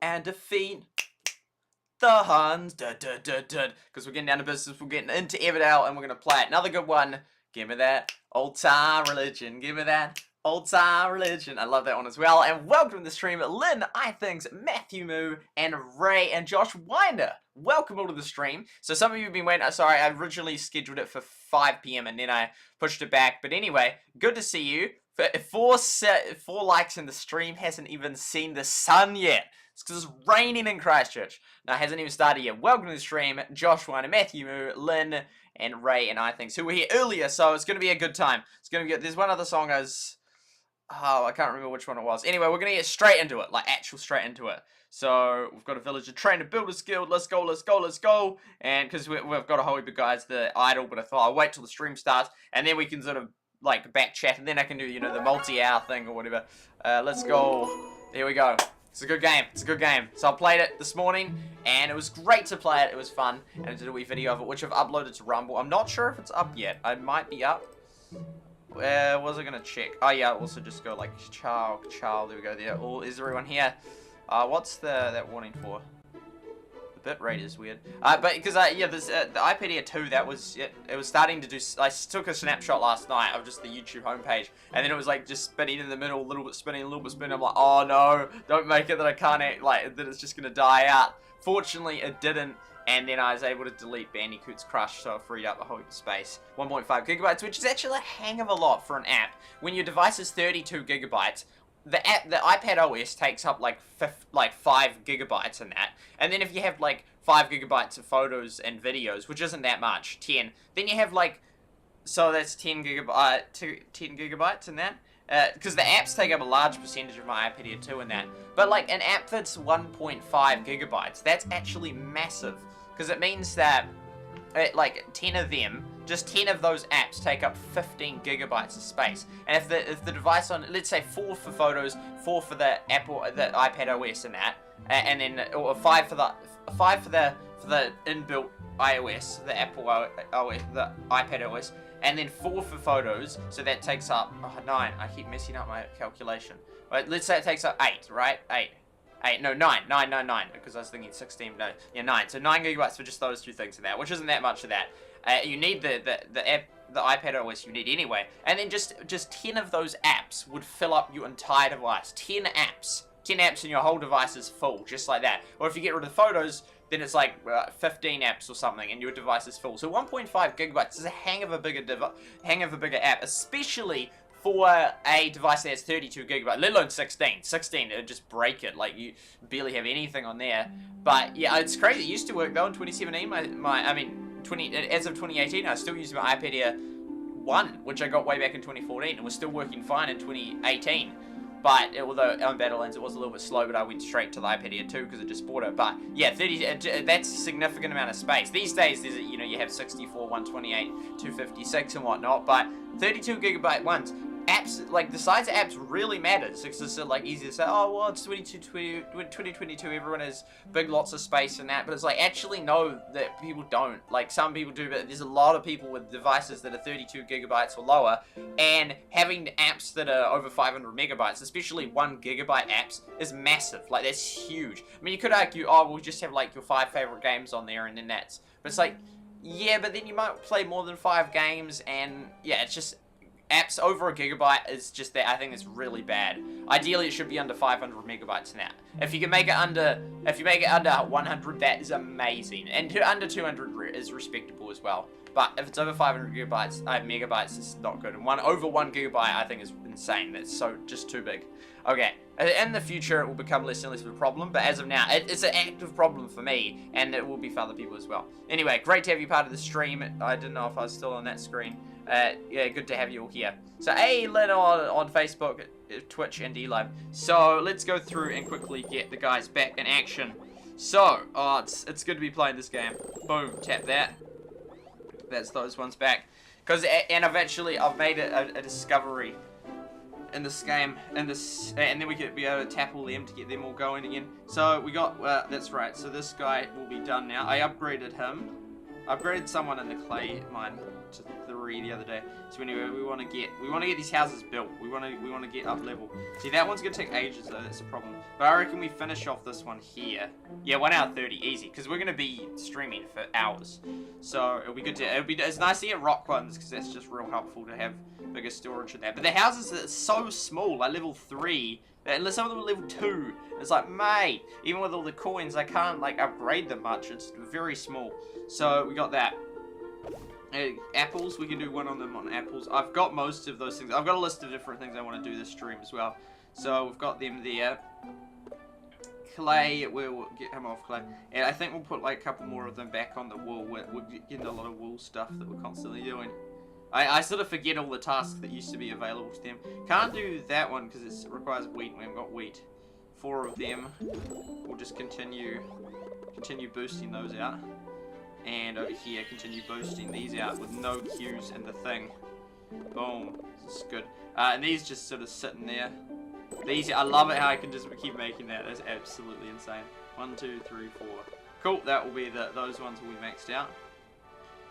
and defeat the Huns. Because we're getting down to business, we're getting into Everdale, and we're going to play it. Another good one. Give me that old-time religion. Give me that old-time religion. I love that one as well. And welcome to the stream, Lynn, iThings, Matthew Moo, and Ray, and Josh Winder. Welcome all to the stream. So some of you have been waiting. Sorry, I originally scheduled it for 5 PM, and then I pushed it back. But anyway, good to see you. Four likes in the stream. Hasn't even seen the sun yet. It's because it's raining in Christchurch. No, it hasn't even started yet. Welcome to the stream, Josh Winder, Matthew Moo, Lynn, and Ray and iThings, who were here earlier, so it's going to be a good time. It's going to be good. There's one other song I can't remember which one it was. Anyway, we're going to get straight into it, like actual straight into it. So, we've got a villager train to build a guild. Let's go, let's go, let's go. And, because we've got a whole heap of guys that are idle, but I thought I'll wait till the stream starts, and then we can sort of, like, back chat, and then I can do, you know, the multi-hour thing or whatever. Let's go. There we go. It's a good game. It's a good game. So I played it this morning, and it was great to play it. It was fun, and I did a wee video of it, which I've uploaded to Rumble. I'm not sure if it's up yet. I might be up. Where was I gonna check? Oh yeah, also just go like child. There we go. There. Oh, is everyone here? What's that warning for? The bitrate is weird. But because yeah, there's the iPad Air 2. That was it was starting to do. I took a snapshot last night of just the YouTube homepage, and then it was like just spinning in the middle, a little bit spinning, a little bit spinning. I'm like, oh no, don't make it that I can't act, like that it's just gonna die out. Fortunately, it didn't. And then I was able to delete Bandicoot's Crush, so I freed up a whole heap of space. 1.5 gigabytes, which is actually a hang of a lot for an app. When your device is 32 gigabytes, the iPad OS takes up like 5 gigabytes in that. And then if you have like 5 gigabytes of photos and videos, which isn't that much, 10, then you have like, so that's 10 gigabytes in that. Because the apps take up a large percentage of my iPad Air 2 in that. But like an app that's 1.5 gigabytes, that's actually massive. Because it means that like 10 of them, just 10 of those apps take up 15 gigabytes of space. And if the device on, let's say 4 for photos, 4 for the iPad OS and that, and then or 5 for the inbuilt iOS, the Apple OS, the iPad OS. And then 4 for photos, so that takes up 9. I keep messing up my calculation. Right, let's say it takes up 8, right? 9, because I was thinking 16. No, yeah, 9. So 9 gigabytes for just those two things in that, which isn't that much of that. You need the app, the iPad OS. You need anyway, and then just 10 of those apps would fill up your entire device. 10 apps. 10 apps and your whole device is full, just like that. Or if you get rid of the photos, then it's like 15 apps or something, and your device is full. So 1.5 gigabytes is a hang of a bigger app, especially for a device that's 32 gigabytes, let alone 16. 16, it'd just break it. Like, you barely have anything on there. But yeah, it's crazy. It used to work though in 2017. As of 2018, I still use my iPad Air 1, which I got way back in 2014, and was still working fine in 2018. But although on Battlelands it was a little bit slow, but I went straight to the iPad Air 2 because I just bought it. But yeah, that's a significant amount of space. These days, there's you have 64, 128, 256 and whatnot. But 32 gigabyte ones, apps like the size of apps really matters. It's just like easy to say, oh well, it's 2022. Everyone has big lots of space and that. But it's like actually no, that people don't. Like some people do, but there's a lot of people with devices that are 32 gigabytes or lower, and having apps that are over 500 megabytes, especially 1 gigabyte apps, is massive. Like that's huge. I mean, you could argue, oh, we'll just have like your 5 favorite games on there, and then that's. But it's like, yeah, but then you might play more than 5 games, and yeah, it's just. Apps over a gigabyte is just that. I think it's really bad. Ideally, it should be under 500 megabytes now. If you make it under 100, that is amazing. And under 200 is respectable as well. But if it's over 500 megabytes, it's not good. And over 1 gigabyte, I think is insane. That's just too big. Okay. In the future, it will become less and less of a problem. But as of now, it's an active problem for me, and it will be for other people as well. Anyway, great to have you part of the stream. I didn't know if I was still on that screen. Yeah, good to have you all here. So, hey, Lynn on Facebook, Twitch, and DLive. So, let's go through and quickly get the guys back in action. So, it's good to be playing this game. Boom, tap that. That's those ones back. And I've made a discovery in this game, and then we could be able to tap all them to get them all going again. So, we got, that's right, so this guy will be done now. I upgraded him. upgraded someone in the clay mine to 3 the other day. So anyway, we want to get these houses built. We want to get up level. See, that one's gonna take ages though. That's a problem. But I reckon we finish off this one here. Yeah, 1 hour 30, easy. Because we're gonna be streaming for hours. So it'll be good to. It's nice to get rock ones because that's just real helpful to have bigger storage in that. But the houses are so small, like level 3. Unless some of them are level 2. It's like, mate, even with all the coins, I can't like upgrade them much. It's very small. So we got that. Apples, we can do one on them on apples. I've got most of those things. I've got a list of different things I want to do this stream as well. So we've got them there. Clay, we'll get him off clay. And I think we'll put like a couple more of them back on the wool. We're getting a lot of wool stuff that we're constantly doing. I sort of forget all the tasks that used to be available to them. Can't do that one because it requires wheat. We haven't got wheat. 4 of them. We'll just continue boosting those out. And over here, continue boosting these out with no queues in the thing. Boom. This is good. And these just sort of sitting there. These, I love it how I can just keep making that. That's absolutely insane. 1, 2, 3, 4. Cool. That will be those ones will be maxed out.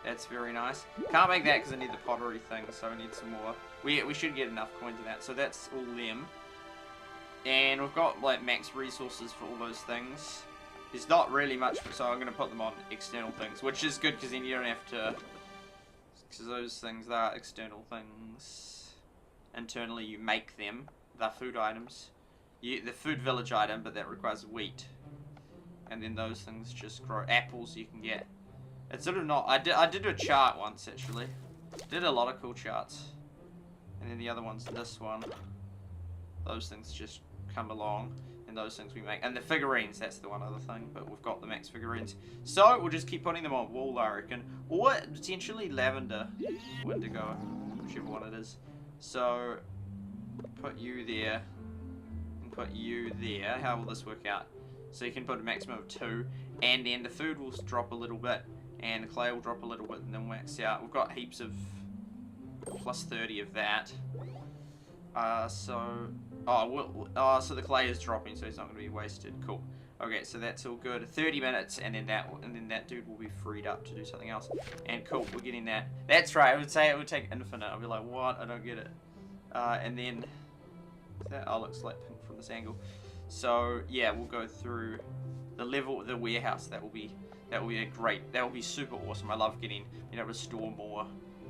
That's very nice. Can't make that because I need the pottery thing, so I need some more. We should get enough coins in that, so that's all them. And we've got like max resources for all those things. There's not really much, so I'm going to put them on external things, which is good because then you don't have to, because those things are external things. Internally you make them, they're food items. The food village item, but that requires wheat. And then those things just grow. Apples you can get. It's sort of not, I did a chart once actually. Did a lot of cool charts. And then the other one's this one. Those things just come along. And those things we make. And the figurines, that's the one other thing. But we've got the max figurines. So we'll just keep putting them on wool, I reckon. Or potentially lavender. Or indigo. Whichever one it is. So put you there. And put you there. How will this work out? So you can put a maximum of 2. And then the food will drop a little bit. And the clay will drop a little bit and then wax out. We've got heaps of plus 30 of that. So the clay is dropping, so it's not going to be wasted. Cool. Okay, so that's all good. 30 minutes, and then that dude will be freed up to do something else. And cool, we're getting that. That's right. I would say it would take infinite. I'll be like, what? I don't get it. And then that looks like pink from this angle. So yeah, we'll go through the warehouse. That will be great. That will be super awesome. I love being able to store more.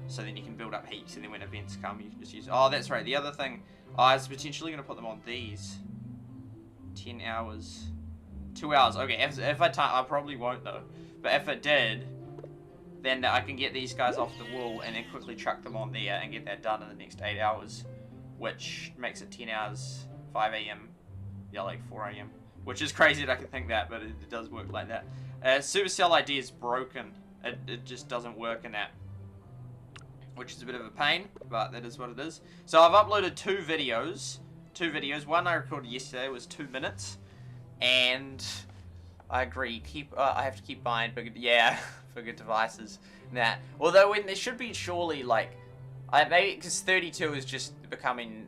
So then you can build up heaps, and then when events come, you can just use. Oh, that's right. The other thing, I was potentially going to put them on these. 10 hours, 2 hours. Okay, if I probably won't though. But if it did, then I can get these guys off the wall and then quickly chuck them on there and get that done in the next 8 hours, which makes it 10 hours, 5 a.m. Yeah, like 4 a.m. Which is crazy that I can think that, but it does work like that. Supercell ID is broken. It just doesn't work in that. Which is a bit of a pain, but that is what it is. So I've uploaded 2 videos. One I recorded yesterday was 2 minutes, and I agree. I have to keep buying bigger, bigger devices. Nah. Although when there should be surely like, maybe because 32 is just becoming,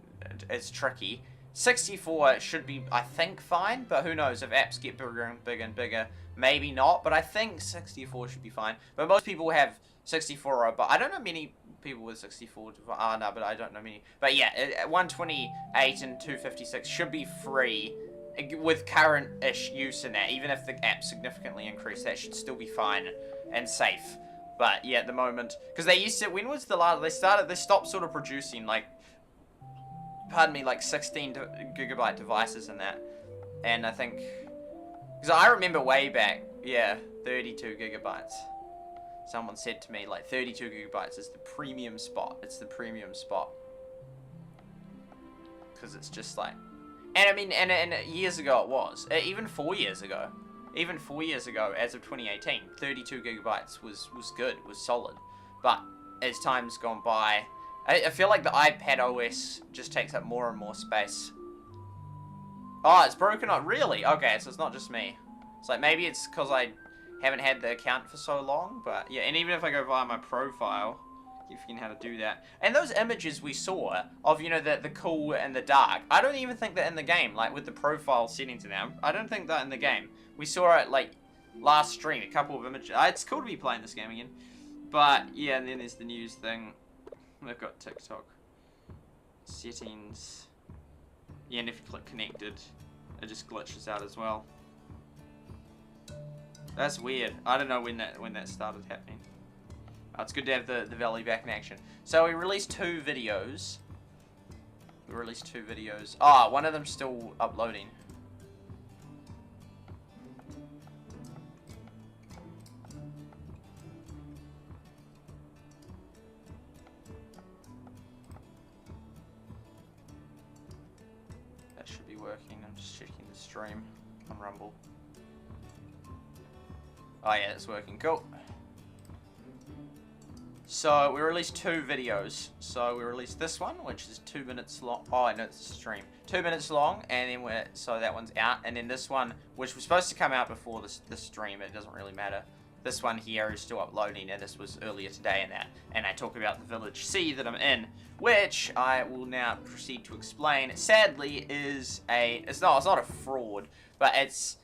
it's tricky. 64 should be, I think, fine, but who knows if apps get bigger and bigger and bigger. Maybe not, but I think 64 should be fine. But most people have 64, but I don't know many people with 64. No, but I don't know many. But yeah, 128 and 256 should be free with current-ish use in that. Even if the app significantly increased, that should still be fine and safe. But yeah, at the moment, because they used to. When was the last? They stopped sort of producing like, pardon me, like 16 gigabyte devices in that, and I think. Because I remember way back, 32 gigabytes. Someone said to me, like, 32 gigabytes is the premium spot. It's the premium spot. Because it's just like... And I mean, and years ago it was. Even 4 years ago. Even 4 years ago, as of 2018, 32 gigabytes was good, was solid. But as time's gone by, I feel like the iPad OS just takes up more and more space. Oh, it's broken up. Really? Okay, so it's not just me. It's like, maybe it's because I haven't had the account for so long, but yeah, and even if I go via my profile, you forget how to do that. And those images we saw of, the cool and the dark, I don't even think they're in the game, like with the profile settings in there. I don't think they're in the game. We saw it, like, last stream, a couple of images. It's cool to be playing this game again. But, yeah, and then there's the news thing. We've got TikTok. Settings. Yeah, and if you click connected, it just glitches out as well. That's weird. I don't know when that started happening. It's good to have the Valley back in action. So we released 2 videos. Ah, one of them's still uploading. That should be working. I'm just checking the stream on Rumble. Oh yeah, it's working. Cool. So we released 2 videos. So we released this one, which is 2 minutes long. Oh, no, it's a stream. 2 minutes long, and then so that one's out. And then this one, which was supposed to come out before this stream, it doesn't really matter. This one here is still uploading, and this was earlier today and that. And I talk about the Village C that I'm in, which I will now proceed to explain. Sadly, is it's not a fraud, but it's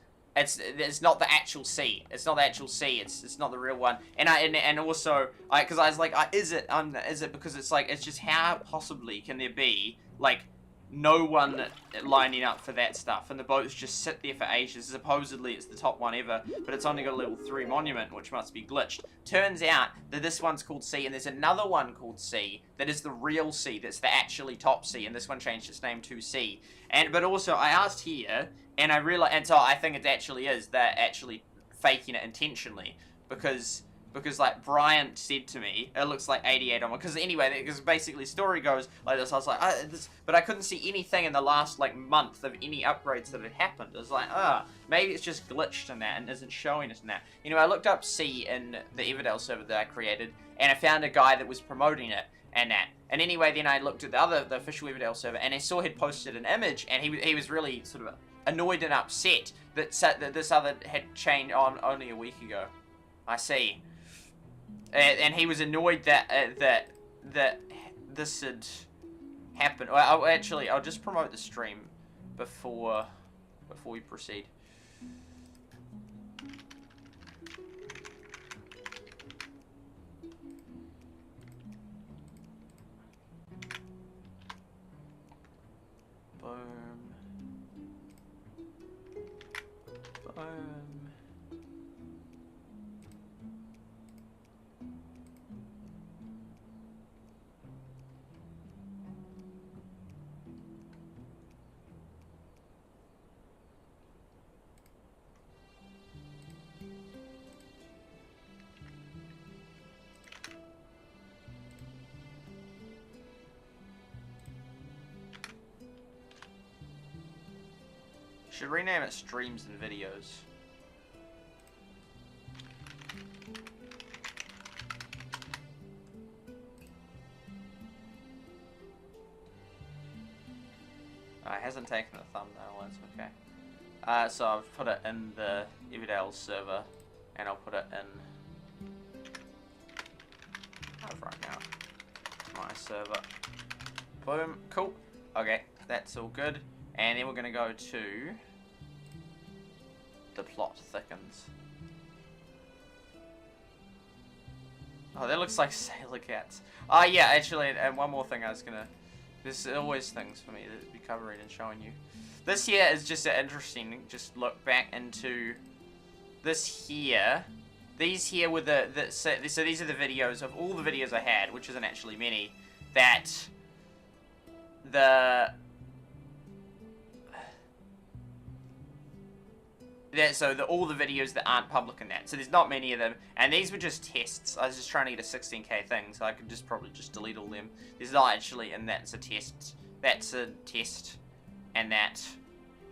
not the actual C. It's not the actual C. It's not the real one. And also because I was like, is it because it's like, it's just, how possibly can there be like no one lining up for that stuff, and the boats just sit there for ages. Supposedly it's the top one ever, but it's only got a level 3 monument, which must be glitched. Turns out that this one's called C, and there's another one called C that is the real C, that's the actually top C, and this one changed its name to C. But also I asked here, and I realized, and so I think it actually is, they're actually faking it intentionally, because like Bryant said to me, it looks like 88 on, because anyway, because basically story goes like this. I was like, but I couldn't see anything in the last like month of any upgrades that had happened. I was like, maybe it's just glitched in that and isn't showing us in that. You know, I looked up C in the Everdale server that I created, and I found a guy that was promoting it and that. And anyway, then I looked at the official Everdale server, and I saw he'd posted an image, and he was really sort of annoyed and upset that this other had changed on only a week ago. I see. And he was annoyed that this had happened. Well, I'll just promote the stream before we proceed. Boom. Boom. Should rename it Streams and Videos. It hasn't taken a thumbnail, that's okay. So I've put it in the Everdale server, and I'll put it in right now. My server. Boom. Cool. Okay, that's all good. And then we're going to go to the plot thickens. Oh, that looks like sailor cats. Oh, yeah, actually, and one more thing I was going to... There's always things for me to be covering and showing you. This here is just interesting. Just look back into this here. These here were so these are the videos of all the videos I had, which isn't actually many, that all the videos that aren't public in that. So there's not many of them, and these were just tests. I was just trying to get a 16k thing, so I could just probably just delete all them. There's not actually, and that's a test. That's a test, and that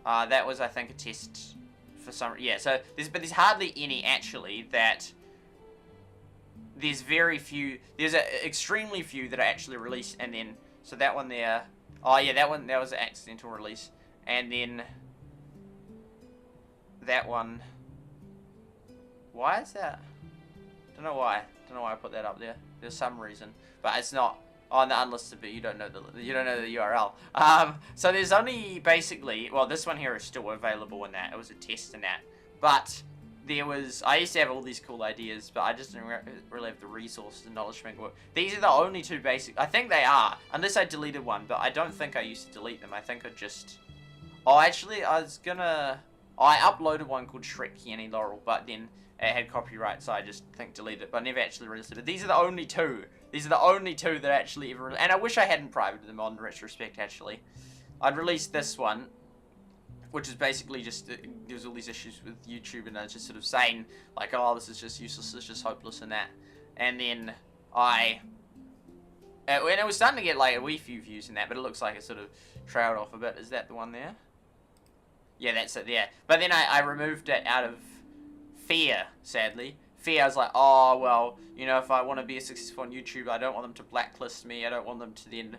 was, I think, a test for some. Yeah. So there's hardly any actually. That there's very few. There's extremely few that are actually released, and then so that one there. Oh yeah, that was an accidental release, and then. That one. Why is that? Don't know why. Don't know why I put that up there. There's some reason, but it's not on the unlisted. But you don't know the URL. So there's only basically. Well, this one here is still available in that. It was a test in that. But I used to have all these cool ideas, but I just didn't really have the resources and knowledge to make it work. These are the only 2 basic, I think they are, unless I deleted one, but I don't think I used to delete them. I think I just, oh, actually, I uploaded one called Shrek Kenny Laurel, but then it had copyright, so I just think deleted it, but I never actually released it. But these are the only 2. These are the only 2 that actually ever, and I wish I hadn't privated them on retrospect, actually. I'd released this one, which is basically just, there's all these issues with YouTube, and I was just sort of saying, like, oh, this is just useless, it's just hopeless, and that. And then and it was starting to get, like, a wee few views in that, but it looks like it sort of trailed off a bit. Is that the one there? Yeah, that's it, yeah. But then I removed it out of fear, sadly. Fear, I was like, oh, well, you know, if I want to be successful on YouTube, I don't want them to blacklist me, I don't want them to then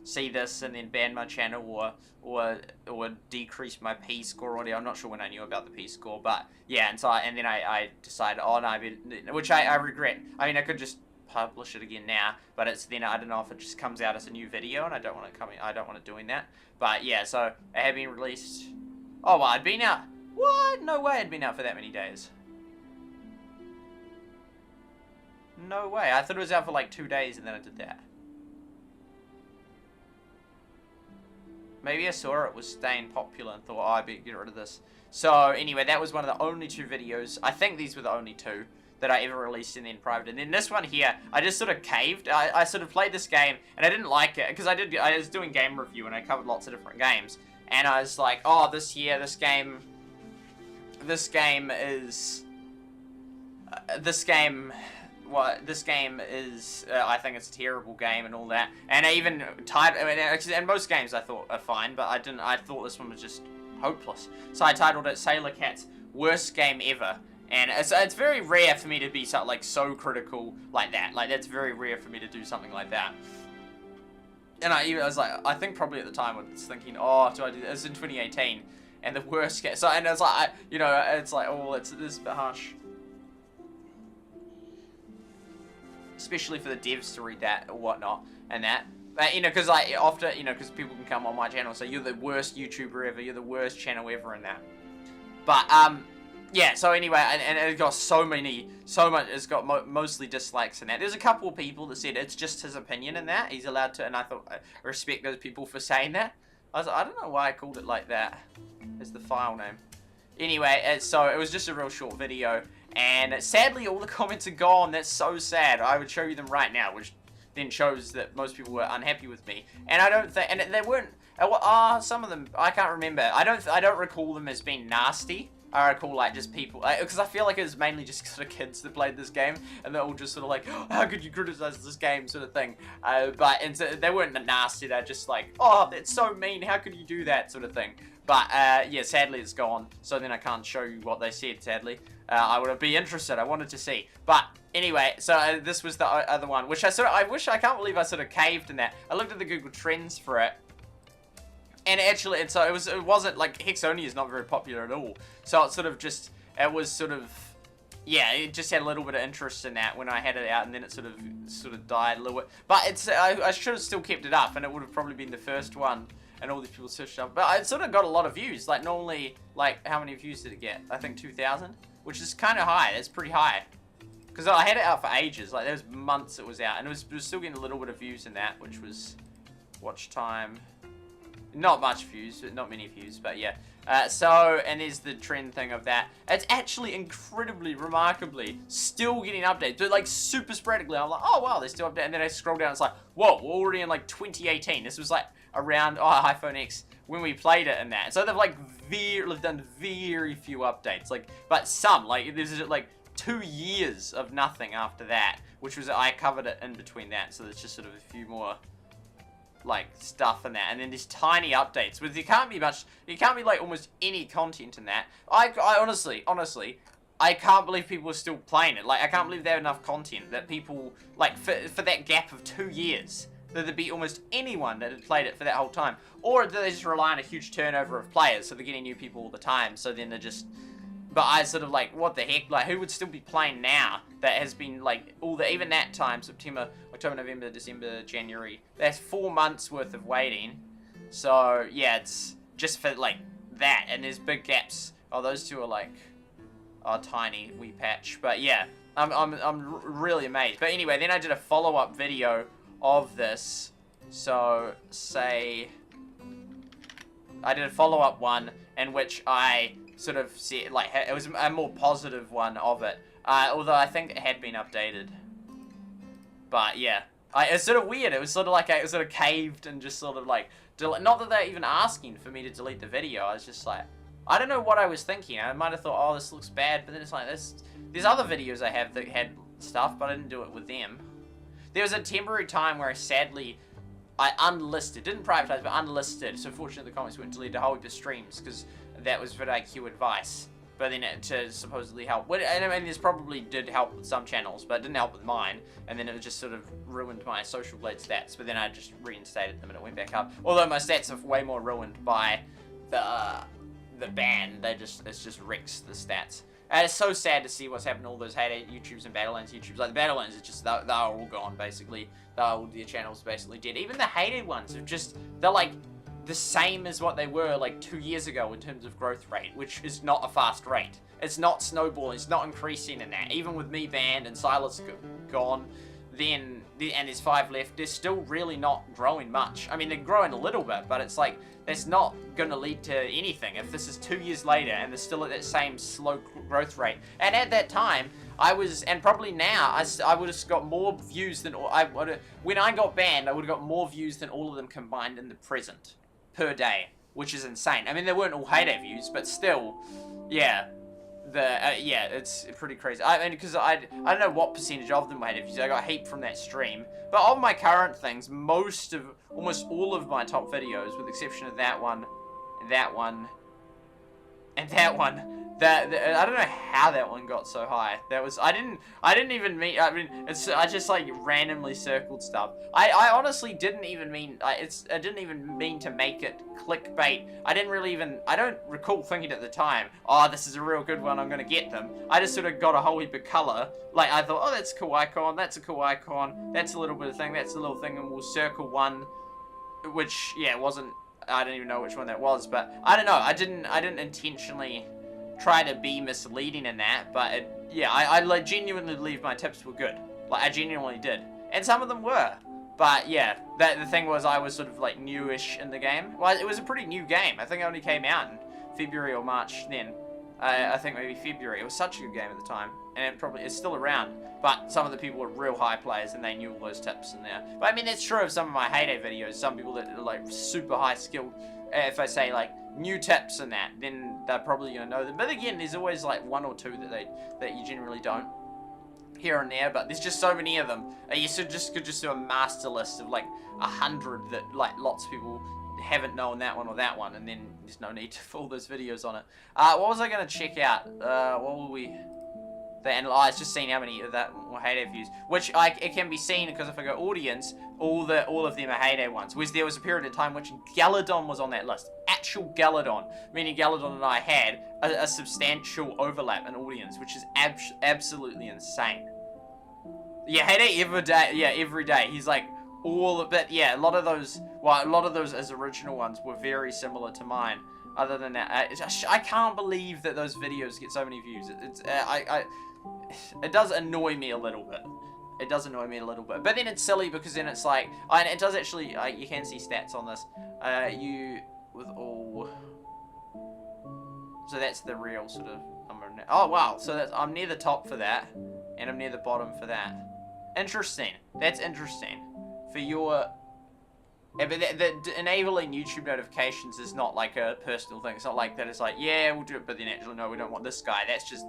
see this and then ban my channel or decrease my P score or whatever. I'm not sure when I knew about the P score, but yeah, and then I decided, oh no, which I regret. I mean, I could just publish it again now, but it's then, I don't know if it just comes out as a new video, and I don't want it doing that. But yeah, so it had been released. Oh, well, I'd been out. What? No way I'd been out for that many days. No way. I thought it was out for like 2 days and then I did that. Maybe I saw it was staying popular and thought, oh, I better get rid of this. So, anyway, that was one of the only 2 videos. I think these were the only 2 that I ever released and then private. And then this one here, I just sort of caved. I sort of played this game, and I didn't like it, because I was doing game review, and I covered lots of different games. And I was like, oh, this game is, I think it's a terrible game and all that. And I even and most games I thought are fine, but I thought this one was just hopeless. So I titled it Sailor Cat's Worst Game Ever. And it's very rare for me to be so critical like that. Like, that's very rare for me to do something like that. And I was like, I think probably at the time I was thinking, oh, do I do this? It was in 2018, and the worst game. So, and it's like, it's like, oh, this is a bit harsh. Especially for the devs to read that or whatnot, and that. But, because because people can come on my channel and say, you're the worst YouTuber ever, you're the worst channel ever, and that. But, yeah, so anyway, and it got it's got mostly dislikes in that. There's a couple of people that said it's just his opinion in that. He's allowed to, and I thought, I respect those people for saying that. I don't know why I called it like that as the file name. Anyway, so it was just a real short video, and sadly all the comments are gone. That's so sad. I would show you them right now, which then shows that most people were unhappy with me. And I don't think, and they weren't, some of them, I can't remember. I don't recall them as being nasty. I recall, like, just people, because I feel like it was mainly just sort of kids that played this game, and they're all just sort of like, oh, how could you criticize this game, sort of thing. And so they weren't nasty, they're just like, oh, that's so mean, how could you do that, sort of thing. But, yeah, sadly it's gone, so then I can't show you what they said, sadly. I would be interested, I wanted to see. But, anyway, so this was the other one, which I can't believe I sort of caved in that. I looked at the Google Trends for it. And actually, and so it wasn't, like, Hexonia is not very popular at all. So it sort of just, it was sort of, yeah, it just had a little bit of interest in that when I had it out, and then it sort of died a little bit. But I should have still kept it up, and it would have probably been the first one, and all these people searched up. But it sort of got a lot of views. Like, normally, like, how many views did it get? I think 2,000, which is kind of high. That's pretty high. Because I had it out for ages. Like, there was months it was out, and it was still getting a little bit of views in that, which was watch time. Not much views, not many views, but yeah. So, and there's the trend thing of that. It's actually incredibly, remarkably, still getting updates, but like super sporadically. I'm like, oh wow, they're still updating. And then I scroll down, it's like, whoa, we're already in like 2018. This was like around iPhone X when we played it and that. So they've done very few updates, like, but some, like, there's like 2 years of nothing after that, which was, I covered it in between that. So there's just sort of a few more, like, stuff in that, and then these tiny updates, but there can't be like almost any content in that. I honestly, I can't believe people are still playing it. Like, I can't believe they have enough content that people, like, for that gap of 2 years, that there'd be almost anyone that had played it for that whole time. Or do they just rely on a huge turnover of players, so they're getting new people all the time, so then they're just, but I sort of like, what the heck, like, who would still be playing now that has been, like, even that time, September, October, November, December, January, that's 4 months worth of waiting. So, yeah, it's just for, like, that, and there's big gaps. Oh, those two are, like, tiny wee patch. But yeah, I'm really amazed. But anyway, then I did a follow-up video of this. So say I did a follow-up one in which I sort of said, like, it was a more positive one of it. Although I think it had been updated. But yeah, it's sort of weird. It was sort of like I sort of caved and just sort of like, not that they're even asking for me to delete the video. I was just like, I don't know what I was thinking. I might have thought, oh, this looks bad, but then it's like, there's other videos I have that had stuff, but I didn't do it with them. There was a temporary time where I unlisted, didn't privatize, but unlisted. So fortunately the comments weren't deleted a whole heap of streams, because that was vidIQ advice. But then to supposedly help. And I mean, this probably did help with some channels, but it didn't help with mine. And then it just sort of ruined my Social Blade stats. But then I just reinstated them and it went back up. Although my stats are way more ruined by the ban. It's just wrecks the stats. And it's so sad to see what's happened to all those hate YouTubes and Battlelands YouTubes. Like the Battlelands, it's just they're all gone basically. All their channels basically dead. Even the hated ones they're like the same as what they were like 2 years ago in terms of growth rate, which is not a fast rate. It's not snowballing, it's not increasing in that. Even with me banned and Silas gone, and there's 5 left, they're still really not growing much. I mean, they're growing a little bit, but it's like, that's not going to lead to anything. If this is 2 years later and they're still at that same slow growth rate. And at that time, and probably now, I would have got more views than, when I got banned, I would have got more views than all of them combined in the present. Per day, which is insane. I mean, they weren't all heyday views, but still, yeah, it's pretty crazy. I mean, because I don't know what percentage of them were heyday views. I got a heap from that stream, but of my current things, almost all of my top videos, with the exception of that one, and that one, I don't know how that one got so high. I didn't even mean, I mean, I just like randomly circled stuff. I honestly didn't even mean, I didn't even mean to make it clickbait. I don't recall thinking at the time, oh, this is a real good one, I'm gonna get them. I just sort of got a whole heap of color. Like, I thought, oh, that's a cool icon, that's a cool icon, that's a little bit of thing, that's a little thing, and we'll circle one, which, yeah, wasn't, I don't even know which one that was, but I don't know, I didn't intentionally try to be misleading in that, but I like genuinely believe my tips were good. Like, I genuinely did. And some of them were. But yeah, the thing was, I was sort of like newish in the game. Well, it was a pretty new game. I think it only came out in February or March then. I think maybe February. It was such a good game at the time. And it's still around. But some of the people were real high players and they knew all those tips in there. But I mean, that's true of some of my heyday videos. Some people that are like super high skilled. If I say like new tips and that, then they're probably gonna know them. But again, there's always like 1 or 2 that you generally don't, here and there. But there's just so many of them. You could just do a master list of like 100 that like lots of people haven't known that one or that one, and then there's no need for all those videos on it. What was I gonna check out? What were we? And I was just seeing how many of that were heyday views, which it can be seen because if I go audience, all of them are heyday ones. There was a period of time which Galadon was on that list, actual Galadon, meaning Galadon and I had a substantial overlap in audience, which is absolutely insane. Yeah, heyday Everdale, yeah, every day. He's like all of it. Yeah, a lot of those as original ones were very similar to mine. Other than that, I can't believe that those videos get so many views. It does annoy me a little bit. It does annoy me a little bit. But then it's silly because then it's like, and it does actually, you can see stats on this. So that's the real sort of, oh wow, so I'm near the top for that, and I'm near the bottom for that. Interesting. That's interesting. For your, but the enabling YouTube notifications is not like a personal thing. It's not like that. It's like, yeah, we'll do it, but then actually, no, we don't want this guy. That is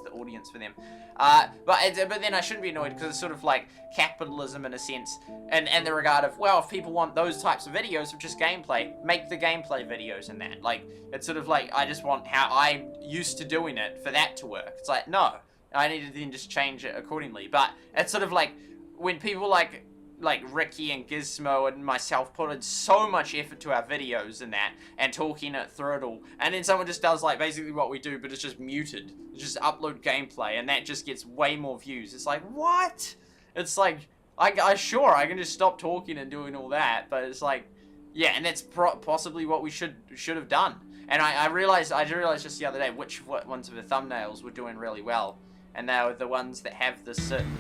the audience for them. But then I shouldn't be annoyed because it's sort of like capitalism in a sense, and the regard of, well, if people want those types of videos of just gameplay, make the gameplay videos and that. Like, it's sort of like, I just want how I'm used to doing it for that to work. It's like, no, I need to then just change it accordingly. But it's sort of like, when people like Ricky and Gizmo and myself put in so much effort to our videos and that, and talking it through it all, and then someone just does like basically what we do, but it's just muted. It's just upload gameplay, and that just gets way more views. It's like, what? It's like, sure, I can just stop talking and doing all that, but it's like, yeah, and that's possibly what we should have done. And I realized just the other day what ones of the thumbnails were doing really well, and they were the ones that have this certain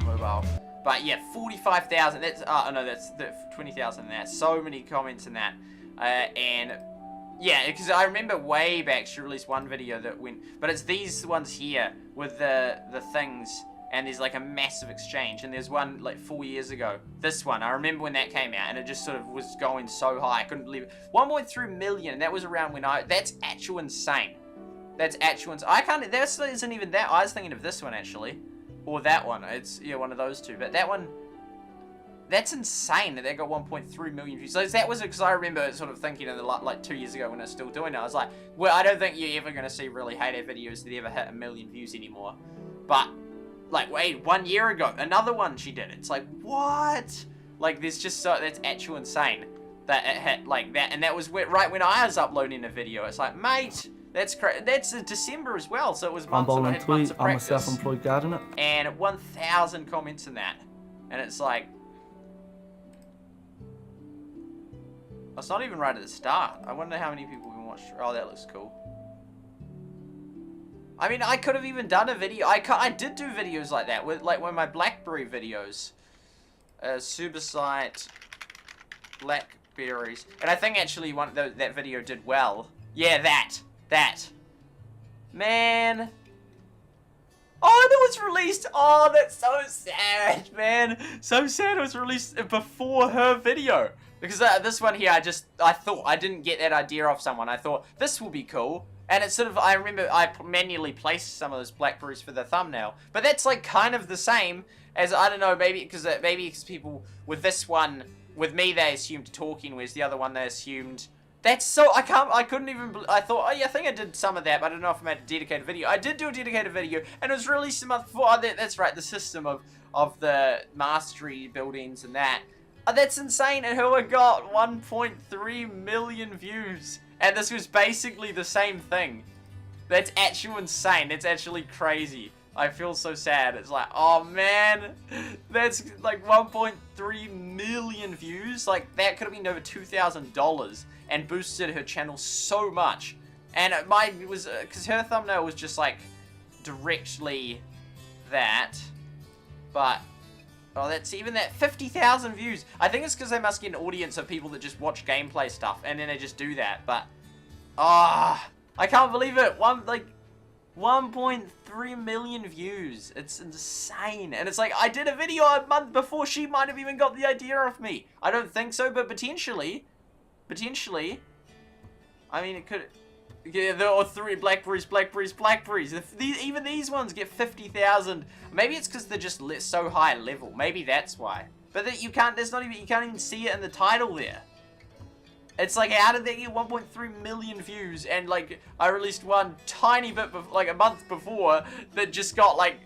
mobile. But yeah, 45,000. That's oh no, that's 20,000. That's so many comments in that, and yeah, because I remember way back she released one video that went, but it's these ones here with the things. And there's like a massive exchange, and there's one like 4 years ago. This one, I remember when that came out, and it just sort of was going so high. I couldn't believe it. 1.3 million. That was around when that's actual insane. That's actual insane. I can't. This isn't even that. I was thinking of this one actually, or that one. It's yeah, one of those two. But that one, that's insane that they got 1.3 million views. So that was because I remember sort of thinking in the like 2 years ago when I was still doing it. I was like, well, I don't think you're ever gonna see really hated videos that ever hit 1 million views anymore. But like, wait, 1 year ago, another one she did. It's like, what? Like, there's just so, that's actual insane that it hit like that. And that was right when I was uploading a video. It's like, mate, that's December as well. So it was months, and I had months of practice. I'm a self-employed gardener. And 1,000 comments in that. And it's like, it's not even right at the start. I wonder how many people can watch. Oh, that looks cool. I mean, I could have even done a video. I did do videos like that with like one of my BlackBerry videos, SuperSight blackberries, and I think actually that video did well. Yeah, that, man. Oh, that was released. Oh, that's so sad, man. So sad it was released before her video. Because this one here, I thought I didn't get that idea off someone. I thought this will be cool. And it's sort of, I remember I manually placed some of those blackberries for the thumbnail. But that's like kind of the same as, I don't know, maybe because people with this one, with me they assumed talking, whereas the other one they assumed, that's so, I couldn't even, I thought, oh yeah, I think I did some of that, but I don't know if I made a dedicated video. I did do a dedicated video, and it was released a month before. Oh, that's right, the system of the mastery buildings and that. Oh, that's insane, and who got 1.3 million views. And this was basically the same thing. That's actually insane. It's actually crazy. I feel so sad. It's like, oh man, that's like 1.3 million views. Like, that could have been over $2,000 and boosted her channel so much. And mine was, because her thumbnail was just like directly that. But, oh, that's even that 50,000 views. I think it's because they must get an audience of people that just watch gameplay stuff, and then they just do that. But, ah, I can't believe it. 1.3 million views. It's insane. And it's like, I did a video a month before she might have even got the idea of me. I don't think so, but potentially. I mean, it could. Yeah, there are 3 blackberries. Even these ones get 50,000. Maybe it's because they're just so high level. Maybe that's why. But you can't. You can't even see it in the title there. It's like, how did they get 1.3 million views? And like, I released one tiny bit like a month before that just got like,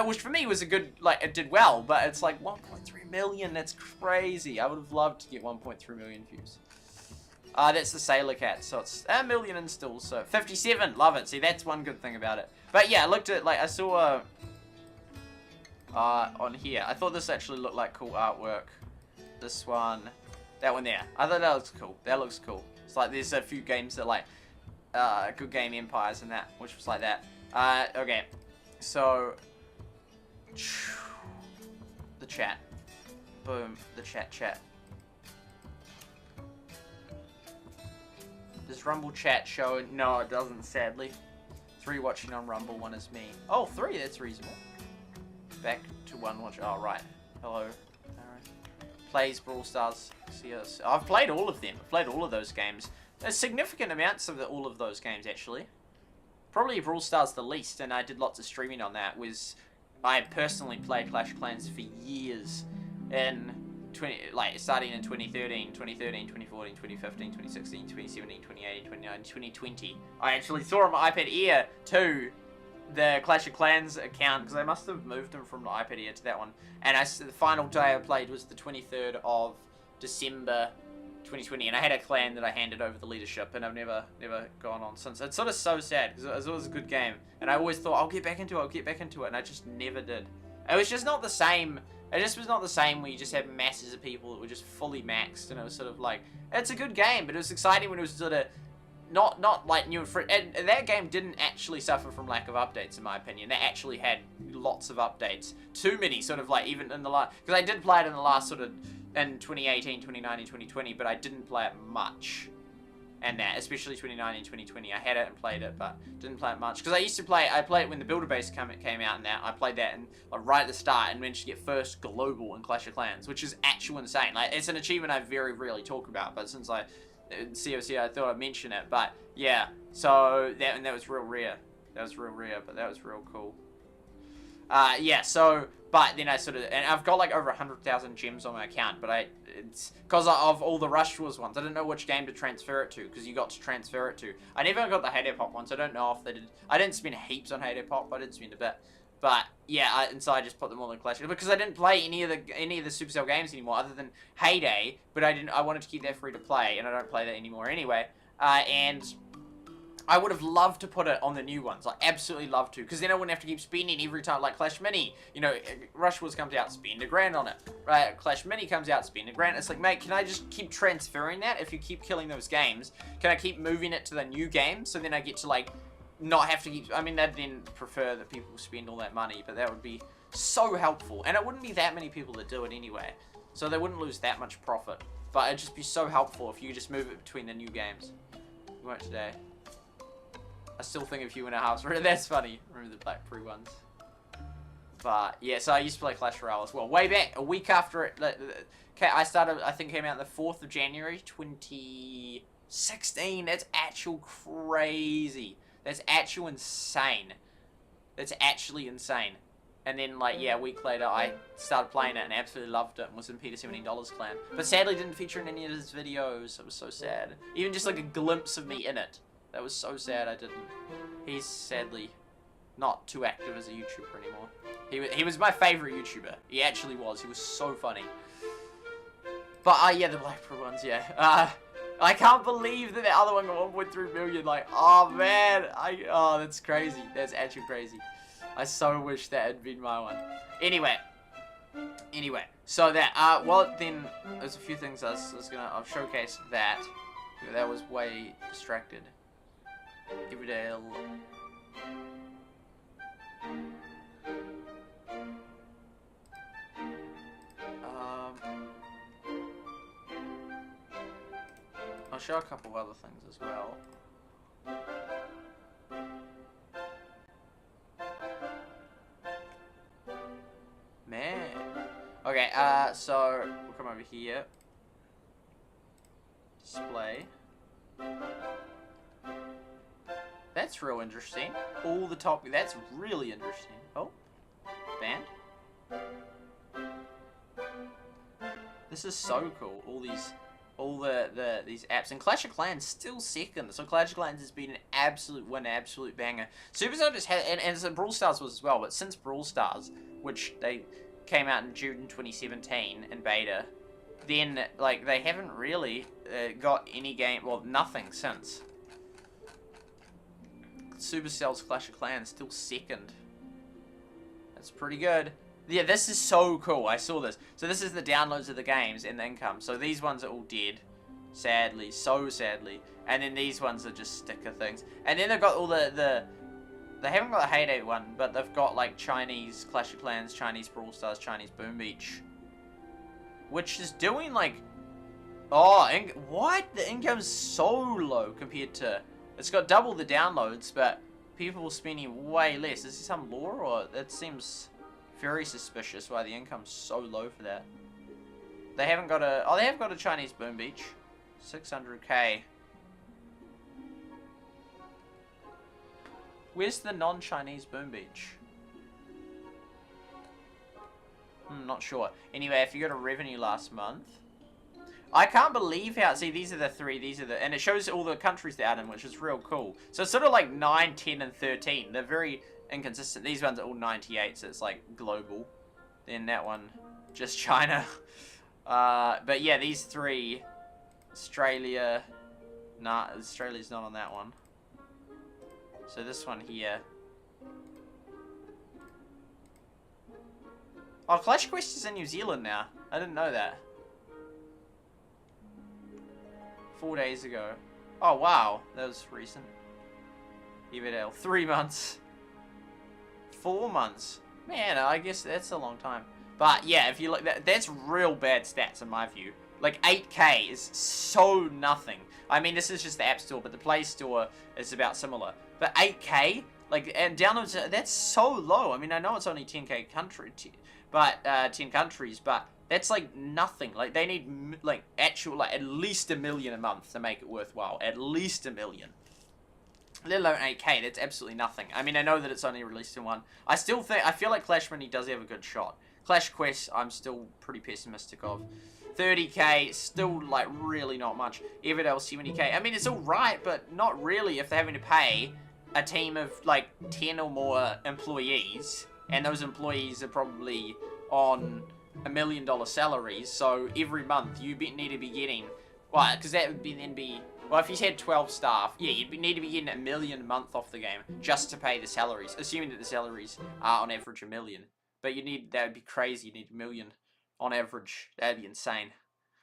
which for me was a good, like, it did well. But it's like 1.3 million. That's crazy. I would have loved to get 1.3 million views. That's the Sailor Cat, so it's 1 million installs, so 57, love it. See, that's one good thing about it. But yeah, I looked at, like, I saw, on here, I thought this actually looked like cool artwork. This one, that one there. I thought that looks cool. That looks cool. It's like, there's a few games that, like, Good Game Empires and that, which was like that. Okay, so, the chat. Boom, the chat. Does Rumble chat show? No, it doesn't, sadly. 3 watching on Rumble, 1 is me. Oh, 3, that's reasonable. Back to 1 watch. Oh, right. Hello. Alright. Plays Brawl Stars. See us. I've played all of them. I've played all of those games. There's significant amounts of all of those games, actually. Probably Brawl Stars the least, and I did lots of streaming on that. I personally played Clash of Clans for years. Starting in 2013, 2014, 2015, 2016, 2017, 2018, 2019, 2020. I actually saw on my iPad Air to the Clash of Clans account, because I must have moved them from the iPad Air to that one. And the final day I played was the 23rd of December 2020, and I had a clan that I handed over the leadership, and I've never gone on since. It's sort of so sad, because it was a good game, and I always thought, I'll get back into it, and I just never did. It was just not the same. It just was not the same where you just had masses of people that were just fully maxed, and it was sort of like, it's a good game, but it was exciting when it was sort of not like new and fresh. And that game didn't actually suffer from lack of updates, in my opinion. They actually had lots of updates. Too many, sort of like, even in the last, because I did play it in the last sort of, in 2018, 2019, 2020, but I didn't play it much. And that, especially 2019, 2020, I had it and played it, but didn't play it much. Because I played it when the Builder Base came out and that. I played that right at the start and managed to get first global in Clash of Clans, which is actual insane. Like, it's an achievement I very rarely talk about, but since I COC, I thought I'd mention it. But yeah, so that was real rare. That was real rare, but that was real cool. Yeah, so, but then and I've got like over 100,000 gems on my account, but it's because of all the Rush Wars ones. I didn't know which game to transfer it to, because you got to transfer it to. I never got the Heyday Pop ones. I don't know if they did. I didn't spend heaps on Heyday Pop, but I did spend a bit. But yeah, and so I just put them all in Clash, because I didn't play any of the Supercell games anymore, other than Heyday. But I wanted to keep that free to play, and I don't play that anymore anyway. And I would have loved to put it on the new ones. Like, absolutely loved to. Because then I wouldn't have to keep spending every time. Like, Clash Mini. You know, Rush Wars comes out, spend $1,000 on it. Right? Clash Mini comes out, spend $1,000. It's like, mate, can I just keep transferring that? If you keep killing those games, can I keep moving it to the new game? So then I get to, like, not have to keep... I mean, I'd then prefer that people spend all that money. But that would be so helpful. And it wouldn't be that many people that do it anyway. So they wouldn't lose that much profit. But it'd just be so helpful if you just move it between the new games. We won't today. I still think of you in a house. That's funny. Remember the Black Pre ones. But yeah, so I used to play Clash Royale as well. Way back, a week after it. I started, I think, came out the 4th of January, 2016. That's actual crazy. That's actual insane. That's actually insane. And then, like, yeah, a week later, I started playing it and absolutely loved it and was in Peter $17 clan. But sadly, didn't feature in any of his videos. It was so sad. Even just like a glimpse of me in it. That was so sad I didn't. He's sadly not too active as a YouTuber anymore. He was my favorite YouTuber. He actually was. He was so funny. But, yeah, the Black Pro ones, yeah. I can't believe that the other one got 1.3 million. Like, oh, man. Oh, that's crazy. That's actually crazy. I so wish that had been my one. Anyway, so that, well, then, there's a few things I'll showcase that. That was way distracted. Everdale. I'll show a couple of other things as well. Man. Okay, so we'll come over here. Display. That's real interesting. All the top. That's really interesting. Oh, band. This is so cool. These apps, and Clash of Clans still second. So Clash of Clans has been an absolute banger. Supercell just had, and Brawl Stars was as well. But since Brawl Stars, which they came out in June 2017 in beta, then like they haven't really got any game. Well, nothing since. Supercell's Clash of Clans still second. That's pretty good. Yeah, this is so cool. I saw this. So this is the downloads of the games and the income. So these ones are all dead. Sadly. So sadly. And then these ones are just sticker things. And then they've got all they haven't got the Heyday one, but they've got like Chinese Clash of Clans, Chinese Brawl Stars, Chinese Boom Beach. Which is doing like... Oh, what? The income's so low compared to... It's got double the downloads, but people spending way less. Is there some lore, or that seems very suspicious why the income's so low for that? They haven't got a... Oh, they have got a Chinese Boom Beach. 600k. Where's the non-Chinese Boom Beach? Not sure. Anyway, if you got a revenue last month... I can't believe how... See, these are the three. These are the... And it shows all the countries they're out in, which is real cool. So it's sort of like 9, 10, and 13. They're very inconsistent. These ones are all 98, so it's like global. Then that one, just China. But yeah, these three... Australia... Nah, Australia's not on that one. So this one here... Oh, Clash Quest is in New Zealand now. I didn't know that. 4 days ago. Oh, wow. That was recent. Everdale. 3 months. 4 months. Man, I guess that's a long time. But, yeah, if you look, that's real bad stats in my view. Like, 8K is so nothing. I mean, this is just the App Store, but the Play Store is about similar. But 8K? Like, and downloads, that's so low. I mean, I know it's only 10K country, but, 10 countries, but that's, like, nothing. Like, they need, like, actual, like, at least 1 million a month to make it worthwhile. At least 1 million. Let alone 8K, that's absolutely nothing. I mean, I know that it's only released in one. I feel like Clash Mini does have a good shot. Clash Quest, I'm still pretty pessimistic of. 30K, still, like, really not much. Everdale, 70K. I mean, it's alright, but not really if they're having to pay a team of, like, 10 or more employees, and those employees are probably on $1 million salaries, so every month you need to be getting, well, because that would then be, well, if you had 12 staff, yeah, you'd need to be getting $1 million a month off the game just to pay the salaries, assuming that the salaries are on average $1 million. But that would be crazy, you need $1 million on average. That'd be insane.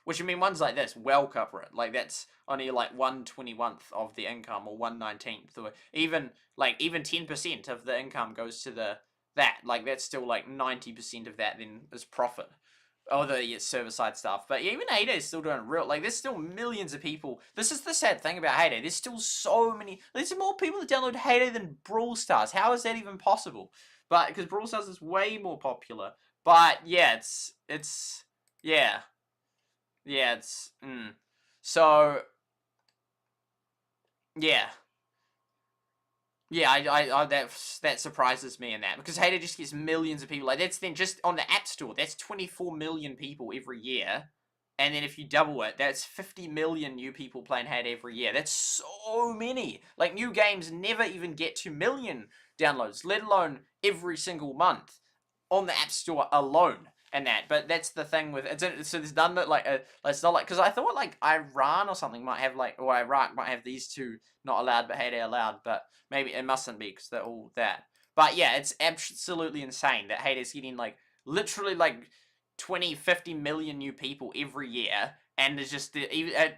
Which, I mean, ones like this well cover it. Like, that's only, like, 1/21th of the income, or 1/19th, or even 10% of the income goes to that. Like, that's still, like, 90% of that then is profit. Although, yeah, server-side stuff. But, yeah, even Heyday is still doing real, like, there's still millions of people. This is the sad thing about Heyday. There's still so many, there's more people that download Heyday than Brawl Stars. How is that even possible? But, because Brawl Stars is way more popular. But, yeah, yeah. Yeah, so, yeah. Yeah, that surprises me in that, because Heyday just gets millions of people. Like, that's then just on the App Store, that's 24 million people every year. And then if you double it, that's 50 million new people playing Heyday every year. That's so many. Like, new games never even get to million downloads, let alone every single month on the App Store alone. And that, but that's the thing with it. So there's none that like it's not like, because I thought like Iran or something might have like, or Iraq might have these two not allowed but Heyday allowed, but maybe it mustn't be because they're all that. But yeah, it's absolutely insane that Heyday's getting like literally like 20-50 million new people every year, and there's just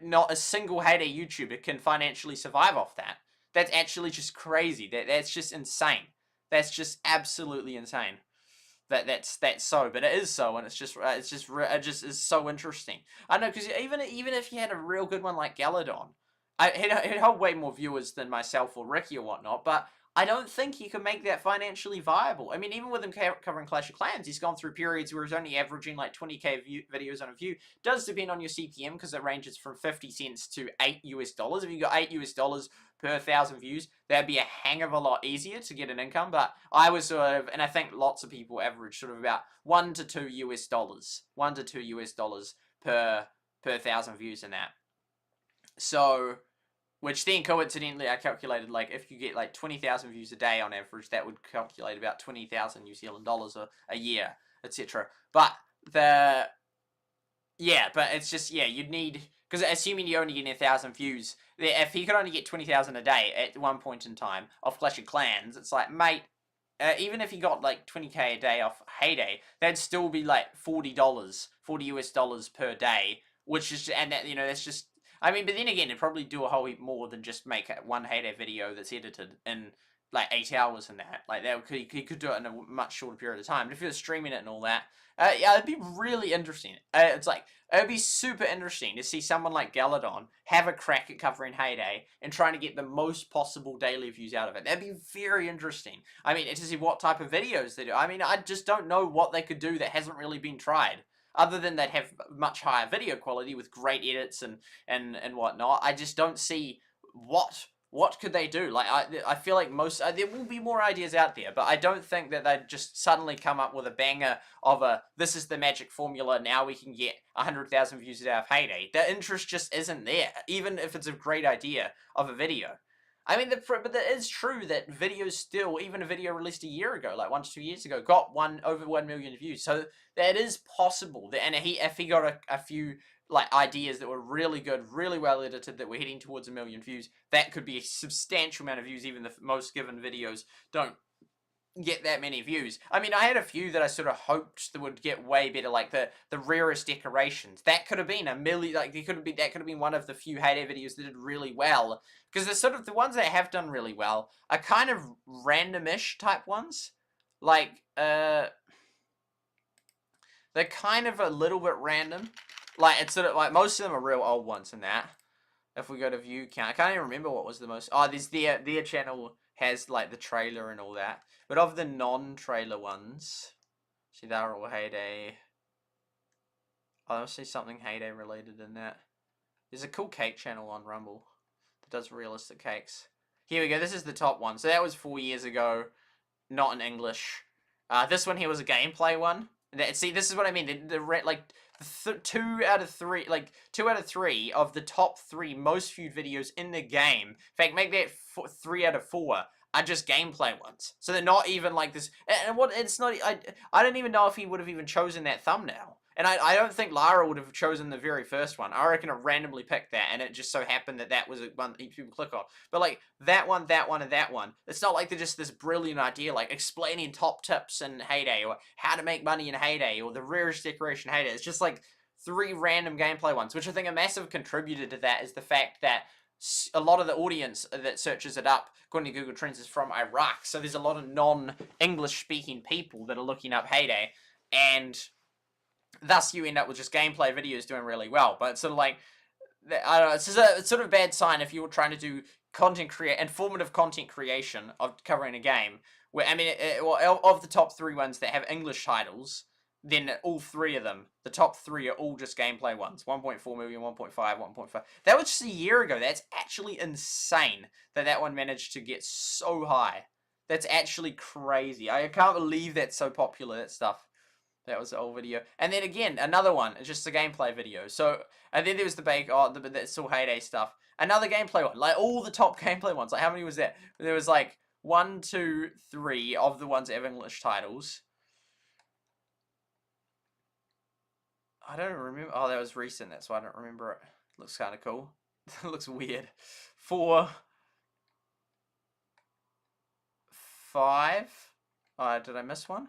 not a single Heyday YouTuber can financially survive off that. That's actually just crazy. That's just insane. That's just absolutely insane. That's so, but it is so, and it just is so interesting. I know, because even if you had a real good one like Galadon, he'd hold way more viewers than myself or Ricky or whatnot, but I don't think he can make that financially viable. I mean, even with him covering Clash of Clans, he's gone through periods where he's only averaging like 20k videos on a view. It does depend on your CPM, because it ranges from 50 cents to $8. If you got $8 per 1,000 views, that'd be a hang of a lot easier to get an income. But I was sort of, and I think lots of people average sort of about $1 to $2, $1 to $2 per 1,000 views in that. So, which then coincidentally I calculated, like, if you get like 20,000 views a day on average, that would calculate about 20,000 New Zealand dollars a year, etc. But but it's just, yeah, you'd need, because assuming you only get 1,000 views, if he could only get 20,000 a day at one point in time off Clash of Clans, it's like, mate, even if he got like 20k a day off Heyday, that'd still be like $40 US per day, which is, and that, that's just, I mean, but then again, it'd probably do a whole heap more than just make one Heyday video that's edited in like 8 hours and that. Like, he could do it in a much shorter period of time. But if he was streaming it and all that, yeah, it'd be really interesting. It's like, it'd be super interesting to see someone like Galadon have a crack at covering Heyday and trying to get the most possible daily views out of it. That'd be very interesting. I mean, to see what type of videos they do. I mean, I just don't know what they could do that hasn't really been tried. Other than they'd have much higher video quality with great edits and whatnot. I just don't see what could they do. Like, I feel like there will be more ideas out there, but I don't think that they'd just suddenly come up with a banger of this is the magic formula, now we can get 100,000 views a day of Heyday. The interest just isn't there, even if it's a great idea of a video. I mean, but it is true that videos still, even a video released a year ago, like 1 to 2 years ago, got over 1 million views. So that is possible. And if he got a few like ideas that were really good, really well edited, that were heading towards 1 million views, that could be a substantial amount of views, even if most given videos don't get that many views. I mean, I had a few that I sort of hoped that would get way better, like the rarest decorations. That could have been a million, like that could have been one of the few Heyday videos that did really well. Because the ones that have done really well are kind of randomish type ones. Like, they're kind of a little bit random. Like, it's sort of, like, most of them are real old ones in that. If we go to view count, I can't even remember what was the most. Oh, their channel has, like, the trailer and all that. But of the non-trailer ones, see, they're all Heyday. I see something Heyday related in that. There's a cool cake channel on Rumble that does realistic cakes. Here we go. This is the top one. So that was 4 years ago, not in English. This one here was a gameplay one. See, this is what I mean. Two out of three of the top 3 most viewed videos in the game. In fact, make that 3 out of 4. Are just gameplay ones. So they're not even like this. And what it's not. I don't even know if he would have even chosen that thumbnail. And I don't think Lara would have chosen the very first one. I reckon it randomly picked that, and it just so happened that was one that people click on. But like that one, and that one. It's not like they're just this brilliant idea, like explaining top tips in Heyday, or how to make money in Heyday, or the rarest decoration Heyday. It's just like 3 random gameplay ones, which I think a massive contributor to that is the fact that a lot of the audience that searches it up, according to Google Trends, is from Iraq. So there's a lot of non-English speaking people that are looking up Heyday, and thus you end up with just gameplay videos doing really well. But it's sort of like, I don't know, it's sort of a bad sign if you're trying to do informative content creation of covering a game. Where, I mean, of the top 3 ones that have English titles, then all 3 of them, the top 3 are all just gameplay ones. 1.4 million, 1.5, 1.5. That was just a year ago. That's actually insane that one managed to get so high. That's actually crazy. I can't believe that's so popular, that stuff. That was the old video. And then again, another one. It's just a gameplay video. So, and then there was that's still Heyday stuff. Another gameplay one. Like, all the top gameplay ones. Like, how many was that? There was like 1, 2, 3 of the ones that have English titles. I don't remember. Oh, that was recent. That's why I don't remember it. Looks kind of cool. It looks weird. 4, 5. Did I miss one?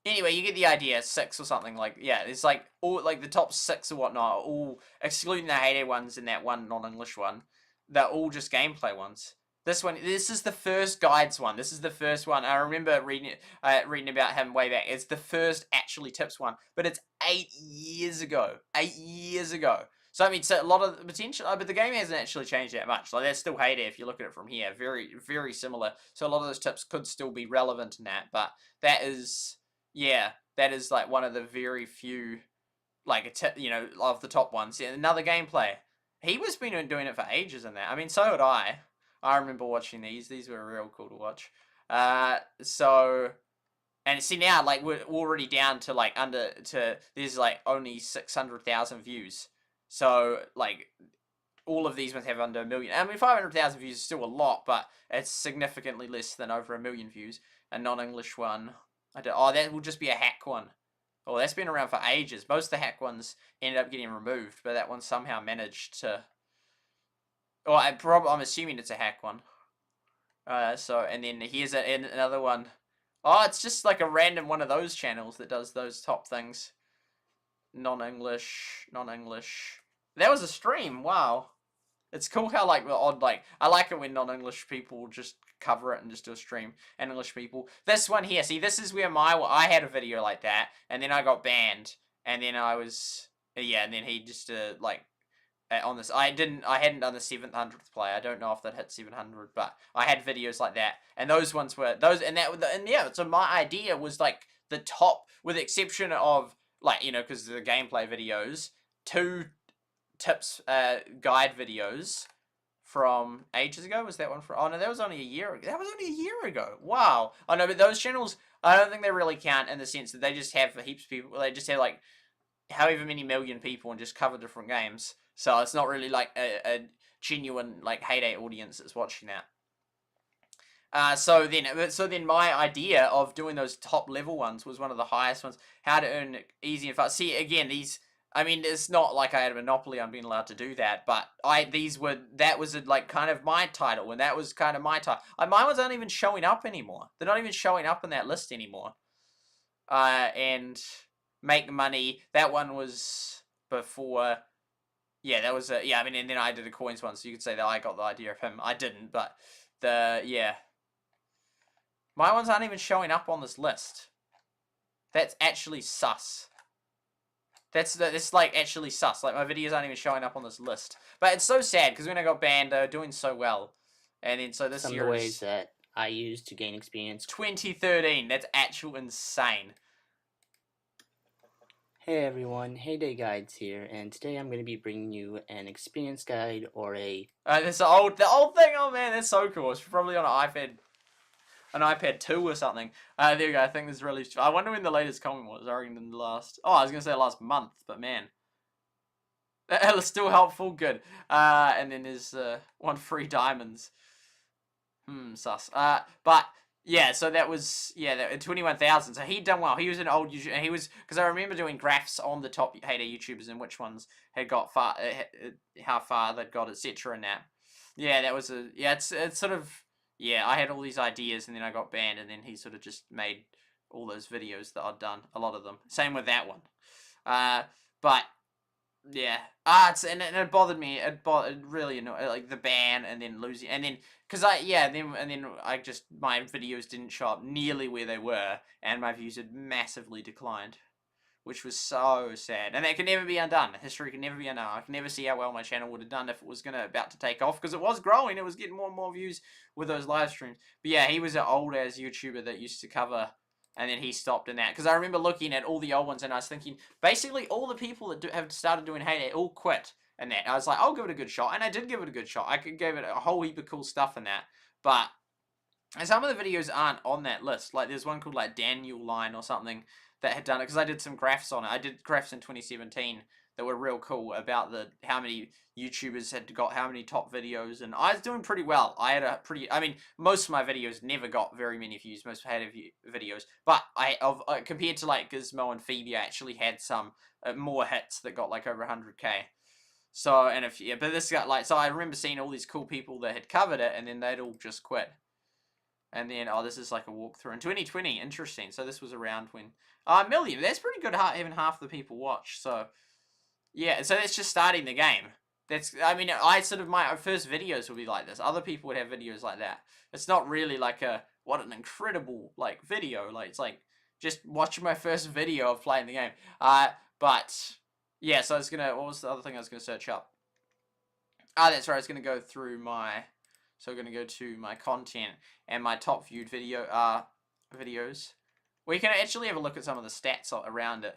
Anyway, you get the idea. 6 or something. Like, yeah, it's like all like the top 6 or whatnot, are all excluding the Heyday ones and that one non-English one. They're all just gameplay ones. This is the first guides one. This is the first one. I remember reading about him way back. It's the first actually tips one, but it's 8 years ago. 8 years ago. So I mean, so a lot of the potential, but the game hasn't actually changed that much. Like, that's still Heyday if you look at it from here. Very, very similar. So a lot of those tips could still be relevant in that, but that is, yeah, that is like one of the very few, like a tip, of the top ones. Yeah, another gameplay. He was been doing it for ages in that. I mean, so had I. I remember watching these. These were real cool to watch. So, and see now, like, we're already down to, like, there's, like, only 600,000 views. So, like, all of these ones have under 1 million. I mean, 500,000 views is still a lot, but it's significantly less than over 1 million views. A non-English one. That will just be a hack one. Oh, that's been around for ages. Most of the hack ones ended up getting removed, but that one somehow managed to... Oh, I'm assuming it's a hack one. And then here's another one. Oh, it's just like a random one of those channels that does those top things. Non-English. That was a stream. Wow. It's cool how, like, odd, like, I like it when non-English people just cover it and just do a stream. And English people. This one here, see, this is where I had a video like that, and then I got banned, and then and then he just, on this, I hadn't done the 700th play. I don't know if that hit 700, but I had videos like that, and those ones were so my idea was like the top, with the exception of, like, because the gameplay videos, 2 tips guide videos from ages ago. Was that one from? Oh no, that was only a year ago. That was only a year ago. Wow. I know, but those channels, I don't think they really count in the sense that they just have heaps of people. They just have like however many million people and just cover different games. So it's not really like a genuine, like, Heyday audience that's watching that. So then my idea of doing those top level ones was one of the highest ones. How to earn easy and fast. See, again, these I mean, it's not like I had a monopoly on being allowed to do that, but that was like kind of my title, and that was kind of my title. Mine ones aren't even showing up anymore. They're not even showing up in that list anymore. And Make Money, that one was before. Yeah, that was yeah. I mean, and then I did a coins one, so you could say that I got the idea of him. I didn't, but my ones aren't even showing up on this list. That's actually sus. That's like actually sus. Like my videos aren't even showing up on this list. But it's so sad because when I got banned, they were doing so well, and then so this Some year of the ways that I use to gain experience. 2013. That's actual insane. Hey everyone, Heyday Guides here, and today I'm going to be bringing you an experience guide or a... This the old thing. Oh man, that's so cool. It's probably on an iPad 2 or something. There you go. I think this is really... I wonder when the latest comment was. I reckon in the last... Oh, I was going to say last month, but man. That was still helpful. Good. And then there's 1 free diamonds. Sus. But... Yeah, so that was 21,000. So he'd done well. He was an old YouTuber, and he was because I remember doing graphs on the top Heyday YouTubers and which ones had got far, how far they'd got, etc. And that. Yeah, that was it's sort of I had all these ideas and then I got banned, and then he sort of just made all those videos that I'd done, a lot of them. Same with that one. But yeah, it bothered me. It really annoyed, like the ban and then losing, and then because my videos didn't show up nearly where they were, and my views had massively declined, which was so sad. And that can never be undone. History can never be undone. I can never see how well my channel would have done if it was about to take off, because it was growing. It was getting more and more views with those live streams. But yeah, he was an old ass YouTuber that used to cover. And then he stopped in that. Because I remember looking at all the old ones and I was thinking, basically all the people that have started doing Heyday all quit in that. I was like, I'll give it a good shot. And I did give it a good shot. I gave it a whole heap of cool stuff in that. But some of the videos aren't on that list. Like there's one called like Daniel Line or something that had done it. Because I did some graphs on it. I did graphs in 2017 that were real cool about how many YouTubers had got how many top videos, and I was doing pretty well. I had most of my videos never got very many views, most Heyday videos, but compared to like Gizmo and Phoebe, I actually had some more hits that got like over 100k. So, but this got like, so I remember seeing all these cool people that had covered it, and then they'd all just quit. And then, this is like a walkthrough in 2020. Interesting. So this was around when a million. That's pretty good. Even half the people watch. So yeah. So that's just starting the game. My first videos would be like this. Other people would have videos like that. It's not really like what an incredible like video. Like it's like just watching my first video of playing the game. But yeah. So I was gonna. What was the other thing I was gonna search up? That's right. I was gonna go through my. So we're going to go to my content and my top viewed videos. We can actually have a look at some of the stats around it.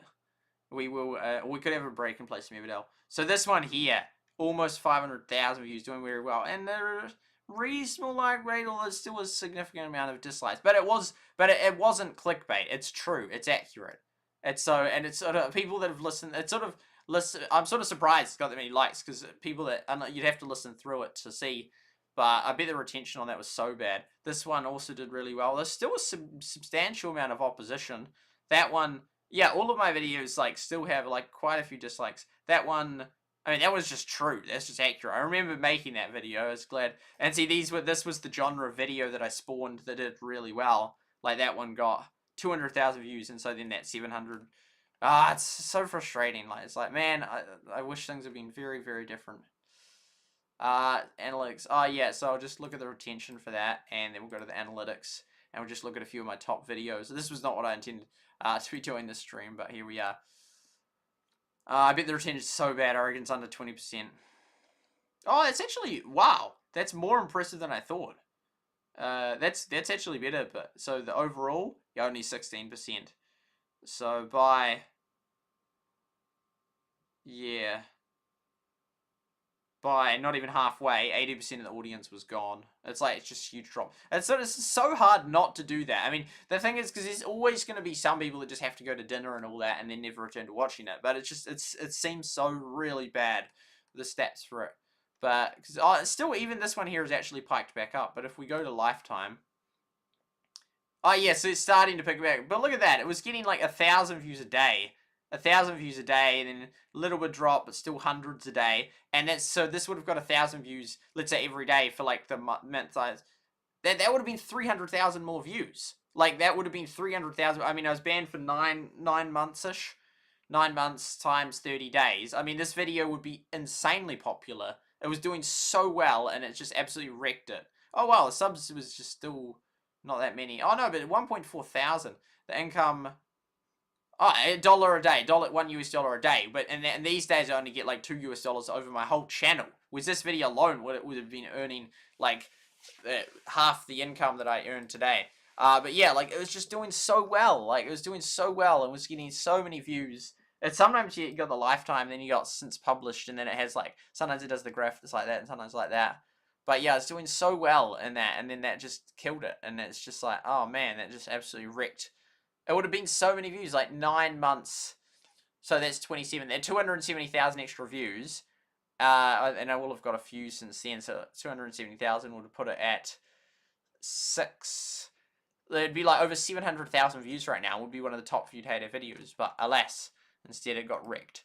We could have a break and play some Everdale. So this one here, almost 500,000 views, doing very well. And the reasonable like rate, although there's still a significant amount of dislikes. But it wasn't clickbait. It's true. It's accurate. It's sort of people that have listened. I'm sort of surprised it's got that many likes, because people that you'd have to listen through it to see. But I bet the retention on that was so bad. This one also did really well. There's still a substantial amount of opposition. That one, yeah, all of my videos like still have like quite a few dislikes. That one, I mean, that was just true. That's just accurate. I remember making that video. I was glad. And see, this was the genre of video that I spawned that did really well. Like that one got 200,000 views, and so then that 700. It's so frustrating. Like it's like, man, I wish things had been very, very different. Analytics. Yeah, so I'll just look at the retention for that, and then we'll go to the analytics, and we'll just look at a few of my top videos. This was not what I intended to be doing this stream, but here we are. I bet the retention is so bad, I reckon it's under 20%. Oh, it's actually, wow, that's more impressive than I thought. That's actually better, but, so the overall, yeah, only 16%. So by not even halfway, 80% of the audience was gone. It's like, it's just a huge drop. It's so hard not to do that. I mean, the thing is, because there's always going to be some people that just have to go to dinner and all that and then never return to watching it. But it seems so really bad, the stats for it. But, because still, even this one here is actually piked back up. But if we go to lifetime, oh yeah, so it's starting to pick back. But look at that, it was getting like 1,000 views a day. 1,000 views a day, and then a little bit drop, but still hundreds a day. And that's so this would have got 1,000 views, let's say every day for like the month size. That would have been 300,000 more views. Like that would have been 300,000. I mean, I was banned for nine months ish, 9 months times 30 days. I mean, this video would be insanely popular. It was doing so well, and it just absolutely wrecked it. Oh wow, the subs was just still not that many. Oh no, but 1.4 thousand. The income. Oh, $1 a day, $1 a day. But in these days, I only get like $2 over my whole channel. With this video alone, would have been earning like half the income that I earned today. But yeah, like it was just doing so well. Like it was doing so well and was getting so many views. And sometimes you got the lifetime, then you got since published, and then it has like sometimes it does the graphics like that, and sometimes like that. But yeah, it's doing so well in that, and then that just killed it, and it's just like, oh man, that just absolutely wrecked. It would have been so many views, like 9 months. So that's 27. There 270,000 extra views. And I will have got a few since then. So 270,000 would have put it at 6. It'd be like over 700,000 views right now. Would be one of the top viewed Heyday videos. But alas, instead it got wrecked.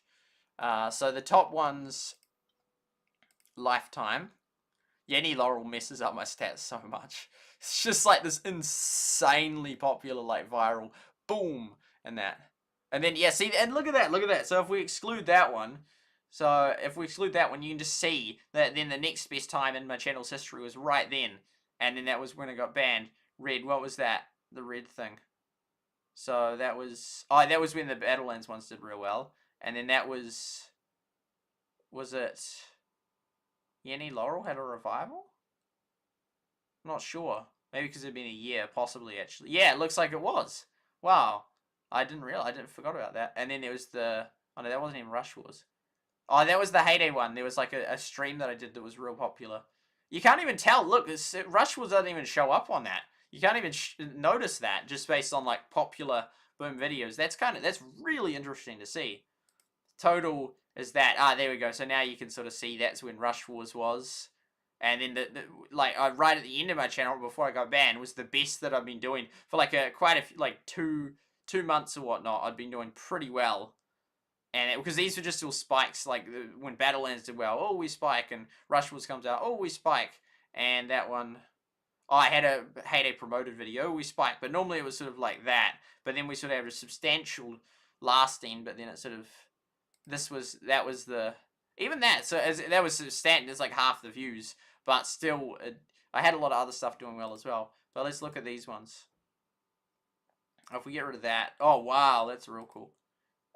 So the top ones, lifetime. Yenny Laurel messes up my stats so much. It's just like this insanely popular, like viral boom and that. And then yeah, see, and look at that. So if we exclude that one, you can just see that then the next best time in my channel's history was right then. And then that was when it got banned. Red, what was that? The red thing. So that was when the Battlelands ones did real well. And then that was it Yenny Laurel had a revival? I'm not sure. Maybe because it had been a year, possibly actually. Yeah, it looks like it was. Wow. I forgot about that. And then there was oh no, that wasn't even Rush Wars. Oh, that was the Heyday one. There was like a stream that I did that was real popular. You can't even tell. Look, Rush Wars doesn't even show up on that. You can't even notice that just based on like popular boom videos. That's really interesting to see. Total is that. There we go. So now you can sort of see that's when Rush Wars was. And then right at the end of my channel before I got banned was the best that I've been doing for like two months or whatnot. I'd been doing pretty well, and because these were just all spikes. Like when Battlelands did well, oh we spike, and Rush Wars comes out, oh we spike, and that one, oh I had a Heyday promoted video, we spike. But normally it was sort of like that. But then we sort of have a substantial lasting. But then it sort of that was the. Even that, so that was substantial, it's like half the views, but still, I had a lot of other stuff doing well as well. But let's look at these ones. If we get rid of that, oh wow, that's real cool.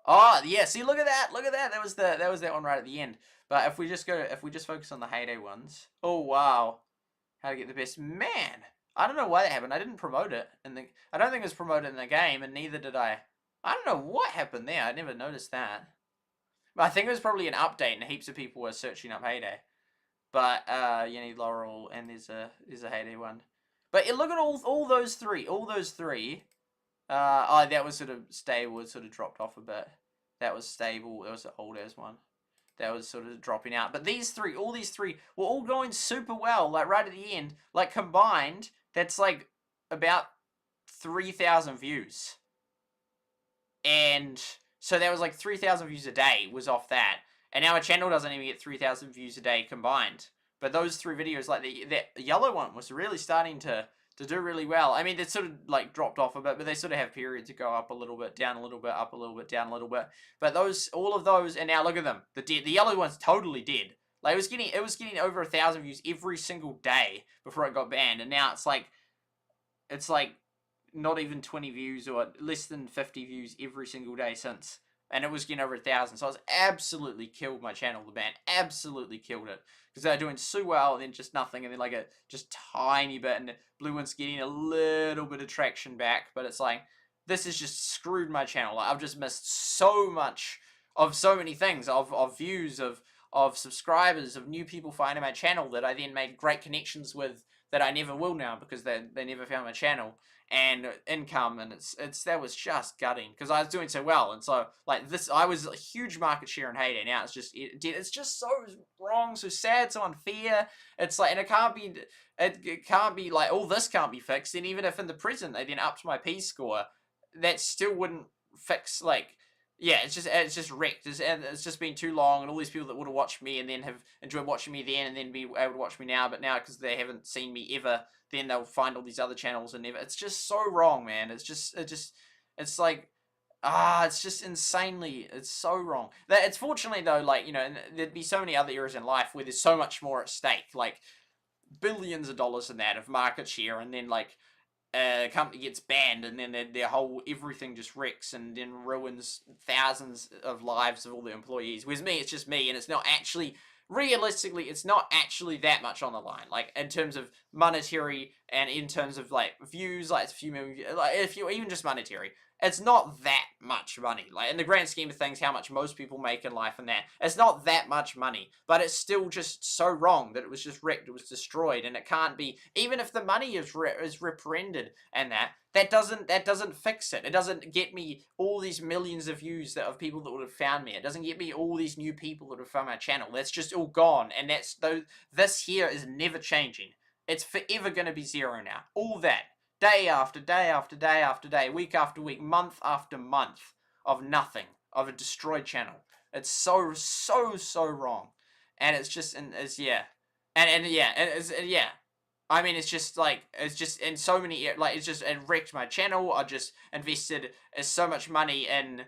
Oh yeah, see, look at that, that was that one right at the end. But if we just focus on the Heyday ones, oh wow, how to get the best, man. I don't know why that happened. I didn't promote it, I don't think it was promoted in the game, and neither did I. I don't know what happened there. I never noticed that. But I think it was probably an update, and heaps of people were searching up Heyday. But Yenny Laurel, and there's a Heyday one. But look at all those three. That was sort of stable. It sort of dropped off a bit. That was stable. That was the old as one. That was sort of dropping out. But all these three were all going super well. Like right at the end, like combined, that's like about 3,000 views. And so that was like 3,000 views a day was off that. And now our channel doesn't even get 3,000 views a day combined. But those three videos, like the yellow one was really starting to do really well. I mean, they sort of like dropped off a bit, but they sort of have periods to go up a little bit, down a little bit, up a little bit, down a little bit. But all of those, and now look at them. The yellow one's totally dead. Like it was getting over 1,000 views every single day before it got banned, and now it's like not even 20 views or less than 50 views every single day since. And it was getting over 1,000. So I was absolutely killed my channel, the ban. Absolutely killed it. Because they were doing so well, and then just nothing. And then like a just tiny bit. And the blue one's getting a little bit of traction back. But it's like, this has just screwed my channel. Like, I've just missed so much of so many things. Of views, of subscribers, of new people finding my channel that I then made great connections with that I never will now because they never found my channel. And income, and that was just gutting because I was doing so well, and so like this, I was a huge market share in Heyday. Now it's just so wrong, so sad, so unfair. It's like, and it can't be like all this can't be fixed. And even if in the present they then upped my P score, that still wouldn't fix like yeah, it's just wrecked. It's just been too long, and all these people that would have watched me and then have enjoyed watching me then, and then be able to watch me now, but now because they haven't seen me ever, then they'll find all these other channels and never. It's just so wrong, man. It's like, it's just insanely. It's so wrong. It's fortunately though, like, you know, and there'd be so many other areas in life where there's so much more at stake, like billions of dollars in that of market share, and then like a company gets banned, and then their whole everything just wrecks and then ruins thousands of lives of all the employees. Whereas me, it's just me, and it's not actually, realistically, it's not actually that much on the line. Like, in terms of monetary and in terms of, like, views, like, it's a few million views, like, if you're even just monetary, it's not that much money. Like, in the grand scheme of things, how much most people make in life and that, it's not that much money. But it's still just so wrong that it was just wrecked, it was destroyed, and it can't be, even if the money is reprehended and that doesn't fix it. It doesn't get me all these millions of views of people that would have found me. It doesn't get me all these new people that have found my channel. That's just all gone, and this here is never changing. It's forever going to be zero now. All that. Day after day after day after day, week after week, month after month of nothing, of a destroyed channel. It's so wrong. And it's just, and it's, yeah. Yeah. I mean, it's just, like, it's just, in so many, like, it wrecked my channel. I just invested so much money in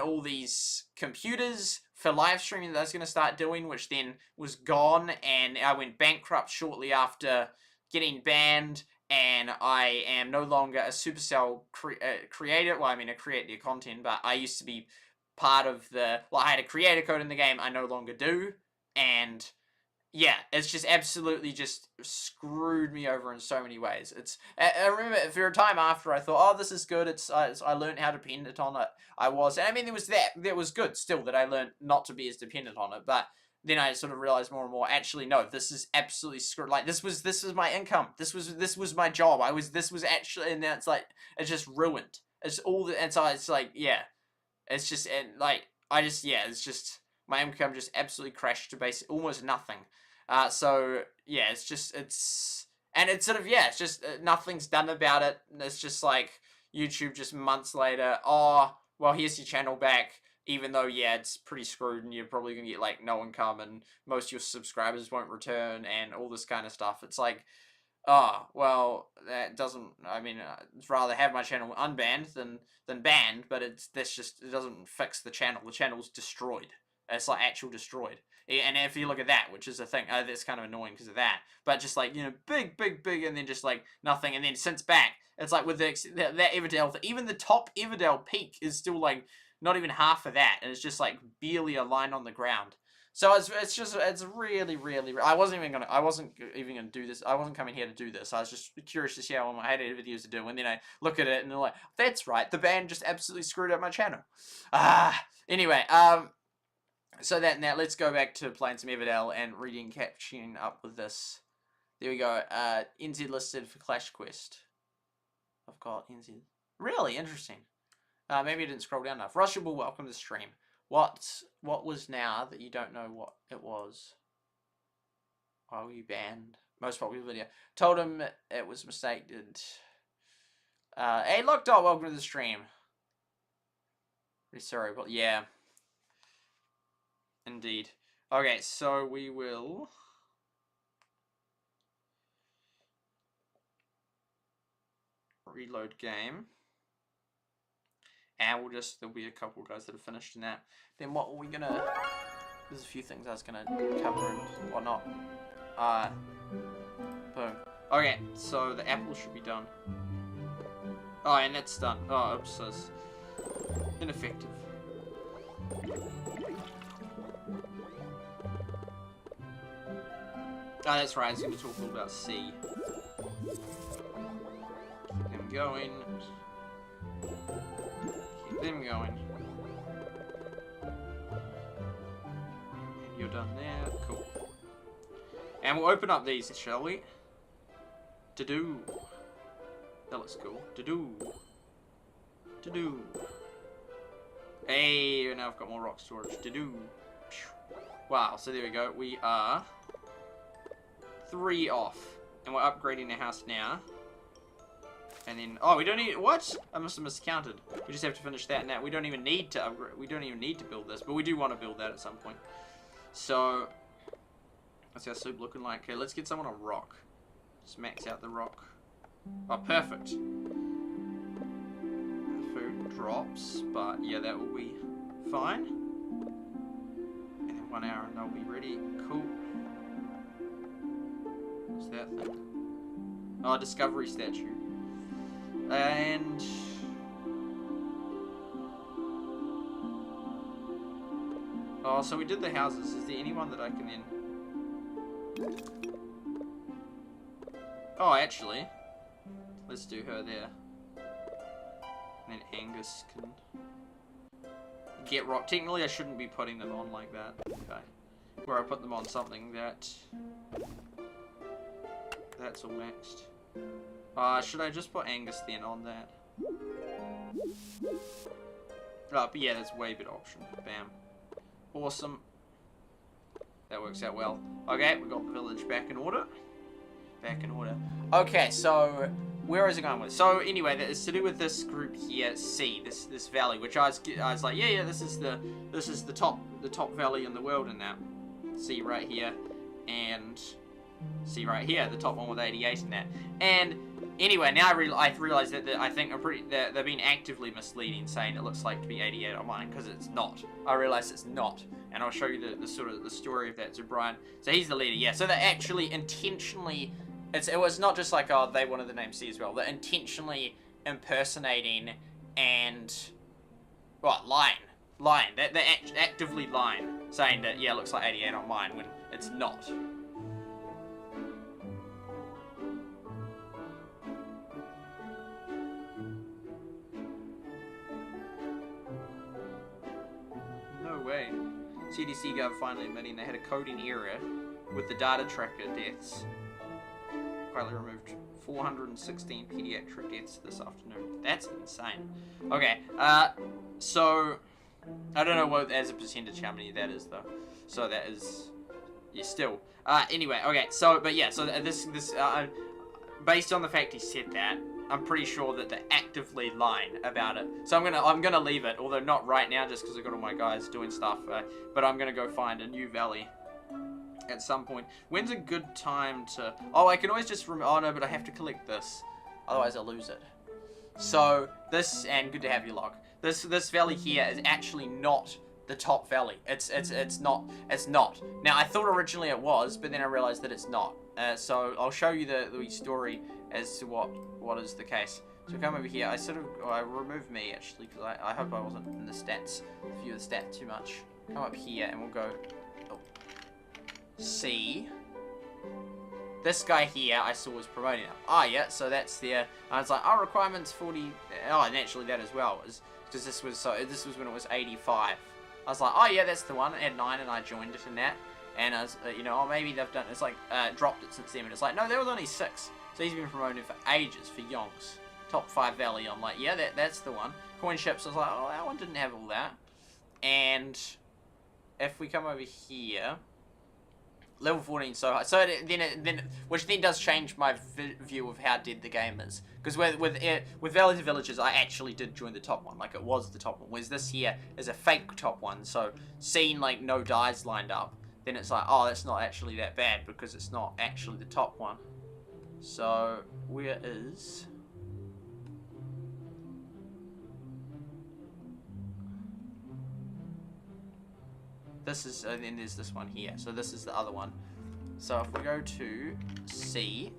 all these computers for live streaming that I was going to start doing, which then was gone, and I went bankrupt shortly after getting banned, and I am no longer a Supercell creator. Well, I mean, I create the content, but I used to be part of the, well, I had a creator code in the game. I no longer do, and yeah, it's just absolutely just screwed me over in so many ways. I remember for a time after I thought, oh, this is good. I learned how dependent on it. I mean, there was that was good still, that I learned not to be as dependent on it, but then I sort of realized more and more, actually, no, this is absolutely screwed. Like, this was my income. This was my job. This was actually, and now it's like, it's just ruined. It's all, and so it's like, yeah, it's just, and like, it's just, my income just absolutely crashed to basically almost nothing. So, yeah, it's sort of, yeah, it's just, nothing's done about it. It's just like, YouTube just months later, oh, well, here's your channel back. Even though, yeah, it's pretty screwed, and you're probably going to get, like, no income, and most of your subscribers won't return, and all this kind of stuff. It's like, oh, well, that doesn't, I mean, I'd rather have my channel unbanned than banned, but it doesn't fix the channel. The channel's destroyed. It's, like, actual destroyed. And if you look at that, which is a thing, that's kind of annoying because of that, but just, like, you know, big, and then just, like, nothing, and then since back, it's like, with that Everdale, even the top Everdale peak is still, like, not even half of that, and it's just, like, barely a line on the ground. So it's really, I wasn't even gonna do this. I wasn't coming here to do this. I was just curious to see how my edited videos are doing, and then I look at it and they're like, that's right, the band just absolutely screwed up my channel. Anyway, so now let's go back to playing some Everdale and reading, catching up with this. There we go. NZ listed for Clash Quest. I've got NZ. Really interesting. Maybe I didn't scroll down enough. Russia will welcome the stream. What was now that you don't know what it was? Why were you banned? Most popular video. Told him it was mistaken. Hey, Lockdot, welcome to the stream. Pretty sorry, but yeah. Indeed. Okay, so we will... reload game. And there'll be a couple of guys that have finished in that. Then what are we gonna... There's a few things I was gonna cover and whatnot. Boom. Okay, so the apple should be done. Oh, and that's done. Oh, oops, that's ineffective. Oh, that's right, I was gonna talk a little about C. Keep them going. Them going. And you're done there. Cool. And we'll open up these, shall we? To-do. That looks cool. To-do. To-do. Hey, now I've got more rock storage. To-do. Wow, so there we go. We are 3 off. And we're upgrading the house now. And then, oh, we don't need, what? I must have miscounted. We just have to finish that now. We don't even need to upgrade, we don't even need to build this, but we do want to build that at some point. So, what's our soup looking like? Okay, let's get someone a rock. Just max out the rock. Oh, perfect. Food drops, but yeah, that will be fine. And then 1 hour and they'll be ready. Cool. What's that thing? Oh, discovery statue. And oh, so we did the houses. Is there anyone that I can then? Oh, actually, let's do her there. And then Angus can get rock. Technically, I shouldn't be putting them on like that. Okay, where I put them on something that's all maxed. Should I just put Angus then on that? Oh, but yeah, that's way better option. Bam. Awesome. That works out well. Okay, we got the village back in order. Back in order. Okay, so where is it going with? So anyway, that is to do with this group here, C, this valley, which I was like, yeah, this is the top valley in the world, and that C right here, and C right here, the top one with 88 in that, and anyway, now I realize that I think they're being actively misleading, saying it looks like to be 88 on mine, because it's not. I realize it's not, and I'll show you the sort of the story of that. So Brian, so he's the leader, yeah. So they're actually intentionally, it was not just like, oh, they wanted the name C as well. They're intentionally impersonating and lying. They're actively lying, saying that yeah, it looks like 88 on mine when it's not. Way. CDC Gov finally admitting they had a coding error with the data tracker deaths. Quietly removed 416 pediatric deaths this afternoon. That's insane. Okay, so I don't know what as a percentage how many that is though. So that is, yeah, still. Anyway, okay. So, but yeah. So this based on the fact he said that, I'm pretty sure that they're actively lying about it. So I'm gonna leave it, although not right now, just because I've got all my guys doing stuff. But I'm gonna go find a new valley at some point. When's a good time to? Oh, I can always just oh no, but I have to collect this, otherwise I'll lose it. So this, and good to have you, Locke. This valley here is actually not the top valley. It's not. Now I thought originally it was, but then I realized that it's not. So I'll show you the story as to what is the case. So come over here. I removed me actually because I hope I wasn't in the stats, view of the stats too much. Come up here and we'll go. Oh, C. This guy here I saw was promoting it. Oh yeah, so that's there. I was like, oh, requirements 40. Oh, and actually that as well was because this was when it was 85. I was like, oh yeah, that's the one. It had 9 and I joined it in that. And I was, oh, maybe they've done, it's like, dropped it since then. And it's like, no, there was only 6. So he's been promoted for ages, for yonks. Top 5 valley, I'm like, yeah, that's the one. Coin ships, I was like, oh, that one didn't have all that. And if we come over here, level 14 so high. So then which then does change my view of how dead the game is. Because with Valleys and Villages, I actually did join the top one. Like, it was the top one. Whereas this here is a fake top one. So seeing, like, no dies lined up, then it's like, oh, that's not actually that bad because it's not actually the top one. So, where is... This is, and then there's this one here. So this is the other one. So if we go to C...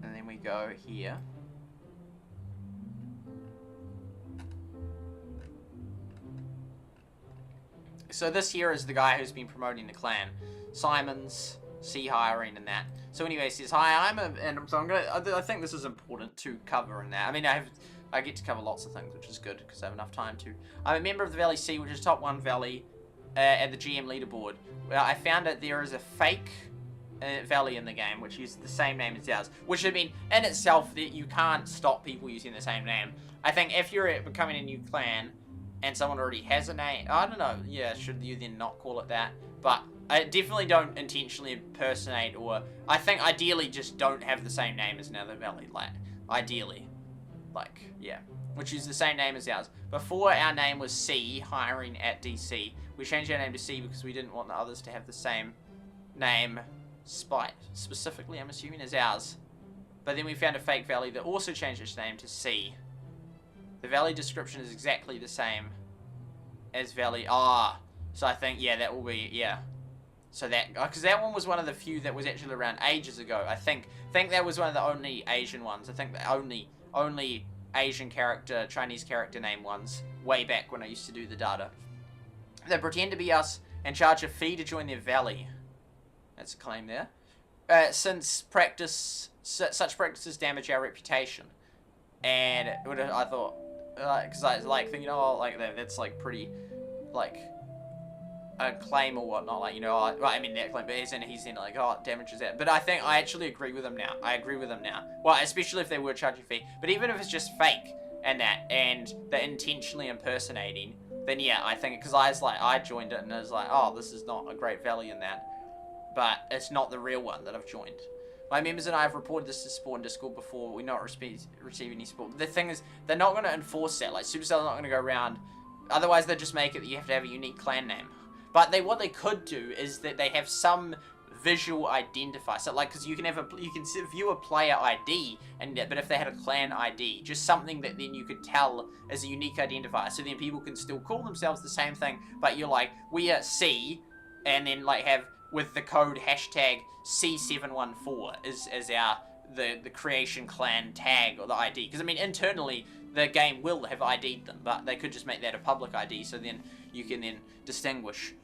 And then we go here. So this here is the guy who's been promoting the clan. Simon's, C hiring and that. So anyway, he says, hi, I think this is important to cover in that. I mean, I get to cover lots of things, which is good, because I have enough time to. I'm a member of the Valley C, which is top 1 valley at the GM leaderboard. I found that there is a fake valley in the game, which uses the same name as ours, which I mean, in itself, that you can't stop people using the same name. I think if you're becoming a new clan, and someone already has a name, I don't know, yeah, should you then not call it that? But I definitely don't intentionally impersonate, or I think ideally just don't have the same name as Nether Valley, like, ideally. Like, yeah. Which is the same name as ours. Before, our name was C, hiring at DC. We changed our name to C because we didn't want the others to have the same name, specifically, I'm assuming, as ours. But then we found a fake valley that also changed its name to C. The valley description is exactly the same as valley. So I think, yeah, that will be, yeah. So that, because that one was one of the few that was actually around ages ago. I think that was one of the only Asian ones. I think the only Asian character, Chinese character name ones, way back when I used to do the data. They pretend to be us and charge a fee to join their valley. That's a claim there. Since such practices damage our reputation. And I thought, because I was like thinking, oh, like that's like pretty, like, a claim or whatnot, like, you know, well, I mean that claim, but he's in like, oh, it damages that. But I think I actually agree with him now. Well, especially if they were charging a fee. But even if it's just fake and that, and they're intentionally impersonating, then yeah, I think, because I joined it and I was like, oh, this is not a great valley in that. But it's not the real one that I've joined. My members and I have reported this to support in Discord before. We not receive any support. The thing is, they're not going to enforce that. Like, Supercell are not going to go around. Otherwise, they just make it that you have to have a unique clan name. But what they could do is that they have some visual identifier. So like, because you can view a player ID, but if they had a clan ID, just something that then you could tell as a unique identifier. So then people can still call themselves the same thing, but you're like, we are C, and then like have with the code hashtag C714 as our the creation clan tag or the ID. Because I mean, internally the game will have ID'd them, but they could just make that a public ID. So then you can then distinguish.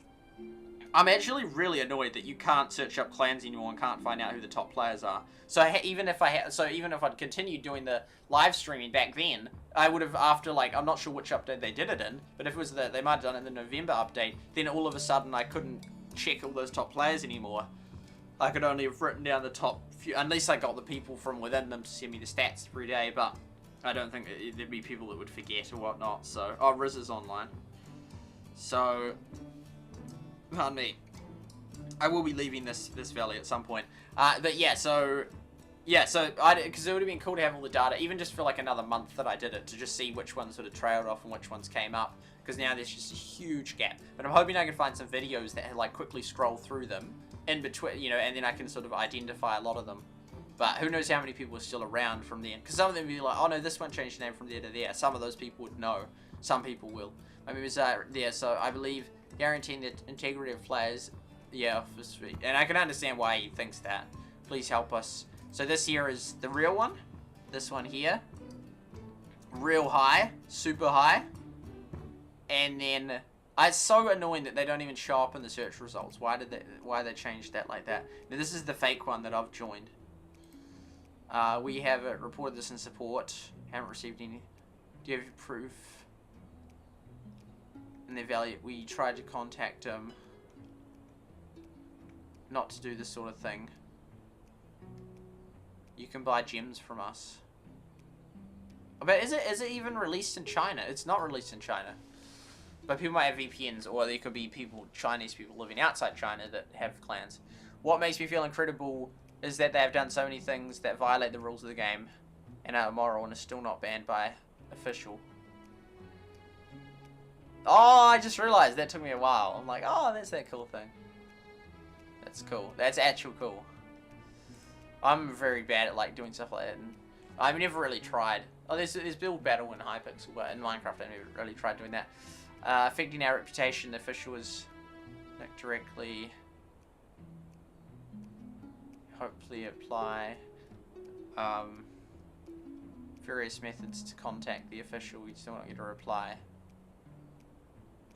I'm actually really annoyed that you can't search up clans anymore and can't find out who the top players are. So even if I'd continued doing the live streaming back then, I would have, after like, I'm not sure which update they did it in, but if it was they might have done it in the November update, then all of a sudden I couldn't check all those top players anymore. I could only have written down the top few, unless I got the people from within them to send me the stats every day, but I don't think there'd be people that would forget or whatnot. So, oh, Riz is online. So, pardon me. I will be leaving this valley at some point. But yeah, so because it would have been cool to have all the data, even just for like another month that I did it, to just see which ones sort of trailed off and which ones came up. Because now there's just a huge gap. But I'm hoping I can find some videos that like quickly scroll through them in between, you know, and then I can sort of identify a lot of them. But who knows how many people are still around from then? Because some of them will be like, oh no, this one changed name from there to there. Some of those people would know. Some people will. My members are there, so I believe guaranteeing the integrity of players. Yeah, and I can understand why he thinks that. Please help us. So this here is the real one. This one here. Real high. Super high. And then it's so annoying that they don't even show up in the search results. Why they change that like that? Now this is the fake one that I've joined. We have reported this in support. Haven't received any. Do you have proof? And their value. We tried to contact them. Not to do this sort of thing. You can buy gems from us. But is it even released in China? It's not released in China. But people might have VPNs, or there could be Chinese people living outside China that have clans. What makes me feel incredible is that they have done so many things that violate the rules of the game and are immoral and are still not banned by official. Oh, I just realized that took me a while. I'm like, oh, that's that cool thing. That's cool. That's actual cool. I'm very bad at like doing stuff like that, and I've never really tried. Oh, there's build battle in Hypixel, but in Minecraft I never really tried doing that. Affecting our reputation, the official was directly. Hopefully apply various methods to contact the official. We still don't get a reply.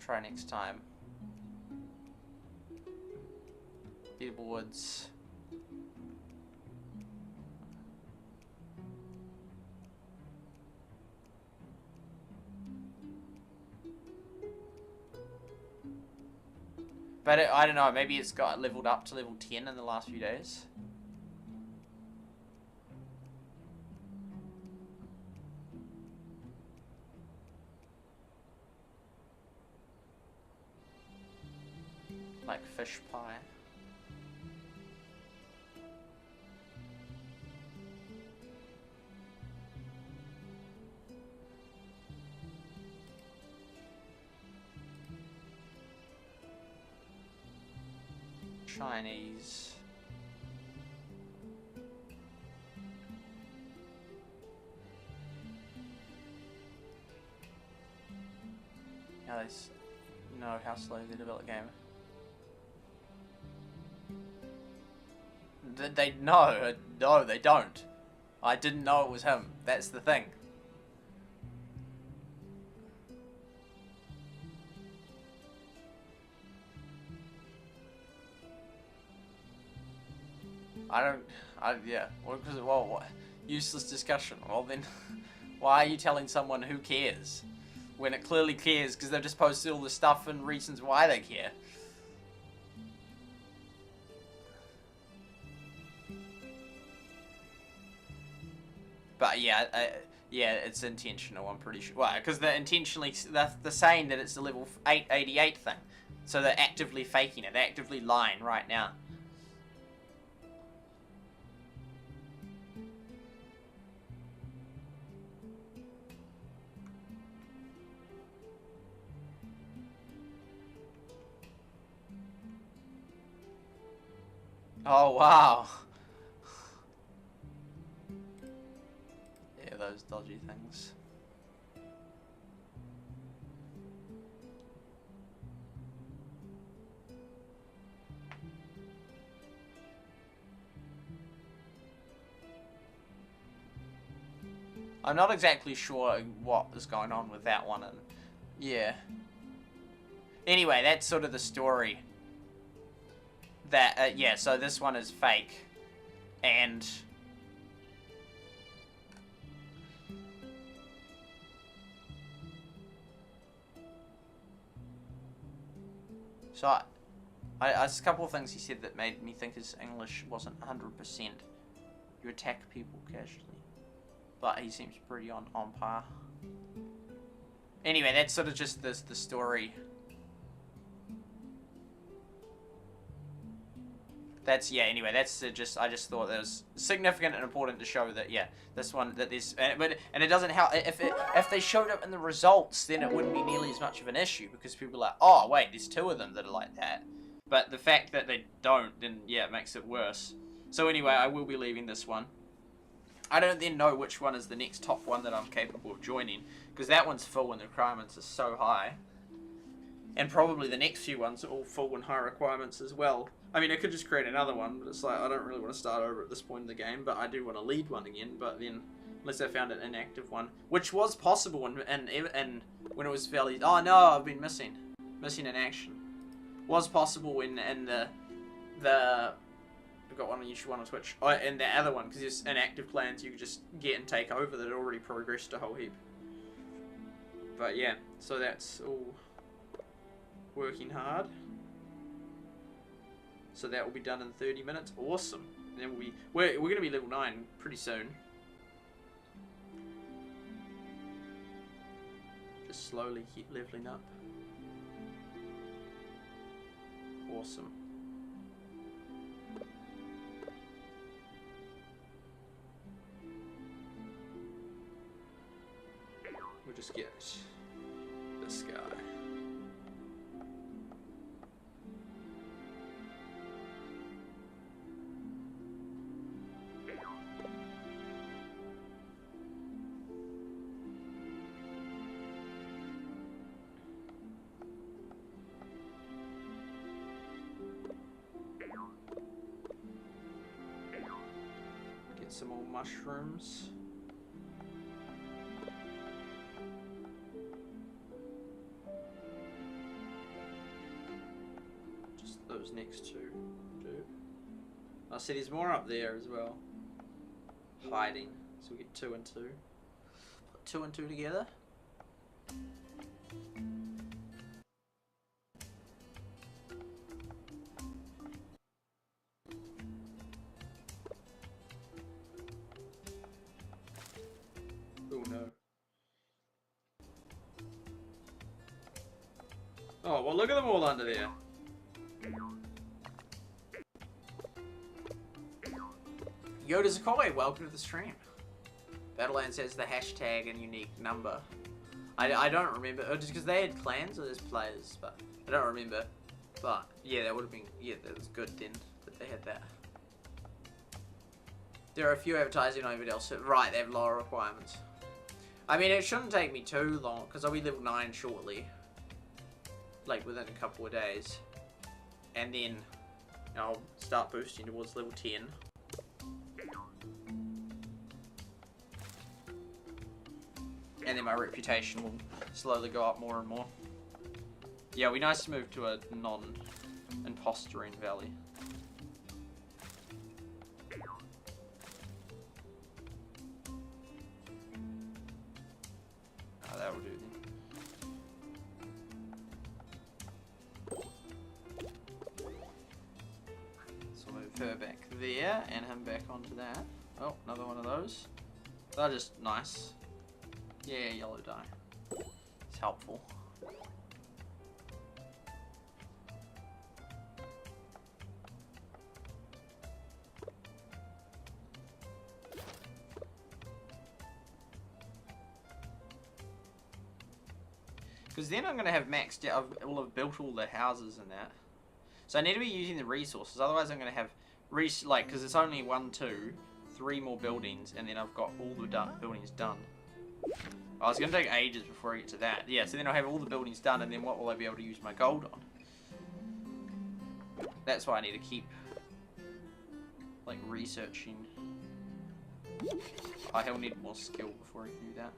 Try next time. Leaderboards. But I don't know, maybe it's got leveled up to level 10 in the last few days. Like fish pie. Chinese. Now they know how slow they develop game. They no, they don't. I didn't know it was him. That's the thing. Yeah. Well, because what? Useless discussion. Well then, why are you telling someone who cares when it clearly cares? Because they've just posted all the stuff and reasons why they care. But yeah, yeah, it's intentional. I'm pretty sure. Why? Because they're intentionally they're saying that it's the level 888 thing, so they're actively faking it. They're actively lying right now. Oh wow. Yeah, those dodgy things. I'm not exactly sure what is going on with that one, and yeah. Anyway, that's sort of the story. That yeah, so this one is fake, and so there's a couple of things he said that made me think his English wasn't 100%. You attack people casually, but he seems pretty on par. Anyway, that's sort of just the story. That's yeah. Anyway, that's just I just thought that was significant and important to show that yeah, this one that this but it doesn't help if they showed up in the results, then it wouldn't be nearly as much of an issue because people are like, oh wait, there's two of them that are like that. But the fact that they don't, then yeah, it makes it worse. So anyway, I will be leaving this one. I don't then know which one is the next top one that I'm capable of joining because that one's full and the requirements are so high. And probably the next few ones are all full and high requirements as well. I mean, I could just create another one, but it's like, I don't really want to start over at this point in the game, but I do want to lead one again, but then, unless I found an inactive one, which was possible and when it was fairly, oh no, I've been missing in action. Was possible in the I've got one on YouTube, one on Twitch, and the other one, because there's inactive clans you could just get and take over that had already progressed a whole heap. But yeah, so that's all working hard. So that will be done in 30 minutes. Awesome. And then we're going to be level 9 pretty soon. Just slowly keep leveling up. Awesome. We'll just get this guy. Some more mushrooms. Just those next two do. I see there's more up there as well. Hiding. So we get 2 and 2. Put 2 and 2 together. Oh, well look at them all under there. Yoda Zakoi, welcome to the stream. Battlelands has the hashtag and unique number. I don't remember, just because they had clans or there's players, but I don't remember. But yeah, that would have been, yeah, that was good then that they had that. There are a few advertising on Everdale, so right, they have lower requirements. I mean, it shouldn't take me too long because I'll be level 9 shortly, like within a couple of days, and then I'll start boosting towards level 10. And then my reputation will slowly go up more and more. Yeah, it'd be nice to move to a non-impostering valley. Oh, that will do then. So move her back there and him back onto that. Oh, another one of those. They're just nice. Yeah, yellow dye. It's helpful. Because then I'm going to have maxed out, I will have built all the houses and that. So I need to be using the resources, otherwise I'm going to have, because it's only 1, 2, 3 more buildings, and then I've got all the buildings done. Oh, it's going to take ages before I get to that. Yeah, so then I'll have all the buildings done, and then what will I be able to use my gold on? That's why I need to keep, like, researching. He'll need more skill before he can do that.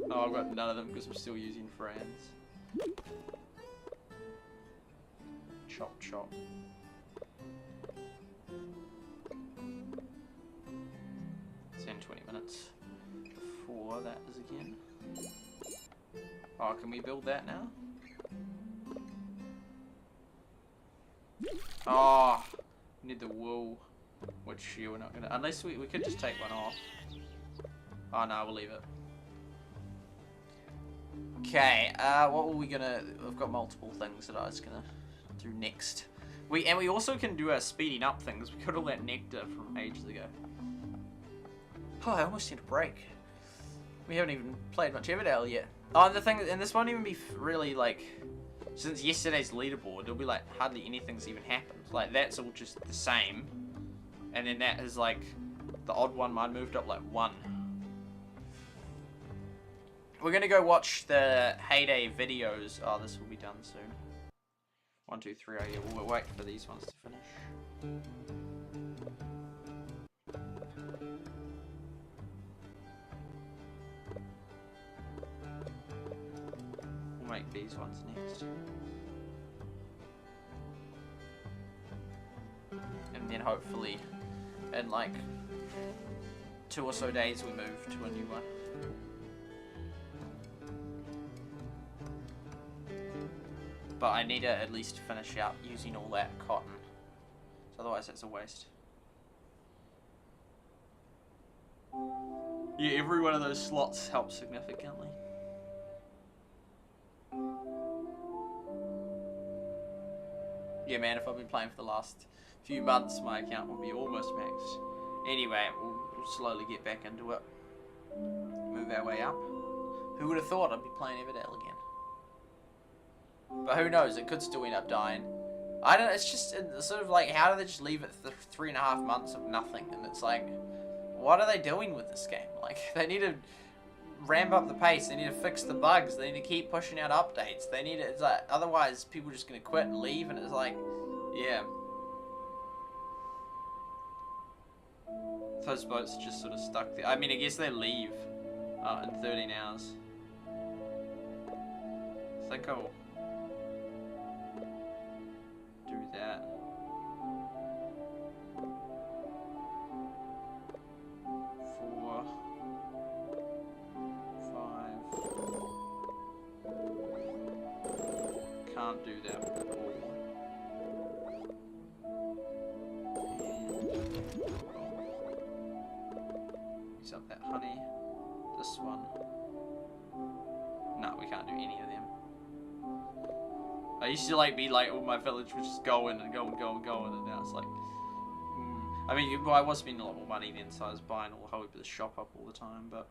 Oh, I've got none of them because I'm still using friends. Chop, chop. It's in 20 minutes before that is again. Oh, can we build that now? Oh, we need the wool, which we're not gonna, unless we could just take one off. Oh no, we'll leave it. Okay, what were we gonna, I've got multiple things that I was gonna do next. And we also can do our speeding up things. We got all that nectar from ages ago. Oh, I almost need a break. We haven't even played much Everdale yet. Oh, and the thing, and this won't even be really like, since yesterday's leaderboard, it'll be like hardly anything's even happened. Like that's all just the same. And then that is like, the odd one, mine moved up like 1. We're gonna go watch the Heyday videos. Oh, this will be done soon. 1, 2, 3, oh yeah, we'll wait for these ones to finish. We'll make these ones next. And then hopefully, in like 2 or so days, we move to a new one. But I need to at least finish out using all that cotton. So otherwise it's a waste. Yeah, every one of those slots helps significantly. Yeah man, if I've been playing for the last few months, my account will be almost maxed. Anyway, we'll slowly get back into it. Move our way up. Who would have thought I'd be playing Everdale again? But who knows, it could still end up dying. I don't, it's just sort of like, how do they just leave it for 3.5 months of nothing? And it's like, what are they doing with this game? Like, they need to ramp up the pace, they need to fix the bugs, they need to keep pushing out updates, they need to, it's like, otherwise people are just going to quit and leave, and it's like, yeah. Those boats are just sort of stuck there. I mean, I guess they leave in 13 hours. I think I'll do that. Can't do that with the ball. Use up that honey. This one. No, we can't do any of them. I used to like be like, all my village was just going and going and going and going, and now it's like, I mean, well, I was spending a lot more money then, so I was buying all the whole the shop up all the time, but.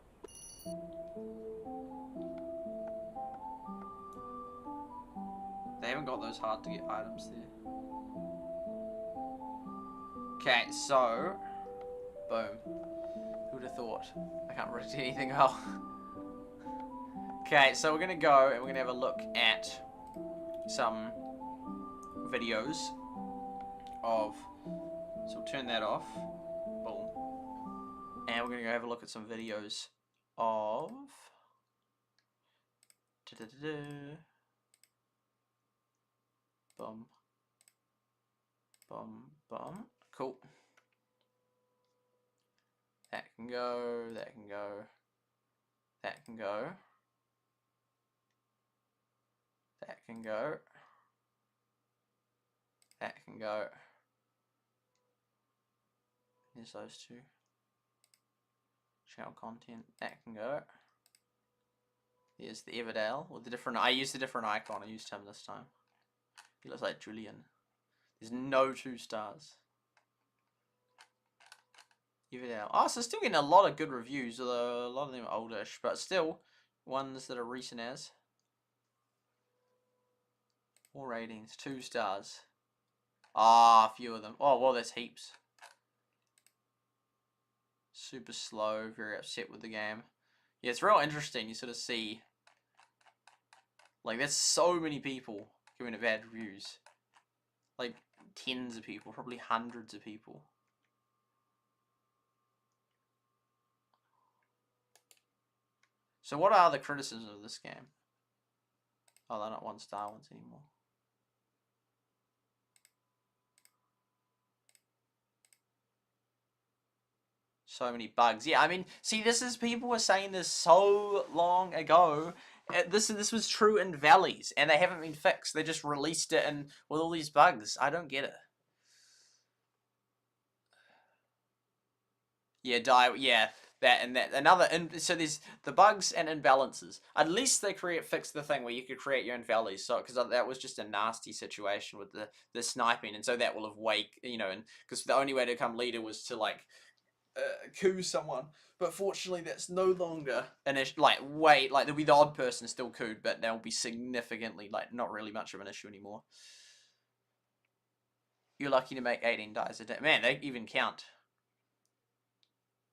They haven't got those hard to get items there. Okay, so, boom. Who would have thought? I can't really do anything else. Okay, so we're gonna go and we're gonna have a look at some videos of. So we'll turn that off. Boom. And we're gonna go have a look at some videos of. Boom. Boom. Boom. Cool. That can go. That can go. That can go. That can go. That can go. There's those two. Channel content. That can go. There's the Everdale with the different. I used a different icon. I used him this time. He looks like Julian. There's no 2 stars. Everdale. Oh, so still getting a lot of good reviews, although a lot of them are oldish, but still ones that are recent as. More ratings. 2 stars. Ah, a few of them. Oh, well, there's heaps. Super slow. Very upset with the game. Yeah, it's real interesting. You sort of see. Like, there's so many people giving it bad reviews. Like, tens of people. Probably hundreds of people. So what are the criticisms of this game? Oh, they're not 1-star ones anymore. So many bugs. Yeah, I mean, see, this is, people were saying this so long ago. This was true in valleys, and they haven't been fixed. They just released it and with all these bugs. I don't get it. Yeah, yeah, that and that. Another, so there's the bugs and imbalances. At least they fix the thing where you could create your own valleys. So, because that was just a nasty situation with the sniping, and so that will have and because the only way to become leader was to like coup someone. But fortunately, that's no longer an issue. Like, there'll be the odd person still cooed, but they'll be significantly, like, not really much of an issue anymore. You're lucky to make 18 dies a day. Man, they even count.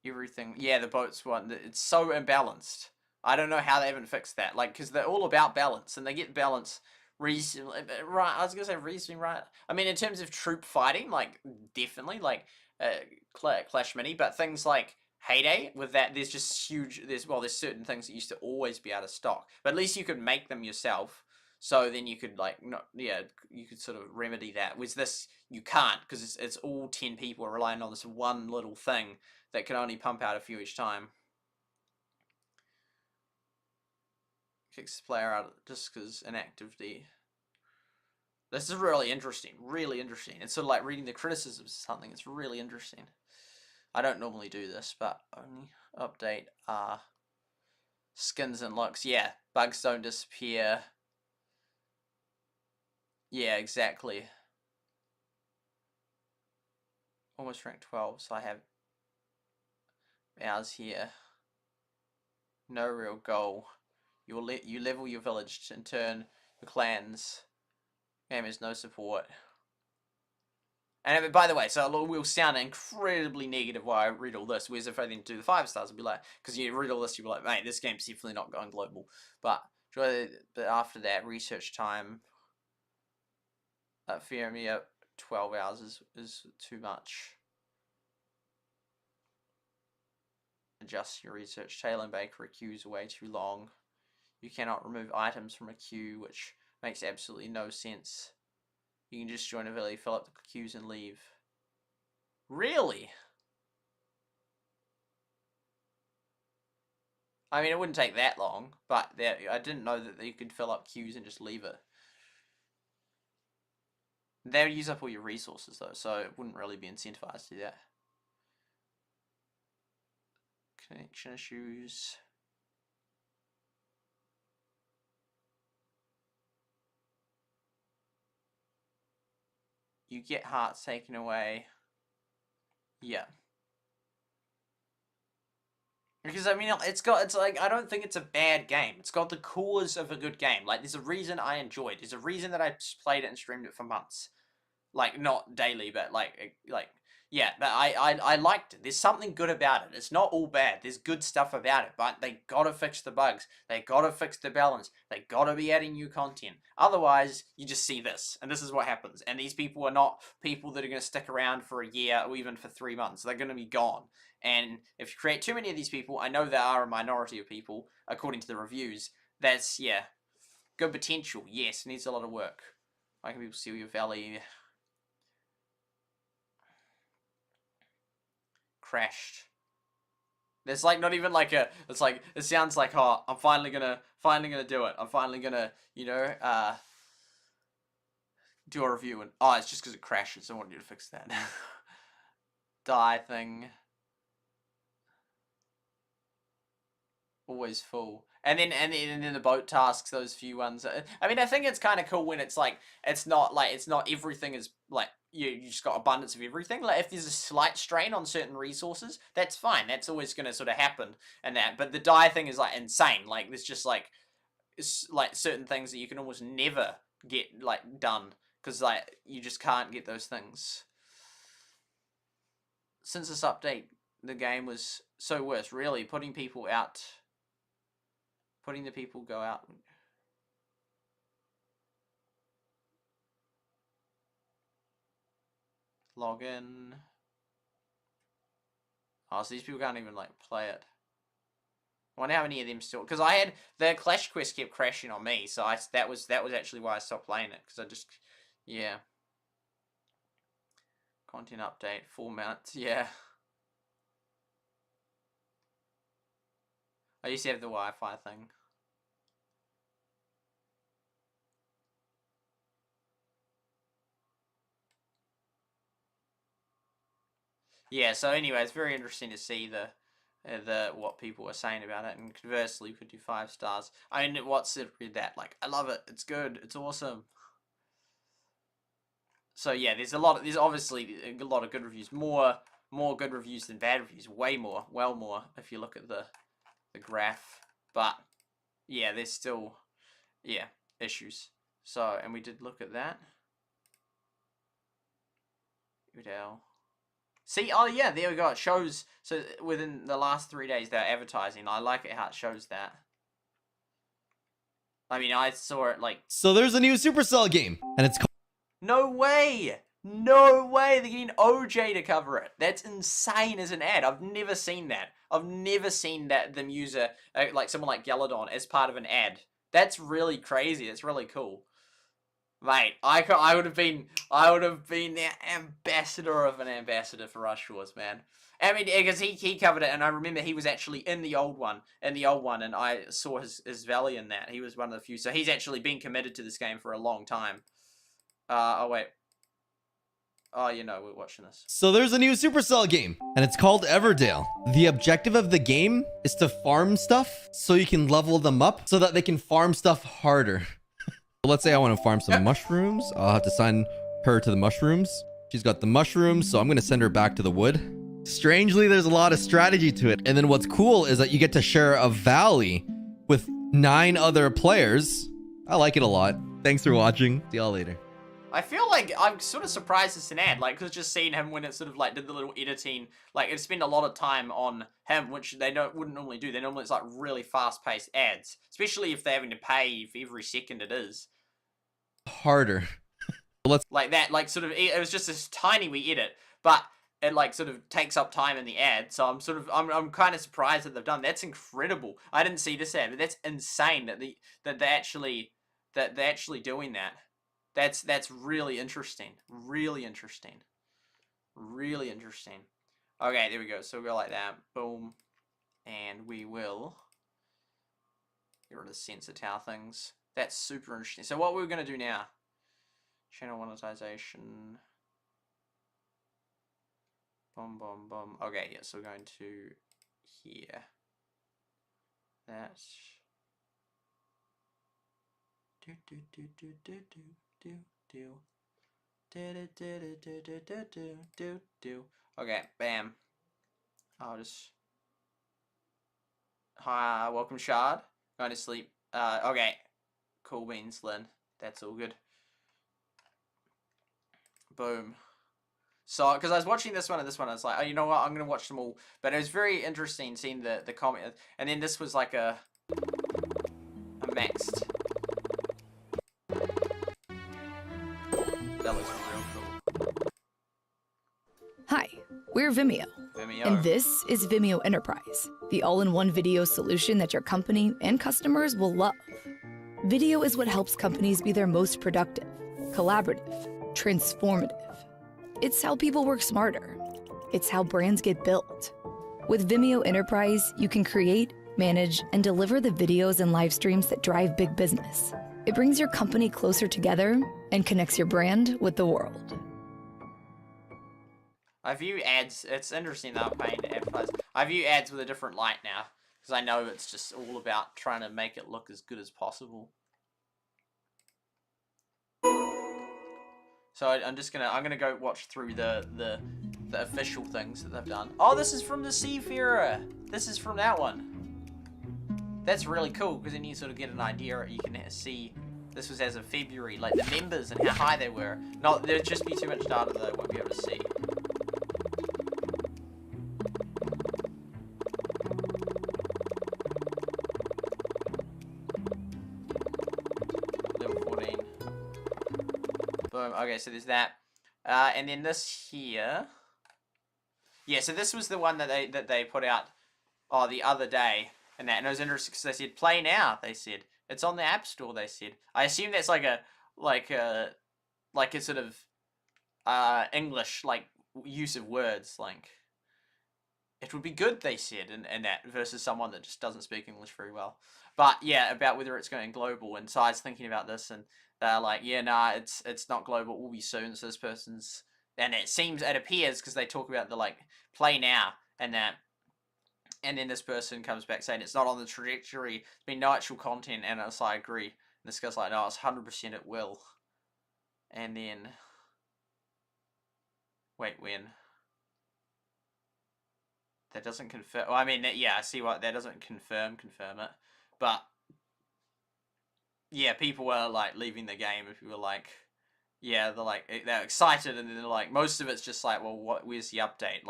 Everything. Yeah, the boats one. It's so imbalanced. I don't know how they haven't fixed that. Like, because they're all about balance, and they get balance reasonably right. I was gonna say reasonably right. I mean, in terms of troop fighting, like definitely, like Clash Mini, but things like Heyday with that, there's just huge. There's certain things that used to always be out of stock, but at least you could make them yourself. So then you could you could sort of remedy that. With this, you can't because it's all 10 people relying on this one little thing that can only pump out a few each time. Kicks the player out just because inactivity. This is really interesting. Really interesting. It's sort of like reading the criticisms of something. It's really interesting. I don't normally do this, but only update skins and looks. Yeah, bugs don't disappear. Yeah, exactly. Almost rank 12, so I have ours here. No real goal. You level your village in turn your clans. Game has no support. And by the way, so it will sound incredibly negative while I read all this. Whereas if I then do the 5 stars, I'd be like, because you read all this, you'll be like, mate, this game's definitely not going global. But after that, research time, fear me at 12 hours is too much. Adjust your research. Tail and bakery queues are way too long. You cannot remove items from a queue, which makes absolutely no sense. You can just join a valley, fill up the queues, and leave. Really? I mean, it wouldn't take that long, but I didn't know that you could fill up queues and just leave it. They would use up all your resources, though, so it wouldn't really be incentivized to do that. Connection issues. you get hearts taken away. Yeah. Because I mean, it's like, I don't think it's a bad game. It's got the cores of a good game. Like, there's a reason I enjoyed. There's a reason that I played it and streamed it for months. Like, not daily, but yeah, but I liked it. There's something good about it. It's not all bad. There's good stuff about it, but they gotta fix the bugs. They gotta fix the balance. They gotta be adding new content. Otherwise, you just see this, and this is what happens. And these people are not people that are gonna stick around for a year or even for 3 months. They're gonna be gone. And if you create too many of these people, I know there are a minority of people, according to the reviews, that's, yeah, good potential. Yes, needs a lot of work. Why can people steal your valley? Crashed. There's like not even like a, it's like, it sounds like, oh, I'm finally gonna do it. I'm finally gonna, you know, do a review, and oh, it's just because it crashes. I want you to fix that. Die thing. Always full. And then the boat tasks, those few ones. I mean, I think it's kind of cool when it's like, it's not everything is like, you just got abundance of everything. Like, if there's a slight strain on certain resources, that's fine. That's always going to sort of happen and that. But the die thing is like insane. Like, there's just like, it's like certain things that you can almost never get like done because like you just can't get those things. Since this update, the game was so worse. Really, putting the people go out. Log in. Oh, so these people can't even like play it. I wonder how many of them still, because I had the Clash quest kept crashing on me, so that was actually why I stopped playing it, because I just, yeah. Content update, 4 months, yeah. I used to have the Wi-Fi thing. Yeah, so anyway, it's very interesting to see the what people are saying about it, and conversely, we could do 5 stars. I mean, what's it with that? Like, I love it. It's good. It's awesome. So yeah, there's obviously a lot of good reviews. More good reviews than bad reviews. Way more, well more, if you look at the graph. But yeah, there's still, yeah, issues. So, and we did look at that. Everdale. See, oh yeah, there we go. It shows, so within the last 3 days they're advertising. I like it how it shows that. I mean, I saw it like... So there's a new Supercell game, and it's called... No way! No way! They're getting OJ to cover it. That's insane as an ad. I've never seen that. I've never seen that them use like someone like Galadon as part of an ad. That's really crazy. That's really cool. Mate, I would have been the ambassador of an ambassador for Rush Wars, man. I mean, because he covered it, and I remember he was actually in the old one, and I saw his valley in that. He was one of the few, so he's actually been committed to this game for a long time. Oh wait. Oh, you know, we're watching this. So there's a new Supercell game, and it's called Everdale. The objective of the game is to farm stuff so you can level them up so that they can farm stuff harder. Let's say I want to farm some mushrooms. I'll have to assign her to the mushrooms. She's got the mushrooms, so I'm going to send her back to the wood. Strangely, there's a lot of strategy to it. And then what's cool is that you get to share a valley with 9 other players. I like it a lot. Thanks for watching. See y'all later. I feel like I'm sort of surprised it's an ad, like, because just seeing him when it sort of like did the little editing, like it spent a lot of time on him, which they wouldn't normally do. They normally, it's like really fast-paced ads, especially if they're having to pay for every second it is. Harder. Let's like that, like sort of, it was just this tiny wee edit, but it like sort of takes up time in the ad. So I'm kind of surprised that they've done. That's incredible. I didn't see this ad, but that's insane that they're actually doing that. That's really interesting. Really interesting. Really interesting. Okay, there we go. So we'll go like that. Boom. And we will get rid of the sensor tower things. That's super interesting. So what we're going to do now. Channel monetization. Boom, boom, boom. Okay, yeah, so we're going to here. That's... Do. Okay, bam. I'll just... Hi, welcome, Shard. Going to sleep. Okay. Cool beans, Lynn. That's all good. Boom. So, because I was watching this one and this one, I was like, oh, you know what? I'm going to watch them all. But it was very interesting seeing the comment. And then this was like a maxed. That looks real cool. Hi, we're Vimeo. Vimeo. And this is Vimeo Enterprise, the all-in-one video solution that your company and customers will love. Video is what helps companies be their most productive, collaborative, transformative. It's how people work smarter. It's how brands get built. With Vimeo Enterprise, you can create, manage, and deliver the videos and live streams that drive big business. It brings your company closer together and connects your brand with the world. I view ads. It's interesting that I'm paying to advertise. I view ads with a different light now because I know it's just all about trying to make it look as good as possible. So I'm gonna go watch through the official things that they've done. Oh, this is from the Seafarer. This is from that one. That's really cool because then you sort of get an idea. You can see this was as of February, like the members and how high they were. No, there'd just be too much data that I won't be able to see. Level 14. Boom. Okay, so there's that. And then this here. Yeah, so this was the one that they put out the other day. And it was interesting because they said play now, they said. It's on the App Store, they said. I assume that's like a sort of English use of words, like it would be good, they said, and that versus someone that just doesn't speak English very well. But yeah, about whether it's going global, and so I was thinking about this, and they're like, yeah, nah, it's not global, it will be soon. So this person's, and it appears because they talk about the play now and that. And then this person comes back saying it's not on the trajectory. There's been no actual content, and so I agree. And this guy's like, no, it's 100% it will. And then, wait, when? That doesn't confirm. Well, I mean, yeah, I see what that doesn't confirm it. But yeah, people were leaving the game. If you were yeah, they're excited, and then they're most of it's just well, where's the update?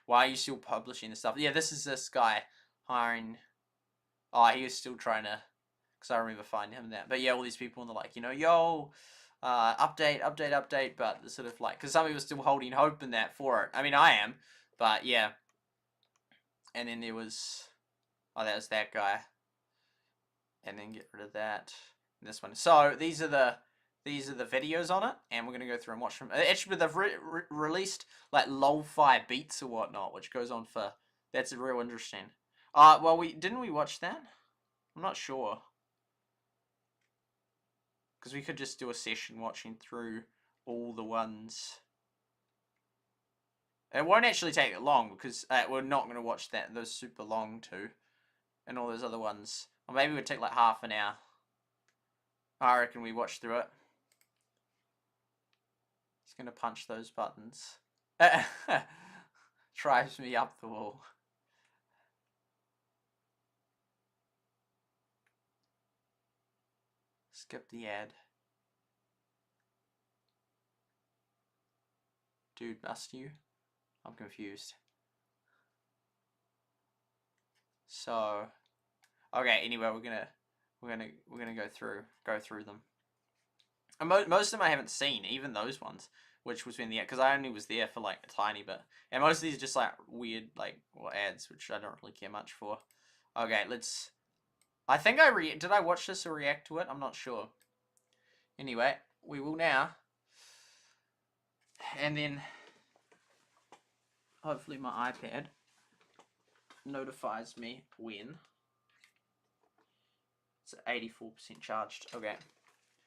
Why are you still publishing this stuff? Yeah, this guy hiring. Oh, he was still trying to, because I remember finding him that. But yeah, all these people, and they're yo, update. But sort of because some people are still holding hope in that for it. I mean, I am, but yeah. And then there was, that was that guy. And then get rid of that. And this one. So these are the videos on it, and we're gonna go through and watch them. Actually, they've released lo-fi beats or whatnot, which goes on for. That's real interesting. Well, didn't we watch that? I'm not sure, because we could just do a session watching through all the ones. It won't actually take it long because we're not gonna watch those super long too, and all those other ones. Or maybe it would take half an hour. I reckon we watch through it. He's gonna punch those buttons. Drives me up the wall. Skip the ad. Dude, must you? I'm confused. So, okay. Anyway, we're gonna go through them. And most of them I haven't seen, even those ones, which was because I only was there for a tiny bit, and most of these are just weird ads, which I don't really care much for. Okay, let's. I think did I watch this or react to it? I'm not sure. Anyway, we will now, and then hopefully my iPad notifies me when it's 84% charged. Okay.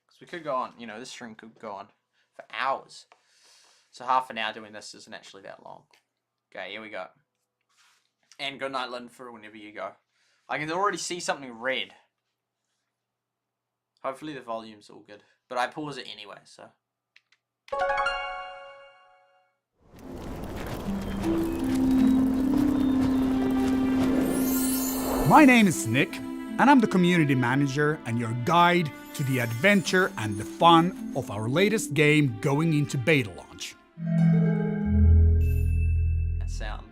So we could go on, this stream could go on for hours. So half an hour doing this isn't actually that long. Okay, here we go. And good night, Lynn, for whenever you go. I can already see something red. Hopefully the volume's all good. But I pause it anyway, so. My name is Nick, and I'm the community manager and your guide to the adventure and the fun of our latest game going into beta launch. That sound.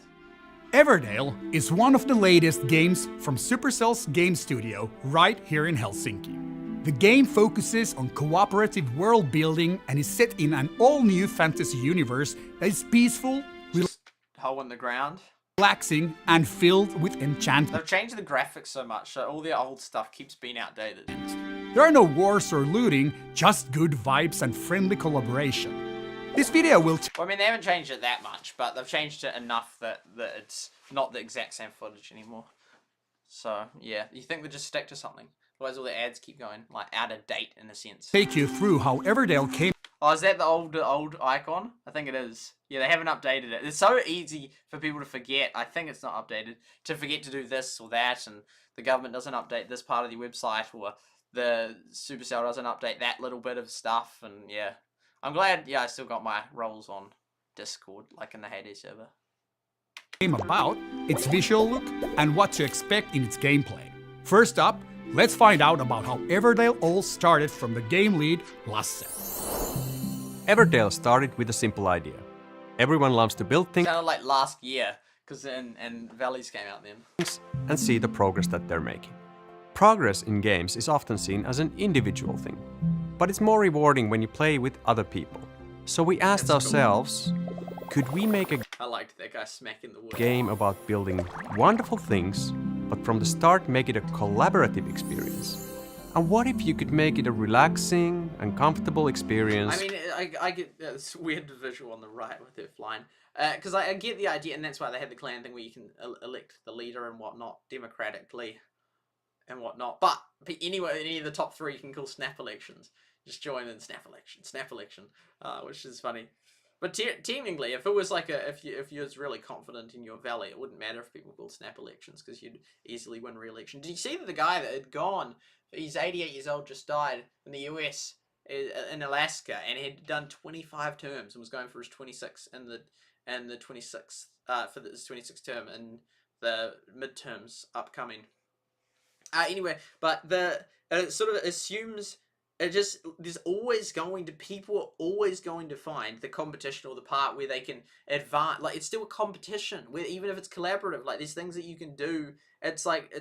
Everdale is one of the latest games from Supercell's game studio right here in Helsinki. The game focuses on cooperative world building and is set in an all-new fantasy universe that is peaceful, Hole in the ground. relaxing, and filled with enchantment. They've changed the graphics so much, so all the old stuff keeps being outdated. There are no wars or looting, just good vibes and friendly collaboration. This video will Well, I mean, they haven't changed it that much, but they've changed it enough that it's not the exact same footage anymore. So, yeah, you think they just stick to something. Otherwise all the ads keep going, like, out of date in a sense. take you through how Everdale came Oh, is that the old icon? I think it is. Yeah, they haven't updated it. It's so easy for people to forget. I think it's not updated. To forget to do this or that, and the government doesn't update this part of the website, or the Supercell doesn't update that little bit of stuff, and yeah. I'm glad, yeah, I still got my roles on Discord, like in the Hades server. about, its visual look, and what to expect in its gameplay. First up, let's find out about how Everdale all started from the game lead, Lasse. Everdale started with a simple idea. Everyone loves to build things Sounded like last year, because and Valleys came out then. and see the progress that they're making. Progress in games is often seen as an individual thing, but it's more rewarding when you play with other people. So we asked ourselves, could we make a I liked that guy smacking the wood. game about building wonderful things, but from the start make it a collaborative experience? And what if you could make it a relaxing and comfortable experience? I mean, I get this weird visual on the right with it flying. Because I get the idea, and that's why they had the clan thing where you can elect the leader and whatnot democratically and whatnot. But anyway, any of the top three you can call snap elections. Just join in snap election, which is funny. But technically, if it was like if you was really confident in your valley, it wouldn't matter if people called snap elections because you'd easily win re-election. Did you see that the guy that had gone? He's 88 years old, just died in the US in Alaska, and he had done 25 terms and was going for his 26th and the 26th for his 26th term and the midterms upcoming. Anyway, but it sort of assumes. There's always going to, people are always going to find the competition or the part where they can advance. Like, it's still a competition, where even if it's collaborative, like, there's things that you can do. It's like,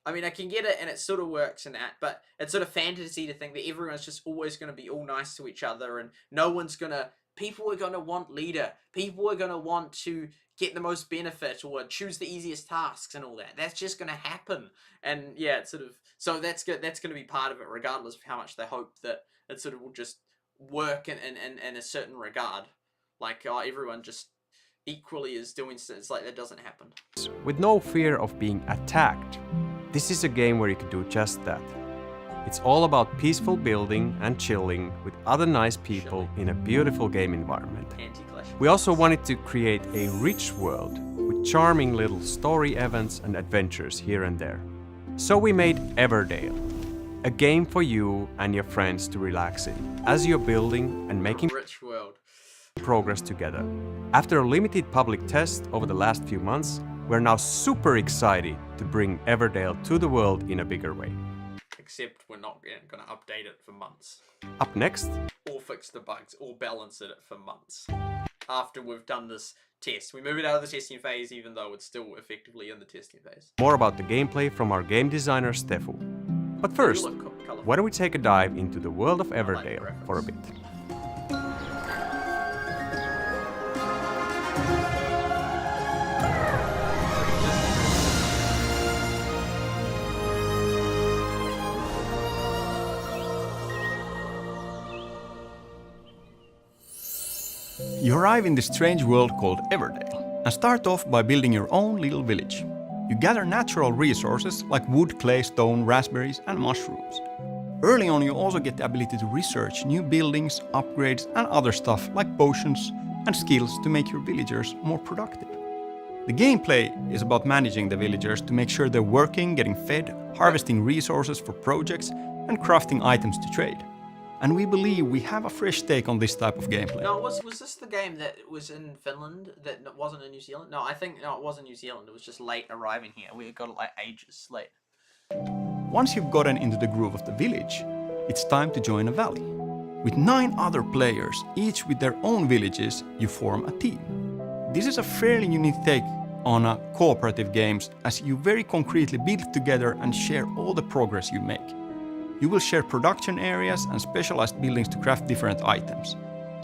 I mean, I can get it, and it sort of works in that, but it's sort of fantasy to think that everyone's just always going to be all nice to each other, and no one's going to, people are going to want leader. People are going to want to get the most benefit or choose the easiest tasks and all that. That's just going to happen. And yeah, it's sort of, so that's good. That's going to be part of it, regardless of how much they hope that it sort of will just work in a certain regard. Like, everyone just equally is doing, it's like that doesn't happen. With no fear of being attacked. This is a game where you can do just that. It's all about peaceful building and chilling with other nice people in a beautiful game environment. Anti-clash. We also wanted to create a rich world with charming little story events and adventures here and there. So we made Everdale, a game for you and your friends to relax in as you're building and making Rich world. progress together. After a limited public test over the last few months, we're now super excited to bring Everdale to the world in a bigger way. Except we're not going to update it for months. Up next, Or fix the bugs, or balance it for months. After we've done this test. We move it out of the testing phase even though it's still effectively in the testing phase. more about the gameplay from our game designer Stefu. But first, You look colourful. why don't we take a dive into the world of Everdale for a bit? You arrive in this strange world called Everdale and start off by building your own little village. You gather natural resources like wood, clay, stone, raspberries and mushrooms. Early on you also get the ability to research new buildings, upgrades and other stuff like potions and skills to make your villagers more productive. The gameplay is about managing the villagers to make sure they're working, getting fed, harvesting resources for projects and crafting items to trade. and we believe we have a fresh take on this type of gameplay. No, was this the game that was in Finland that wasn't in New Zealand? No, it was in New Zealand. It was just late arriving here. We got it like ages late. Once you've gotten into the groove of the village, it's time to join a valley. With 9 other players, each with their own villages, you form a team. This is a fairly unique take on cooperative games, as you very concretely build together and share all the progress you make. You will share production areas and specialized buildings to craft different items.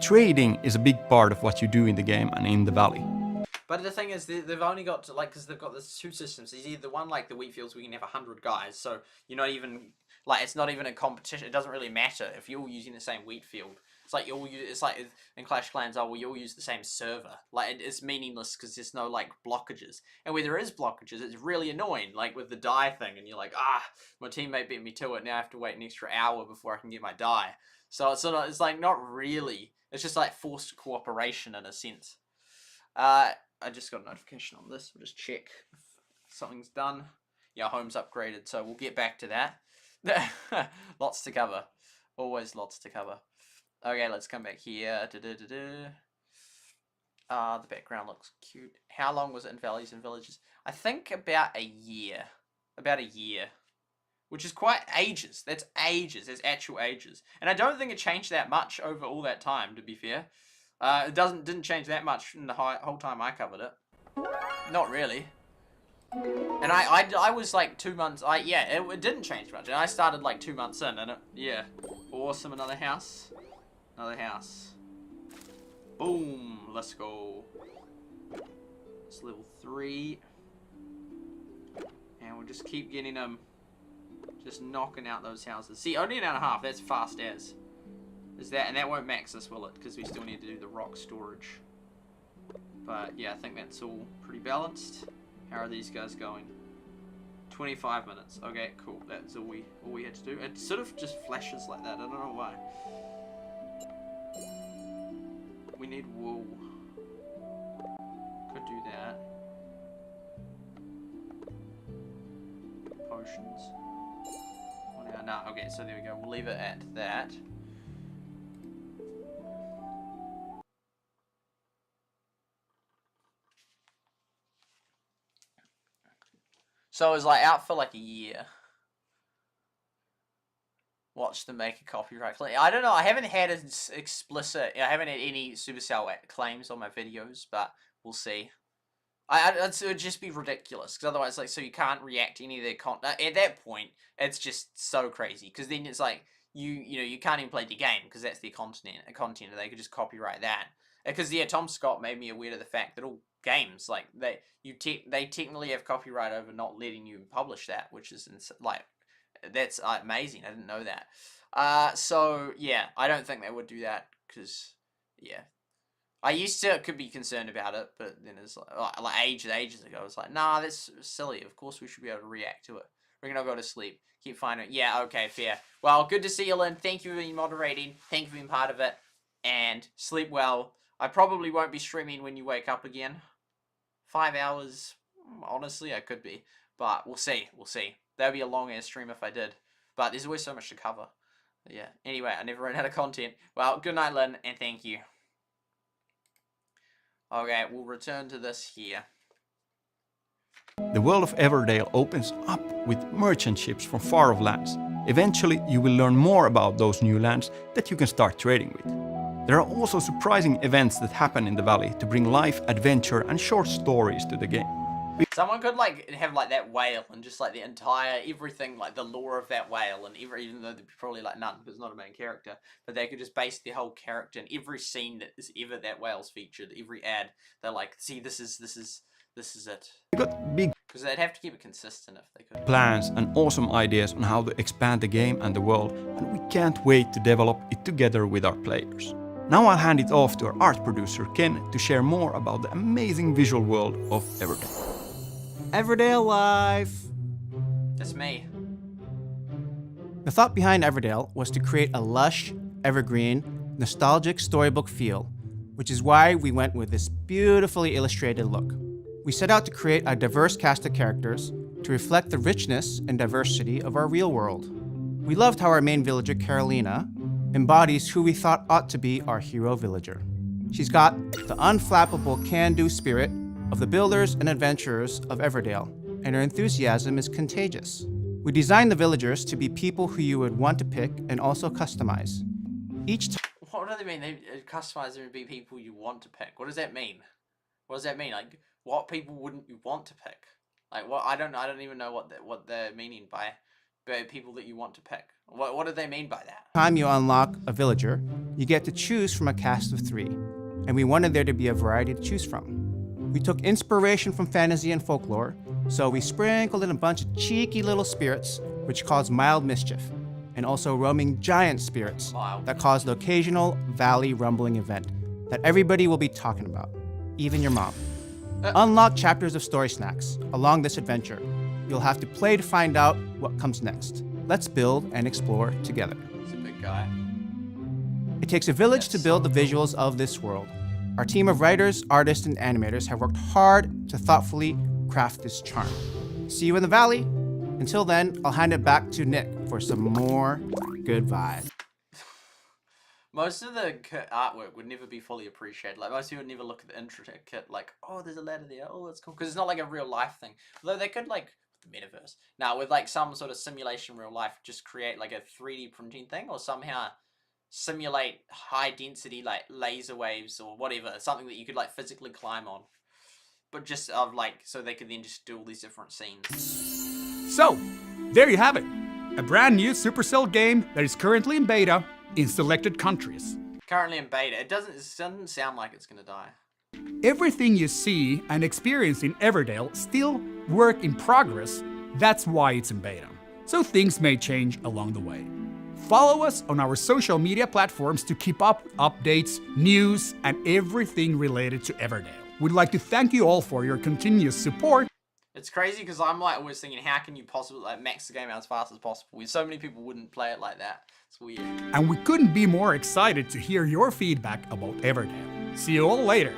Trading is a big part of what you do in the game and in the valley. But the thing is, they've only got to, like, because they've got the 2 systems. There's either one like the wheat fields where you can have 100 guys, so you're not even, like, it's not even a competition. It doesn't really matter if you're all using the same wheat field. It's like it's like in Clash of Clans, you all use the same server. Like, it's meaningless because there's no, like, blockages. And where there is blockages, it's really annoying, like with the die thing, and you're like, my teammate beat me to it, now I have to wait an extra hour before I can get my die. So it's sort of, it's like not really, it's just like forced cooperation in a sense. I just got a notification on this. We'll just check if something's done. Yeah, home's upgraded, so we'll get back to that. Lots to cover. Always lots to cover. Okay, let's come back here. The background looks cute. How long was it in Valleys and Villages? I think about a year. About a year. Which is quite ages. That's ages. That's actual ages. And I don't think it changed that much over all that time, to be fair. It didn't change that much in the whole time I covered it. Not really. And I was like 2 months. It didn't change much. And I started like 2 months in, and yeah, awesome. Another house. Another house. Boom. Let's go. It's level 3, and we'll just keep getting them. Just knocking out those houses. See, only an hour and a half. That's fast as. Is that, and that won't max us, will it? Because we still need to do the rock storage. But yeah, I think that's all pretty balanced. How are these guys going? 25 minutes. Okay, cool. That's all we had to do. It sort of just flashes like that. I don't know why. We need wool. Could do that. Potions. Oh, no, okay, so there we go. We'll leave it at that. So I was like out for like a year. Watch them make a copyright claim. I don't know. I haven't had an explicit. I haven't had any Supercell claims on my videos, but we'll see. It would just be ridiculous because otherwise, like, so you can't react to any of their content. At that point, it's just so crazy because then it's like you can't even play the game because that's their content. And they could just copyright that. Because yeah, Tom Scott made me aware of the fact that all games like they technically have copyright over not letting you publish that, which is like that's amazing. I didn't know that. So yeah, I don't think they would do that because yeah, I used to could be concerned about it, but then it's like ages ago. I was like, nah, that's silly. Of course we should be able to react to it. We're gonna go to sleep. Keep finding it. Yeah, okay, fair. Well, good to see you, Lynn. Thank you for being moderating. Thank you for being part of it. And sleep well. I probably won't be streaming when you wake up again. 5 hours, honestly, I could be. But we'll see, we'll see. That would be a long-ass stream if I did. But there's always so much to cover. But yeah, anyway, I never ran out of content. Well, good night, Lynn, and thank you. Okay, we'll return to this here. The world of Everdale opens up with merchant ships from far-off lands. Eventually, you will learn more about those new lands that you can start trading with. There are also surprising events that happen in the valley to bring life, adventure, and short stories to the game. Someone could like have like that whale and just like the entire everything, like the lore of that whale, and even though there'd be probably like none because it's not a main character, but they could just base their whole character and every scene that is ever that whale's featured, every ad, they're like, see, this is it. We got big Because they'd have to keep it consistent if they could. plans and awesome ideas on how to expand the game and the world, and we can't wait to develop it together with our players. Now I'll hand it off to our art producer Ken to share more about the amazing visual world of Everdale. Everdale Live! That's me. The thought behind Everdale was to create a lush, evergreen, nostalgic storybook feel, which is why we went with this beautifully illustrated look. We set out to create a diverse cast of characters to reflect the richness and diversity of our real world. We loved how our main villager, Carolina, embodies who we thought ought to be our hero villager. She's got the unflappable can-do spirit of the builders and adventurers of Everdale, and her enthusiasm is contagious. We designed the villagers to be people who you would want to pick and also customize. What do they mean? They customize them to be people you want to pick. What does that mean? What does that mean? Like, what people wouldn't you want to pick? Like, what? I don't even know what they're meaning by people that you want to pick. What do they mean by that? Time you unlock a villager, you get to choose from a cast of 3, and we wanted there to be a variety to choose from. We took inspiration from fantasy and folklore, so we sprinkled in a bunch of cheeky little spirits which cause mild mischief, and also roaming giant spirits that cause the occasional valley rumbling event that everybody will be talking about, even your mom. Unlock chapters of story snacks along this adventure. You'll have to play to find out what comes next. Let's build and explore together. He's a big guy. It takes a village to build the visuals of this world. Our team of writers, artists, and animators have worked hard to thoughtfully craft this charm. See you in the valley. Until then, I'll hand it back to Nick for some more good vibes. Most of the artwork would never be fully appreciated. Like, most people would never look at the intro kit like, oh, there's a ladder there. Oh, that's cool. Because it's not like a real life thing. Although they could, like, the metaverse. Now, with, like, some sort of simulation real life, just create, like, a 3D printing thing or somehow simulate high density, like, laser waves or whatever. Something that you could, like, physically climb on. But just, like, so they could then just do all these different scenes. So, there you have it. A brand new Supercell game that is currently in beta in selected countries. Currently in beta. It doesn't sound like it's gonna die. Everything you see and experience in Everdale still work in progress. That's why it's in beta. So things may change along the way. Follow us on our social media platforms to keep up with updates, news, and everything related to Everdale. We'd like to thank you all for your continuous support. It's crazy because I'm like always thinking, how can you possibly like max the game out as fast as possible? So many people wouldn't play it like that. It's weird. And we couldn't be more excited to hear your feedback about Everdale. See you all later.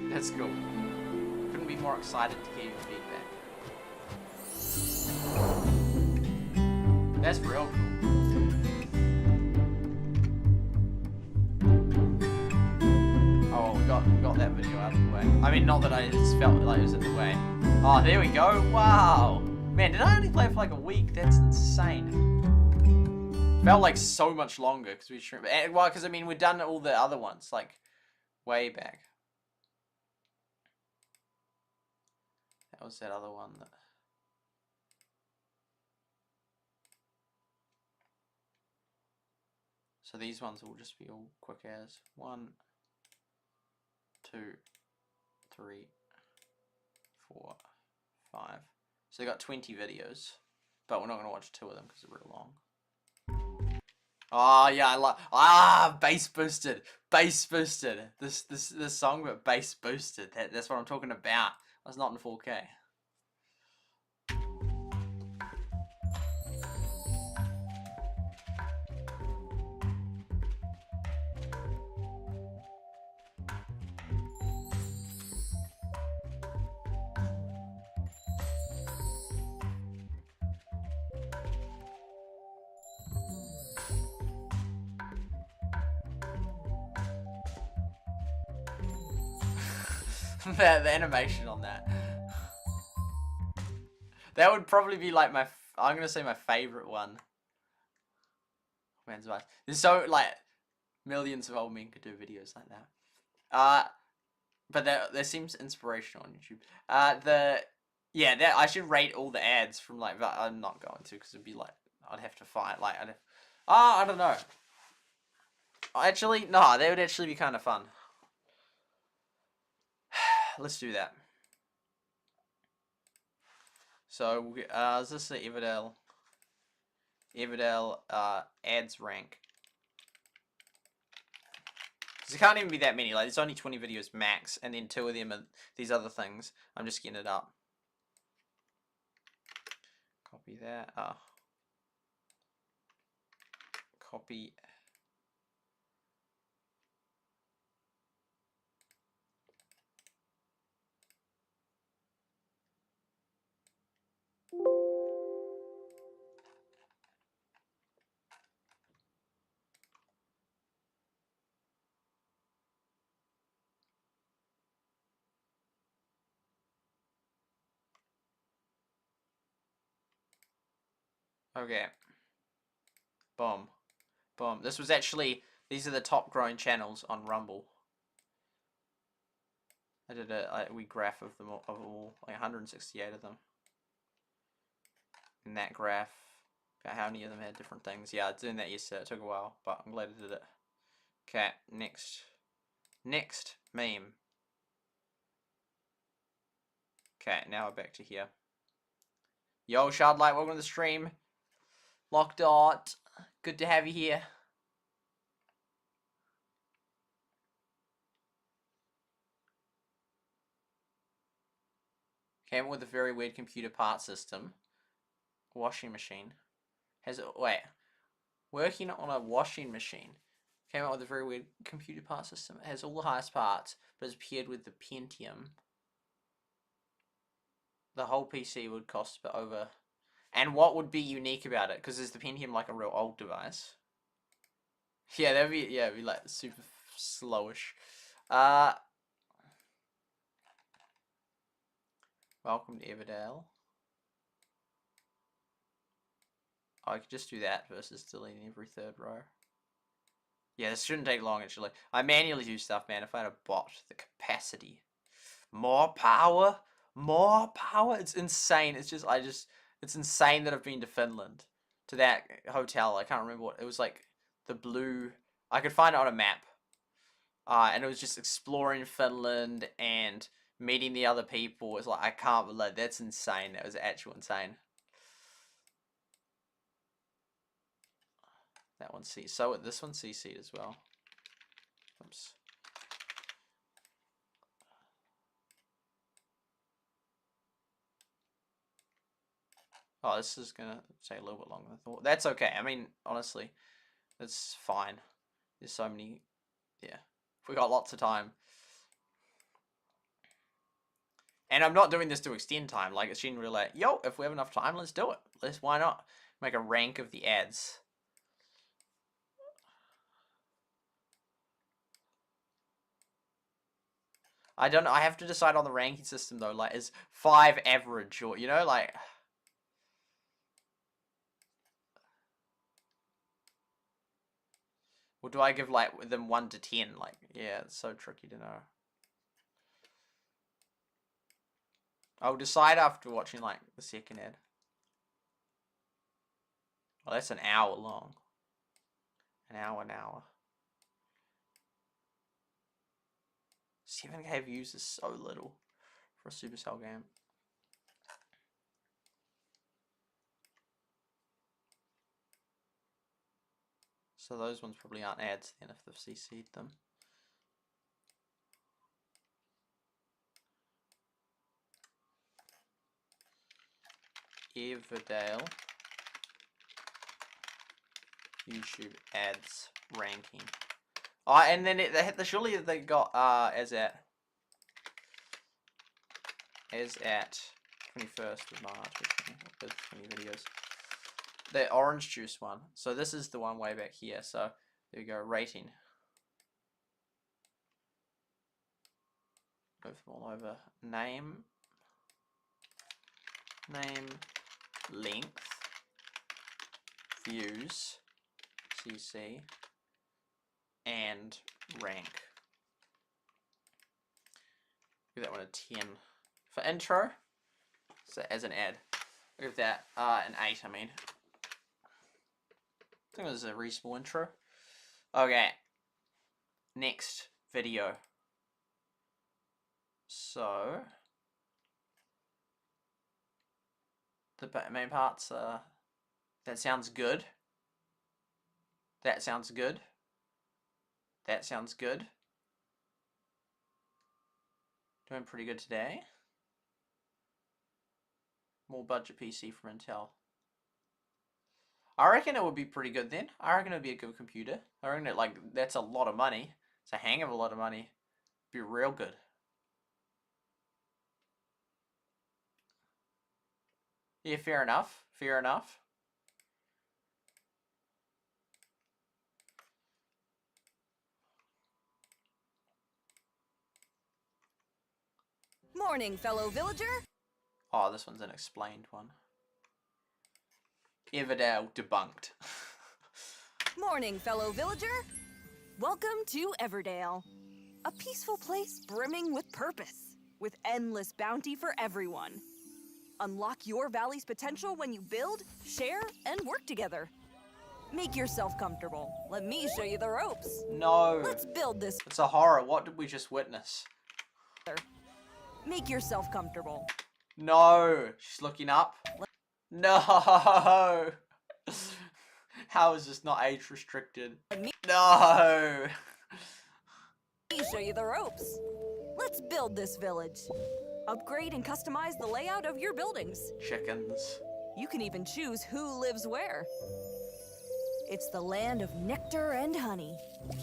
That's cool. Couldn't be more excited to hear your feedback. That's real cool. Oh, we got that video out of the way. I mean, not that I just felt like it was in the way. Oh, there we go. Wow. Man, did I only play for like a week? That's insane. Felt like so much longer because we shrimp. Well, because I mean, we've done all the other ones like way back. That was that other one that. So these ones will just be all quick as 1, 2, 3, 4, 5. So they got 20 videos, but we're not gonna watch 2 of them because they're real long. Oh yeah, I like bass boosted. This song but bass boosted. That's what I'm talking about. That's not in 4K. the animation on that. That would probably be like I'm gonna say my favorite one. Man's advice. There's so like millions of old men could do videos like that. But there seems inspirational on YouTube. I should rate all the ads from like, but I'm not going to because it'd be like I'd have to find like I don't know. Actually, no, that would actually be kind of fun. Let's do that. So, is this the Everdale ads rank? Because it can't even be that many. Like, there's only 20 videos max, and then 2 of them are these other things. I'm just getting it up. Copy that. Copy. Okay. Boom. Boom. This was actually, these are the top growing channels on Rumble. I did a wee graph of them all, like 168 of them. In that graph, about how many of them had different things. Yeah, I was doing that yesterday. It took a while, but I'm glad I did it. Okay, next. Next meme. Okay, now we're back to here. Yo, Shardlight, welcome to the stream. Locked Dot, good to have you here. Came with a very weird computer part system. Washing machine. Wait. Working on a washing machine. Came out with a very weird computer part system. It has all the highest parts, but it's paired with the Pentium. The whole PC would cost over. And what would be unique about it? Because is the Pentium like a real old device? Yeah, it'd be like super slowish. Welcome to Everdale. Oh, I could just do that versus deleting every third row. Yeah, this shouldn't take long actually. I manually do stuff, man. If I had a bot, the capacity. More power. More power. It's insane. It's insane that I've been to Finland. To that hotel. I can't remember what. It was like the blue. I could find it on a map. And it was just exploring Finland and meeting the other people. It's like, I can't believe that's insane. That was actual insane. That one C. So this one CC'd as well. Oops. Oh, this is gonna take a little bit longer than I thought. That's okay. I mean, honestly, it's fine. There's so many. Yeah, we got lots of time. And I'm not doing this to extend time. Like, it's generally like, yo, if we have enough time, let's do it. Why not? Make a rank of the ads. I don't know. I have to decide on the ranking system though. Like, is 5 average or, you know, like. Or do I give like them 1 to 10? Like, yeah, it's so tricky to know. I'll decide after watching like the second ad. Well, that's an hour long. An hour. 7K views is so little for a Supercell game. So those ones probably aren't ads then if they've CC'd them. Everdale YouTube ads ranking. Oh, and then surely they got as at 21st of March with 20 videos. The orange juice one. So this is the one way back here. So there you go, rating. Move them all over. Name, length, views, CC, and rank. Give that one a 10. For intro, so as an ad, I'll give that an 8, I mean. I think it was a really small intro. Okay. Next video. So the main parts that sounds good. That sounds good. That sounds good. Doing pretty good today. More budget PC from Intel. I reckon it would be pretty good then. I reckon it would be a good computer. I reckon it, like, that's a lot of money. It's a hang of a lot of money. Be real good. Yeah, fair enough. Fair enough. Morning, fellow villager. Oh, this one's an explained one. Everdale debunked. Morning, fellow villager. Welcome to Everdale, a peaceful place brimming with purpose, with endless bounty for everyone. Unlock your valley's potential when you build, share, and work together. Make yourself comfortable. Let me show you the ropes. No. Let's build this. It's a horror. What did we just witness? Make yourself comfortable. No. She's looking up. No. How is this not age restricted? No. Let me show you the ropes. Let's build this village. Upgrade and customize the layout of your buildings. Chickens. You can even choose who lives where. It's the land of nectar and honey.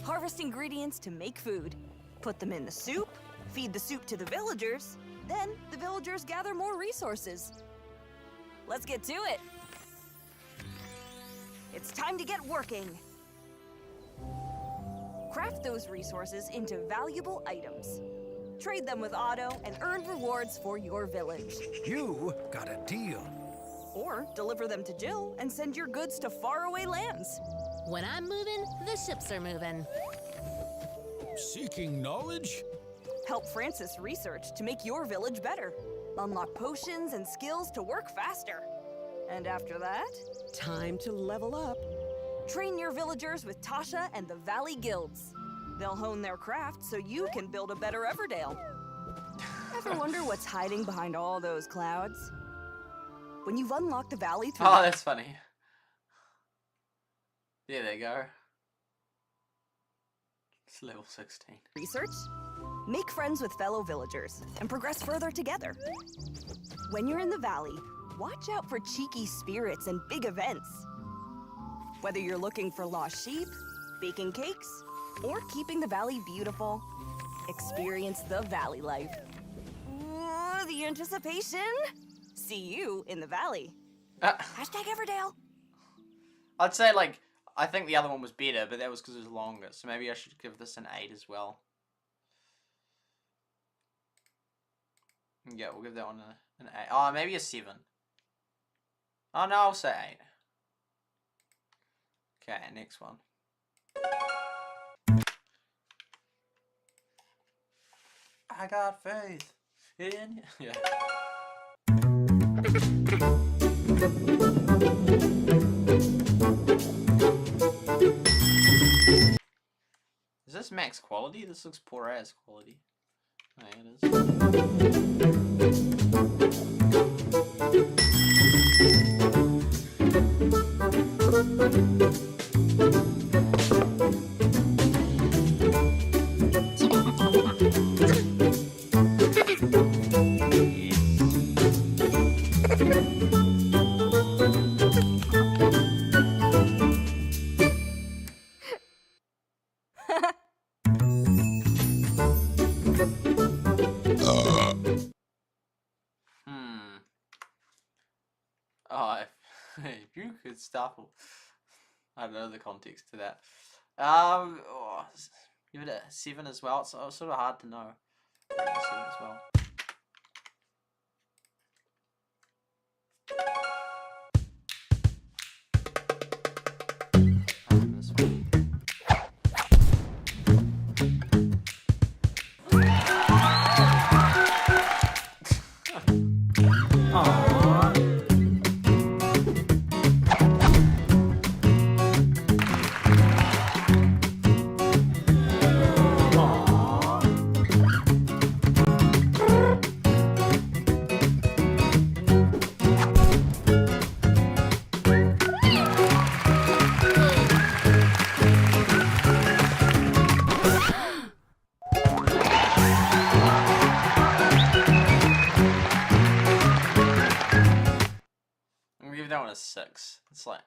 Harvest ingredients to make food. Put them in the soup, feed the soup to the villagers, then the villagers gather more resources. Let's get to it. It's time to get working. Craft those resources into valuable items. Trade them with Otto and earn rewards for your village. You got a deal. Or deliver them to Jill and send your goods to faraway lands. When I'm moving, the ships are moving. Seeking knowledge? Help Francis research to make your village better. Unlock potions and skills to work faster. And after that, Time to level up. train your villagers with Tasha and the Valley Guilds. They'll hone their craft so you can build a better Everdale. Ever wonder what's hiding behind all those clouds? When you've unlocked the valley through... Oh, that's funny. Yeah, there you go. It's level 16. research, make friends with fellow villagers, and progress further together. When you're in the valley, watch out for cheeky spirits and big events. Whether you're looking for lost sheep, baking cakes, or keeping the valley beautiful, experience the valley life. Ooh, the anticipation. See you in the valley. Hashtag Everdale. I'd say, like, I think the other one was better, but that was because it was longer. So maybe I should give this an 8 as well. Yeah, we'll give that one an 8. Oh, maybe a 7. Oh, no, I'll say 8. Okay, next one. I got faith in you. Yeah. Is this max quality? This looks poor as quality. Oh, yeah, Oh, if you could stop. I don't know the context to that. Give it a 7 as well. It's sort of hard to know. A 7 as well. This one. I'm gonna give that one a 6. It's like,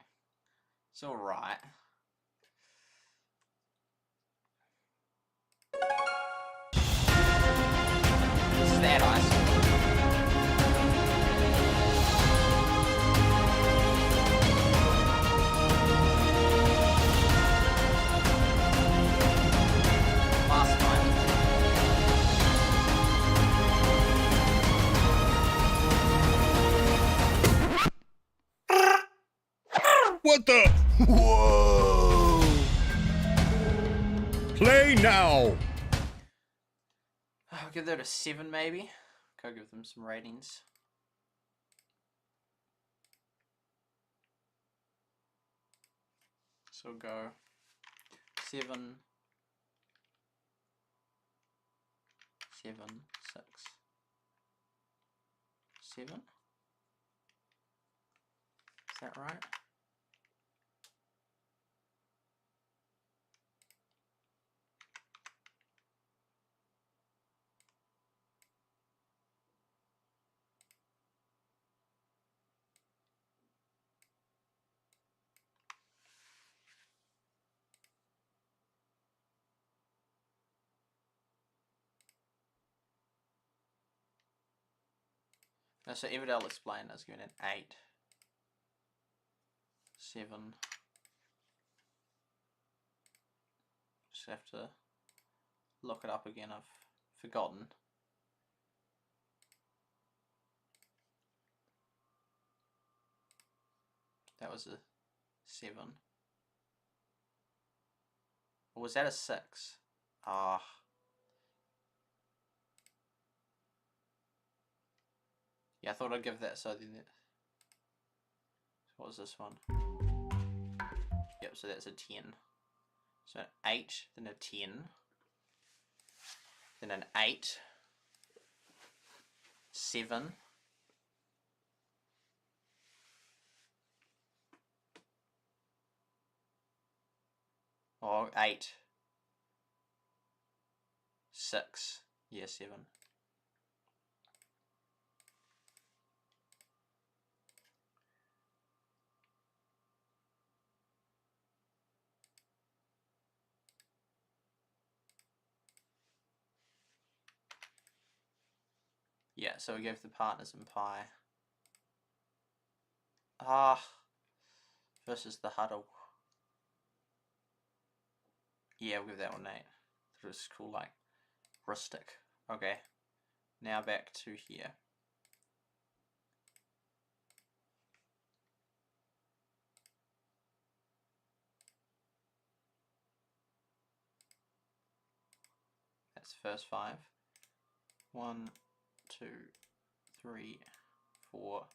it's alright. This is that ice. Last time. What the? Whoa! Play now! I'll give that a 7 maybe. Go give them some ratings. So we'll go 7, 7, 6, 7. Is that right? No, so Everdale explain is given an 8, 7. Just have to look it up again. I've forgotten. That was a 7. Or was that a 6? Ah. Yeah, I thought I'd give that, so then what was this one? Yep, so that's a 10. So an 8, then a 10, then an 8, 7, or 8, 6, yeah, 7. Yeah, so we gave the partners in Pi. Versus the huddle. Yeah, we'll give that one 8. It was cool, like, rustic. Okay, now back to here. That's the first 5. 1, 2, 3, 4,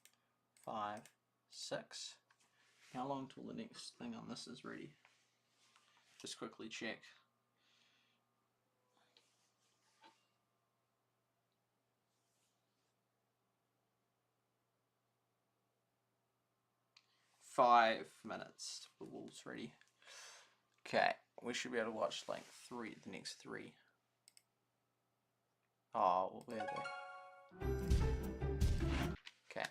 5, 6. How long till the next thing on this is ready? Just quickly check. Five minutes. The wall's ready. Okay, we should be able to watch like the next 3. Oh, where are they? Okay.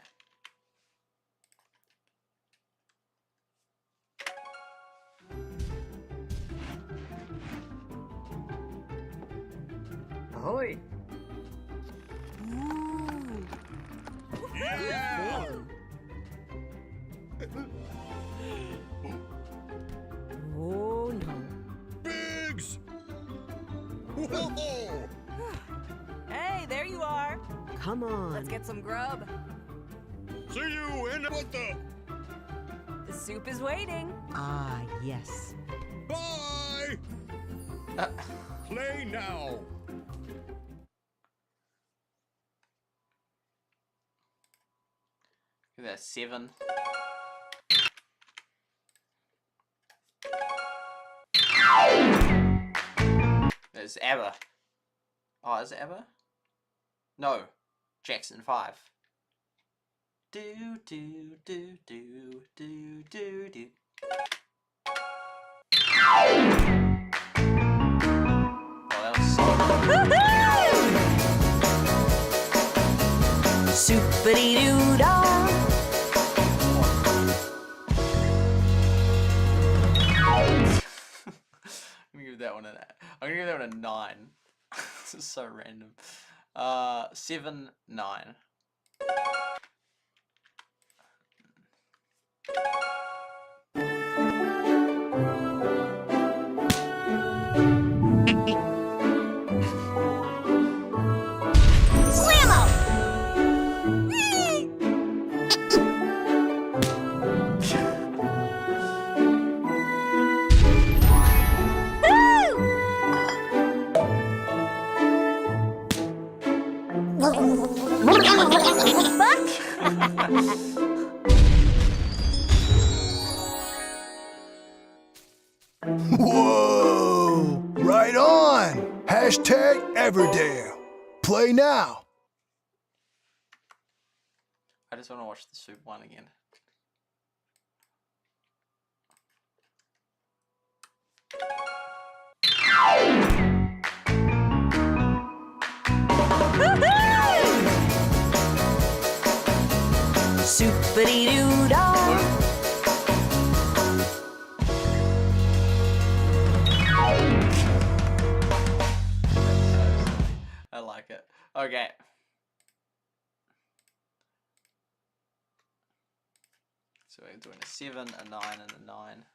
Ahoy! Yeah! Oh no. Biggs! Whoa! Hey, there you are. Come on. Let's get some grub. See you in what the? The soup is waiting. Ah, yes. Bye! Play now! Look at that, 7. There's ABBA. Oh, is it ABBA? No. Jackson 5. Do do do do do do do. Oh, that was so Super-dee-doo-dah. I'm gonna give that one I'm gonna give that one a 9. This is so random. 7, 9. Whoa! Right on! Hashtag Everdale. Play now. I just want to watch the soup one again. Super-dee-doo-dah. I like it. Okay. So we're doing a 7, a 9, and a 9.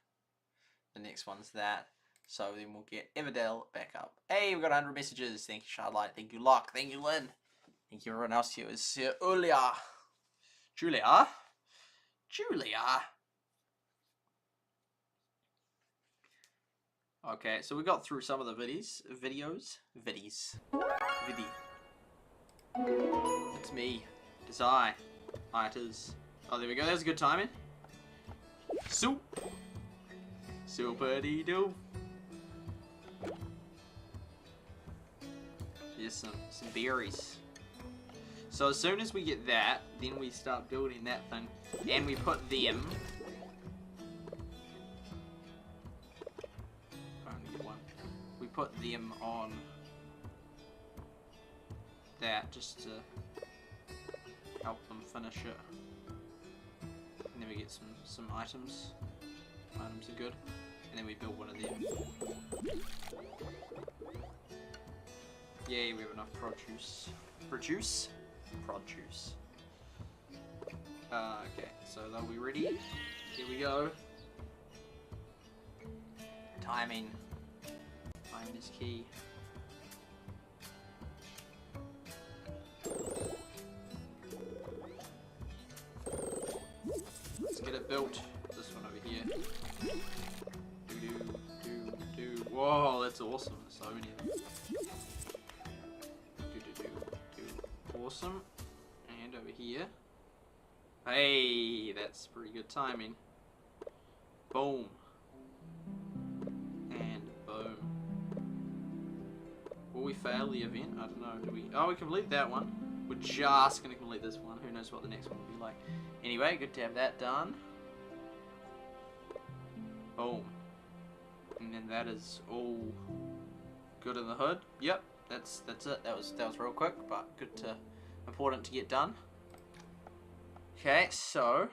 The next one's that. So then we'll get Everdale back up. Hey, we've got 100 messages. Thank you, SuperSightLIVE. Thank you, Locke. Thank you, Lynn. Thank you, everyone else here. It's Julia. Okay, so we got through some of the videos. It's me. It's I. It is. Oh, there we go. That's good timing. Super-dee-doo. Yes, some berries. So as soon as we get that, then we start building that thing, and we put them. Only one. We put them on that just to help them finish it. And then we get some items. Items are good. And then we build one of them. Yay, we have enough produce. Produce. Okay, so are we ready? Here we go. Timing. Timing is key. Let's get it built. This one over here. Do. Whoa, that's awesome. There's so many of them. Do. Awesome. And over here. Hey, that's pretty good timing. Boom. And boom. Will we fail the event? I don't know. Do we? Oh, we completed that one. We're just going to complete this one. Who knows what the next one will be like. Anyway, good to have that done. Boom. And then that is all good in the hood. Yep, that's it. That was real quick, but important to get done. Okay, so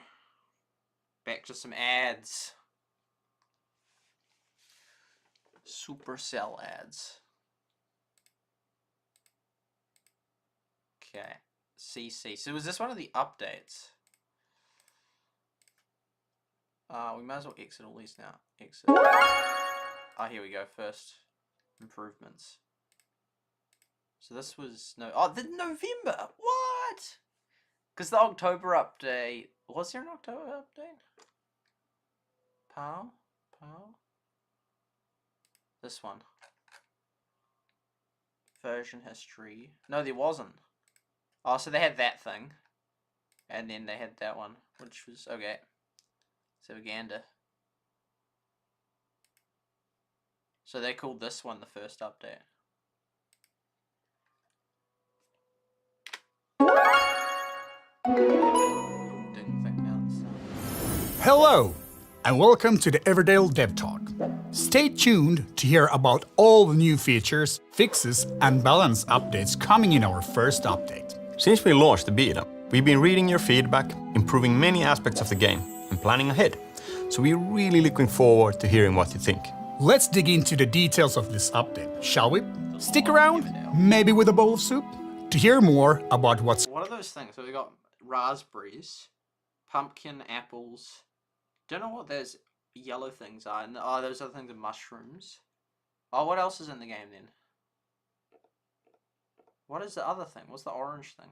back to some ads. Supercell ads. Okay, CC. So was this one of the updates? We might as well exit all these now. Exit. Oh, here we go. First improvements. So this was the November. What? Because the October update, was there an October update? Pow. This one. Version history. No, there wasn't. Oh, so they had that thing, and then they had that one, which was okay. So Uganda. So they called this one the first update. Didn't think that. Hello, and welcome to the Everdale Dev Talk. Stay tuned to hear about all the new features, fixes, and balance updates coming in our first update. Since we launched the beta, we've been reading your feedback, improving many aspects of the game, and planning ahead. So we're really looking forward to hearing what you think. Let's dig into the details of this update, shall we? Stick around, maybe with a bowl of soup, to hear more about what's... What are those things? So we got raspberries, pumpkin, apples. Don't know what those yellow things are. And those other things are mushrooms. Oh, what else is in the game then? What is the other thing? What's the orange thing?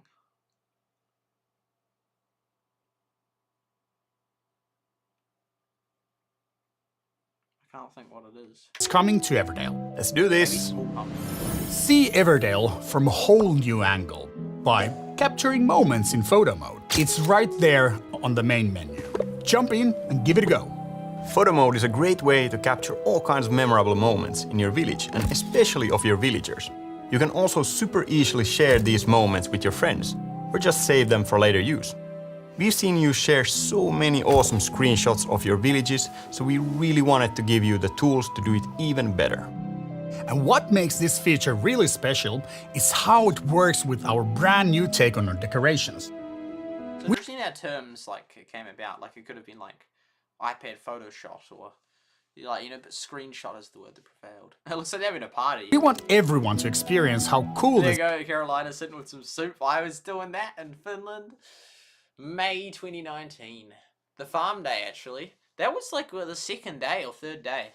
I can't think what it is. It's coming to Everdale. Let's do this! See Everdale from a whole new angle by capturing moments in photo mode. It's right there on the main menu. Jump in and give it a go. Photo mode is a great way to capture all kinds of memorable moments in your village, and especially of your villagers. You can also super easily share these moments with your friends, or just save them for later use. We've seen you share so many awesome screenshots of your villages, so we really wanted to give you the tools to do it even better. And what makes this feature really special is how it works with our brand new take on our decorations. So interesting how terms like came about. Like it could have been like iPad Photoshop or like, you know, but screenshot is the word that prevailed. It looks like they're having a party. We want everyone to experience how cool There this you go, Carolina sitting with some soup. I was doing that in Finland. May 2019. The farm day, actually. That was like the second day or third day.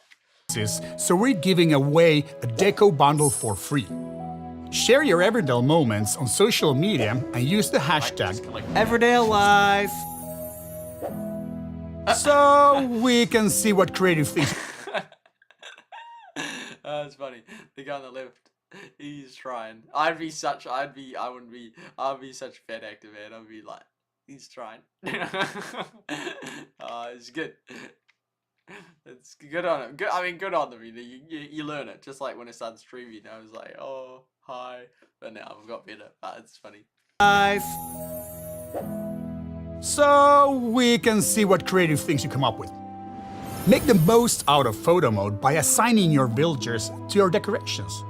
is, so we're giving away a deco bundle for free. Share your Everdale moments on social media and use the hashtag Everdale Live. so we can see what creative things. That's funny. The guy on the left, he's trying. I'd be such a bad actor, man. I'd be like, he's trying. It's good. It's good on him. Good. I mean, good on them. You learn it. Just like when I started streaming, I was like, oh, hi. But now I've got better. But it's funny. Live. So we can see what creative things you come up with. Make the most out of photo mode by assigning your villagers to your decorations.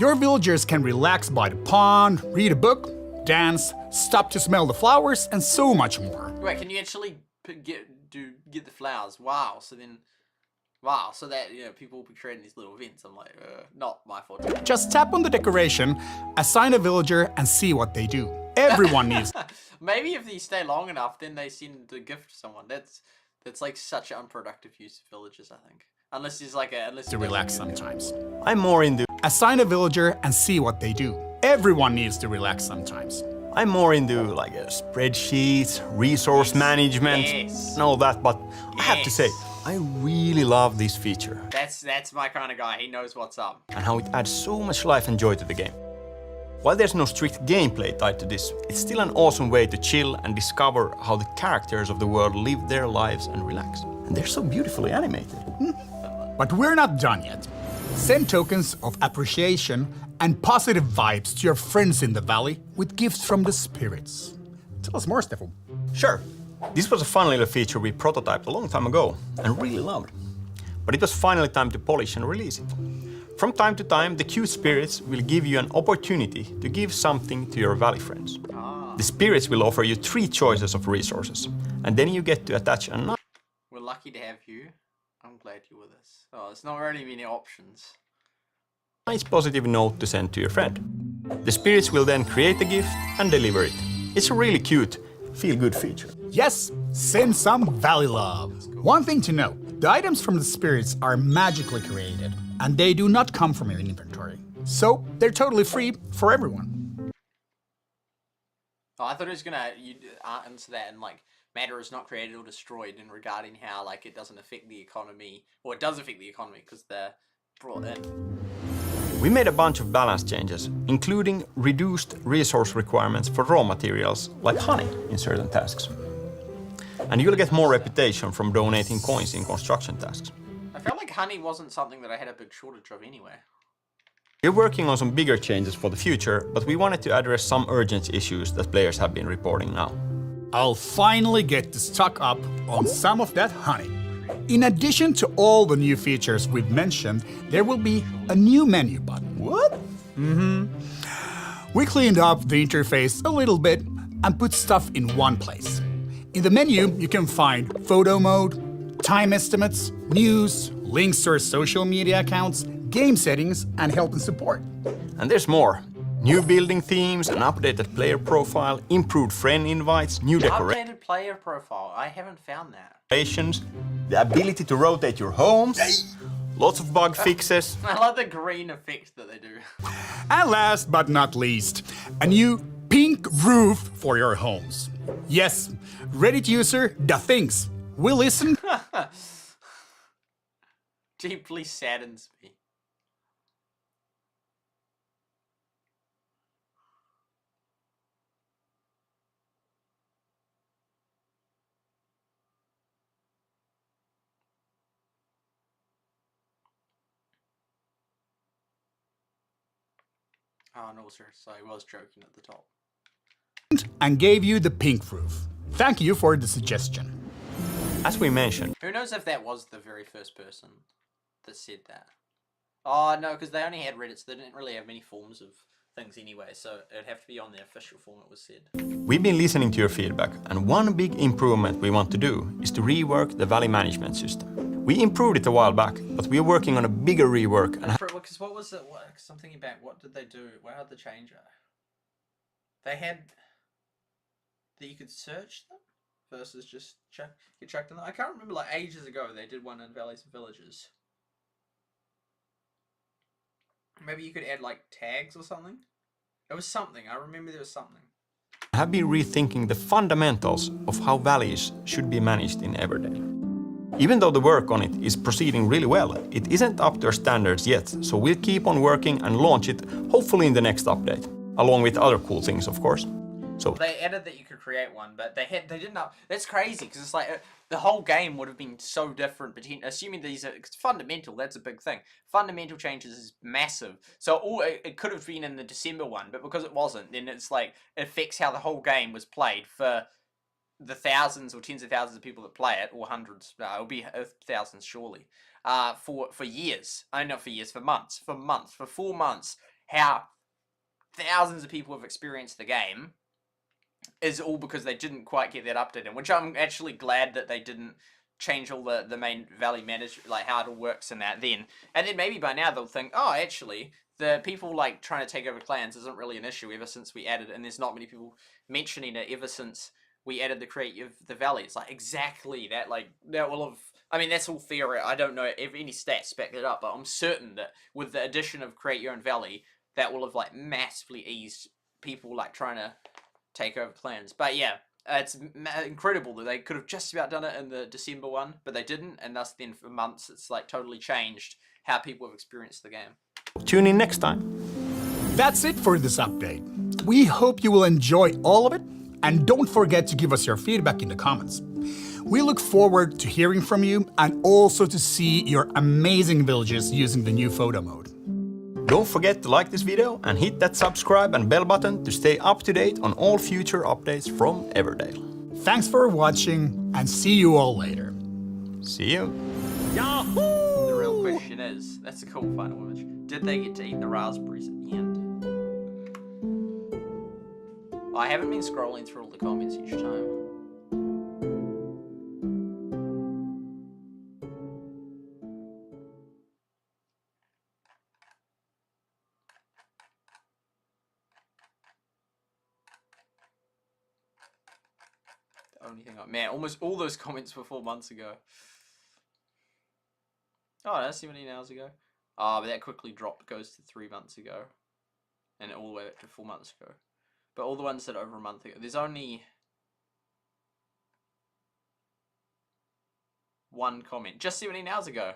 Your villagers can relax by the pond, read a book, dance, stop to smell the flowers, and so much more. Wait, can you actually get the flowers? Wow. So then, wow. So that, you know, people will be creating these little events. I'm like, not my fault. Just tap on the decoration, assign a villager, and see what they do. Everyone needs. Maybe if you stay long enough, then they send a gift to someone. That's like such an unproductive use of villagers, I think. Unless it's like to relax sometimes. I'm more into Assign a villager and see what they do. Everyone needs to relax sometimes. I'm more into like spreadsheets, resource management, and all that, but I have to say, I really love this feature. That's my kind of guy. He knows what's up. And how it adds so much life and joy to the game. While there's no strict gameplay tied to this, it's still an awesome way to chill and discover how the characters of the world live their lives and relax. And they're so beautifully animated. But we're not done yet. Send tokens of appreciation and positive vibes to your friends in the valley with gifts from the spirits. Tell us more, Steffo. Sure. This was a fun little feature we prototyped a long time ago and really loved. But it was finally time to polish and release it. From time to time, the cute spirits will give you an opportunity to give something to your valley friends. The spirits will offer you 3 choices of resources, and then you get to attach a We're lucky to have you. I'm glad you're with us. Oh, there's not really many options. nice positive note to send to your friend. The spirits will then create the gift and deliver it. It's a really cute, feel-good feature. Yes, send some valley love. One thing to note, the items from the spirits are magically created, and they do not come from your inventory. So they're totally free for everyone. Oh, I thought it was gonna answer that and like matter is not created or destroyed, and regarding how like it doesn't affect the economy, or it does affect the economy because they're brought in. We made a bunch of balance changes, including reduced resource requirements for raw materials like honey in certain tasks. And you'll get more reputation from donating coins in construction tasks. I felt like honey wasn't something that I had a big shortage of anyway. We're working on some bigger changes for the future, but we wanted to address some urgent issues that players have been reporting now. I'll finally get to stock up on some of that honey. In addition to all the new features we've mentioned, there will be a new menu button. What? We cleaned up the interface a little bit and put stuff in one place. In the menu, you can find photo mode, time estimates, news, links to our social media accounts, game settings, and help and support. And there's more. New building themes, an updated player profile, improved friend invites, new decorations. Updated player profile. I haven't found that. The ability to rotate your homes, lots of bug fixes. I love the green effect that they do. And last but not least, a new pink roof for your homes. Yes, Reddit user Da Things will listen. Deeply saddens me. Oh, no, sir. So I was joking at the top. And gave you the pink roof. Thank you for the suggestion. As we mentioned, Who knows if that was the very first person that said that? Oh, no, because they only had Reddit, so they didn't really have many forms of things anyway, so it'd have to be on the official form it was said. we've been listening to your feedback, and one big improvement we want to do is to rework the valley management system. We improved it a while back, but we are working on a bigger rework and Because what was it? Something about what did they do? How did they change it? They had that you could search them versus just get chucked in them. I can't remember, like ages ago they did one in Valleys and Villages. Maybe you could add like tags or something. It was something. I remember there was something. have been rethinking the fundamentals of how valleys should be managed in Everdale. Even though the work on it is proceeding really well, it isn't up to our standards yet, so we'll keep on working and launch it hopefully in the next update, along with other cool things, of course. So They added that you could create one, but they didn't know. That's crazy because it's like the whole game would have been so different. But assuming these are fundamental, that's a big thing. Fundamental changes is massive. So it could have been in the December one, but because it wasn't, then it's like it affects how the whole game was played for the thousands or tens of thousands of people that play it, or hundreds. It'll be thousands surely. For years, not for years, for months, for 4 months, how thousands of people have experienced the game is all because they didn't quite get that updated, which I'm actually glad that they didn't change all the main valley management, like how it all works and that then. And then maybe by now they'll think, oh, actually, the people like trying to take over clans isn't really an issue ever since we added it, and there's not many people mentioning it ever since we added the create the valley. It's like exactly that, like that will have, I mean, that's all theory. I don't know if any stats back it up, but I'm certain that with the addition of create your own valley, that will have like massively eased people like trying to take over clans. But yeah, it's incredible that they could have just about done it in the December one, but they didn't, and thus then for months it's like totally changed how people have experienced the game. tune in next time. That's it for this update. We hope you will enjoy all of it, and don't forget to give us your feedback in the comments. We look forward to hearing from you and also to see your amazing villages using the new photo mode. Don't forget to like this video and hit that subscribe and bell button to stay up to date on all future updates from Everdale. Thanks for watching, and see you all later. See you. Yahoo! The real question is, that's a cool final image, did they get to eat the raspberries at the end? I haven't been scrolling through all the comments each time. Only thing man, almost all those comments were 4 months ago. Oh, that's 17 hours ago. Ah, but that quickly dropped, goes to 3 months ago. And all the way back to 4 months ago. But all the ones that are over a month ago, there's only one comment. Just 17 hours ago.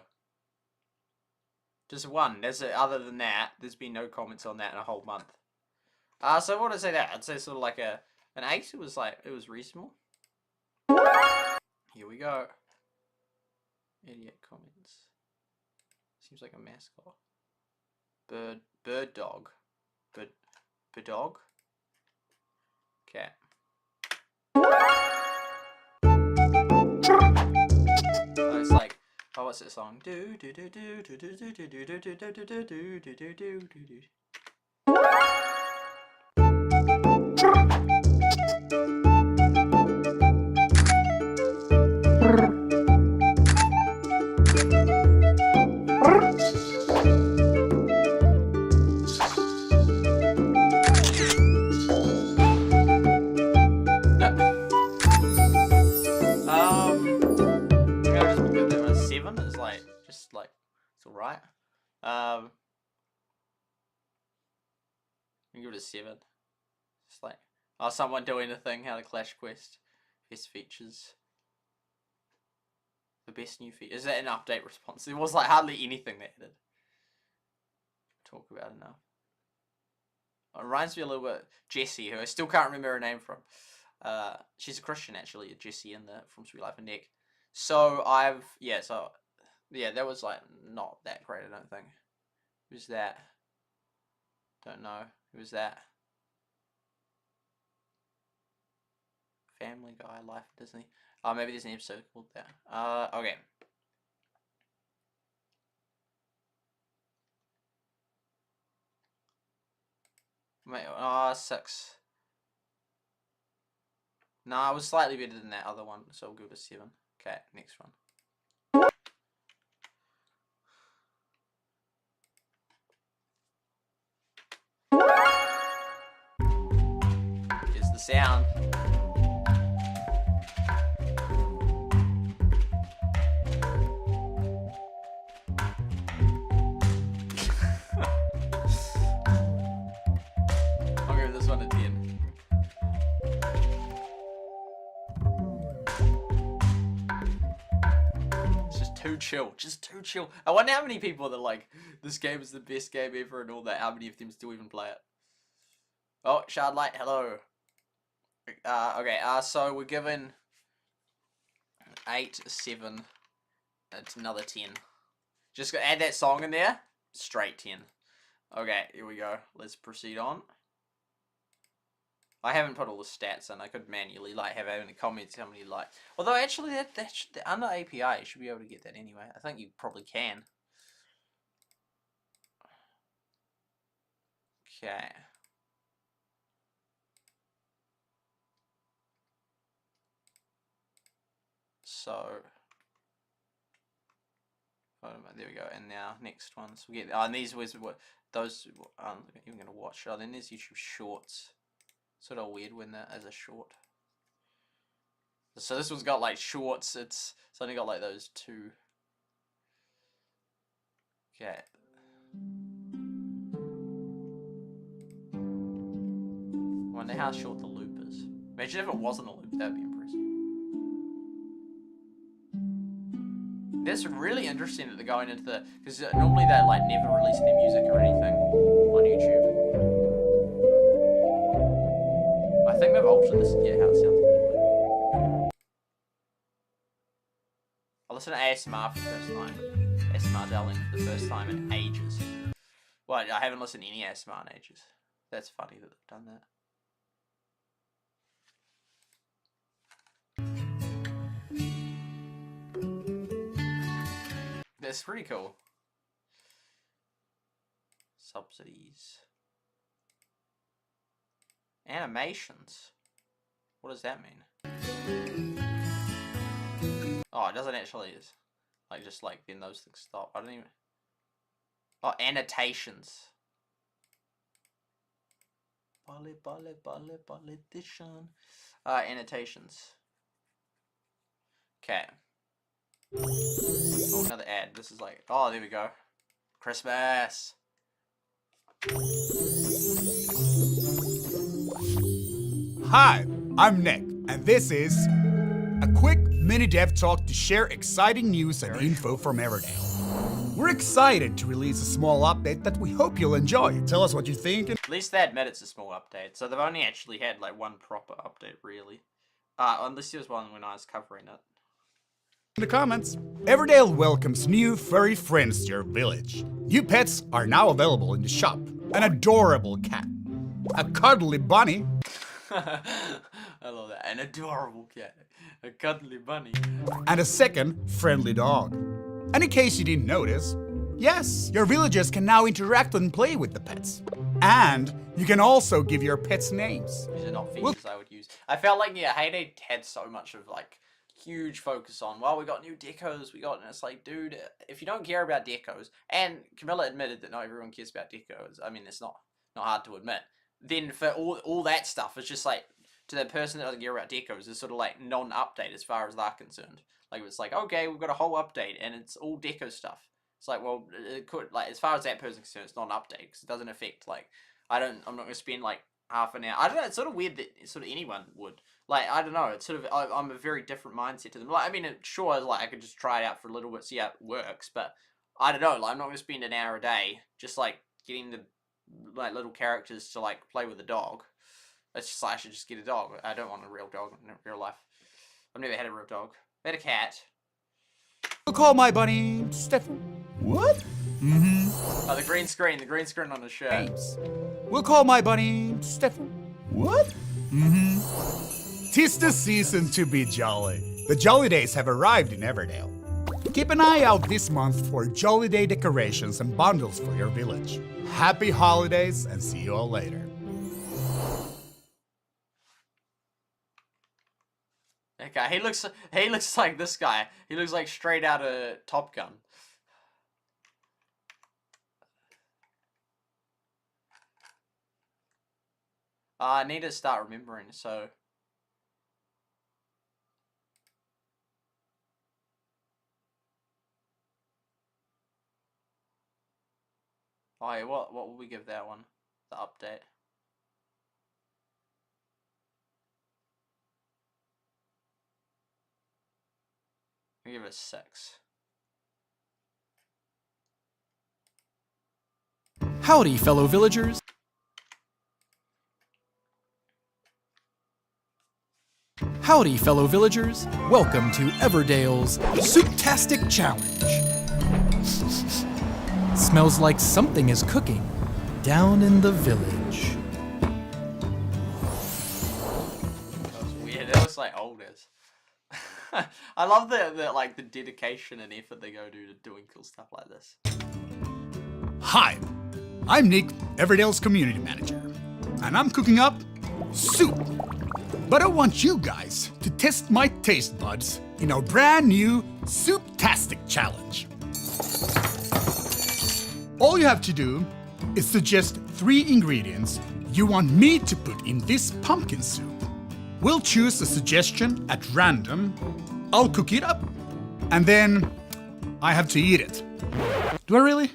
Just one. Other than that, there's been no comments on that in a whole month. So what would I say that? I'd say sort of like an 8. It was reasonable. Here we go. Idiot comments. Seems like a mascot. Bird dog. Bird dog? Cat. Oh, it's like, oh, what's that song? Do do do do do do do do do do do do do do do do do do. It's alright. We give it a 7. It's like, oh, someone doing a thing, how the Clash Quest best features. The best new feature. Is that an update response? There was like hardly anything they added. Talk about enough. It reminds me a little bit of Jessie, who I still can't remember her name from. She's a Christian actually, Jessie from Sweet Life and Nick. So yeah, that was like not that great, I don't think. Who's that? Don't know. Who was that? Family Guy, Life at Disney. Oh, maybe there's an episode called that. Okay. Wait, 6. Nah, it was slightly better than that other one, so we'll give it a 7. Okay, next one. Here's the sound. I'll give this one a 10. It's just too chill. Just too chill. I wonder how many people that like, this game is the best game ever and all that, how many of them still even play it. Oh, Shardlight, hello. Okay, so we're given 8, 7, it's another 10. Just gonna add that song in there, straight 10. Okay, here we go. Let's proceed on. I haven't put all the stats in. I could manually like have any comments how many like. Although actually that under API you should be able to get that anyway. I think you probably can. Okay. So, there we go. And now next ones we get. Oh, and these was what those. You're gonna watch. Oh, then there's YouTube Shorts. Sort of weird when that as a short. So this one's got like shorts. It's only got like those 2. Okay. Wonder how short the loop is. Imagine if it wasn't a loop. That'd be impressive. That's really interesting that they're going into the, because normally they like never release their music or anything on YouTube. I think they've altered this, yeah, how it sounds a little bit. I listened to ASMR for the first time. ASMR Darling for the first time in ages. Well, I haven't listened to any ASMR in ages. That's funny that they've done that. That's pretty cool. Subsidies. Animations. What does that mean? Oh, it doesn't actually is. Like, just like, then those things stop. I don't even... Oh, annotations. Politician. Annotations. Okay. Oh, another ad. This is like, oh, there we go. Christmas. Hi, I'm Nick, and this is a quick mini dev talk to share exciting news and info from Everdale. We're excited to release a small update that we hope you'll enjoy. Tell us what you think. At least they admit it's a small update, so they've only actually had like one proper update, really. Unless there was one when I was covering it. In the comments. Everdale welcomes new furry friends to your village. New pets are now available in the shop. An adorable cat, a cuddly bunny, I love that. An adorable cat, a cuddly bunny, and a second friendly dog. And in case you didn't notice, yes, your villagers can now interact and play with the pets. And you can also give your pets names. These are not features I would use. I felt like, yeah, Heyday had so much of like huge focus on, well, we got new decos, and it's like, dude, if you don't care about decos, and Camilla admitted that not everyone cares about decos, I mean, it's not hard to admit, then for all that stuff, it's just like, to the person that doesn't care about decos, it's sort of like non-update as far as they're concerned. Like, it's like, okay, we've got a whole update, and it's all deco stuff. It's like, well, it could, like, as far as that person's concerned, it's not an update, because it doesn't affect, like, I'm not going to spend, like, half an hour. I don't know, it's sort of weird that sort of anyone would. Like, I don't know, it's sort of, I'm a very different mindset to them. Like, I mean, sure, like, I could just try it out for a little bit, see how it works, but I don't know, like, I'm not going to spend an hour a day just, like, getting the, like, little characters to, like, play with a dog. It's just like, I should just get a dog. I don't want a real dog in real life. I've never had a real dog. I had a cat. I'll call my bunny Stefan. What? Oh, the green screen on the shirt. Games. We'll call my bunny Stefan. What? Mm-hmm. 'Tis the season to be jolly. The Jolly Days have arrived in Everdale. Keep an eye out this month for Jolly Day decorations and bundles for your village. Happy holidays and see you all later. Okay, he looks like this guy. He looks like straight out of Top Gun. I need to start remembering, so oh yeah, what will we give that one? The update. We give it a 6. Howdy, fellow villagers. Howdy, fellow villagers. Welcome to Everdale's Souptastic Challenge. Smells like something is cooking down in the village. That was weird. It looks like old as. I love the like the dedication and effort they go to doing cool stuff like this. Hi, I'm Nick, Everdale's community manager, and I'm cooking up soup. But I want you guys to test my taste buds in our brand new Souptastic Challenge. All you have to do is suggest 3 ingredients you want me to put in this pumpkin soup. We'll choose a suggestion at random, I'll cook it up, and then I have to eat it. Do I really?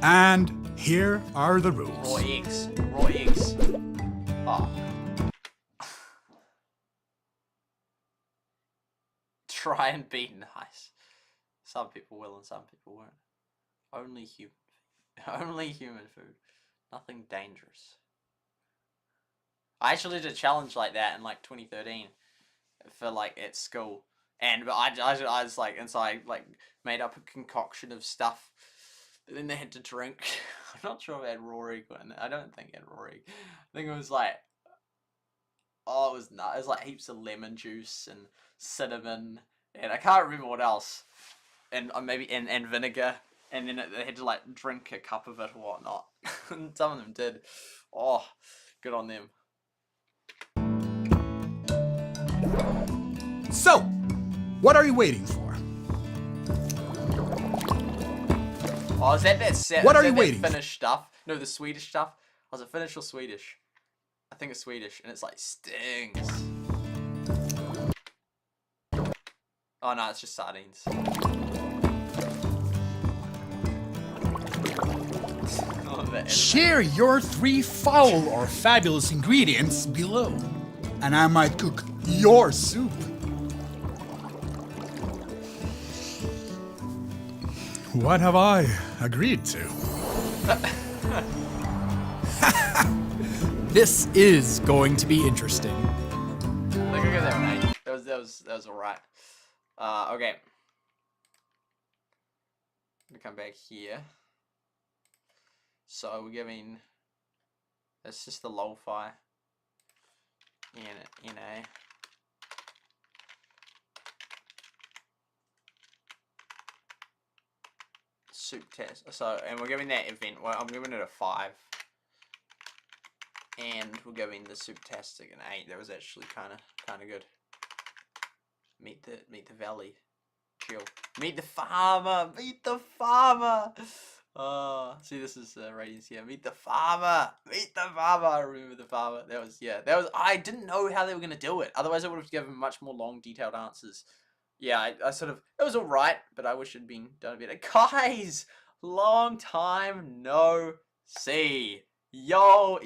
And here are the rules. Raw eggs. Raw eggs. Oh. Try and be nice. Some people will and some people won't. Only human food. Nothing dangerous. I actually did a challenge like that in like 2013 for like at school, and but I was like, and so I like made up a concoction of stuff that then they had to drink. I'm not sure if it had raw egg in it. I don't think it had raw egg. I think it was like, oh, it was nuts. It was like heaps of lemon juice and cinnamon, and I can't remember what else, and maybe and vinegar, and then they had to like drink a cup of it or whatnot. And some of them did. Oh, good on them. So, what are you waiting for? Oh, is that set? What is are that you waiting for? Finnish stuff? No, the Swedish stuff. Was it Finnish or Swedish? I think it's Swedish, and it's like stings. Oh no, it's just sardines. Oh, Share your 3 foul or fabulous ingredients below, and I might cook your soup. What have I agreed to? This is going to be interesting. I think I got that right. That was alright. Okay. I'm gonna come back here. So we're giving. That's just the lo-fi. NA. Soup test. So, and we're giving that event. Well, I'm giving it a 5. And we're giving the Souptastic an 8. That was actually kind of good. Meet the valley. Chill. Meet the farmer. Meet the farmer. See, this is ratings here. Meet the farmer. Meet the farmer. I remember the farmer. That was. I didn't know how they were gonna do it. Otherwise, I would have given much more long, detailed answers. Yeah, I sort of. It was alright, but I wish it'd been done a bit. Guys, long time no see. Yo.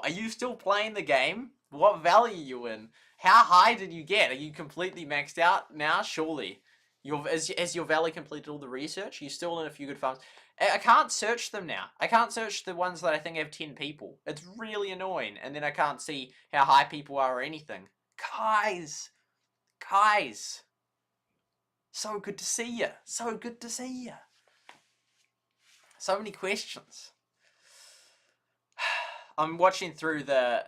Are you still playing the game? What valley are you in? How high did you get? Are you completely maxed out now? Surely. Has your valley completed all the research? Are you still in aFewGoodFarmers? I can't search them now. I can't search the ones that I think have 10 people. It's really annoying. And then I can't see how high people are or anything. Guys. So good to see you. So good to see you. So many questions. I'm watching through the.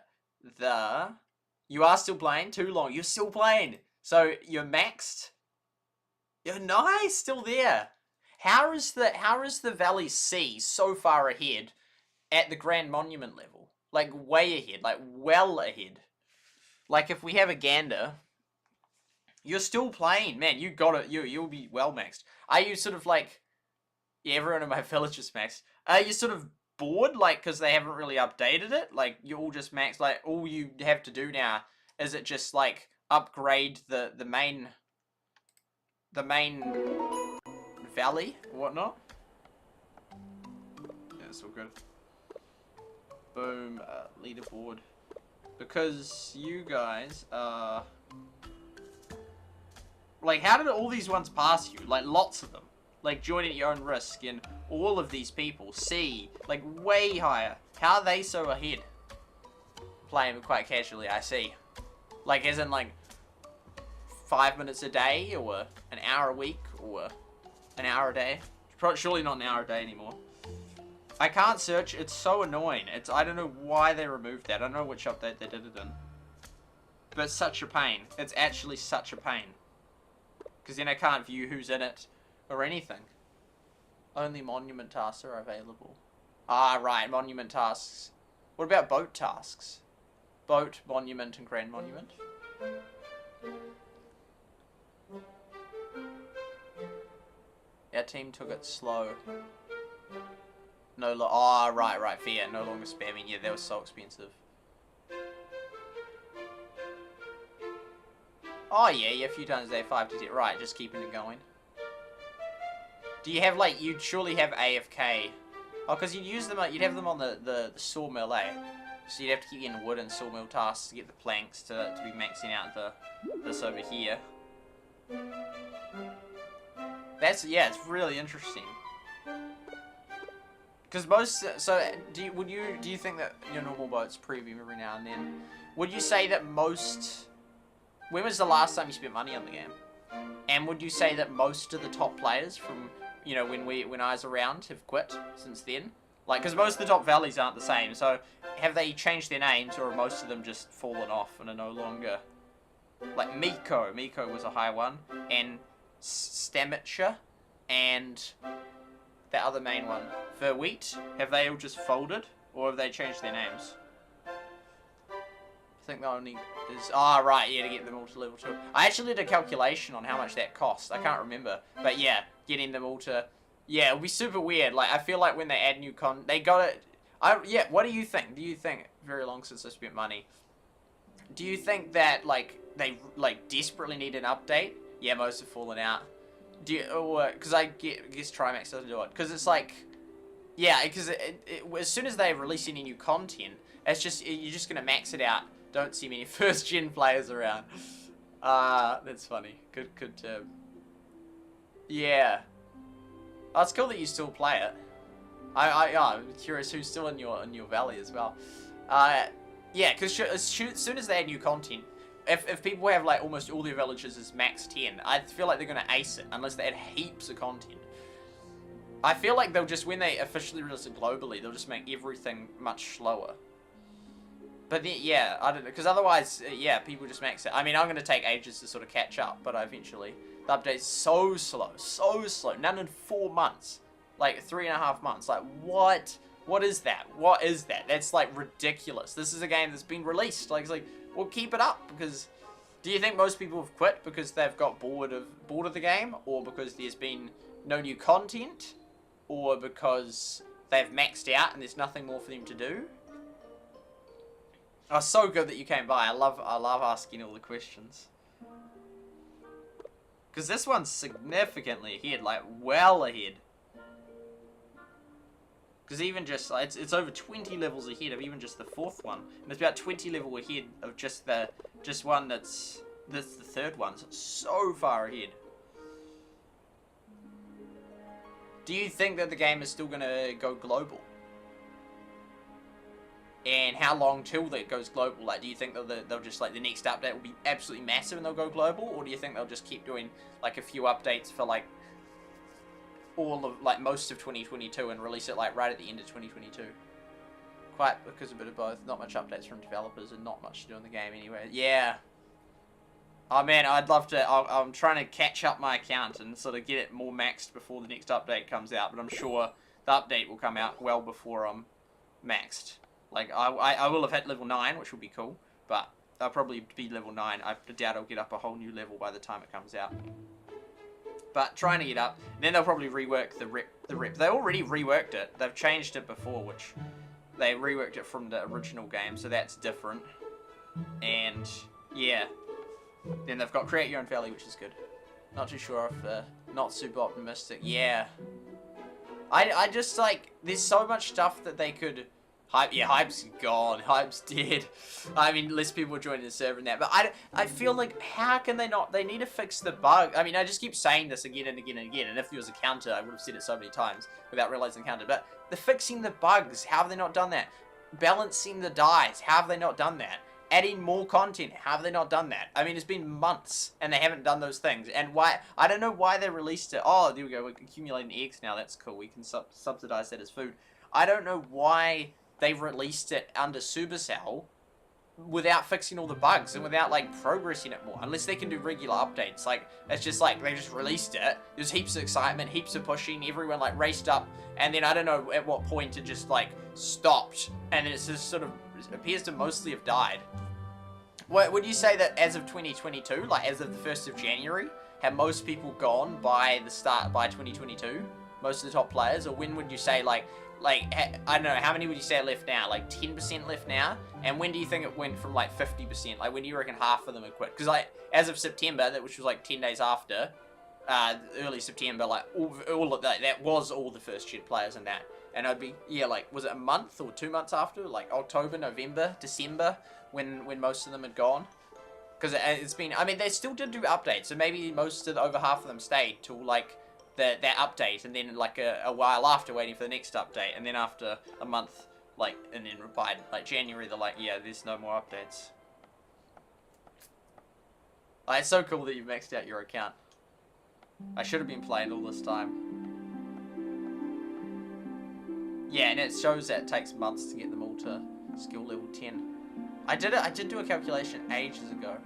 You are still playing? Too long. You're still playing. So you're maxed. You're nice, still there. How is the Valley C so far ahead at the Grand Monument level? Like way ahead, like well ahead. Like if we have a gander, you're still playing, man. You got it. You'll be well maxed. Are you sort of like, yeah, everyone in my village is maxed. Are you sort of bored, like because they haven't really updated it? Like you're all just maxed. Like all you have to do now is it just like upgrade the main valley or whatnot. Yeah, it's all good. Boom, leaderboard. Because you guys are... Like, how did all these ones pass you? Like, lots of them. Like, joining at your own risk, and all of these people. C, like, way higher. How are they so ahead? Playing quite casually, I see. Like, as in, like, 5 minutes a day, or an hour a week, or an hour a day. Surely not an hour a day anymore. I can't search. It's so annoying. I don't know why they removed that. I don't know which update they did it in. But it's such a pain. It's actually such a pain. Because then I can't view who's in it or anything. Only monument tasks are available. Ah, right. Monument tasks. What about boat tasks? Boat, monument, and grand monument? Our team took it slow. Oh, right, fair. No longer spamming. Yeah, that was so expensive. Oh, yeah, a few times a day, 5 to 10. Right, just keeping it going. Do you have, like, you'd surely have AFK. Oh, because you'd use them, you'd have them on the sawmill, eh? So you'd have to keep getting wood and sawmill tasks to get the planks to be maxing out this over here. Yeah, it's really interesting. Because do you think that your normal boats preview every now and then? Would you say that when was the last time you spent money on the game? And would you say that most of the top players from, when I was around have quit since then? Like, because most of the top valleys aren't the same, so have they changed their names, or are most of them just fallen off and are no longer... Like, Miko was a high one, and Stamitcha, and that other main one, verwitt, have they all just folded, or have they changed their names? I think the only is... Ah, right, yeah, to get them all to level 2. I actually did a calculation on how much that cost. I can't remember. But yeah, getting them all to... Yeah, it'll be super weird. Like, I feel like when they add new they got it... Yeah, what do you think? Do you think... Very long since I spent money. Do you think that, like, they, like, desperately need an update? Yeah, most have fallen out. Because I guess Trimax doesn't do it. Because it's like... Yeah, because as soon as they release any new content, it's just... You're just going to max it out. Don't see many first-gen players around. That's funny. Good term. Yeah. Oh, it's cool that you still play it. I'm curious who's still in your valley as well. Yeah, because as soon as they add new content, if people have like almost all their villages as max 10, I feel like they're gonna ace it unless they add heaps of content. I feel like they'll just, when they officially release it globally, they'll just make everything much slower. But then, yeah, I don't know, because otherwise, yeah, people just max it. I mean, I'm gonna take ages to sort of catch up, but eventually, the update's so slow, none in 4 months. Like 3.5 months. Like, what? What is that? What is that? That's like ridiculous. This is a game that's been released. Like, it's like, well, keep it up, because do you think most people have quit because they've got bored of the game, or because there's been no new content, or because they've maxed out and there's nothing more for them to do? Oh, so good that you came by. I love asking all the questions. Because this one's significantly ahead, like well ahead. Because even just, it's over 20 levels ahead of even just the 4th one. And it's about 20 level ahead of just one that's the 3rd one. So it's so far ahead. Do you think that the game is still going to go global? And how long till that goes global? Like, do you think they'll just, like, the next update will be absolutely massive and they'll go global? Or do you think they'll just keep doing, like, a few updates for, like, all of, like, most of 2022 and release it, like, right at the end of 2022? quite because a bit of both. Not much updates from developers and not much to do in the game anyway. Yeah. Oh man, I'd love to. I'm trying to catch up my account and sort of get it more maxed before the next update comes out. But I'm sure the update will come out well before I'm maxed. Like I will have hit level 9, which will be cool. But I'll probably be level 9. I doubt I'll get up a whole new level by the time it comes out. But trying to get up. And then they'll probably rework the rep. They already reworked it. They've changed it before, which they reworked it from the original game, so that's different. And yeah. Then they've got Create Your Own Valley, which is good. Not too sure if not super optimistic. Yeah. I just like, there's so much stuff that they could hype. Yeah, hype's gone. Hype's dead. I mean, less people are joining the server and that. But I feel like, how can they not? They need to fix the bug. I mean, I just keep saying this again and again and again. And if there was a counter, I would have said it so many times without realizing the counter. But the fixing the bugs, how have they not done that? Balancing the dice, how have they not done that? Adding more content, how have they not done that? I mean, it's been months and they haven't done those things. And why? I don't know why they released it. Oh, there we go. We're accumulating eggs now. That's cool. We can subsidize that as food. I don't know why they released it under Supercell without fixing all the bugs and without like progressing it more. Unless they can do regular updates. Like, it's just like they just released it. There's heaps of excitement, heaps of pushing. Everyone like raced up. And then I don't know at what point it just like stopped. And it's just sort of appears to mostly have died. What would you say that as of 2022, like as of the 1st of January, have most people gone by 2022? Most of the top players? Or when would you say like I don't know, how many would you say are left now? Like 10% left now? And when do you think it went from like 50%? Like when do you reckon half of them had quit? Because like as of September, which was like 10 days after, early September, like all of that was all the first gen players and that. And I'd be, yeah, like, was it a month or 2 months after? Like October, November, December, when most of them had gone? Because it's been, I mean, they still did do updates. So maybe over half of them stayed till like that update. And then like a while after waiting for the next update. And then after a month, like, and then replied, like January, they're like, yeah, there's no more updates. Like, it's so cool that you've maxed out your account. I should have been playing all this time. Yeah, and it shows that it takes months to get them all to skill level 10. I did do a calculation ages ago.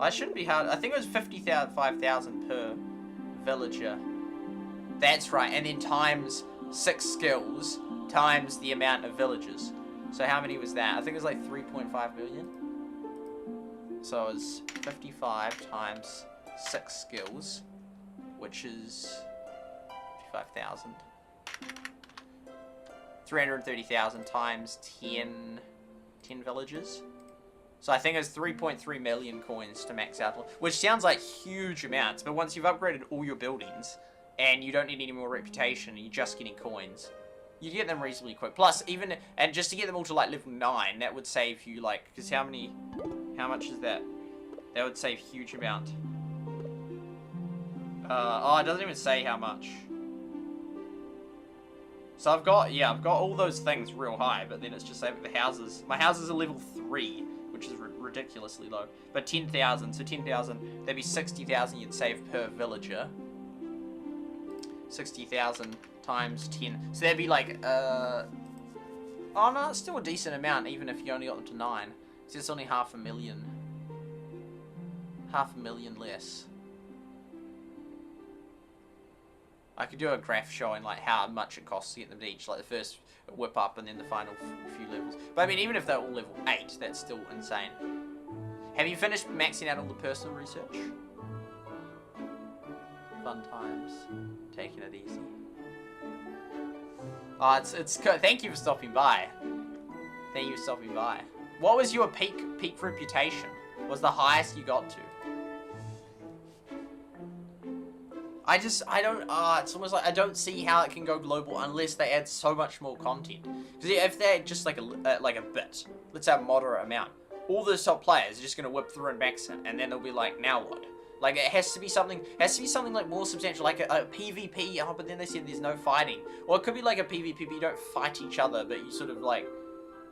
I shouldn't be hard. I think it was 55,000 per villager. That's right, and then times 6 skills times the amount of villagers. So how many was that? I think it was like 3.5 million. So it was 55 times 6 skills, which is 55,000. 330,000 times 10 villages. So I think it was 3.3 million coins to max out, which sounds like huge amounts, but once you've upgraded all your buildings and you don't need any more reputation and you're just getting coins, you get them reasonably quick. Plus, and just to get them all to like level 9, that would save you like, because how much is that? That would save a huge amount. Oh, it doesn't even say how much. So I've got all those things real high, but then it's just saving the houses. My houses are level 3, which is ridiculously low. But 10,000, so 10,000, that'd be 60,000 you'd save per villager. 60,000 times 10. So that'd be like, oh no, it's still a decent amount, even if you only got them to 9. So it's only 500,000. 500,000 less. I could do a graph showing like how much it costs to get them to each, like the first whip up and then the final few levels. But I mean, even if they're all level 8, that's still insane. Have you finished maxing out all the personal research? Fun times. Taking it easy. Oh, it's good. Thank you for stopping by. Thank you for stopping by. What was your peak reputation? What was the highest you got to? it's almost like I don't see how it can go global unless they add so much more content. Because if they add just like a bit, let's say a moderate amount, all those top players are just gonna whip through and max it, and then they'll be like, now what? Like it has to be something like more substantial, like a PvP. Oh, but then they said there's no fighting. Or it could be like a PvP, but you don't fight each other, but you sort of like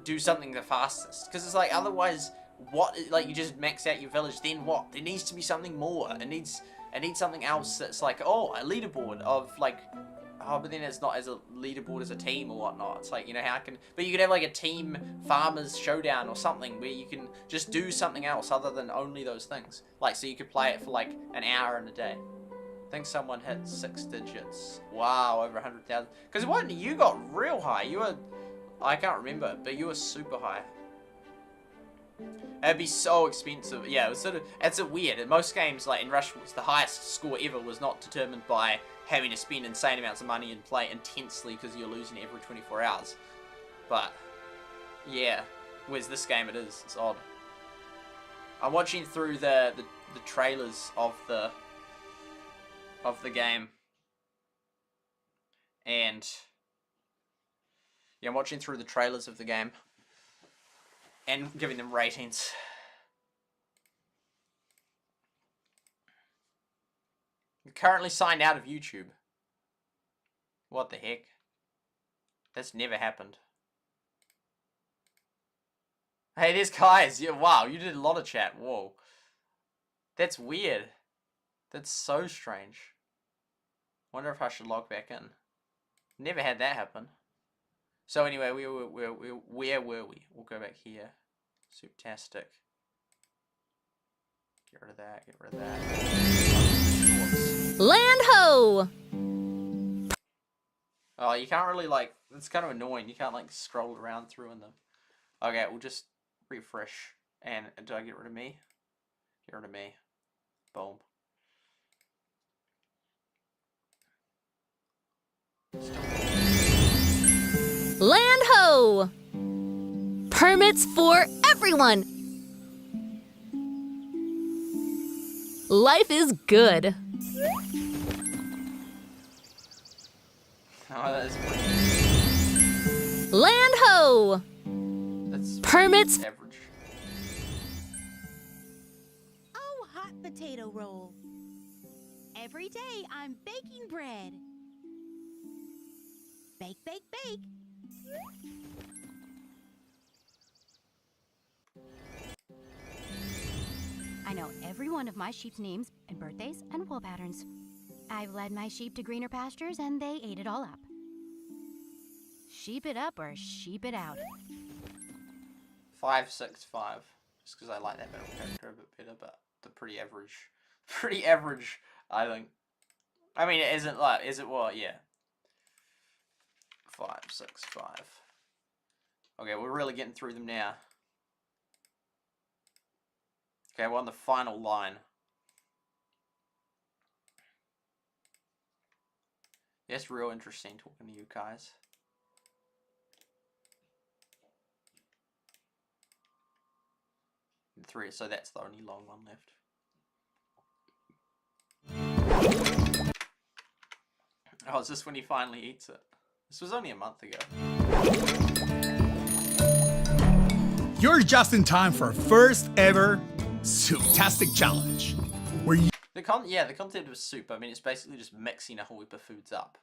do something the fastest. Because it's like otherwise, what? Like you just max out your village, then what? There needs to be something more. It needs something else that's like, oh, a leaderboard of like Oh, but then it's not as a leaderboard as a team or whatnot. It's like, you know, how can... But you could have like a team farmers showdown or something where you can just do something else other than only those things. Like, so you could play it for like an hour in a day. I think someone hit 6 digits. Wow, over 100,000. Because what, you got real high. You were... I can't remember, but you were super high. It'd be so expensive. Yeah, it was sort of... It's weird. In most games, like in Rush Wars, the highest score ever was not determined by having to spend insane amounts of money and play intensely because you're losing every 24 hours. But, yeah. Whereas this game it is. It's odd. I'm watching through the trailers of the game. And... Yeah, I'm watching through the trailers of the game. And giving them ratings. I'm currently signed out of YouTube. What the heck? That's never happened. Hey, there's guys. Yeah, wow, you did a lot of chat. Whoa. That's weird. That's so strange. Wonder if I should log back in. Never had that happen. So anyway, where were we? We'll go back here. Souptastic. Get rid of that, get rid of that. Land ho! Oh, you can't really like, it's kind of annoying. You can't like scroll around through in them. Okay, we'll just refresh. And do I get rid of me? Get rid of me. Boom. Land ho! Permits for everyone! Life is good. Oh, that is pretty... Land ho! That's permits. Average. Oh, hot potato roll. Every day I'm baking bread. Bake, bake, bake. I know every one of my sheep's names and birthdays and wool patterns. I've led my sheep to greener pastures and they ate it all up. Sheep it up or sheep it out. 565. Just because I like that middle character a bit better, but the pretty average. Pretty average, I think. I mean, it isn't like, is it what? Yeah. 565. Okay, we're really getting through them now. Okay, we're on the final line. Yeah, it's real interesting talking to you guys. Three, so that's the only long one left. Oh, is this when he finally eats it? This was only a month ago. You're just in time for our first ever Souptastic Challenge. Where you The concept of soup, I mean, it's basically just mixing a whole heap of foods up.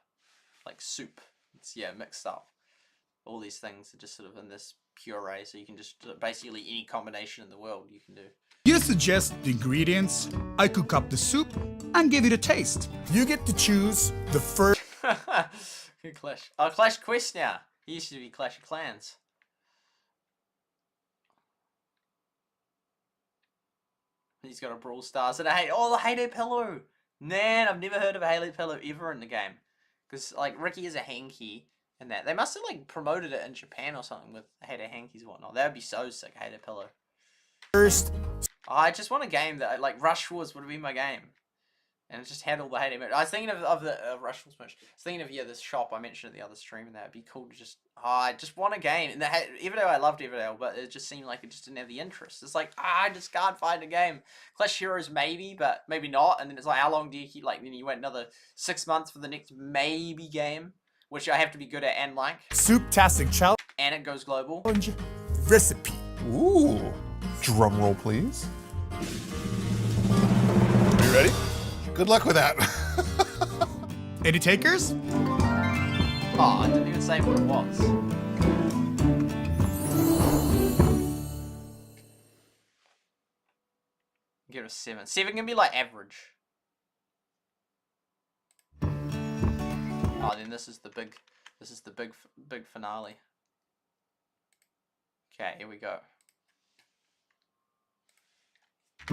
Like soup. It's, yeah, mixed up. All these things are just sort of in this puree, so you can just, basically any combination in the world you can do. You suggest the ingredients, I cook up the soup, and give it a taste. You get to choose the first... Good Clash. Oh, Clash Quest now. It used to be Clash of Clans. He's got a Brawl Stars and a Halo. Oh, the Halo pillow. Man, I've never heard of a Halo pillow ever in the game. Because, like, Ricky is a hanky and that. They must have, like, promoted it in Japan or something with Halo hankies and whatnot. That would be so sick, Halo pillow. First. Oh, I just want a game that, like, Rush Wars would be my game. And it just had all the Halo merch. I was thinking of the Rush Wars merch. I was thinking of, yeah, this shop I mentioned at the other stream, and that would be cool to just... Oh, I just want a game. And Everdale, I loved Everdale, but it just seemed like it just didn't have the interest. It's like, I just can't find a game. Clash Heroes maybe, but maybe not. And then it's like, how long do you keep, like, then you wait another 6 months for the next maybe game, which I have to be good at and like. Souptastic Challenge. And it goes global. Recipe. Ooh. Drum roll, please. Are you ready? Good luck with that. Any takers? Oh, I didn't even say what it was. Give it a 7. 7 can be like average. Oh, then this is the big finale. Okay, here we go. I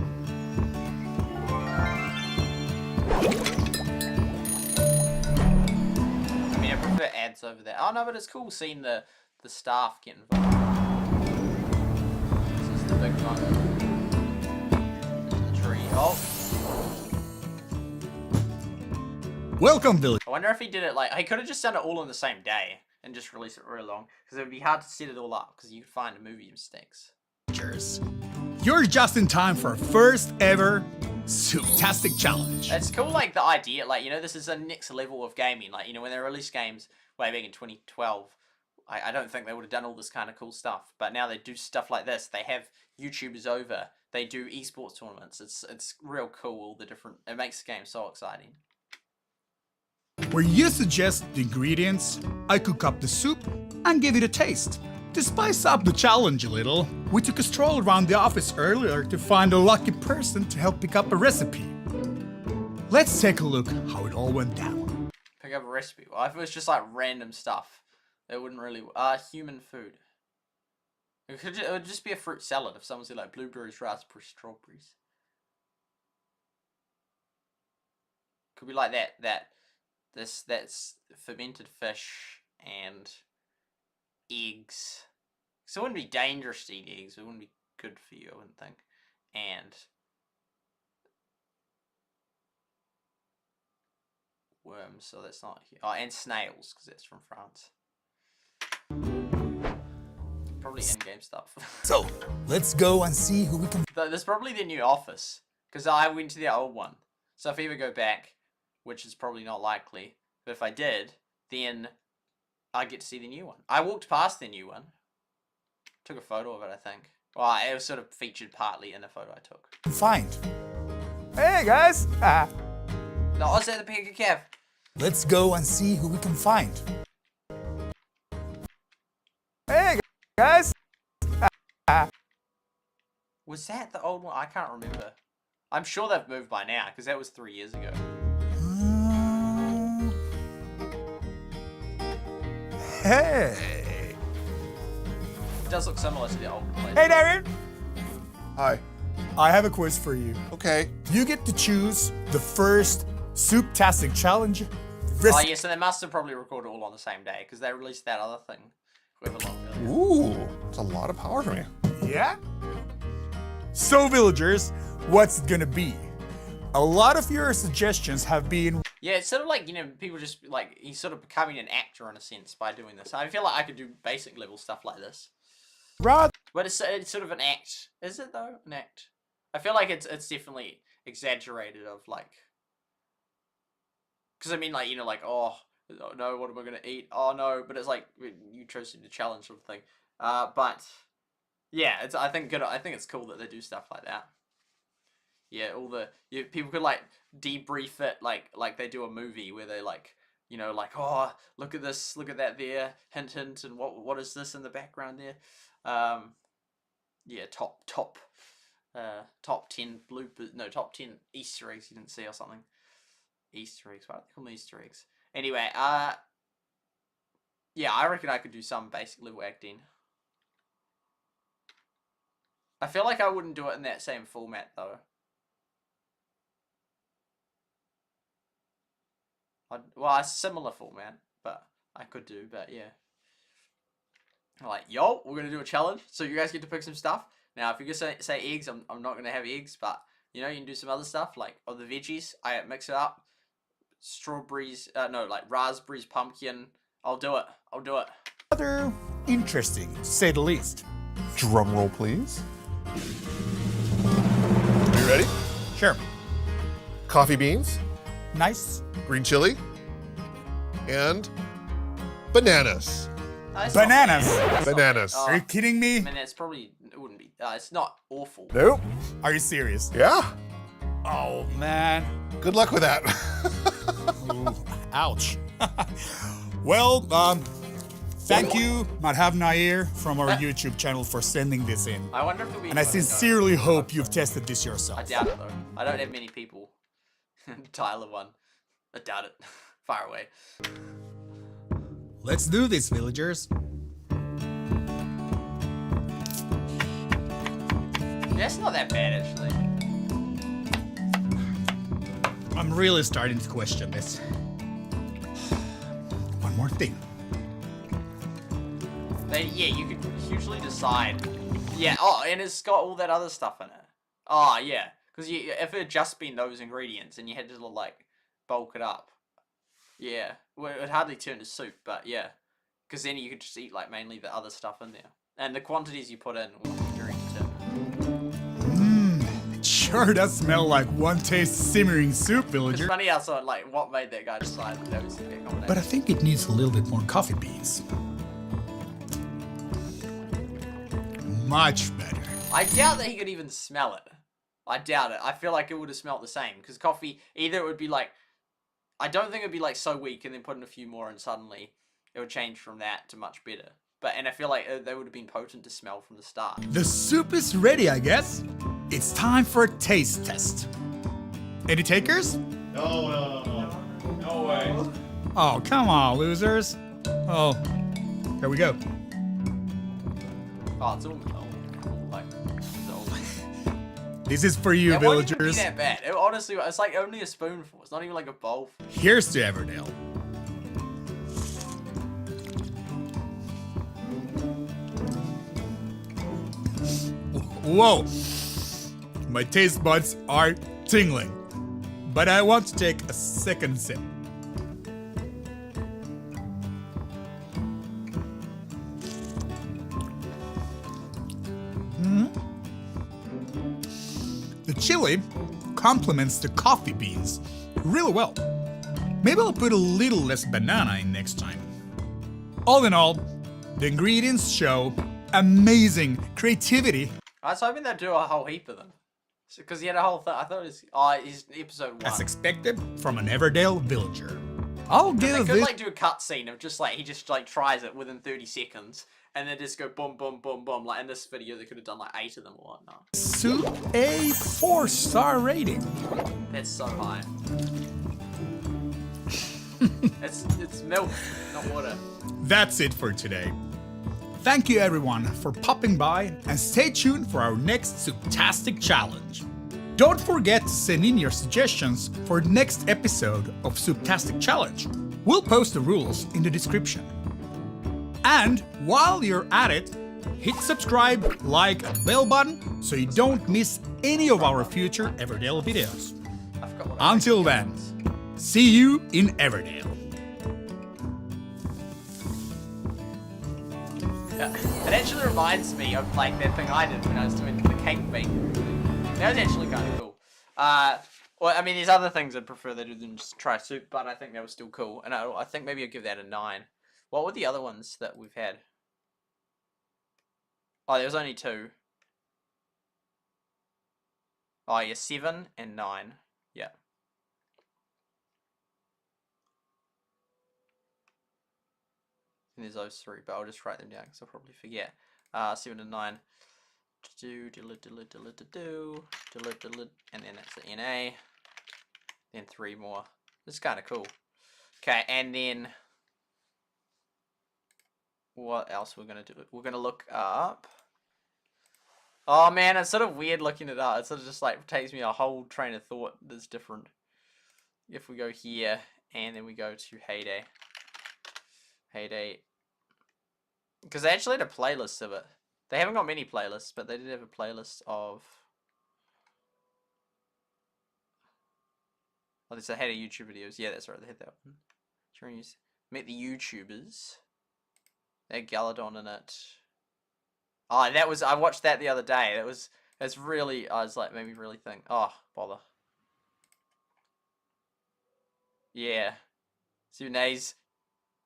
mean, I prefer ads over there. Oh no, but it's cool seeing the staff get involved. This is the big one. This is the tree. Oh. Welcome, village. I wonder if he did it like, he could have just done it all on the same day and just released it really long, because it would be hard to set it all up because you could find movie mistakes. You're just in time for our first ever Supertastic Challenge. It's cool, like the idea, like, you know, this is the next level of gaming. Like, you know, when they released games way back in 2012, I don't think they would have done all this kind of cool stuff. But now they do stuff like this. They have YouTubers over. They do esports tournaments. It's real cool. All the different. It makes the game so exciting. Where you suggest the ingredients, I cook up the soup and give it a taste. To spice up the challenge a little, we took a stroll around the office earlier to find a lucky person to help pick up a recipe. Let's take a look how it all went down. Pick up a recipe. Well, if it was just like random stuff, it wouldn't really. Human food. It would just be a fruit salad if someone said like blueberries, raspberries, strawberries. Could be like that. That's fermented fish and eggs. So it wouldn't be dangerous to eat eggs. It wouldn't be good for you, I wouldn't think. And worms, so that's not here. Oh, and snails, because that's from France. Probably in-game stuff. So, let's go and see who we can... There's probably the new office, because I went to the old one. So if I ever go back, which is probably not likely, but if I did, then I get to see the new one. I walked past the new one. Took a photo of it, I think. Well, it was sort of featured partly in a photo I took. find. Hey guys! No, I was at the Pega Cav. Let's go and see who we can find. Hey guys! Was that the old one? I can't remember. I'm sure they've moved by now, because that was 3 years ago. Hey! It does look similar to the old place. Hey Darren! Hi. I have a quiz for you. Okay. You get to choose the first Supertastic Challenge. Oh yeah, so they must have probably recorded it all on the same day, because they released that other thing with a lot earlier. Ooh, it's a lot of power from you. Yeah? So villagers, what's it gonna be? A lot of your suggestions have been... Yeah, it's sort of like, you know, people just, like, he's sort of becoming an actor in a sense by doing this. I feel like I could do basic level stuff like this. Rod. But it's sort of an act. Is it, though? An act? I feel like it's definitely exaggerated of, like... Because, I mean, like, you know, like, oh, no, what am I going to eat? Oh, no. But it's like, you chose the challenge sort of thing. But, yeah, I think it's cool that they do stuff like that. Yeah, people could like debrief it like they do a movie where they like, you know, like, oh, look at this, look at that there, hint hint, and what is this in the background there? Yeah, top 10 bloopers, no, top 10 Easter eggs you didn't see or something. Easter eggs, why do they call them Easter eggs? Anyway, yeah, I reckon I could do some basic level acting. I feel like I wouldn't do it in that same format though. Well, it's a similar format, but I could do, but yeah. Like, yo, we're going to do a challenge, so you guys get to pick some stuff. Now, if you're going to say eggs, I'm not going to have eggs, but, you know, you can do some other stuff, like, of the veggies, I mix it up. Strawberries, no, like, raspberries, pumpkin, I'll do it. Rather interesting, to say the least. Drum roll, please. Are you ready? Sure. Coffee beans, Nice. green chili, and bananas. It's Bananas. not bad. It's not Bananas. bad. Are you kidding me? I mean, it wouldn't be, it's not awful. Nope. Are you serious? Yeah. Oh, man. Good luck with that. Ooh, ouch. Well, thank you, Madhav Nair from our YouTube channel for sending this in. I wonder if it'll be... And I sincerely hope you've tested this yourself. I doubt it, though. I don't have many people. Tyler won. I doubt it. far away. Let's do this, villagers. Yeah, it's not that bad, actually. I'm really starting to question this. One more thing. Yeah, you could usually decide. Yeah, oh, and it's got all that other stuff in it. Oh, yeah. Because if it had just been those ingredients and you had to, like, bulk it up. Yeah. Well, it would hardly turn to soup, but yeah. Because then you could just eat, like, mainly the other stuff in there. And the quantities you put in will be very determined. It sure does smell like one-taste simmering soup, villager. It's funny how so, like, what made that guy decide that was the combination. But I think it needs a little bit more coffee beans. Much better. I doubt that he could even smell it. I doubt it. I feel like it would have smelled the same. Because coffee, either it would be like... I don't think it would be like so weak and then put in a few more and suddenly it would change from that to much better. And I feel like they would have been potent to smell from the start. The soup is ready, I guess. It's time for a taste test. Any takers? No way. Oh, come on, losers. Oh, here we go. Oh, it's all like... This is for you, It won't even be villagers. that bad. It, honestly, it's like only a spoonful. It's not even like a bowl. Here's to Everdale. Whoa! My taste buds are tingling. But I want to take a second sip. The chili complements the coffee beans really well. Maybe I'll put a little less banana in next time. All in all, the ingredients show amazing creativity. I was hoping they'd do a whole heap of them. Because he had a whole thing. I thought it was... Oh, it's episode 1. As expected from an Everdale villager. I'll They give could, this... like, do a cutscene of just, like, he just, like, tries it within 30 seconds. And then just go boom, boom, boom, boom. Like, in this video, they could have done, like, 8 of them or whatnot. Soup a 4-star rating. That's so high. It's milk, not water. That's it for today. Thank you everyone for popping by and stay tuned for our next Souptastic challenge. Don't forget to send in your suggestions for the next episode of Souptastic Challenge. We'll post the rules in the description. And while you're at it, hit subscribe, like, and bell button so you don't miss any of our future Everdale videos. Until then, see you in Everdale. Yeah. It actually reminds me of, like, that thing I did when I was doing the cake baking thing. That was actually kind of cool. Well, I mean, there's other things I'd prefer they do than just try soup, but I think that was still cool. And I think maybe I'd give that a 9. What were the other ones that we've had? Oh, there was only 2. Oh, yeah, 7 and 9. Yeah. And there's those 3, but I'll just write them down because I'll probably forget. 7 and 9. And then that's the NA. Then 3 more. This is kind of cool. Okay, and then what else we're gonna do? We're gonna look up. Oh man, it's sort of weird looking it up. It sort of just like takes me a whole train of thought that's different. If we go here and then we go to Heyday. Heyday. Because they actually had a playlist of it. They haven't got many playlists, but they did have a playlist of... Oh, they had a YouTube videos. Yeah, that's right. They had that one. Met the YouTubers. They had Galadon in it. Oh, that was... I watched that the other day. That's really... I was like, made me really think. Oh, bother. Yeah. 7 days.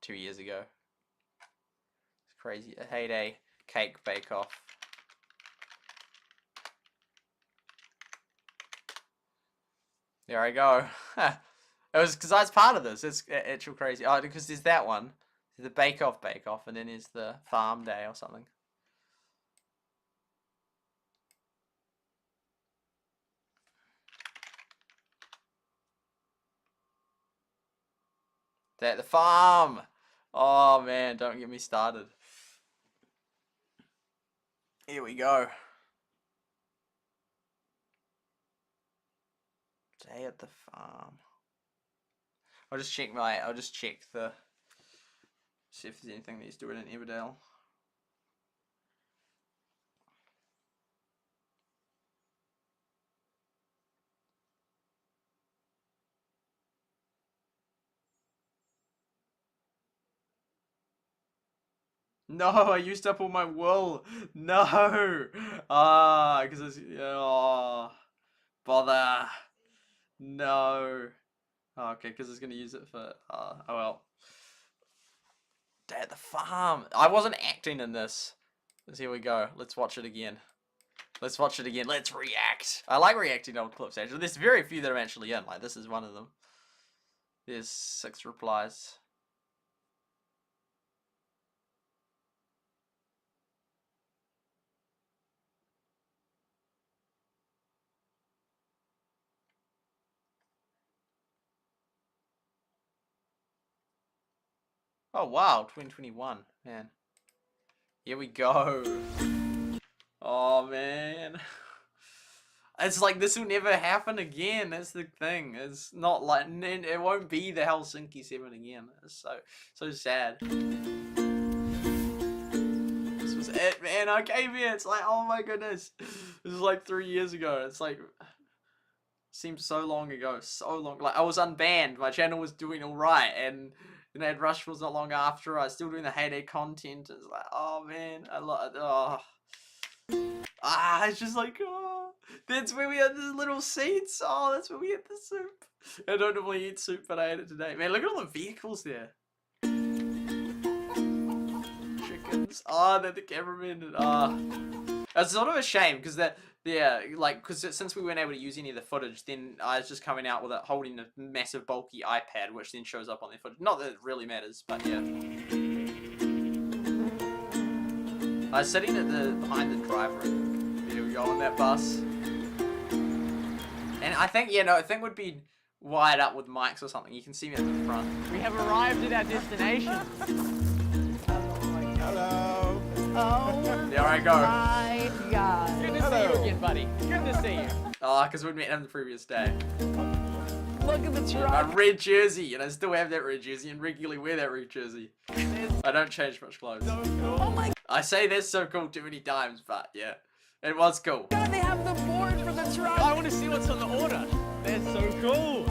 2 years ago. It's crazy. A Heyday. Cake Bake Off. There I go. It was because I was part of this. It's actual crazy. Oh, because there's that one. There's the Bake Off, and then there's the Farm Day or something. Stay at the farm. Oh man, don't get me started. Here we go. Stay at the farm. I'll just check the, see if there's anything that he's doing in Everdale. No, I used up all my wool. No. Because it's, oh, bother. No. Oh, okay, because it's gonna use it for, oh well. Stay at the farm. I wasn't acting in this. Here we go. Let's watch it again. Let's watch it again. Let's react. I like reacting to old clips, actually. There's very few that I'm actually in. Like, this is one of them. There's 6 replies. Oh, wow. 2021. Man. Here we go. Oh, man. It's like, this will never happen again. That's the thing. It's not like, it won't be the Helsinki 7 again. It's so sad. This was it, man. I came here. It's like, oh my goodness. This was like 3 years ago. It's like, seems so long ago. So long. Like, I was unbanned. My channel was doing alright. And then Rush was not long after. I was still doing the Heyday content. It's like, oh man. I love it. Oh. It's just like, oh, that's where we had the little seeds. Oh, that's where we had the soup. I don't normally eat soup, but I ate it today. Man, look at all the vehicles there. Chickens. Oh, they're the cameramen. It's sort of a shame because since we weren't able to use any of the footage, then I was just coming out with it holding a massive bulky iPad, which then shows up on their footage. Not that it really matters, but yeah. I was sitting at behind the driver. Here we go on that bus. And I think, I think would be wired up with mics or something. You can see me at the front. We have arrived at our destination. Hello. Oh, there I go. my God. Good to see you again, buddy. Good to see you. Oh, because we'd met him the previous day. Look at the truck. My red jersey, and I still have that red jersey and regularly wear that red jersey. I don't change much clothes. So cool. Oh my I say that's so cool too many times, but yeah, it was cool. God, they have the board for the truck. I want to see what's on the order. That's so cool.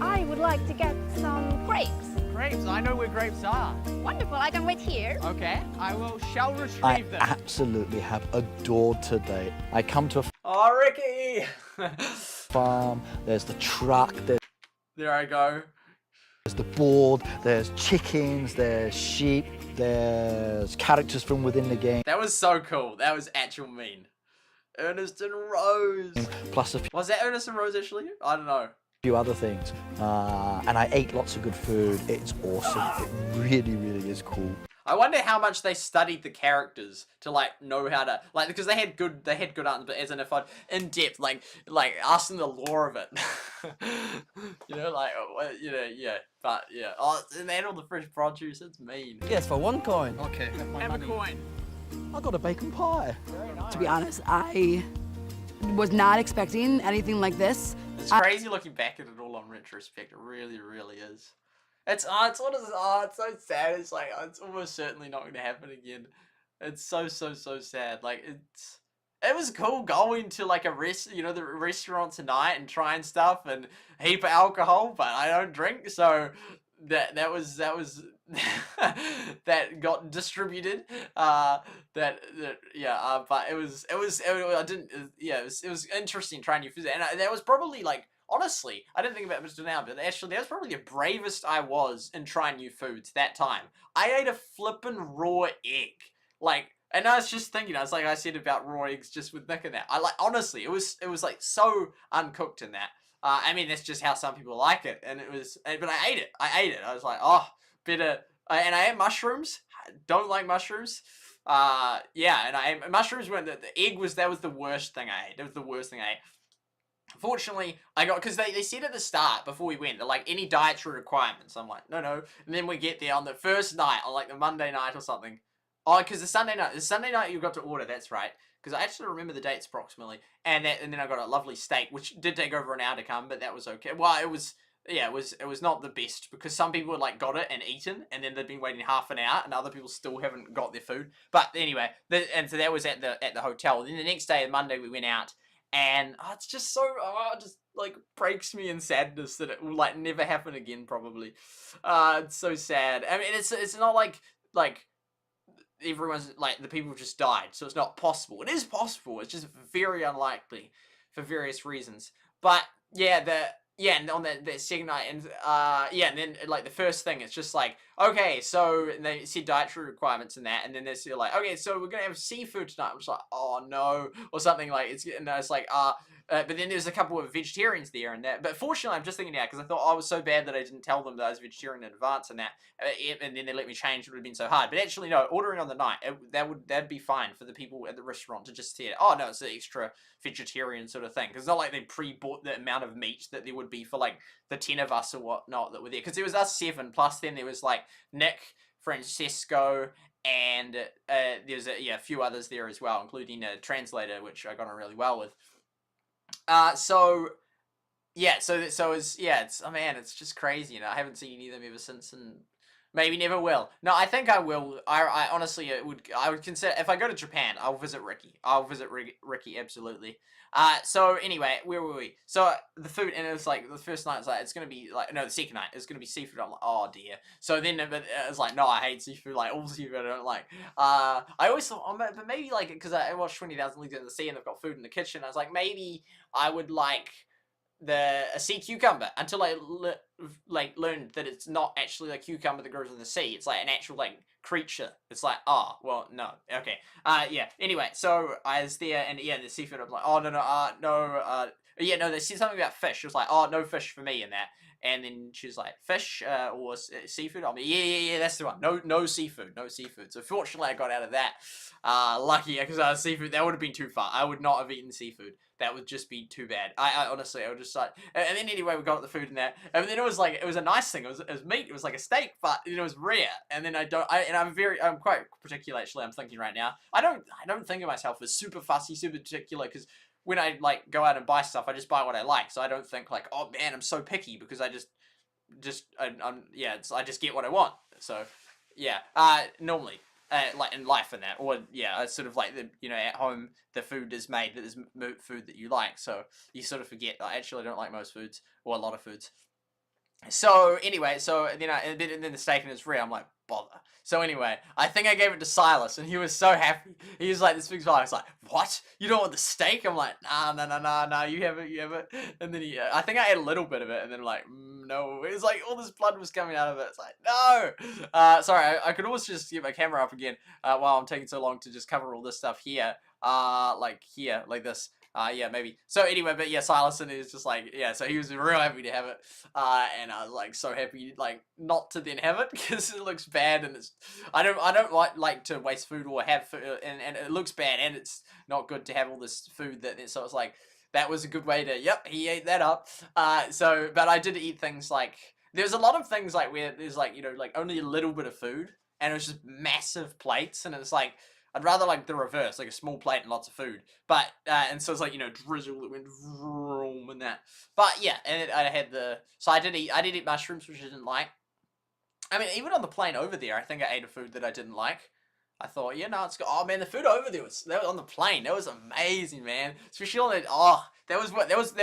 I would like to get some grapes. Grapes? I know where grapes are. Wonderful, I can wait here. Okay, I shall retrieve I them. absolutely have adored today. I come to a Oh, Ricky! farm, there's the truck, There I go. there's the board, there's chickens, there's sheep, there's characters from within the game. That was so cool. That was actual mean. Ernest and Rose. Plus a Was that Ernest and Rose actually? I don't know. few other things. And I ate lots of good food. It's awesome. It really, really is cool. I wonder how much they studied the characters to know how to because they had good answers, but as in if in depth like asking the lore of it. Yeah. But yeah. Oh, and they had all the fresh produce. It's mean. Yes, for 1 coin. Okay, have my Have money. a coin. I got a bacon pie. To be honest, I was not expecting anything like this. It's crazy looking back at it all on retrospect. It really, really is. It's so sad. It's like it's almost certainly not going to happen again. It's so sad. Like it was cool going to like the restaurant tonight and trying stuff and a heap of alcohol, but I don't drink, so that was that got distributed. But it was interesting trying new food, and that was probably honestly, I didn't think about it now, but actually that was probably the bravest I was in trying new foods that time. I ate a flippin' raw egg. And I was just thinking, I said about raw eggs just with Nick and that. Honestly, it was so uncooked in that. I mean, that's just how some people like it. And but I ate it. I was like, oh, better. And I ate mushrooms. I don't like mushrooms. And I ate mushrooms when the egg that was the worst thing I ate. It was the worst thing I ate. Fortunately, I got, because they said at the start, before we went, they're like, any dietary requirements? I'm like, no. And then we get there on the first night, on like the Monday night or something. Oh, because the Sunday night you got to order, that's right. Because I actually remember the dates approximately. And then I got a lovely steak, which did take over an hour to come, but that was okay. Well, it was not the best, because some people had like got it and eaten, and then they'd been waiting half an hour, and other people still haven't got their food. But anyway, and so that was at the hotel. Then the next day, Monday, we went out, and it's just so, it just like breaks me in sadness that it will like never happen again, probably. It's so sad. I mean, it's not like everyone's like, the people just died, so it's not possible. It is possible, it's just very unlikely for various reasons. But and on that second night, and and then like the first thing, it's just like, okay, so they said dietary requirements and that, and then they said like, okay, so we're gonna have seafood tonight. I'm just like, oh no, or something like it's like but then there's a couple of vegetarians there and that. But fortunately, I'm just thinking now, because I thought I was so bad that I didn't tell them that I was vegetarian in advance and that, and then they let me change. It would have been so hard. But actually, no, ordering on the night, that'd be fine for the people at the restaurant to just say, oh no, it's an extra vegetarian sort of thing. Because it's not like they pre-bought the amount of meat that there would be for like the 10 of us or whatnot that were there. Because there was us 7, plus then there was like Nick, Francesco, and there's a few others there as well, including a translator, which I got on really well with. It's oh man, it's just crazy, you know. I haven't seen any of them ever since, and maybe never will. No, I think I will. I honestly I would consider, if I go to Japan, I'll visit Ricky. I'll visit Ricky, absolutely. So anyway, where were we? So the food, and it was like, the first night was like, it's gonna be like, no, the second night it's gonna be seafood. I'm like, oh dear. So then it was like, no, I hate seafood. Like, all seafood I don't like. I always thought, oh, but maybe like, because I watched 20,000 Leagues Under the Sea and they've got food in the kitchen. I was like, maybe I would like a sea cucumber, until I learned that it's not actually a cucumber that grows in the sea. It's like an actual like creature. It's like, oh well, no, okay. Anyway, so I was there, and the seafood, I'm like, oh no, they said something about fish. It was like, oh, no fish for me in that. And then she was like, fish or seafood? I'm like, yeah, that's the one. No seafood. So fortunately, I got out of that. Lucky, because seafood, that would have been too far. I would not have eaten seafood. That would just be too bad. I honestly, I would just like, and then anyway, we got the food in there, and then it was a nice thing. It was meat. It was like a steak, but it was rare. And then I'm quite particular, actually. I'm thinking right now. I don't think of myself as super fussy, super particular, because when I like go out and buy stuff, I just buy what I like. So I don't think like, oh man, I'm so picky, because I just get what I want. So yeah, normally. Like in life and that, or sort of like at home the food is made, that there's food that you like, so you sort of forget that I actually don't like most foods, or a lot of foods. So anyway, and then the steak and it's rare, I'm like, bother. So anyway, I think I gave it to Silas, and he was so happy. He was like, this big smile. I was like, what? You don't want the steak? I'm like, nah, you have it. And then I think I ate a little bit of it, and then like, no. It was like all this blood was coming out of it. It's like, no. Sorry, I could almost just get my camera up again while I'm taking so long to just cover all this stuff here. Like this. Maybe. So anyway, but yeah, Silas and is just like, so he was real happy to have it. And I was like so happy like not to then have it, because it looks bad, and I don't like to waste food or have food, and it looks bad, and it's not good to have all this food so it's like, that was a good way to, he ate that up. But I did eat things like, there's a lot of things like where there's like, like only a little bit of food, and it was just massive plates, and it's like, I'd rather like the reverse, like a small plate and lots of food. But, and so it's like, drizzle that went vroom and that. But yeah, and I had so I did eat mushrooms, which I didn't like. I mean, even on the plane over there, I think I ate a food that I didn't like. I thought, it's good. Oh man, the food over there was on the plane. That was amazing, man. Especially on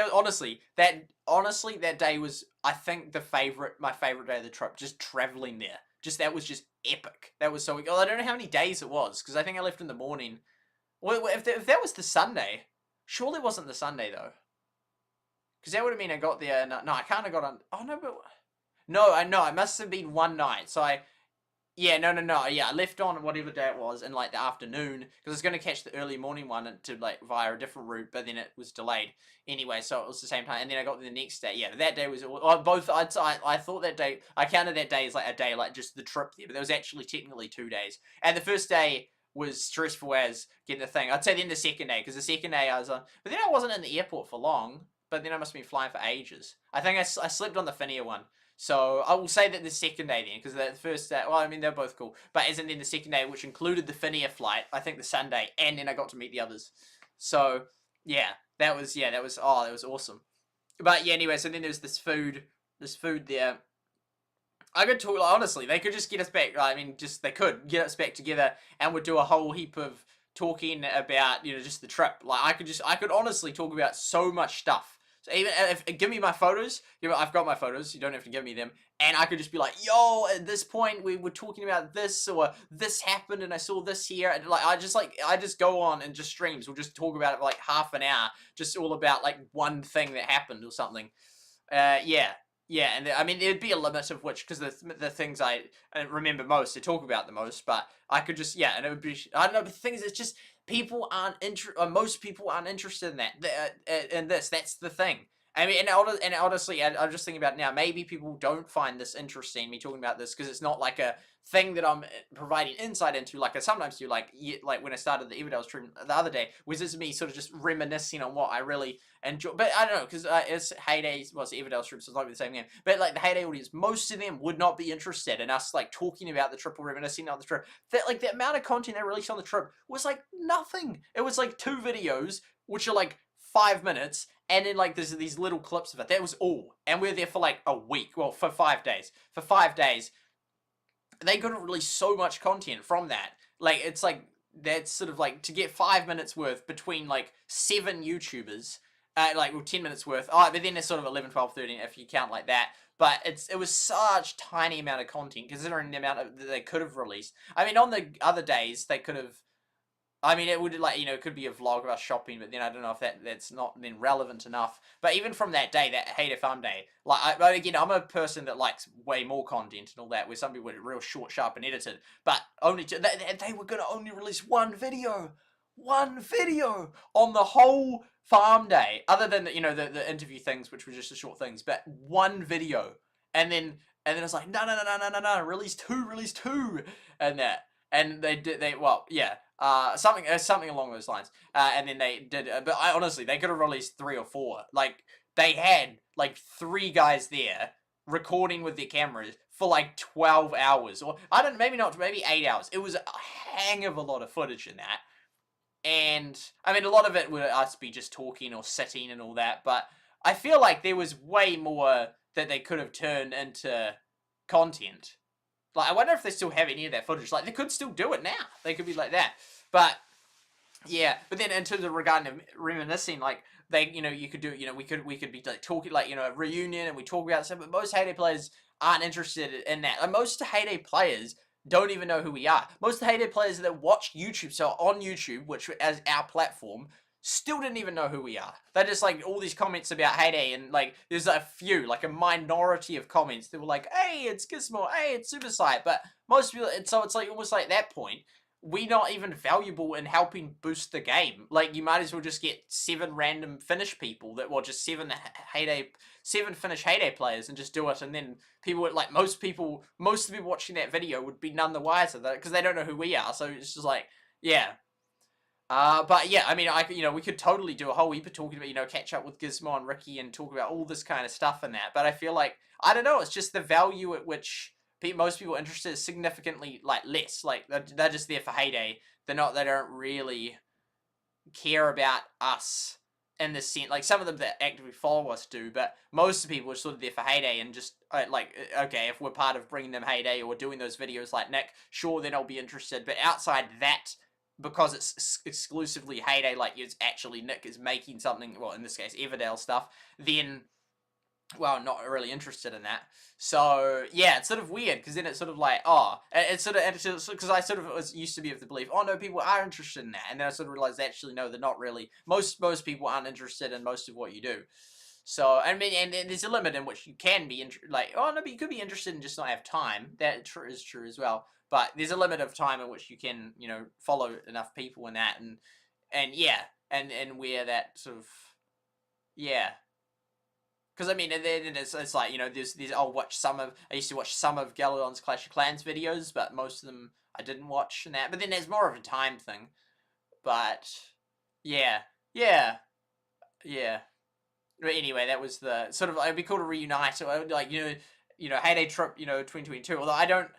honestly, that day was, I think my favorite day of the trip, just traveling there. That was just epic. That was so, I don't know how many days it was, because I think I left in the morning. Well, if that was the Sunday, surely it wasn't the Sunday though. Because that would have mean I got there, no, I can't have got on, I must have been one night, so I left on whatever day it was in like the afternoon, because I was going to catch the early morning one to like via a different route, but then it was delayed anyway, so it was the same time. And then I got the next day. That day was both. I thought that day, I counted that day as like a day, like just the trip there, but there was actually technically 2 days. And the first day was stressful as getting the thing. I'd say then the second day, because the second day I was on, but then I wasn't in the airport for long. but then I must have been flying for ages. I think I slept on the Finia one. So I will say that the second day then, because the first day, well, I mean, they're both cool. But isn't then the second day, which included the Finia flight, I think the Sunday, and then I got to meet the others. So, yeah, that was awesome. But yeah, anyway, so then there's this food there. I could talk, like, honestly, they could just get us back, I mean, they could get us back together and would do a whole heap of talking about, you know, just the trip. Like, I could honestly talk about so much stuff. So even if, give me my photos, I've got my photos, you don't have to give me them, and I could just be like, yo, at this point, we were talking about this, or this happened, and I saw this here, and like, I just go on and just streams, we'll just talk about it for like half an hour, just all about like one thing that happened or something. Yeah, and I mean, there'd be a limit of which, because the things I remember most, I talk about the most, but I could just, yeah, and it would be, I don't know, but the thing is, it's just, most people aren't interested in that, in this, that's the thing. I mean, and honestly, I'm just thinking about it now, maybe people don't find this interesting, me talking about this, because it's not like a thing that I'm providing insight into, like I sometimes do, like when I started the Everdale stream the other day, was this me sort of just reminiscing on what I really enjoy, but I don't know, because it's Heyday, well, it's the Everdale stream, so it's not the same game, but like the Heyday audience, most of them would not be interested in us, like, talking about the trip or reminiscing on the trip. That, like, the amount of content they released on the trip was, like, nothing. It was, like, 2 videos, which are, like, 5 minutes, and then, like, there's these little clips of it. That was all. And we were there for, like, a week. Well, for 5 days. For 5 days. They couldn't release so much content from that. Like, it's, like, that's sort of, like, to get 5 minutes worth between, like, 7 YouTubers, like, well, 10 minutes worth. Oh, but then it's sort of 11, 12, 13, if you count like that. But it was such tiny amount of content, considering the amount that they could have released. I mean, on the other days, they could have, I mean, it would, like, you know, it could be a vlog of us shopping, but then I don't know if that's not then relevant enough. But even from that day, that Heyday Farm day, like, but again, I'm a person that likes way more content and all that, where some people are real short, sharp, and edited. But only they were going to only release one video on the whole farm day, other than the, you know, the interview things, which were just the short things, but one video. And then it's like, no, release two, and that. And something along those lines. And then they did, but honestly, they could have released 3 or 4. Like, they had, like, 3 guys there recording with their cameras for, like, 12 hours. Or, maybe 8 hours. It was a hang of a lot of footage in that. And, I mean, a lot of it would us be just talking or sitting and all that, but I feel like there was way more that they could have turned into content. Like, I wonder if they still have any of that footage. Like, they could still do it now. They could be like that. But, yeah. But then in terms of regarding reminiscing, like, they, you know, you could do, you know, we could be, like, talking, like, you know, a reunion, and we talk about stuff, but most Heyday players aren't interested in that. Like, most Heyday players don't even know who we are. Most of the Heyday players that watch YouTube, so on YouTube, which as our platform, still didn't even know who we are. They're just like all these comments about Heyday, and like there's a few, like a minority of comments that were like, hey, it's Gizmo, hey, it's SuperSight, but most people, and so it's like almost like that point, we're not even valuable in helping boost the game. Like, you might as well just get 7 random Finnish people that were just 7 Finnish Heyday players and just do it, and then people would, like, most of the people watching that video would be none the wiser, because they don't know who we are, so it's just like, yeah. But yeah, I mean, we could totally do a whole heap of talking about, you know, catch up with Gizmo and Ricky and talk about all this kind of stuff and that, but I feel like, I don't know, it's just the value at which most people interested is significantly, like, less. Like, they're just there for Heyday. They don't really care about us in the sense, like, some of them that actively follow us do, but most of the people are sort of there for Heyday and just, like, okay, if we're part of bringing them Heyday or doing those videos like Nick, sure, then I'll be interested, but outside that, because it's exclusively Heyday, like, it's actually Nick is making something, well, in this case, Everdale stuff, then, well, not really interested in that. So, yeah, it's sort of weird, because then it's sort of like, oh, it's sort of, because I sort of used to be of the belief, oh, no, people are interested in that, and then I sort of realized, actually, no, they're not really. Most people aren't interested in most of what you do. So, I mean, and there's a limit in which you can be, like, oh, no, but you could be interested and just not have time. That is true as well. But there's a limit of time in which you can, you know, follow enough people in that, and yeah, and where that sort of, yeah. Because, I mean, it's like, you know, there's I used to watch some of Galadon's Clash of Clans videos, but most of them I didn't watch and that. But then there's more of a time thing. But, yeah. anyway, that was the sort of, it'd be cool to reunite, or like, Heyday Trip, 2022, although I don't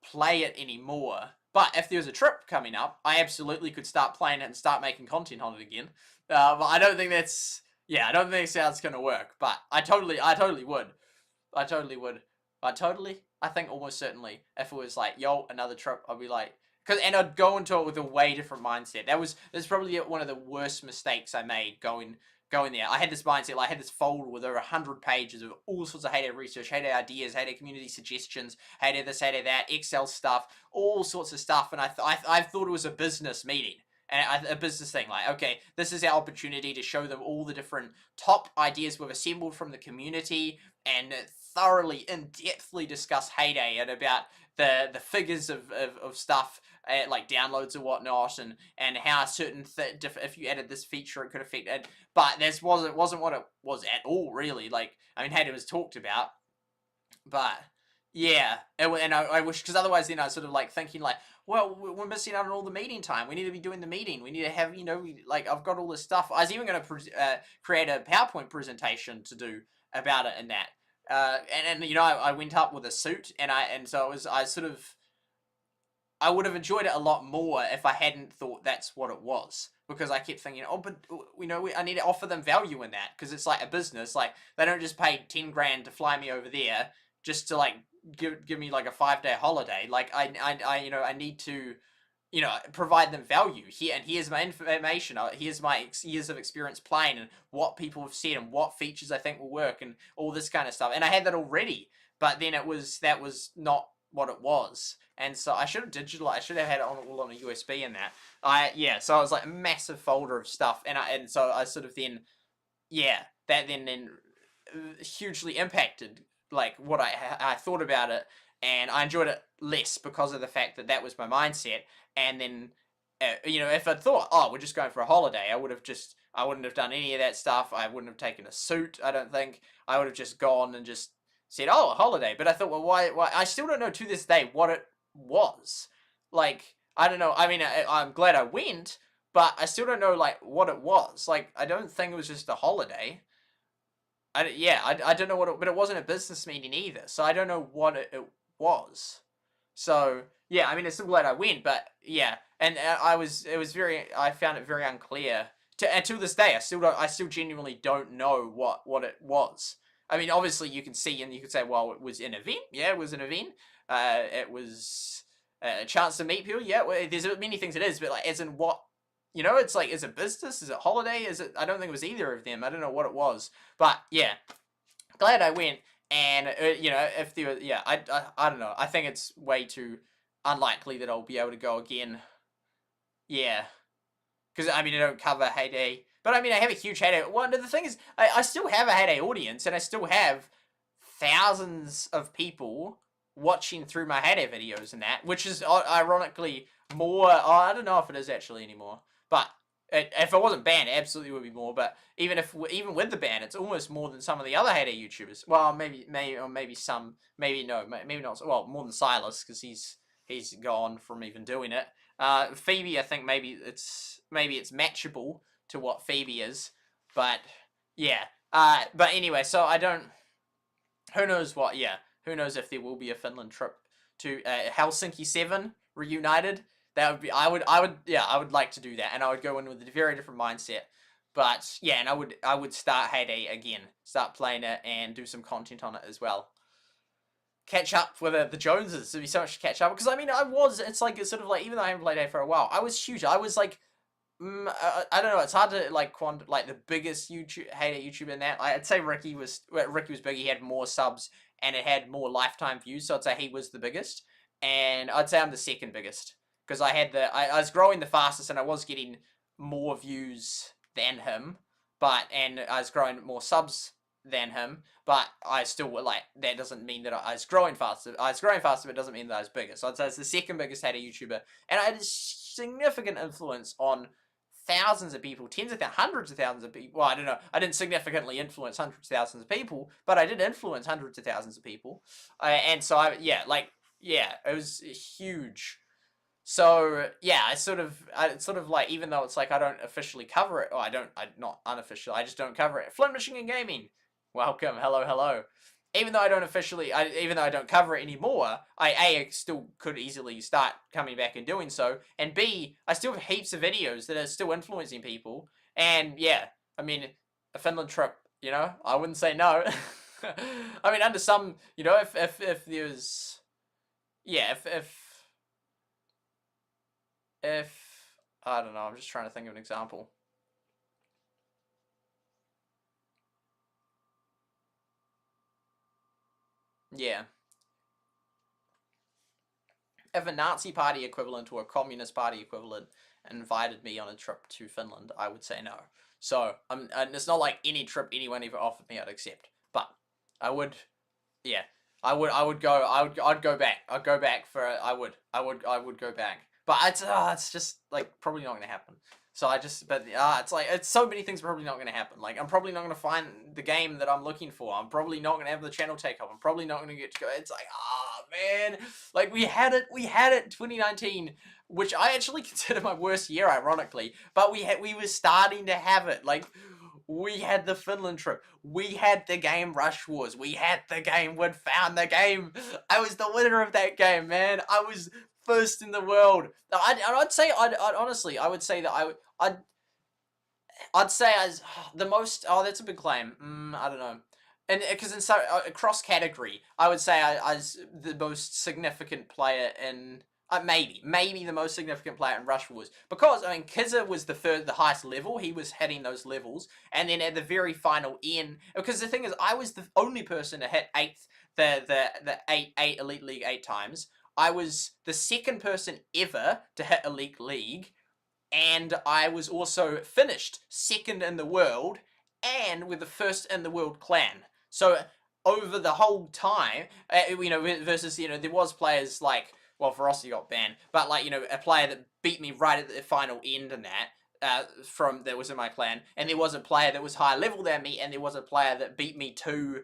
play it anymore. But if there was a trip coming up, I absolutely could start playing it and start making content on it again. But I don't think that's, I don't think that's how it's going to work. But I totally would. I think almost certainly, if it was like, yo, another trip, I'd be like, and I'd go into it with a way different mindset. That's probably one of the worst mistakes I made going there. I had this mindset, like I had this folder with over 100 pages of all sorts of Heyday research, Heyday ideas, Heyday community suggestions, Heyday this, Heyday that, Excel stuff, all sorts of stuff, and I thought it was a business meeting. And a business thing, like, okay, this is our opportunity to show them all the different top ideas we've assembled from the community and thoroughly, in-depthly discuss Heyday and about the figures of stuff, like downloads and whatnot, and how certain if you added this feature it could affect it. But this wasn't what it was at all, really. Like, I mean, Heyday was talked about, but yeah, and I wish, because otherwise then I was sort of like thinking like, well, we're missing out on all the meeting time. We need to be doing the meeting. We need to have, like, I've got all this stuff. I was even going to create a PowerPoint presentation to do about it and that. And I went up with a suit, so I would have enjoyed it a lot more if I hadn't thought that's what it was, because I kept thinking, oh, but I need to offer them value in that, because it's like a business. Like, they don't just pay 10 grand to fly me over there just to like give me like a 5-day holiday. Like, I need to provide them value here, and here's my information, here's my years of experience playing, and what people have said, and what features I think will work, and all this kind of stuff. And I had that already, but then that was not what it was, and so I should have digitalized. I should have had it all on a USB and that. So I was like a massive folder of stuff, and so I sort of then, that then hugely impacted like what I thought about it, and I enjoyed it less because of the fact that was my mindset. And then, if I'd thought, oh, we're just going for a holiday, I wouldn't have done any of that stuff. I wouldn't have taken a suit, I don't think. I would have just gone and just said, oh, a holiday. But I thought, well, why? I still don't know to this day what it was. Like, I don't know. I mean, I'm glad I went, but I still don't know, like, what it was. Like, I don't think it was just a holiday. I don't know what but it wasn't a business meeting either, so I don't know what it was. So, yeah, I mean, I'm still glad I went, but, yeah, and I found it very unclear. To this day, I still genuinely don't know what it was. I mean, obviously, you can see, and you can say, well, it was an event. Yeah, it was an event. It was a chance to meet people. Yeah, well, there's many things it is, but, like, as in what, it's like, is it business? Is it holiday? I don't think it was either of them. I don't know what it was. But, yeah, glad I went. And, if there were, I don't know. I think it's way too unlikely that I'll be able to go again. Yeah. Because, I mean, I don't cover Heyday. But, I mean, I have a huge Heyday. Well, the thing is, I still have a Heyday audience, and I still have thousands of people watching through my Heyday videos and that, which is, ironically, more, I don't know if it is actually anymore. But if it wasn't banned, it absolutely would be more. But even with the ban, it's almost more than some of the other Heyday YouTubers. Well, maybe not. Well, more than Silas, because he's gone from even doing it. Phoebe, I think maybe it's matchable to what Phoebe is. But yeah. But anyway, so I don't. Who knows what? Yeah. Who knows if there will be a Finland trip to Helsinki 7 reunited. That would be, I would like to do that, and I would go in with a very different mindset. But yeah, and I would start Heyday again, start playing it, and do some content on it as well. Catch up with the Joneses. There'd be so much to catch up, because I mean, it's sort of like, even though I haven't played Heyday for a while, I was huge. I was like, I don't know, it's hard to like the biggest Heyday YouTuber in that. I'd say Ricky was big. He had more subs and it had more lifetime views, so I'd say he was the biggest, and I'd say I'm the second biggest. Because I was growing the fastest, and I was getting more views than him, and I was growing more subs than him, but I still, like, that doesn't mean that I was growing faster. I was growing faster, but it doesn't mean that I was bigger. So I'd say it's the second biggest Heyday YouTuber, and I had a significant influence on thousands of people, hundreds of thousands of people. Well, I don't know. I didn't significantly influence hundreds of thousands of people, but I did influence hundreds of thousands of people. And so it was huge. So yeah, I sort of like, even though it's like I don't officially cover it, or not unofficial, I just don't cover it. Flint Michigan Gaming, welcome, hello. Even though I don't officially, even though I don't cover it anymore, I still could easily start coming back and doing so, and B, I still have heaps of videos that are still influencing people, and yeah, I mean, a Finland trip, you know, I wouldn't say no. I mean, under some, you know, if there's, yeah, if I don't know, I'm just trying to think of an example. Yeah. If a Nazi party equivalent or a Communist party equivalent invited me on a trip to Finland, I would say no. So, and it's not like any trip anyone ever offered me I'd accept. But I would, yeah, I'd go back. I'd go back for, I would go back. But it's just like probably not gonna happen. So it's like, it's so many things probably not gonna happen. Like, I'm probably not gonna find the game that I'm looking for. I'm probably not gonna have the channel take off. I'm probably not gonna get to go. It's like, man, like we had it 2019, which I actually consider my worst year, ironically. But we were starting to have it. Like, we had the Finland trip. We had the game Rush Wars. We had the game Wood Found the game. I was the winner of that game, man. I was first in the world. I'd say I would say that I'd say as the most. Oh, that's a big claim. I don't know. And because in cross category, I would say I was the most significant player in maybe the most significant player in Rush Wars, because I mean Kizza was the highest level. He was hitting those levels, and then at the very final end, because the thing is, I was the only person to hit the eight Elite League 8 times. I was the second person ever to hit Elite League, and I was also finished second in the world, and with the first in the world clan. So over the whole time, you know, versus, you know, there was players like, well, Ferocity got banned, but like, you know, a player that beat me right at the final end in that, that was in my clan, and there was a player that was higher level than me, and there was a player that beat me to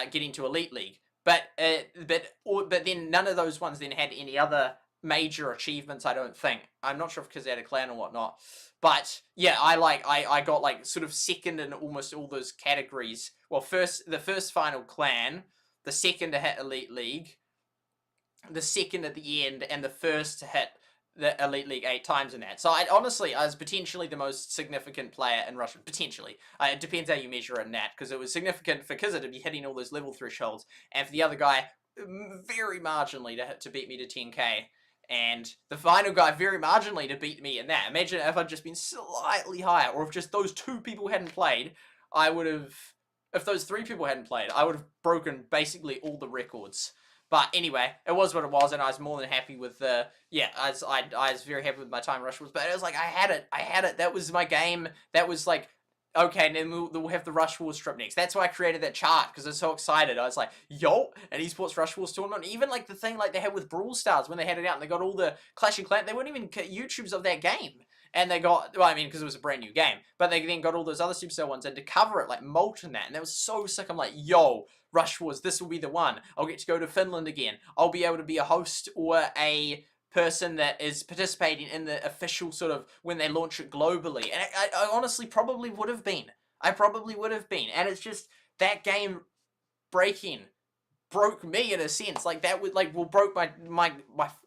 getting to Elite League. But then none of those ones then had any other major achievements, I don't think. I'm not sure if because they had a clan or whatnot. But yeah, I got like sort of second in almost all those categories. Well, the first final clan, the second to hit Elite League, the second at the end, and the first to hit the Elite League 8 times in that. So I was potentially the most significant player in Russia. Potentially. It depends how you measure it in that, because it was significant for Kizza to be hitting all those level thresholds, and for the other guy, very marginally to beat me to 10k. And the final guy very marginally to beat me in that. Imagine if I'd just been slightly higher, or if just those 2 people hadn't played, I would have, if those 3 people hadn't played, I would have broken basically all the records. But anyway, it was what it was, and I was more than happy with the, I was very happy with my time Rush Wars, but it was like, I had it, that was my game, that was like, okay, and then we'll have the Rush Wars strip next. That's why I created that chart, because I was so excited. I was like, yo, an esports Rush Wars tournament. Even like the thing like they had with Brawl Stars when they had it out and they got all the Clash and Clans. They weren't even YouTubes of that game. And they got, well, I mean, because it was a brand new game. But they then got all those other Supercell ones and to cover it, like Molten that. And that was so sick. I'm like, yo, Rush Wars, this will be the one. I'll get to go to Finland again. I'll be able to be a host or a person that is participating in the official sort of when they launch it globally. And I honestly probably would have been. I probably would have been. And it's just that game broke me in a sense. Like that would broke my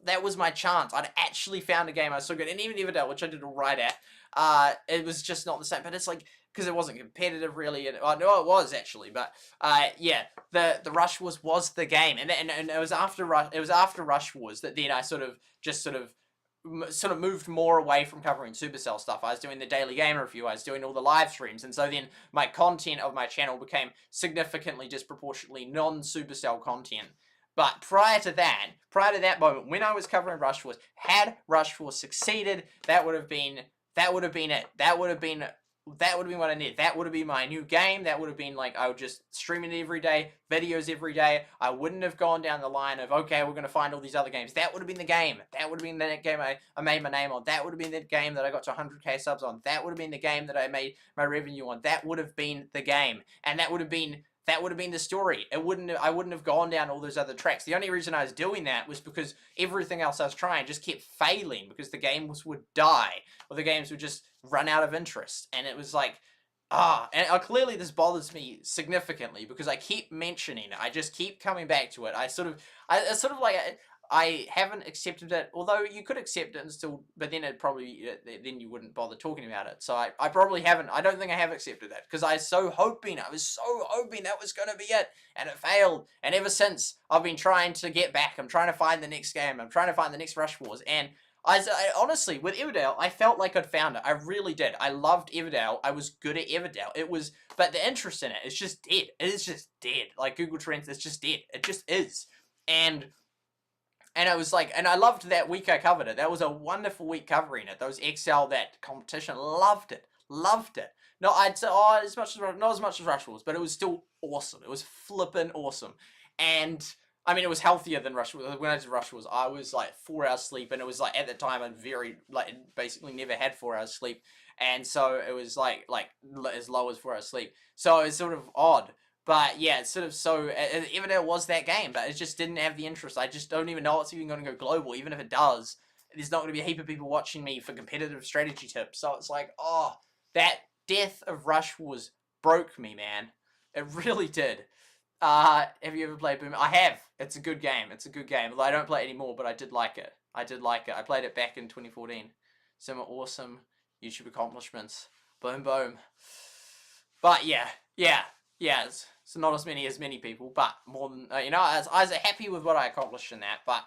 that was my chance. I'd actually found a game I was so good. And even Everdale, which I did alright at, it was just not the same. But it's like, because it wasn't competitive really, and no, it was actually, but yeah, the Rush Wars was the game, and it was after Rush Wars that then I sort of moved more away from covering Supercell stuff. I was doing the daily game review, I was doing all the live streams, and so then my content of my channel became significantly disproportionately non-Supercell content. But prior to that moment, when I was covering Rush Wars, had Rush Wars succeeded, that would have been it. That would have been what I needed. That would have been my new game. That would have been like, I would just stream it every day, videos every day. I wouldn't have gone down the line of, okay, we're going to find all these other games. That would have been the game. That would have been the game I made my name on. That would have been the game that I got to 100k subs on. That would have been the game that I made my revenue on. That would have been the game. And that would have been that would have been the story. I wouldn't have gone down all those other tracks. The only reason I was doing that was because everything else I was trying just kept failing, because the games would die or the games would just run out of interest. And it was like, and clearly this bothers me significantly because I keep mentioning it. I just keep coming back to it. I haven't accepted it, although you could accept it and still, but then then you wouldn't bother talking about it. So I probably haven't. I don't think I have accepted that because I was so hoping that was going to be it, and it failed. And ever since, I've been trying to get back. I'm trying to find the next game. I'm trying to find the next Rush Wars. And I honestly, with Everdale, I felt like I'd found it. I really did. I loved Everdale. I was good at Everdale. But the interest in it is just dead. It is just dead. Like Google Trends, it's just dead. It just is. And I was like, and I loved that week I covered it. That was a wonderful week covering it. Those XL, that competition, loved it. No, I'd say, not as much as Rush Wars, but it was still awesome. It was flippin' awesome. And, I mean, it was healthier than Rush Wars. When I did Rush Wars, I was like 4 hours sleep, and it was like, at the time, I'd basically never had 4 hours sleep. And so it was like as low as 4 hours sleep. So it's sort of odd. But yeah, it's sort of Everdale was that game, but it just didn't have the interest. I just don't even know it's even going to go global. Even if it does, there's not going to be a heap of people watching me for competitive strategy tips. So it's like, that death of Rush Wars broke me, man. It really did. Have you ever played Boom? I have. It's a good game. Although I don't play it anymore, but I did like it. I played it back in 2014. Some awesome YouTube accomplishments. Boom, boom. But yeah. It's not as many people, but more than, I was happy with what I accomplished in that, but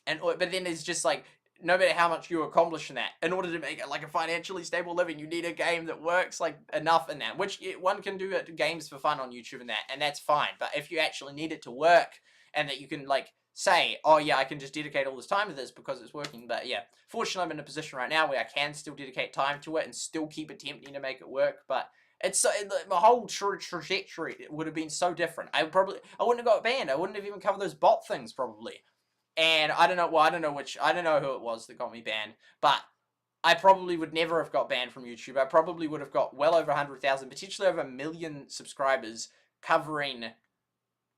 then it's just like, no matter how much you accomplish in that, in order to make it like a financially stable living, you need a game that works like enough in that, which one can do games for fun on YouTube and that's fine, but if you actually need it to work, and that you can like say, oh yeah, I can just dedicate all this time to this because it's working, but yeah, fortunately I'm in a position right now where I can still dedicate time to it and still keep attempting to make it work, but my whole trajectory would have been so different. I wouldn't have got banned. I wouldn't have even covered those bot things probably. And I don't know who it was that got me banned, but I probably would never have got banned from YouTube. I probably would have got well over 100,000, potentially over 1 million subscribers covering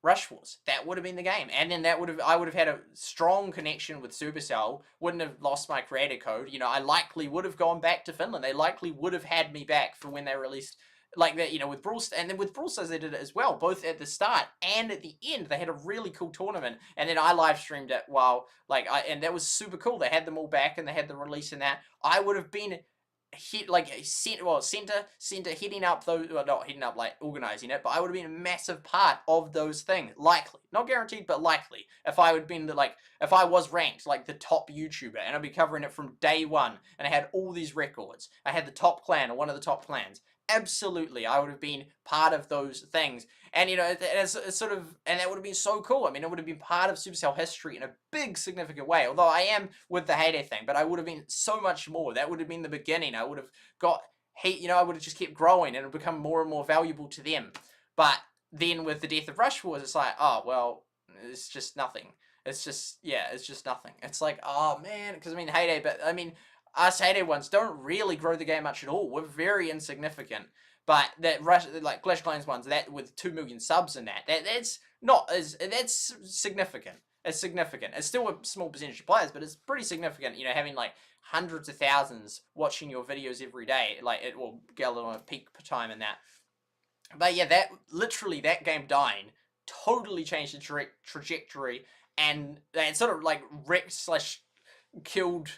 Rush Wars. That would have been the game. And then I would have had a strong connection with Supercell, wouldn't have lost my creator code. I likely would have gone back to Finland. They likely would have had me back for when they released like that, with Brawl Stars, and then with Brawl Stars they did it as well, both at the start and at the end. They had a really cool tournament, and then I live streamed it and that was super cool. They had them all back, and they had the release in that. I would have been center hitting up those, well, not hitting up, like organizing it, but I would have been a massive part of those things, likely, not guaranteed, but likely, if I would been if I was ranked like the top YouTuber, and I'd be covering it from day one, and I had all these records, I had the top clan, or one of the top clans. Absolutely, I would have been part of those things, and it's sort of, and that would have been so cool. I mean, it would have been part of Supercell history in a big, significant way. Although I am with the heyday thing, but I would have been so much more. That would have been the beginning. I would have got hate. I would have just kept growing, and it would become more and more valuable to them. But then with the death of Rush Wars, it's like, oh well, it's just nothing. It's just nothing. It's like, oh man, because I mean heyday, but I mean. Us heyday ones don't really grow the game much at all. We're very insignificant. But that Clash of Clans ones, that with 2 million subs in that's significant. It's significant. It's still a small percentage of players, but it's pretty significant. Having like hundreds of thousands watching your videos every day, like it will get on a peak time in that. But yeah, that game dying totally changed the trajectory, and it sort of like wrecked / killed.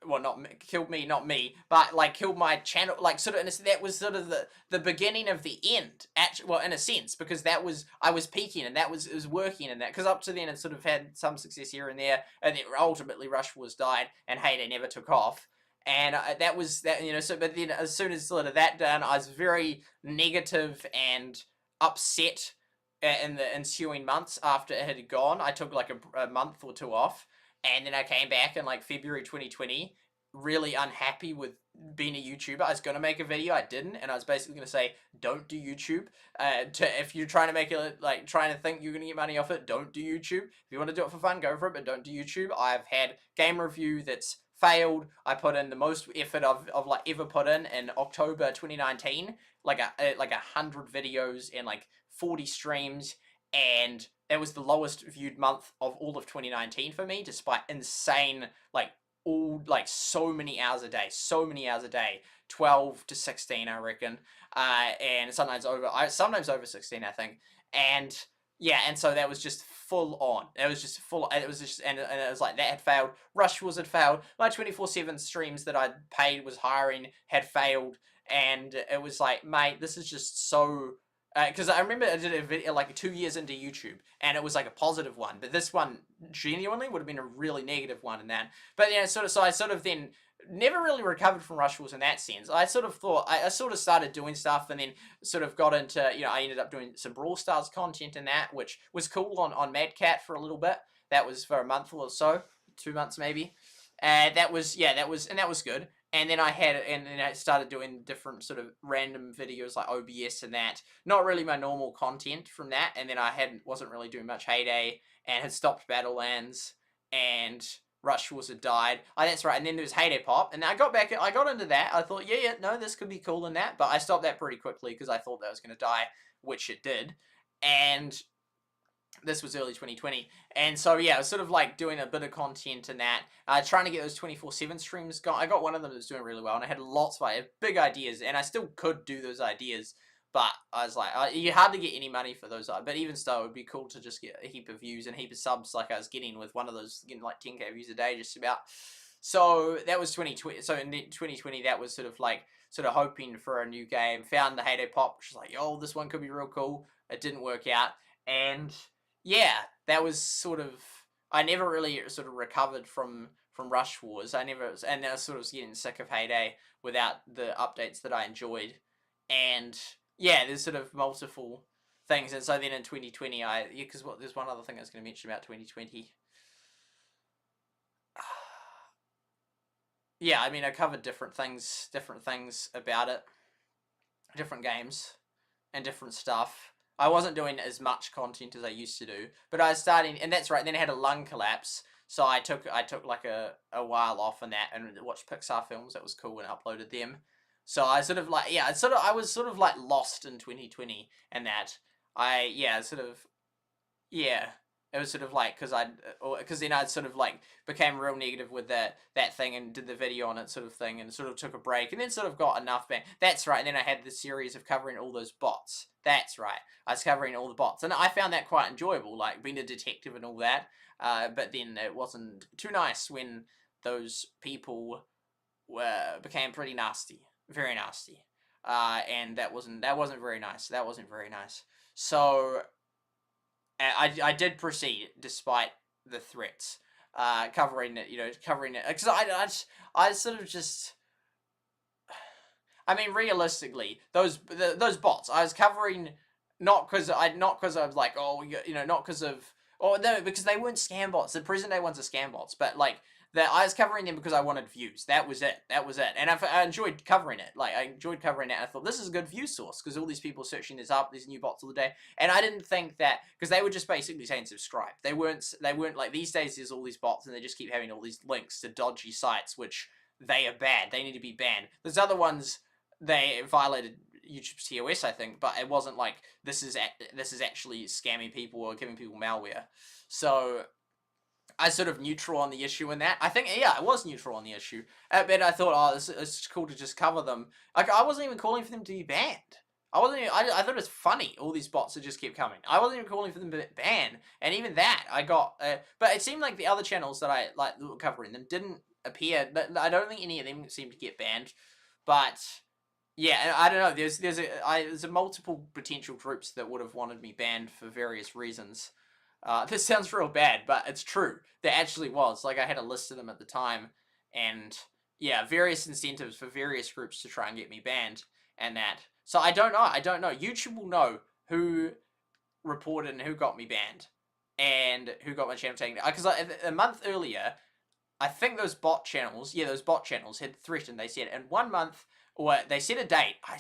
Well, killed me, not me, but like killed my channel, like sort of, and that was sort of the beginning of the end, actually, well, in a sense, because I was peaking, and it was working in that, because up to then it sort of had some success here and there, and then ultimately Rush Wars died, and heyday never took off, and that was that, so, but then as soon as sort of that done, I was very negative and upset in the ensuing months after it had gone. I took like a month or two off. And then I came back in like February 2020, really unhappy with being a YouTuber. I was going to make a video, I didn't, and I was basically going to say, don't do YouTube. If you're trying to make it, like, trying to think you're going to get money off it, don't do YouTube. If you want to do it for fun, go for it, but don't do YouTube. I've had game review that's failed. I put in the most effort I've like ever put in October 2019, like 100 videos and like 40 streams, and it was the lowest viewed month of all of 2019 for me, despite insane, like, so many hours a day, 12 to 16, I reckon, and sometimes over 16, I think, and yeah, and so that was just full on. It was just and it was like that had failed. Rush Wars had failed. My 24/7 streams that I'd paid was hiring had failed, and it was like, mate, this is just so. Because I remember I did a video like 2 years into YouTube, and it was like a positive one, but this one genuinely would have been a really negative one in that. But yeah, so I sort of then never really recovered from Rush Wars in that sense. I sort of thought I sort of started doing stuff, and then sort of got into, I ended up doing some Brawl Stars content in that, which was cool on Mad Cat for a little bit. That was for a month or so, 2 months maybe. That was good. And then I started doing different sort of random videos like OBS and that. Not really my normal content from that. And then I wasn't really doing much Heyday, and had stopped Battlelands, and Rush Wars had died. Oh, that's right. And then there was Heyday Pop, and I got into that. I thought, no, this could be cool in that. But I stopped that pretty quickly because I thought that was going to die, which it did. And this was early 2020, and so yeah, I was sort of like doing a bit of content in that, trying to get those 24/7 streams going. I got one of them that was doing really well, and I had lots of big ideas, and I still could do those ideas, but I was like, you hardly get any money for those, but even so, it would be cool to just get a heap of views and a heap of subs like I was getting with one of those, getting like 10k views a day just about. So that was 2020. So in 2020, that was sort of hoping for a new game. Found the Heyday Pop, which was like, yo, this one could be real cool. It didn't work out, and yeah, that was sort of, I never really sort of recovered from Rush Wars. And I sort of was getting sick of Heyday without the updates that I enjoyed. And yeah, there's sort of multiple things. And so then in 2020, there's one other thing I was going to mention about 2020. Yeah, I mean, I covered different things about it, different games, and different stuff. I wasn't doing as much content as I used to do, but I was starting, and that's right, then I had a lung collapse, so I took like a while off on that, and watched Pixar films. That was cool, and uploaded them. So I sort of like, I was sort of like lost in 2020, and that, it was sort of like, because then I sort of like became real negative with that thing, and did the video on it sort of thing, and sort of took a break, and then sort of got enough back. That's right, and then I had the series of covering all those bots. That's right, I was covering all the bots, and I found that quite enjoyable, like being a detective and all that, but then it wasn't too nice when those people became pretty nasty, very nasty, and that wasn't very nice. That wasn't very nice. So I did proceed despite the threats, covering it, because I sort of just, I mean, realistically, those bots I was covering not because I was like, not because of, no, because they weren't scam bots. The present day ones are scam bots, but like, I was covering them because I wanted views. That was it. And I enjoyed covering it. Like, I enjoyed covering it. I thought, this is a good view source, because all these people searching this up, these new bots all the day. And I didn't think that, because they were just basically saying subscribe. They weren't like, these days there's all these bots, and they just keep having all these links to dodgy sites, which they are bad. They need to be banned. There's other ones, they violated YouTube's TOS, I think, but it wasn't like, this is actually scamming people or giving people malware. So I was sort of neutral on the issue in that. I think, yeah, I was neutral on the issue. But I thought, it's cool to just cover them. Like, I wasn't even calling for them to be banned. I thought it was funny, all these bots that just kept coming. I wasn't even calling for them to be banned. And even that, I got, but it seemed like the other channels that I, like, that were covering them didn't appear, I don't think any of them seemed to get banned. But yeah, I don't know, there's a multiple potential groups that would have wanted me banned for various reasons. This sounds real bad, but it's true. There actually was. Like, I had a list of them at the time, and yeah, various incentives for various groups to try and get me banned, and that. So I don't know. YouTube will know who reported and who got me banned, and who got my channel taken down. Because a month earlier, I think those bot channels had threatened. They said in 1 month, or they set a date. I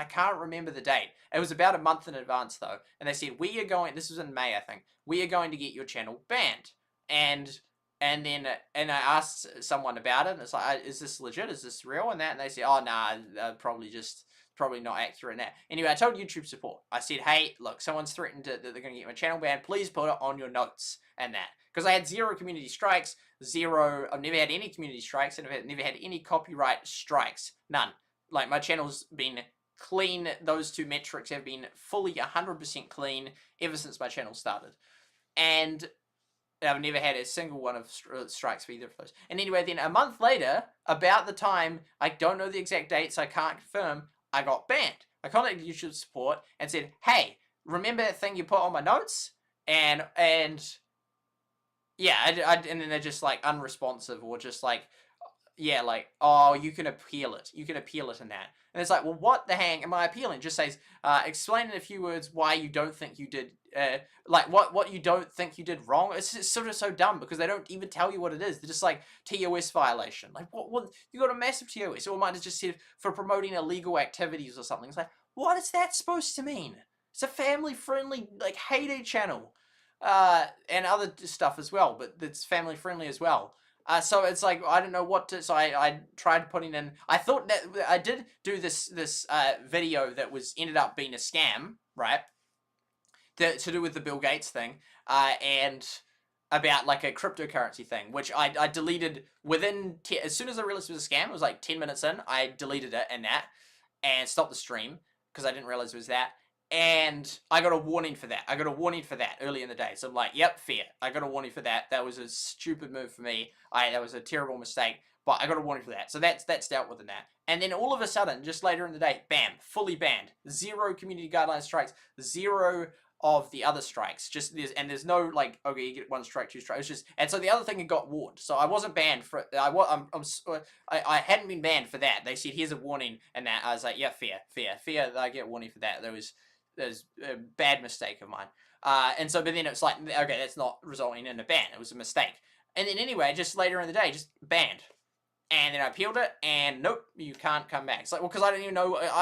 can't remember the date. It was about a month in advance though. And they said, this was in May, I think. We are going to get your channel banned. And I asked someone about it, and it's like, is this legit? Is this real? And they said, oh, nah, probably just probably not accurate in that. Anyway, I told YouTube support. I said, hey, look, someone's threatened that they're going to get my channel banned. Please put it on your notes and that. Because I had 0 community strikes, 0. I've never had any community strikes, and I've never had any copyright strikes. None. Like, my channel's been clean. Those 2 metrics have been fully 100% clean ever since my channel started. And I've never had a single one of strikes for either of those. And anyway, then a month later, about the time, I don't know the exact dates, I can't confirm, I got banned. I contacted YouTube support and said, hey, remember that thing you put on my notes? And yeah, and then they're just like unresponsive, or just like, yeah, like, oh, you can appeal it. You can appeal it in that. And it's like, well, what the hang am I appealing? Just says, explain in a few words why you don't think you did, like, what you don't think you did wrong. It's just sort of so dumb, because they don't even tell you what it is. They're just like, TOS violation. Like, what you got a massive TOS. Or it might have just said, for promoting illegal activities or something. It's like, what is that supposed to mean? It's a family-friendly, like, Heyday channel. And other stuff as well, but it's family-friendly as well. So it's like, I don't know what to, so I tried putting in, I thought that, I did do this video that ended up being a scam, right? To do with the Bill Gates thing, and about like a cryptocurrency thing, which I deleted within, as soon as I realized it was a scam, it was like 10 minutes in, I deleted it and stopped the stream, because I didn't realize it was that. And I got a warning for that. I got a warning for that early in the day. So I'm like, yep, fair. I got a warning for that. That was a stupid move for me. That was a terrible mistake. But I got a warning for that. So that's dealt with in that. And then all of a sudden, just later in the day, bam, fully banned. 0 community guideline strikes. 0 of the other strikes. There's no like, okay, you get 1 strike, 2 strikes. It's just, and so the other thing had got warned. So I wasn't banned for. I hadn't been banned for that. They said, here's a warning, and that I was like, yeah, fair. That I get a warning for that. There's a bad mistake of mine. And so, but then it's like, okay, that's not resulting in a ban. It was a mistake. And then anyway, just later in the day, just banned. And then I appealed it, and nope, you can't come back. It's like, well, because I don't even know, what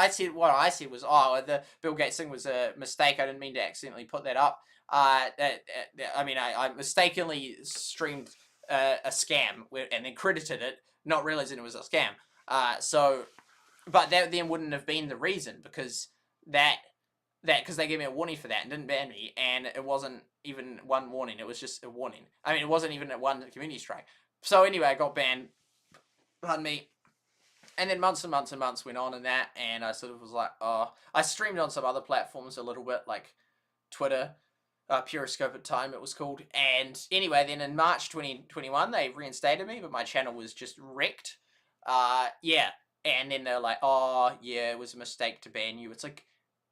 I said was, oh, the Bill Gates thing was a mistake. I didn't mean to accidentally put that up. I mean, I mistakenly streamed a scam and then credited it, not realizing it was a scam. But that then wouldn't have been the reason, because because they gave me a warning for that and didn't ban me, and it wasn't even 1 warning, it was just a warning. I mean, it wasn't even a 1 community strike. So anyway, I got banned, pardon me, and then months and months and months went on in that, and I sort of was like, oh, I streamed on some other platforms a little bit, like Twitter, Periscope at the time it was called, and anyway, then in March 2021, they reinstated me, but my channel was just wrecked, yeah, and then they're like, oh, yeah, it was a mistake to ban you. It's like,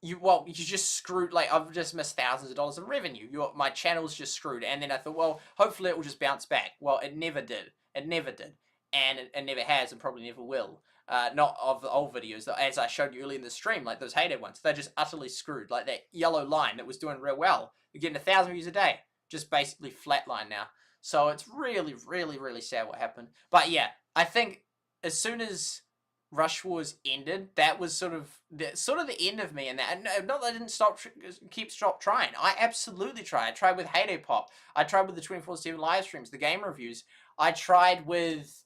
you just screwed, like, I've just missed thousands of dollars of revenue. My channel's just screwed. And then I thought, well, hopefully it will just bounce back. Well, it never did. It never did. And it never has, and probably never will. Not of the old videos, as I showed you earlier in the stream, like those Heyday ones. They're just utterly screwed. Like that yellow line that was doing real well. You're getting 1,000 views a day. Just basically flatline now. So it's really, really, really sad what happened. But yeah, I think as soon as Rush Wars ended, that was sort of the end of me, and that, not that I didn't stop trying. I absolutely tried. I tried with Heyday Pop. I tried with the 24/7 live streams, the game reviews. I tried with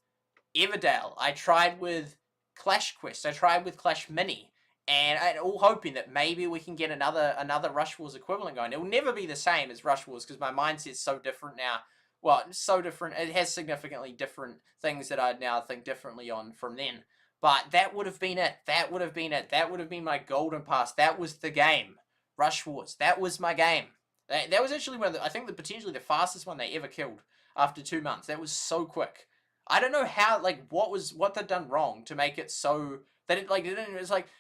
Everdale. I tried with Clash Quest. I tried with Clash Mini, and all hoping that maybe we can get another Rush Wars equivalent going. It will never be the same as Rush Wars, because my mindset's so different now. Well, it's so different. It has significantly different things that I now think differently on from then. But that would have been it. That would have been it. That would have been my golden pass. That was the game. Rush Wars. That was my game. That was actually one of I think potentially the fastest one they ever killed after 2 months. That was so quick. I don't know how, like, what they'd done wrong to make it so that it's like,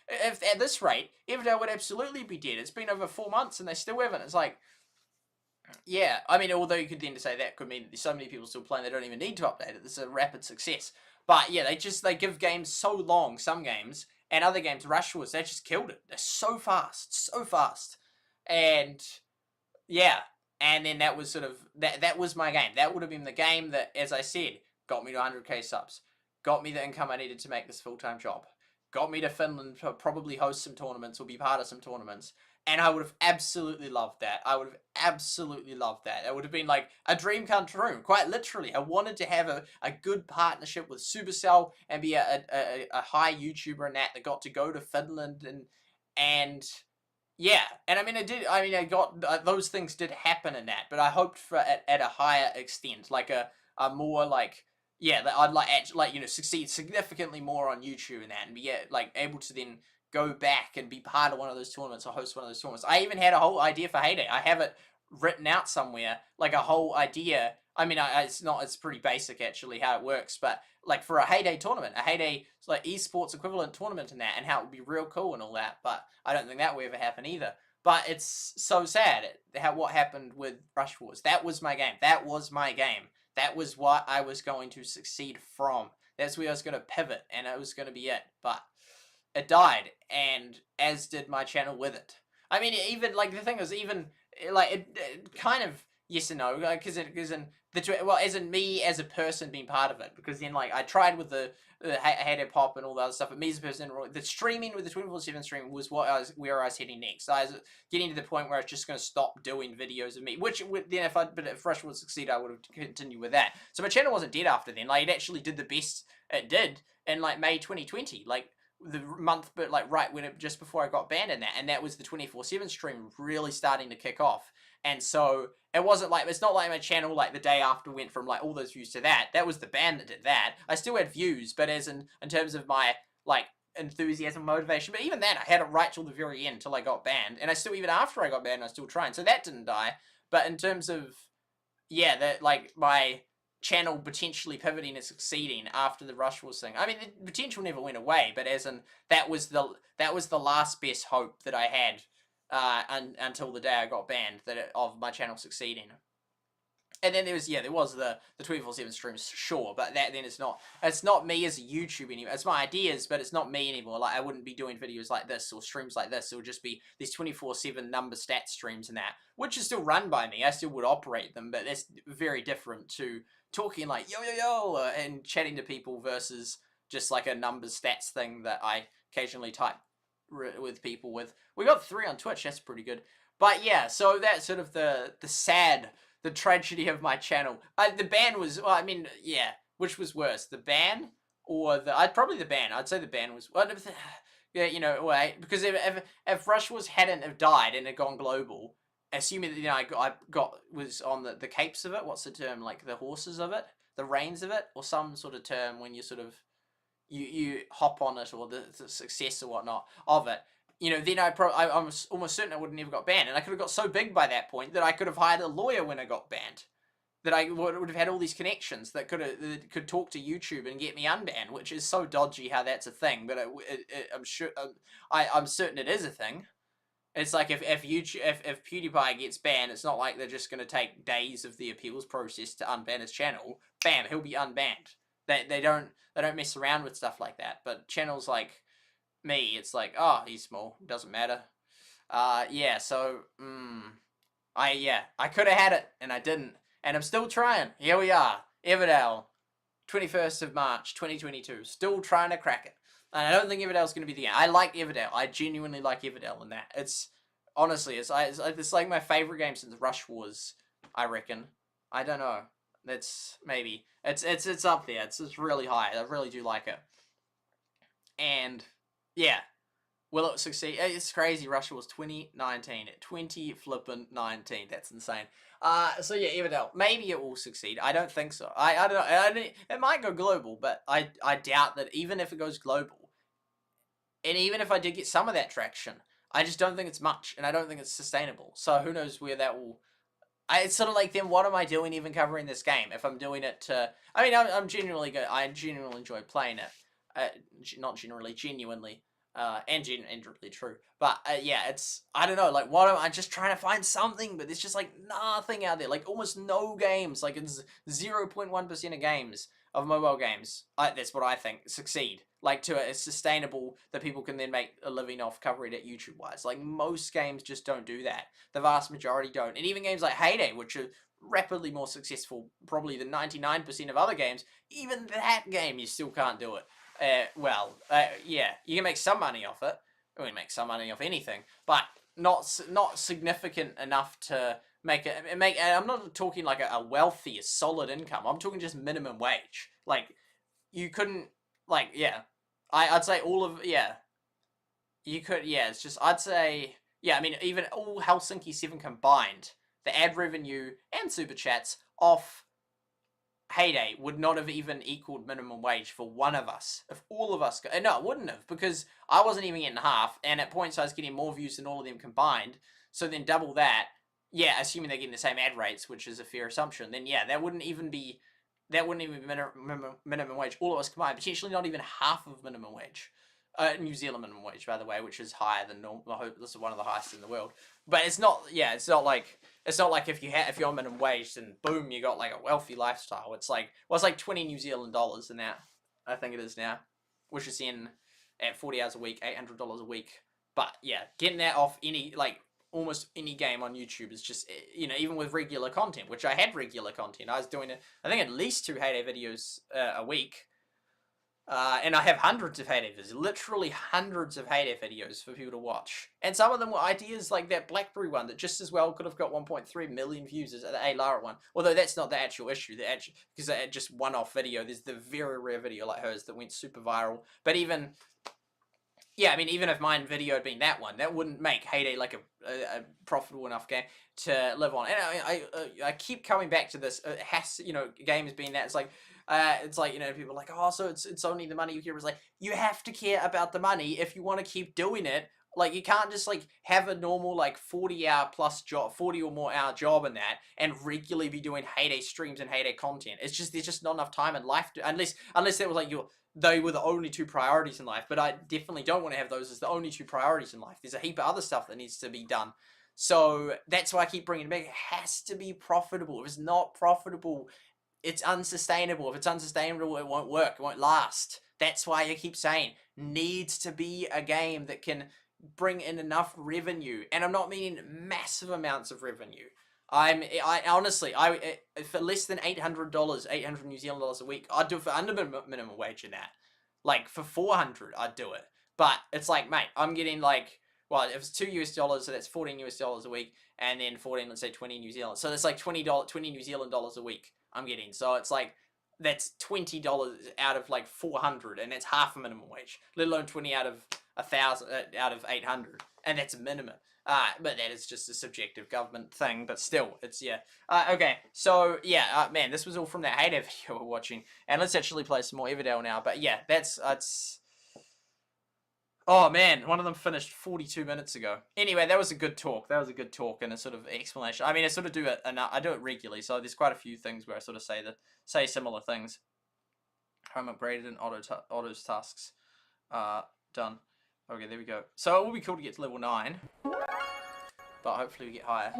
if at this rate, Everdale would absolutely be dead. It's been over 4 months and they still haven't. It's like, yeah. I mean, although you could then say that could mean that there's so many people still playing, they don't even need to update it. It's a rapid success. But yeah, they give games so long, some games, and other games, Rush Wars, they just killed it. They're so fast. And yeah, and then that was sort of, that was my game. That would have been the game that, as I said, got me to 100k subs. Got me the income I needed to make this full-time job. Got me to Finland to probably host some tournaments or be part of some tournaments. And I would have absolutely loved that. I would have absolutely loved that. It would have been like a dream come true, quite literally. I wanted to have a good partnership with Supercell and be a high YouTuber and that got to go to Finland and yeah. And I mean, I got, those things did happen in that, but I hoped for at a higher extent, like a more like, yeah, that I'd like, you know, succeed significantly more on YouTube and that, and be like able to then go back and be part of one of those tournaments or host one of those tournaments. I even had a whole idea for Heyday. I have it written out somewhere, like a whole idea. I mean, it's pretty basic actually how it works, but like for a Heyday tournament, a Heyday like esports equivalent tournament and that, and how it would be real cool and all that. But I don't think that will ever happen either. But it's so sad what happened with Rush Wars. That was my game. That was my game. That was what I was going to succeed from. That's where I was going to pivot, and it was going to be it. But it died, and as did my channel with it. I mean, even, like, the thing is, even, like, it kind of, yes and no, because as in me as a person being part of it, because then, like, I tried with the Heyday Pop and all the other stuff, but me as a person, the streaming with the 24/7 stream was where I was heading next. So I was getting to the point where I was just going to stop doing videos of me, which then if Rush would succeed, I would have continued with that. So my channel wasn't dead after then. Like, it actually did the best it did in, like, May 2020, like, the month, but like right when just before I got banned in that, and that was the 24/7 stream really starting to kick off. And so it wasn't like, it's not like my channel like the day after went from like all those views to that. That was the ban that did that. I still had views, but as in terms of my like enthusiasm, motivation, but even then I had it right till the very end till I got banned, and I still, even after I got banned, I was still trying. So that didn't die. But in terms of, yeah, that like my channel potentially pivoting and succeeding after the Rush Wars thing. I mean, the potential never went away, but as in that was the last best hope that I had until the day I got banned of my channel succeeding. And then there was the 24/7 streams, sure, but that then it's not me as a YouTuber anymore. It's my ideas, but it's not me anymore. Like, I wouldn't be doing videos like this or streams like this. It would just be these 24/7 number stat streams and that, which is still run by me. I still would operate them, but that's very different to talking like yo and chatting to people versus just like a numbers stats thing that I occasionally type with people with. We got 3 on Twitch. That's pretty good. But yeah, so that's sort of the tragedy of my channel. The ban was, well, I mean, yeah, which was worse, the ban or probably the ban. I'd say the ban was, well, yeah, you know, wait, because if Rush Wars hadn't have died and had gone global, assuming that, you know, I was on the capes of it, what's the term, like the horses of it, the reins of it, or some sort of term when you sort of, you hop on it, or the success or whatnot of it, you know, then I'm almost certain I would have never got banned, and I could have got so big by that point that I could have hired a lawyer when I got banned, that I would have had all these connections that could talk to YouTube and get me unbanned, which is so dodgy how that's a thing, but I'm certain it is a thing. It's like if PewDiePie gets banned, it's not like they're just going to take days of the appeals process to unban his channel. Bam, he'll be unbanned. They don't mess around with stuff like that. But channels like me, it's like, oh, he's small, doesn't matter. Yeah, so I could have had it and I didn't, and I'm still trying. Here we are, Everdale, 21st of March 2022, still trying to crack it. And I don't think Everdale's going to be the end. I like Everdale. I genuinely like Everdale in that. It's, honestly, it's like my favorite game since Rush Wars, I reckon. I don't know. That's, maybe. It's up there. It's really high. I really do like it. And, yeah. Will it succeed? It's crazy. Rush Wars 2019. 2019. That's insane. So yeah, Everdale. Maybe it will succeed. I don't think so. I don't know. It might go global, but I doubt that even if it goes global, and even if I did get some of that traction, I just don't think it's much, and I don't think it's sustainable. So who knows where that will... It's sort of like, then what am I doing even covering this game? If I'm doing it to... I mean, I'm genuinely good. I genuinely enjoy playing it. Not generally, genuinely. And really true. But, yeah, it's... I don't know, like, what am I just trying to find something, but there's just, like, nothing out there. Like, almost no games. Like, it's 0.1% of games, of mobile games, that's what I think, succeed. Like, to a sustainable, that people can then make a living off covering it YouTube-wise. Like, most games just don't do that. The vast majority don't. And even games like Heyday, which are rapidly more successful, probably than 99% of other games, even that game, you still can't do it. Yeah, you can make some money off it. We can make some money off anything. But not significant enough to make it. I'm not talking like a wealthy, solid income. I'm talking just minimum wage. Like you couldn't like yeah. I'd say all of yeah. You could yeah. It's just I'd say yeah. I mean even all Helsinki 7 combined, the ad revenue and super chats off Heyday would not have even equaled minimum wage for one of us. If all of us go, no, it wouldn't have, because I wasn't even getting half, and at points I was getting more views than all of them combined. So then double that, yeah, assuming they're getting the same ad rates, which is a fair assumption, then yeah, that wouldn't even be minimum wage. All of us combined, potentially not even half of minimum wage. New Zealand minimum wage, by the way, which is higher than normal. I hope this is one of the highest in the world. But it's not. Yeah, it's not like if you're on minimum wage, then boom, you got like a wealthy lifestyle. It's like it's like 20 New Zealand dollars in that. I think it is now, which is in at 40 hours a week, $800 a week. But yeah, getting that off almost any game on YouTube is just, even with regular content, which I had regular content. I was doing it. I think at least 2 Heyday videos a week. And I have hundreds of Heyday videos, literally hundreds of Heyday videos for people to watch. And some of them were ideas like that Blackberry one that just as well could have got 1.3 million views as the A. Lara one. Although that's not the actual issue, because just one-off video. There's the very rare video like hers that went super viral. But even, yeah, I mean, even if my video had been that one, that wouldn't make Heyday like a profitable enough game to live on. And I keep coming back to this. It has, games being that. It's like, people are like, oh, so it's only the money you care. It's like, you have to care about the money if you want to keep doing it. Like, you can't just, have a normal, 40-hour plus job, 40 or more hour job in that, and regularly be doing Heyday streams and Heyday content. It's just, there's just not enough time in life to, unless that was, they were the only 2 priorities in life. But I definitely don't want to have those as the only 2 priorities in life. There's a heap of other stuff that needs to be done. So, that's why I keep bringing it back. It has to be profitable. If it's not profitable, it's unsustainable. If it's unsustainable, it won't work. It won't last. That's why I keep saying, needs to be a game that can bring in enough revenue. And I'm not meaning massive amounts of revenue. I honestly, for less than $800, 800 New Zealand dollars a week, I'd do it for under minimum wage in that. Like, for 400, I'd do it. But it's like, mate, I'm getting well, if it's $2 US, so that's $14 US a week, and then 14, let's say 20 New Zealand. So that's like $20 New Zealand dollars a week I'm getting. So it's like, that's $20 out of 400, and that's half a minimum wage, let alone 20 out of 1,000 out of 800, and that's a minimum. But that is just a subjective government thing, but still, it's, yeah. Okay, so, yeah, man, this was all from that Heyday video we're watching, and let's actually play some more Everdale now, but yeah, it's... Oh, man, one of them finished 42 minutes ago. Anyway, that was a good talk. That was a good talk and a sort of explanation. I mean, I sort of do it, and I do it regularly, so there's quite a few things where I sort of say similar things. Home upgraded and autos tasks done. Okay, there we go. So it will be cool to get to level 9, but hopefully we get higher.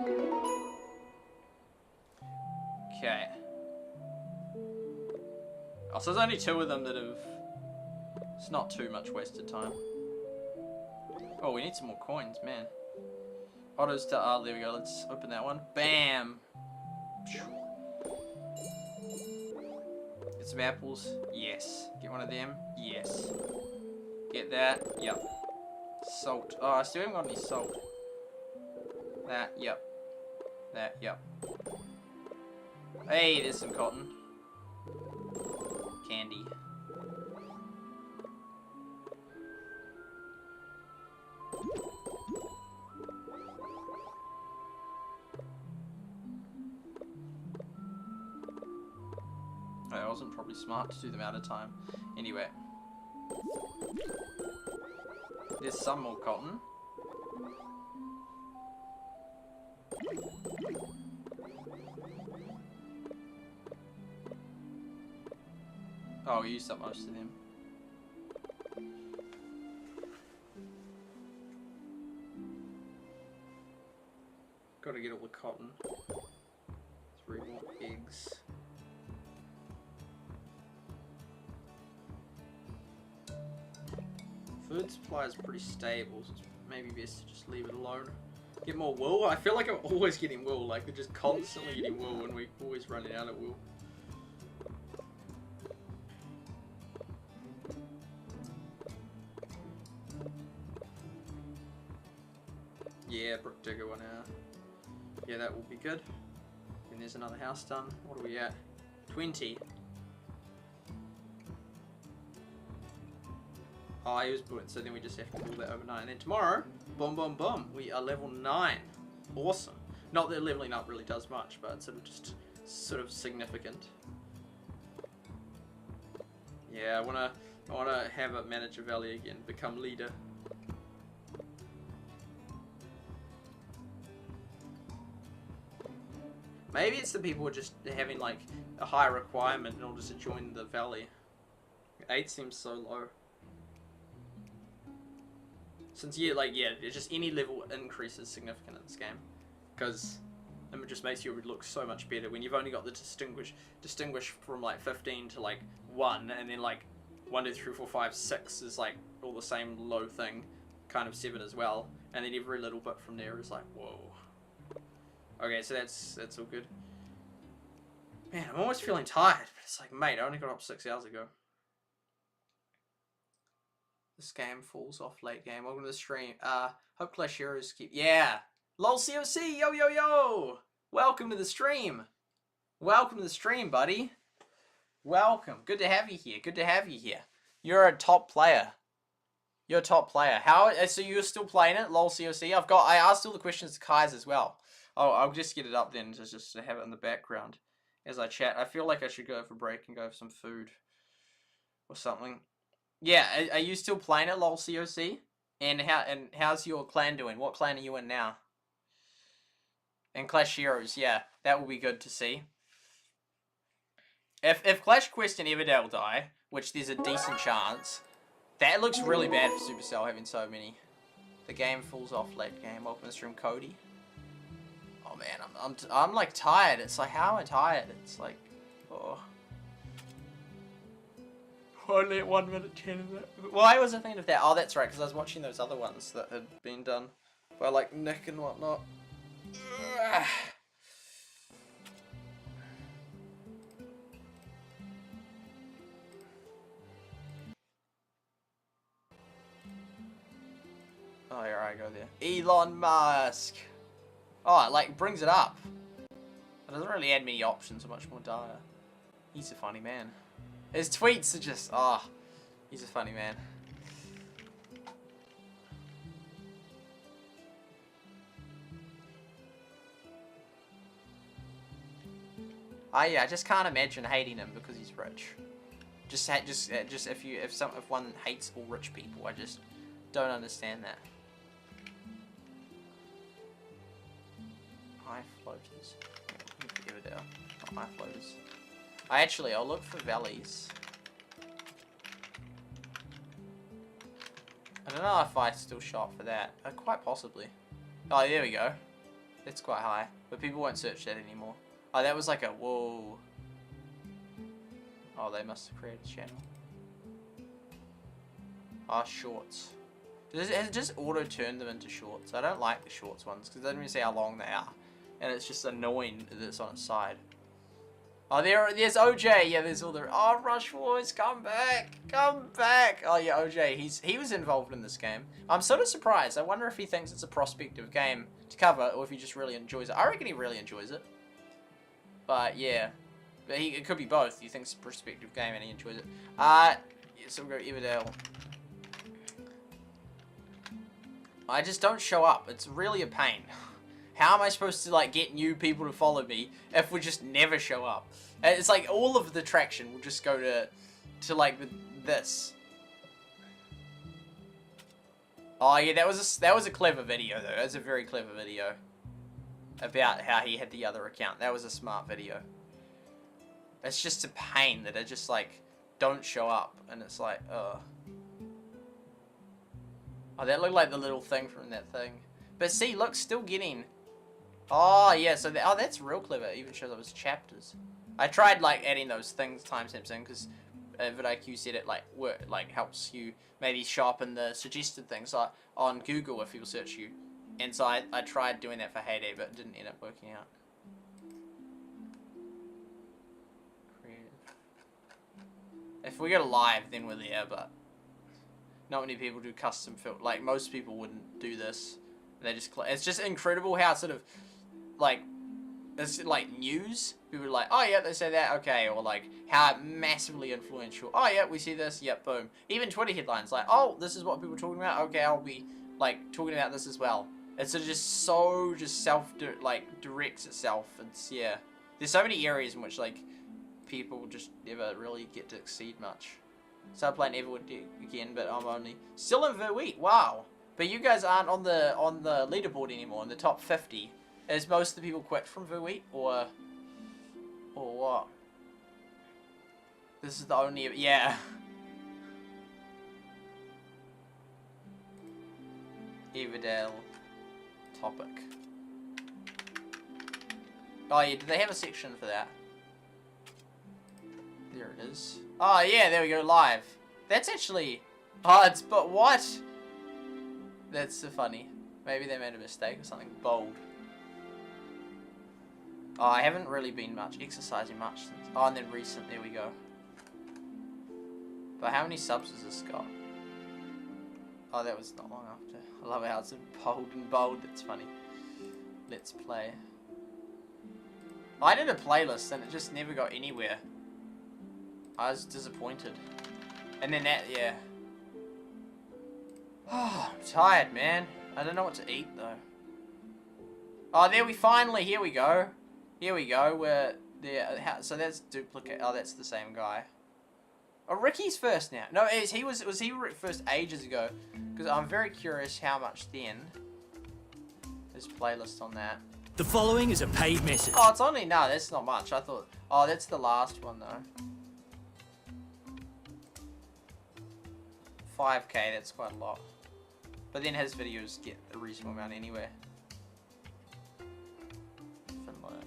Okay. Oh, so there's only 2 of them that have... It's not too much wasted time. Oh, we need some more coins, man. Autos to... Oh, there we go. Let's open that one. Bam! Get some apples. Yes. Get one of them. Yes. Get that. Yep. Salt. Oh, I still haven't got any salt. That. Yep. That. Yep. Hey, there's some cotton. Candy. I wasn't probably smart to do them out of time. Anyway. There's some more cotton. Oh, we used up most of them. Gotta get all the cotton. 3 more eggs. Food supply is pretty stable, so it's maybe best to just leave it alone. Get more wool? I feel like I'm always getting wool, like we're just constantly getting wool and we're always running out of wool. Yeah, brick digger one out. Yeah, that will be good. And there's another house done. What are we at? 20. Oh, I was brilliant, so then we just have to pull that overnight. And then tomorrow, boom, boom, boom, we are level 9. Awesome. Not that leveling up really does much, but it's sort of significant. Yeah, I wanna have a manager valley again, become leader. Maybe it's the people just having like a high requirement in order to join the valley. 8 seems so low. Since it's just any level increase is significant in this game, because it just makes you look so much better when you've only got the distinguish from like 15 to like 1, and then like 1, 2, 3, 4, 5, 6 is like all the same low thing, kind of 7 as well, and then every little bit from there is like whoa. Okay, so that's all good. Man, I'm almost feeling tired, but it's like, mate, I only got up 6 hours ago. This game falls off late game. Welcome to the stream. Hope Clash Heroes keep... Yeah! LOL COC! Yo, yo, yo! Welcome to the stream! Welcome to the stream, buddy. Welcome. Good to have you here. Good to have you here. You're a top player. You're a top player. So you're still playing it, LOL COC? I asked all the questions to Kai's as well. I'll just get it up then, just to have it in the background as I chat. I feel like I should go for a break and go for some food or something. Yeah, are you still playing it, LOL COC? And how's your clan doing? What clan are you in now? And Clash Heroes, yeah, that will be good to see. If Clash Quest and Everdale die, which there's a decent chance, that looks really bad for Supercell having so many. The game falls off late game. Welcome to the stream, Cody. Oh man, I'm like tired. It's like, how am I tired? It's like, oh. Only at 1 minute 10 of that. Why was I thinking of that? Oh, that's right, because I was watching those other ones that had been done by like Nick and whatnot. Ugh. Oh, here I go there. Elon Musk. Oh, it like brings it up. It doesn't really add many options or much more data. He's a funny man. His tweets are just, he's a funny man. Yeah, I just can't imagine hating him because he's rich. Just if one hates all rich people, I just don't understand that. High floaters. Everdale. Not high floaters. I'll look for valleys. I don't know if I still shop for that. Quite possibly. Oh, there we go. That's quite high. But people won't search that anymore. Oh, that was like a whoa. Oh, they must have created a channel. Oh, shorts. Has it just auto-turned them into shorts? I don't like the shorts ones because it doesn't even say how long they are. And it's just annoying that it's on its side. Oh, there's OJ. Yeah, there's all the... Oh, Rush Wars, come back. Come back. Oh, yeah, OJ. He was involved in this game. I'm sort of surprised. I wonder if he thinks it's a prospective game to cover or if he just really enjoys it. I reckon he really enjoys it. But, yeah. But it could be both. He thinks it's a prospective game and he enjoys it. Yeah, so we'll go Everdale. I just don't show up. It's really a pain. How am I supposed to like get new people to follow me if we just never show up? It's like all of the traction will just go to like this. Oh yeah, that was a clever video though. That was a very clever video about how he had the other account. That was a smart video. It's just a pain that it just like don't show up and it's like ugh. Oh, that looked like the little thing from that thing. But see, look, still getting... Oh, yeah, so... that's real clever. It even shows up as chapters. I tried, like, adding those things, timestamps in, because vidIQ said it, like, helps you maybe sharpen the suggested things on Google if people search you. And so I tried doing that for Heyday, but it didn't end up working out. Creative. If we go to live, then we're there, but... Not many people do custom filter. Like, most people wouldn't do this. They just it's just incredible how sort of like it's like news. People are like, oh yeah, they say that, okay, or like how massively influential. Oh yeah, we see this, yep, boom. Even Twitter headlines like, oh, this is what people are talking about. Okay, I'll be like talking about this as well. It's just so directs itself. It's yeah. There's so many areas in which like people just never really get to exceed much. Started playing Everwood again, but I'm only still in verwitt. Wow. But you guys aren't on the leaderboard anymore in the top 50. Is most of the people quit from verwitt or what? This is the only yeah. Everdale topic. Oh yeah, do they have a section for that? There it is. Oh yeah, there we go, live. That's actually but what? That's so funny. Maybe they made a mistake or something bold. Oh, I haven't really been exercising much since. Oh, and then recent, there we go. But how many subs has this got? Oh, that was not long after. I love how it's in bold and bold. That's funny. Let's play. I did a playlist and it just never got anywhere. I was disappointed. And then that, yeah. Oh, I'm tired, man. I don't know what to eat though. Oh, there we finally. Here we go. Here we go. We're there. So that's duplicate. Oh, that's the same guy. Oh, Ricky's first now. No, was he first ages ago? Because I'm very curious how much then. There's playlist on that. The following is a paid message. Oh, it's only no. That's not much. I thought. Oh, that's the last one though. 5K. That's quite a lot. But then his videos get a reasonable amount anyway. Finland.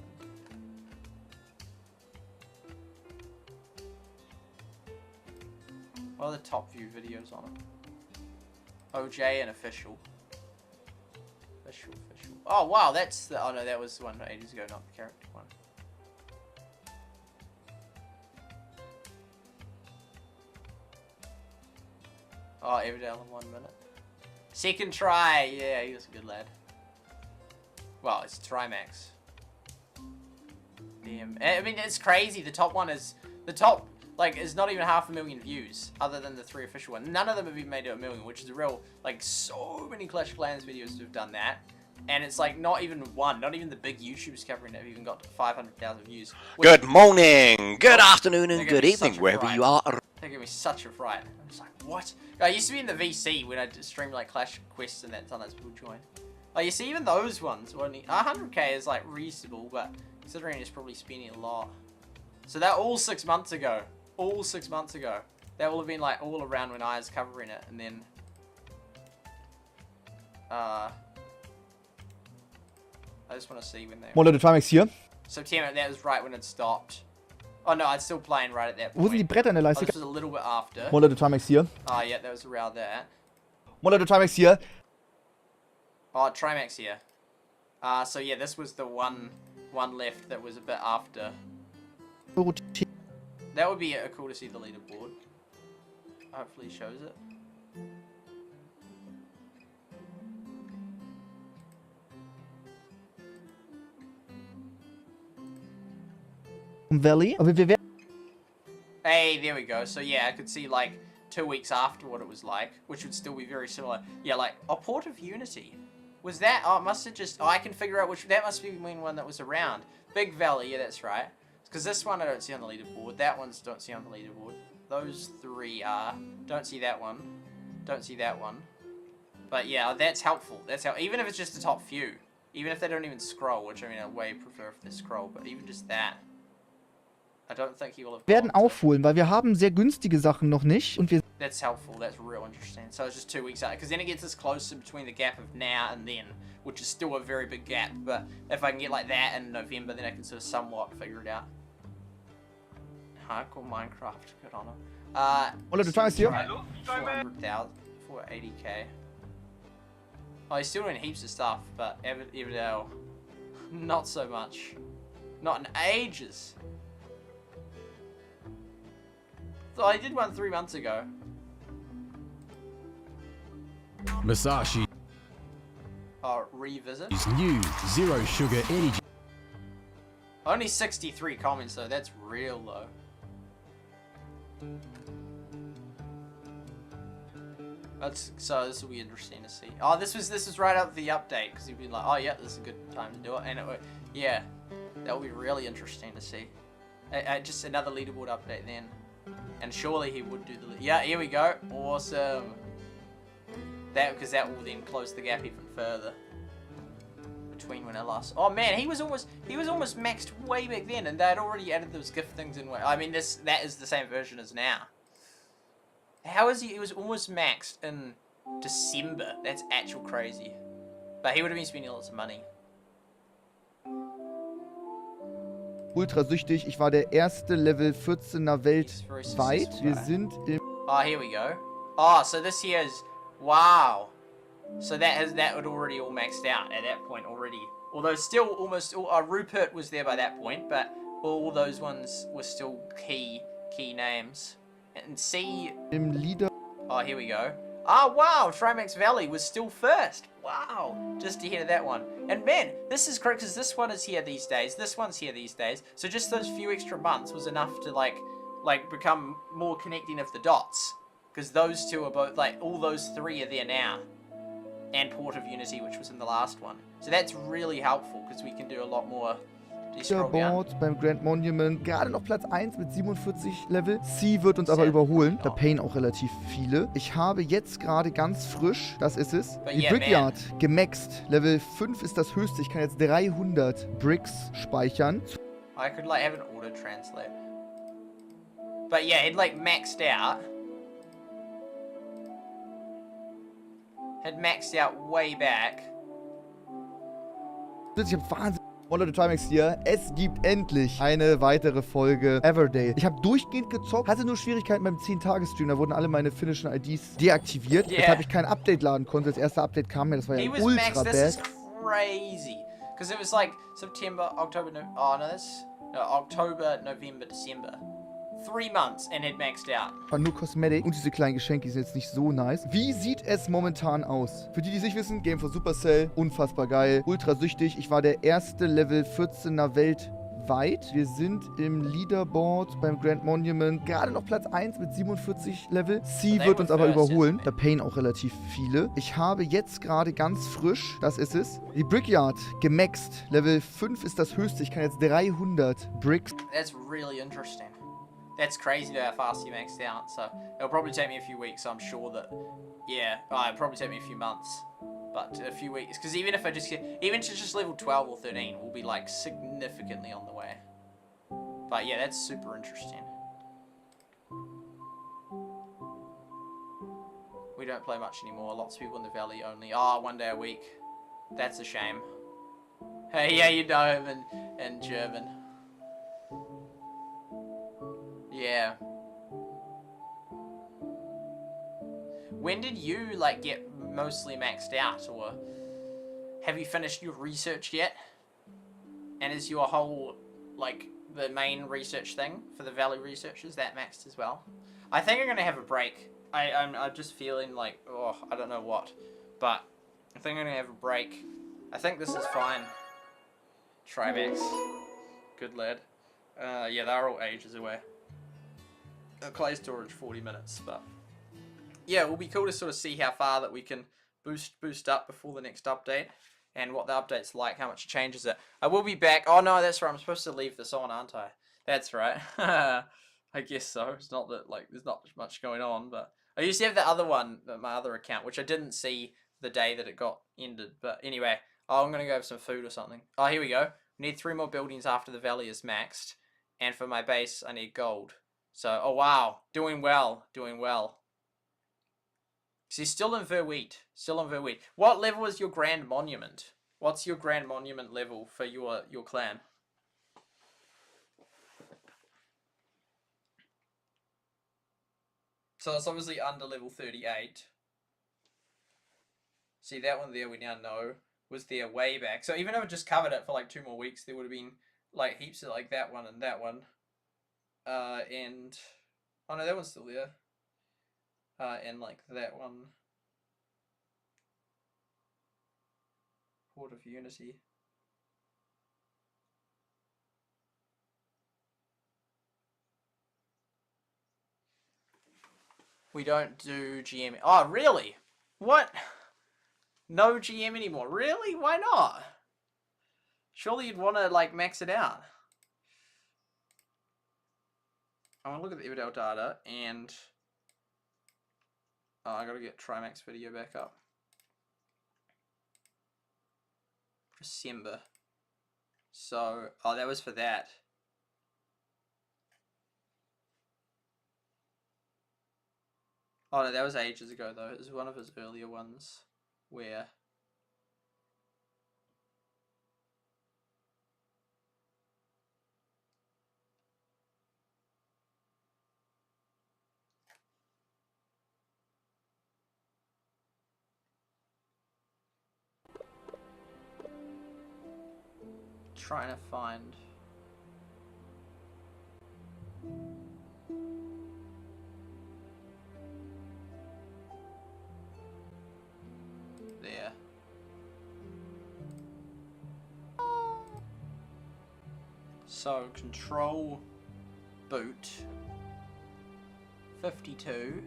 What are the top view videos on it? OJ and official. Official. Oh wow, that's the. Oh no, that was the one ages ago, not the character one. Oh, Everdale in 1 minute. Second try, yeah, he was a good lad. Well, it's Trimax. Damn. I mean, it's crazy. The top one is is not even 500,000 views, other than the 3 official ones. None of them have even made it 1 million, which is a real so many Clash of Clans videos have done that, and it's like not even the big YouTubers covering it have even got 500,000 views. Good morning, good afternoon, and good evening, wherever you are. They give me such a fright. I'm just like, what? I used to be in the VC when I streamed like Clash Quests and that sometimes people join. Like you see, even those ones, only 100k is like reasonable, but considering it's probably spending a lot. So that all 6 months ago. All 6 months ago. That will have been like all around when I was covering it, and then I just want to see when they. Moin Leute, Trimax hier. September. That was right when it stopped. Oh no, I'd still playing right at that point. Wo sind die Bretter in der Leiste? This was a little bit after. Moin Leute, Trimax hier. Oh yeah, that was around that. Moin Leute, Trimax hier. Oh, Trimax here. So yeah, this was the one left that was a bit after. That would be cool to see the leaderboard. Hopefully it shows it. Valley. Hey, there we go. So yeah, I could see like 2 weeks after what it was like, which would still be very similar. Yeah, like a Port of Unity. Was that? Oh, it must have just. Oh, I can figure out which. That must be one that was around. Big Valley. Yeah, that's right. Because this one I don't see on the leaderboard. That one's don't see on the leaderboard. Those 3 are. Don't see that one. Don't see that one. But yeah, that's helpful. That's how. Even if it's just the top few. Even if they don't even scroll, which I mean I way prefer if they scroll. But even just that. I don't think he will have. Werden aufholen, weil wir haben sehr günstige Sachen noch nicht und wir. That's helpful. That's real interesting. So it's just 2 weeks out, because then it gets us closer between the gap of now and then, which is still a very big gap. But if I can get like that in November, then I can sort of somewhat figure it out. Hardcore Minecraft, good on him. Moin Leute, Trimax hier. 400,000 for 80k. Oh, he's still doing heaps of stuff, but Everdale, not so much. Not in ages. So I did one 3 months ago. Masashi. revisit. Use new zero sugar energy. Only 63 comments though, that's real low. So this will be interesting to see. Oh, this was right up the update because you'd be like, oh yeah, this is a good time to do it, and yeah, that will be really interesting to see. Just another leaderboard update then, and surely he would do the. Yeah, here we go. Awesome. Because that will then close the gap even further between when I last. Oh man, he was almost maxed way back then, and they had already added those gift things in. I mean, that is the same version as now. How is he? He was almost maxed in December. That's actual crazy. But he would have been spending lots of money. Ultra süchtig. Ich war der erste Level 14er weltweit. Wir sind im... Oh, here we go. Oh, so this here is... Wow. So that would already all maxed out at that point already. Although still almost... Rupert was there by that point, but all those ones were still key names. And see... Im Leader... Oh, here we go. Oh, wow! Trimax Valley was still first. Wow! Just ahead of that one. And man, this is correct because this one is here these days. This one's here these days. So just those few extra months was enough to like become more connecting of the dots. Because those two are both, like, all those three are there now. And Port of Unity, which was in the last one. So that's really helpful because we can do a lot more... Board beim Grand Monument, gerade noch Platz 1 mit 47 Level. C wird uns aber überholen, da payen auch relativ viele. Ich habe jetzt gerade ganz frisch, das ist es, die Brickyard gemaxt. Level 5 ist das höchste, ich kann jetzt 300 Bricks speichern. I could like have an auto translate. But yeah, it like maxed out. Had maxed out way back. Ich habe Wahnsinn. Und Leute, Trimax hier. Es gibt endlich eine weitere Folge Everdale. Ich habe durchgehend gezockt, hatte nur Schwierigkeiten beim 10-Tage-Stream. Da wurden alle meine finnischen IDs deaktiviert, weshalb ich kein Update laden konnte. Das erste Update kam mir, das war ja ultra bad. This is crazy. Because it was like September, October, October, November, December. 3 months and it maxed out. War nur Cosmetic und diese kleinen Geschenke sind jetzt nicht so nice. Wie sieht es momentan aus? Für die, die es nicht wissen, Game von Supercell, unfassbar geil, ultra süchtig. Ich war der erste Level 14er weltweit. Wir sind im Leaderboard beim Grand Monument, gerade noch Platz 1 mit 47 Level. C wird uns aber überholen, da payen auch relativ viele. Ich habe jetzt gerade ganz frisch, das ist es, die Brickyard gemaxt. Level 5 ist das höchste, ich kann jetzt 300 Bricks. That's really interesting. That's crazy how fast you maxed out, so it'll probably take me a few weeks, so I'm sure that, yeah, it'll probably take me a few months, but a few weeks, because even if I just get, even to just level 12 or 13, we'll be like significantly on the way. But yeah, that's super interesting. We don't play much anymore, lots of people in the valley only, 1 day a week. That's a shame. Hey, yeah, you know him in German. Yeah. When did you like get mostly maxed out, or have you finished your research yet? And is your whole like the main research thing for the Valley research, is that maxed as well? I think I'm gonna have a break. I'm just feeling like, oh, I don't know what, but I think I'm gonna have a break. I think this is fine. Trimax, good lad. Yeah, they're all ages away. Clay storage 40 minutes, but yeah, it will be cool to sort of see how far that we can boost up before the next update, and what the update's like, how much changes it. I will be back. Oh no, that's right, I'm supposed to leave this on, aren't I? That's right. I guess so. It's not that like there's not much going on, but I used to have the other one, my other account, which I didn't see the day that it got ended. But anyway, I'm gonna go have some food or something. Oh, here we go. We need 3 more buildings after the valley is maxed, and for my base I need gold. So, oh wow, doing well, doing well. So he's still in verwitt, What level is your Grand Monument? What's your Grand Monument level for your clan? So it's obviously under level 38. See, that one there we now know was there way back. So even if I just covered it for like 2 more weeks, there would have been like heaps of like that one and that one. And oh no, that one's still there. And like that one. Port of Unity. We don't do GM. Oh, really? What? No GM anymore. Really? Why not? Surely you'd want to, like, max it out. I want to look at the Everdale data, and... Oh, I gotta get Trimax video back up. December. So, oh, that was for that. Oh no, that was ages ago though. It was one of his earlier ones where trying to find there. So control boot 52.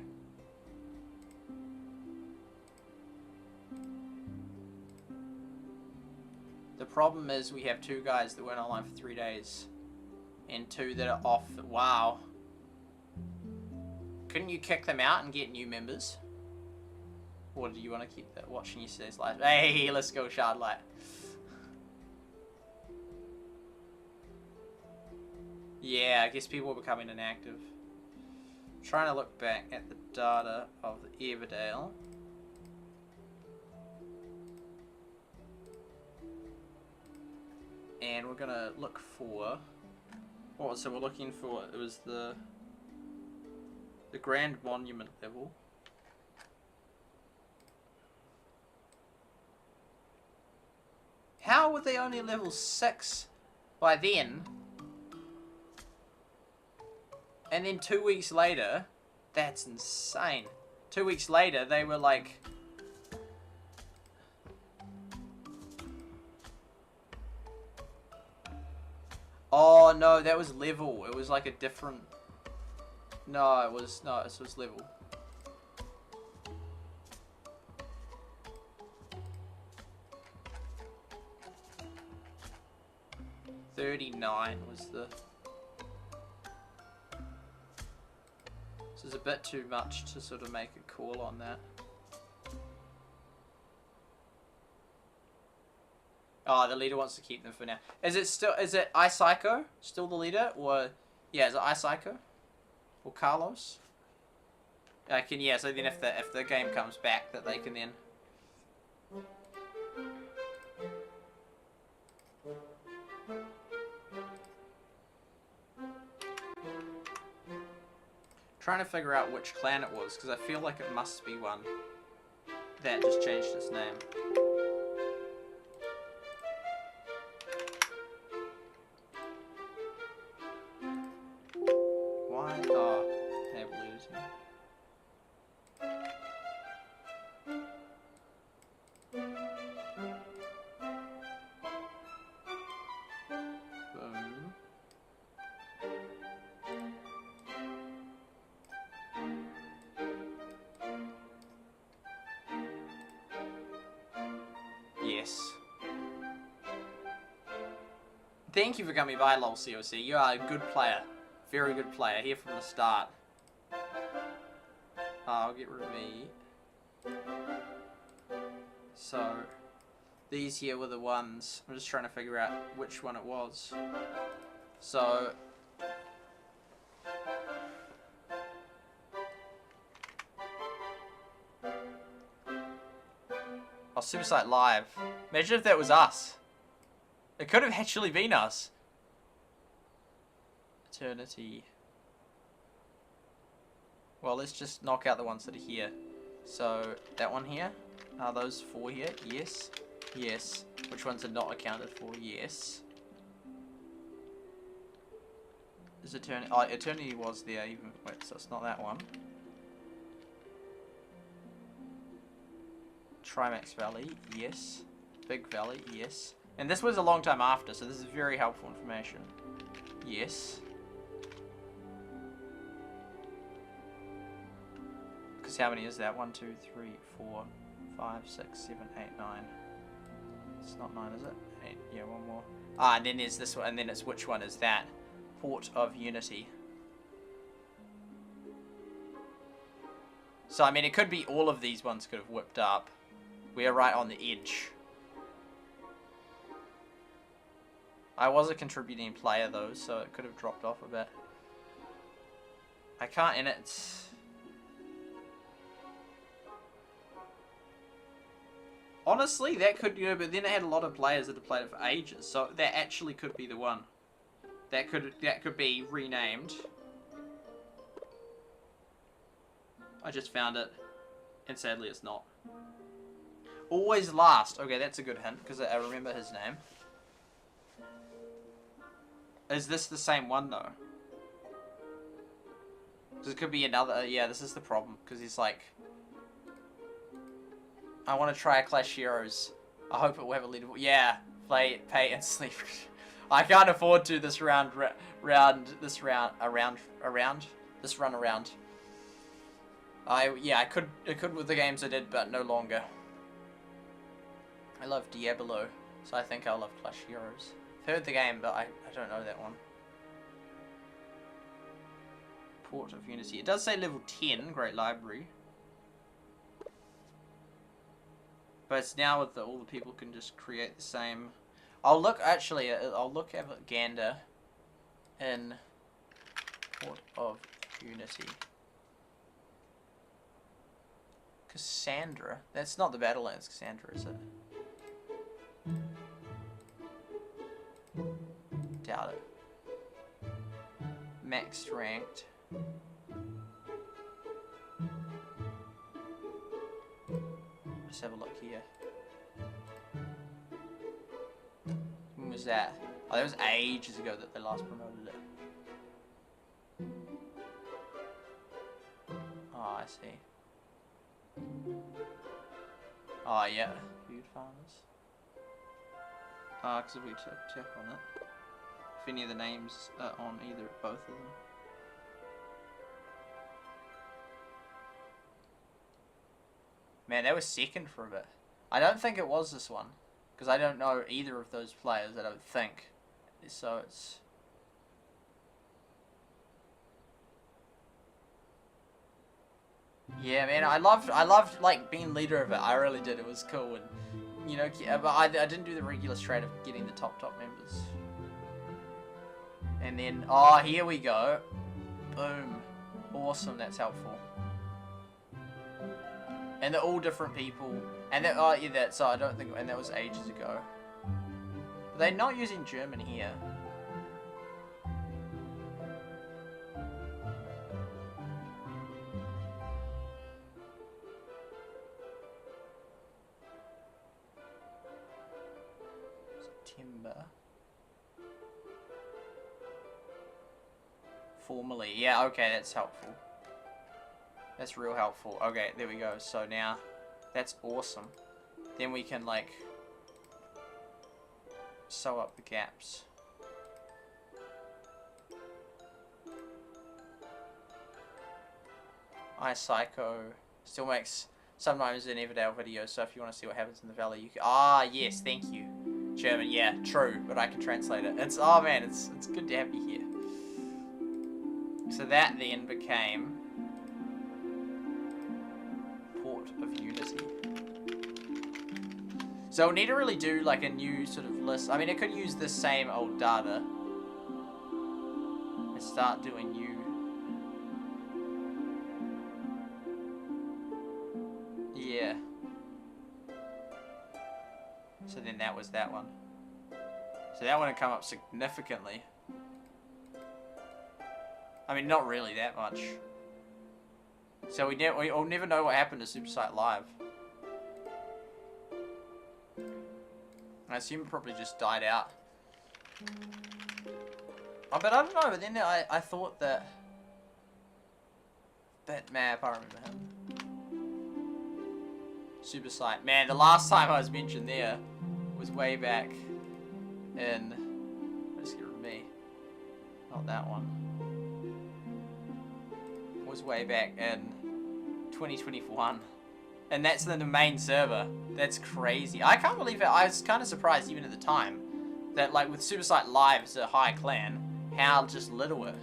The problem is we have 2 guys that went online for 3 days and 2 that are off. Wow. Couldn't you kick them out and get new members? Or do you want to keep that watching yesterday's live? Hey, let's go, Shardlight. Yeah, I guess people are becoming inactive. I'm trying to look back at the data of the Everdale. And we're gonna look for what was it we're looking for? It was the Grand Monument level. How were they only level 6 by then? And then 2 weeks later, that's insane. 2 weeks later, they were like... Oh no, that was level. It was like a different... No, it was... No, this was level. $39 was the... This is a bit too much to sort of make a call on that. Oh, the leader wants to keep them for now. Is it iPsycho still the leader? Or, yeah, is it iPsycho? Or Carlos? Yeah, so then if the game comes back, that they can then... Trying to figure out which clan it was, because I feel like it must be one that just changed its name. Why? Oh, enable leaders here. Boom. Yes. Thank you for coming by, lol COC. You are a good player. Very good player, here from the start. I'll get rid of me. So, these here were the ones. I'm just trying to figure out which one it was. So... Oh, SuperSightLIVE. Imagine if that was us. It could have actually been us. Eternity. Well, let's just knock out the ones that are here. So, that one here. Are those 4 here? Yes. Yes. Which ones are not accounted for? Yes. Is Eternity... Oh, Eternity was there even... Wait, so it's not that one. Trimax Valley. Yes. Big Valley, yes. And this was a long time after, so this is very helpful information. Yes. Because how many is that? 1, 2, 3, 4, 5, 6, 7, 8, 9. It's not 9, is it? 8, yeah, one more. Ah, and then there's this one, and then it's which one is that? Port of Unity. So, I mean, it could be all of these ones could have whipped up. We are right on the edge. I was a contributing player, though, so it could have dropped off a bit. I can't, and it's... Honestly, that could, you know, but then it had a lot of players that have played it for ages, so that actually could be the one. That could be renamed. I just found it, and sadly it's not. Always last. Okay, that's a good hint, because I remember his name. Is this the same one, though? This could be another... yeah, this is the problem, because he's like... I want to try a Clash Heroes. I hope it will have a leaderboard. Yeah, play, pay, and sleep. I can't afford to this run around. Yeah, it could with the games I did, but no longer. I love Diablo, so I think I'll love Clash Heroes. I've heard the game, but I don't know that one. Port of Unity. It does say level 10, Great Library. But it's now with all the people can just create the same. I'll look, actually, I'll look at Gander in Port of Unity. Cassandra? That's not the Battlelands Cassandra, is it? Doubt it. Maxed ranked. Let's have a look here. When was that? Oh, that was ages ago that they last promoted it. Oh, I see. Oh, yeah. aFewGoodFarmers. Because if we check on it, if any of the names are on either, both of them. Man, that was second for a bit. I don't think it was this one, because I don't know either of those players, I don't think. So it's... Yeah, man, I loved like being leader of it. I really did. It was cool, and you know, but I didn't do the regular strat of getting the top members. And then, oh, here we go. Boom. Awesome. That's helpful. And they're all different people. And that, oh yeah, that. So I don't think, and that was ages ago. They're not using German here. September. Formally, yeah, okay, that's helpful. That's real helpful. Okay, there we go. So now, that's awesome. Then we can, like, sew up the gaps. iPsycho still makes sometimes an Everdale video, so if you want to see what happens in the valley, you can... Ah, yes, thank you. German, yeah, true, but I can translate it. It's, oh man, it's good to have you here. So that then became Port of Unity. So we'll need to really do like a new sort of list. I mean, it could use this same old data and start doing new. Yeah. So then that was that one. So that one had come up significantly. I mean, not really that much. So we'll never know what happened to SuperSightLIVE. I assume it probably just died out. Oh, but I don't know, but then I thought that map, I remember him. SuperSight. Man, the last time I was mentioned there, was way back in... Let's get rid of me. Not that one. Was way back in 2021. And that's in the main server. That's crazy. I can't believe it. I was kind of surprised even at the time that, like, with SuperSightLIVE as a high clan, how just little it.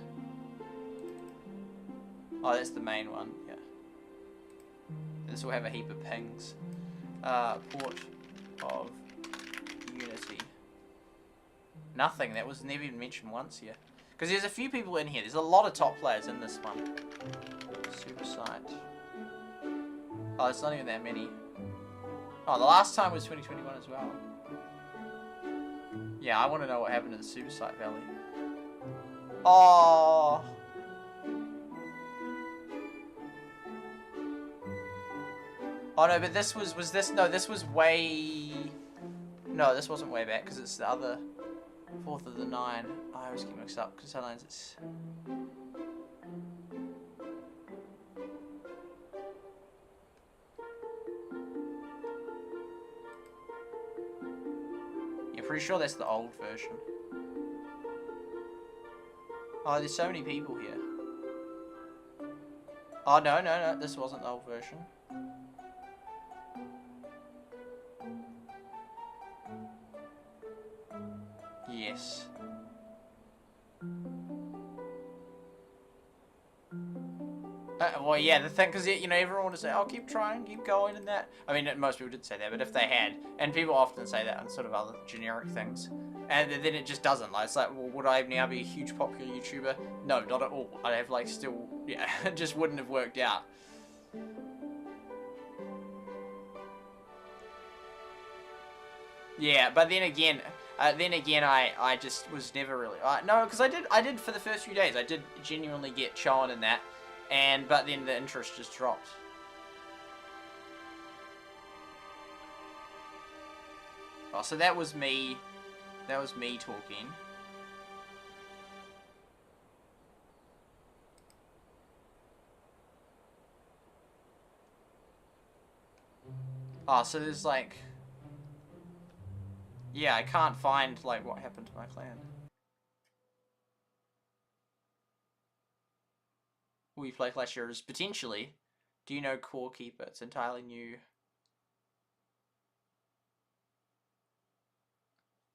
Oh, that's the main one. Yeah. This will have a heap of pings. Port of Unity. Nothing. That was never even mentioned once here. Because there's a few people in here. There's a lot of top players in this one. SuperSight. Oh, it's not even that many. Oh, the last time was 2021 as well. Yeah, I want to know what happened to the SuperSight Valley. Oh. Oh no, but this was this, no, this was way, no, this wasn't way back, because it's the other 4th of the 9. I always get mixed up, because sometimes it's... Yeah, pretty sure that's the old version. Oh, there's so many people here. Oh, no, no, no, this wasn't the old version. Yes. Well, yeah, the thing, because, you know, everyone would say, oh, keep trying, keep going, and that. I mean, most people did say that, but if they had, and people often say that on sort of other generic things, and then it just doesn't. Like, it's like, well, would I now be a huge popular YouTuber? No, not at all. I'd have, like, still, yeah, it just wouldn't have worked out. Yeah, but then again, I just was never really... no, because I did for the first few days, I did genuinely get shown in that, but then the interest just dropped. Oh, so that was me talking. Oh, so there's like... Yeah, I can't find, like, what happened to my clan. Will you play Clash Heroes? Potentially. Do you know Core Keeper? It's entirely new.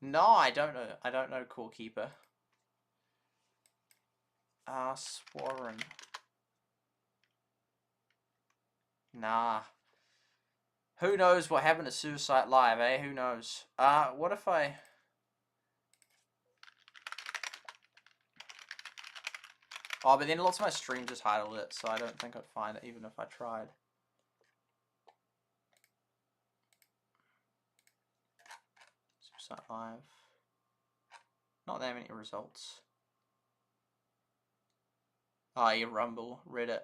No, I don't know. I don't know Core Keeper. Swarren. Nah. Who knows what happened to SuperSightLIVE, eh? Who knows? What if I... Oh, but then lots of my streams just idled it, so I don't think I'd find it even if I tried. SuperSightLIVE. Not that many results. Oh, yeah, Rumble, Reddit.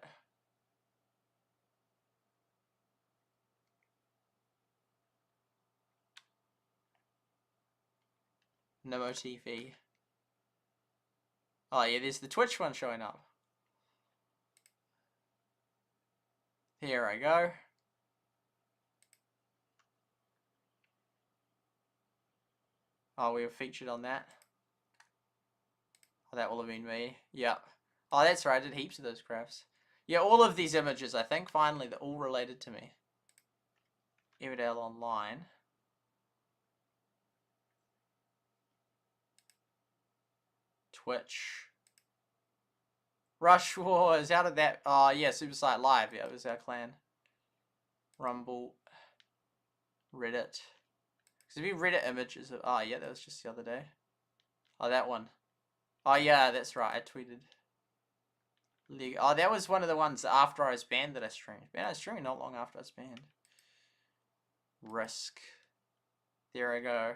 Nemo TV. Oh yeah, there's the Twitch one showing up. Here I go. Oh, we were featured on that. Oh, that will have been me. Yep. Oh, that's right, I did heaps of those crafts. Yeah, all of these images, I think, finally, they're all related to me. Everdale Online. Twitch. Rush Wars, how did that... Oh, yeah, SuperSightLIVE, yeah, it was our clan. Rumble. Reddit. Because if you Reddit images of... Oh, yeah, that was just the other day. Oh, that one. Oh, yeah, that's right, I tweeted. Oh, that was one of the ones after I was banned that I streamed. Man, I was streaming not long after I was banned. Risk. There I go.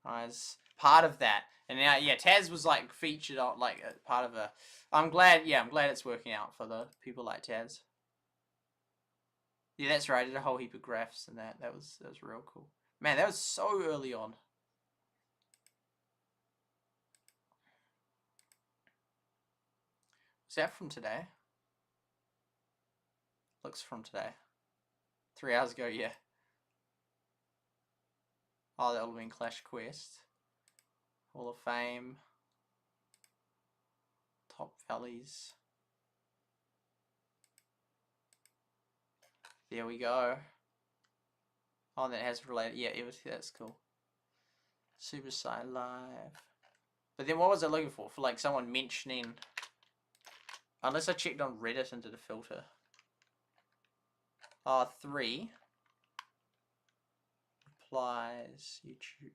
I was part of that. And now, yeah, Taz was, like, featured on, like, part of a... I'm glad it's working out for the people like Taz. Yeah, that's right, I did a whole heap of graphs and that. That was real cool. Man, that was so early on. Was that from today? Looks from today. 3 hours ago, yeah. Oh, that would have been Clash Quest. Hall of Fame. Top Valleys. There we go. Oh, that has related. Yeah, that's cool. SuperSightLIVE. But then what was I looking for? For like someone mentioning... Unless I checked on Reddit and did a filter. 3. Replies. YouTube.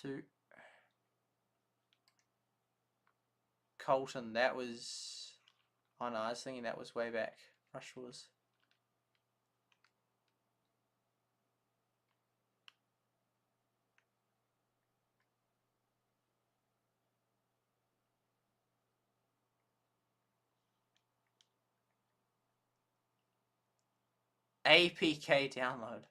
Two. Colton, that was... Oh no, I was thinking that was way back. Rush Wars. APK download.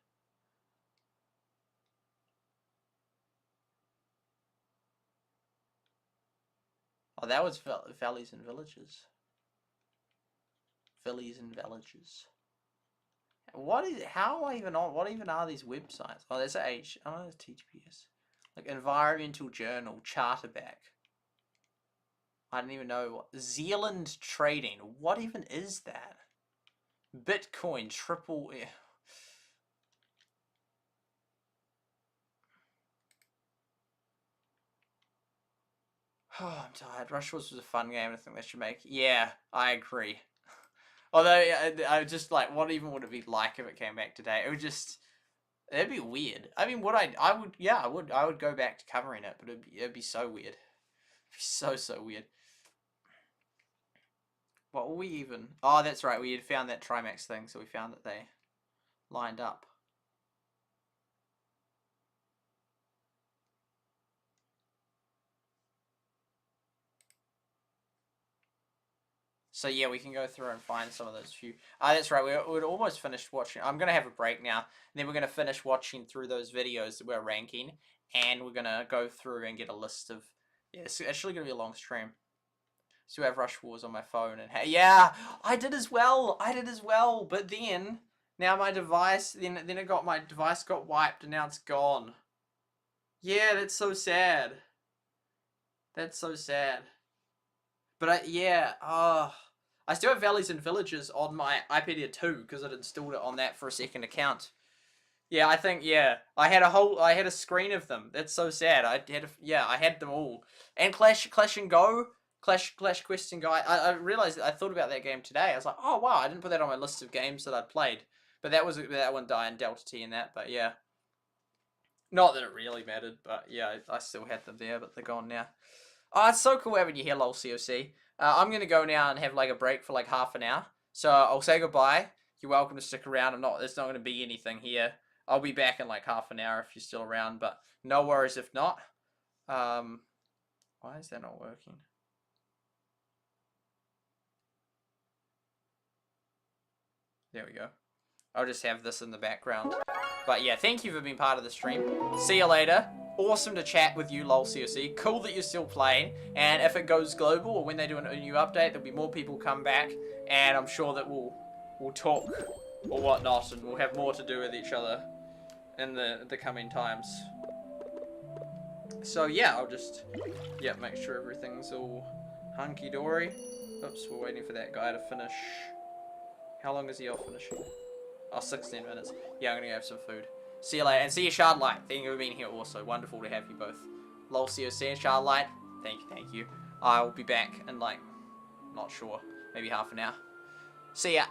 Oh, that was Valleys and Villages. Villies and Villages. What is? How am I even on? What even are these websites? Oh, there's H. Oh, there's TTPS. Like Environmental Journal, Charterback. I don't even know. Zealand Trading. What even is that? Bitcoin triple. Oh, I'm tired. Rush Wars was a fun game. I think they should make. Yeah, I agree. Although I just like, what even would it be like if it came back today? It would just, it'd be weird. I mean, I would go back to covering it, but it'd be so weird. It'd be so weird. What were we even? Oh, that's right. We had found that Trimax thing, so we found that they lined up. So yeah, we can go through and find some of those few. That's right. We'd almost finished watching. I'm gonna have a break now, and then we're gonna finish watching through those videos that we're ranking, and we're gonna go through and get a list of. Yeah, it's actually gonna be a long stream. So I have Rush Wars on my phone, and hey, yeah, I did as well. But then now my device, then my device got wiped, and now it's gone. Yeah, that's so sad. That's so sad. But I still have Valleys and Villages on my iPad Air 2 because I'd installed it on that for a second account. Yeah, I think, yeah. I had a screen of them. That's so sad. I had them all. And Clash and Go, Clash Quest and Go. I realized, I thought about that game today. I was like, oh wow, I didn't put that on my list of games that I'd played. But that one died, Delta T and that, but yeah. Not that it really mattered, but yeah, I still had them there, but they're gone now. Oh, it's so cool having you here, lol COC. I'm going to go now and have like a break for like half an hour. So I'll say goodbye. You're welcome to stick around. There's not going to be anything here. I'll be back in like half an hour if you're still around, but no worries if not. Why is that not working? There we go. I'll just have this in the background. But yeah, thank you for being part of the stream. See you later. Awesome to chat with you, lol COC. Cool that you're still playing. And if it goes global, or when they do a new update, there'll be more people come back. And I'm sure that we'll talk or whatnot, and we'll have more to do with each other in the coming times. So yeah, I'll just make sure everything's all hunky-dory. Oops, we're waiting for that guy to finish. How long is he off finishing? Oh, 16 minutes. Yeah, I'm gonna go have some food. See you later, and see you, ShardLight. Thank you for being here also. Wonderful to have you both. Lol COC and ShardLight. Thank you. I'll be back in like, not sure, maybe half an hour. See ya.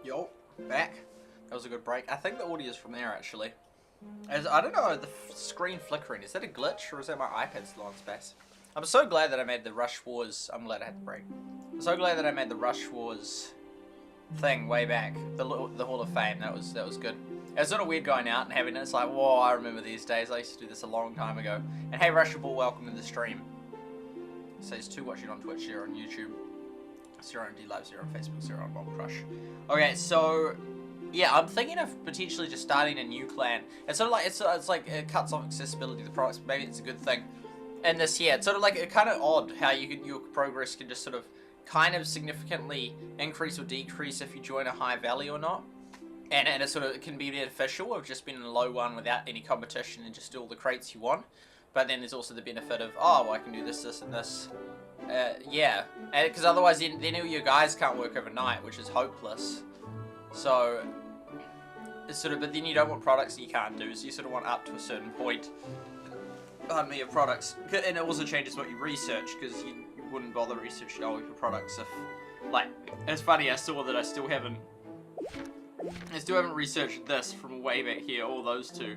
Yo, back. That was a good break. I think the audio is from there actually. As I don't know, the screen flickering. Is that a glitch or is that my iPad's low on space? I'm so glad that I made the Rush Wars. I'm glad I had the break. I'm so glad that I made the Rush Wars thing way back. The Hall of Fame. That was good. It was sort of weird going out and having it. It's like, whoa, I remember these days. I used to do this a long time ago. And hey, Rush Ball, welcome to the stream. It says 2 watching on Twitch, 0 on YouTube, 0 on D-Live, 0 on Facebook, 0 on Bob Crush. Okay, so yeah, I'm thinking of potentially just starting a new clan. It's sort of like it's like it cuts off accessibility to the products. But maybe it's a good thing. And this, yeah, it's sort of like kind of odd how your progress can just sort of kind of significantly increase or decrease if you join a high valley or not. And it sort of can be beneficial of just being in a low one without any competition and just do all the crates you want. But then there's also the benefit of, oh, well, I can do this, this, and this. Yeah, because otherwise then your guys can't work overnight, which is hopeless. So it's sort of, but then you don't want products that you can't do, so you sort of want up to a certain point. Pardon me, of products. And it also changes what you research, because you wouldn't bother researching all of your products if, like, it's funny, I saw that I still haven't researched this from way back here, all those two,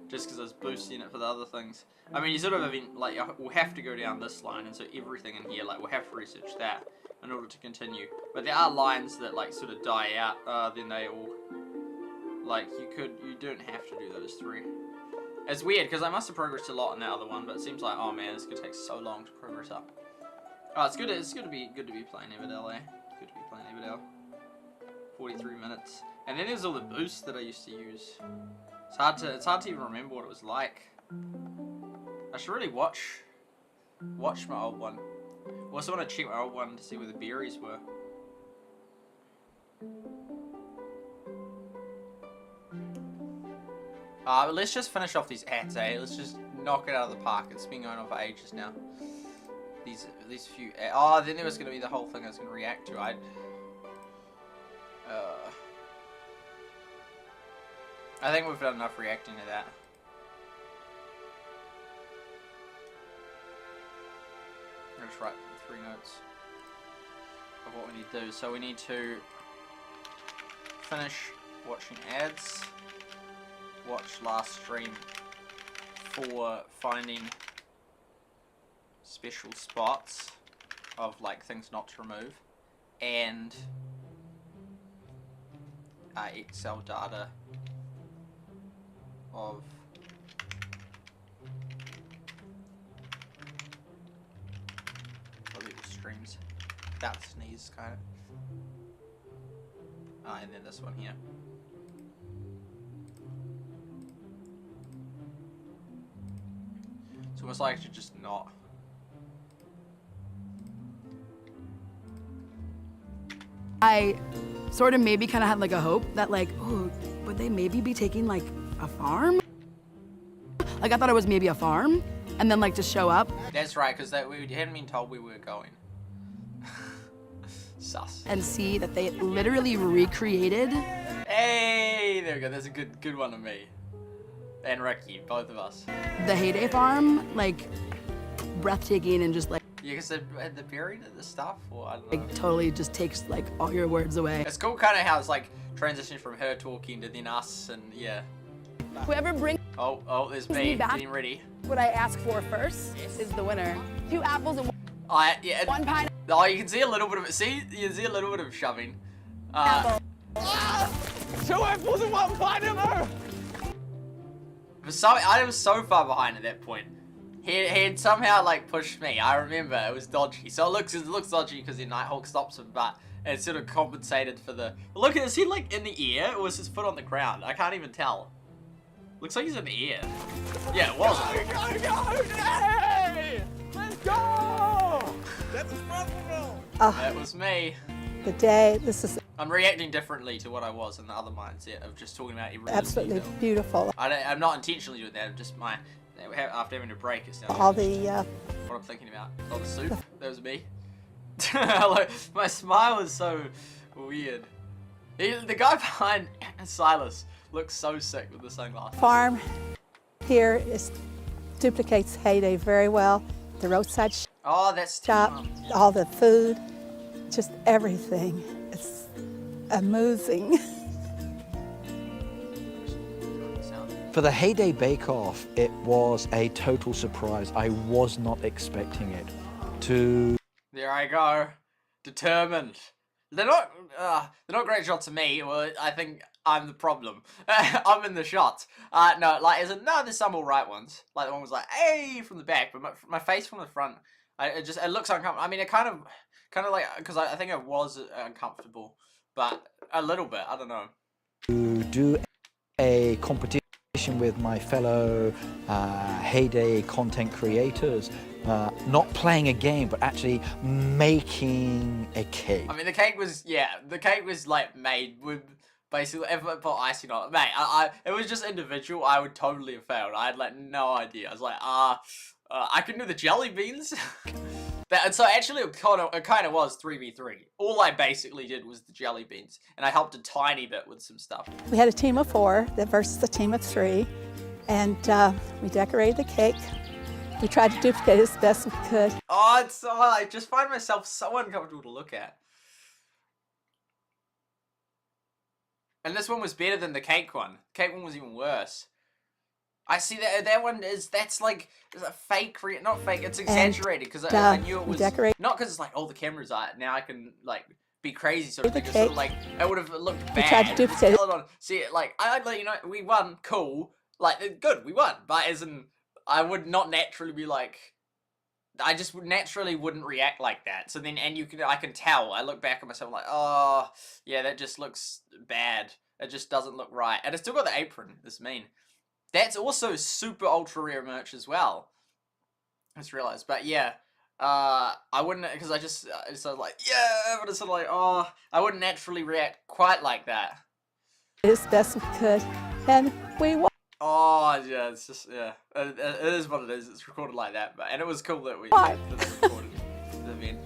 just because I was boosting it for the other things. I mean, you sort of, like, we'll have to go down this line, and so everything in here, like, we'll have to research that in order to continue. But there are lines that, like, sort of die out, then they all, like, you don't have to do those 3. It's weird, because I must have progressed a lot in that other one, but it seems like, oh man, this could take so long to progress up. Oh, it's good to be playing Everdale, eh? Good to be playing Everdale. 43 minutes. And then there's all the boosts that I used to use. It's hard to even remember what it was like. I should really watch my old one. I also want to check my old one to see where the berries were. Let's just finish off these ads, eh? Let's just knock it out of the park. It's been going on for ages now. These few ads. Oh, then there was going to be the whole thing I was going to react to. I think we've done enough reacting to that. I'll just write 3 notes of what we need to do. So we need to finish watching ads, watch last stream for finding special spots of like things not to remove, and Excel data of little streams. That sneeze kind of. And then this one here. It's almost like I should just not. I sort of maybe kind of had like a hope that like, oh, would they maybe be taking like a farm? Like I thought it was maybe a farm, and then like to show up. That's right, because we hadn't been told we were going. Sus. And see that they literally recreated. Hey, there we go. That's a good one of me. And Ricky, both of us. The Heyday farm, like breathtaking and just like. Yeah, because the buried the stuff, or I don't know. It totally just takes like all your words away. It's cool, kind of how it's like transitioning from her talking to then us, and yeah. Whoever brings. Oh, there's me getting ready. What I ask for first is the winner. 2 apples and 1 pineapple. Oh, you can see a little bit of it. See, you can see a little bit of shoving. 2 apples and 1 pineapple. I was so far behind at that point. He had somehow like pushed me. I remember it was dodgy. So it looks dodgy because the Nighthawk stops him, but it sort of compensated for the. Look at, is he like in the air or was his foot on the ground? I can't even tell. Looks like he's in the air. Yeah, it was. Go! Yay! Let's go! That was wonderful. That was me. The day, this is I'm reacting differently to what I was in the other mindset of just talking about every absolutely detail. beautiful. I'm not intentionally doing that. I'm just after having a break, it's now All the what I'm thinking about. Oh, the soup. That was me. My smile is so weird. The guy behind Silas looks so sick with the sunglasses. farm here duplicates Heyday very well. the roadside Oh, that's shop, all the food, just everything. It's amazing. For the Heyday Bake Off, it was a total surprise. I was not expecting it to. There I go. Determined. They're not great shots to me. Well, I think I'm the problem. I'm in the shots. No, like, there's some alright ones. Like, the one was like, hey, from the back, but my face from the front, it looks uncomfortable. I mean, it kind of like, because I think it was uncomfortable, but a little bit, I don't know. To do a competition with my fellow Heyday content creators, not playing a game, but actually making a cake. I mean, the cake was like made with basically put icing on it. Mate, it was just individual. I would totally have failed. I had like no idea. I was like, I can do the jelly beans. And so actually it kind of was 3v3. All I basically did was the jelly beans, and I helped a tiny bit with some stuff. We had a team of 4 versus a team of 3, and we decorated the cake. We tried to duplicate it as best we could. Oh, I just find myself so uncomfortable to look at. And this one was better than the cake one. The cake one was even worse. I see that one that's like a fake, not fake, it's exaggerated, because I knew it was, not because it's like, oh, the camera's out, now I can like be crazy sort of thing. It's sort of like, it would have looked bad. We tried to duplicate it. See, like, I'd let you know, we won, cool, like, good, we won, but as in, I would not naturally be like, I just naturally wouldn't react like that. So then, and I can tell, I look back at myself like, oh, yeah, that just looks bad. It just doesn't look right. And it's still got the apron, this mean. That's also super ultra rare merch as well. I just realized, but yeah, I wouldn't, because I just, it's sort of like, yeah, but it's sort of like, oh, I wouldn't naturally react quite like that. As best we could, and we won. Oh, yeah, it's just, yeah, it is what it is. It's recorded like that, and it was cool that we recorded the event.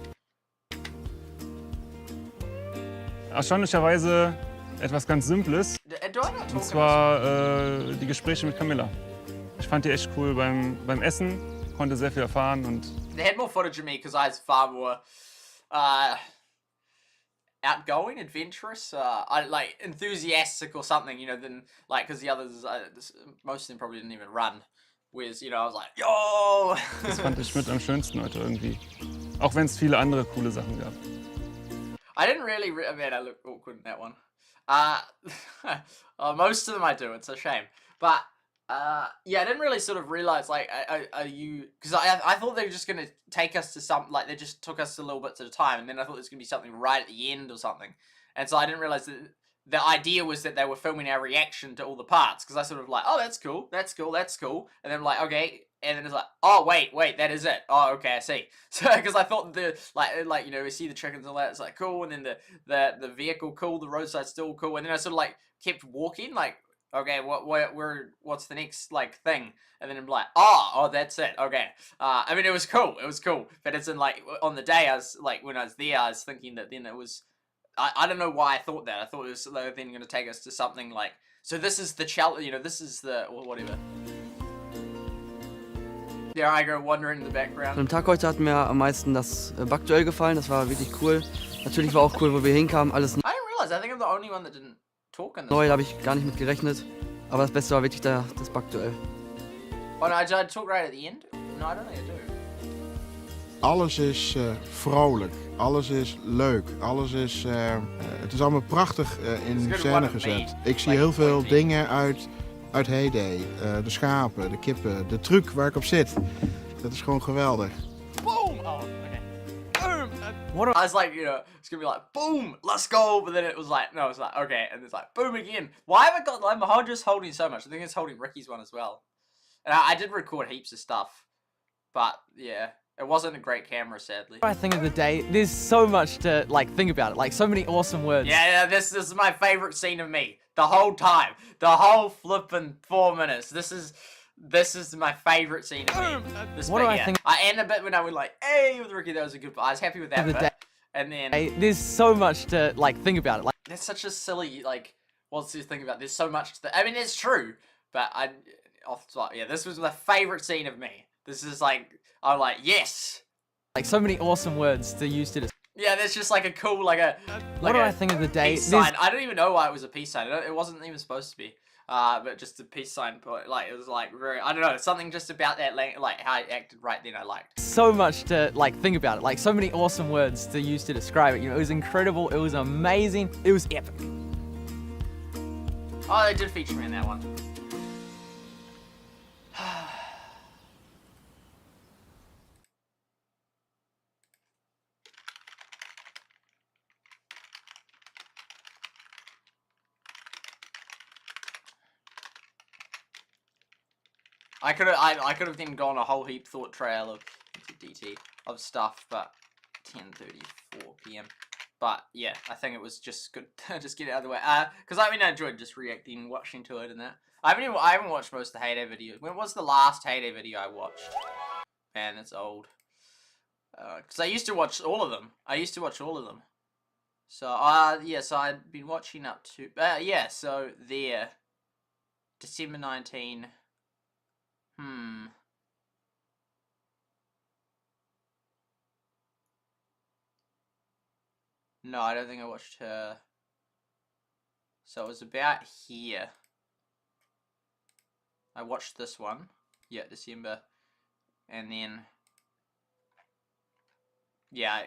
Erstaunlicherweise etwas ganz Simples, und zwar die Gespräche mit Camilla. Ich fand die echt cool beim Essen, konnte sehr viel erfahren und... They had more footage of me because I was far more outgoing, adventurous, like enthusiastic or something, you know, than like, because the others, most of them probably didn't even run. Whereas, you know, I was like, yo! Das fand ich mit am schönsten heute irgendwie. Auch wenn es viele andere coole Sachen gab. I didn't really, man, I look awkward in that one. Most of them I do, it's a shame. But, yeah, I didn't really sort of realize, like, are you, because I thought they were just going to take us to some, like, they just took us a little bit at a time, and then I thought there was going to be something right at the end or something. And so I didn't realize that the idea was that they were filming our reaction to all the parts, because I sort of like, oh, that's cool, that's cool, that's cool. And then I'm like, okay, and then it's like, oh, wait, that is it. Oh, okay, I see. So, because I thought the, like, you know, we see the chickens and all that, it's like, cool, and then the vehicle, cool, the roadside still cool, and then I sort of, like, kept walking, like, okay, what's the next, like, thing? And then I'm like, oh, that's it, okay. I mean, it was cool, but it's in, like, on the day I was, like, when I was there, I was thinking that then it was, I don't know why I thought that. I thought it was then going to take us to something like, so this is the challenge, you know, this is the, or whatever. There I go, wandering in the background. Am Tag heute hat mir am meisten das Backduell gefallen, das war wirklich cool. Natürlich war auch cool, wo wir hinkamen, alles I didn't realize, I think I'm the only one that didn't talk in this. neu, da habe ich gar nicht mit gerechnet. Aber das Beste war wirklich das Backduell. Oh no, did I talk right at the end? No, I don't think I do. Alles is vrolijk, alles is leuk, alles is... het is allemaal prachtig in scène gezet. Ik zie heel veel dingen uit Heyday. De schapen, de kippen, de truc waar ik op zit. Dat is gewoon geweldig. Boom! Oh, okay. Boom! I was like, you know, it's gonna be like, boom, let's go! But then it was like, no, it's like, okay, and it's like, boom again. Why have I got, I'm just holding so much? I think it's holding Ricky's one as well. And I did record heaps of stuff, but yeah. It wasn't a great camera, sadly. I think of the day, there's so much to like think about it, like so many awesome words. Yeah, this is my favorite scene of me. The whole time. The whole flippin' 4 minutes. This is my favorite scene of me. What do I think? I end a bit when I was like, hey, with Ricky, that was a good part. I was happy with that bit. And then... There's so much to like think about it. Like, that's such a silly, like, what's this thing about? There's so much to... I mean, it's true, but yeah, this was my favorite scene of me. This is like, I'm like, yes. Like so many awesome words to use to describe. Yeah, there's just like a cool, like a. What do I think of the day? Peace sign. I don't even know why it was a peace sign. It wasn't even supposed to be. But just a peace sign. But like it was like very. I don't know. Something just about that, like how it acted right then. I liked. So much to like think about it. Like so many awesome words to use to describe it. You know, it was incredible. It was amazing. It was epic. Oh, they did feature me in that one. I could have then gone a whole heap thought trail of DT of stuff, but 10:34 p.m. But yeah, I think it was just good to just get it out of the way. Because I mean I enjoyed just reacting, watching to it and that. I haven't watched most of the Heyday videos. When was the last Heyday video I watched? Man, it's old. Because I used to watch all of them. So yeah, so I'd been watching up to yeah, so there, December 19. No, I don't think I watched her. So it was about here. I watched this one. Yeah, December. And then yeah,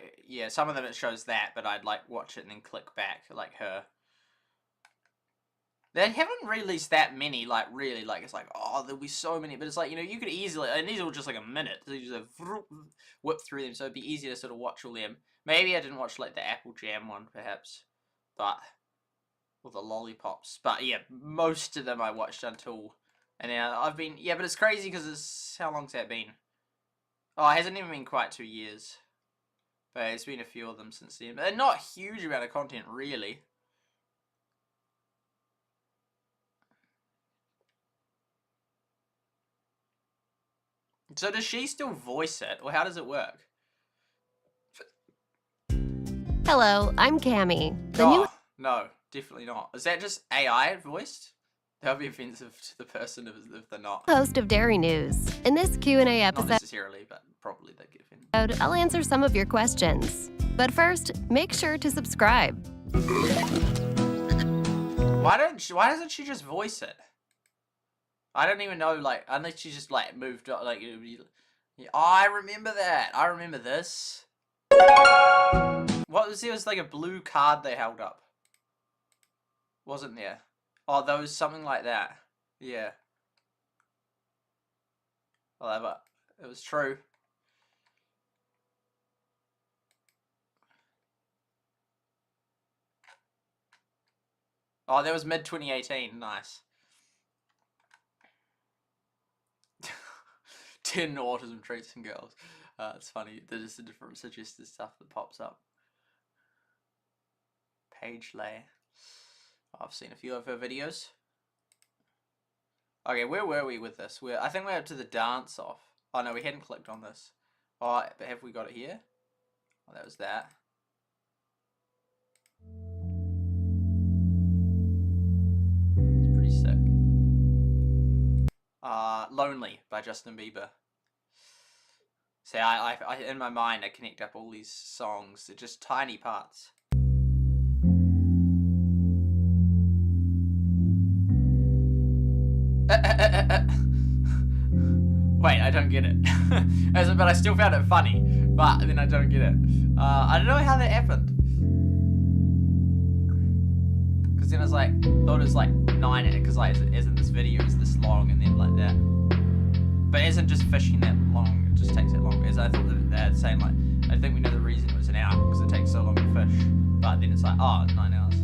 some of them it shows that, but I'd like watch it and then click back, like her. They haven't released that many, like, really, like, it's like, oh, there'll be so many, but it's like, you know, you could easily, and these are just like a minute, so you just whip through them, so it'd be easier to sort of watch all them. Maybe I didn't watch, like, the Apple Jam one, perhaps, but, or the Lollipops, but, yeah, most of them I watched until, and now I've been, yeah, but it's crazy, because it's, how long's that been? Oh, it hasn't even been quite 2 years, but it's been a few of them since then, but not a huge amount of content, really. So does she still voice it, or how does it work? Hello, I'm Cammy. No, definitely not. Is that just AI voiced? That would be offensive to the person if they're not. Host of Dairy News. In this Q&A episode, Not necessarily, but probably they get offended. I'll answer some of your questions. But first, make sure to subscribe. Why doesn't she just voice it? I don't even know, like, unless she just, like, moved up, like, yeah, oh, I remember that. I remember this. What was there? It was like a blue card they held up. Wasn't there? Oh, there was something like that. Yeah. Whatever. It was true. Oh, that was mid-2018. Nice. 10 autism traits in girls. It's funny. There's just a different suggested stuff that pops up. Page lay. I've seen a few of her videos. Okay, where were we with this? I think we're up to the dance off. Oh no, we hadn't clicked on this. Oh, but have we got it here? Oh, that was that. It's pretty sick. Lonely by Justin Bieber. See, I in my mind I connect up all these songs. They're just tiny parts. Wait, I don't get it. But I still found it funny. But then I don't get it. I don't know how that happened. Because then I was like, thought it was like 9 in it. Because like, isn't this video is this long and then like that. But it isn't just fishing that long. It just takes that long. As I thought that they're saying like, I think we know the reason it was an hour because it takes so long to fish. But then it's like, oh, 9 hours.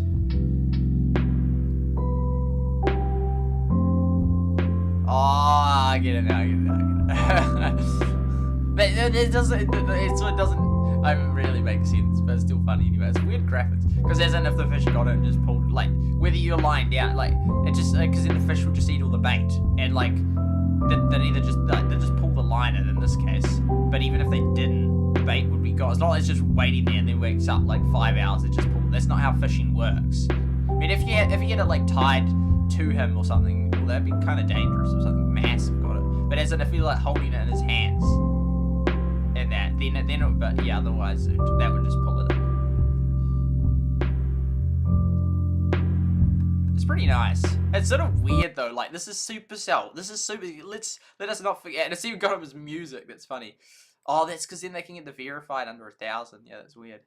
Oh, I get it now. But it doesn't. It sort of doesn't. I mean, really make sense, but it's still funny anyway. It's weird graphics because as in if the fish got it and just pulled, like whether you're lying down, like it just because then the fish will just eat all the bait and like they either just they just pull the line in this case. But even if they didn't, the bait would be gone. It's not like it's just waiting there and then wakes up like 5 hours. It just pulled. That's not how fishing works. I mean, if you had it like tied to him or something, well, that'd be kind of dangerous or something massive got it. But as in if he like holding it in his hands, and that, then it would, but yeah, otherwise that would just pull it in. It's pretty nice. It's sort of weird though. Like this is Supercell. This is super. Let us not forget. And it's even got his music. That's funny. Oh, that's because then they can get the verified under 1,000. Yeah, that's weird.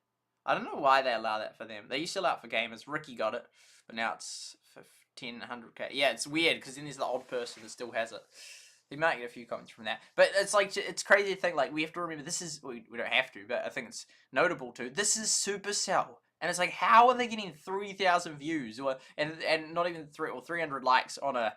I don't know why they allow that for them. They used to allow it for gamers. Ricky got it, but now it's 1,500k. Yeah, it's weird because then there's the odd person that still has it. You might get a few comments from that, but it's like it's crazy to think. Like we have to remember this is we don't have to, but I think it's notable too. This is Supercell. And it's like, how are they getting 3,000 views or and not even 300 likes on a,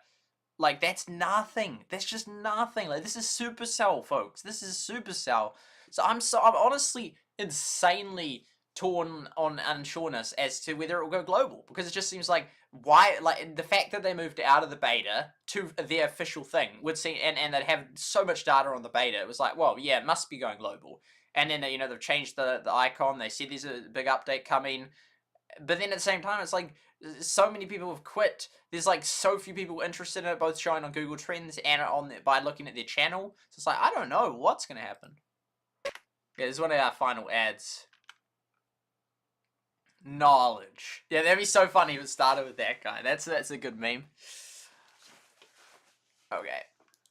like that's nothing. That's just nothing. Like this is Supercell, folks. This is Supercell. So I'm honestly insanely torn on unsureness as to whether it will go global, because it just seems like why, like the fact that they moved out of the beta to their official thing would seem, and they'd have so much data on the beta. It was like, well, yeah, it must be going global. And then, you know, they've changed the icon. They said there's a big update coming. But then at the same time, it's like so many people have quit. There's like so few people interested in it, both showing on Google Trends and by looking at their channel. So it's like, I don't know what's going to happen. Yeah, this is one of our final ads. Knowledge. Yeah, that'd be so funny if it started with that guy. That's a good meme. Okay.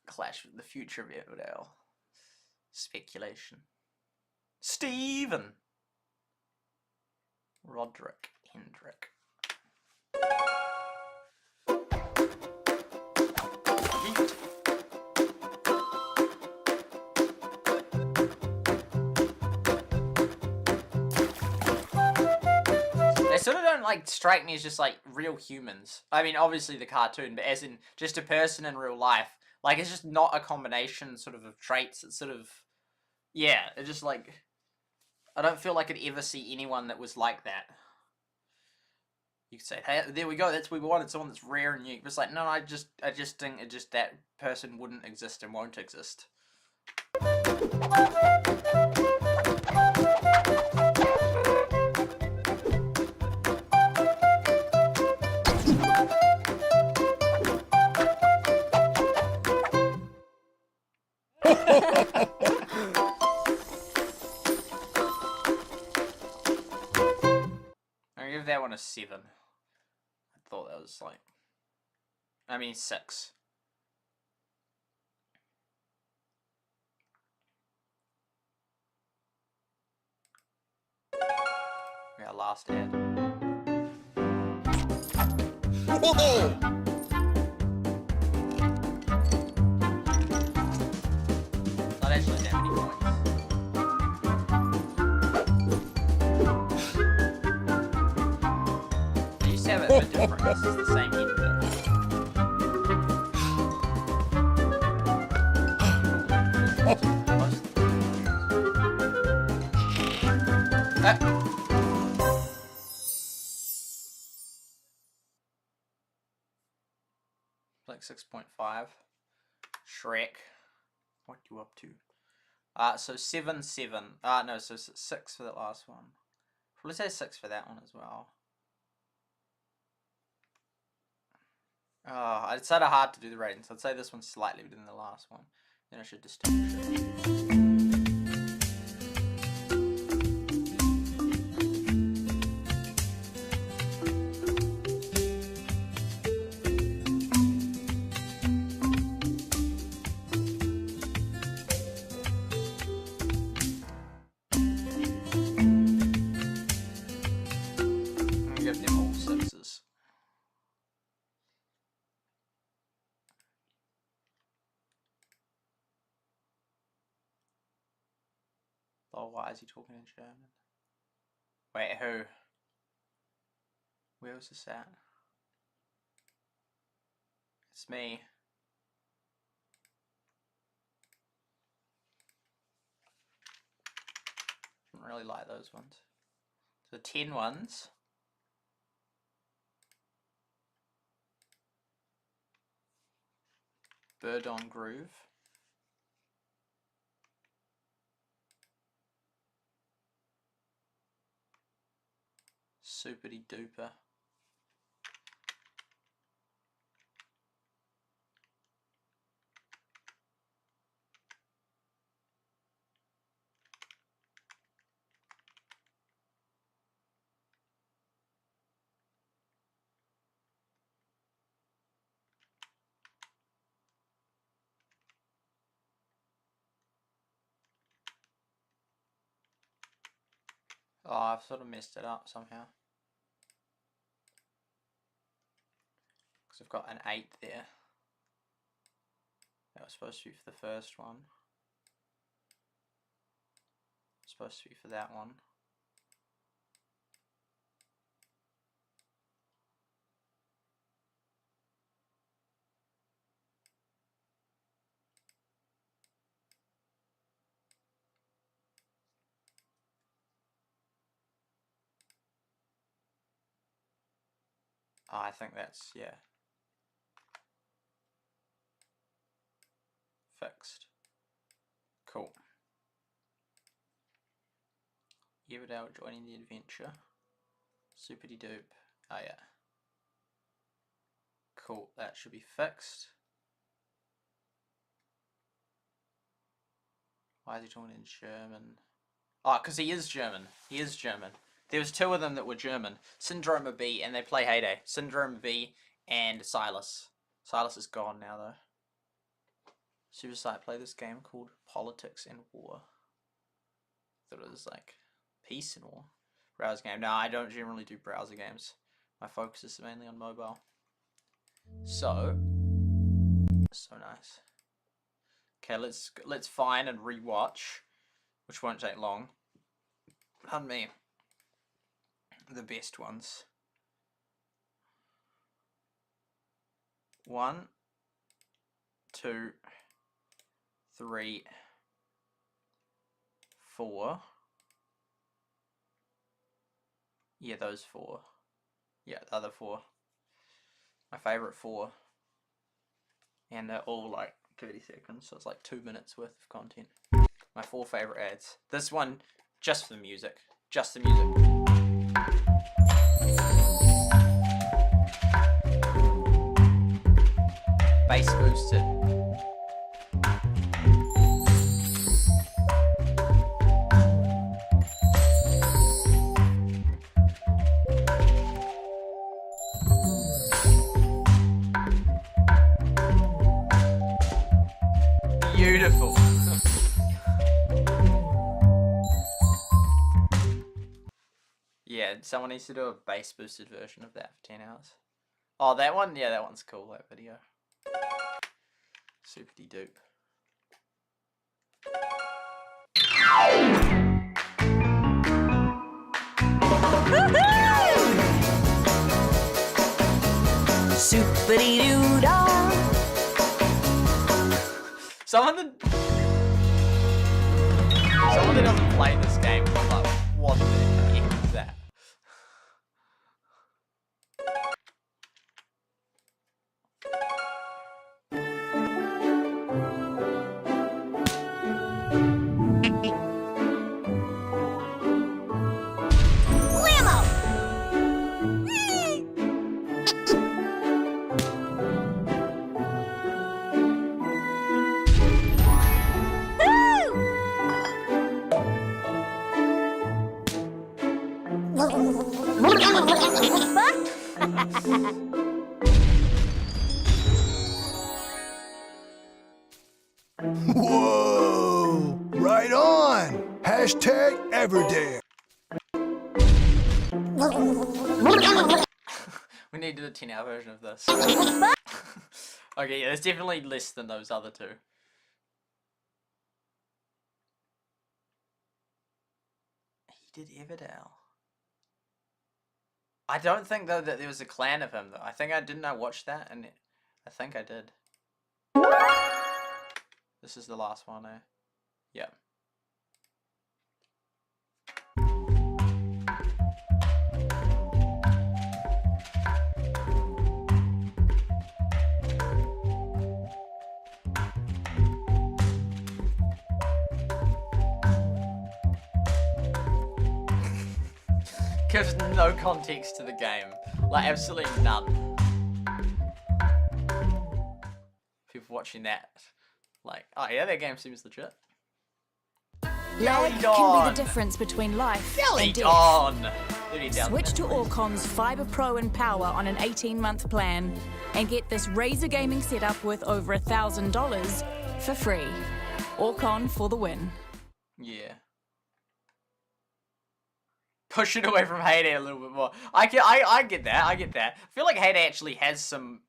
Clash with the future of Everdale. Speculation. Steven. Roderick Hendrick. They sort of don't like strike me as just like real humans. I mean, obviously the cartoon, but as in just a person in real life. Like it's just not a combination sort of traits. It's sort of, yeah, it's just like, I don't feel like I'd ever see anyone that was like that. You could say, hey, there we go, that's what we wanted, someone that's rare and unique. But it's like, no, I just think it just that person wouldn't exist and won't exist. I'll give that one a 7. I thought that was like, I mean 6. Yeah, last ad. Not actually that many points. They used to have it a bit different. This is the same hint. Like 6.5. Shrek. What you up to? So 7, 7. No, so 6 for that last one. Let's say 6 for that one as well. It's sort of hard to do the ratings. I'd say this one's slightly better than the last one. Then I should distinguish it. Give them all 6s. Oh, why is he talking in German? Wait, who? Where was this at? It's me. Don't really like those ones. So 10 ones. Bird on Groove. Superdy duper. Oh, I've sort of messed it up somehow. Because I've got an 8 there. That was supposed to be for the first one. Supposed to be for that one. Oh, I think that's, yeah. Fixed. Cool. Everdale joining the adventure. Super-de-doop. Oh yeah. Cool, that should be fixed. Why is he talking in German? Oh, because he is German. He is German. There was 2 of them that were German. Syndrome B, and they play Heyday. Syndrome B and Silas. Silas is gone now, though. SuperSight play this game called Politics and War. Thought it was like peace and war. Browser game. No, I don't generally do browser games. My focus is mainly on mobile. So nice. Okay, let's find and rewatch, which won't take long. Pardon me. The best ones. 1, 2, 3, 4. Yeah, those 4. Yeah, the other 4. My favorite 4. And they're all like 30 seconds, so it's like 2 minutes worth of content. My 4 favorite ads. This one, just for the music. Just the music. Bass boosted. Beautiful. Yeah, someone needs to do a bass boosted version of that for 10 hours. Oh, that one? Yeah, that one's cool, that video. Super-de-doop. Super-de-doo-dah. Someone that doesn't play this game is like, what the heck is that? Whoa! Right on! Hashtag Everdale. We needed a 10-hour version of this. Okay, yeah, there's definitely less than those other 2. He did Everdale. I don't think though that there was a clan of him though. I think didn't I watch that, and I think I did. This is the last one, eh? Yeah. Gives no context to the game. Like, absolutely none. People watching that, like, oh yeah, that game seems legit. Lag can be the difference between life and death. Switch to Orcon's Fiber Pro and Power on an 18-month plan and get this Razer gaming setup worth over $1,000 for free. Orcon for the win. Yeah. push it away from Heyday a little bit more. I get that. I get that. I feel like Heyday actually has some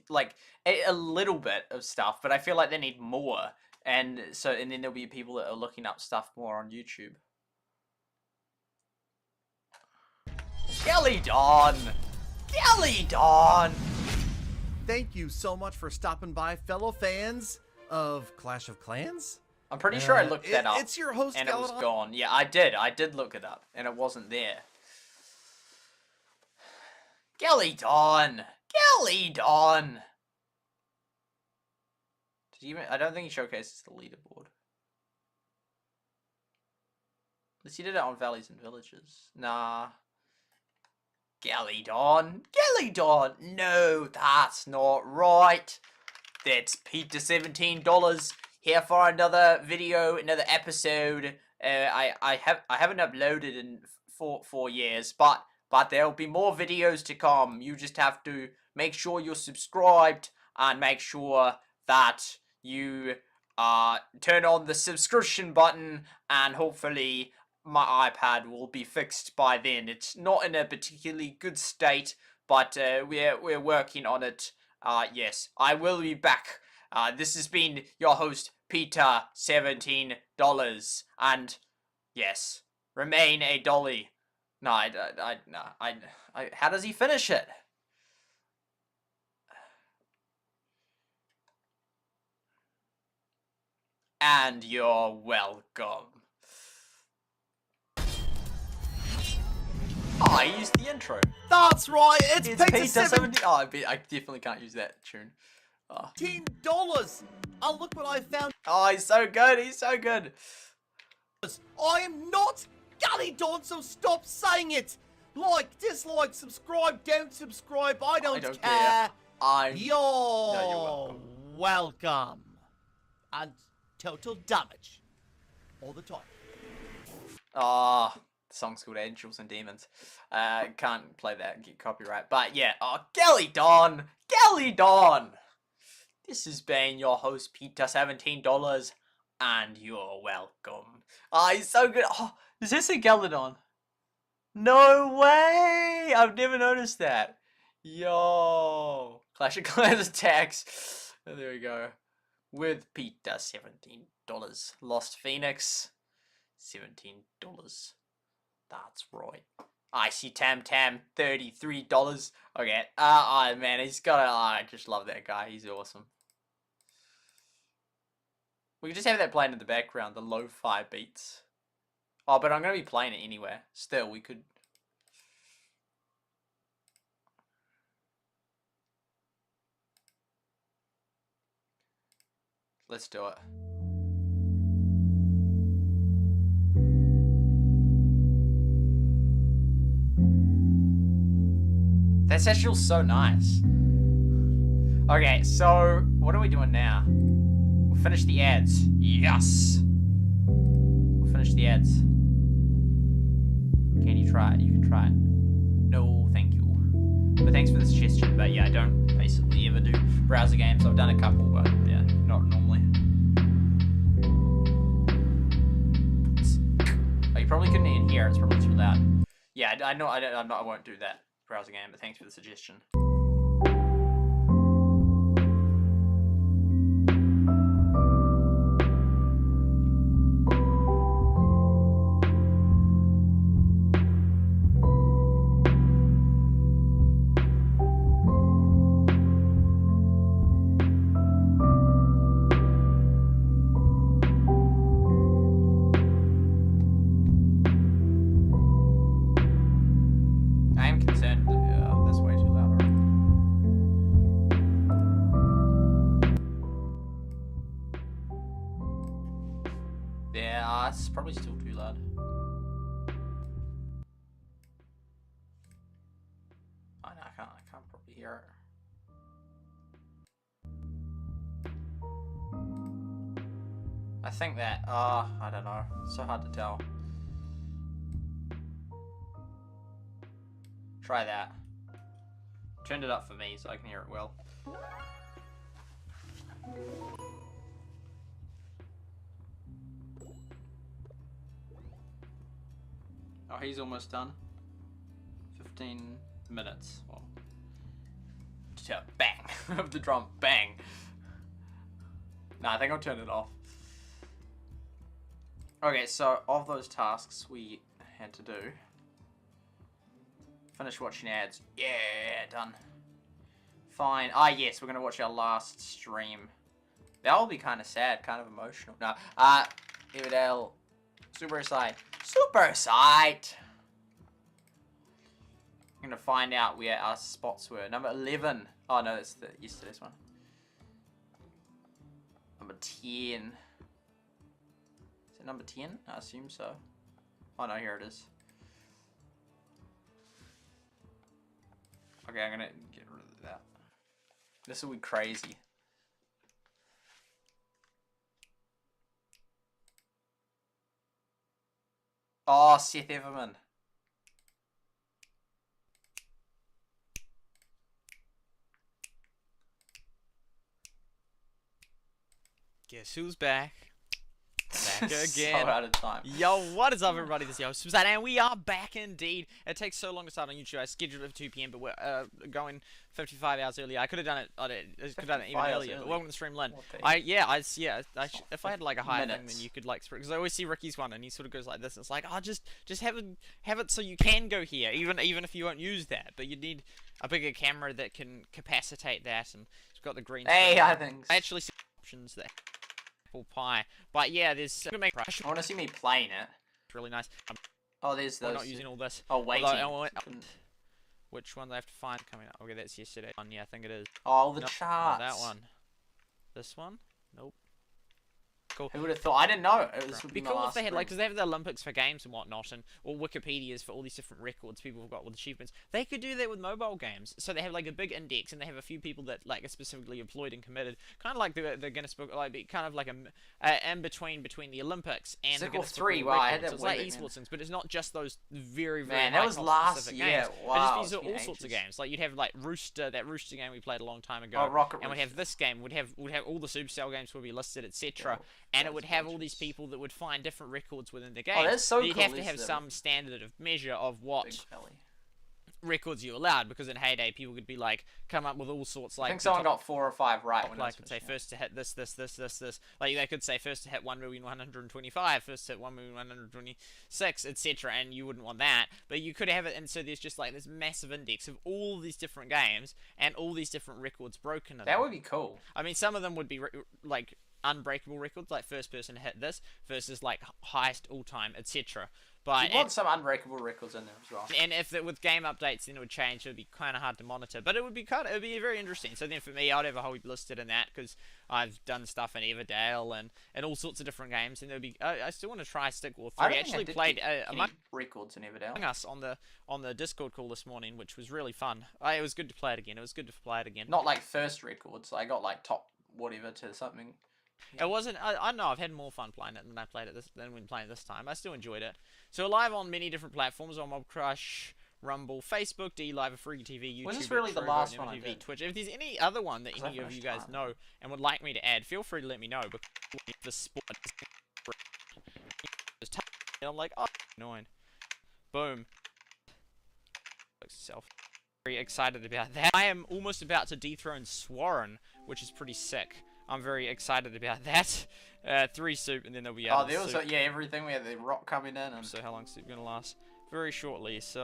like a little bit of stuff, but I feel like they need more. And then there'll be people that are looking up stuff more on YouTube. Gelidon! Gelidon! Thank you so much for stopping by, fellow fans of Clash of Clans. I'm pretty sure I looked that up. It's your host, and it was Gelidon. gone. Yeah, I did look it up, and it wasn't there. Gelidon! Gelidon! I don't think he showcases the leaderboard. Unless he did it on Valleys and Villages. Nah. Gelidon! Gelidon! No, that's not right. That's Peter $17 here for another video, another episode. I haven't uploaded in 4 years, but there'll be more videos to come. You just have to make sure you're subscribed and make sure that you turn on the subscription button, and hopefully my iPad will be fixed by then. It's not in a particularly good state, but we're working on it. Yes, I will be back. This has been your host, Peter $17, and yes, remain a dolly. No, how does he finish it? And you're welcome. Oh, I used the intro. That's right, it's Peter 17. Oh, I definitely can't use that tune. Oh. $10. Oh, look what I found. Oh, he's so good. He's so good. I am not Gelidon, so stop saying it. Like, dislike, subscribe, don't subscribe. I don't care. You're welcome. And total damage all the time. Ah, the song's called Angels and Demons. Can't play that and get copyright. But yeah, Gelidon! Gelidon! This has been your host, Peter $17, and you're welcome. He's so good. Oh, does this say Gelidon? No way! I've never noticed that. Yo! Clash of Clans attacks. Oh, there we go. With Peter $17. Lost Phoenix $17. That's right. Icy Tam Tam $33. Okay. Oh man, he's got a. I just love that guy. He's awesome. We could just have that playing in the background, the lo-fi beats. Oh, but I'm gonna be playing it anyway. Still, we could. Let's do it. That actually so nice. Okay, so what are we doing now? We'll finish the ads. Yes! We'll finish the ads. Can you try it? You can try it. No, thank you. But thanks for the suggestion. But yeah, I don't basically ever do browser games. I've done a couple, but yeah, not normally. Oh, you probably couldn't even hear. It's probably too loud. Yeah, I know. I won't do that browser game. But thanks for the suggestion. Yeah, it's probably still too loud. Oh no, I can't probably hear it. I think that, I don't know. It's so hard to tell. Try that. Turned it up for me so I can hear it well. Oh, he's almost done. 15 minutes. Well, bang of the drum, bang. Nah, I think I'll turn it off. Okay, so of those tasks we had to do, finish watching ads. Yeah, done. Fine. Ah, yes, we're gonna watch our last stream. That will be kind of sad, kind of emotional. No, Everdale, SuperSight, SuperSight. I'm gonna find out where our spots were. Number 11. Oh no, that's the yesterday's one. Number 10. Is it number 10? I assume so. Oh no, here it is. Okay, I'm gonna get rid of that. This will be crazy. Oh, Seth Everman. Guess who's back? Back again. So out of time. Yo, what is up, everybody? This is SuperSight, and we are back indeed. It takes so long to start on YouTube. I scheduled it for 2 PM, but we're going 55 hours earlier. I could have done it. I could have done it even earlier. But welcome to the stream, Lynn. If I had like a higher thing, then you could like, because I always see Ricky's one, and he sort of goes like this. It's like, oh, just have it so you can go here, even if you won't use that. But you need a bigger camera that can capacitate that, and it's got the green. Hey, I think. I actually see options there. Pie, but yeah, there's. I want to see me playing it. It's really nice. Oh, there's those. We're not using all this. Oh, waiting. Which one do I have to find coming up? Okay, that's yesterday. Yeah, I think it is. Oh, the nope, charts. That one. This one? Nope. Cool. Who would have thought? I didn't know. This would be cool if they had, like, because they have the Olympics for games and whatnot, and or Wikipedias for all these different records people have got with achievements. They could do that with mobile games. So they have like a big index, and they have a few people that like are specifically employed and committed, kind of like the Guinness Book, like kind of like a in between the Olympics and the Guinness Book of Records. So it's like esports things, but it's not just those very that was last year. Wow, it's all sorts of games. Like you'd have like that Rooster game we played a long time ago. Oh, Rocket and we'd have this game. We'd have all the Supercell games would be listed, etc. And it would have all these people that would find different records within the game. Oh, that's so cool. You'd have to have some standard of measure of what records you allowed, because in heyday people could be like come up with all sorts. Like I think someone got 4 or 5 right. When I could say first to hit this. Like they could say first to hit 1,125,000, first to hit 1,126,000, etc. And you wouldn't want that, but you could have it. And so there's just like this massive index of all these different games and all these different records broken in that would be cool. I mean, some of them would be like unbreakable records, like first person to hit this versus like highest all time, etc. But you want some unbreakable records in there as well. And if with game updates, then it would change. It would be kind of hard to monitor, but it would be very interesting. So then for me, I'd have a whole heap listed in that, because I've done stuff in Everdale and all sorts of different games, and there'll be. I still want to try Stick War 3. I actually played Among records in Everdale. Us on the Discord call this morning, which was really fun. It was good to play it again. It was good to play it again. Not like first records. I got like top whatever to something. Yeah. It wasn't. I know I've had more fun playing it than when playing this time. I still enjoyed it. So live on many different platforms: on Mob Crush, Rumble, Facebook, DLive, Free TV, YouTube. Was this really the last one? TV, Twitch. If there's any other one that any of you guys know and would like me to add, feel free to let me know. Because the sport, I'm like, oh, annoying. Boom. Self. Very excited about that. I am almost about to dethrone Swarren, which is pretty sick. I'm very excited about that. 3 soup, and then there'll be others. Oh, there was everything. We had the rock coming in. And so how long is soup gonna last? Very shortly. So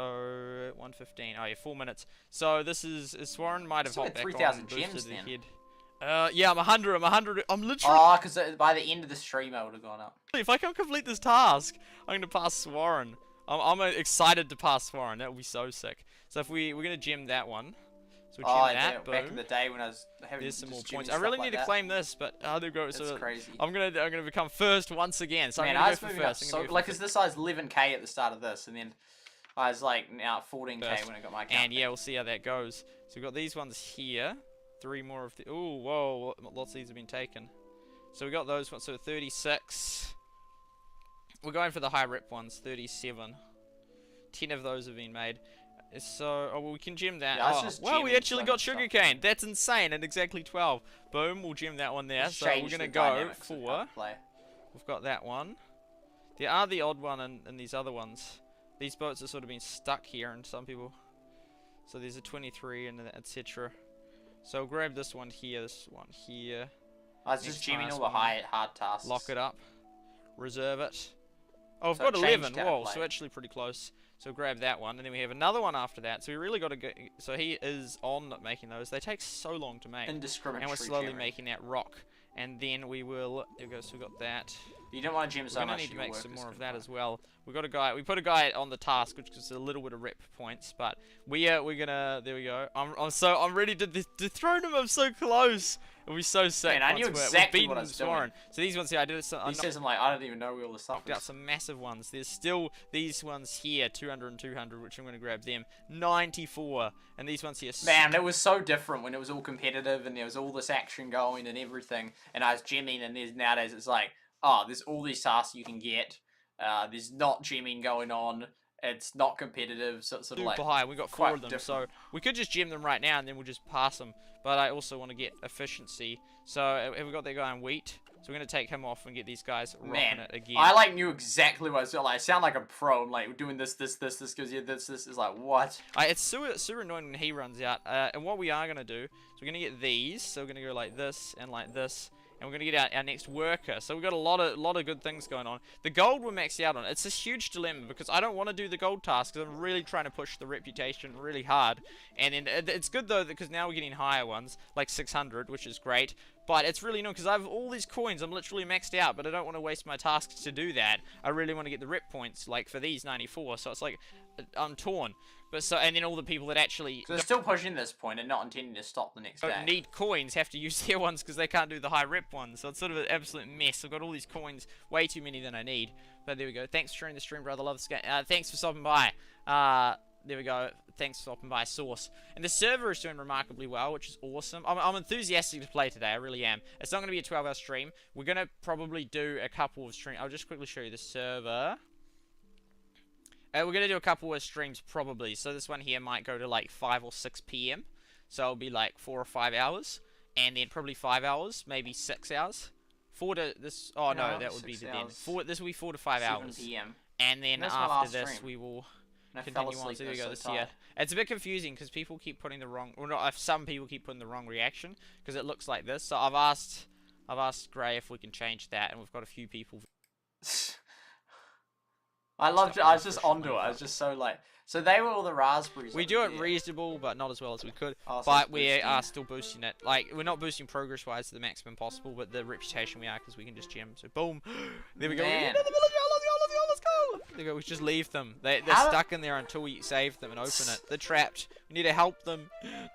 1:15. Oh yeah, 4 minutes. So this is Swarren might have hopped back 3,000 gems then. Yeah, I'm 100. I'm literally. Oh, because by the end of the stream, I would have gone up. If I can complete this task, I'm gonna pass Swarren. I'm excited to pass Swarren. That would be so sick. So if we're gonna gem that one. So that, back in the day when I was having there's some more points. I really need to claim this, but how do go? So crazy. I'm gonna become first once again. So man, I'm gonna go for for first. So like, cause this I was 11k at the start of this, and then I was like now 14k when I got my account. And yeah, we'll see how that goes. So we've got these ones here. 3 more of the. Oh, whoa! Lots of these have been taken. So we got those ones. So 36. We're going for the high rep ones. 37. 10 of those have been made. So, well, we can gem that. Yeah, wow, we actually got sugarcane. That's insane. And exactly 12. Boom, we'll gem that one there. So we're going to go for... We've got that one. There are the odd one and these other ones. These boats are sort of been stuck here, and some people. So there's a 23 and etc. So grab this one here, this one here. I was just jamming all the hard tasks. Lock it up. Reserve it. Oh, I've So got it 11. changed how to Whoa, play. so actually pretty close. So grab that one, and then we have another one after that. So we really got to go. So he is on making those. They take so long to make. Indiscriminate. And we're slowly making that rock. And then we will. There we go. So we got that. You don't want to gem so We're much. gonna need to make some more of that as well. We got a guy. We put a guy on the task, which gives a little bit of rep points. But we're gonna. There we go. I'm ready to dethrone him. I'm so close. It'll be so sick. Man, I knew exactly what I was doing. So these ones here, I did it. He says I'm like, I don't even know where all the stuff knocked out some massive ones. There's still these ones here, 200 and 200, which I'm gonna grab them. 94, and these ones here. Man, it was so different when it was all competitive and there was all this action going and everything, and I was gemming. And there's nowadays it's like, oh, there's all these tasks you can get. There's not gemming going on. It's not competitive, so it's sort of like super high. We got 4 of them, different. so we could just gem them right now and then we'll just pass them. But I also want to get efficiency. So have we got that guy in wheat? So we're gonna take him off and get these guys rocking it again. I like knew exactly what I was doing. Like, I sound like a pro. I'm like doing this because yeah, this is like what? It's super annoying when he runs out. And what we are gonna do is we're gonna get these. So we're gonna go like this and like this. And we're going to get our next worker. So we've got a lot of good things going on. The gold we're maxed out on. It's a huge dilemma because I don't want to do the gold task because I'm really trying to push the reputation really hard. And then it's good though because now we're getting higher ones, like 600, which is great. But it's really annoying because I have all these coins. I'm literally maxed out, but I don't want to waste my tasks to do that. I really want to get the rep points, like for these 94. So it's like I'm torn. But so, and then all the people that actually So they're still pushing this point and not intending to stop the next day. don't need coins have to use their ones because they can't do the high rep ones. So it's sort of an absolute mess. I've got all these coins, way too many than I need. But there we go. Thanks for sharing the stream, brother. Love this game. Thanks for stopping by. There we go. Thanks for stopping by, Source. And the server is doing remarkably well, which is awesome. I'm enthusiastic to play today. I really am. It's not going to be a 12-hour stream. We're going to probably do a couple of streams. I'll just quickly show you the server. We're going to do a couple of streams probably. So this one here might go to like 5 or 6 p.m. So it'll be like 4 or 5 hours. And then probably 5 hours, maybe 6 hours. 4 to this. Oh no, that would be the then. This will be 4 to 5 hours. 7 p.m. And then after this, we will continue on. So there we go. This here. It's a bit confusing because people keep putting the wrong. Well, not some people keep putting the wrong reaction because it looks like this. So I've asked Gray if we can change that, and we've got a few people. I loved it. I was just onto it. I was just so like. So they were all the raspberries. We do it reasonable, but not as well as we could. Oh, so but we are still boosting it. Like, we're not boosting progress-wise to the maximum possible, but the reputation we are, because we can just gem. So, boom. There we go. Man. Let's go. There we go. We just leave them. They're stuck in there until we save them and open it. They're trapped. We need to help them.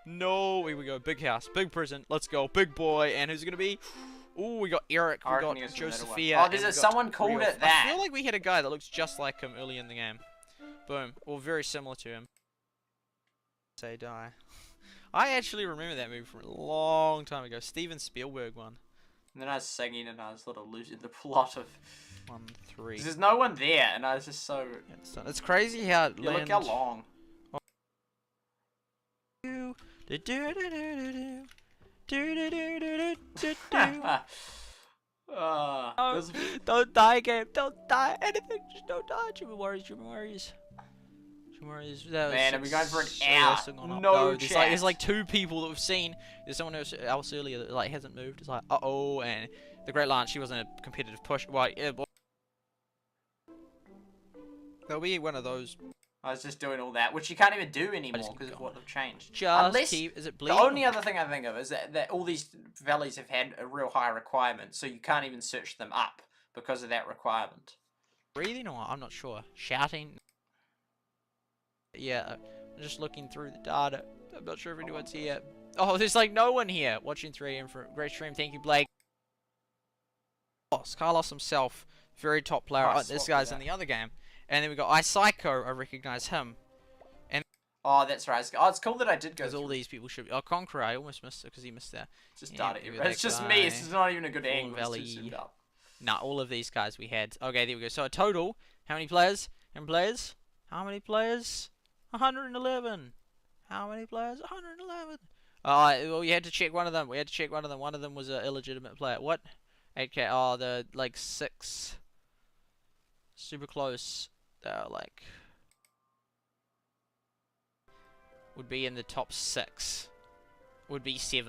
No. Here we go. Big house. Big prison. Let's go. Big boy. And who's it going to be? Oh, we got Eric. We got Josephia. Oh, there's someone called it that. I feel like we had a guy that looks just like him early in the game. Boom. Or very similar to him. Say die. I actually remember that movie from a long time ago. Steven Spielberg one. And then I was singing and I was sort of losing the plot of 1, 3. There's no one there and I was just so. It's crazy how it Look how long. Don't die, game. Don't die. Anything. Just don't die. Human worries. Man, are we going for an hour? No chance. There's like 2 people that we've seen. There's someone else earlier that like hasn't moved. It's like, uh-oh, and the Great Lance, she wasn't a competitive push. Well, yeah, there'll be one of those. I was just doing all that, which you can't even do anymore because of what they've changed. Is it bleeding? The only other thing I think of is that all these valleys have had a real high requirement, so you can't even search them up because of that requirement. Breathing or I'm not sure. Shouting. Yeah, I'm just looking through the data. I'm not sure if anyone's here. Oh, there's like no one here. Watching 3am for great stream. Thank you, Blake. Carlos himself, very top player. Oh, this guy's in the other game. And then we got iPsycho. I recognize him. And oh, that's right. Oh, it's cool that I did go. Because all these people should be. Oh, Conqueror. I almost missed it because he missed that. Just data. It's just me. It's not even a good angle. It's too zoomed up. Nah, all of these guys we had. Okay, there we go. So a total. How many players? How many players? 111. How many players? 111. Well, you had to check one of them. One of them was an illegitimate player. What? 8K. Oh, the like 6. Super close. Like would be in the top 6. Would be 7th.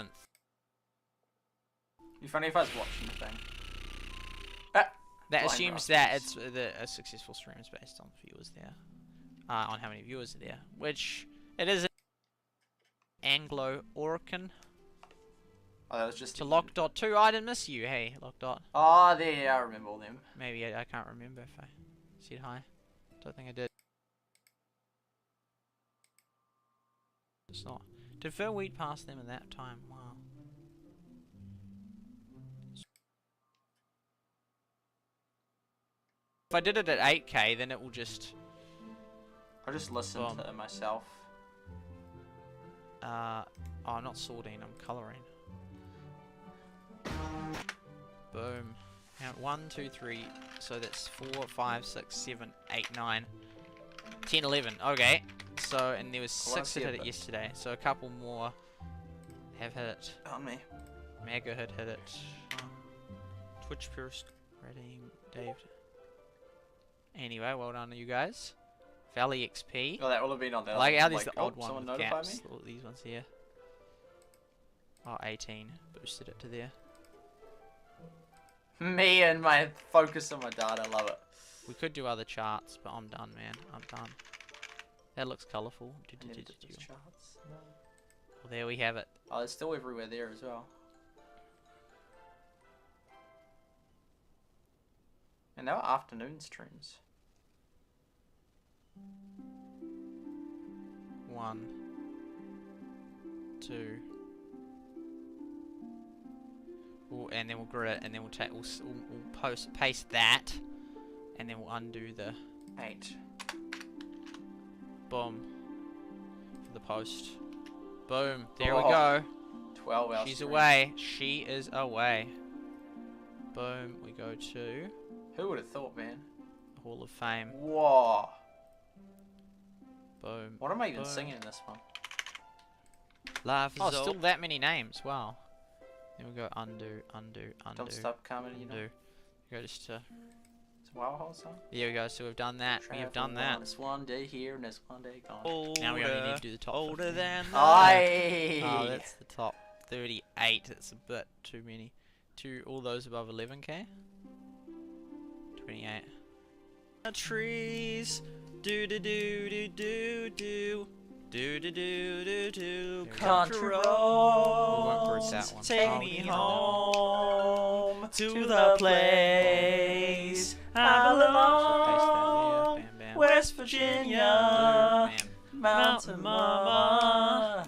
It'd be funny if I was watching the thing. That assumes that it's a successful stream is based on viewers there. On how many viewers are there. Which, it is Anglo-Orcan. Oh, that was just to Lock.2. I didn't miss you, hey, Lock. Oh, there, yeah, I remember all them. Maybe I can't remember if I said hi. Don't think I did. It's not. Did verwitt pass them in that time? Wow. If I did it at 8K, then it will just... I'll just listen to it myself. Oh, I'm not sorting, I'm colouring. Boom. Count 1, 2, 3. So that's 4, 5, 6, 7, 8, 9, 10, 11. Okay. So, and there was 6 that hit it yesterday. So a couple more have hit it. On me. Mega hit it. Twitch Purist rating, Dave. Anyway, well done to you guys. Valley XP. Oh, that will have been on there. Like how these the odd someone one with notify gaps. me? All these ones here. Oh, 18. Boosted it to there. Me and my focus on my data, I love it. We could do other charts, but I'm done, man. I'm done. That looks colourful. Charts. No. Well, there we have it. Oh, it's still everywhere there as well. And now afternoon streams. 1, 2. And then we'll grid it, and then we'll paste that, and then we'll undo the 8. Boom. For the post. Boom. There we go. 12 hours. She's away. She is away. Boom. We go to... Who would have thought, man? The Hall of Fame. Whoa. Boom. What am I even singing in this one? Life is still that many names. Wow. Then we go undo. Don't stop coming, you know. Go just to... It's a Wow Hole song? There we go, so we've done that. We have done that. It's one day here and it's one day gone. Now we only need to do the top 15. Older than Oh, that's the top 38. That's a bit too many. All those above 11K? 28. Trees. Do do do do do do. Do do do do do. Country roads, take me home to the place I belong. West Virginia, Mountain Mama,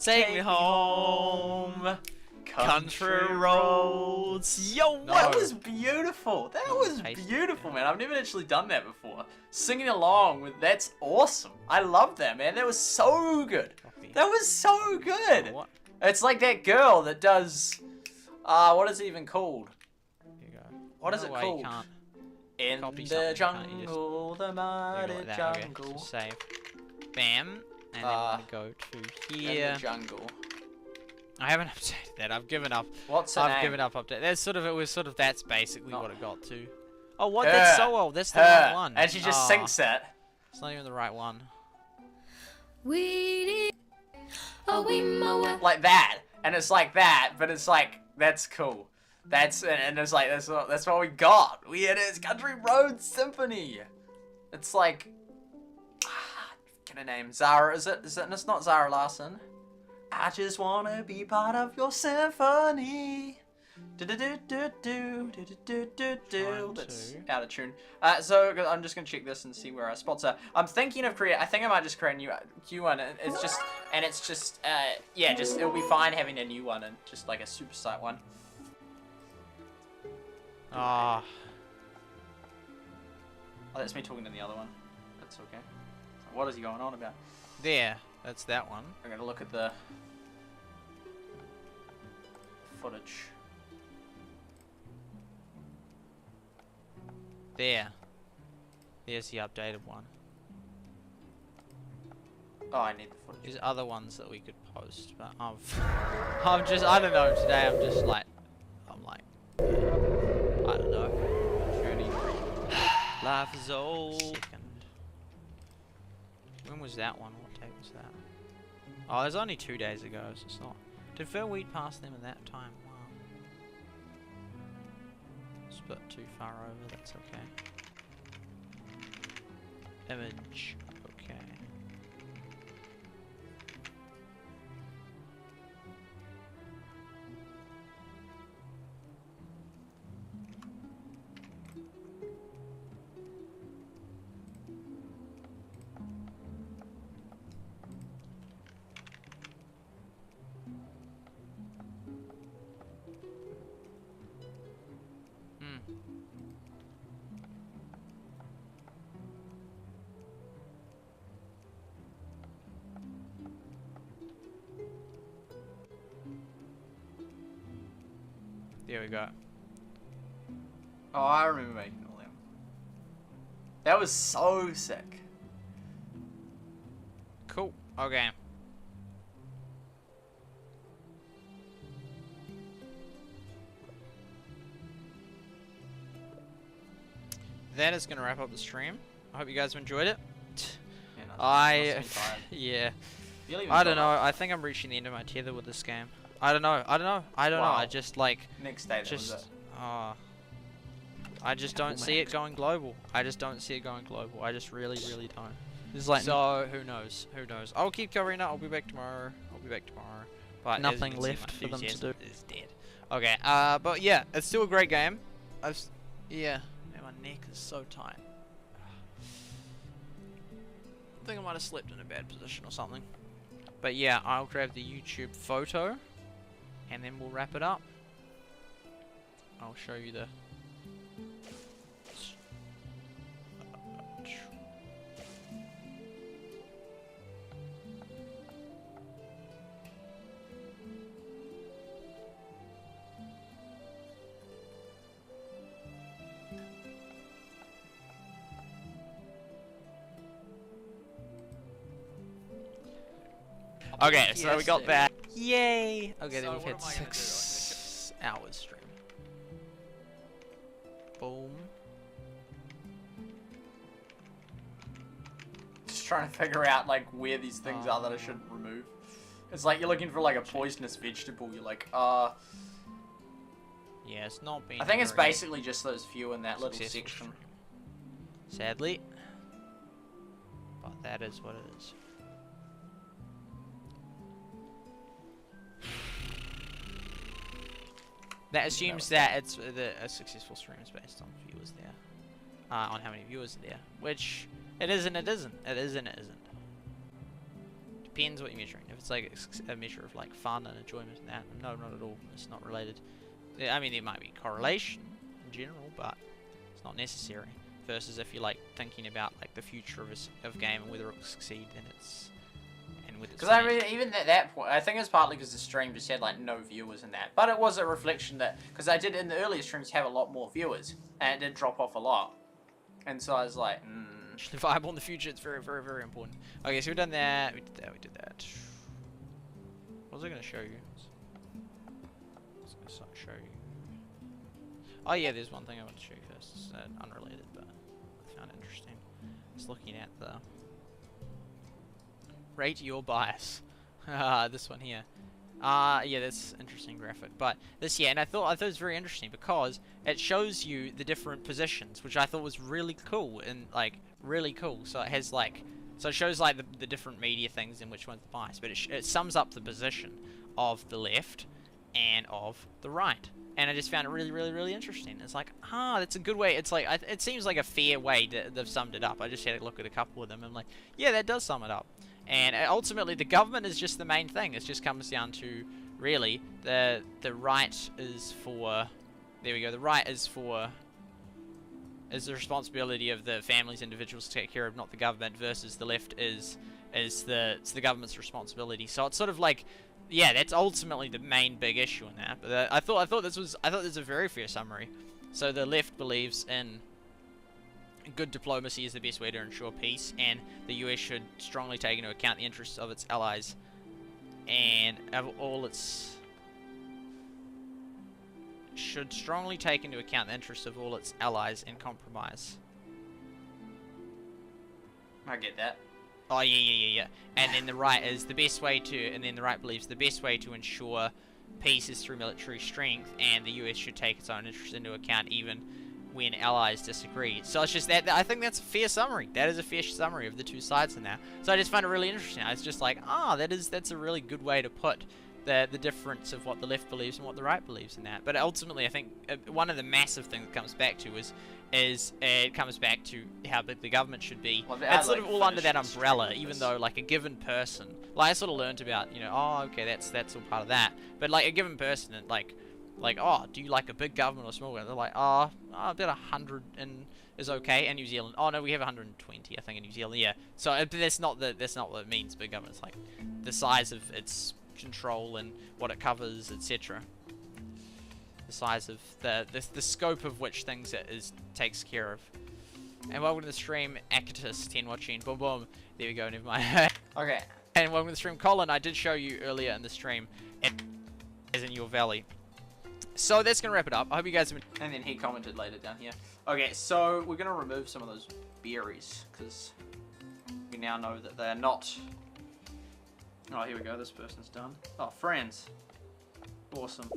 take me home. Country roads. Yo, that was beautiful. That was beautiful, man. I've never actually done that before. Singing along with that's awesome. I love that, man. That was so good. That was so good. It's like that girl that does. What is it even called? Here you go. What is it called? In the jungle, the mighty jungle. Okay, save. Bam. And then we go to here. In the jungle. I haven't updated that. I've given up. What's her name? I've given up update. That's sort of. It was sort of. That's basically what it got to. Oh, what? That's so old. That's the wrong one. And she just sings it. It's not even the right one. Like that, and it's like that, but it's like that's cool. And it's like that's what we got. We had his Country Road Symphony. It's like, get a name. Zara, is it? It's not Zara Larsson. I just wanna be part of your symphony. That's out of tune. So I'm just gonna check this and see where our spots are. I'm thinking of I think I might just create a new Q1. It's just, yeah, it'll be fine having a new one and just like a SuperSight one. Oh, that's me talking to the other one. That's okay. So what is he going on about? There, that's that one. I'm gonna look at the footage. There's the updated one. Oh, I need the footage. There's other ones that we could post, but I'm just, I don't know, today I'm just like, I don't know. Life is old. When was that one? What date was that? Oh, it was only 2 days ago, so it's not. Did verwitt pass them in that time? Wow. It's a bit too far over, that's okay. Image, okay. There we go. Oh, I remember making all them. That was so sick. Cool. Okay. That is going to wrap up the stream. I hope you guys enjoyed it. Yeah, yeah. You'll even I don't fill know. up. I think I'm reaching the end of my tether with this game. I don't know. I don't know. I just like Next day, that was it. I just don't see it going global. I just don't see it going global. I just really don't. It's like so who knows? Who knows? I'll keep covering it. I'll be back tomorrow. But Nothing left for them to do. Is dead. Okay. But yeah, it's still a great game. Yeah. Man, my neck is so tight. I think I might have slept in a bad position or something. But yeah, I'll grab the YouTube photo, and then we'll wrap it up. I'll show you the... Okay, so we got that. Yay! Okay, then we've had 6 hours stream. Boom. Just trying to figure out like where these things are that I shouldn't remove. It's like you're looking for like a poisonous vegetable. You're like, yeah, it's not being. I think it's basically just those few in that little section. Stream. Sadly, but that is what it is. That assumes that it's a successful stream is based on viewers there, on how many viewers are there, which it is and it isn't. It is and it isn't. Depends what you're measuring. If it's like a measure of like fun and enjoyment and that, no, not at all. It's not related. I mean, there might be correlation in general, but it's not necessary. Versus if you're like thinking about like the future of game and whether it will succeed, then it's. Because I mean, even at that point, I think it's partly because the stream just had like no viewers in that. But it was a reflection that, because I did in the earlier streams have a lot more viewers, and it did drop off a lot. And so I was like, Actually viable in the future, it's very, very, very important. Okay, so we've done that, we did that. What was I going to show you? I was going to show you. Oh yeah, there's one thing I want to show you first. It's unrelated, but I found it interesting. It's looking at the... Rate your bias. This one here. Yeah, that's interesting graphic. But this, yeah, and I thought it was very interesting because it shows you the different positions, which I thought was really cool and like really cool. So it has like, so it shows like the different media things and which one's the bias, but it sums up the position of the left and of the right. And I just found it really, really, really interesting. It's like, that's a good way. It's like, it seems like a fair way they've summed it up. I just had a look at a couple of them and I'm like, yeah, that does sum it up. And ultimately, the government is just the main thing. It just comes down to, really, the right is for... There we go. The right is for... is the responsibility of the families, individuals to take care of, not the government, versus the left is it's the government's responsibility. So it's sort of like... Yeah, that's ultimately the main big issue in that. But I thought this was a very fair summary. So the left believes in... good diplomacy is the best way to ensure peace, and the US should strongly take into account the interests of its allies and of all its should strongly take into account the interests of all its allies and compromise. I get that. Oh, yeah. And then the right is the best way to, and then the right believes the best way to ensure peace is through military strength, and the US should take its own interests into account even when allies disagree. So it's just that, I think that's a fair summary. That is a fair summary of the two sides in there. So I just find it really interesting. I was just like, that's a really good way to put the difference of what the left believes and what the right believes in that. But ultimately, I think one of the massive things it comes back to is it comes back to how big the government should be. Well, it's sort of all under that umbrella, even though like a given person, like I sort of learned about, you know, oh, okay, that's all part of that. But like a given person, like, oh, do you like a big government or small government? They're like, oh, about 100 is okay. And New Zealand, oh no, we have 120, I think, in New Zealand. Yeah. So that's not what it means. Big government. It's like the size of its control and what it covers, etc. The size of the scope of which things it takes care of. And welcome to the stream, Akatus10 watching. Boom boom. There we go. Never mind. Okay. And welcome to the stream, Colin. I did show you earlier in the stream, as in your valley. So that's gonna wrap it up. I hope you guys have been. And then he commented later down here. Okay, so we're gonna remove some of those berries because we now know that they're not. Oh, here we go. This person's done. Oh, friends. Awesome.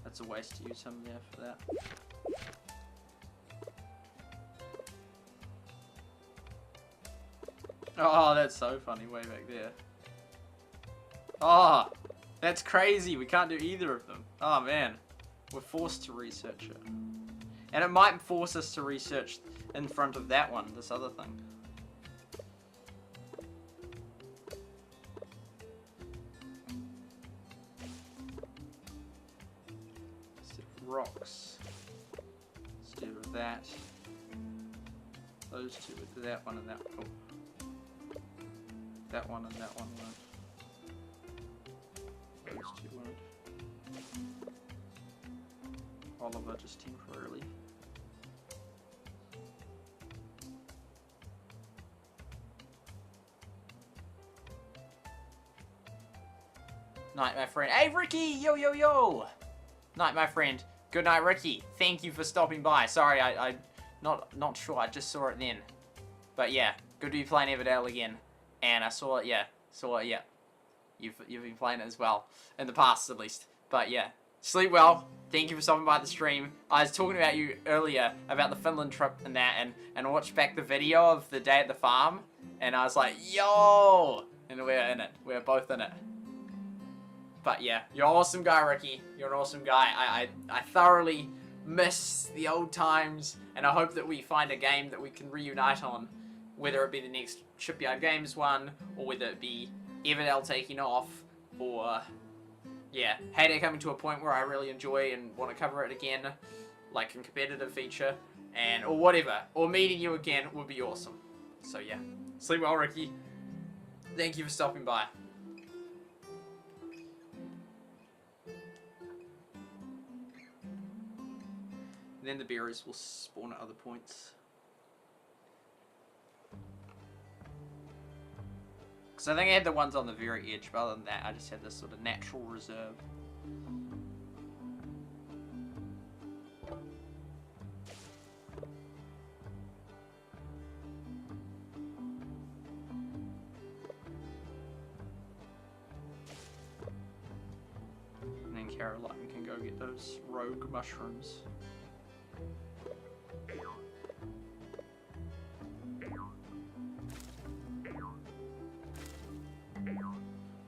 That's a waste to use him there for that. Oh, that's so funny. Way back there. Oh, that's crazy. We can't do either of them. Oh, man. We're forced to research it. And it might force us to research in front of that one, this other thing. Rocks instead of that. Those two with that one and that one. Oh. That one and that one won't. Those two won't. Oliver just temporarily. Night, my friend. Hey, Ricky! Yo, yo, yo! Night, my friend. Good night, Ricky. Thank you for stopping by. Sorry, I not sure. I just saw it then. But yeah, good to be playing Everdale again. And I saw it, yeah. You've been playing it as well. In the past, at least. But yeah, sleep well. Thank you for stopping by the stream. I was talking about you earlier, about the Finland trip and that, and I watched back the video of the day at the farm. And I was like, yo! And we're in it. We're both in it. But yeah, you're an awesome guy, Ricky. You're an awesome guy. I thoroughly miss the old times, and I hope that we find a game that we can reunite on, whether it be the next Shipyard Games one, or whether it be Everdale taking off, or yeah, Heyday coming to a point where I really enjoy and want to cover it again, like a competitive feature, and or whatever, or meeting you again would be awesome. So yeah, sleep well, Ricky. Thank you for stopping by. And then the berries will spawn at other points. Because I think I had the ones on the very edge, but other than that, I just had this sort of natural reserve. And then Caroline can go get those rogue mushrooms.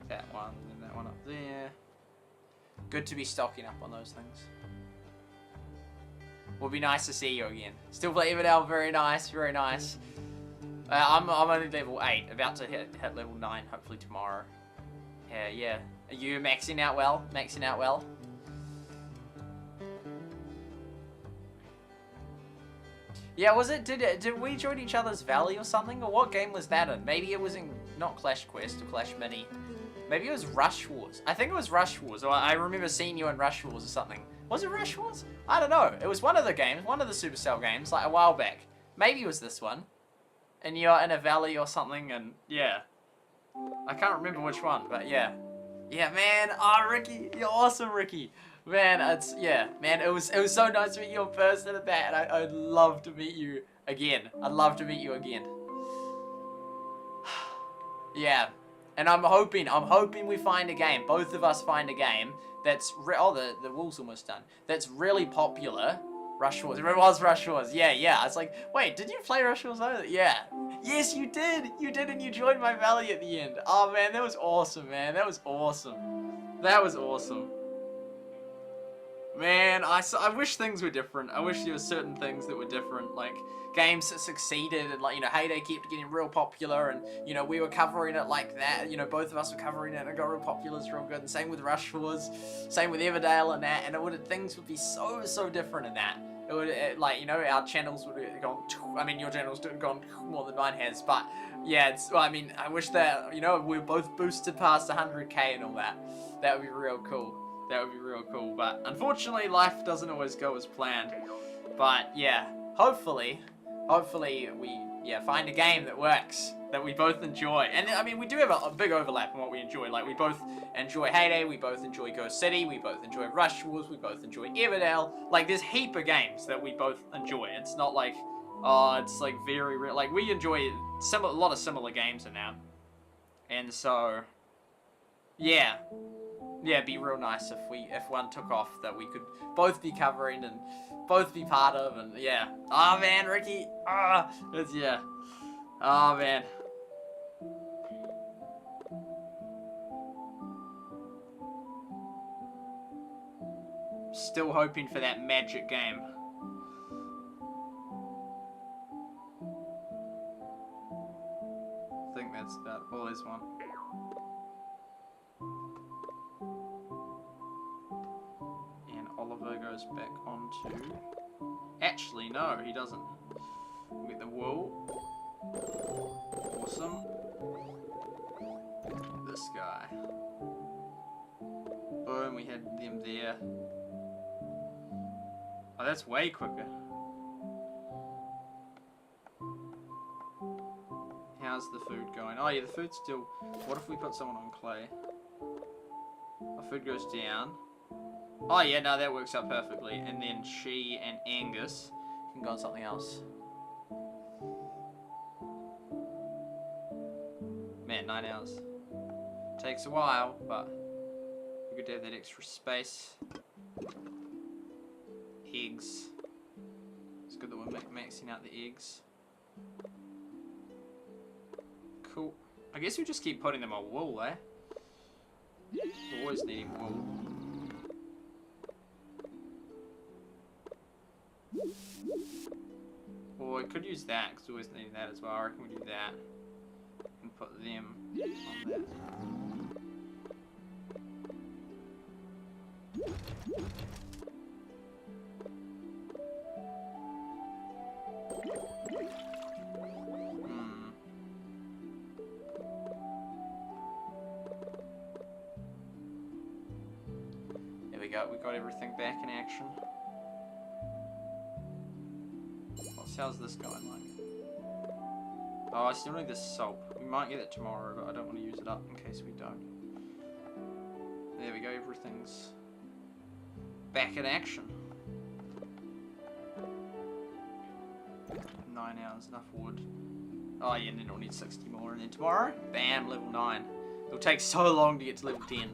That one, and then that one up there. Good to be stocking up on those things. Will be nice to see you again. Still play Everdale, very nice, very nice. I'm only level 8, about to hit level 9, hopefully tomorrow. Yeah. Are you maxing out well? Maxing out well? Yeah, was it? Did we join each other's valley or something? Or what game was that in? Maybe it was in not Clash Quest or Clash Mini. Maybe it was Rush Wars. I think it was Rush Wars. Or I remember seeing you in Rush Wars or something. Was it Rush Wars? I don't know. It was one of the games, one of the Supercell games, like a while back. Maybe it was this one. And you're in a valley or something, and yeah. I can't remember which one, but yeah. Yeah, man. Oh, Ricky, you're awesome, Ricky. Man, man, it was so nice to meet you in person at that, and I'd love to meet you again. I'd love to meet you again. Yeah. And I'm hoping we find a game, both of us find a game that's, the wool's almost done, that's really popular. Rush Wars, it was Rush Wars, yeah. I was like, wait, did you play Rush Wars? Yeah. Yes, you did, and you joined my valley at the end. Oh man, that was awesome, man, that was awesome. Man, I wish things were different. I wish there were certain things that were different, like games that succeeded, and like, you know, Heyday kept getting real popular, and you know, we were covering it like that. You know, both of us were covering it, and it got real popular, it's real good. And same with Rush Wars, same with Everdale and that. And things would be so different in that. It would like, you know, our channels would have gone. I mean, your channels would have gone more than mine has, but yeah, I mean, I wish that, you know, we were both boosted past 100k and all that. That would be real cool. That would be real cool, but unfortunately life doesn't always go as planned. But yeah, hopefully we find a game that works, that we both enjoy. And I mean, we do have a big overlap in what we enjoy. Like, we both enjoy Heyday, we both enjoy Ghost City, we both enjoy Rush Wars, we both enjoy Everdale. Like, there's heap of games that we both enjoy. It's not like, oh, it's like very real. Like, we enjoy a lot of similar games in that. And so, yeah. Yeah, it'd be real nice if one took off that we could both be covering and both be part of, and yeah. Oh man, Ricky. Yeah. Oh man. Still hoping for that magic game. I think that's about all there's one. Oliver goes back onto... Actually, no, he doesn't. We get the wool. Awesome. This guy. Boom, we had them there. Oh, that's way quicker. How's the food going? Oh yeah, the food's still... What if we put someone on clay? Our food goes down. Oh yeah, no, that works out perfectly. And then she and Angus can go on something else. Man, 9 hours. Takes a while, but good to have that extra space. Eggs. It's good that we're maxing out the eggs. Cool. I guess we just keep putting them on wool, eh? We're always needing wool. Or I could use that, because we always need that as well. I reckon we do that. And put them on that. There we go, we got everything back in action. How's this going like? Oh, I still need this soap. We might get it tomorrow, but I don't want to use it up in case we don't. There we go, everything's back in action. 9 hours, enough wood. Oh yeah, and then we'll need 60 more, and then tomorrow, bam, level 9. It'll take so long to get to level 10,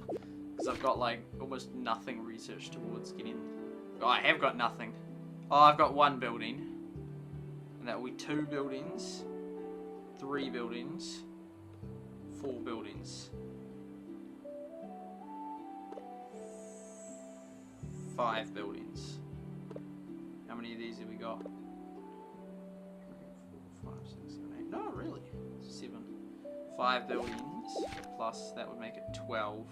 because I've got like almost nothing researched towards getting... Oh, I have got nothing. Oh, I've got 1 building. And that will be 2 buildings, 3 buildings, 4 buildings, 5 buildings. How many of these have we got? 3, 4, 5, 6, 7, 8. No, really. 7. 5 buildings plus that would make it 12.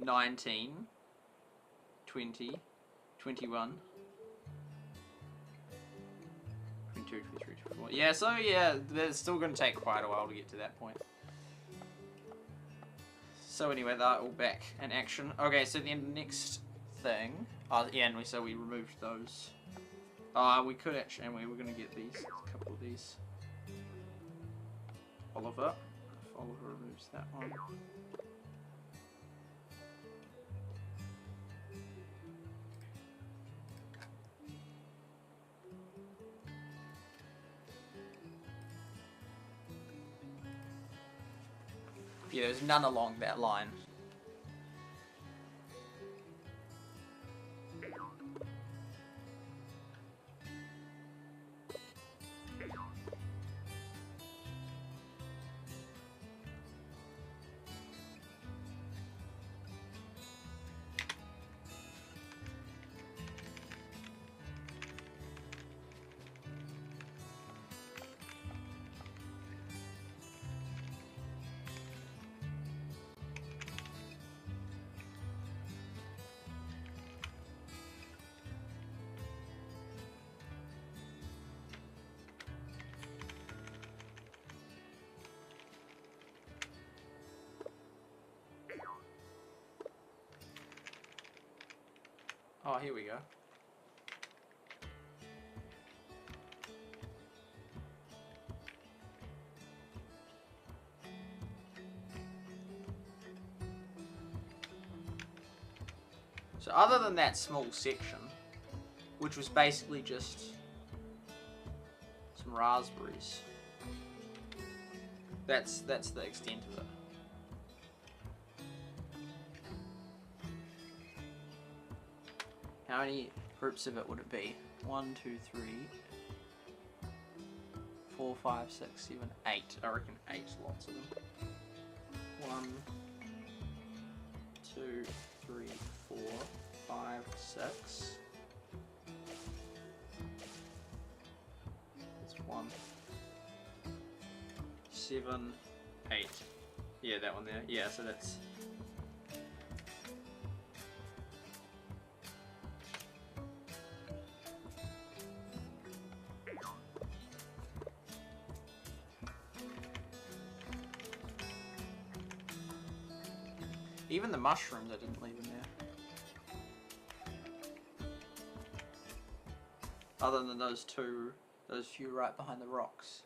$19. 20, 21, 22, 23, 24. Yeah, so yeah, it's still going to take quite a while to get to that point. So anyway, they're all back in action. Okay, so the next thing, yeah, and so we removed those. We could actually, and we were going to get these, a couple of these. Oliver, if Oliver removes that one. Yeah, there's none along that line. Oh, here we go. So other than that small section, which was basically just some raspberries, that's the extent of it. How many groups of it would it be? 1, 2, 3, 4, 5, 6, 7, 8. I reckon 8 lots of them. 1, 2, 3, 4, 5, 6. That's 1, 7, 8. Yeah, that one there. Yeah, so that's. Even the mushrooms I didn't leave in there. Other than those few right behind the rocks.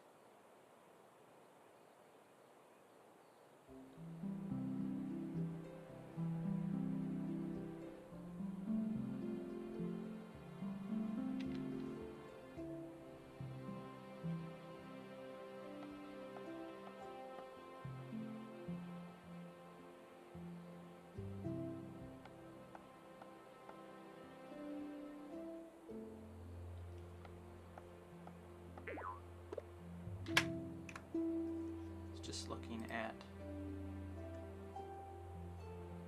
Just looking at.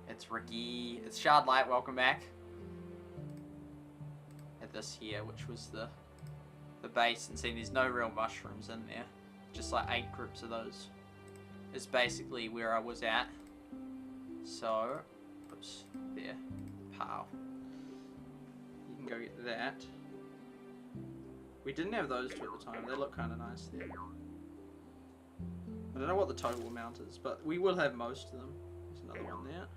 It's Ricky. It's Shardlight. Welcome back. At this here, which was the base, and seeing there's no real mushrooms in there. Just like 8 groups of those. Is basically where I was at. So, oops, there, pow. You can go get that. We didn't have those two at the time. They look kind of nice there. I don't know what the total amount is, but we will have most of them. There's another one there.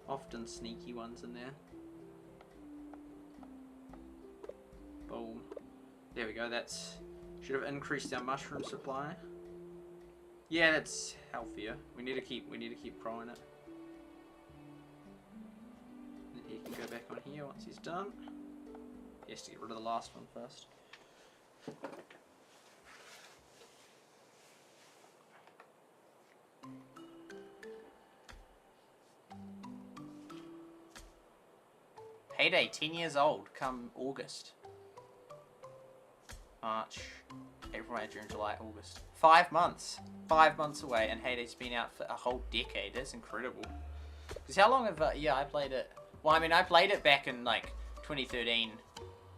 Often sneaky ones in there. Boom. There we go, that's... Should have increased our mushroom supply. Yeah, that's healthier. We need to keep growing it. And he can go back on here once he's done. He has to get rid of the last one first. Heyday, 10 years old, come August. March, April, May, June, July, August. 5 months. 5 months away, and Heyday's been out for a whole decade. That's incredible. Because how long have, yeah, I played it. Well, I mean, I played it back in, like, 2013.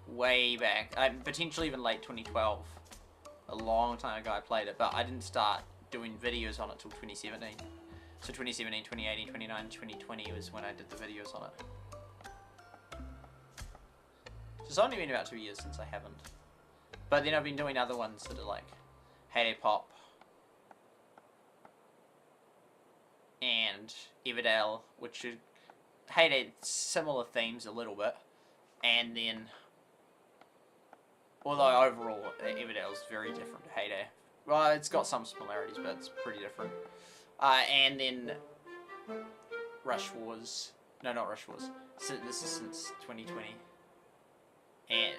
Way back. Potentially even late 2012. A long time ago I played it, but I didn't start doing videos on it till 2017. So 2017, 2018, 2019, 2020 was when I did the videos on it. So it's only been about 2 years since I haven't. But then I've been doing other ones that are like Heyday Pop and Everdale, which are Heyday similar themes a little bit, and then although overall Everdale is very different to Heyday. Well, it's got some similarities, but it's pretty different. And then Rush Wars. No, not Rush Wars. So this is since 2020. And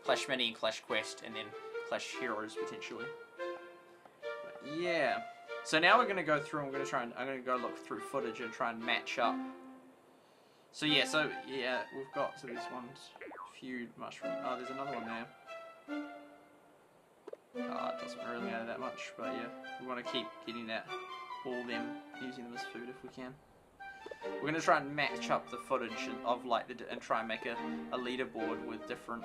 Clash Mini and Clash Quest, and then Clash Heroes potentially. But yeah. So now we're gonna go through. I'm gonna go look through footage and try and match up. So yeah, we've got these ones. Few mushroom. Oh, there's another one there. Oh, it doesn't really matter that much, but yeah, we want to keep getting that, all them, using them as food if we can. We're gonna try and match up the footage of like and try and make a leaderboard with different.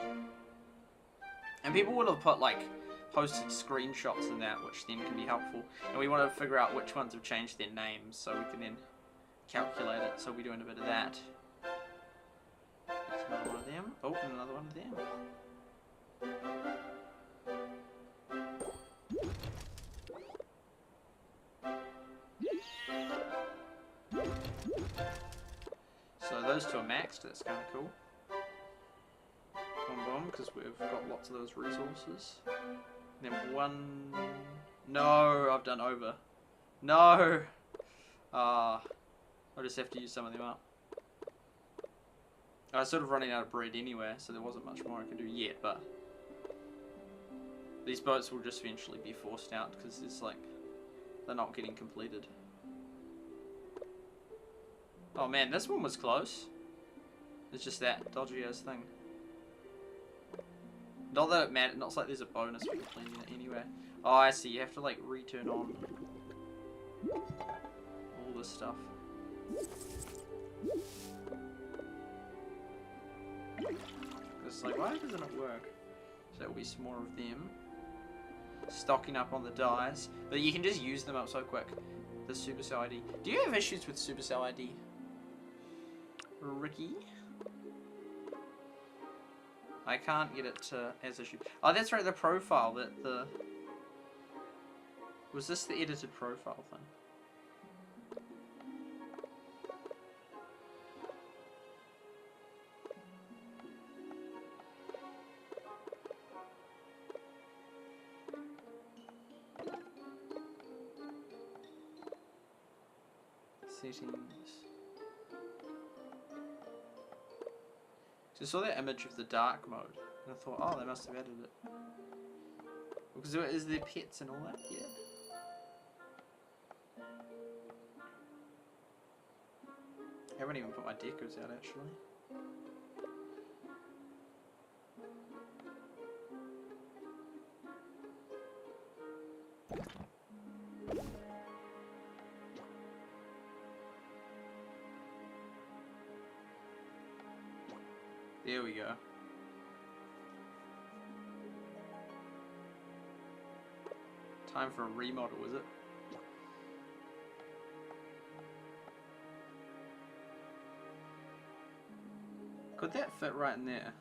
And people would have put like posted screenshots in that, which then can be helpful. And we want to figure out which ones have changed their names, so we can then calculate it. So we're doing a bit of that. There's another one of them. Oh, and another one of them. So those two are maxed, that's kind of cool. Boom boom, because we've got lots of those resources. And then one... No, I've done over. No! I'll just have to use some of them up. I was sort of running out of bread anyway, so there wasn't much more I could do yet, but... These boats will just eventually be forced out, because it's like... They're not getting completed. Oh man, this one was close. It's just that dodgy ass thing. Not that it matters, not like there's a bonus for completing it anyway. Oh, I see, you have to like return on all this stuff. It's like, why doesn't it work? So there will be some more of them. Stocking up on the dies. But you can just use them up so quick. The Supercell ID. Do you have issues with Supercell ID? Ricky? I can't get it to as issue. Oh, that's right, the profile that the... Was this the edited profile thing? Settings. So I saw that image of the dark mode, and I thought, oh, they must have added it. Because is there pets and all that? Yeah. I haven't even put my decos out actually. There we go. Time for a remodel, is it? Could that fit right in there?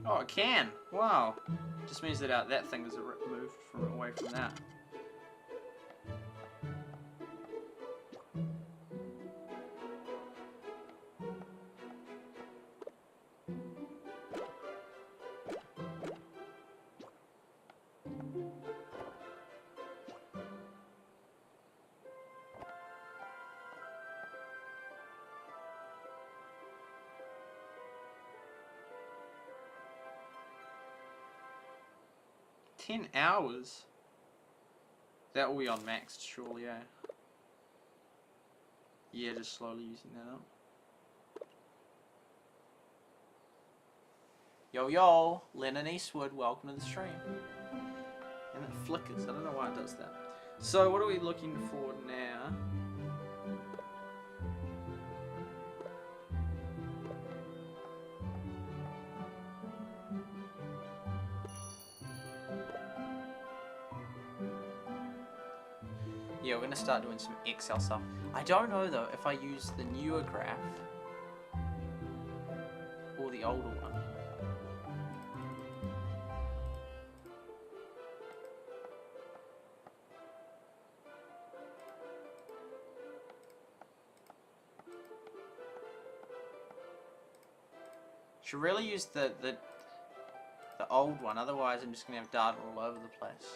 Oh, it can! Wow! Just means that that thing is removed from away from that. $10 hours? That will be on max, surely, eh? Yeah, just slowly using that up. Yo yo, Lennon Eastwood, welcome to the stream. And it flickers, I don't know why it does that. So what are we looking for now? Yeah, we're gonna start doing some Excel stuff. I don't know though if I use the newer graph or the older one. Should really use the old one, otherwise I'm just gonna have data all over the place.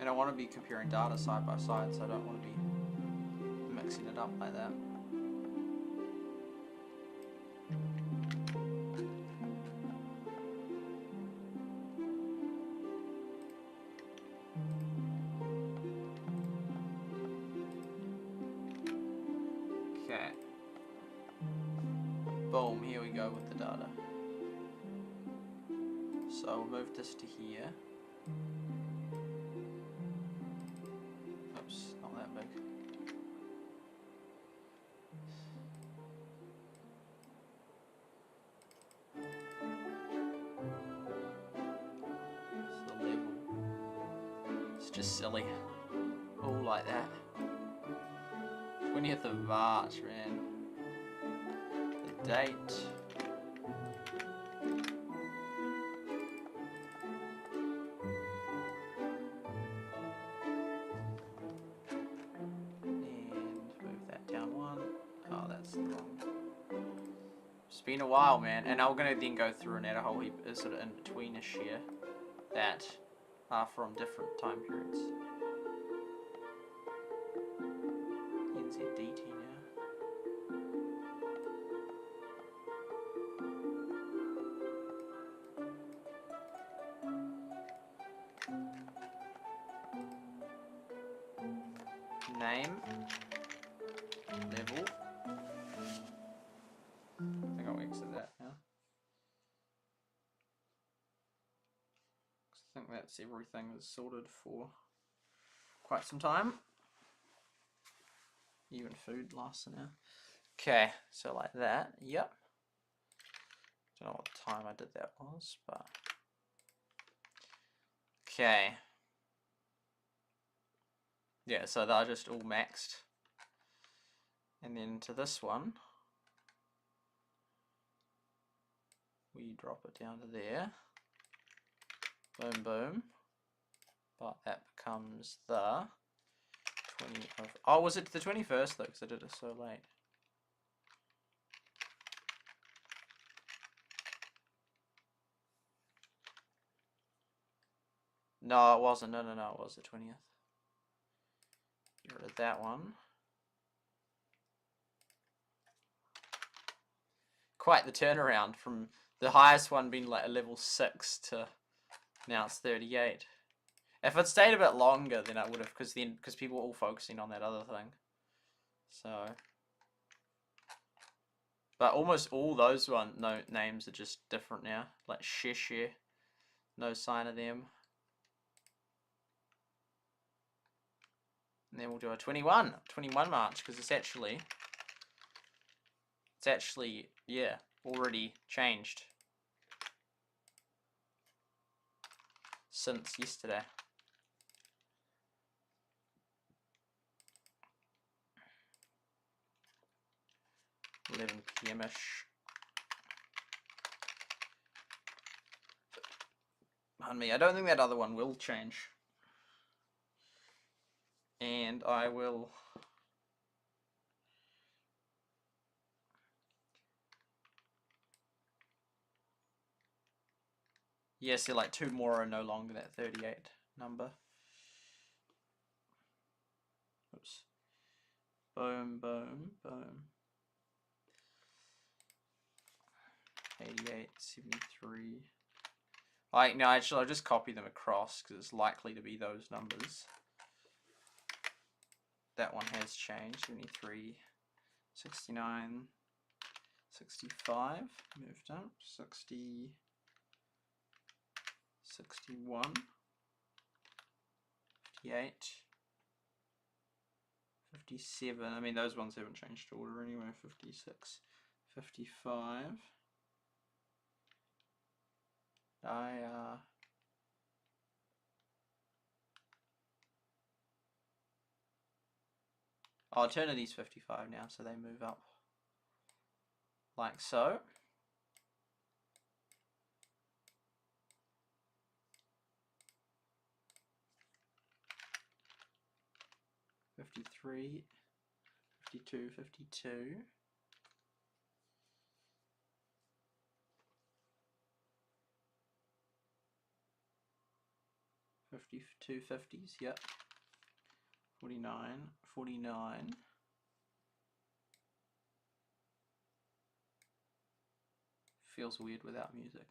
And I want to be comparing data side by side, so I don't want to be mixing it up like that. Okay. Boom, here we go with the data. So we'll move this to here. Oops, not that big. It's the level. It's just silly. All like that. 20th of March, man. The date. It's been a while, man, and I'm gonna then go through and add a whole heap sort of in betweenish here that are from different time periods. NZDT now. Name. Level. I think I'll exit that now. I think that's everything is sorted for quite some time. Even food lasts an hour. Okay, so like that, yep. Don't know what time I did that was, but okay. Yeah, so they're just all maxed. And then to this one, we drop it down to there. Boom, boom. But that becomes the 20 of... Oh, was it the 21st though? Because I did it so late. No, it wasn't. No, it was the 20th. Get rid of that one. Quite the turnaround from the highest one being like a level 6 to now it's 38. If it stayed a bit longer, then I would have, because people were all focusing on that other thing. So, but almost all those names are just different now. Like Sheshe, no sign of them. And then we'll do a 21 March, because it's actually, yeah, already changed since yesterday. (11 PM-ish). Pardon me, I don't think that other one will change. And I will Yes, they're like 2 more are no longer that 38 number. Oops. Boom, boom, boom. 88, 73. No, actually, I'll just copy them across because it's likely to be those numbers. That one has changed. 73, 69, 65. Moved up. 60, 61, 58, 57. I mean, those ones haven't changed order anyway. 56, 55. Eternity's 55 now, so they move up like so. $53, $52, $52. 52 50s, yep. 49, 49. Feels weird without music.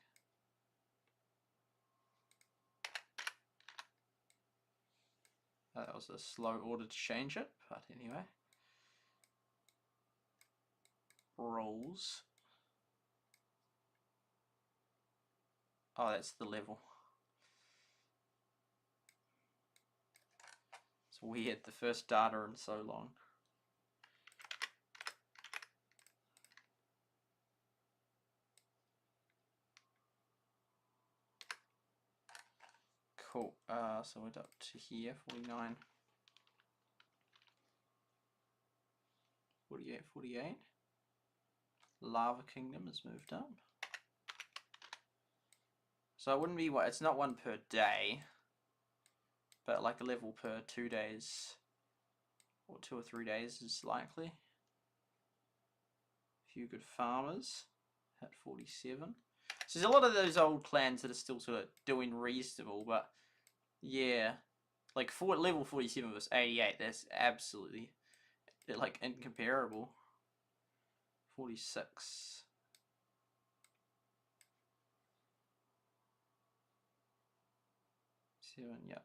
That was a slow order to change it, but anyway. Rolls. Oh, that's the level. It's weird, the first data in so long. Cool. So we're up to here, 49. 48, 48. Lava Kingdom has moved up. So it wouldn't be, it's not one per day, but like a level per 2 days, or 2 or 3 days is likely. aFewGoodFarmers at 47. So there's a lot of those old clans that are still sort of doing reasonable, but yeah, like level 47 versus 88, that's absolutely, they're like incomparable. 46. Yep.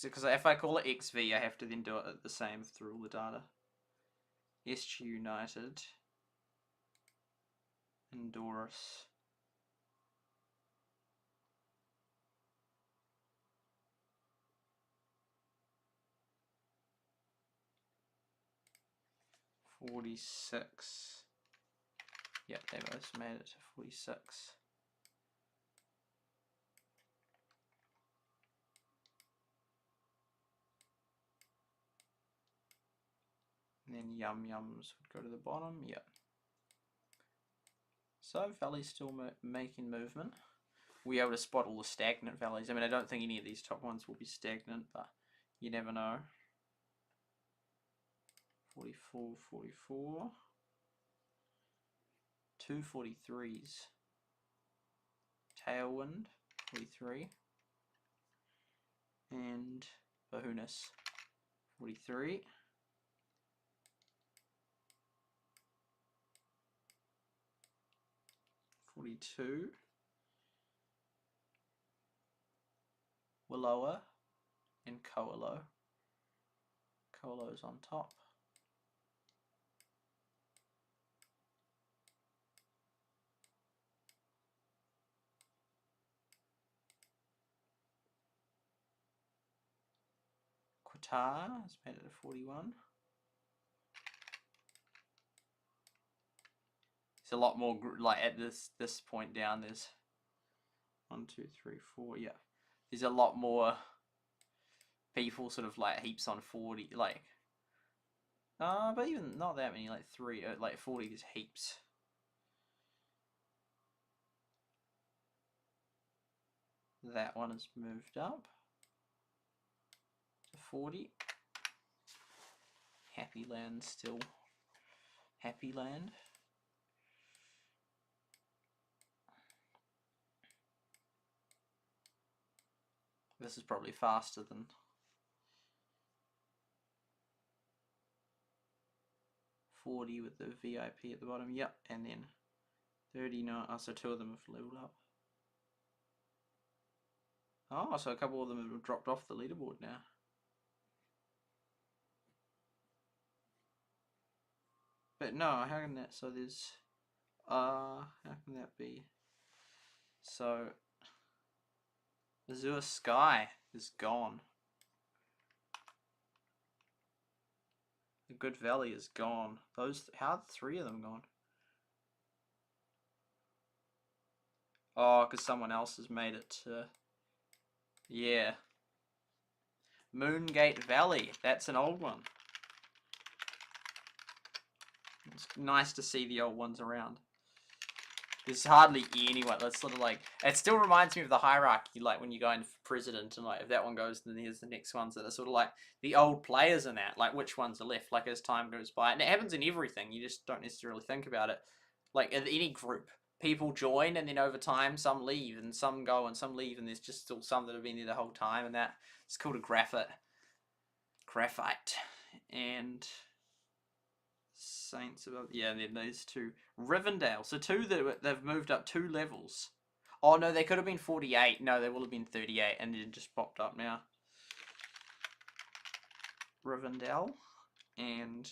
Because if I call it XV, I have to then do it the same through all the data. SG United. Endorus. $46. Yep, they both made it to 46. And then Yum Yums would go to the bottom. Yep. So Valley's still making movement. We're able to spot all the stagnant valleys. I mean, I don't think any of these top ones will be stagnant, but you never know. 44, 44. 2 43s. Tailwind, 43. And Bahunus, 43. $42. Willowa and Koalo. Koalo's on top. Qatar has made it to 41. It's a lot more, like at this point down, there's 1, 2, 3, 4, yeah. There's a lot more people sort of like heaps on 40, like, but even not that many, like 40 is heaps. That one has moved up to 40. Happy Land still Happy Land. This is probably faster than 40 with the VIP at the bottom. Yep, and then 39. Oh, so 2 of them have leveled up. Oh, so a couple of them have dropped off the leaderboard now. But no, how can that? So there's how can that be? So Azure Sky is gone. The Good Valley is gone. Those, how are 3 of them gone? Oh, because someone else has made it to, yeah. Moongate Valley, that's an old one. It's nice to see the old ones around. There's hardly anyone that's sort of like, it still reminds me of the hierarchy, like when you go in for president and like if that one goes, then here's the next ones that are sort of like the old players in that, like which ones are left, like as time goes by. And it happens in everything, you just don't necessarily think about it. Like in any group, people join and then over time some leave and some go and some leave and there's just still some that have been there the whole time, and that it's called a graphite. And Saints above, yeah, and then these 2. Rivendale, so 2 that they've moved up 2 levels. Oh no, they could have been 48. No, they will have been 38, and it just popped up now. Rivendale and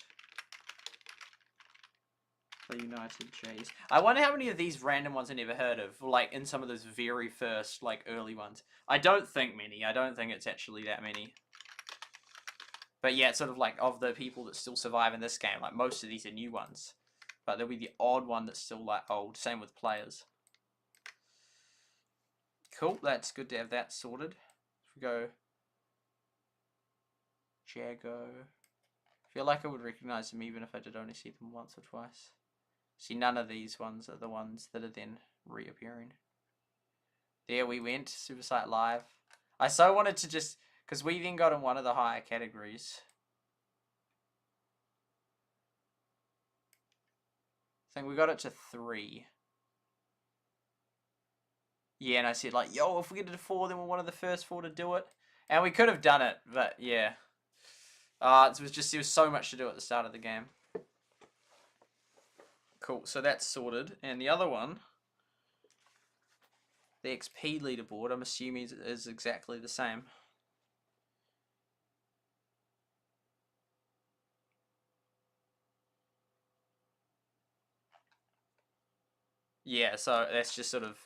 the United Jays. I wonder how many of these random ones I never heard of, like in some of those very first, like early ones. I don't think many. I don't think it's actually that many. But yeah, it's sort of like of the people that still survive in this game, like most of these are new ones. But there'll be the odd one that's still like old. Same with players. Cool, that's good to have that sorted. If we go Jago. I feel like I would recognize them even if I did only see them once or twice. See, none of these ones are the ones that are then reappearing. There we went, SuperSightLIVE. I so wanted to just, because we then got in one of the higher categories. I think we got it to 3. Yeah, and I said like, yo, if we get to 4, then we're one of the first 4 to do it. And we could have done it, but yeah. It was just, there was so much to do at the start of the game. Cool, so that's sorted. And the other one, the XP leaderboard, I'm assuming is exactly the same. Yeah, so that's just sort of,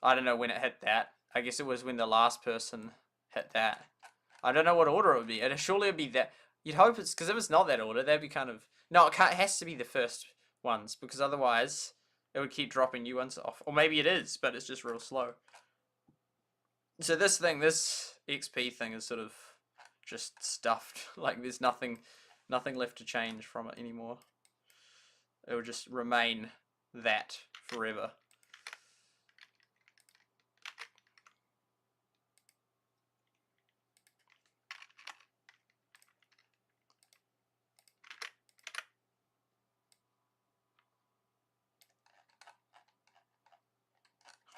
I don't know when it hit that. I guess it was when the last person hit that. I don't know what order it would be. Surely it would be that. You'd hope it's, because if it's not that order, that'd be kind of, no, it has to be the first ones, because otherwise it would keep dropping new ones off. Or maybe it is, but it's just real slow. So this XP thing is sort of just stuffed. Like there's nothing left to change from it anymore. It will just remain that forever.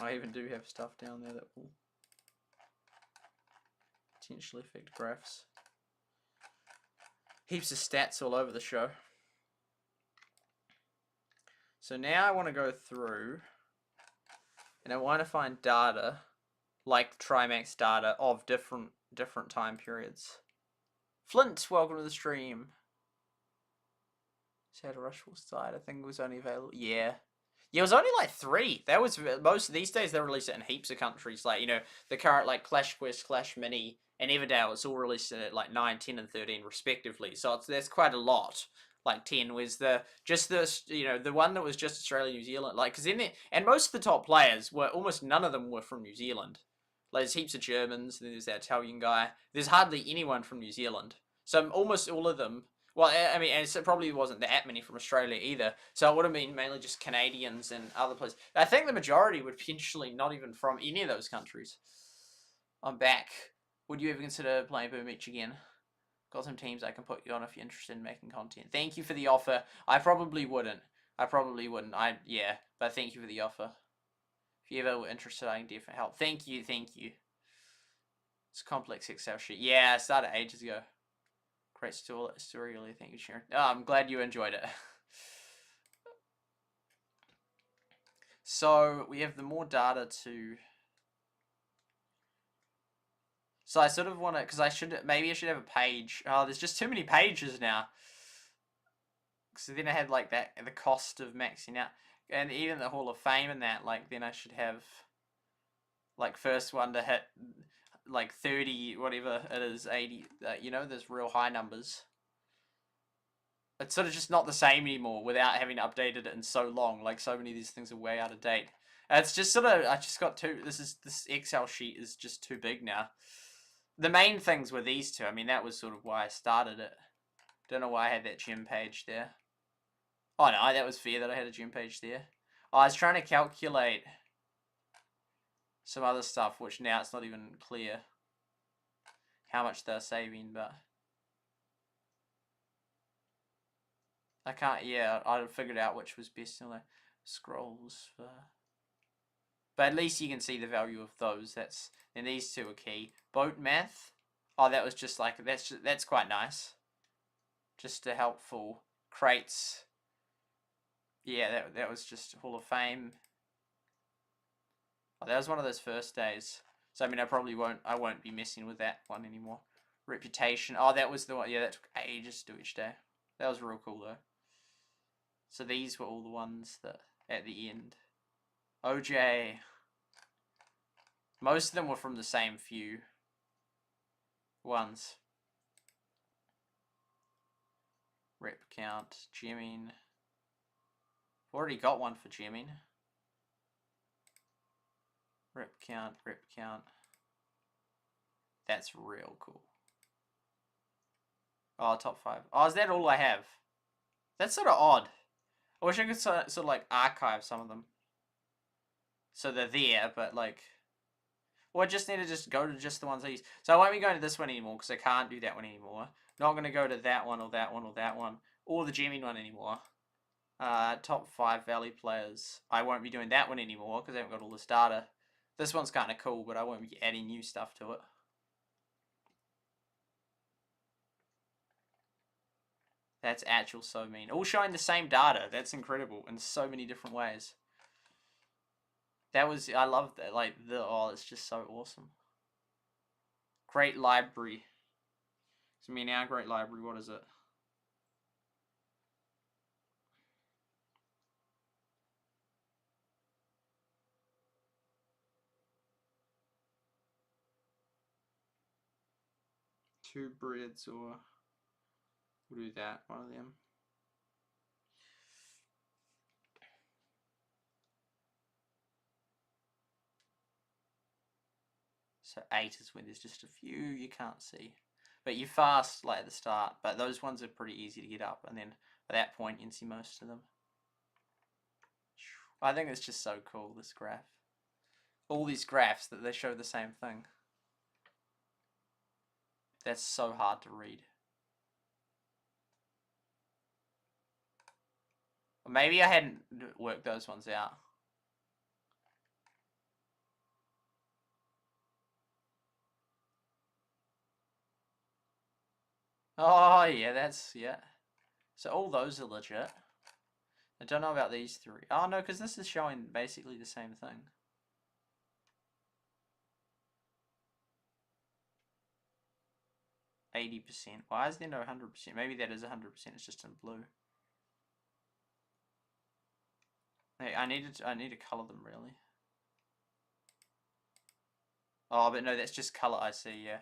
I even do have stuff down there that will potentially affect graphs. Heaps of stats all over the show. So now I want to go through and I want to find data, like Trimax data of different time periods. Flint, welcome to the stream. Shadow Rushful side, I think it was only available. Yeah, it was only like 3. That was most of these days. They release it in heaps of countries. Like, you know, the current like Clash Quest, Clash Mini, and Everdale. It's all released at like 9, 10, and 13 respectively. So that's quite a lot. Like 10 was the one that was just Australia, New Zealand. Like, because and most of the top players were, almost none of them were from New Zealand. Like there's heaps of Germans. Then there's that Italian guy. There's hardly anyone from New Zealand. So almost all of them. Well, I mean, and it probably wasn't that many from Australia either. So it would have been mainly just Canadians and other places. I think the majority would potentially not even from any of those countries. I'm back. Would you ever consider playing Boom Beach again? Got some teams I can put you on if you're interested in making content. Thank you for the offer. I probably wouldn't. Yeah, but thank you for the offer. If you ever were interested, I can definitely help. Thank you. It's a complex Excel sheet. Yeah, I started ages ago. Great story, really. Thank you, Sharon. Oh, I'm glad you enjoyed it. So we have the more data to. So I sort of want to, because maybe I should have a page. Oh, there's just too many pages now. So then I had like that, the cost of maxing out, and even the Hall of Fame and that. Like then I should have, like first one to hit, like 30, whatever it is, 80. You know, there's real high numbers. It's sort of just not the same anymore without having updated it in so long. Like so many of these things are way out of date. It's just sort of, I just got too. This Excel sheet is just too big now. The main things were these two. I mean, that was sort of why I started it. Don't know why I had that gym page there. Oh no, that was fair that I had a gym page there. I was trying to calculate some other stuff, which now it's not even clear how much they're saving, but I can't, yeah, I figured out which was best in the scrolls for. But at least you can see the value of those. And these two are key. Boat math. Oh, that was just like, that's quite nice. Just a helpful. Crates. Yeah, that was just Hall of Fame. Oh, that was one of those first days. So I mean, I won't be messing with that one anymore. Reputation. Oh, that was the one. Yeah, that took ages to do each day. That was real cool though. So these were all the ones that at the end. OJ. Most of them were from the same few ones. Rep count, gemming. Already got one for gemming. Rep count, rep count. That's real cool. Oh, top 5. Oh, is that all I have? That's sort of odd. I wish I could sort of like archive some of them. So they're there, but like. Well, I just need to just go to just the ones I use. So I won't be going to this one anymore because I can't do that one anymore. Not going to go to that one or that one or that one. Or the gemming one anymore. Top 5 Valley players. I won't be doing that one anymore because I haven't got all this data. This one's kind of cool, but I won't be adding new stuff to it. That's actual so mean. All showing the same data. That's incredible in so many different ways. That was, I love that, like, oh, it's just so awesome. Great library. So, I mean, our great library, what is it? Two breads, or we'll do that, one of them. So 8 is when there's just a few you can't see. But you fast like at the start, but those ones are pretty easy to get up, and then at that point you can see most of them. I think it's just so cool, this graph. All these graphs that they show the same thing. That's so hard to read. Or maybe I hadn't worked those ones out. Oh, yeah, that's, yeah. So all those are legit. I don't know about these 3. Oh, no, because this is showing basically the same thing. %. Why is there no 100%? Maybe that is 100%, it's just in blue. Hey, I need to color them, really. Oh, but no, that's just color I see, yeah.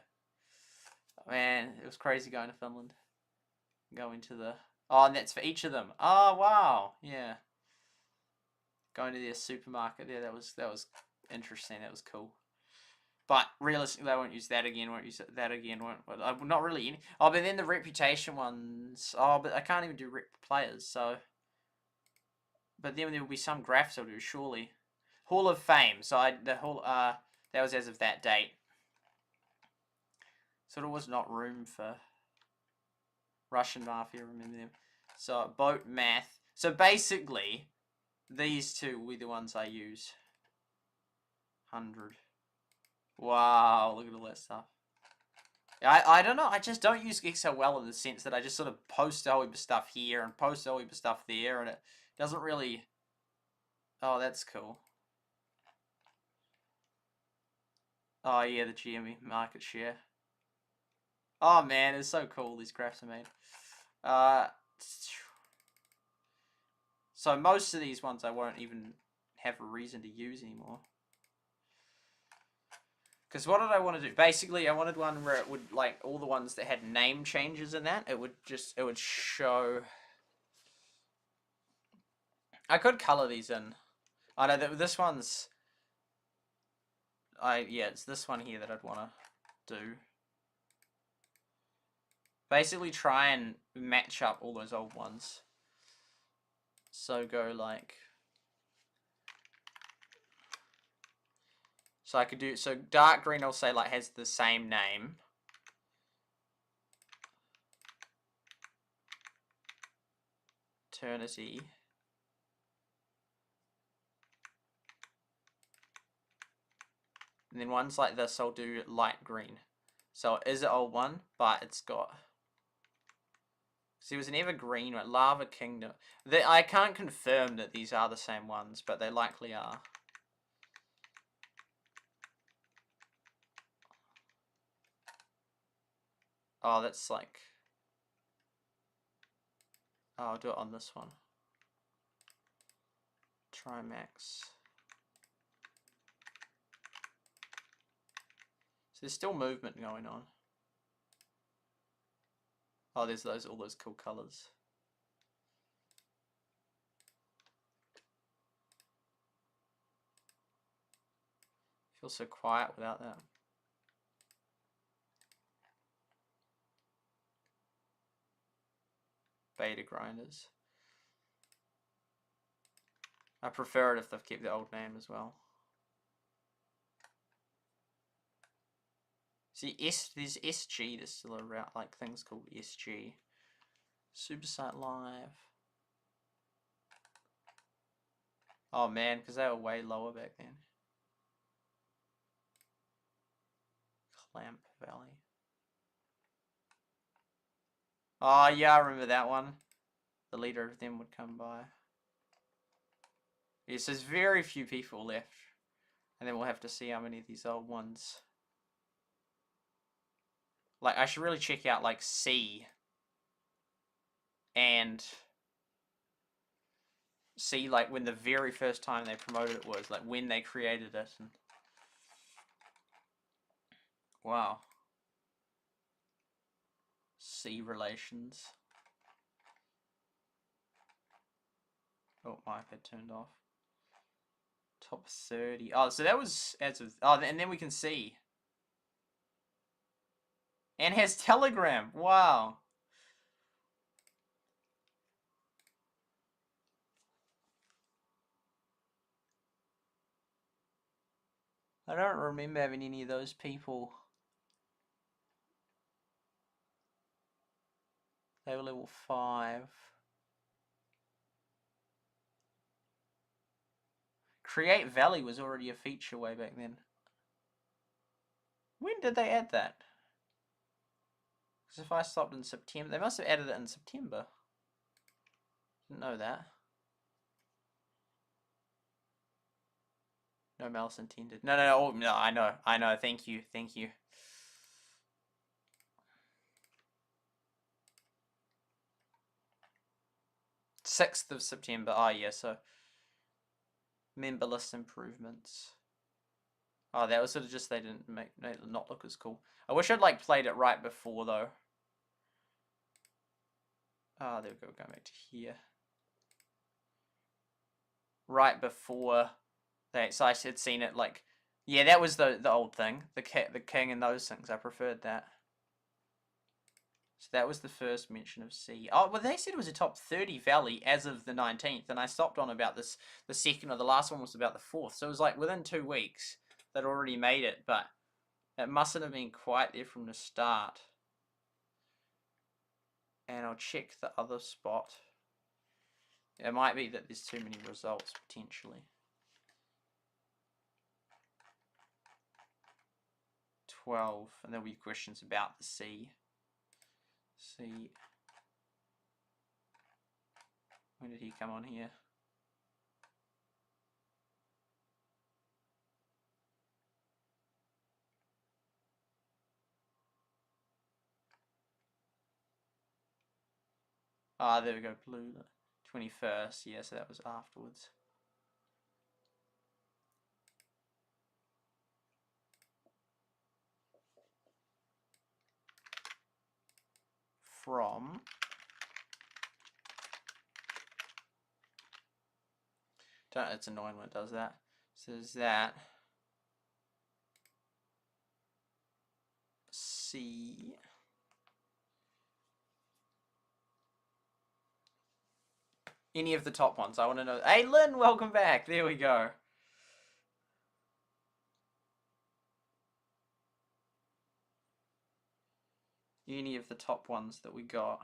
Man, it was crazy going to Finland. Going to the... Oh, and that's for each of them. Oh, wow. Yeah. Going to their supermarket there, that was interesting. That was cool. But realistically, I won't use that again. Won't use that again. Won't. Not really any. Oh, but then the reputation ones. Oh, but I can't even do rep players. So. But then there will be some graphs I'll do surely. Hall of Fame. So that was as of that date. Sort of was not room for Russian Mafia, remember them. So, boat math. So, basically, these two were the ones I use. 100. Wow, look at all that stuff. I don't know, I just don't use Excel well in the sense that I just sort of post a whole heap of stuff here and post a whole heap of stuff there, and it doesn't really... Oh, that's cool. Oh yeah, the GME market share. Oh man, it's so cool these graphs are made. So most of these ones I won't even have a reason to use anymore. Because what did I want to do? Basically, I wanted one where it would, like, all the ones that had name changes in that, it would show... I could color these in. I know that this one's... Yeah, it's this one here that I'd want to do. Basically try and match up all those old ones. So go like... So I could do... So dark green, I'll say, like, has the same name. Eternity. And then ones like this, I'll do light green. So it is an old one, but it's got... So it was an evergreen, right? Lava Kingdom. I can't confirm that these are the same ones, but they likely are. Oh, that's like... Oh, I'll do it on this one. Trimax. So there's still movement going on. Oh, there's all those cool colors. Feels so quiet without that. Beta grinders. I prefer it if they've kept the old name as well. See, there's SG, there's still around, like, things called SG. SuperSightLIVE. Oh man, because they were way lower back then. Clamp Valley. Oh yeah, I remember that one. The leader of them would come by. Yes, there's very few people left. And then we'll have to see how many of these old ones... Like, I should really check out, like, C. And... see, like, when the very first time they promoted it was. Like, when they created it. And... Wow. C relations. Oh, my iPad turned off. Top 30. Oh, so that was as of... Oh, and then we can see... And has Telegram. Wow. I don't remember having any of those people. They were level 5. Create Valley was already a feature way back then. When did they add that? Because if I stopped in September, they must have added it in September. Didn't know that. No malice intended. No, I know, thank you. 6th of September, oh yeah, so member list improvements. Oh, that was sort of just, they didn't make it not look as cool. I wish I'd like played it right before though. Oh, there we go, going back to here. Right before that, so I had seen it like, yeah, that was the old thing, the king and those things. I preferred that. So that was the first mention of C. Oh, well, they said it was a top 30 valley as of the 19th, and I stopped on about this, the second, or the last one was about the 4th. So it was like within 2 weeks they'd already made it, but it mustn't have been quite there from the start. And I'll check the other spot. It might be that there's too many results, potentially. 12, and there'll be questions about the C. C. When did he come on here? Ah, there we go, blue. 21st, yeah, so that was afterwards. From it's annoying when it does that. So there's that. C. Any of the top ones. I want to know. Hey, Lynn, welcome back. There we go. Any of the top ones that we got.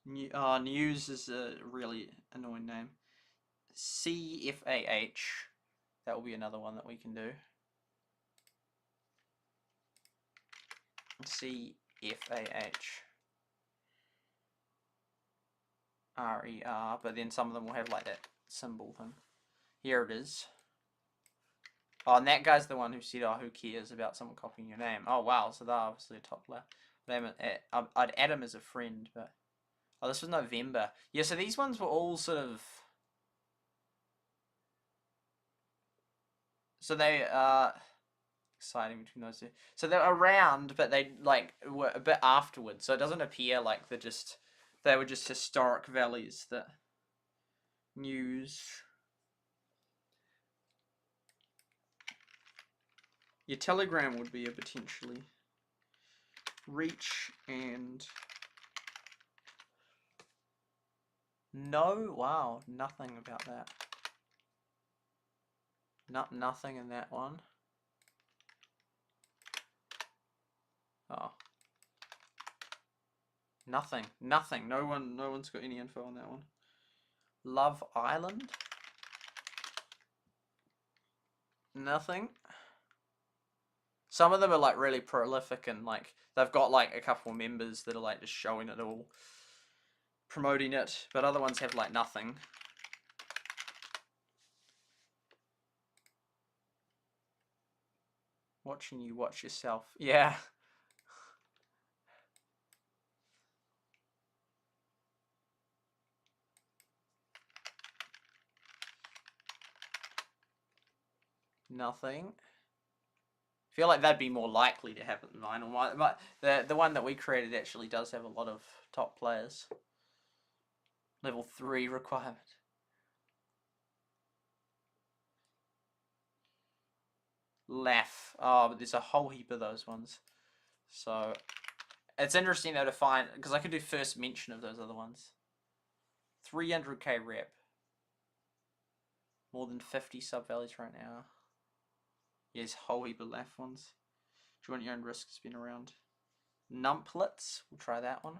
News is a really annoying name. CFAH. That will be another one that we can do. CFAH. RER, but then some of them will have like that symbol thing. Here it is. Oh, and that guy's the one who said, oh, who cares about someone copying your name? Oh, wow, so they're obviously a top player. I'd add him as a friend, but... Oh, this was November. Yeah, so these ones were all sort of... So they are... exciting between those two. So they're around, but they, like, were a bit afterwards, so it doesn't appear like they're just... They were just historic valleys that... News... Your Telegram would be a potentially reach and no, wow, nothing about that. Nothing in that one. Oh, nothing. No one's got any info on that one. Love Island. Nothing. Some of them are like really prolific and like they've got like a couple of members that are like just showing it all, promoting it, but other ones have like nothing. Watching you watch yourself. Yeah. Nothing. I feel like that'd be more likely to happen than mine. But the one that we created actually does have a lot of top players. Level 3 requirement. Laugh. Oh, but there's a whole heap of those ones. So it's interesting though to find, because I could do first mention of those other ones. 300k rep. More than 50 sub values right now. Yes, whole heap of laugh ones. Do you want your own risk spin around? Numplets, we'll try that one.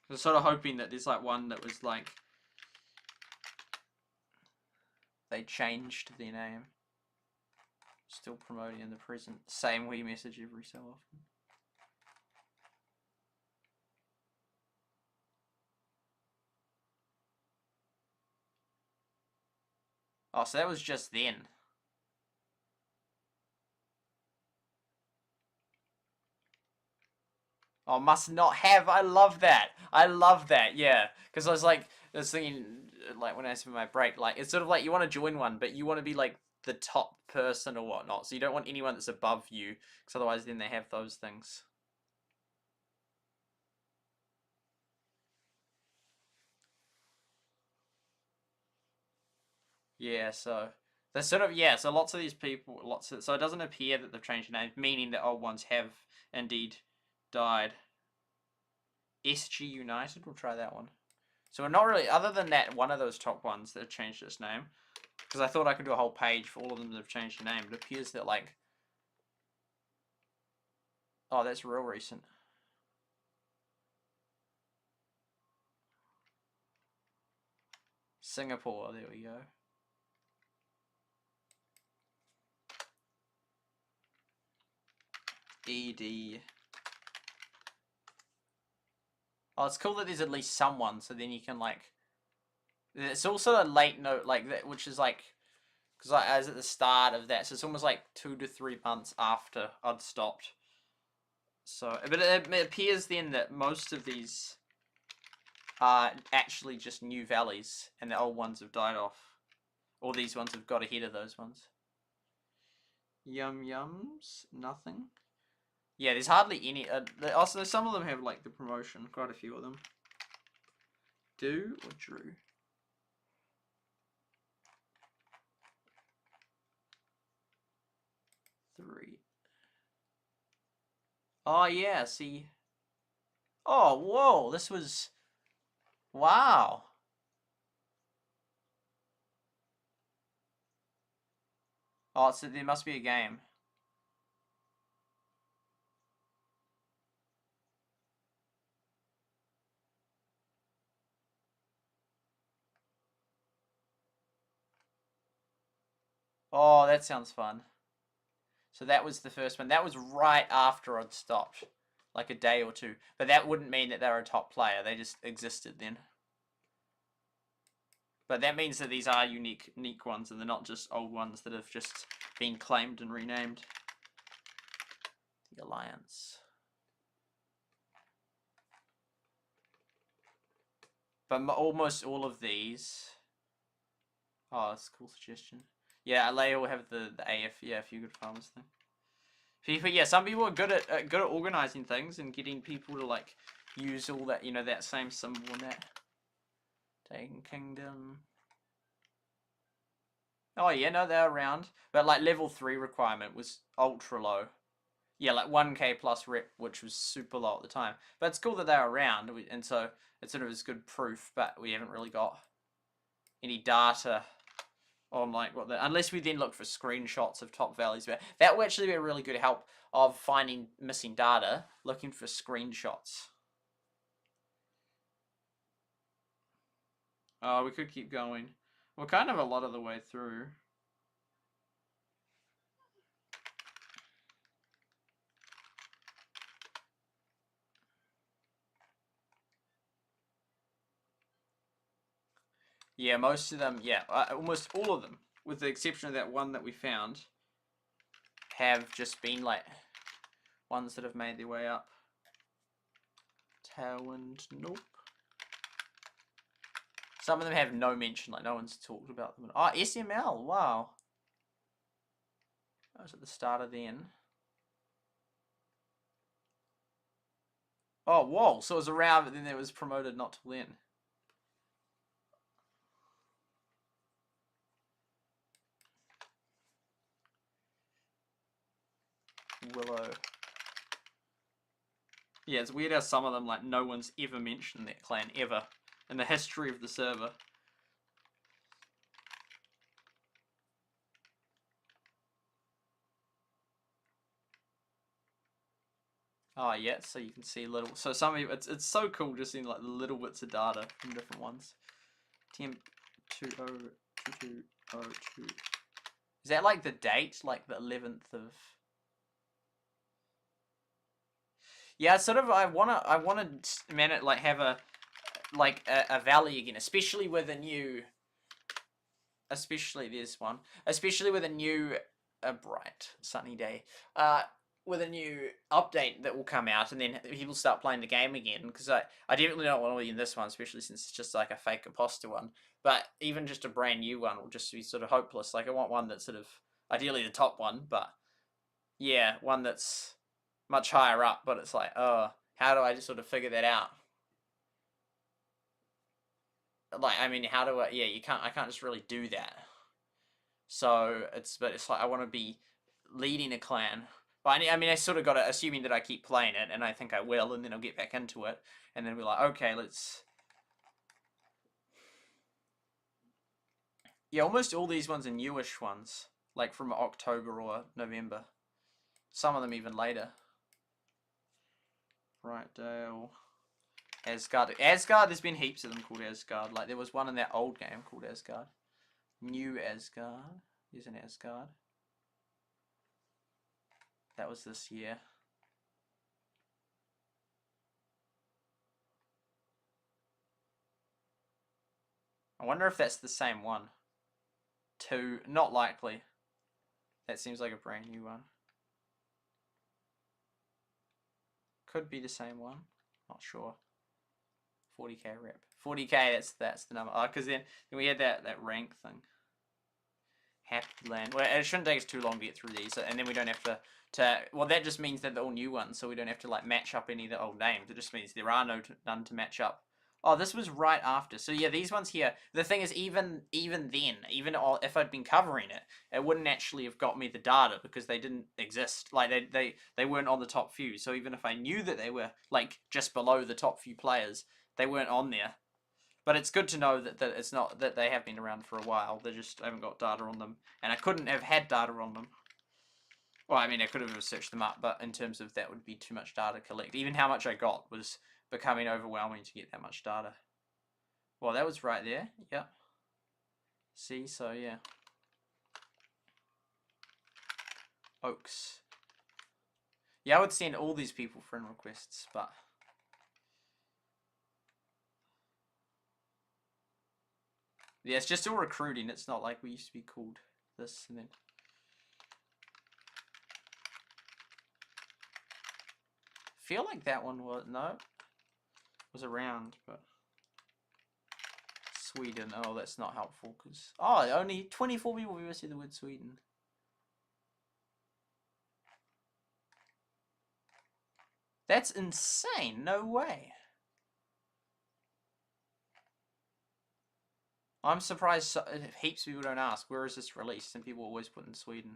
I was sort of hoping that there's like one that was like they changed their name. Still promoting in the present. Same wee message every so often. Oh, so that was just then. Oh, must not have. I love that. I love that. Yeah, because I was thinking, like when I was for my break, like it's sort of like you want to join one, but you want to be like the top person or whatnot. So you don't want anyone that's above you, because otherwise then they have those things. Yeah, so they're sort of, yeah, so lots of these people, so it doesn't appear that they've changed their name, meaning that old ones have indeed died. SG United, we'll try that one. So we're not really, other than that, one of those top ones that have changed its name, because I thought I could do a whole page for all of them that have changed their name. It appears that, like, Oh, that's real recent. Singapore, there we go. ED. Oh, it's cool that there's at least someone, so then you can like. It's also a late note like that, which is like, because I was at the start of that, so it's almost like 2 to 3 months after I'd stopped. So, but it appears then that most of these are actually just new valleys, and the old ones have died off. Or these ones have got ahead of those ones. Yum yums, nothing. Yeah, there's hardly any. Also, some of them have like the promotion. Quite a few of them. Do or Drew? Three. Oh yeah, see. Oh whoa, this was. Wow. Oh, so there must be a game. Oh, that sounds fun. So that was the first one. That was right after I'd stopped. Like a day or two. But that wouldn't mean that they were a top player. They just existed then. But that means that these are unique ones and they're not just old ones that have just been claimed and renamed. The Alliance. But almost all of these... Oh, that's a cool suggestion. Yeah, they all have the aFewGoodFarmers thing. People, yeah, some people are good at organizing things and getting people to like use all that, you know, that same symbol and that. Taken Kingdom. Oh yeah, no, they're around. But like level 3 requirement was ultra low. Yeah, like 1k plus rep, which was super low at the time. But it's cool that they're around, and so it sort of is good proof, but we haven't really got any data on like what the, unless we then look for screenshots of top valleys. But that will actually be a really good help of finding missing data, looking for screenshots. Oh, we could keep going. We're kind of a lot of the way through. Yeah, most of them, yeah, almost all of them, with the exception of that one that we found, have just been like ones that have made their way up. Tailwind, nope. Some of them have no mention, like no one's talked about them. Oh, SML, wow. That was at the start of then. Oh, whoa, so it was around, but then it was promoted not till then. Willow. Yeah, it's weird how some of them, like, no one's ever mentioned that clan, ever, in the history of the server. Oh, yeah, so you can see little, so some of you, it's so cool just seeing, like, the little bits of data from different ones. Temp 202202. Is that, like, the date? Like, the 11th of... Yeah, sort of. I wanna man, like have a valley again, especially with a new. Especially this one, especially with a new, bright sunny day. With a new update that will come out, and then people start playing the game again. Because I definitely don't want to be in this one, especially since it's just like a fake imposter one. But even just a brand new one will just be sort of hopeless. Like I want one that's sort of ideally the top one, but yeah, one that's much higher up, but it's like, oh, how do I just sort of figure that out? Like, I mean, how do I, yeah, I can't just really do that. So, but it's like, I want to be leading a clan. But I mean, I sort of got to, assuming that I keep playing it, and I think I will, and then I'll get back into it, and then we're like, okay, let's... Yeah, almost all these ones are newish ones, like from October or November. Some of them even later. Brightdale. Asgard. Asgard, there's been heaps of them called Asgard. Like, there was one in that old game called Asgard. New Asgard. There's an Asgard. That was this year. I wonder if that's the same one. Not likely. That seems like a brand new one. Could be the same one. Not sure. 40k rep. 40k, that's the number. Oh, because then we had that rank thing. Happy Land. Well, it shouldn't take us too long to get through these, and then we don't have to well, that just means that they're all new ones, so we don't have to like match up any of the old names. It just means there are none to match up. Oh, this was right after. So yeah, these ones here. The thing is, even then, if I'd been covering it, it wouldn't actually have got me the data because they didn't exist. Like they weren't on the top few. So even if I knew that they were like just below the top few players, they weren't on there. But it's good to know that it's not that they have been around for a while. They just haven't got data on them, and I couldn't have had data on them. Well, I mean, I could have searched them up, but in terms of that would be too much data to collect. Even how much I got was becoming overwhelming to get that much data. Well, that was right there. Yep. See, so yeah. Oaks. Yeah, I would send all these people friend requests, but yeah, it's just all recruiting. It's not like we used to be called this and then. Feel like that one was around, but Sweden. Oh, that's not helpful because only 24 people ever see the word Sweden. That's insane. No way. I'm surprised heaps of people don't ask where is this released, and people always put in Sweden.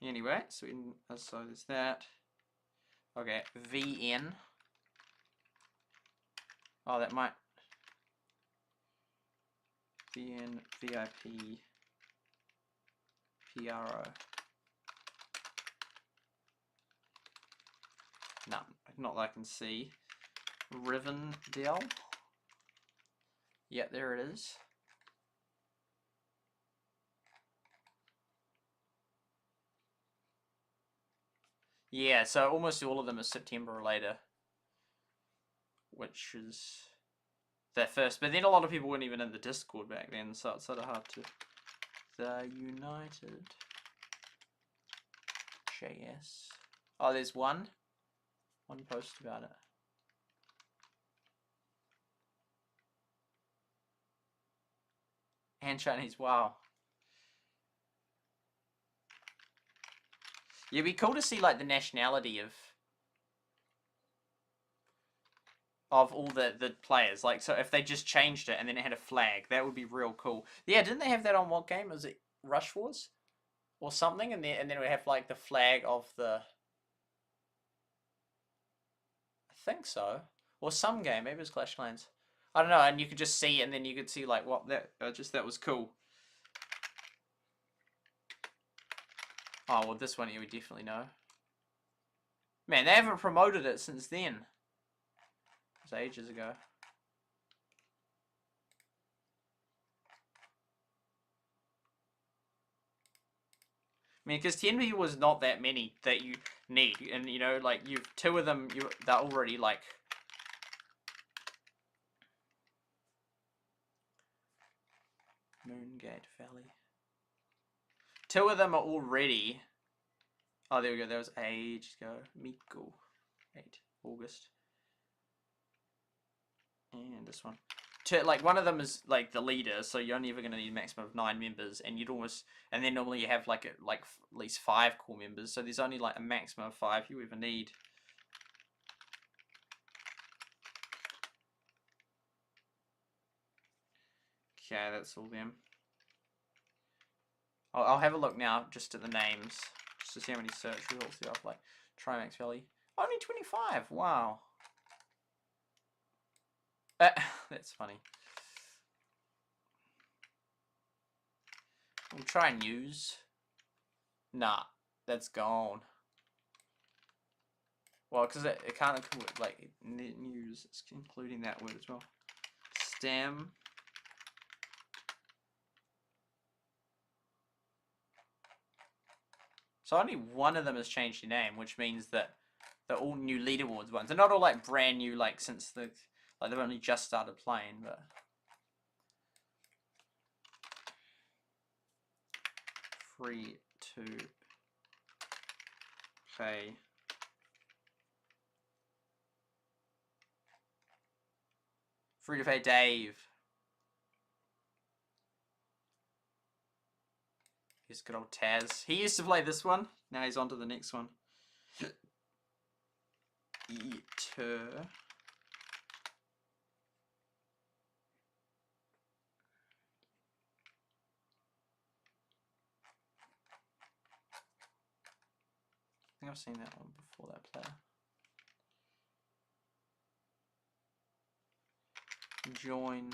Anyway, Sweden. So there's that. Okay, VN. Oh, that might. VN, VIP, PRO. No, not that I can see. Rivendell. Yeah, there it is. Yeah, so almost all of them are September or later, which is their first. But then a lot of people weren't even in the Discord back then, so it's sort of hard to. The United JS. Oh, there's one post about it. And Chinese, wow. Yeah, it'd be cool to see like the nationality of all the players. Like, so if they just changed it and then it had a flag, that would be real cool. Yeah, didn't they have that on what game? Was it Rush Wars or something? And then we have like the flag of the. I think so, or some game. Maybe it was Clash Clans. I don't know. And you could just see, and then you could see like what that was cool. Oh, well, this one you would definitely know. Man, they haven't promoted it since then. It was ages ago. I mean, because 10 people was not that many that you need. And, you know, like, two of them, they're already, like... Moongate Valley. Two of them are already. Oh, there we go. That was ages ago. Miko. 8 August. And this one. Like, one of them is like the leader, so you're only ever going to need a maximum of 9 members, and you'd almost. And then normally you have like at least 5 core members, so there's only like a maximum of 5 you ever need. Okay, that's all them. I'll have a look now just at the names, just to see how many search results there are for like Trimax Valley. Only 25, wow. That's funny. We'll try news. Nah, that's gone. Well, because it can't include, like, news. It's including that word as well. Stem. So only one of them has changed their name, which means that they're all new leaderboards ones. They're not all, like, brand new, like, since the... Like, they've only just started playing, but... Free to play. Free to play Dave. Here's good old Taz. He used to play this one. Now he's on to the next one. Eater. I think I've seen that one before, that player. Join.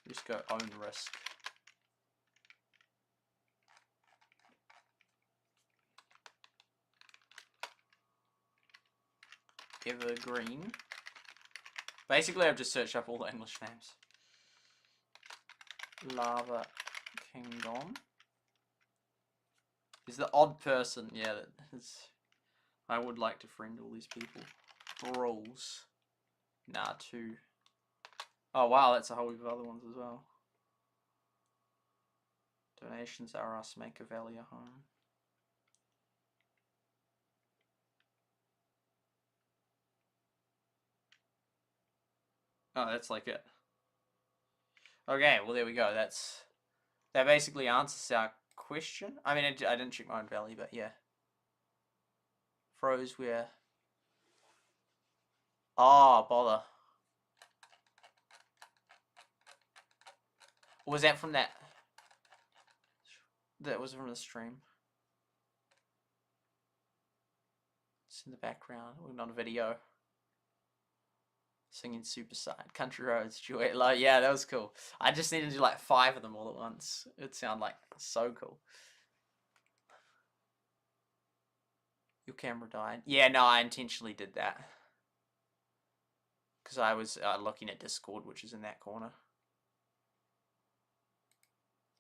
Just go own risk. Evergreen. Basically, I've just searched up all the English names. Lava Kingdom. He's the odd person, yeah, that is. I would like to friend all these people. Brawls. Nah, 2. Oh wow, that's a whole heap of other ones as well. Donations are us, make a valley a home. Oh, that's like it. Okay, well there we go. That basically answers our question. I mean, I didn't check my own valley, but yeah. Froze where? Oh, bother. Or was that from that? That was from the stream. It's in the background. We're not a video. Singing SuperSight, Country Roads, Joy. Like, yeah, that was cool. I just needed to do like 5 of them all at once. It'd sound like so cool. Your camera died. Yeah, no, I intentionally did that. Because I was looking at Discord, which is in that corner.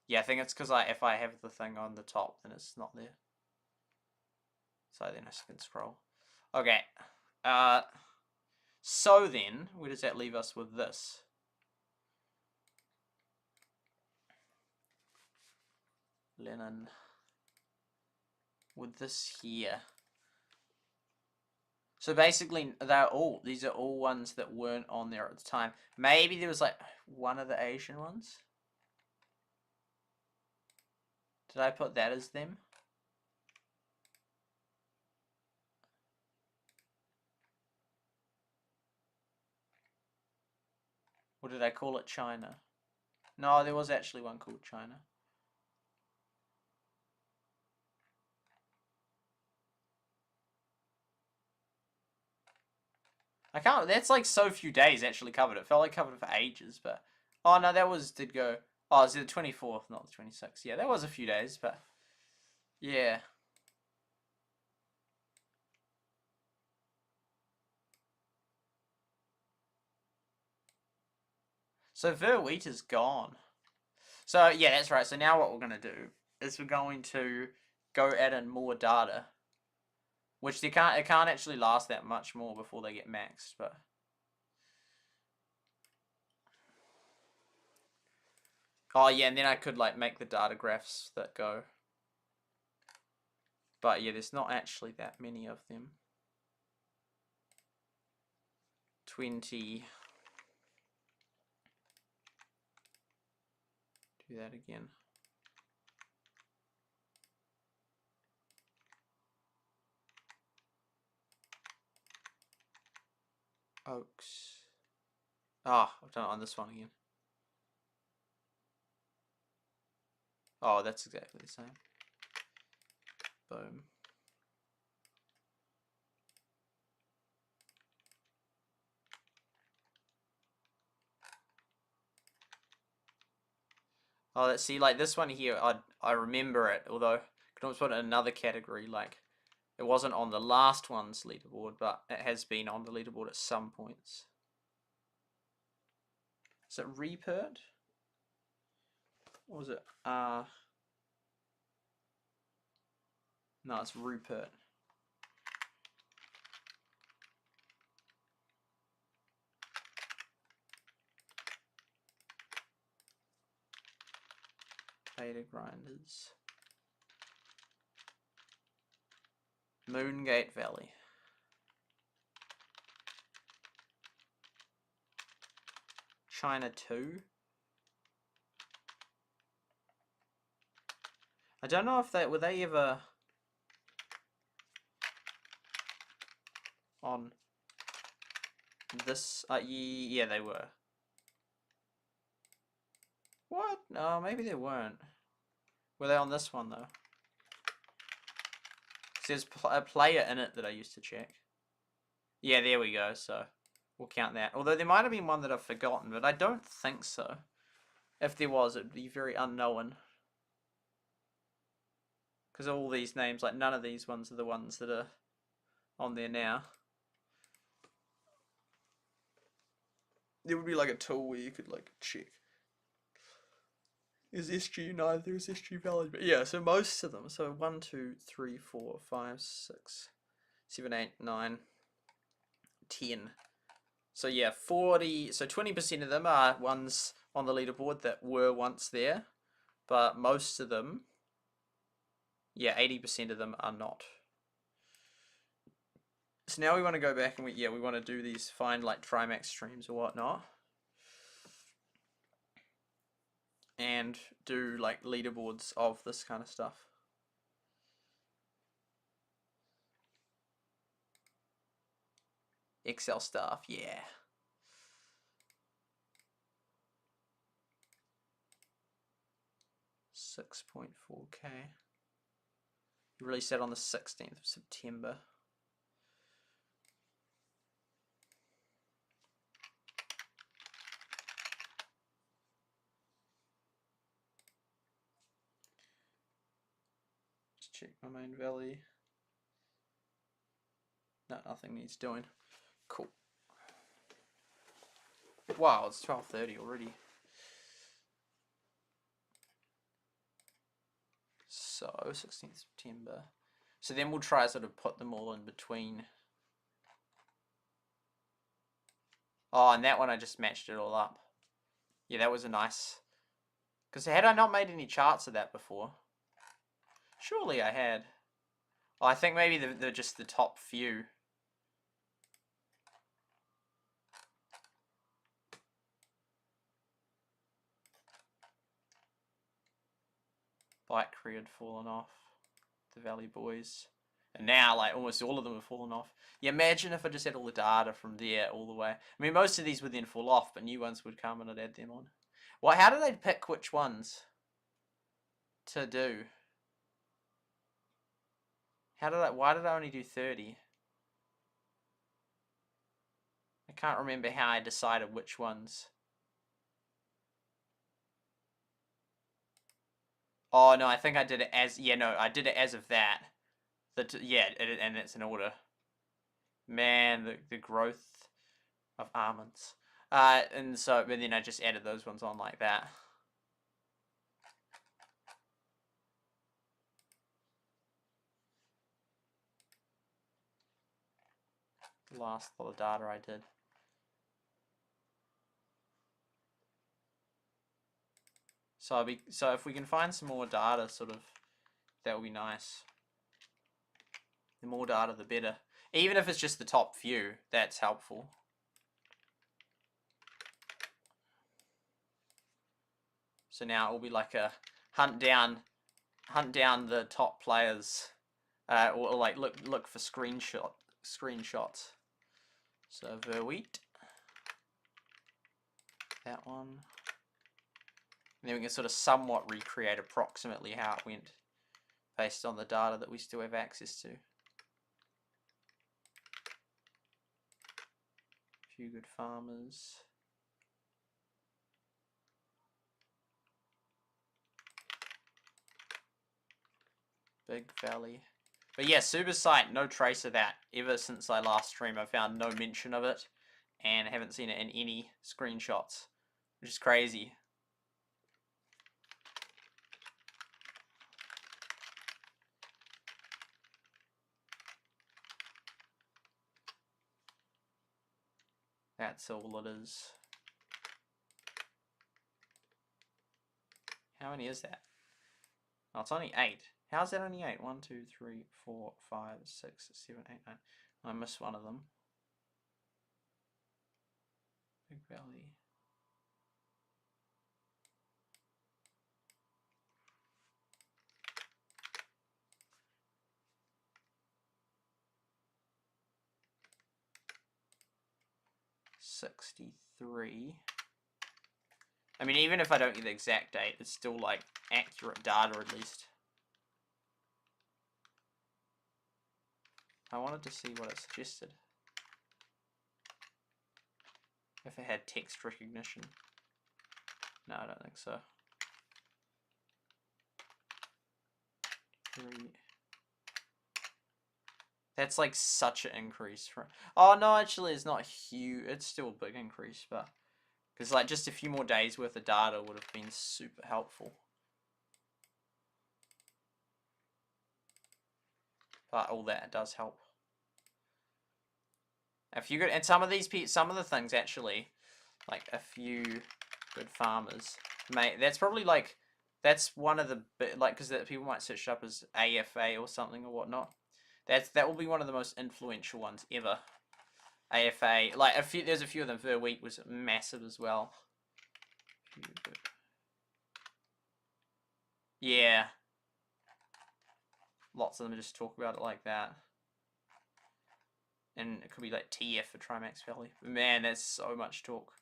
Yeah, I think it's because if I have the thing on the top, then it's not there. So then I can scroll. Okay. So then, where does that leave us with this? Lennon. With this here. So basically, these are all ones that weren't on there at the time. Maybe there was like one of the Asian ones. Did I put that as them? Or did I call it China? No, there was actually one called China. I can't, that's like so few days actually covered. It felt like covered for ages, but... Oh no, that did go... Oh, it's the 24th, not the 26th. Yeah, that was a few days, but... Yeah. So verwitt is gone. So yeah, that's right. So now what we're going to do is we're going to go add in more data, which it can't actually last that much more before they get maxed, but oh yeah, and then I could like make the data graphs that go. But yeah, there's not actually that many of them. 20. Do that again. Oaks. Ah, I've done it on this one again. Oh, that's exactly the same. Boom. Oh, let's see, like this one here, I remember it, although I could almost put it in another category, like It wasn't on the last one's leaderboard, but it has been on the leaderboard at some points. Is it Repert? Or was it no, it's Rupert. Beta grinders. Moongate Valley. China 2. I don't know if were they ever on this. Yeah, they were. What? No, maybe they weren't. Were they on this one though? There's a player in it that I used to check. Yeah, there we go. So we'll count that. Although there might have been one that I've forgotten, but I don't think so. If there was, it'd be very unknown. Because all these names, like none of these ones are the ones that are on there now. There would be like a tool where you could like check. Is SG neither? Is SG valid? But yeah, so most of them. So 1, 2, 3, 4, 5, 6, 7, 8, 9, 10. So yeah, 40. So 20% of them are ones on the leaderboard that were once there, but most of them, yeah, 80% of them are not. So now we want to go back and we want to do these, find like Trimax streams or whatnot, and do like leaderboards of this kind of stuff. Excel stuff, yeah. $6.4K. Released that on the 16th of September. Just check my main valley. No, nothing needs doing. Cool. Wow, it's 12:30 already. So 16th September. So then we'll try sort of put them all in between. Oh, and that one I just matched it all up. Yeah, that was a nice. Because had I not made any charts of that before? Surely I had. Oh, I think maybe they're just the top few. Bike Career had fallen off. The Valley Boys. And now, like, almost all of them have fallen off. Yeah, imagine if I just had all the data from there all the way. I mean, most of these would then fall off, but new ones would come and I'd add them on. Well, how do they pick which ones to do? Why did I only do 30? I can't remember how I decided which ones. Oh, no, I think I did it as, yeah, no, I did it as of that. Yeah, and it's in order. Man, the growth of almonds. And so, but then I just added those ones on like that. The last lot of data I did. So if we can find some more data, sort of, that would be nice. The more data, the better. Even if it's just the top few, that's helpful. So now it will be like a hunt down the top players, or like look for screenshots. So verwitt, that one. And then we can sort of somewhat recreate approximately how it went based on the data that we still have access to. aFewGoodFarmers. Big Valley. But yeah, SuperSight, no trace of that. Ever since I last streamed, I found no mention of it. And I haven't seen it in any screenshots. Which is crazy. That's all it is. How many is that? Oh, it's only 8. How's that only 8? 1, 2, 3, 4, 5, 6, 7, 8, 9. I missed one of them. Big Valley. $63. I mean, even if I don't get the exact date, it's still like accurate data at least. I wanted to see what it suggested. If it had text recognition. No, I don't think so. 3. That's like such an increase from. Oh no, actually, it's not huge. It's still a big increase, but because like just a few more days worth of data would have been super helpful. But all that does help. If you and some of these some of the things actually, like a few good farmers, mate. That's probably like that's one of the like because people might search it up as AFA or something or whatnot. That will be one of the most influential ones ever. AFA, like there's a few of them. Verwitt was massive as well. Yeah. Lots of them just talk about it like that. And it could be like TF for Trimax Valley. But man, there's so much talk.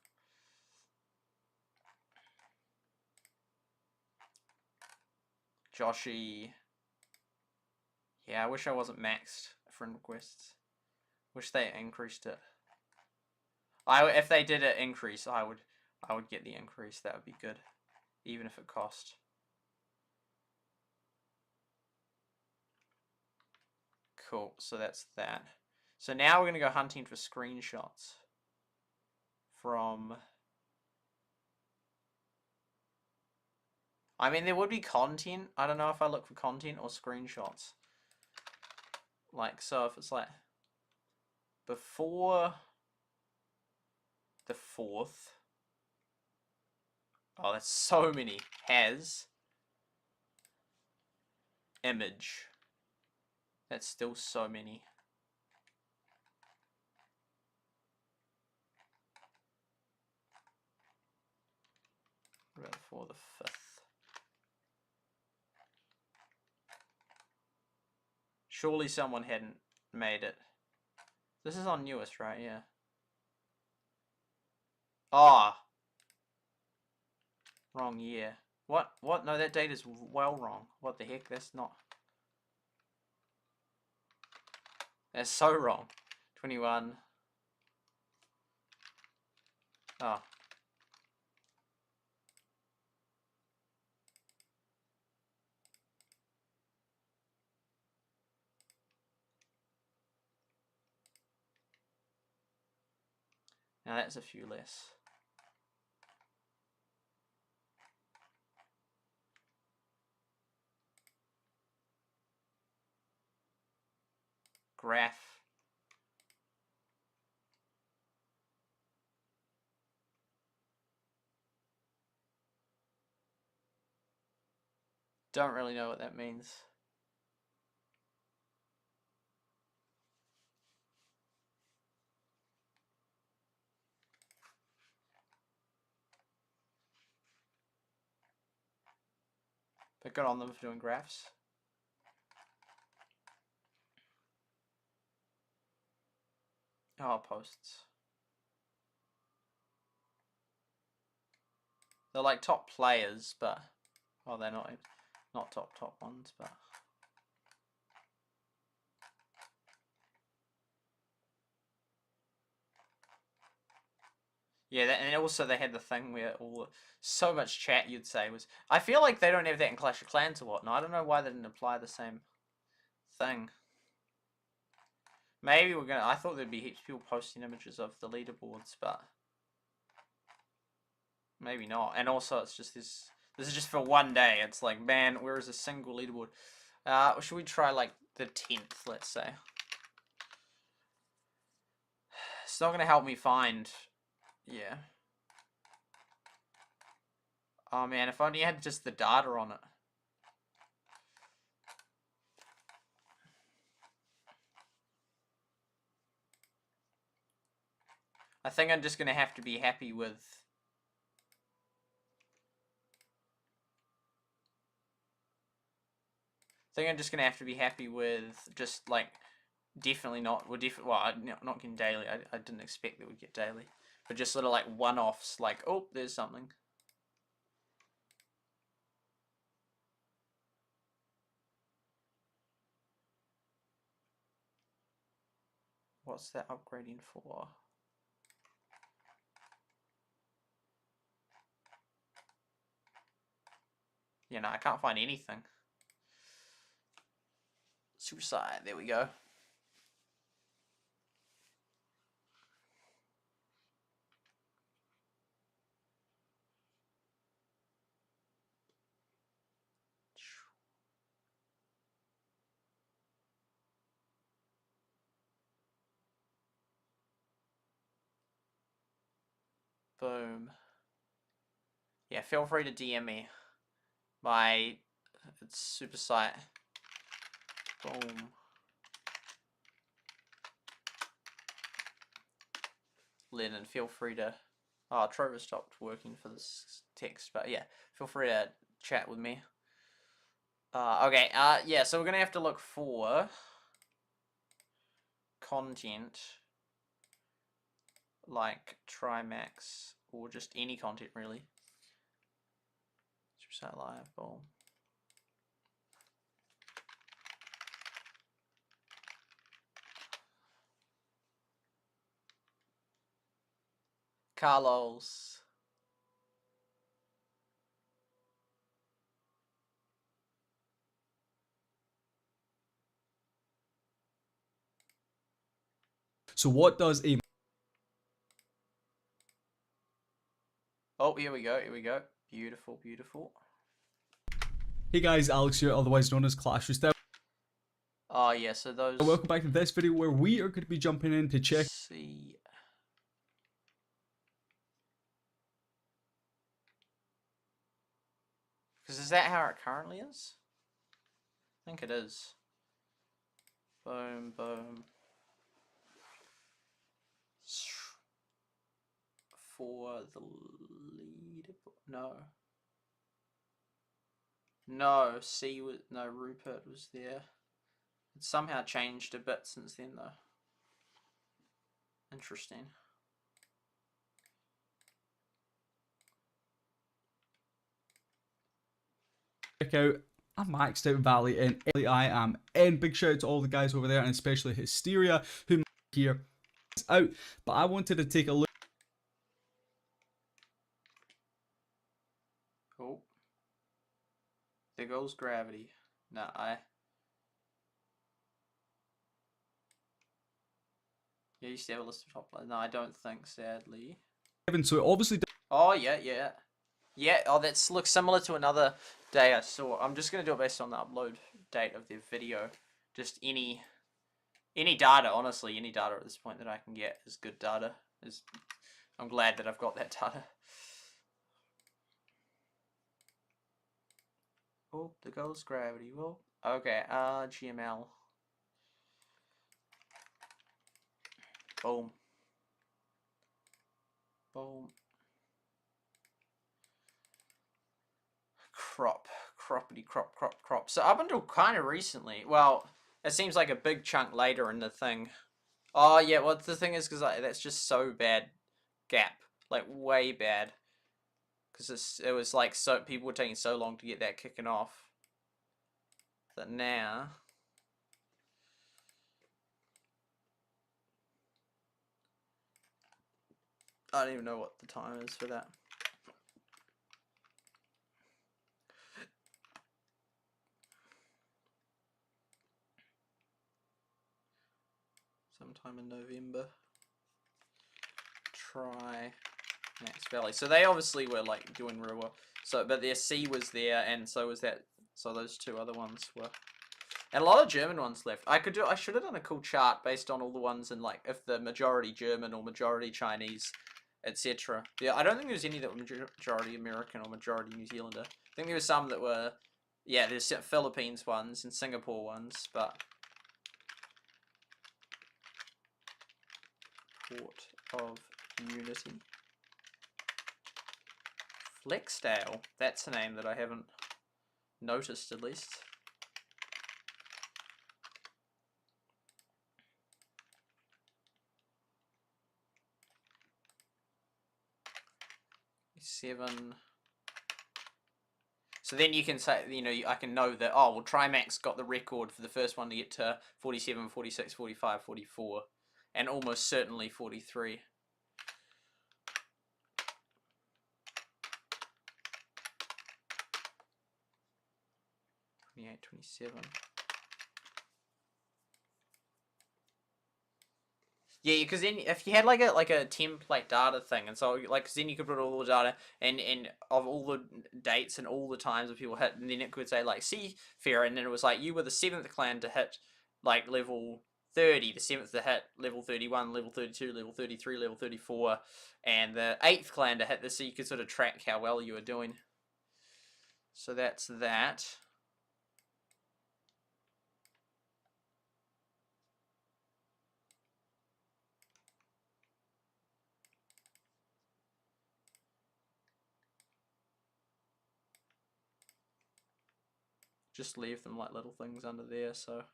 Joshy. Yeah, I wish I wasn't maxed friend requests. Wish they increased it. If they did an increase, I would get the increase. That would be good, even if it cost. Cool. So that's that. So now we're gonna go hunting for screenshots from. I mean, there would be content. I don't know if I look for content or screenshots. Like, so if it's like before the 4th. Oh, that's so many. Has image. That's still so many. What about before the 5th? Surely someone hadn't made it. This is on newest, right? Yeah. Ah. Wrong year. What? What? No, that date is well wrong. What the heck? That's not. That's so wrong. 21. Oh. Now that's a few less. Graph. Don't really know what that means. But good on them for doing graphs. Oh, posts. They're like top players, but well, they're not top ones, but yeah. And also they had the thing where so much chat you'd say was. I feel like they don't have that in Clash of Clans or whatnot. I don't know why they didn't apply the same thing. Maybe we're gonna. I thought there'd be heaps of people posting images of the leaderboards, but maybe not. And also, it's just this. This is just for one day. It's like, man, where is a single leaderboard? Should we try like the 10th? Let's say. It's not gonna help me find. Yeah. Oh man, if I only had just the data on it. I think I'm just gonna have to be happy with. I think I'm just gonna have to be happy with just like definitely not. Well, not getting daily. I didn't expect that we'd get daily, but just sort of like one-offs. Like, oh, there's something. What's that upgrading for? Yeah, no, I can't find anything. SuperSight, there we go. Boom. Yeah, feel free to DM me. It's SuperSight. Boom. Lennon, feel free to. Oh, Trover stopped working for this text, but yeah, feel free to chat with me. Okay, yeah, so we're gonna have to look for content like Trimax or just any content really. SuperSightLIVE, boom. Carlos. So what does a... Oh, here we go, here we go. Beautiful, beautiful. Hey guys, Alex here, otherwise known as Clash Royale. Oh yeah, so those... Welcome back to this video where we are going to be jumping in to check... See... Because is that how it currently is? I think it is. Boom, boom. For the lead... No. No, C was... No, Rupert was there. It's somehow changed a bit since then though. Interesting. Check out a maxed out Valley and I am in. Big shout out to all the guys over there and especially Hysteria who here out. But I wanted to take a look. Oh. There goes gravity. Nah, Yeah, you used to have a list of top players. No, I don't think, sadly. So obviously... Oh, yeah, yeah. Yeah, oh, that looks similar to another day I saw. I'm just going to do it based on the upload date of their video. Just any data, honestly, any data at this point that I can get is good data. I'm glad that I've got that data. Oh, the goes gravity. Well, okay, GML. Boom. Boom. Crop. So up until kind of recently, well, it seems like a big chunk later in the thing. Oh yeah, well the thing is because that's just so bad gap, like way bad. Because it was like so people were taking so long to get that kicking off. That now. I don't even know what the time is for that. sometime in November. Try Max Valley. So they obviously were like doing real well. So, but their C was there, and so was that. So those two other ones were, and a lot of German ones left. I should have done a cool chart based on all the ones in like if the majority German or majority Chinese, etc. Yeah, I don't think there was any that were majority American or majority New Zealander. I think there were some that were, yeah, there's Philippines ones and Singapore ones, but Port of Unity. Flexdale, that's a name that I haven't noticed at least. Seven. So then you can say, you know, I can know that, oh, well, Trimax got the record for the first one to get to 47, 46, 45, 44, and almost certainly 43. 28, 27. Yeah, because then if you had like a template data thing, and so like, cause then you could put all the data and of all the dates and all the times that people hit, and then it could say like Seafarer, and then it was like you were the 7th clan to hit like level 30, the 7th to hit level 31, level 32, level 33, level 34, and the 8th clan to hit this, so you could sort of track how well you were doing. So that's that. Just leave them like little things under there, so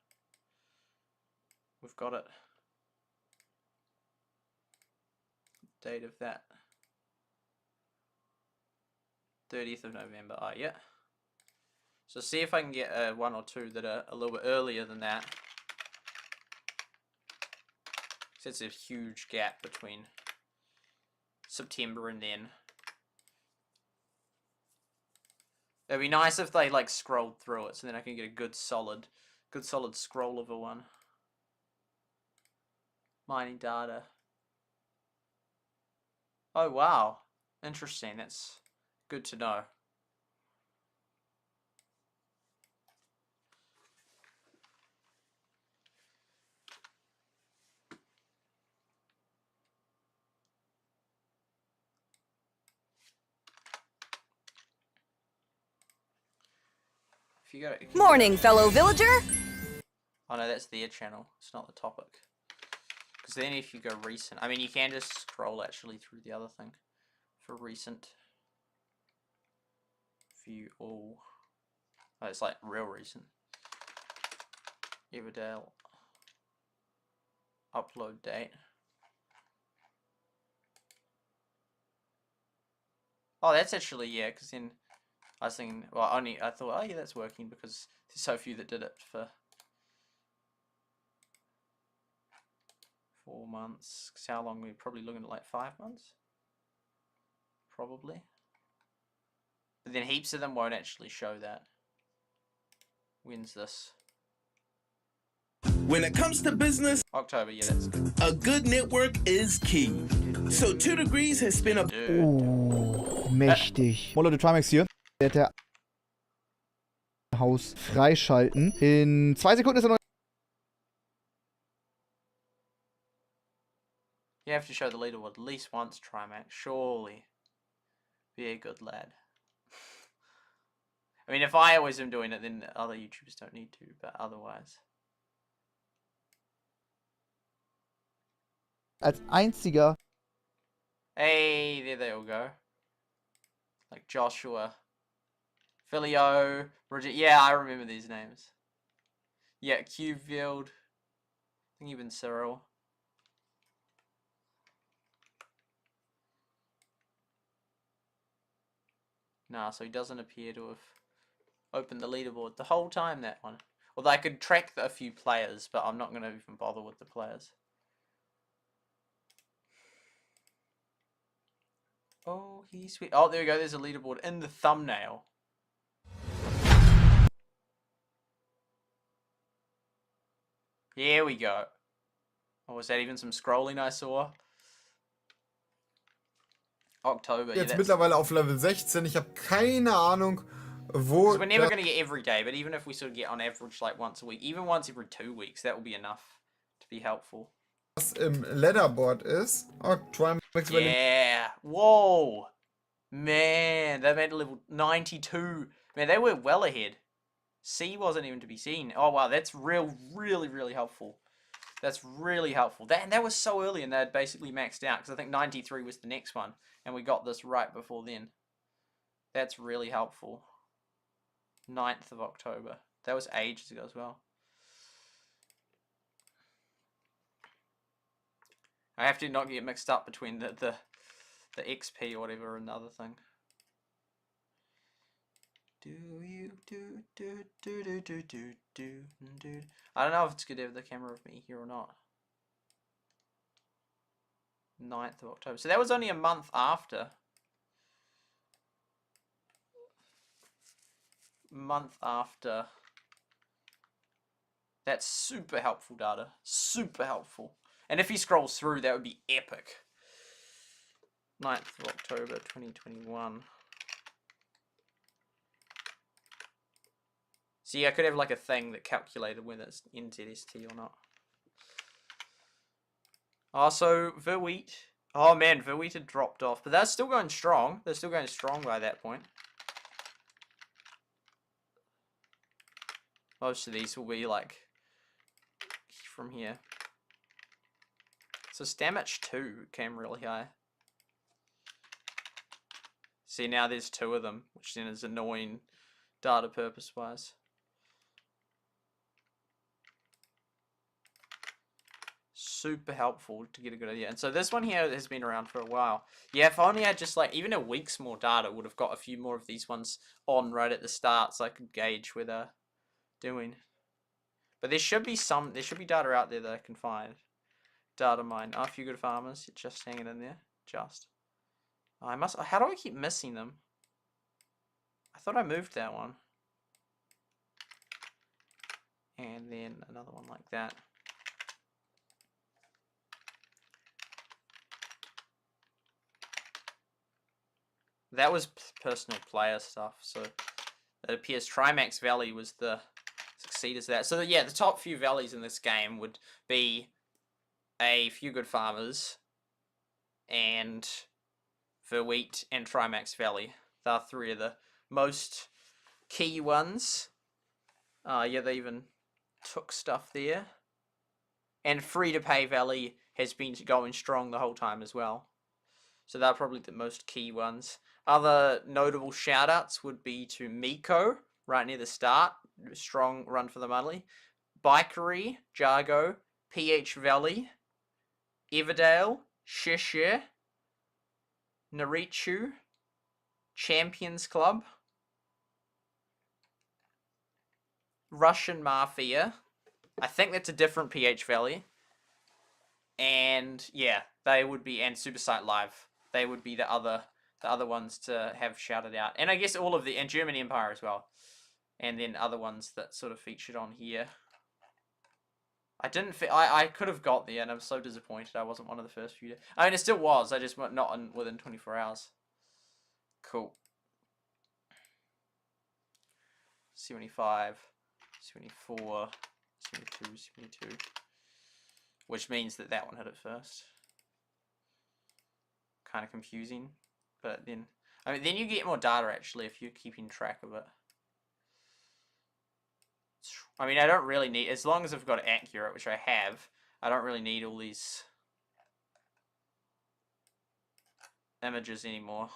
we've got it. Date of that 30th of November. Oh yeah. So see if I can get one or two that are a little bit earlier than that. So it's a huge gap between September and then. It'd be nice if they like scrolled through it, so then I can get a good solid scroll of a one. Mining data. Oh wow, interesting. That's good to know. If you go, Morning, fellow villager! Oh no, that's their channel. It's not the topic. Because then if you go recent, I mean you can just scroll actually through the other thing for recent. View all. Oh, it's like real recent. Everdale. Upload date. Oh, that's actually, yeah, because then I was thinking, well, I thought, oh yeah, that's working because there's so few that did it for 4 months. Because how long? We're probably looking at like 5 months? Probably. But then heaps of them won't actually show that. When's this? When it comes to business, October, yeah, that's good. A good network is key. So 2 Degrees has been a... Oh, mächtig. Moin Leute, Trimax hier. Der Haus freischalten. In 2 Sekunden ist er noch... You have to show the leaderboard at least once, Trimax. Surely. Be a good lad. I mean, if I always am doing it, then other YouTubers don't need to, but otherwise. Als einziger... Hey, there they all go. Like Joshua. Filio. Bridget. Yeah, I remember these names. Yeah, Qvield. I think even Cyril. Nah, so he doesn't appear to have opened the leaderboard the whole time, that one. Although I could track a few players, but I'm not going to even bother with the players. Oh, he's sweet. Oh, there we go. There's a leaderboard in the thumbnail. Here we go. Or was that even some scrolling I saw? Oktober. Jetzt Yeah, mittlerweile auf Level 16. Ich habe keine Ahnung, wo. we're never going to get every day, but even if we sort of get on average like once a week, even once every 2 weeks, that will be enough to be helpful. Was im Leaderboard ist. Oh, Trimax Valley. Yeah. Whoa. Man, they made level 92. Man, they were well ahead. C wasn't even to be seen. Oh, wow. That's really helpful. That's really helpful. That was so early and they had basically maxed out. Because I think 93 was the next one. And we got this right before then. That's really helpful. 9th of October. That was ages ago as well. I have to not get mixed up between the XP or whatever and the other thing. I don't know if it's good to have the camera of me here or not. 9th of October. So that was only a month after. That's super helpful data. Super helpful. And if he scrolls through, that would be epic. 9th of October 2021. See, I could have like a thing that calculated whether it's NZST or not. Also, verwitt. Oh man, verwitt had dropped off. But they're still going strong. They're still going strong by that point. Most of these will be like from here. So Stamage 2 came really high. See, now there's 2 of them, which then is annoying data purpose wise. Super helpful to get a good idea. And so this one here has been around for a while. Yeah, if I only had just like even a week's more data, would have got a few more of these ones on right at the start so I could gauge where they're doing. But there should be data out there that I can find. Data mine. aFewGoodFarmers, just hanging in there. Just. How do I keep missing them? I thought I moved that one. And then another one like that. That was personal player stuff, so it appears Trimax Valley was the succeeders of that. So yeah, the top few valleys in this game would be aFewGoodFarmers and verwitt and Trimax Valley. They are 3 of the most key ones. Yeah, they even took stuff there. And Free to Pay Valley has been going strong the whole time as well. So they're probably the most key ones. Other notable shoutouts would be to Miko, right near the start. Strong run for the money. Bikery, Jargo, PH Valley, Everdale, Shishir, Narichu, Champions Club, Russian Mafia. I think that's a different PH Valley. And yeah, they would be, and SuperSightLIVE. They would be the other ones to have shouted out. And I guess all of the, and German Empire as well. And then other ones that sort of featured on here. I could have got there and I'm so disappointed I wasn't one of the first few. I mean, it still was, I just not within 24 hours. Cool. 75, 74, 72, 72. Which means that one hit it first. Kind of confusing. But then, I mean, then you get more data actually if you're keeping track of it. I mean, I don't really need, as long as I've got it accurate, which I have, I don't really need all these images anymore.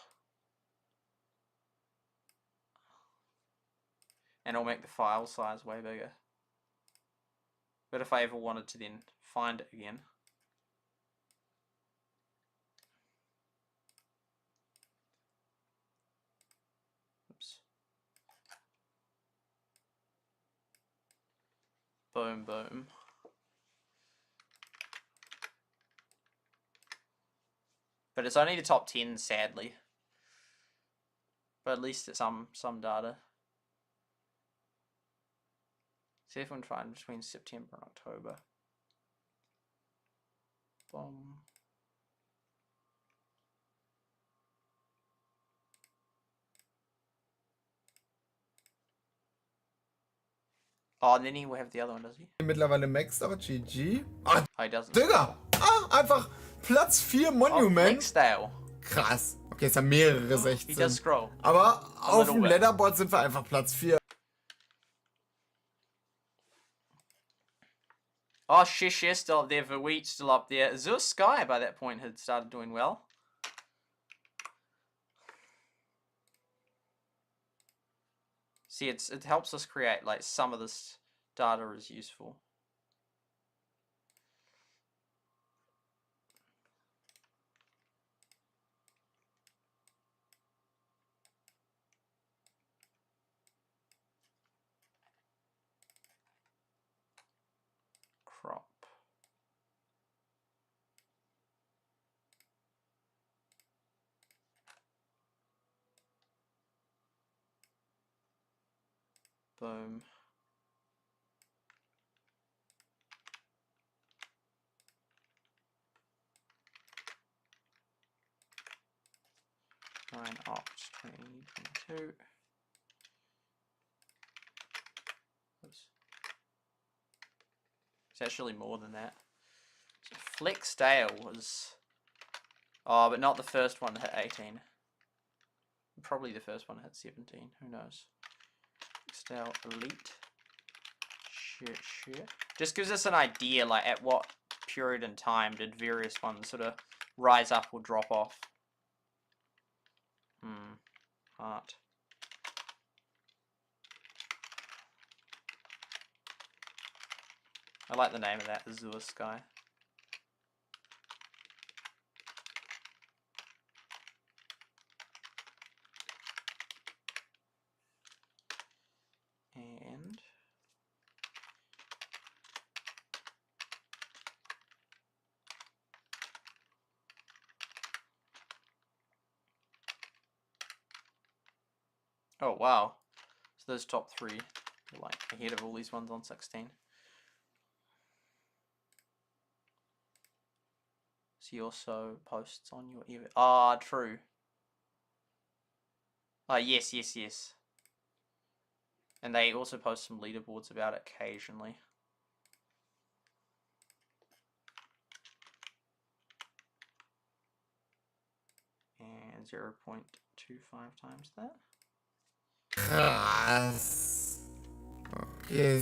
And I'll make the file size way bigger. But if I ever wanted to then find it again. Oops. Boom, boom. But it's only the top 10, sadly. But at least it's some data. See if we can find between September and October. Boom. Oh, and then he will have the other one, does he? Mittlerweile maxed, aber GG. Ah, Oh, he doesn't. Digga! Ah, einfach Platz 4 Monument. Linkstale. Krass. Okay, es haben mehrere He 16. does scroll. Aber A auf little dem bit. Leaderboard sind wir einfach Platz 4. Oh, Shish is still up there. verwitt still up there. Zeus Sky by that point had started doing well. See, it helps us create, like, some of this data is useful. Crop. Boom. Nine opt 2022. Oops. It's actually more than that. So Flexdale was, oh, but not the first one to hit 18. Probably the first one to hit 17. Who knows? Flexdale Elite. Shit. Just gives us an idea, like at what period in time did various ones sort of rise up or drop off. Heart. I like the name of that, Azure Sky. And oh wow, so those top three are like ahead of all these ones on 16. So he also posts on your event. Ah, true. Ah, yes. And they also post some leaderboards about it occasionally. And 0.25 times that. Krass. Okay. I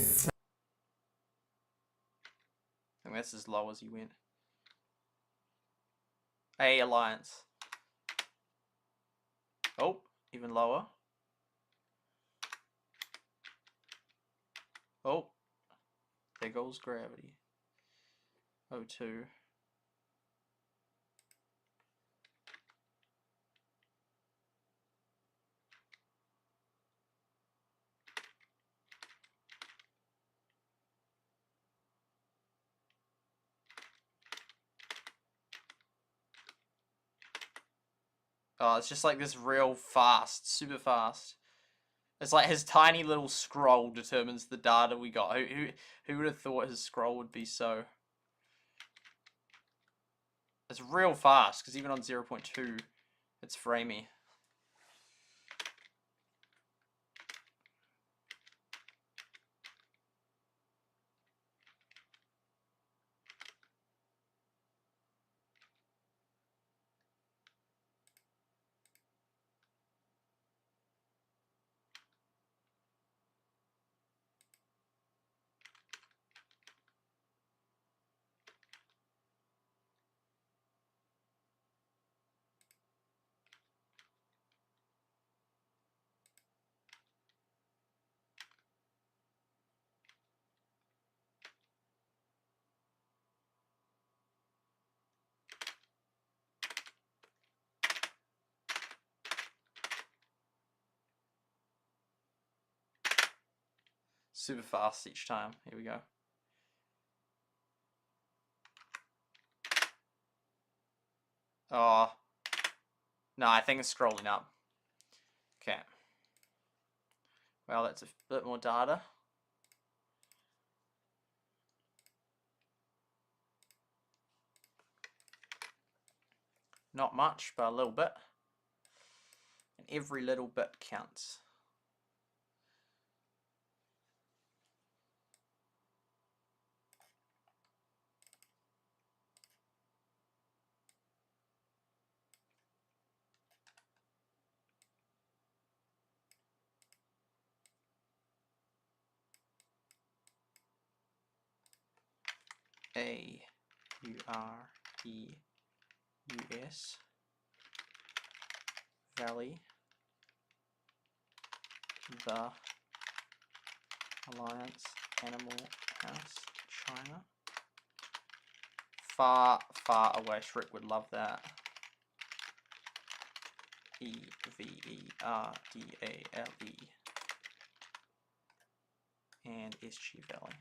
think that's as low as he went. Hey, Alliance. Oh, even lower. Oh, there goes gravity. O2. Oh, it's just like this real fast, super fast. It's like his tiny little scroll determines the data we got. Who would have thought his scroll would be so... It's real fast, because even on 0.2, it's framey. Super fast each time. Here we go. Oh. No, I think it's scrolling up. Okay. Well, that's a bit more data. Not much, but a little bit. And every little bit counts. A-U-R-E-U-S Valley, the Alliance Animal House, China. Far, far away. Shrek would love that. E-V-E-R-D-A-L-E and SG Valley.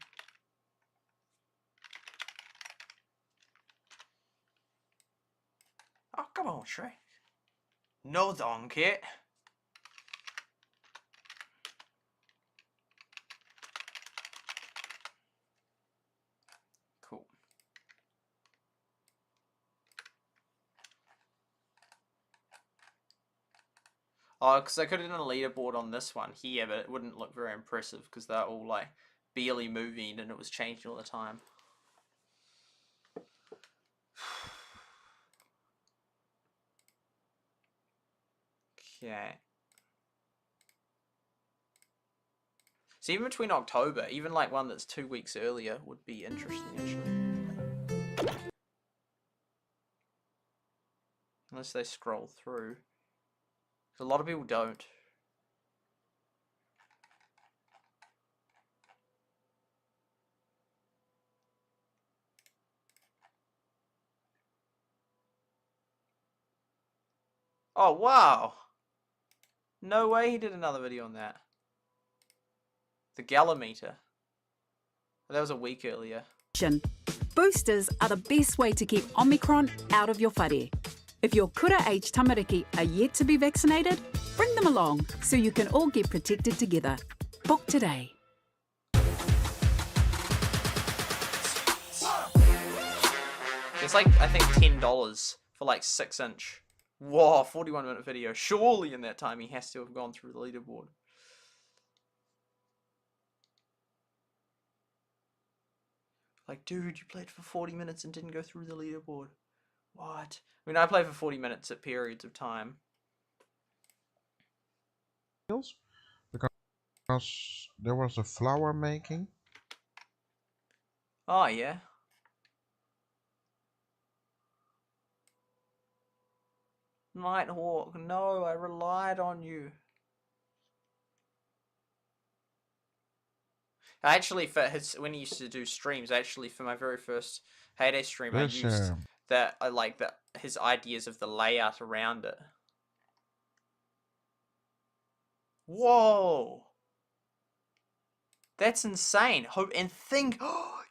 Oh, come on, Shrek. No donkey. Cool. Oh, because I could have done a leaderboard on this one here, but it wouldn't look very impressive because they're all like barely moving and it was changing all the time. Okay. So even between October, even like one that's 2 weeks earlier would be interesting actually. Unless they scroll through. 'Cause a lot of people don't. Oh wow! No way he did another video on that. The Gallimitre. That was a week earlier. Boosters are the best way to keep Omicron out of your whare. If your kura age tamariki are yet to be vaccinated, bring them along so you can all get protected together. Book today. It's like, I think $10 for like 6-inch. Whoa, 41-minute video. Surely in that time he has to have gone through the leaderboard. Like, dude, you played for 40 minutes and didn't go through the leaderboard. What? I mean, I play for 40 minutes at periods of time. Because there was a flower making. Oh, yeah. Nighthawk, no, I relied on you. Actually, for his, when he used to do streams, actually for my very first Heyday stream, I used that, I like that, his ideas of the layout around it. Whoa! That's insane. Hope and think,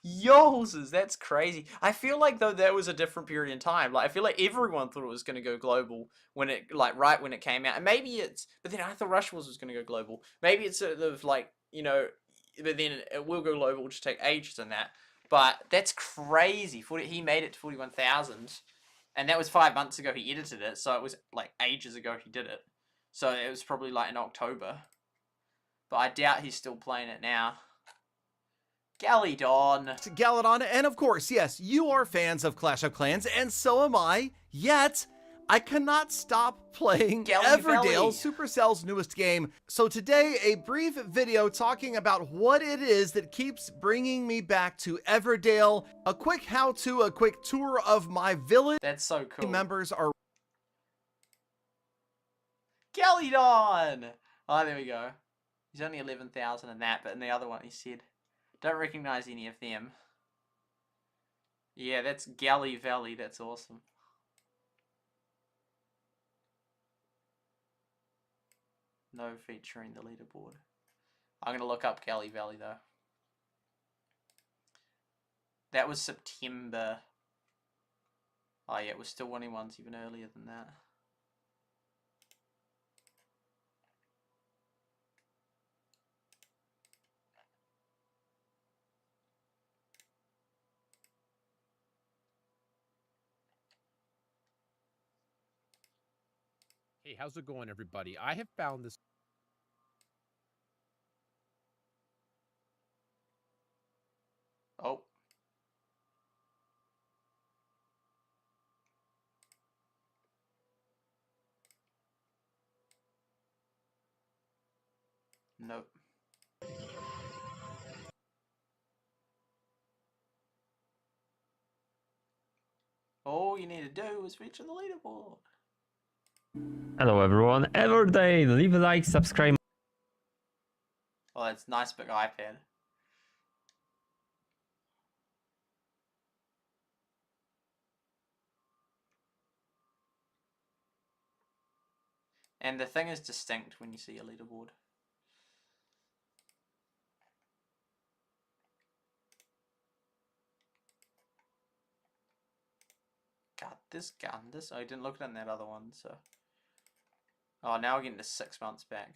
yowzers, that's crazy. I feel like though that was a different period in time. Like I feel like everyone thought it was going to go global when it, like right when it came out. And maybe it's, but then I thought Rush Wars was going to go global. Maybe it's sort of like, you know, but then it will go global, it'll just take ages in that. But that's crazy. He made it to 41,000, and that was 5 months ago he edited it. So it was like ages ago he did it. So it was probably like in October. But I doubt he's still playing it now. Galladon. Galladon, and of course, yes, you are fans of Clash of Clans, and so am I, yet I cannot stop playing Everdale, Supercell's newest game. So today, a brief video talking about what it is that keeps bringing me back to Everdale, a quick how-to, a quick tour of my village. That's so cool. Members are... Galladon! Oh, there we go. He's only 11,000 in that, but in the other one he said, don't recognize any of them. Yeah, that's Galley Valley, that's awesome. No featuring the leaderboard. I'm going to look up Galley Valley though. That was September. Oh yeah, it was still winning ones even earlier than that. Hey, how's it going, everybody? I have found this. Oh. Nope. All you need to do is reach the leaderboard. Hello everyone, Everdale, leave a like, subscribe. Oh, that's nice big iPad. And the thing is distinct when you see a leaderboard. Got this. Oh, I didn't look at that other one, so. Oh, now we're getting to 6 months back.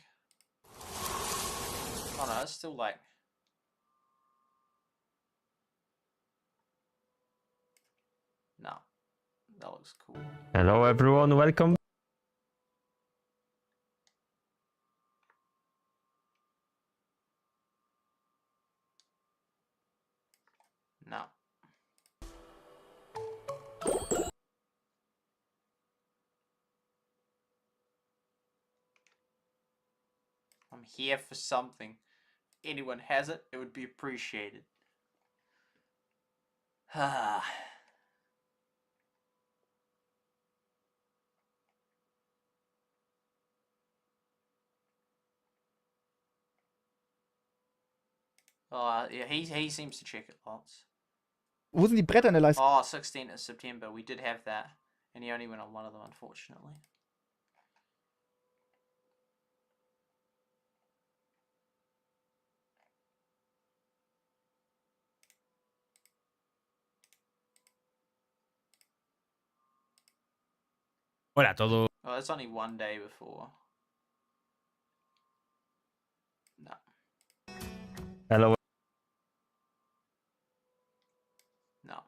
Oh no, it's still like. No, that looks cool. Hello everyone, welcome. No. I'm here for something. If anyone has it, it would be appreciated. Ah. Oh, yeah, he seems to check it lots. Wo sind die Bretter in der Leiste? Oh, 16th of September. We did have that. And he only went on one of them, unfortunately. Hola a todos. Oh, it's only one day before. No. Hello. No.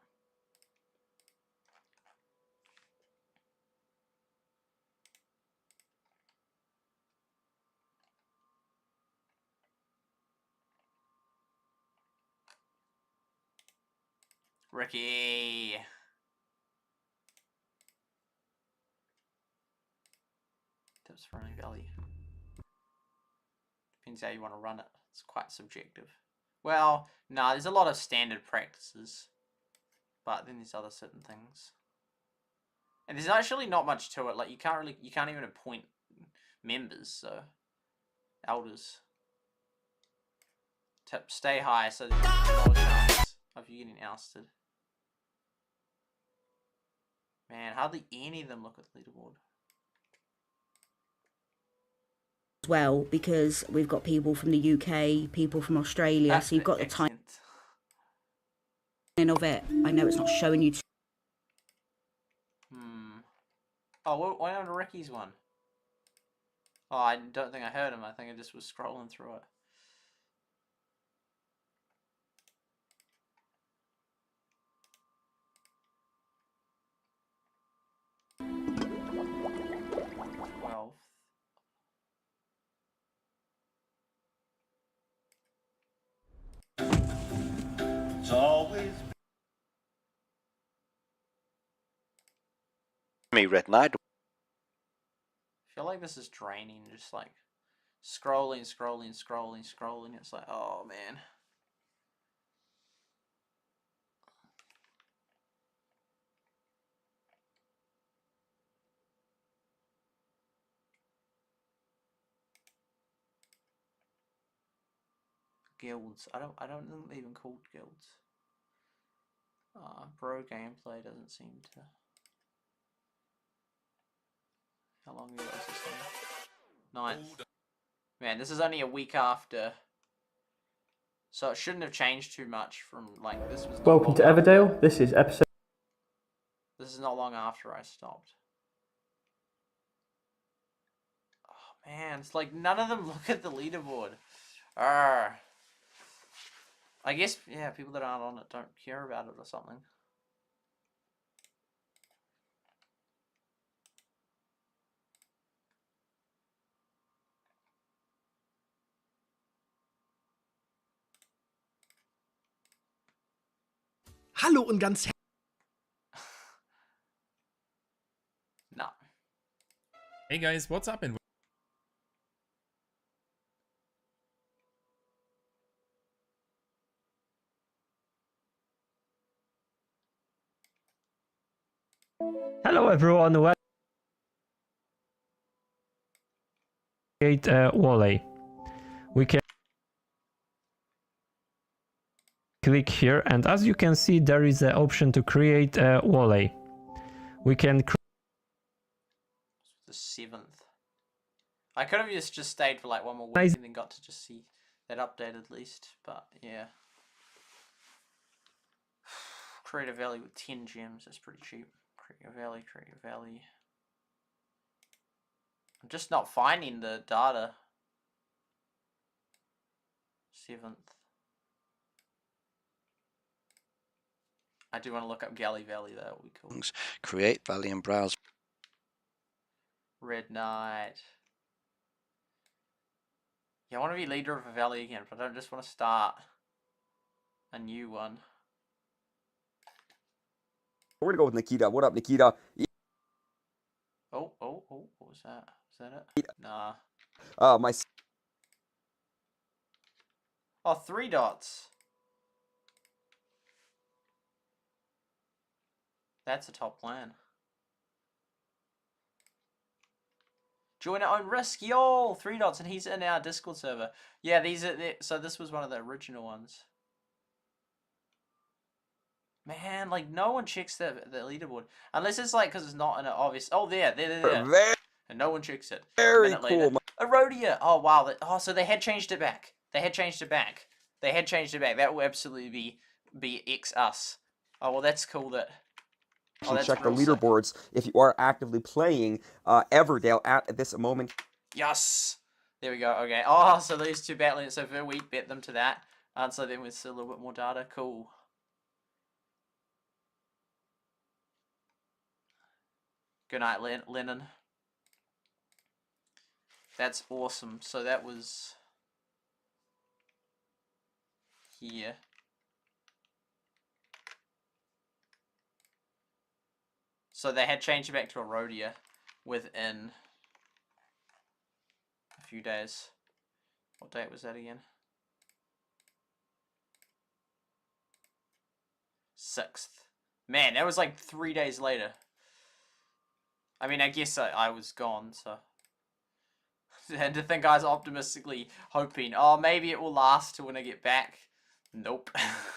Ricky. Tips for running Valley. Depends how you want to run it. It's quite subjective. Well, no, there's a lot of standard practices. But then there's other certain things. And there's actually not much to it. Like you can't even appoint members, so elders. Tip, stay high so there's no chance of you getting ousted. Man, hardly any of them look at the leaderboard. As well, because we've got people from the UK, people from Australia, so you've got the time of it. I know it's not showing you. Oh, what happened to Ricky's one? Oh, I don't think I heard him. I think I just was scrolling through it. It's always me, Red Knight. I feel like this is draining, just like scrolling. It's like, oh man. Guilds. I don't think they're even called guilds. Bro gameplay doesn't seem to. How long ago is this thing? 9th. Man, this is only a week after. So it shouldn't have changed too much from like this was. Welcome to Everdale. This is episode. This is not long after I stopped. Oh man, it's like none of them look at the leaderboard. Arrgh. I guess, yeah, people that aren't on it don't care about it or something. Hallo und ganz No. Hey guys, what's up? And Hello everyone, welcome to create a Wally. We can click here, and as you can see, there is an option to create a Wally. We can The 7th. I could have just stayed for like one more week and then got to just see that update at least, but yeah. Creative Valley with 10 gems, that's pretty cheap. Creative Valley, Creative Valley. I'm just not finding the data. 7th. I do want to look up Galley Valley, that would be cool. Create Valley and browse. Red Knight. Yeah, I want to be leader of a valley again, but I don't just want to start a new one. We're gonna go with Nikita. What up, Nikita? Oh, what was that? Is that it? Nah. My. Oh, 3 dots. That's a top plan. Join our own risk, yo! 3 dots, and he's in our Discord server. Yeah, these are so this was one of the original ones. Man, like no one checks the leaderboard unless it's like because it's not an obvious. Oh, there, and no one checks it. Very cool. Erodia. Oh wow. So they had changed it back. They had changed it back. That will absolutely be X us. Oh well, that's cool. That. Oh, that's check the real sick. leaderboards if you are actively playing Everdale at this moment. Yes. There we go. Okay. Oh, so these two battling. So verwitt bet them to that. And so then with a little bit more data. Cool. Good night, Lennon. That's awesome. So that was here. So they had changed it back to Erodia within a few days. What date was that again? 6th. Man, that was like 3 days later. I mean, I guess I was gone, so. And to think I was optimistically hoping, oh, maybe it will last till when I get back. Nope.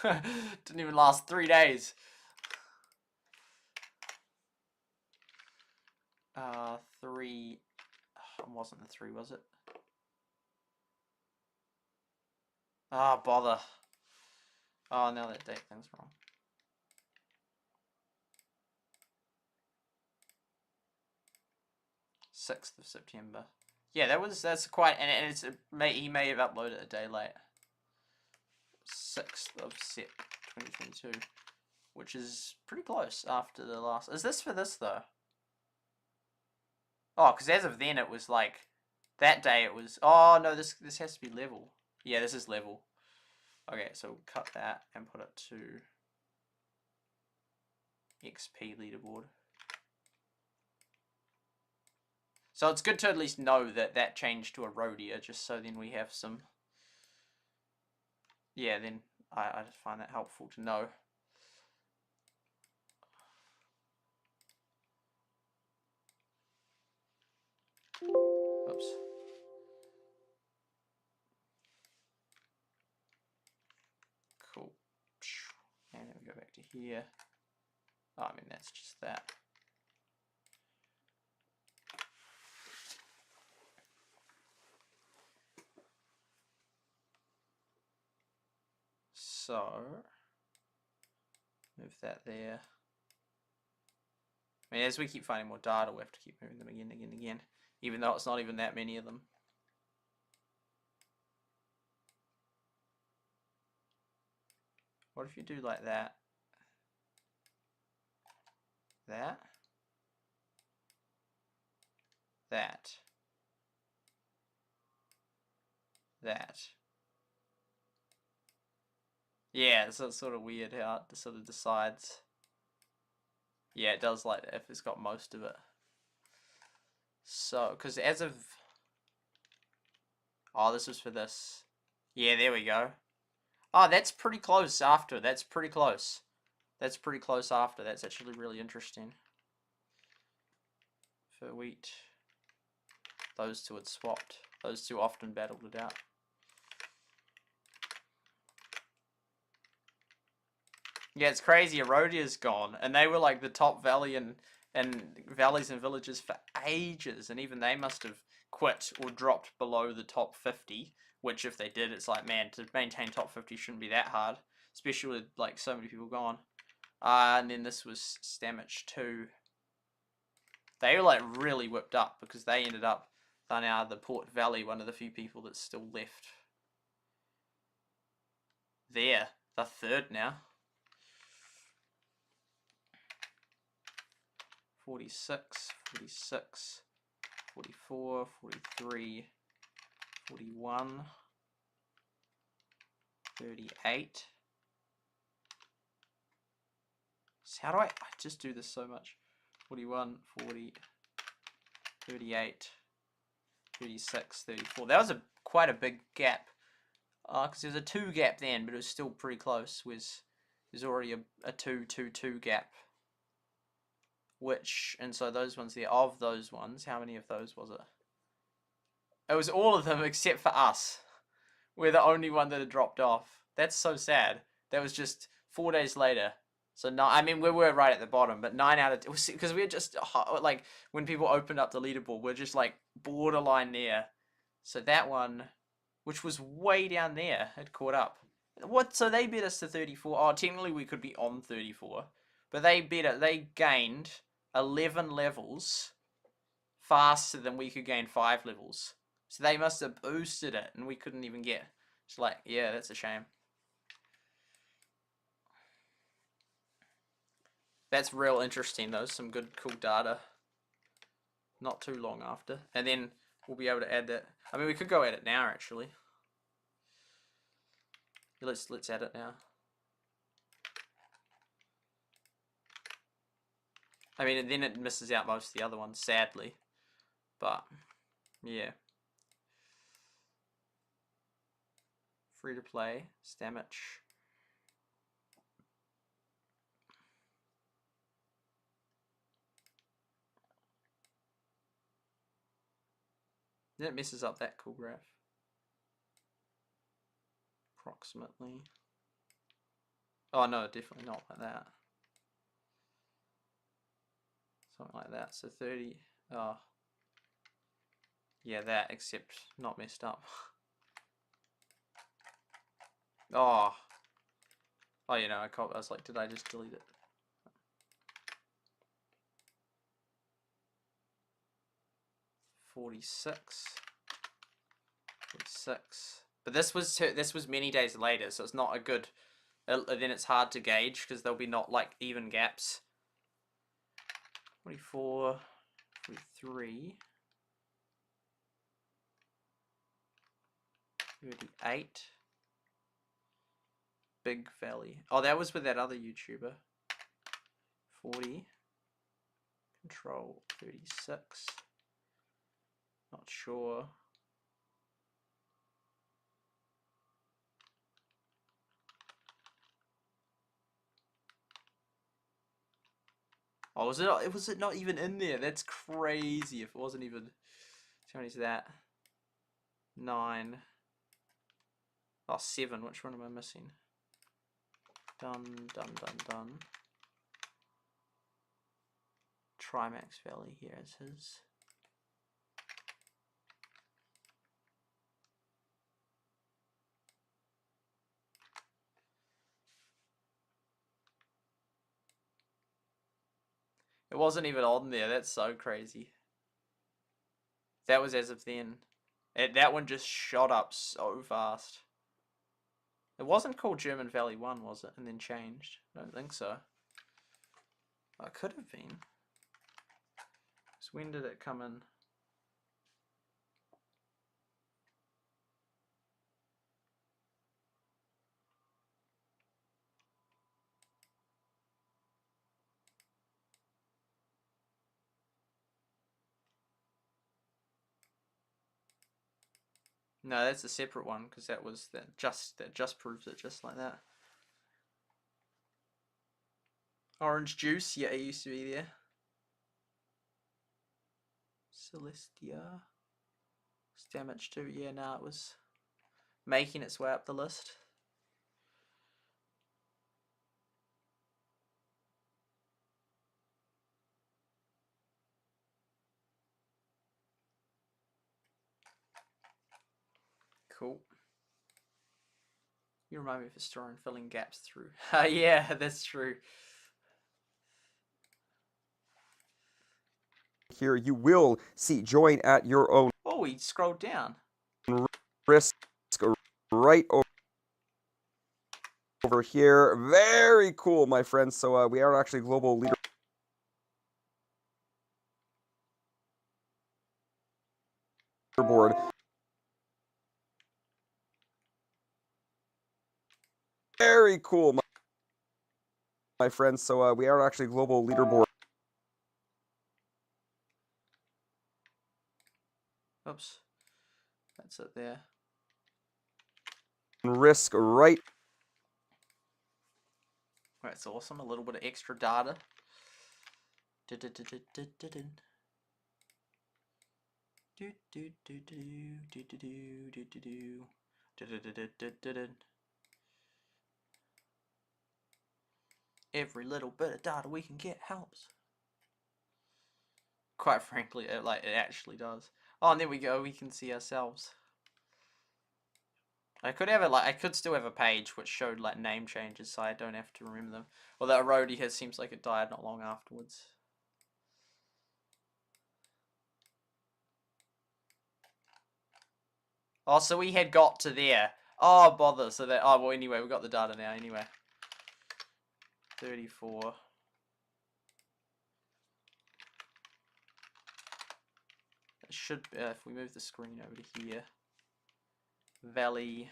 Didn't even last 3 days. 3. Oh, wasn't the 3, was it? Ah, bother. Oh, now that date thing's wrong. September 6th. Yeah, that's quite, and it's he may have uploaded a day late. 6th of Sep 2022, which is pretty close after the last. Is this for this though? Oh, because as of then it was like that day it was. Oh no, this has to be level. Yeah, this is level. Okay, so we'll cut that and put it to XP leaderboard. So it's good to at least know that that changed to Erodia, just so then we have some. Yeah, then I just find that helpful to know. Oops. Cool. And then we go back to here. Oh, I mean, that's just that. So, move that there. I mean, as we keep finding more data, we have to keep moving them again, even though it's not even that many of them. What if you do like that? That. That. That. Yeah, so it's sort of weird how it sort of decides. Yeah, it does like if it's got most of it. So, because as of... Oh, this was for this. Yeah, there we go. Oh, that's pretty close after. That's pretty close. That's pretty close after. That's actually really interesting. For wheat. Those two had swapped. Those two often battled it out. Yeah, it's crazy. Erodia's gone, and they were like the top valley and valleys and villages for ages, and even they must have quit or dropped below the top 50. Which, if they did, it's like, man, to maintain top 50 shouldn't be that hard, especially with like so many people gone. And then this was Stamich 2. They were like really whipped up because they ended up, they're now the Port Valley, one of the few people that's still left. There, the third now. 46, 46, 44, 43, 41, 38. So how do I just do this so much? 41, 40, 38, 36, 34. That was quite a big gap. Because there's a 2 gap then, but it was still pretty close. There's already a 2, 2, 2 gap. And so those ones there, of those ones, how many of those was it? It was all of them except for us. We're the only one that had dropped off. That's so sad. That was just 4 days later. So, I mean, we were right at the bottom, but 9 out of... Because we were just, like, when people opened up the leaderboard, we're just, like, borderline there. So that one, which was way down there, had caught up. What? So they beat us to 34. Oh, technically we could be on 34. But they gained 11 levels faster than we could gain 5 levels. So they must have boosted it, and we couldn't even get... It's like, yeah, that's a shame. That's real interesting, though. Some good, cool data. Not too long after. And then we'll be able to add that. I mean, we could go at it now, actually. Let's add it now. I mean, and then it misses out most of the other ones, sadly. But, yeah. Free to play. Stamich. Then it messes up that cool graph. Approximately. Oh no, definitely not like that. Something like that. So 30. Oh. Yeah, that, except not messed up. Oh. Oh, you know, I was like, did I just delete it? "46, 46." But this was many days later, so it's not a good. Then it's hard to gauge because there'll be not like even gaps. 44, 43, 38. Big Valley. Oh, that was with that other YouTuber. 40. Control 36. Not sure. Oh, was it not even in there? That's crazy if it wasn't even. How many is that? 9. Oh, 7. Which one am I missing? Done. Trimax Valley, here is his. It wasn't even on there. That's so crazy. That was as of then. That one just shot up so fast. It wasn't called German Valley 1, was it? And then changed? I don't think so. Oh, it could have been. So when did it come in? No, that's a separate one because that just proves it just like that. Orange juice, yeah, it used to be there. Celestia. It's damage too, yeah, no, it was making its way up the list. Cool. You remind me of historian filling gaps through. Yeah, that's true. Here you will see join at your own Oh, he scrolled down. risk right over here. Very cool, my friends. So we are actually global leaderboard. Very cool, my friends. So we are actually global leaderboard. Oops. That's it there. Risk right. That's awesome. A little bit of extra data. Every little bit of data we can get helps. Quite frankly, it actually does. Oh, and there we go. We can see ourselves. I could have I could still have a page which showed like name changes, so I don't have to remember them. Although Roadie here seems like it died not long afterwards. Oh, so we had got to there. Oh, bother. So that. Oh, well, anyway, we got the data now. Anyway, 34. It should. If we move the screen over to here. Valley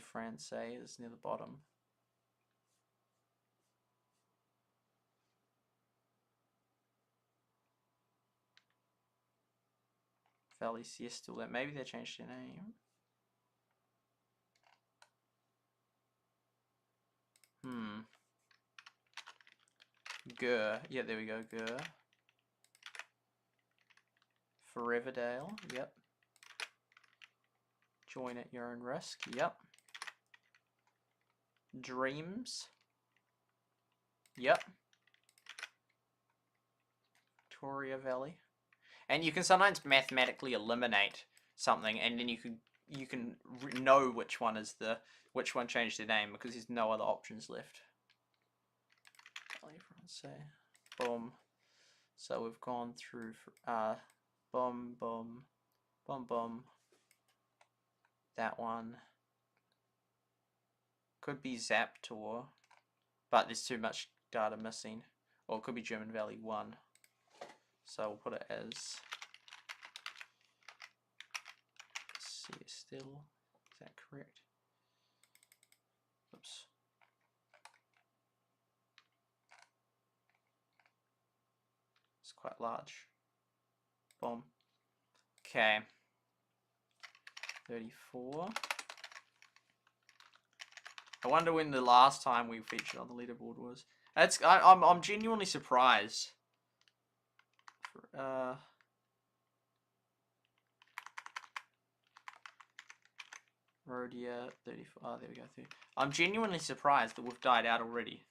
Francais is near the bottom. Valley Siesta, that maybe they changed their name. Gur, yeah, there we go, Gur. For Everdale, yep. Join at your own risk, yep. Dreams, yep. Victoria Valley. And you can sometimes mathematically eliminate something, and then you can know which one changed their name because there's no other options left. Boom. So we've gone through boom, boom, boom, boom. That one could be Zaptor, but there's too much data missing. Or it could be German Valley 1. So we'll put it as still. Is that correct? Oops. It's quite large. Boom. Okay. 34. I wonder when the last time we featured on the leaderboard was. I'm genuinely surprised. Rodia 34. Oh, there we go. 30. I'm genuinely surprised that we've died out already.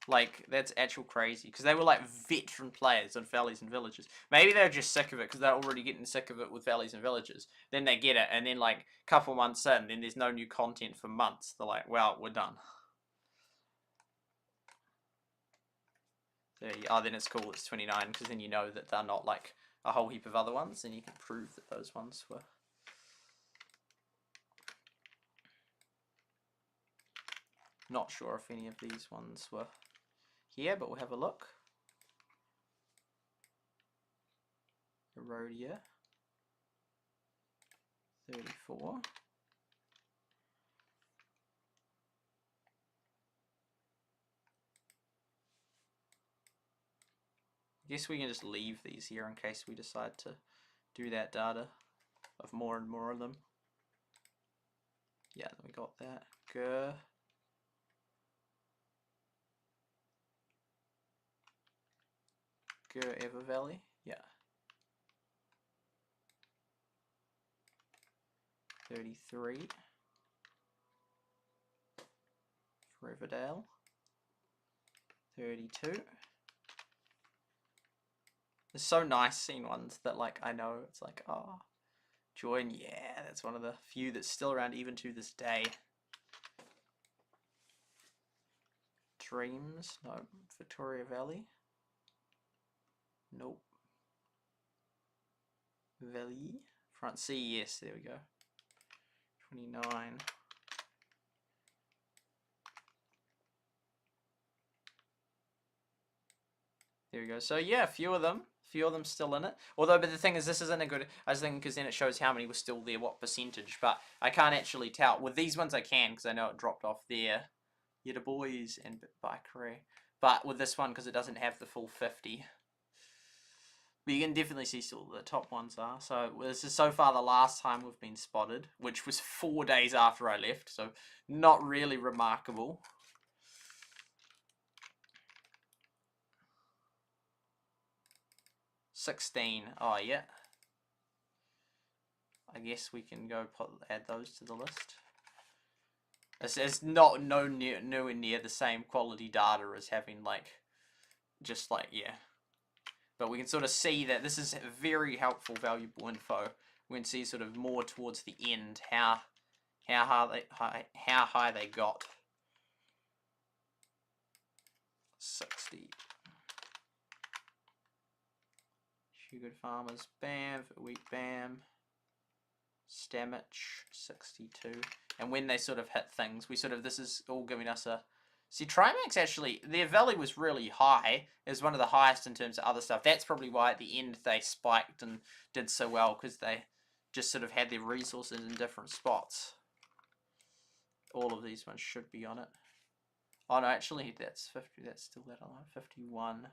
Like, that's actual crazy. Because they were like veteran players on Valleys and Villages. Maybe they're just sick of it because they're already getting sick of it with Valleys and Villages. Then they get it, and then like a couple months in, then there's no new content for months. They're like, well, we're done. 30. Oh, then it's cool. It's 29 because then you know that they're not like a whole heap of other ones, and you can prove that those ones were. Not sure if any of these ones were here, but we'll have a look. Erodia 34. I guess we can just leave these here in case we decide to do that data. of more and more of them. Yeah, we got that. Gur. Everdale. Yeah. 33. Everdale. 32. It's so nice seeing ones that, like, I know it's like, oh, join. Yeah, that's one of the few that's still around even to this day. Dreams. No. Victoria Valley. Nope. Valley. Front C, yes, there we go. 29. There we go. So yeah, a few of them still in it. Although, but the thing is, this isn't a good, I was thinking, because then it shows how many were still there, what percentage, but I can't actually tell. With these ones I can, because I know it dropped off there. Yeah, the boys and Bike Career. But with this one, because it doesn't have the full 50. But you can definitely see still the top ones are. So this is so far the last time we've been spotted, which was 4 days after I left. So not really remarkable. $16. Oh yeah. I guess we can go add those to the list. It's not nowhere near the same quality data as having like, just like, yeah. But we can sort of see that this is very helpful, valuable info. We can see sort of more towards the end how high they got. 60. SuperSightLIVE, bam, verwitt, bam. Stamage, 62. And when they sort of hit things, we sort of, this is all giving us a... See, Trimax actually, their value was really high. It was one of the highest in terms of other stuff. That's probably why at the end they spiked and did so well, because they just sort of had their resources in different spots. All of these ones should be on it. Oh no, actually that's 50, that's still that on 51.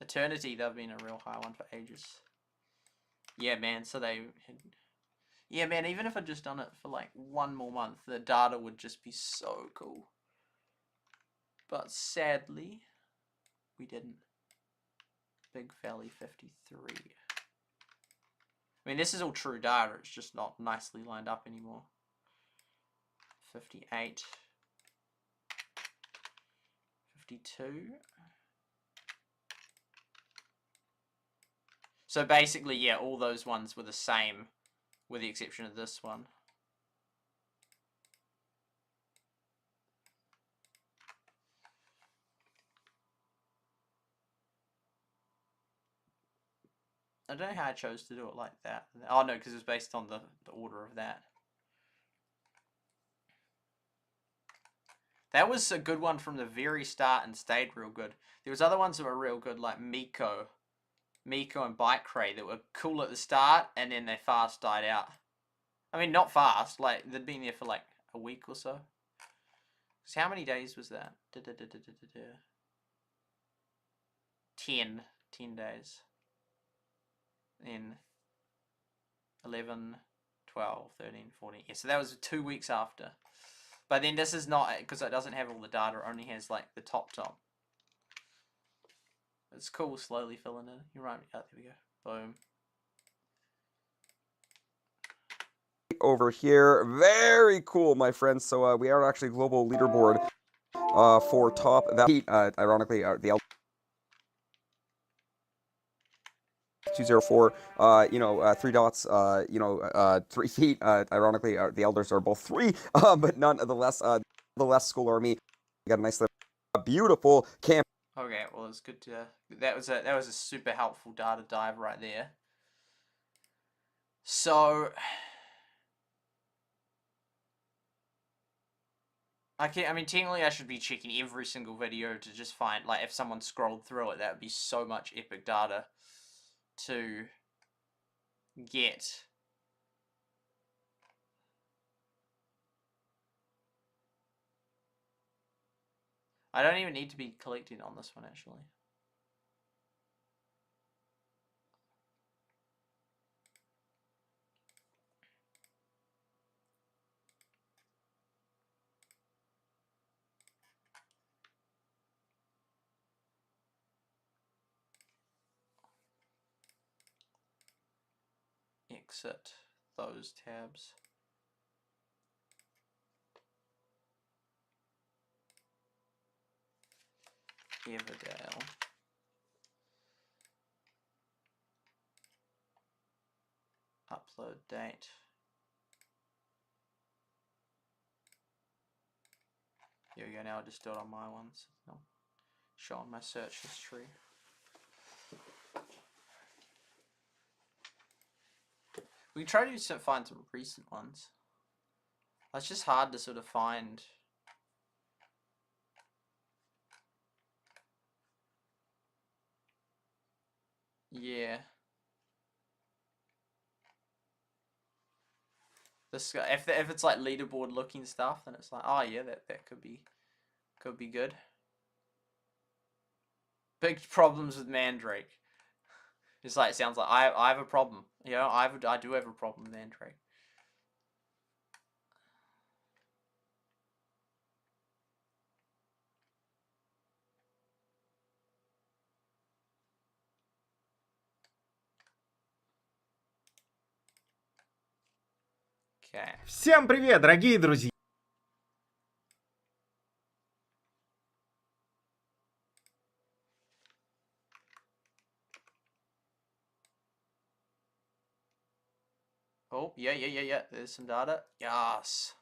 Eternity, they've been a real high one for ages. Yeah, man, so they had... Yeah, man, even if I'd just done it for like 1 more month, the data would just be so cool. But sadly, we didn't. Big Valley 53. I mean, this is all true data, it's just not nicely lined up anymore. 58. 52. So basically, yeah, all those ones were the same, with the exception of this one. I don't know how I chose to do it like that. Oh no, because it was based on the order of that. That was a good one from the very start and stayed real good. There was other ones that were real good, like Miko and Bike Cray, that were cool at the start and then they fast died out. I mean, not fast, like they'd been there for like a week or so. Because how many days was that? 10 days. In 11, 12, 13, 14. Yeah, so that was 2 weeks after. But then this is not, because it doesn't have all the data, it only has like the top. It's cool, slowly filling in. You're right. Oh, there we go. Boom. Over here, very cool, my friends. So we are actually global leaderboard for top. That ironically, the 204, 3 dots, 3 feet. Ironically, the elders are both 3, but nonetheless, the less school army got a nice little, beautiful camp. Okay, well, it's good to. That was a super helpful data dive right there. So, I mean, technically, I should be checking every single video to just find, like, if someone scrolled through it, that would be so much epic data to get. I don't even need to be collecting on this one, actually. exit those tabs. Everdale. Upload date. Here we go, now I just do it on my ones. No. Showing my search history. We can try to find some recent ones. It's just hard to sort of find. Yeah. This guy, if it's like leaderboard looking stuff, then it's like, oh yeah, that could be good. Big problems with Mandrake. It's like, it sounds like I have a problem. You know, I do have a problem with Mandrake. Okay. Всем привет, дорогие друзья! Oh, yeah. There's some data. Yes.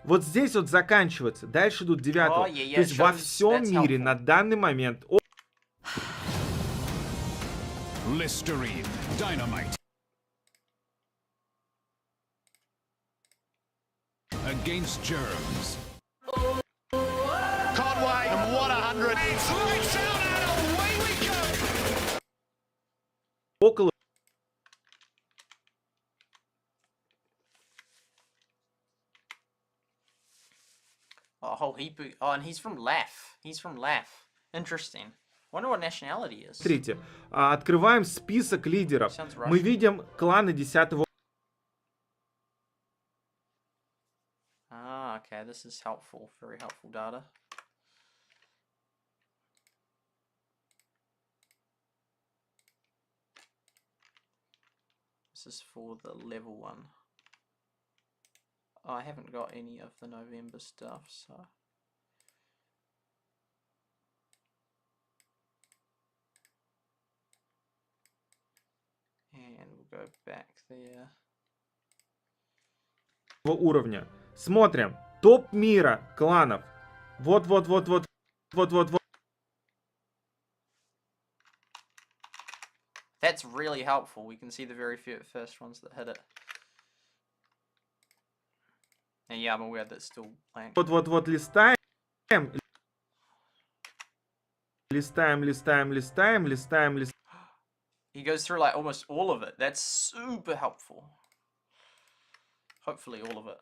Вот здесь вот заканчивается. Дальше идут 9-го. Oh, yeah, То есть во shows всем that's мире helpful. на данный момент... Listerine, dynamite. Against germs. Conway, and what 100. It's lights out and away we go. Около... Oh, a whole heap of... Oh, and he's from LAF. He's from LAF. Interesting. Wonder what nationality is. Смотрите, открываем список лидеров. Мы видим кланы 10-го. Ah, okay. This is helpful. Very helpful data. This is for the level 1. I haven't got any of the November stuff, so... And we'll go back there. Уровня. Смотрим. Топ мира кланов. Вот. That's really helpful. We can see the very first ones that hit it. And yeah, I'm aware that's still blank. Вот, листаем. Листаем. He goes through like almost all of it. That's super helpful. Hopefully all of it.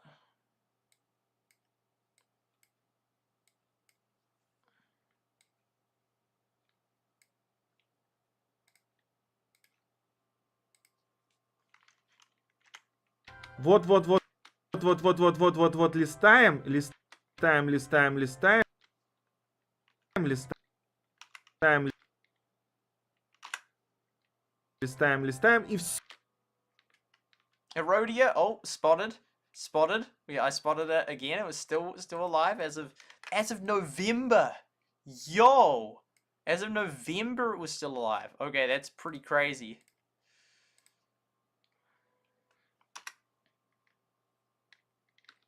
Вот, листаем. Листаем, и все. Erodia, oh, spotted. Yeah, I spotted it again. It was still alive as of November. Yo, as of November, it was still alive. Okay, that's pretty crazy.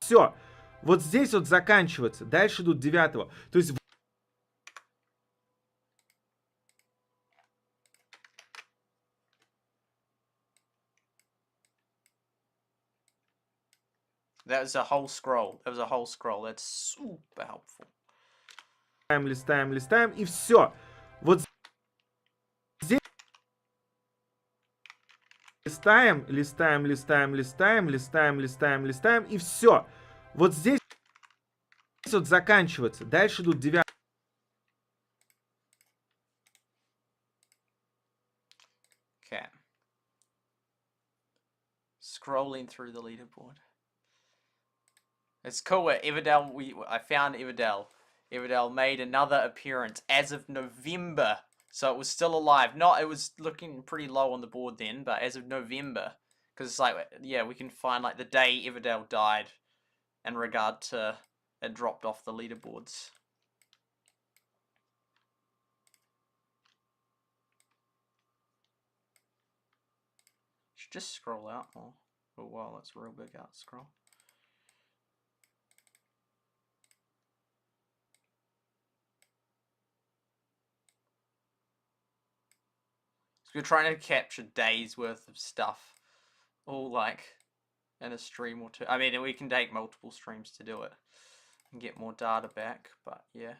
Все. Вот здесь вот заканчивается. Дальше идут 9-го. То есть... That was a whole scroll. That's super helpful. Листаем, и все. Вот здесь... Листаем, и все. Вот здесь вот заканчивается. Дальше идут 9. Scrolling through the leaderboard. It's cool. At Everdale, I found Everdale. Everdale made another appearance as of November, so it was still alive. It was looking pretty low on the board then, but as of November, because it's like, yeah, we can find like the day Everdale died, in regard to it dropped off the leaderboards. Should just scroll out more. Oh wow, that's real big out scroll. We're trying to capture days worth of stuff, all like in a stream or two. I mean, we can take multiple streams to do it and get more data back, but yeah.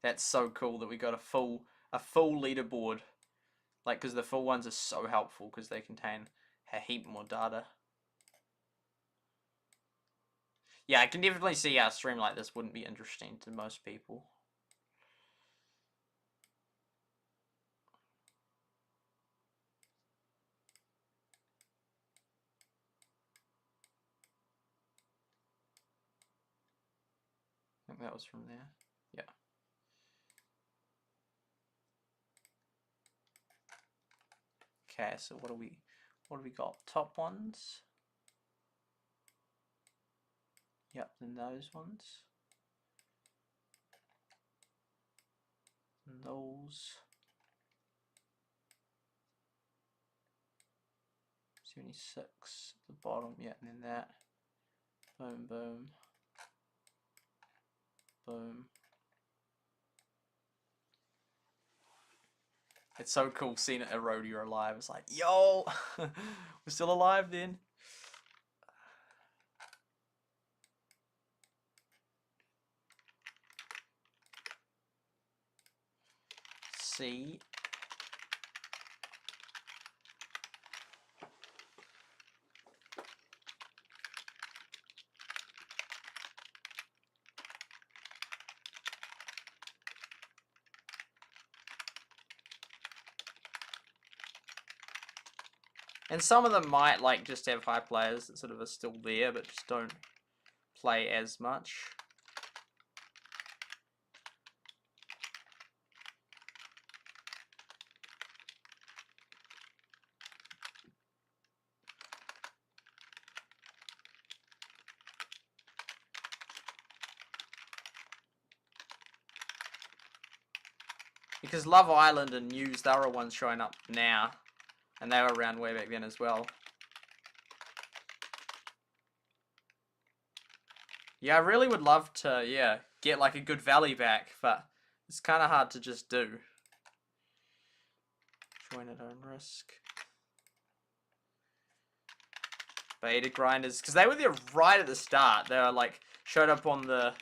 That's so cool that we got a full leaderboard, like, because the full ones are so helpful because they contain a heap more data. Yeah, I can definitely see how a stream like this wouldn't be interesting to most people. I think that was from there. Yeah. Okay, so what do we got? Top ones. Yep, then those ones. And those. 76 at the bottom, yeah, and then that. Boom, boom. Boom. It's so cool seeing it erode you're alive. It's like, yo, we're still alive then. C. And some of them might like just have high players that sort of are still there but just don't play as much. Because Love Island and News, they're the ones showing up now. And they were around way back then as well. Yeah, I really would love to, yeah, get like a good valley back, but it's kind of hard to just do. Join at own risk. Beta grinders, because they were there right at the start. They were like, showed up on the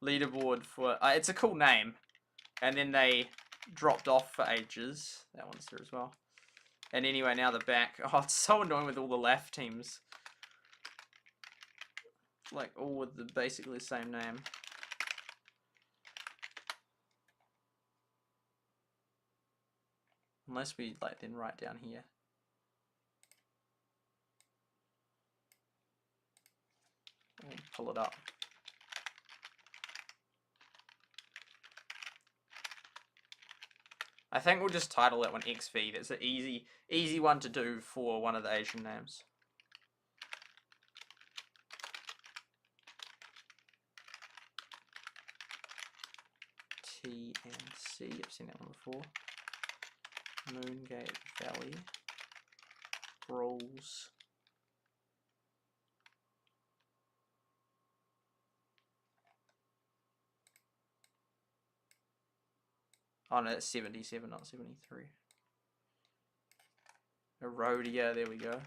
leaderboard for, it's a cool name. And then they dropped off for ages. That one's there as well. And anyway, now they're back. Oh, it's so annoying with all the left teams. Like, all with basically the same name. Unless we, like, then write down here. We'll pull it up. I think we'll just title that one XV. That's an easy one to do for one of the Asian names. T and C. I've seen that one before. Moongate Valley. Brawls. Oh no, that's 77, not 73. Erodia, there we go.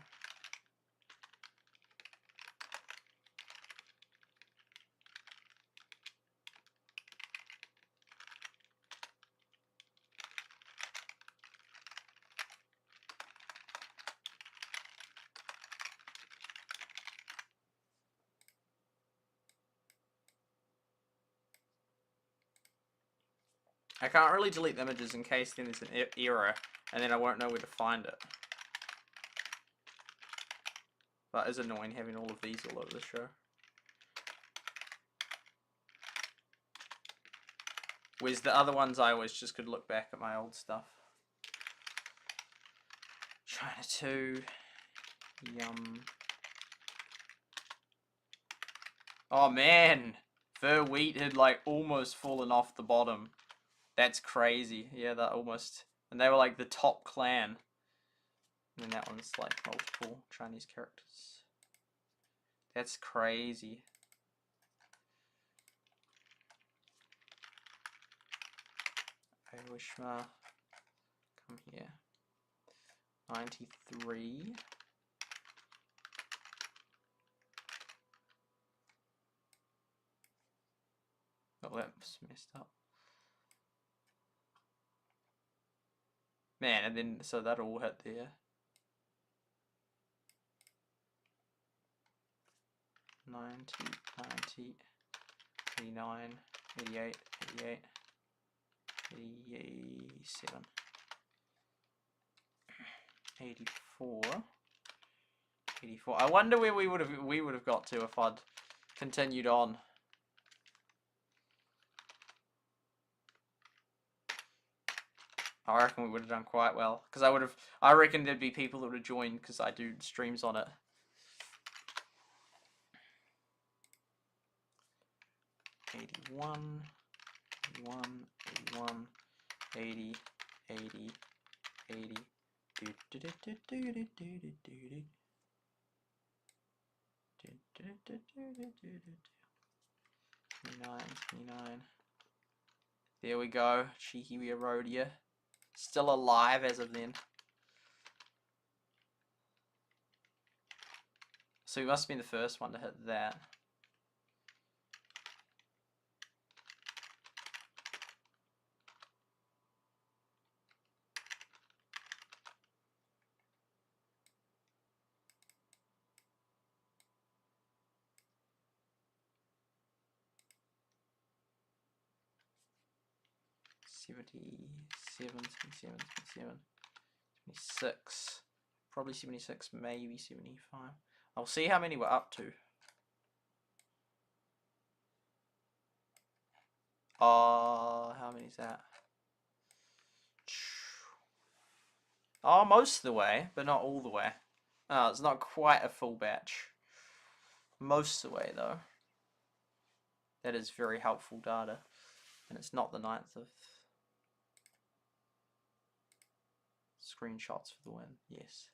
I can't really delete the images in case then there's an error, and then I won't know where to find it. But it's annoying having all of these all over the show. Whereas the other ones I always just could look back at my old stuff. China 2. Yum. Oh man! Verwitt had like almost fallen off the bottom. That's crazy. Yeah, that almost... And they were like the top clan. And then that one's like multiple Chinese characters. That's crazy. Wishma, come here. 93. Oh, that's messed up. Man, and then so that all hit there. 90, 89, 88, 88. 87, 84, 84. I wonder where we would have got to if I'd continued on. I reckon we would have done quite well because I reckon there'd be people that would have joined because I do streams on it. '81. 81, 80, 80, 80. Do do do do do do do do do. 29, 29. There we go. Cheeky Erodia. Still alive as of then. So we must have been the first one to hit that. Seventy-seven, 76, probably 76, maybe 75. I'll see how many we're up to. How many is that? Oh, most of the way, but not all the way. Oh, it's not quite a full batch. Most of the way, though. That is very helpful data. And it's not the 9th of... Screenshots for the win, yes.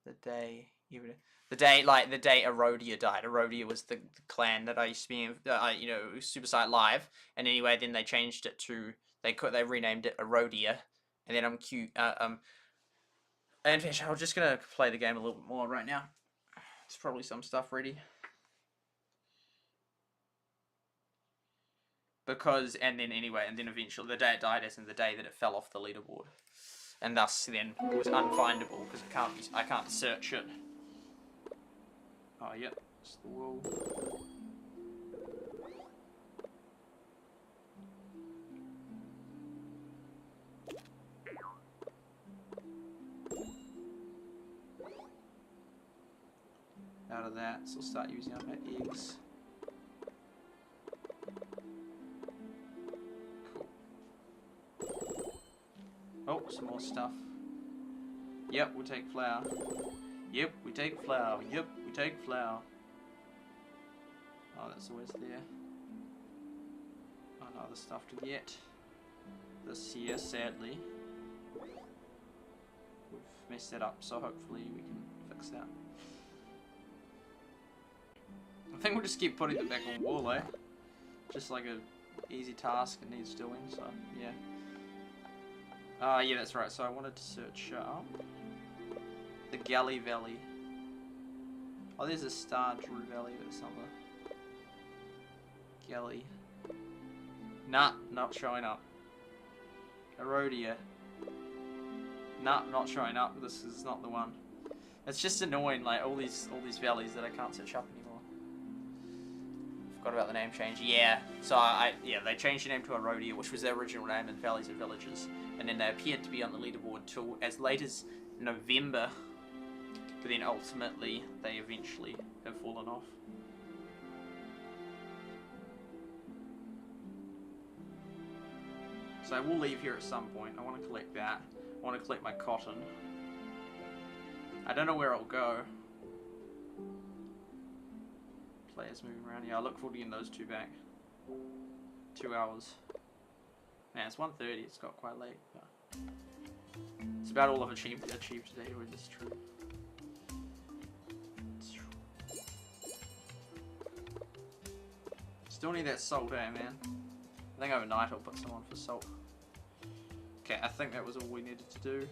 The day Erodia died. Erodia was the clan that I used to be in, you know, SuperSightLIVE. And anyway, then they changed it to, they renamed it Erodia. And then I'm I'm just gonna play the game a little bit more right now. There's probably some stuff ready. Because, and then eventually the day it died is in the day that it fell off the leaderboard. And thus then it was unfindable because I can't search it. Oh yep, it's the wall. Out of that, so I'll start using up my eggs. Oh, some more stuff. Yep, we'll take flour. Yep, we take flour. Yep, we take flour. Oh, that's always there. Oh, no other stuff to get. This here, sadly. We've messed that up, so hopefully we can fix that. I think we'll just keep putting it back on wall, eh? Just like a easy task it needs doing, so yeah. Yeah, that's right. So I wanted to search up the Galley Valley. Oh, there's a Star Drew Valley, but it's not the Galley. Nah, not showing up. Erodia. Nah, not showing up. This is not the one. It's just annoying, like all these valleys that I can't search up anymore. Forgot about the name change. Yeah. So yeah, they changed the name to Erodia, which was their original name in Valleys and Villages, and then they appeared to be on the leaderboard till as late as November, but then ultimately they eventually have fallen off. So I will leave here at some point. I want to collect that. I want to collect my cotton. I don't know where it'll go. Players moving around here. I look forward to getting those two back. 2 hours. Man, it's 1:30. It's got quite late. But it's about all I've achieved today. Or is this true? It's true. Still need that salt, eh, man? I think overnight I'll put some on for salt. Okay, I think that was all we needed to do.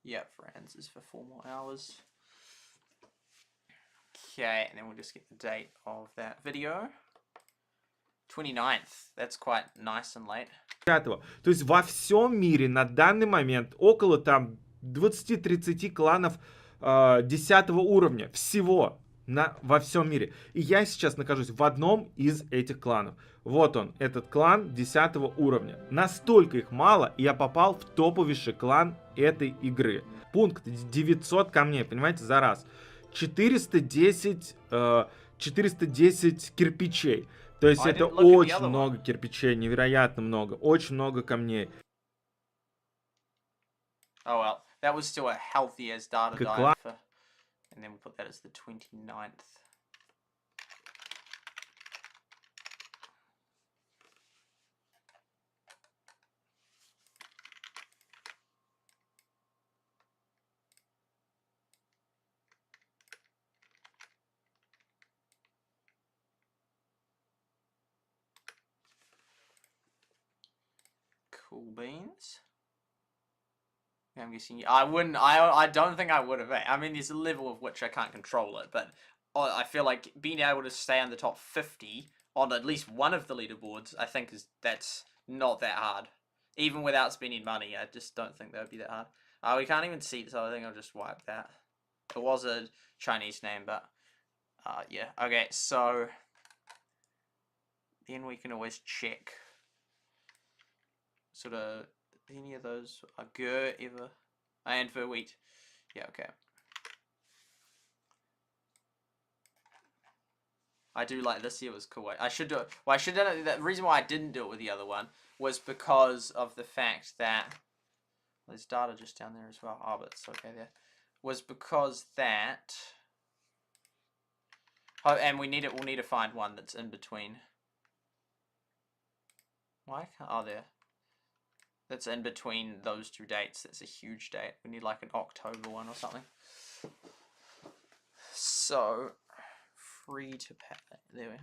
Yeah, friends, is for 4 more hours. Okay, and then we'll just get the date of that video. 29th. That's quite nice and late. То есть во всем мире на данный момент около там 20-30 кланов 10 уровня. Всего во всем мире. И я сейчас нахожусь в одном из этих кланов. Вот он, этот клан 10 уровня. Настолько их мало, и я попал в топовейший клан этой игры. Пункт 900 камней, понимаете, за раз. 410 кирпичей. То есть это очень много кирпичей, невероятно много. Очень много камней. Oh well, that was still a healthy as data dive for, and then we'll put that as the 29th. Cool beans. I'm guessing I wouldn't. I don't think I would have. I mean, there's a level of which I can't control it, but I feel like being able to stay in the top 50 on at least one of the leaderboards, I think that's not that hard. Even without spending money, I just don't think that would be that hard. We can't even see it, so I think I'll just wipe that. It was a Chinese name, but yeah. Okay, so then we can always check. Sort of any of those are good ever and verwitt. Yeah, okay. I do like this here was cool. I should do it. Well, I should have done it. The reason why I didn't do it with the other one was because of the fact that there's data just down there as well. Oh, but it's okay there. Was because that. Oh, and we'll need to find one that's in between. Why can't? Oh, there. That's in between those two dates. That's a huge date. We need like an October one or something. So, free to pay. There we go.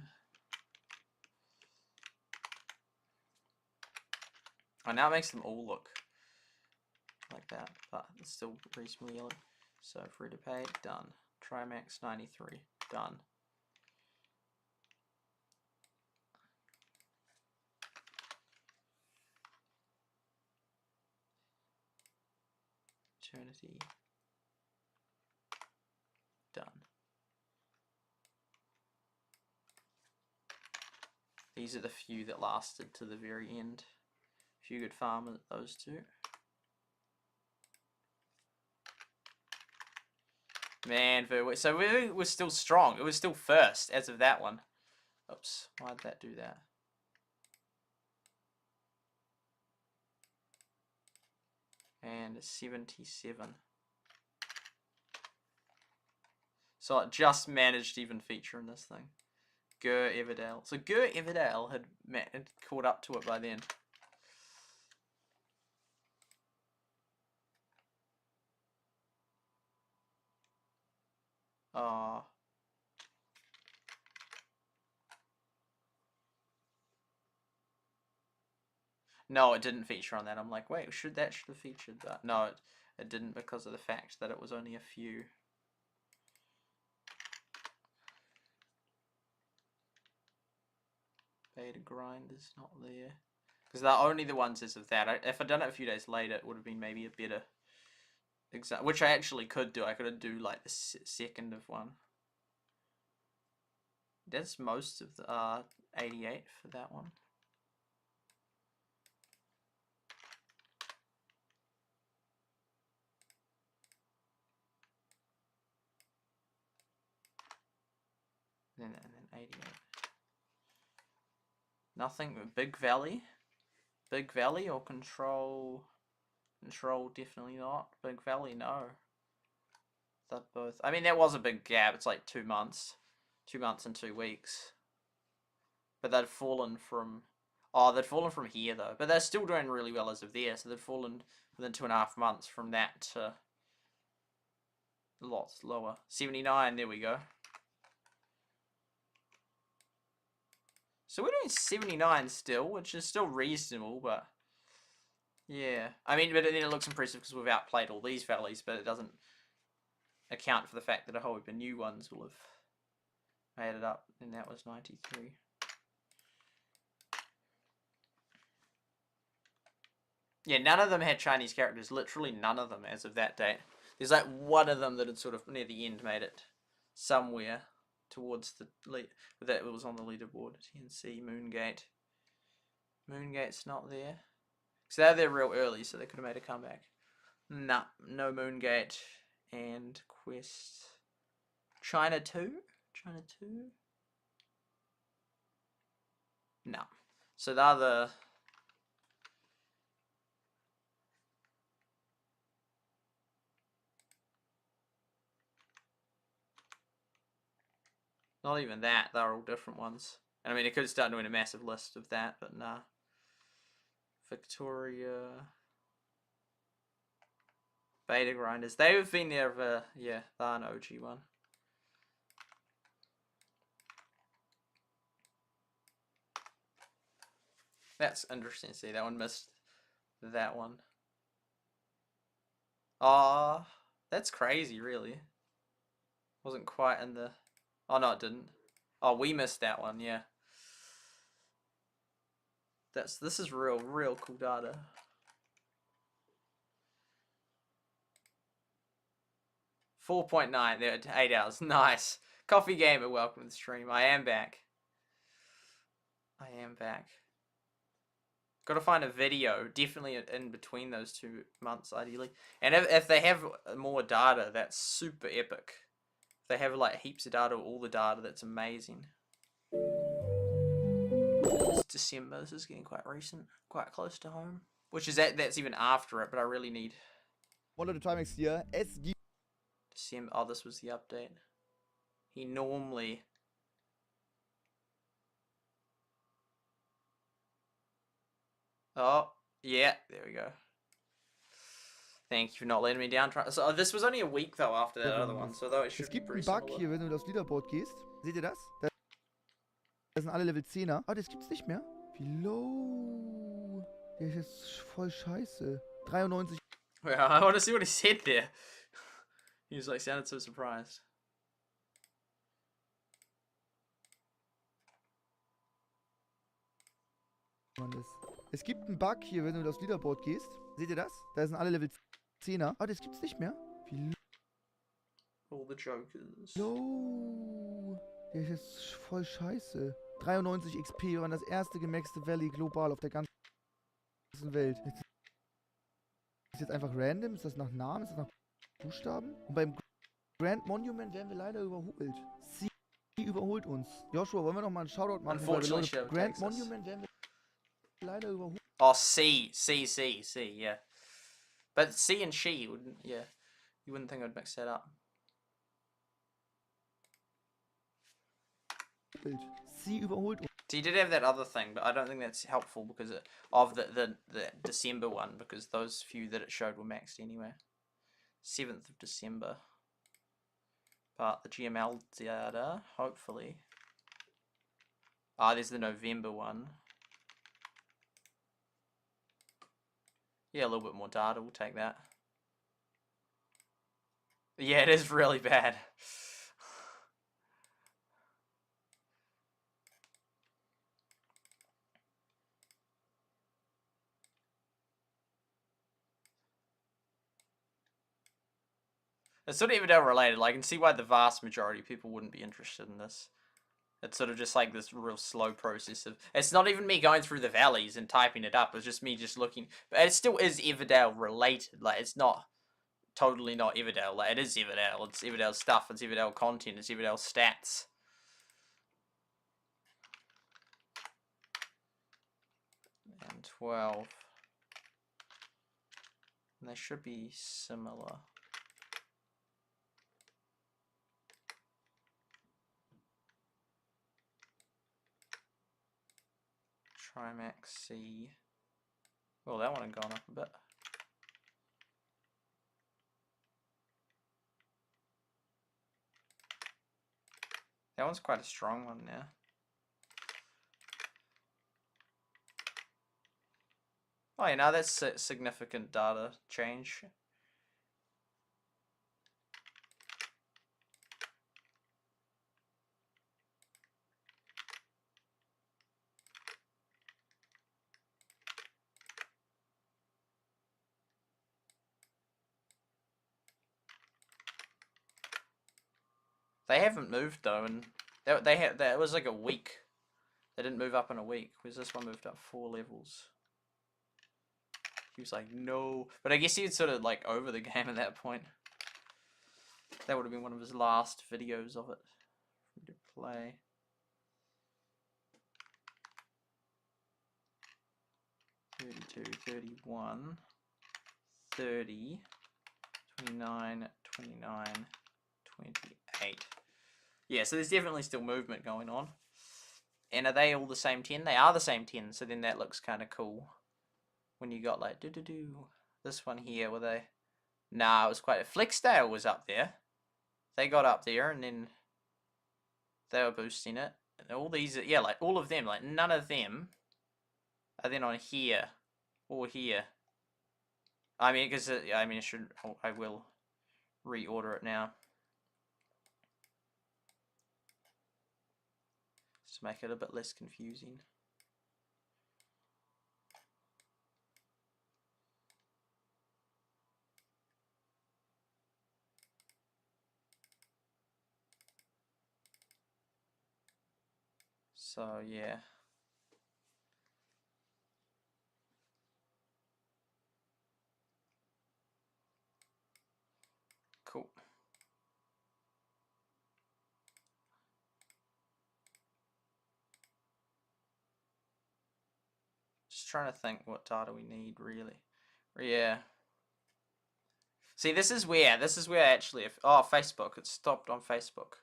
Oh, now it makes them all look like that, but it's still reasonably yellow. So, free to pay, done. Trimax 93, done. Eternity. Done. These are the few that lasted to the very end. aFewGoodFarmers, those two. Man, so we were still strong. It was still first as of that one. Oops, why'd that do that? And 77. So it just managed to even feature in this thing. Everdale. So Everdale had caught up to it by then. Oh. No, it didn't feature on that. I'm like, wait, should have featured that? No, it didn't because of the fact that it was only a few. Beta grind is not there. Because they're only the ones as of that. If I'd done it a few days later, it would have been maybe a better example. Which I actually could do. I could do like the second of one. That's most of the 88 for that one. And then 88. Nothing. Big Valley. Big Valley or Control. Control definitely not. Big Valley, no. They're both. I mean, that was a big gap. It's like 2 months. 2 months and 2 weeks. But they'd fallen from. Oh, they'd fallen from here though. But they're still doing really well as of there. So they'd fallen within 2.5 months from that to lots lower. 79. There we go. So we're doing 79 still, which is still reasonable, but yeah. I mean, but then it looks impressive because we've outplayed all these valleys, but it doesn't account for the fact that a whole heap of new ones will have made it up, and that was 93. Yeah, none of them had Chinese characters, literally none of them as of that date. There's like one of them that had sort of near the end made it somewhere towards the lead, but that was on the leaderboard. TNC, Moongate. Moongate's not there. So they're there real early, so they could have made a comeback. Nah, no Moongate. And Quest. China 2? China 2? No. So the other. Not even that, they're all different ones. And I mean, it could start doing a massive list of that, but nah. Victoria. Beta Grinders. They've been there for, yeah, they're an OG one. That's interesting to see. That one missed that one. Ah, that's crazy, really. Wasn't quite in the. Oh no, it didn't. Oh, we missed that one. Yeah. This is real cool data. .9 there, 8 hours. Nice. Coffee Gamer, welcome to the stream. I am back. I am back. Got to find a video, definitely in between those 2 months, ideally. And if they have more data, that's super epic. If they have like heaps of data, all the data, that's amazing. It's December. This is getting quite recent, quite close to home. Which is that's even after it, but I really need. One of the Timex here. December. Oh, this was the update. He normally. Oh, yeah, there we go. Thank you for not letting me down. So this was only a week though after that other one, so though it should be pretty Es gibt einen Bug similar. hier, wenn du aufs Leaderboard gehst. Seht ihr das? Da sind alle Level 10er. Ah, das gibt's nicht mehr. Wie low. Der ist jetzt voll scheiße. 93. Yeah, I want to see what he said there. He was like, sounded so surprised. Es gibt einen Bug hier, wenn du aufs Leaderboard gehst. Seht ihr das? Da sind alle Level 10er. Ah, das gibt's nicht mehr. Wie All the jokers. low. Der ist jetzt voll scheiße. 93 XP, wir waren das erste gemaxte Valley global auf der ganzen Welt. Ist jetzt einfach random? Ist das nach Namen? Ist das nach Buchstaben? Und beim Grand Monument werden wir leider überholt. Sie überholt uns. Joshua, wollen wir noch mal einen Shoutout machen? Unfortunately, Grand Monument werden wir leider überholt. Oh, C, yeah. But C and she wouldn't, yeah. You wouldn't think I'd mix that up. Sie überholt uns. So you did have that other thing, but I don't think that's helpful because of the December one, because those few that it showed were maxed anyway. 7th of December. But the GML data, hopefully. Ah, there's the November one. Yeah, a little bit more data, we'll take that. Yeah, it is really bad. It's sort of Everdale related. Like, I can see why the vast majority of people wouldn't be interested in this. It's sort of just like this real slow process of... It's not even me going through the valleys and typing it up. It's just me just looking... But it still is Everdale related. Like, it's not totally not Everdale. Like, it is Everdale. It's Everdale stuff. It's Everdale content. It's Everdale stats. And 12. And they should be similar. Trimax C. Well, that one had gone up a bit. That one's quite a strong one now. Oh, yeah, now that's a significant data change. They haven't moved though, and that was like a week. They didn't move up in a week. Whereas this one moved up 4 levels. He was like, no. But I guess he was sort of like over the game at that point. That would have been one of his last videos of it. To play. 32, 31, 30, 29, 29, 28. Yeah, so there's definitely still movement going on. And are they all the same 10? They are the same 10, so then that looks kind of cool. When you got like, this one here, were they? Nah, it was quite... Flexdale was up there. They got up there, and then they were boosting it. And all these, yeah, like all of them, like none of them are then on here or here. I mean, because, I mean, I will reorder it now. Just to make it a bit less confusing. So, yeah. Cool. Just trying to think what data we need, really. Yeah. See, this is where actually, oh, Facebook, it stopped on Facebook.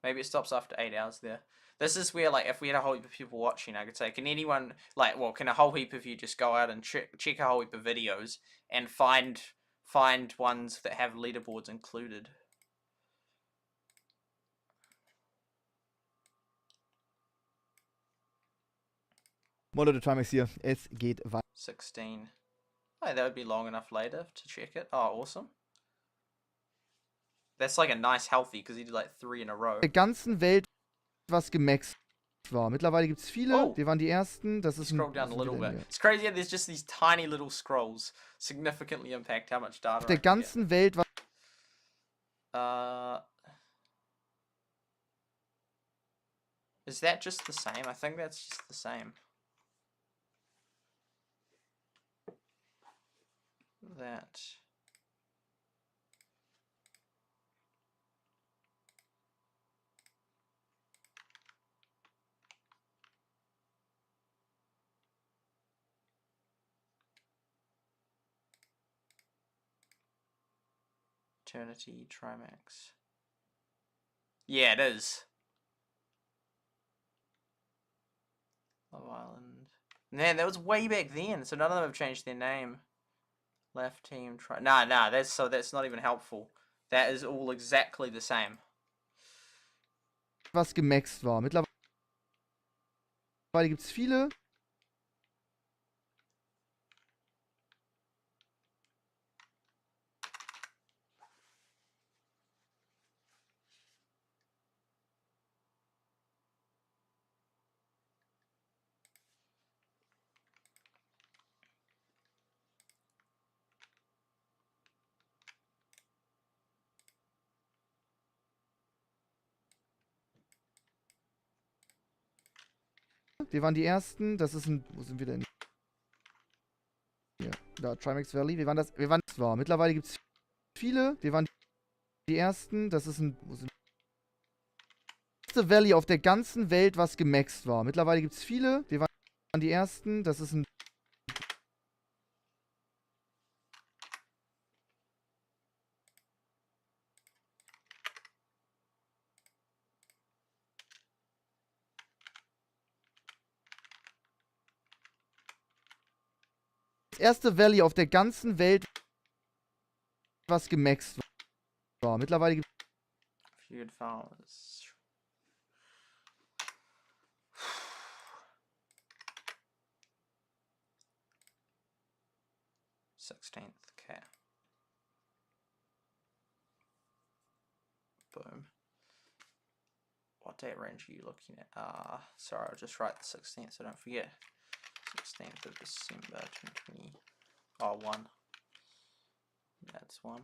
Maybe it stops after 8 hours there. This is where, like, if we had a whole heap of people watching, I could say, can anyone, like, well, can a whole heap of you just go out and check a whole heap of videos and find ones that have leaderboards included? Moin Leute, Trimax hier. Es geht weiter. 16. Oh, that would be long enough later to check it. Oh, awesome. That's like a nice healthy, because he did like 3 in a row. Der ganzen Welt was gemaxt war. Mittlerweile gibt es viele. Wir waren die ersten. Das ist Scroll down a little bit. It's crazy how there's just these tiny little scrolls significantly impact how much data. Auf der ganzen Welt was. Is that just the same? I think that's just the same. That. Eternity, Trimax. Yeah, it is. Love Island. Man, that was way back then, so none of them have changed their name. Left team, nah, that's not even helpful. That is all exactly the same. Was gemaxt war. Mittlerweile gibt es viele. Wir waren die Ersten. Das ist ein... Wo sind wir denn? Hier, da, Trimax Valley. Wir waren zwar. Mittlerweile gibt es viele. Wir waren die Ersten. Das ist ein... Wo sind das erste Valley auf der ganzen Welt, was gemaxt war. Mittlerweile gibt es viele. Wir waren die Ersten. Das ist ein... Das erste Valley auf der ganzen Welt, was gemaxt war. Mittlerweile gibt es... aFewGoodFarmers. 16th, okay. Boom. What date range are you looking at? Sorry, I'll just write the 16th so don't forget. 16th of December 2020. Oh, 1. That's 1.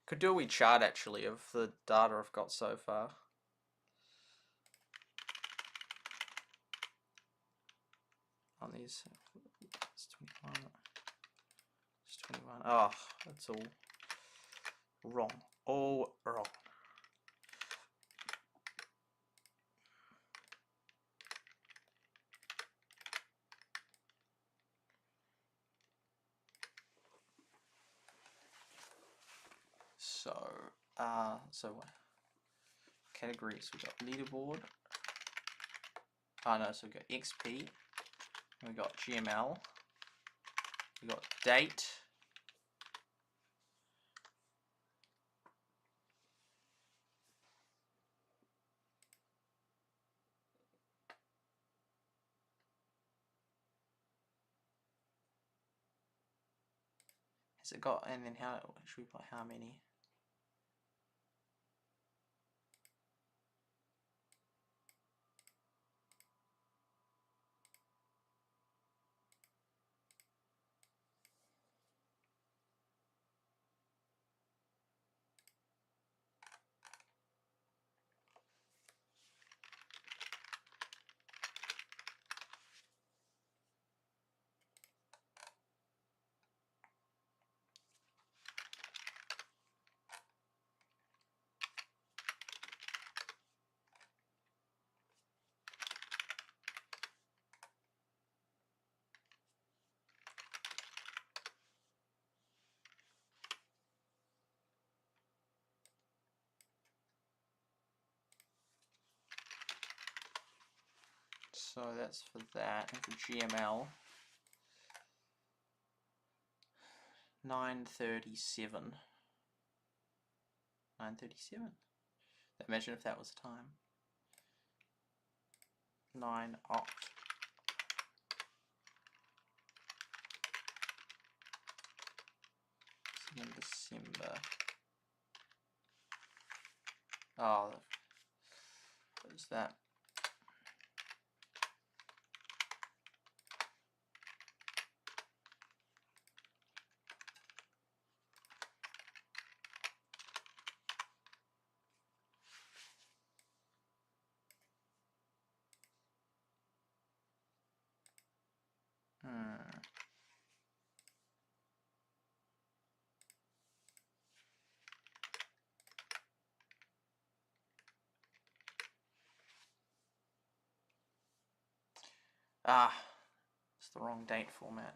Could do a wee chart actually of the data I've got so far. On these, it's 21. It's 21. Oh, that's all wrong. All wrong. So categories, we've got leaderboard. Oh no, so we've got XP, we've got GML, we've got date, has it got, and then how should we put how many? So that's for that, and for GML, 9:37. 9:37. Imagine if that was the time. 9 oct. In December. Oh, what is that? It's the wrong date format.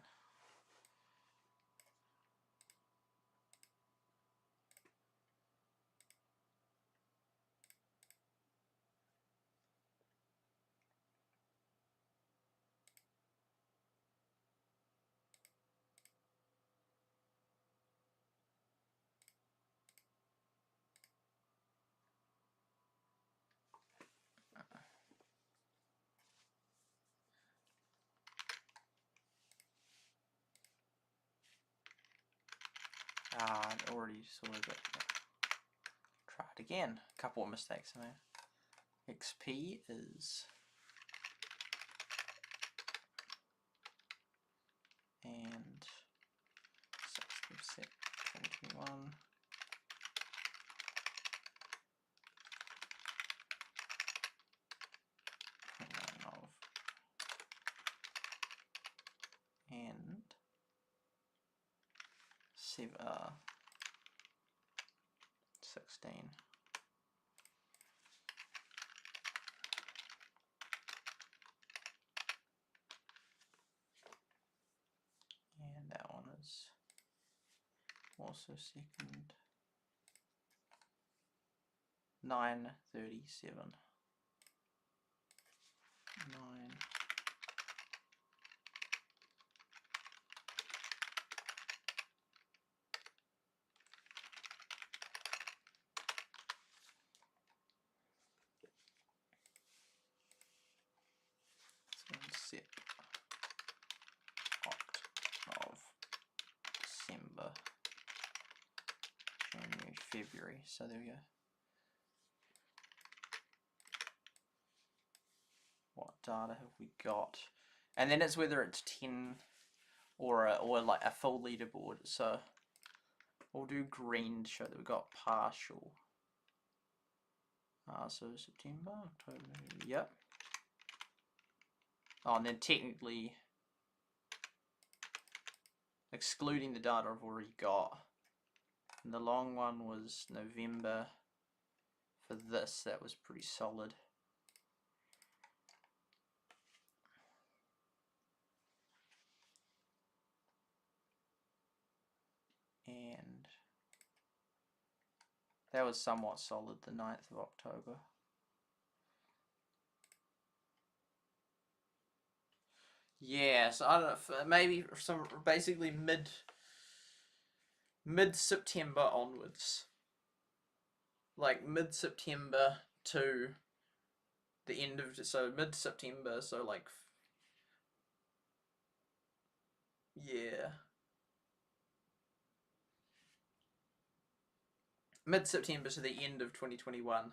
I already sort of got that. Try it again. A couple of mistakes in there. XP is and 6th of 2021. 16. And that one is also second. 937. 9. Set of December, January, February. So there we go. What data have we got? And then it's whether it's 10 or like a full leaderboard. So we'll do green to show that we got partial. So September, October, yep. Oh, and then technically, excluding the data I've already got. And the long one was November. For this, that was pretty solid. And that was somewhat solid, the 9th of October. Yeah, so I don't know, maybe some basically mid-September onwards. Like mid-September to the end of, so mid-September, so like, yeah. Mid-September to the end of 2021.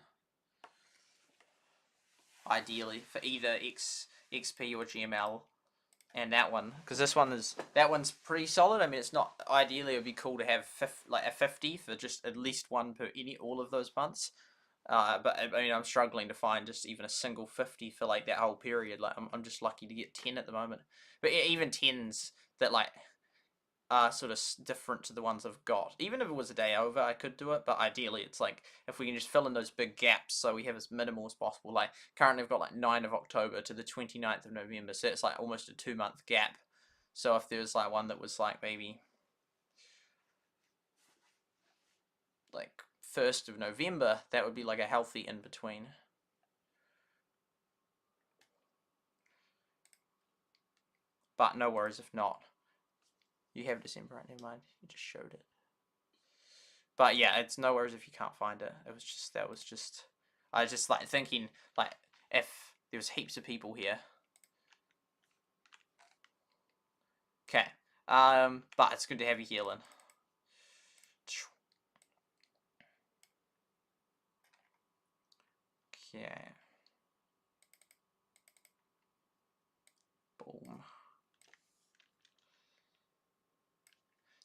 Ideally, for either XP or GML. And that one, because that one's pretty solid. I mean, it's not, ideally it would be cool to have like a 50 for just at least one per all of those months. But I mean, I'm struggling to find just even a single 50 for like that whole period. Like I'm just lucky to get 10 at the moment. But even 10s that like are sort of different to the ones I've got. Even if it was a day over, I could do it. But ideally, it's like if we can just fill in those big gaps so we have as minimal as possible. Like currently I've got like 9 of October to the 29th of November. So it's like almost a 2-month gap. So if there's like one that was like maybe like 1st of November, that would be like a healthy in between. But no worries if not. You have December, right? Never mind. You just showed it. But yeah, it's no worries if you can't find it. It was just, I was just like thinking, like, if there was heaps of people here. Okay. But it's good to have you healing. Okay. Boom.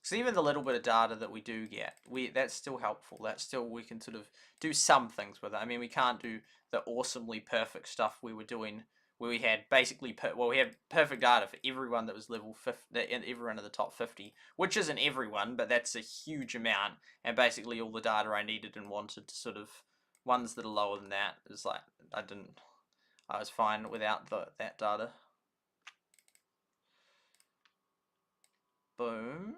So even the little bit of data that we do get, that's still helpful. That's still, we can sort of do some things with it. I mean, we can't do the awesomely perfect stuff we were doing, where we had basically, we had perfect data for everyone that was level 50, everyone in the top 50, which isn't everyone, but that's a huge amount, and basically all the data I needed and wanted to sort of, ones that are lower than that, is like, I was fine without that data. Boom.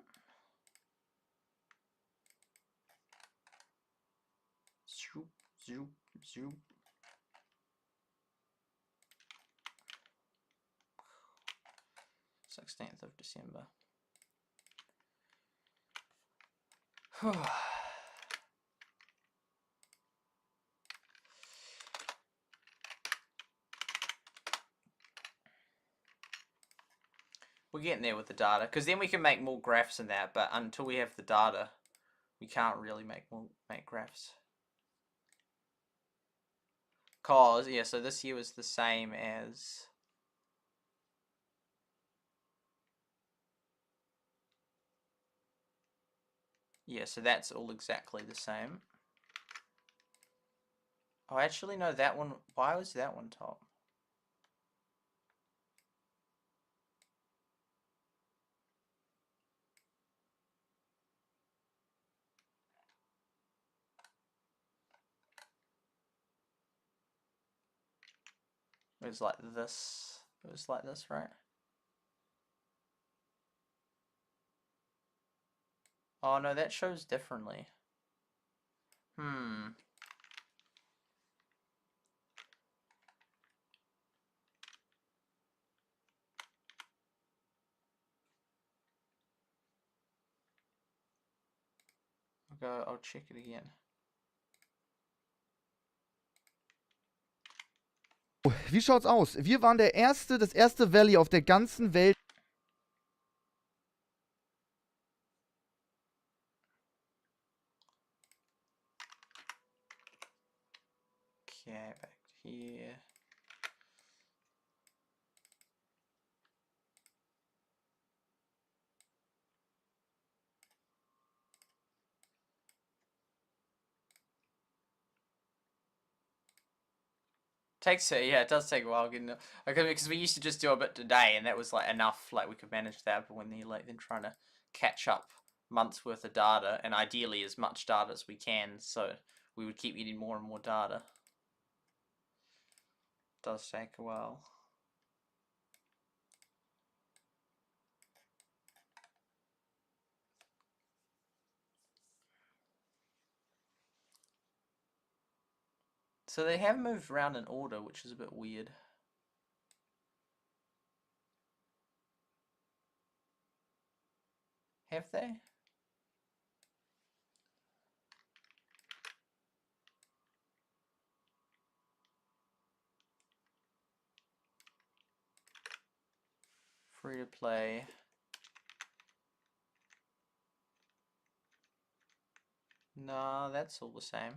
Zoop, zoop, zoop. December 16th. We're getting there with the data, because then we can make more graphs in that, but until we have the data, we can't really make graphs. Cause, yeah, so this year was the same as... Yeah, so that's all exactly the same. Oh, actually, no, that one... Why was that one top? was like this. It was like this, right? Oh no, that shows differently. I'll check it again. Wie schaut's aus? Wir waren das erste Valley auf der ganzen Welt. Okay, back here. Yeah, it does take a while getting it. Okay, because we used to just do a bit today, and that was like enough, like we could manage that. But when you're like then trying to catch up months worth of data, and ideally as much data as we can, so we would keep getting more and more data. It does take a while. So they have moved around in order, which is a bit weird. Have they? Free to play. No, that's all the same.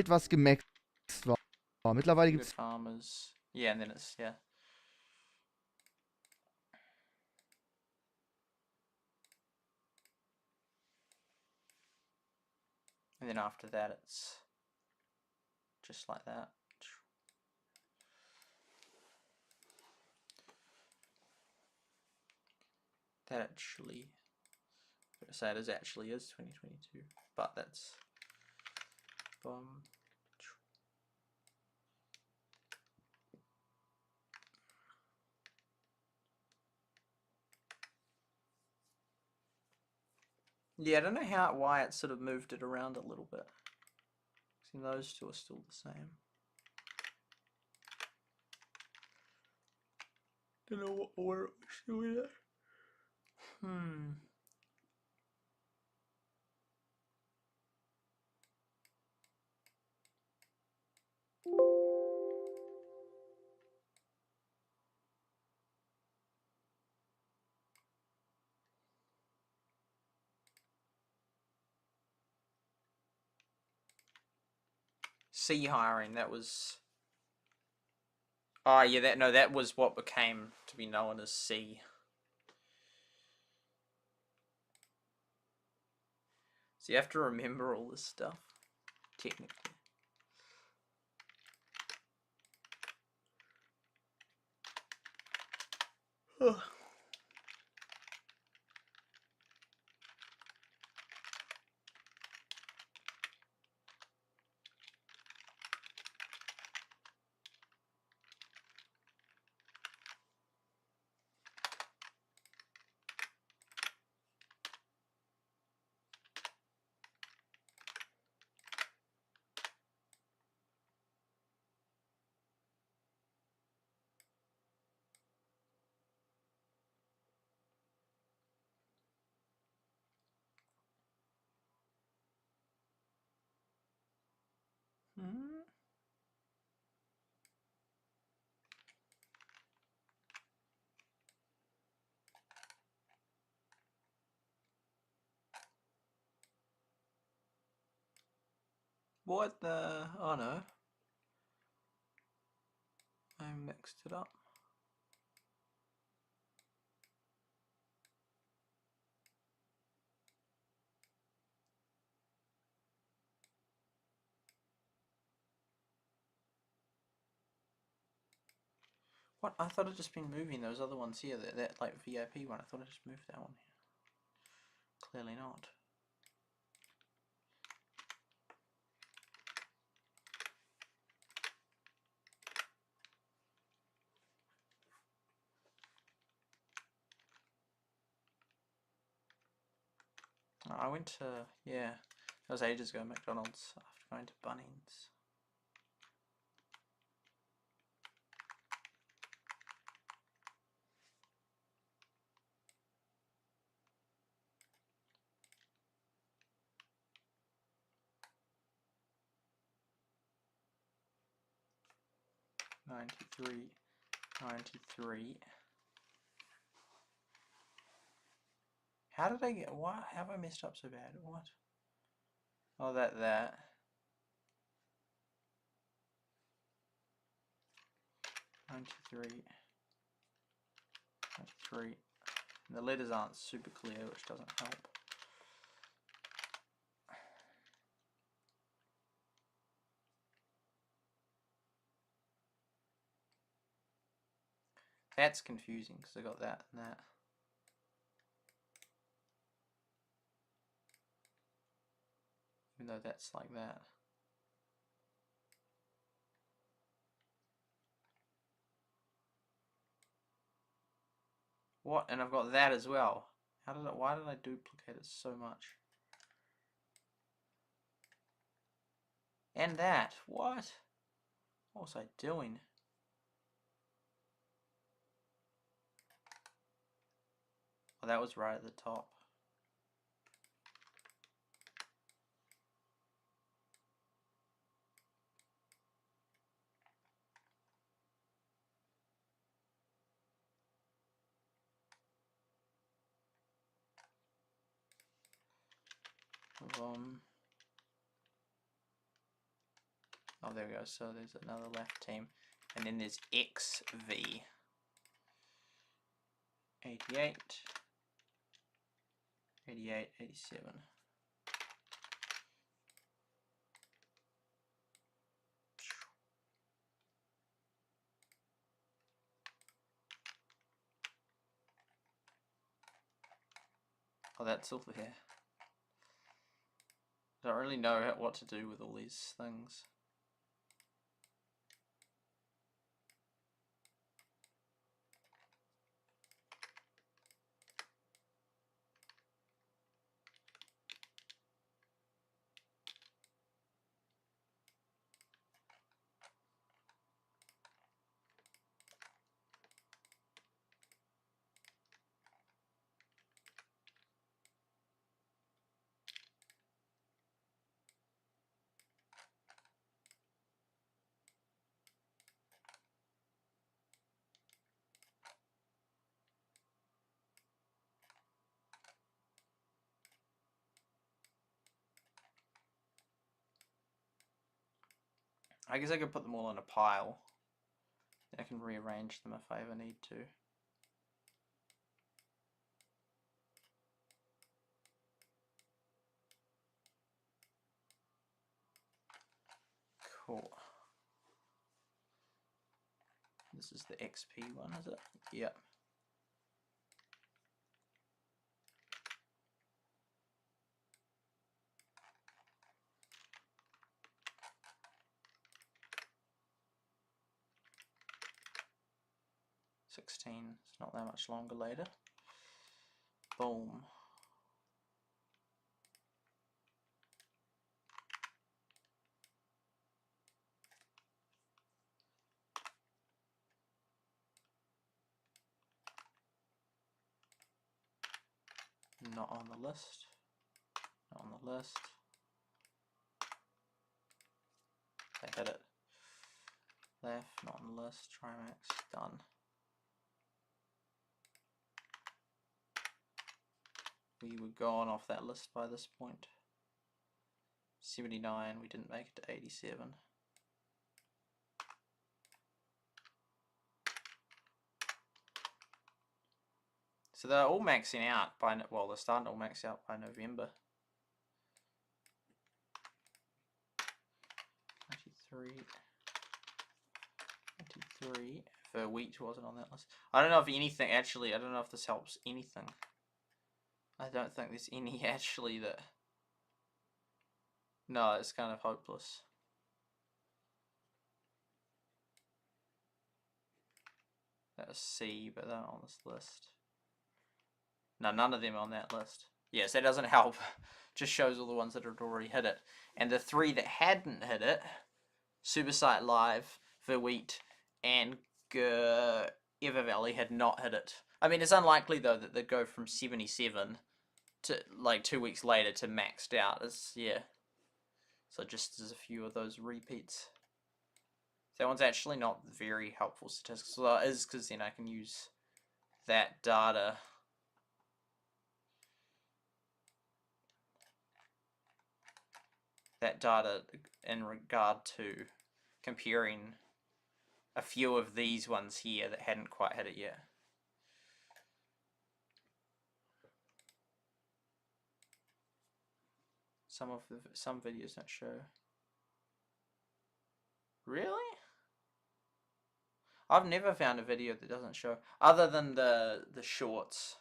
Was gemaxt war. Mittlerweile gibt's Farmers. Yeah, and then it's yeah. And then after that it's just like that. That actually, I'm gonna say it actually is 2022, but that's yeah, I don't know why it sort of moved it around a little bit. See, those two are still the same. Don't know what order it's doing it. C hiring, that was... Oh yeah, that was what became to be known as C. So you have to remember all this stuff, technically. What the... Oh no. I mixed it up. What? I thought I'd just been moving those other ones here, that like VIP one. I thought I just moved that one here. Clearly not. I went to, yeah, that was ages ago, McDonald's, after going to Bunnings. $93. How did I get, what, how have I messed up so bad? What? Oh, that. 93. And the letters aren't super clear, which doesn't help. That's confusing because I got that and that. Even though that's like that. What? And I've got that as well. Why did I duplicate it so much? And that. What? What was I doing? Oh, that was right at the top. Oh, there we go. So there's another left team. And then there's XV. 88. 88, 87. Oh, that's all there. I don't really know what to do with all these things. I guess I could put them all in a pile. I can rearrange them if I ever need to. Cool. This is the XP one, is it? Yep. It's not that much longer later. Boom. Not on the list. Not on the list. I hit it. Left, not on the list. Trimax, done. We were gone off that list by this point. 79, we didn't make it to 87. So they're all maxing out by, well, they're starting to all max out by November. 93. Verwitt wasn't on that list. I don't know if anything, actually, I don't know if this helps anything. I don't think there's any actually that... No, it's kind of hopeless. That was C, but they're not on this list. No, none of them on that list. Yes, that doesn't help. Just shows all the ones that had already hit it. And the 3 that hadn't hit it, SuperSightLIVE, verwitt, and Everdale had not hit it. I mean, it's unlikely though that they'd go from 77 to like 2 weeks later to maxed out. Yeah. So just as a few of those repeats. That one's actually not very helpful statistics. Well, it is, because then I can use that data. That data in regard to comparing a few of these ones here that hadn't quite hit it yet. Some videos don't show. Really? I've never found a video that doesn't show, other than the shorts,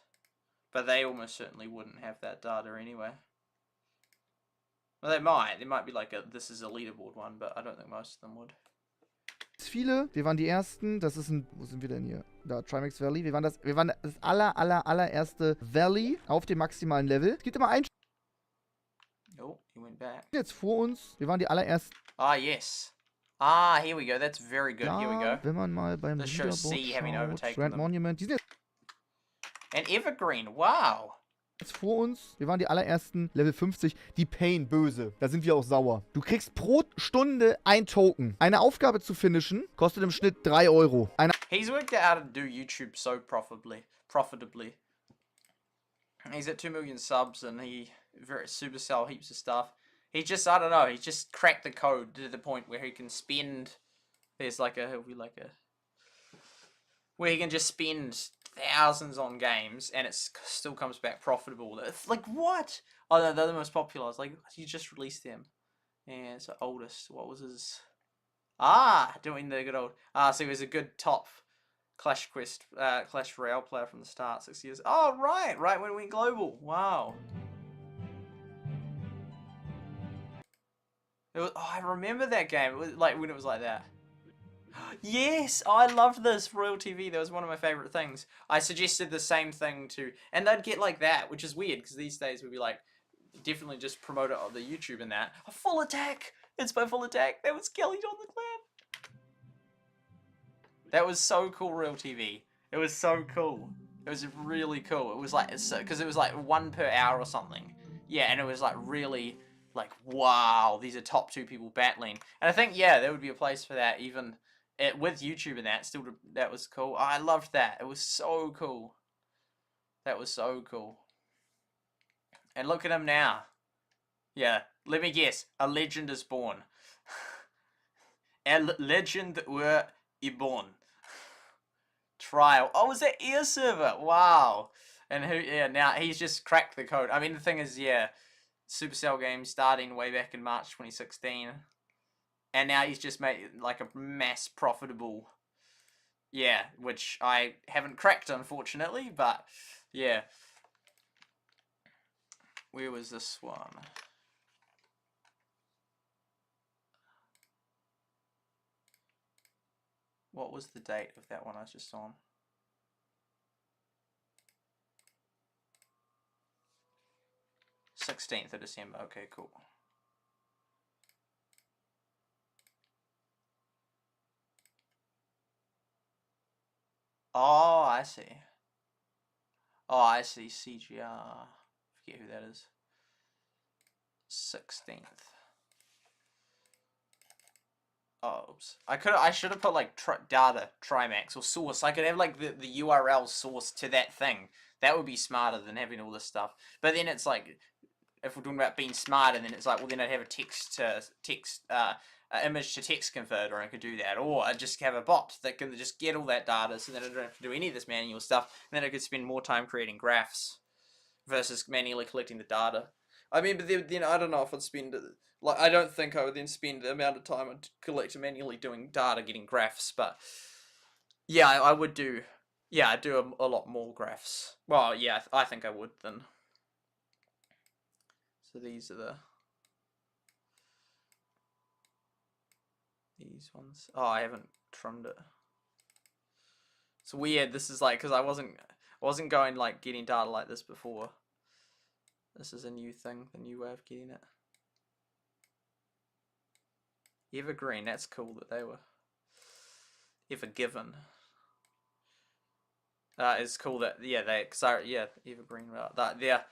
but they almost certainly wouldn't have that data anyway. Well, they might be like this is a leaderboard one, but I don't think most of them would. Viele, wir waren die Ersten, das ist ein, wo sind wir denn hier? Da, Trimax Valley, wir waren das allererste Valley auf dem maximalen Level. Es gibt immer einen Oh, he went back. jetzt vor uns, wir waren die allerersten. Ah, yes. Ah, here we go, that's very good, Ja, here we go. wenn man mal beim This shows Leaderboard C having schaut, overtaken Grand them. Monument, die sind And Evergreen, wow. jetzt vor uns, wir waren die allerersten, Level 50, die Pain, böse. Da sind wir auch sauer. Du kriegst pro Stunde ein Token. Eine Aufgabe zu finishen, kostet im Schnitt 3 Euro. He's worked out how to do YouTube so profitably. He's at 2 million subs and he Supercell heaps of stuff. He just, I don't know, he just cracked the code to the point where he can spend, where he can just spend thousands on games and it still comes back profitable. It's like, what? Oh, they're the most popular. It's like, you just released them. Yeah, it's the oldest. What was his? Ah, doing the good old. So he was a good top Clash Royale player from the start, 6 years. Oh, right when we went global. Wow. It was, I remember that game. It was like when it was like that. Yes, I loved this Royal TV. That was one of my favorite things. I suggested the same thing to, and they'd get like that, which is weird because these days we'd be like, definitely just promote it on the YouTube and that. A full attack. It's by full attack. That was Kelly on the clan. That was so cool, Royal TV. It was so cool. It was really cool. It was like, because it was like 1 per hour or something. Yeah, and it was like really like, wow, these are top 2 people battling. And I think, yeah, there would be a place for that even with YouTube and that. Still, that was cool. I loved that. It was so cool. That was so cool. And look at him now. Yeah, let me guess. A legend is born. A legend were born. Trial. Oh, was that air server? Wow. And who? Yeah, now he's just cracked the code. I mean, the thing is, yeah, Supercell Game starting way back in March 2016, and now he's just made like a mass profitable. Yeah, which I haven't cracked, unfortunately, but yeah. Where was this one? What was the date of that one I was just on? th of December. Okay, cool. Oh, I see. Oh, I see. CGR. Forget who that is. 16th. Oh, oops. I should have put like data Trimax or source. I could have like the URL source to that thing. That would be smarter than having all this stuff. But then it's like, if we're talking about being smarter, then it's like, well, then I'd have a image to text converter, and I could do that, or I'd just have a bot that can just get all that data, so then I don't have to do any of this manual stuff, and then I could spend more time creating graphs versus manually collecting the data. I mean, but then I don't know if I'd spend, like, I don't think I would then spend the amount of time I'd collect manually doing data, getting graphs, but yeah, I would do, yeah, I'd do a lot more graphs. Well, yeah, I think I would then. So these are these ones. Oh, I haven't trimmed it. It's weird. This is like, because I wasn't going like getting data like this before. This is a new thing, the new way of getting it. Evergreen, that's cool that they were ever given. It's cool that Evergreen. They're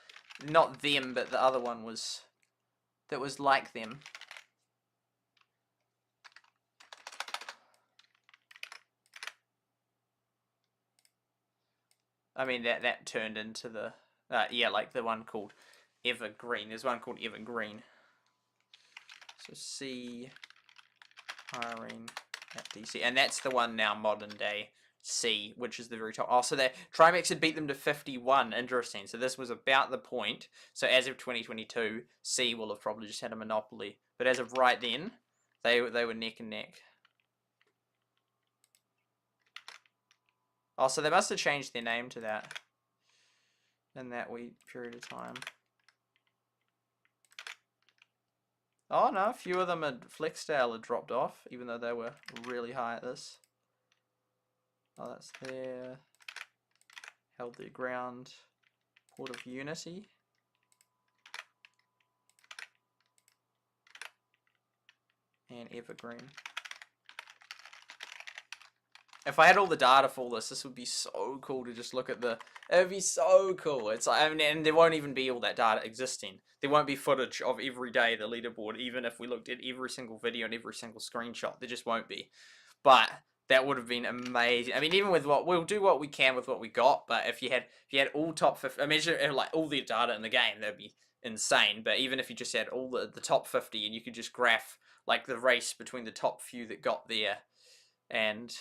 not them, but the other one was that was like them. I mean that turned into the like the one called Evergreen. There's one called Evergreen. So C hiring at DC, and that's the one now modern day C, which is the very top. Oh, so Trimax had beat them to 51. Interesting. So this was about the point. So as of 2022, C will have probably just had a monopoly. But as of right then, they were neck and neck. Oh, so they must have changed their name to that in that wee period of time. Oh no, a few of them had Flexdale had dropped off, even though they were really high at this. Oh, that's there. Held their ground. Port of Unity. And Evergreen. If I had all the data for this would be so cool to just look at the... It would be so cool. It's like, I mean, and there won't even be all that data existing. There won't be footage of every day the leaderboard, even if we looked at every single video and every single screenshot. There just won't be. But that would have been amazing. I mean, even with we'll do what we can with what we got, but if you had all top 50, imagine like all the data in the game, that'd be insane. But even if you just had all the top 50 and you could just graph like the race between the top few that got there, and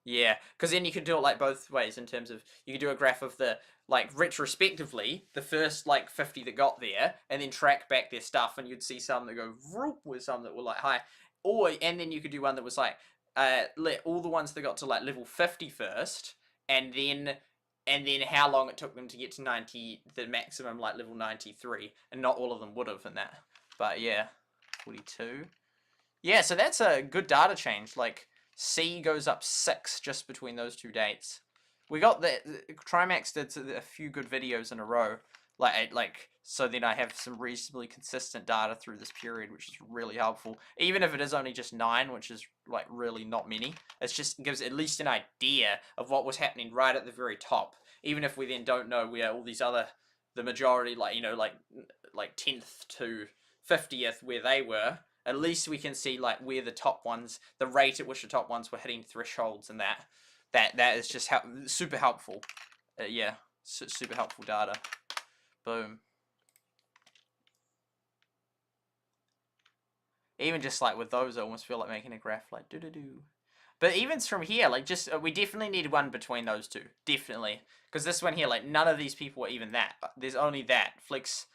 yeah, because then you could do it like both ways in terms of you could do a graph of the like retrospectively the first like 50 that got there, and then track back their stuff, and you'd see some that go vroom with some that were like high, and then you could do one that was like let all the ones that got to like level 50 first, and then how long it took them to get to 90, the maximum like level 93, and not all of them would have in that. But yeah, 42. Yeah, so that's a good data change. Like C goes up 6 just between those two dates. We got the Trimax did a few good videos in a row, like so then I have some reasonably consistent data through this period, which is really helpful. Even if it is only just 9, which is like really not many, it just gives at least an idea of what was happening right at the very top. Even if we then don't know where all these other, the majority, like you know, like 10th to 50th where they were. At least we can see like where the top ones, the rate at which the top ones were hitting thresholds, and that is just super helpful. Yeah, super helpful data. Boom. Even just like with those, I almost feel like making a graph like do. But even from here, like just we definitely need one between those two, definitely, because this one here, like none of these people are even that. There's only that Flex.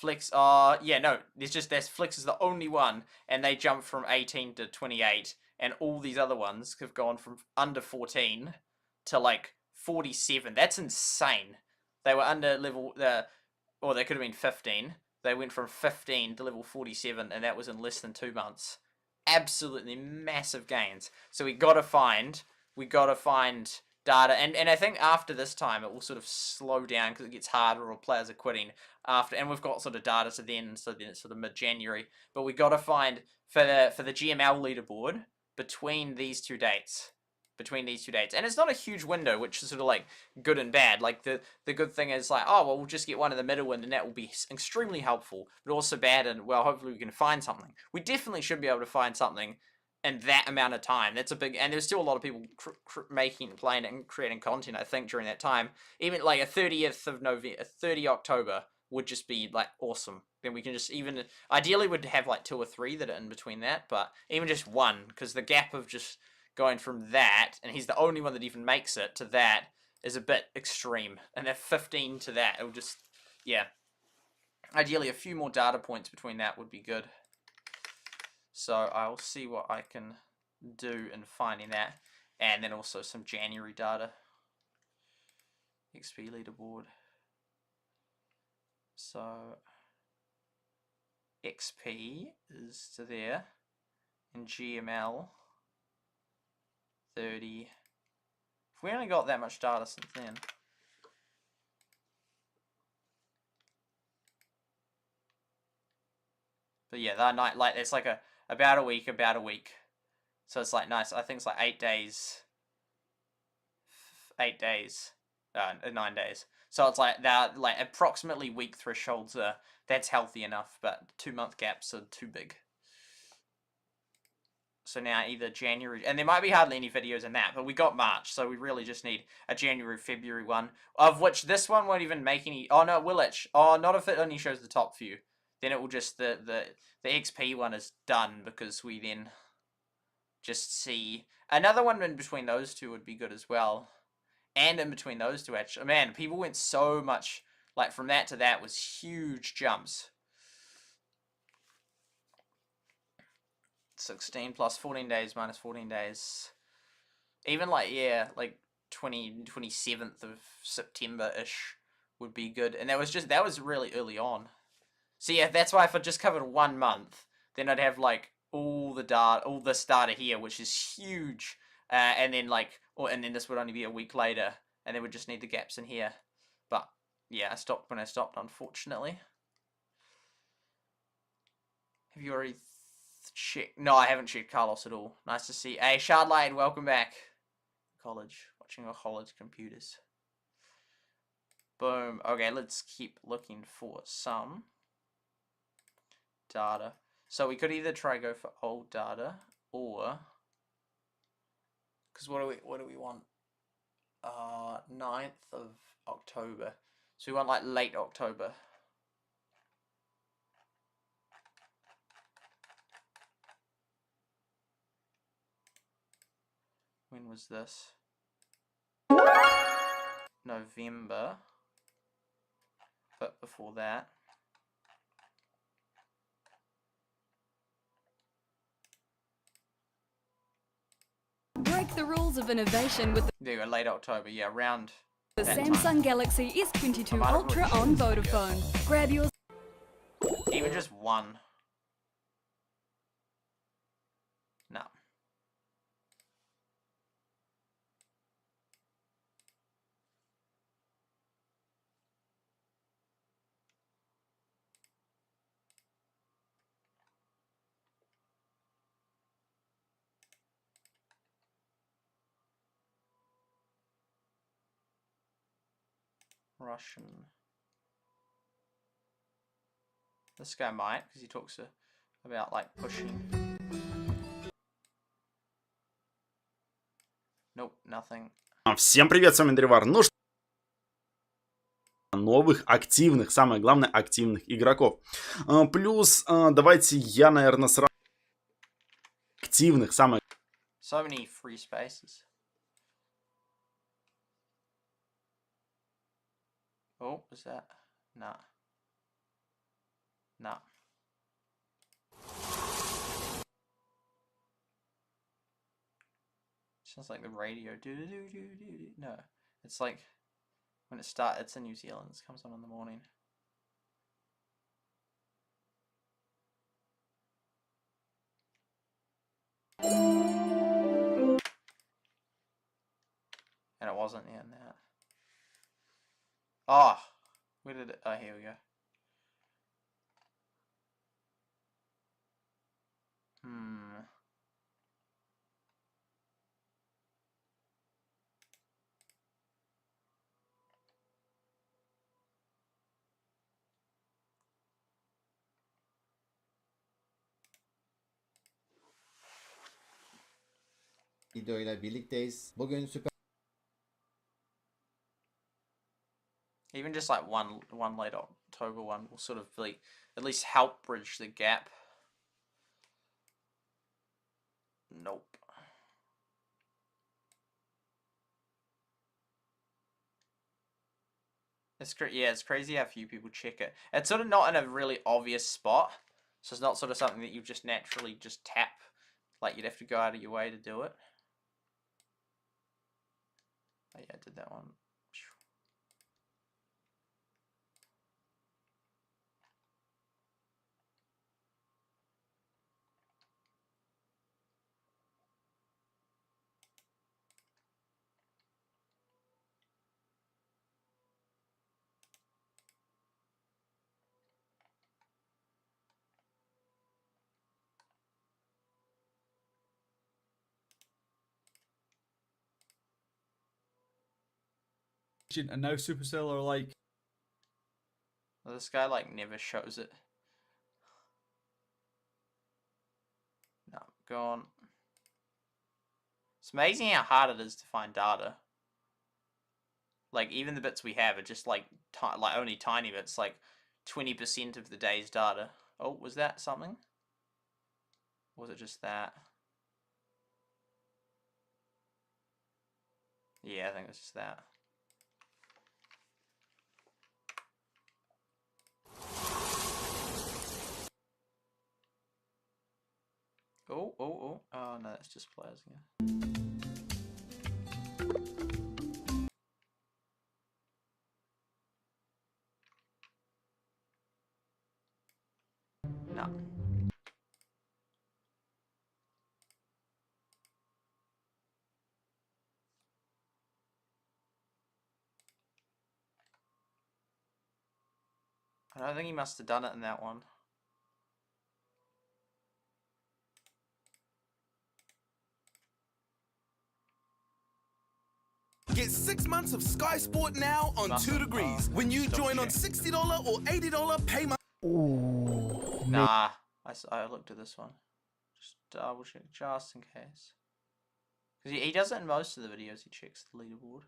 Yeah, no, Flex is the only one, and they jumped from 18 to 28, and all these other ones have gone from under 14 to like 47. That's insane. They were under level, or they could have been 15. They went from 15 to level 47, and that was in less than 2 months. Absolutely massive gains. So we gotta find data, and I think after this time it will sort of slow down because it gets harder or players are quitting after, and we've got sort of data to then, so then it's sort of mid-January, but we got to find for the GML leaderboard between these two dates, and it's not a huge window, which is sort of like good and bad. Like the good thing is like, oh well, we'll just get one in the middle, and that will be extremely helpful, but also bad, and well, hopefully we can find something. We definitely should be able to find something in that amount of time. That's a big, and there's still a lot of people playing and creating content, I think, during that time. Even like a 30th of November, 30 October would just be like awesome. Then we can just even, ideally would have like 2 or 3 that are in between that, but even just 1, because the gap of just going from that, and he's the only one that even makes it to that, is a bit extreme. And that 15 to that, it will just, yeah. Ideally a few more data points between that would be good. So I'll see what I can do in finding that. And then also some January data. XP leaderboard. So XP is to there. And GML 30. If we only got that much data since then. But yeah, that night, like, it's like about a week. So it's like nice. I think it's like 8 days. 8 days. 9 days. So it's like that, like approximately week thresholds are, that's healthy enough, but 2-month gaps are too big. So now either January, and there might be hardly any videos in that, but we got March, so we really just need a January, February one, of which this one won't even make any. Oh no, it will it? Oh, not if it only shows the top few. Then it will just, the XP one is done, because we then just see another one in between those two would be good as well, and in between those two, actually, man, people went so much, like from that to that was huge jumps. 16 plus 14 days minus 14 days. Even like, yeah, like 27th of September-ish would be good. And that was really early on. So yeah, that's why if I just covered 1 month, then I'd have like all this data here, which is huge. And then like, and then this would only be a week later, and then we'd just need the gaps in here. But yeah, I stopped when I stopped, unfortunately. Have you already checked? No, I haven't checked Carlos at all. Nice to see. Hey, Shardlight, welcome back. College, watching our college computers. Boom. Okay, let's keep looking for some data. So we could either try go for old data, or, because what do we want? 9th of October. So we want like late October. When was this? November. But before that. Break the rules of innovation with There you go, late October, yeah, around the that Samsung time. Galaxy S22 Ultra on Vodafone. Grab yours. Even just one. No. Russian. This guy might, because he talks about like pushing. Nope, nothing. Всем привет, с вами Древар. Ну что, новых, активных, самое главное, активных игроков. Плюс, давайте я, наверное, сразу активных, самое... So many free spaces. Oh, was that? Nah. Nah. Sounds like the radio. No, it's like when it starts. It's in New Zealand. It comes on in the morning. And it wasn't in that. Oh, where did it? Oh, here we go. Videoyla birlikteyiz. Bugün Even just like one late October one will sort of like at least help bridge the gap. Nope. It's crazy how few people check it. It's sort of not in a really obvious spot, so it's not sort of something that you just naturally just tap. Like you'd have to go out of your way to do it. Oh yeah, I did that one. and now Supercell are like, Well, this guy like never shows it. No, go on. It's amazing how hard it is to find data. Like even the bits we have are just like only tiny bits, like 20% of the day's data. Oh, was that something? Or was it just that? Yeah, I think it's just that. Oh, no, that's just players again. No. I don't think he must have done it in that one. Get 6 months of Sky Sport now on 2 Degrees. When you join on $60 or $80 pay month. Nah, I looked at this one. Just double check, just in case. Because he does it in most of the videos, he checks the leaderboard.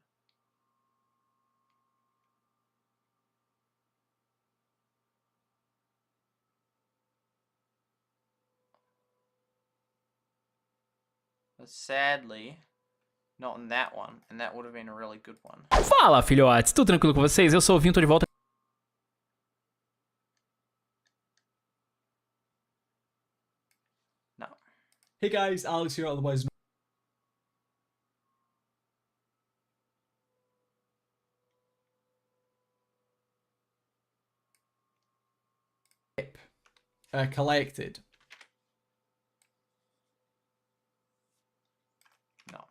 But sadly, not in that one, and that would have been a really good one. Fala, filhotes! Tudo tranquilo com vocês? Eu sou o Vinho, tô de volta. No. hey guys, Alex here, otherwise known. Collected. No.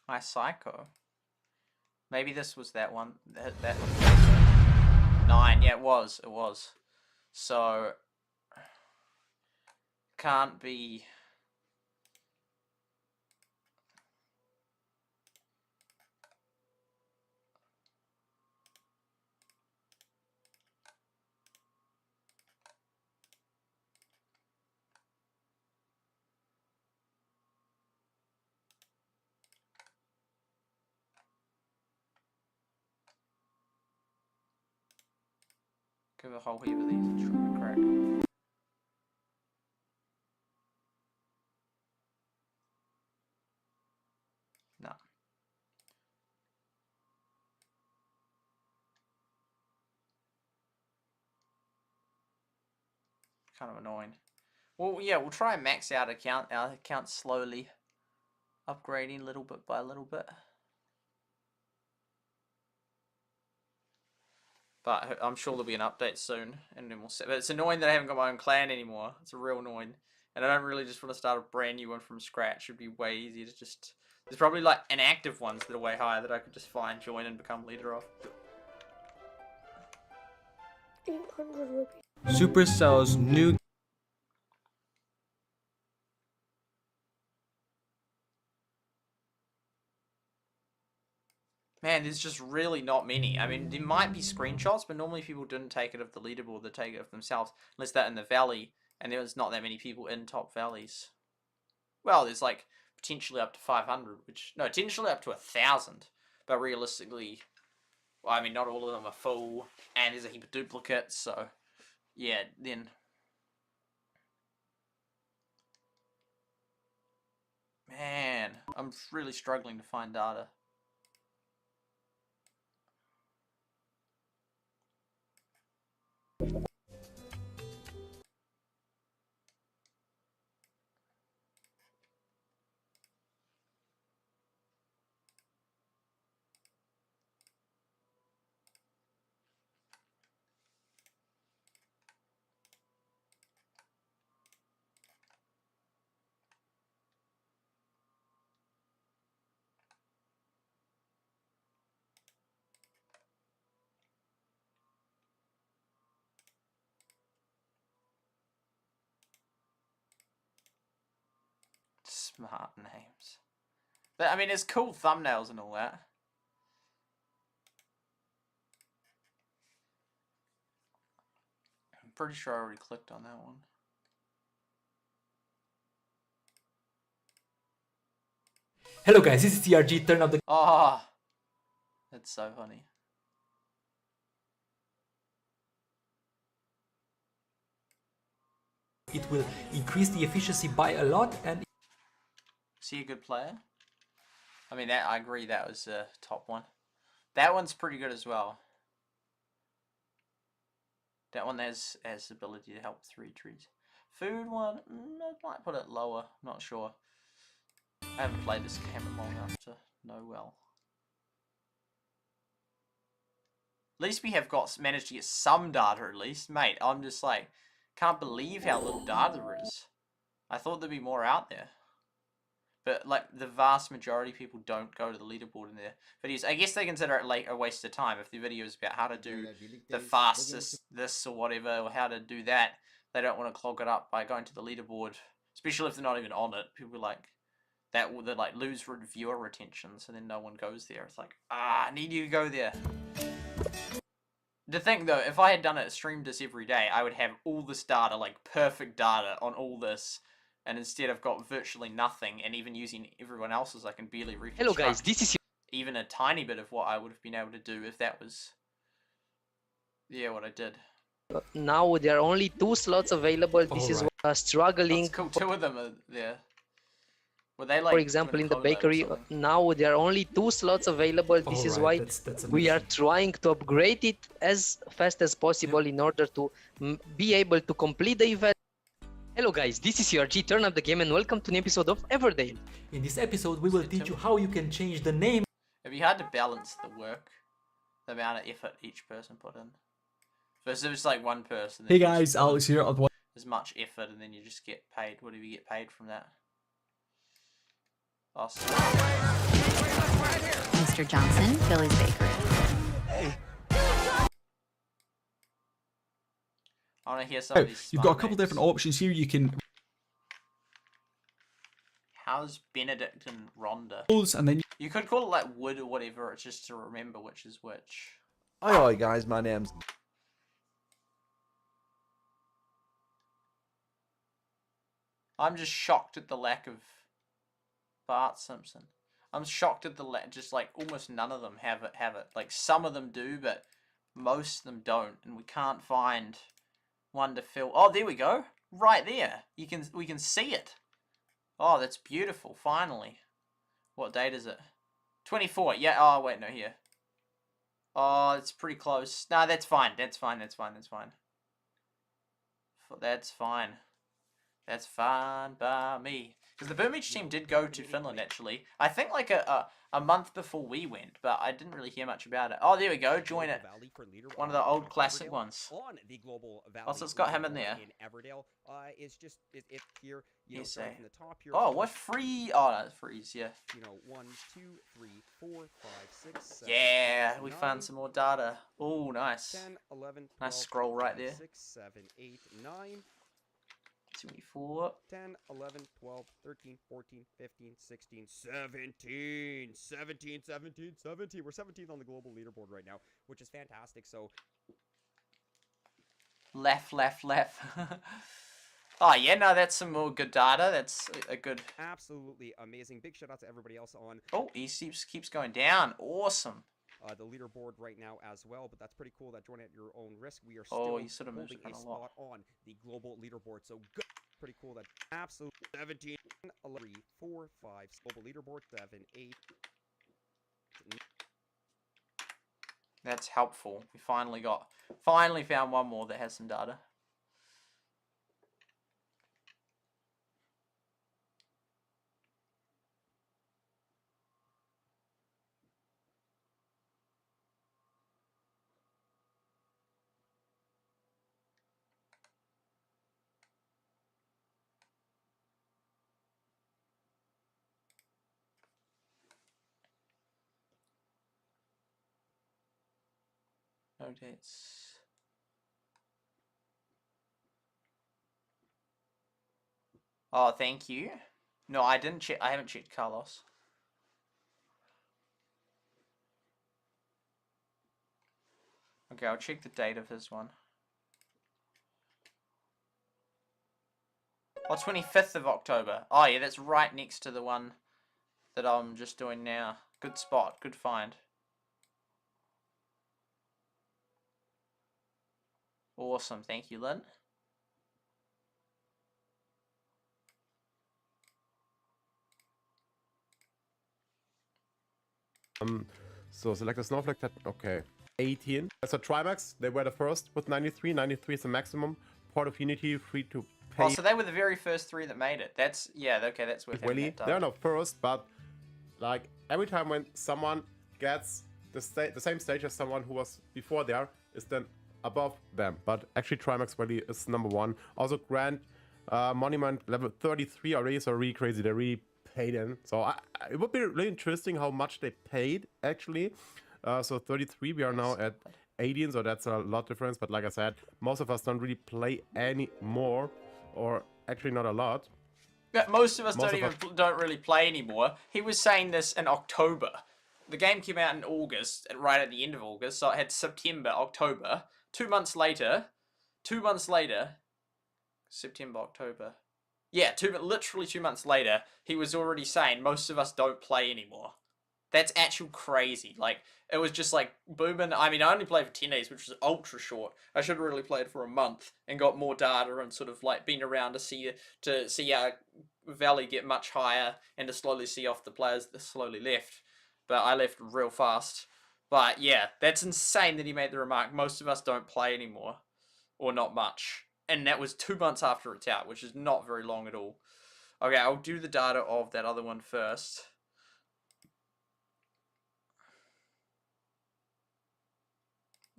My Psycho. Maybe this was that one. That 9. Yeah, it was. It was. So can't be. Give a whole heap of these and try to crack. No. Kind of annoying. Well, yeah, we'll try and max out our account slowly, upgrading little bit by little bit. But I'm sure there'll be an update soon, and then we'll see. But it's annoying that I haven't got my own clan anymore. It's real annoying, and I don't really just want to start a brand new one from scratch. It'd be way easier to just. There's probably like inactive ones that are way higher that I could just find, join, and become leader of. 800 rupees. Supercell's new. Man, there's just really not many. I mean, there might be screenshots, but normally people didn't take it of the leaderboard, they take it of themselves. Unless they're in the valley, and there's not that many people in top valleys. Well, there's like potentially up to 500, which, no, potentially up to 1,000. But realistically, well, I mean, not all of them are full, and there's a heap of duplicates, so, yeah, then. Man, I'm really struggling to find data. Smart names. But, I mean, it's cool thumbnails and all that. I'm pretty sure I already clicked on that one. Hello guys, this is TRG, turn up the... Oh, that's so funny. It will increase the efficiency by a lot and... Is he a good player? I mean, I agree that was the top one. That one's pretty good as well. That one has the ability to help 3 trees. Food one, I might put it lower, not sure. I haven't played this game long enough to know well. At least we have managed to get some data at least. Mate, I'm just like, can't believe how little data there is. I thought there'd be more out there. But like the vast majority of people don't go to the leaderboard in their videos. I guess they consider it like a waste of time if the video is about how to do the fastest this or whatever, or how to do that. They don't want to clog it up by going to the leaderboard, especially if they're not even on it. People like that will like lose viewer retention, so then no one goes there. It's like, I need you to go there. The thing though, if I had done it, streamed this every day, I would have all this data, like perfect data on all this. And instead I've got virtually nothing, and even using everyone else's I can barely reconstruct. Hello guys, this is even a tiny bit of what I would have been able to do if that was, yeah, what I did. now there are only 2 slots available. This is struggling. That's cool. 2 of them are there. Were they like, for example, in the bakery, now there are only 2 slots available. This is why we are trying to upgrade it as fast as possible in order to be able to complete the event. Hello guys, this is TRG, turn up the game, and welcome to an episode of Everdale. In this episode, we will teach you how you can change the name. It'd be hard to balance the work, the amount of effort each person put in. Versus if it's like one person. Hey guys, Alex here. As much effort, and then you just get paid. What do we get paid from that? Awesome. Mr. Johnson, Billy's Bakery. I want to hear some of these. You've got a couple different options here. You can... How's Benedict and Rhonda? And then you could call it like Wood or whatever. It's just to remember which is which. Hi guys, my name's... I'm just shocked at the lack of Bart Simpson. I'm shocked at the just like almost none of them have it. Like some of them do, but most of them don't, and we can't find one to fill. Oh, there we go. Right there. We can see it. Oh, that's beautiful. Finally. What date is it? 24. Yeah. Oh, wait, no, here. Oh, it's pretty close. No, that's fine. That's fine. That's fine. That's fine. That's fine. That's fine by me. Because the Boomage team did go to Finland, actually. I think like a month before we went, but I didn't really hear much about it. Oh, there we go. Join it. One of the old classic ones. On the Global Valley. Oh, so it's got him in there. In Everdale, it's just it's here. You know, starting from the top here. Oh, what free? Oh, no, it's freeze. Yeah. You know, 1, 2, 3, 4, 5, 6, 7. Yeah, we found some more data. Oh, nice. 10, 11, 12, nice scroll right there. 6, 7, 8, 9. 24. 10, 11, 12, 13, 14, 15, 16, 17. 17, 17, 17. We're 17th on the global leaderboard right now, which is fantastic. So, left. Oh, yeah, no, that's some more good data. That's a good... Absolutely amazing. Big shout out to everybody else on... Oh, he keeps going down. Awesome. The leaderboard right now as well, but that's pretty cool that join at your own risk. We are still holding a spot on the global leaderboard, so good. Pretty cool that absolute 17, 11, 4, 5, global leaderboard, 7, 8. That's helpful. We finally found one more that has some data. No dates. Oh, thank you. No, I didn't check. I haven't checked Carlos. Okay, I'll check the date of his one. Oh, 25th of October. Oh, yeah, that's right next to the one that I'm just doing now. Good spot. Good find. Awesome. Thank you, Lynn. So select the snowflake type. Okay. 18. So Trimax, they were the first with 93. 93 is the maximum. Port of Unity, free to pay. Oh, so they were the very first 3 that made it. That's, yeah, okay, that's worth having Really? that done. They're not first, but like every time when someone gets the same stage as someone who was before there is then above them. But actually Trimax Valley is number 1. Also Grand Monument level 33 already, so really crazy. They really paid in. So it would be really interesting how much they paid actually. So 33, we are now at 18, so that's a lot difference. But like I said, most of us don't really play anymore, or actually not a lot. Yeah, most of us don't really play anymore. He was saying this in October. The game came out in August, right at the end of August, so it had September, October. 2 months later, September, October. Yeah, literally 2 months later, he was already saying most of us don't play anymore. That's actual crazy. Like, it was just like booming. I mean, I only played for 10 days, which was ultra short. I should have really played for a month and got more data and sort of like been around to see our valley get much higher and to slowly see off the players that slowly left. But I left real fast. But yeah, that's insane that he made the remark. Most of us don't play anymore, or not much. And that was 2 months after it's out, which is not very long at all. Okay, I'll do the data of that other one first.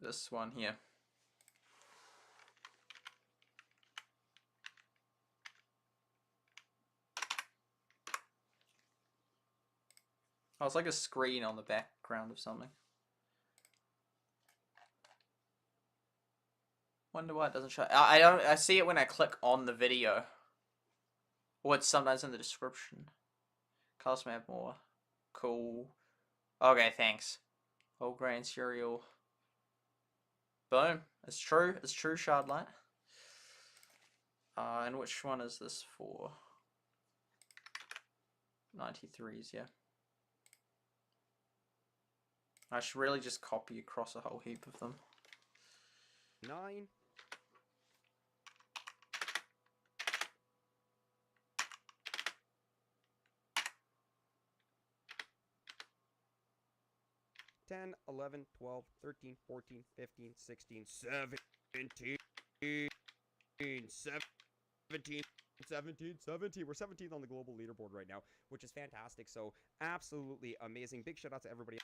This one here. Oh, it's like a screen on the background of something. Wonder why it doesn't show. I see it when I click on the video. Or it's sometimes in the description. Colors map more. Cool. Okay, thanks. Whole grain cereal. Boom. It's true. It's true, Shardlight. And which one is this for? 93s, yeah. I should really just copy across a whole heap of them. 9. 10, 11, 12, 13, 14, 15, 16, 17, 17. We're 17th on the global leaderboard right now, which is fantastic. So absolutely amazing. Big shout out to everybody.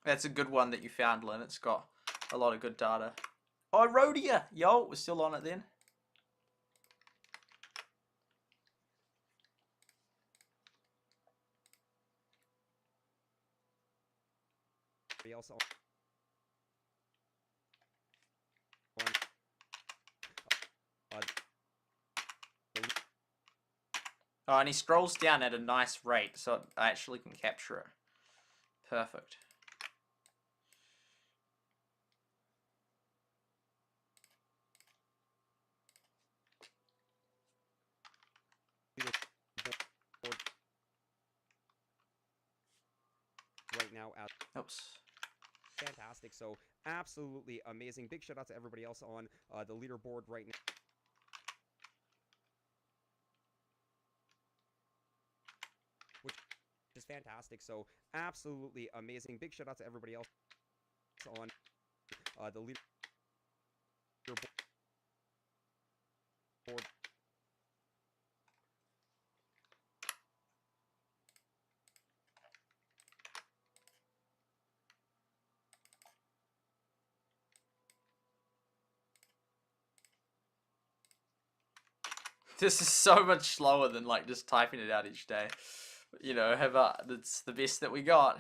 That's a good one that you found, Lynn. It's got a lot of good data. Oh, Rhodia! Yo, we're still on it then. Else oh, and he scrolls down at a nice rate, so I actually can capture it. Perfect. right now at oops. Fantastic. So absolutely amazing. Big shout out to everybody else on the leaderboard right now. Which is fantastic. So absolutely amazing. Big shout out to everybody else on the leaderboard. This is so much slower than like just typing it out each day. You know, that's the best that we got.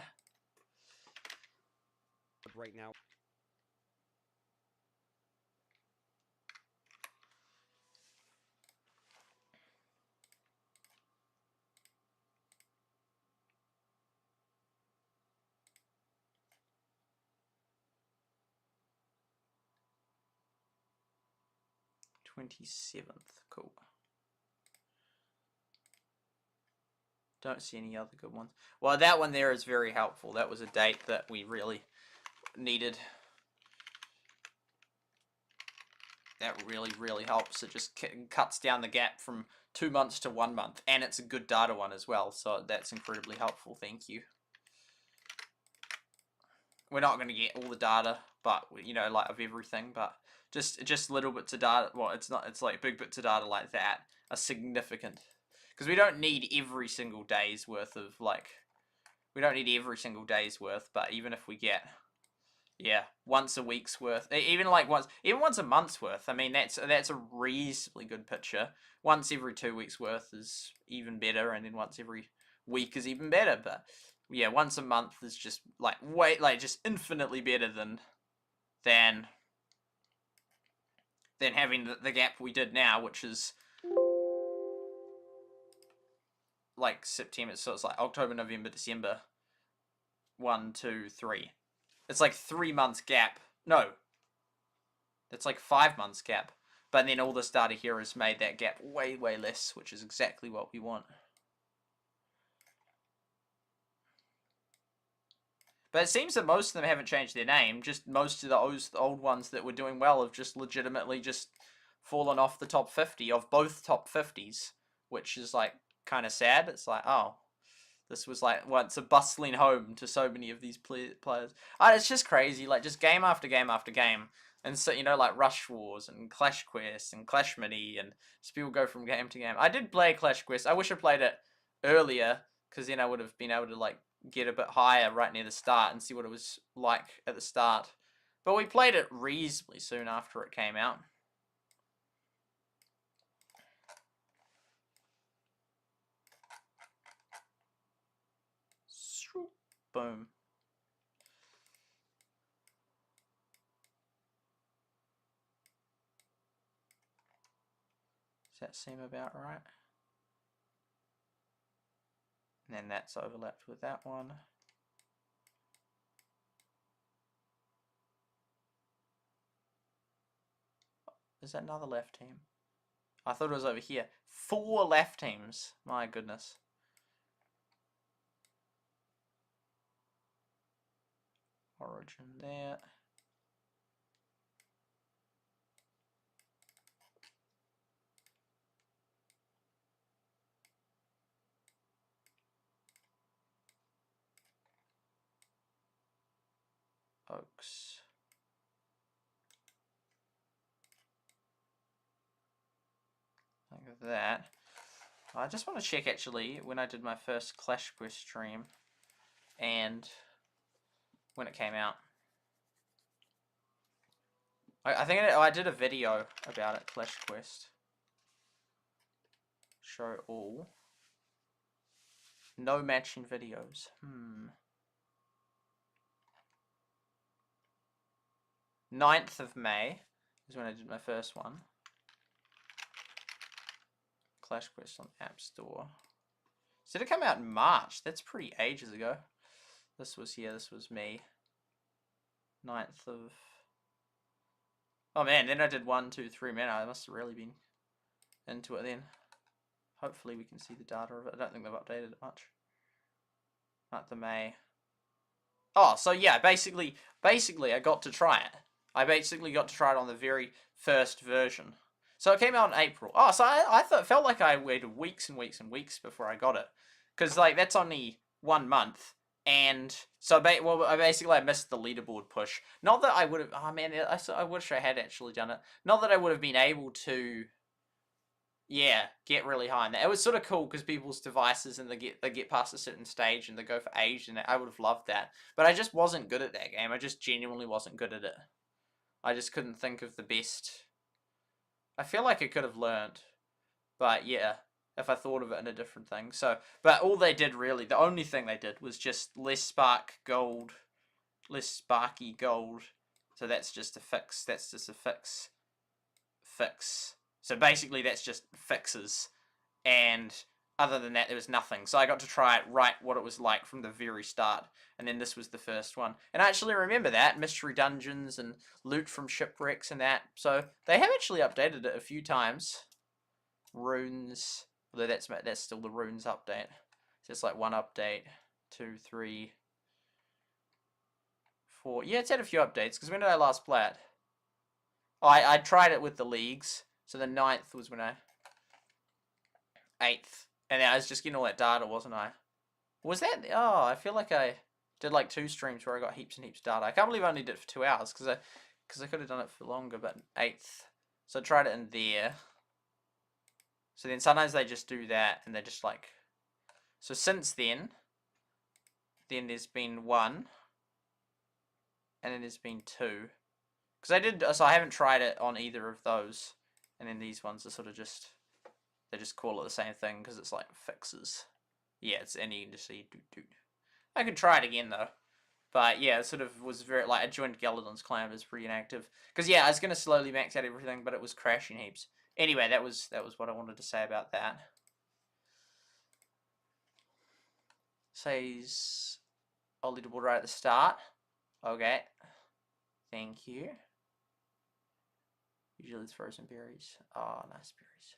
Right now. 27th. Cool. Don't see any other good ones. Well, that one there is very helpful. That was a date that we really needed. That really, really helps. It just cuts down the gap from 2 months to 1 month. And it's a good data one as well. So that's incredibly helpful. Thank you. We're not going to get all the data, but, you know, like, of everything. But just little bits of data. Well, it's not. It's like big bits of data like that are significant. Because we don't need every single day's worth of, like... We don't need every single day's worth. But even if we get... Yeah, once a week's worth, even once a month's worth. I mean, that's a reasonably good picture. Once every 2 weeks worth is even better, and then once every week is even better. But yeah, once a month is just just infinitely better than having the gap we did now, which is like September. So it's like October, November, December. 1, 2, 3. It's like 3 months gap. No. It's like 5 months gap. But then all this data here has made that gap way, way less, which is exactly what we want. But it seems that most of them haven't changed their name. Just most of the old ones that were doing well have just legitimately just fallen off the top 50 of both top 50s. Which is like kind of sad. It's like, oh. This was like once a bustling home to so many of these players. It's just crazy, like just game after game after game. And so, you know, like Rush Wars and Clash Quest and Clash Mini, and just people go from game to game. I did play Clash Quest. I wish I played it earlier, because then I would have been able to like get a bit higher right near the start and see what it was like at the start. But we played it reasonably soon after it came out. Boom. Does that seem about right? And then that's overlapped with that one. Is that another left team? I thought it was over here. 4 left teams. My goodness. Origin there. Oaks. Like that. I just want to check actually when I did my first Clash Quest stream and when it came out. I think I did a video about it, Clash Quest. Show all. No matching videos. 9th of May is when I did my first one. Clash Quest on App Store. So did it come out in March? That's pretty ages ago. This was here, this was me. 9th of... Oh man, then I did 1, 2, 3, man, I must have really been into it then. Hopefully we can see the data of it. I don't think they've updated it much. 9th of May. Oh, so yeah, basically I got to try it. I basically got to try it on the very first version. So it came out in April. Oh, so I felt like I waited weeks and weeks and weeks before I got it. Because, like, that's only 1 month. And so, I basically missed the leaderboard push. Not that I would have... Oh, man, I wish I had actually done it. Not that I would have been able to... Yeah, get really high in that. It was sort of cool because people's devices and they get past a certain stage and they go for age, and I would have loved that. But I just wasn't good at that game. I just genuinely wasn't good at it. I just couldn't think of the best... I feel like I could have learned, but yeah, if I thought of it in a different thing. So, but all they did really, the only thing they did was just less sparky gold. So that's just a fix. That's just a fix. So basically, that's just fixes, and other than that, there was nothing. So I got to try it right what it was like from the very start. And then this was the first one. And I actually remember that. Mystery dungeons and loot from shipwrecks and that. So they have actually updated it a few times. Runes. Although that's still the runes update. So it's like 1 update, 2, 3, 4. Yeah, it's had a few updates. Because when did I last play it? Oh, I tried it with the leagues. So the 9th was when 8th. And I was just getting all that data, wasn't I? Was that... Oh, I feel like I did like 2 streams where I got heaps and heaps of data. I can't believe I only did it for 2 hours. Because I could have done it for longer, but 8th. So I tried it in there. So then sometimes they just do that. And they're just like... So since then there's been 1. And then there's been 2. Because so I haven't tried it on either of those. And then these ones are sort of just... They just call it the same thing because it's like fixes. Yeah, and you can just see doot. I could try it again though. But yeah, it sort of was very, like, I joined Galadon's clan, it was pretty inactive. Because yeah, I was going to slowly max out everything, but it was crashing heaps. Anyway, that was what I wanted to say about that. Says, I'll leaderboard right at the start. Okay. Thank you. Usually it's frozen berries. Oh, nice berries.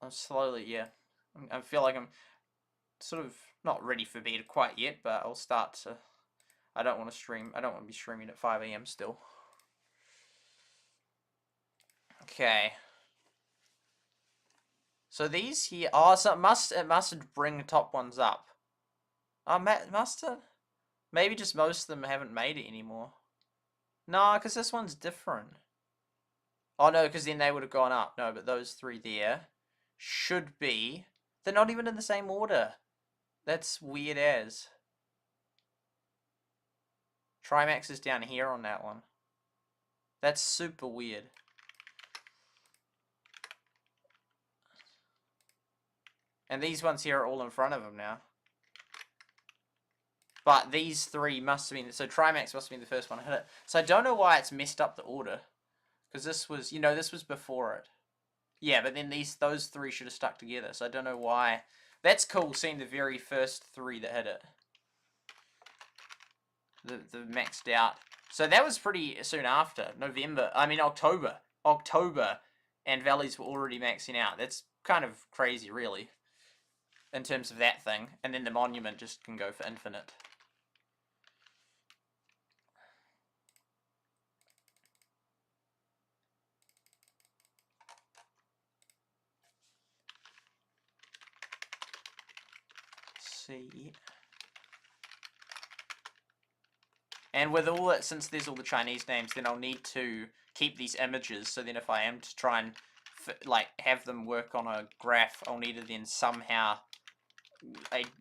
I'm slowly, yeah. I feel like I'm sort of not ready for bed quite yet, but I'll start to... I don't want to stream. I don't want to be streaming at 5 AM still. Okay. So these here... Oh, so it must bring the top ones up. Oh, must it? Maybe just most of them haven't made it anymore. No, because this one's different. Oh, no, because then they would have gone up. No, but those 3 there... should be... They're not even in the same order. That's weird as. Trimax is down here on that one. That's super weird. And these ones here are all in front of them now. But these 3 must have been... So Trimax must have been the first one to hit it. So I don't know why it's messed up the order. Because this was... You know, this was before it. Yeah, but then those 3 should have stuck together, so I don't know why. That's cool, seeing the very first 3 that hit it. The maxed out. So that was pretty soon after. October. October, and Valleys were already maxing out. That's kind of crazy, really. In terms of that thing. And then the Monument just can go for infinite. See. And with all that, since there's all the Chinese names, then I'll need to keep these images. So then if I am to try and have them work on a graph, I'll need to then somehow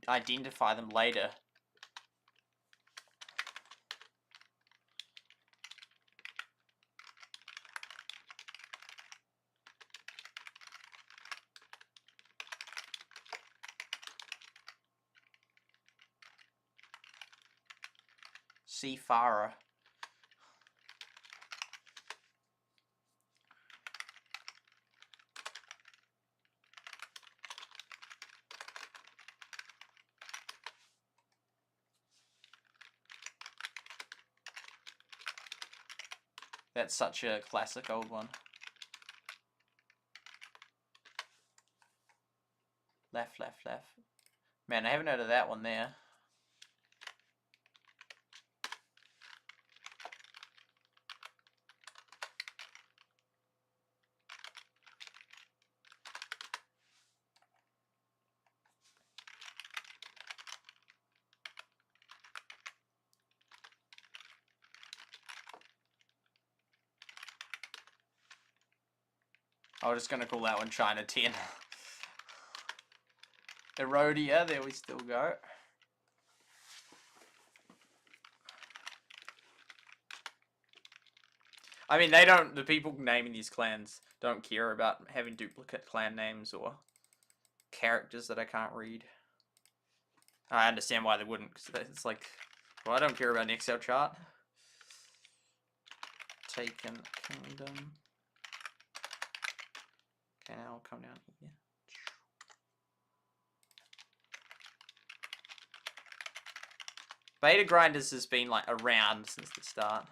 identify them later. Seafarer. That's such a classic old one. Left. Man, I haven't heard of that one there. I was just going to call that one China 10. Erodia, there we still go. I mean, the people naming these clans don't care about having duplicate clan names or characters that I can't read. I understand why they wouldn't, because it's like, well, I don't care about an Excel chart. Taken Kingdom. Okay, now I'll come down here. Beta grinders has been like around since the start.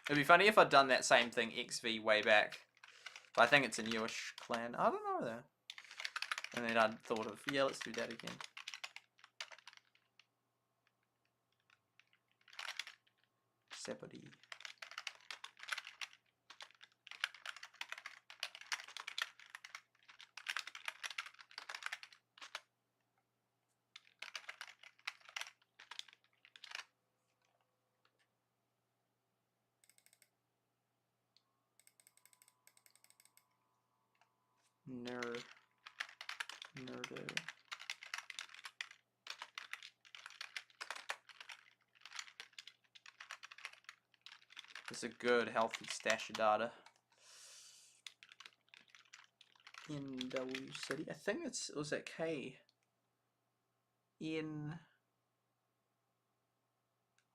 It'd be funny if I'd done that same thing XV way back. But I think it's a newish clan. I don't know though. And then I'd thought of, yeah, let's do that again. Sepity. Nerdo. It's a good, healthy stash of data. In W City, I think it's, was that K? In,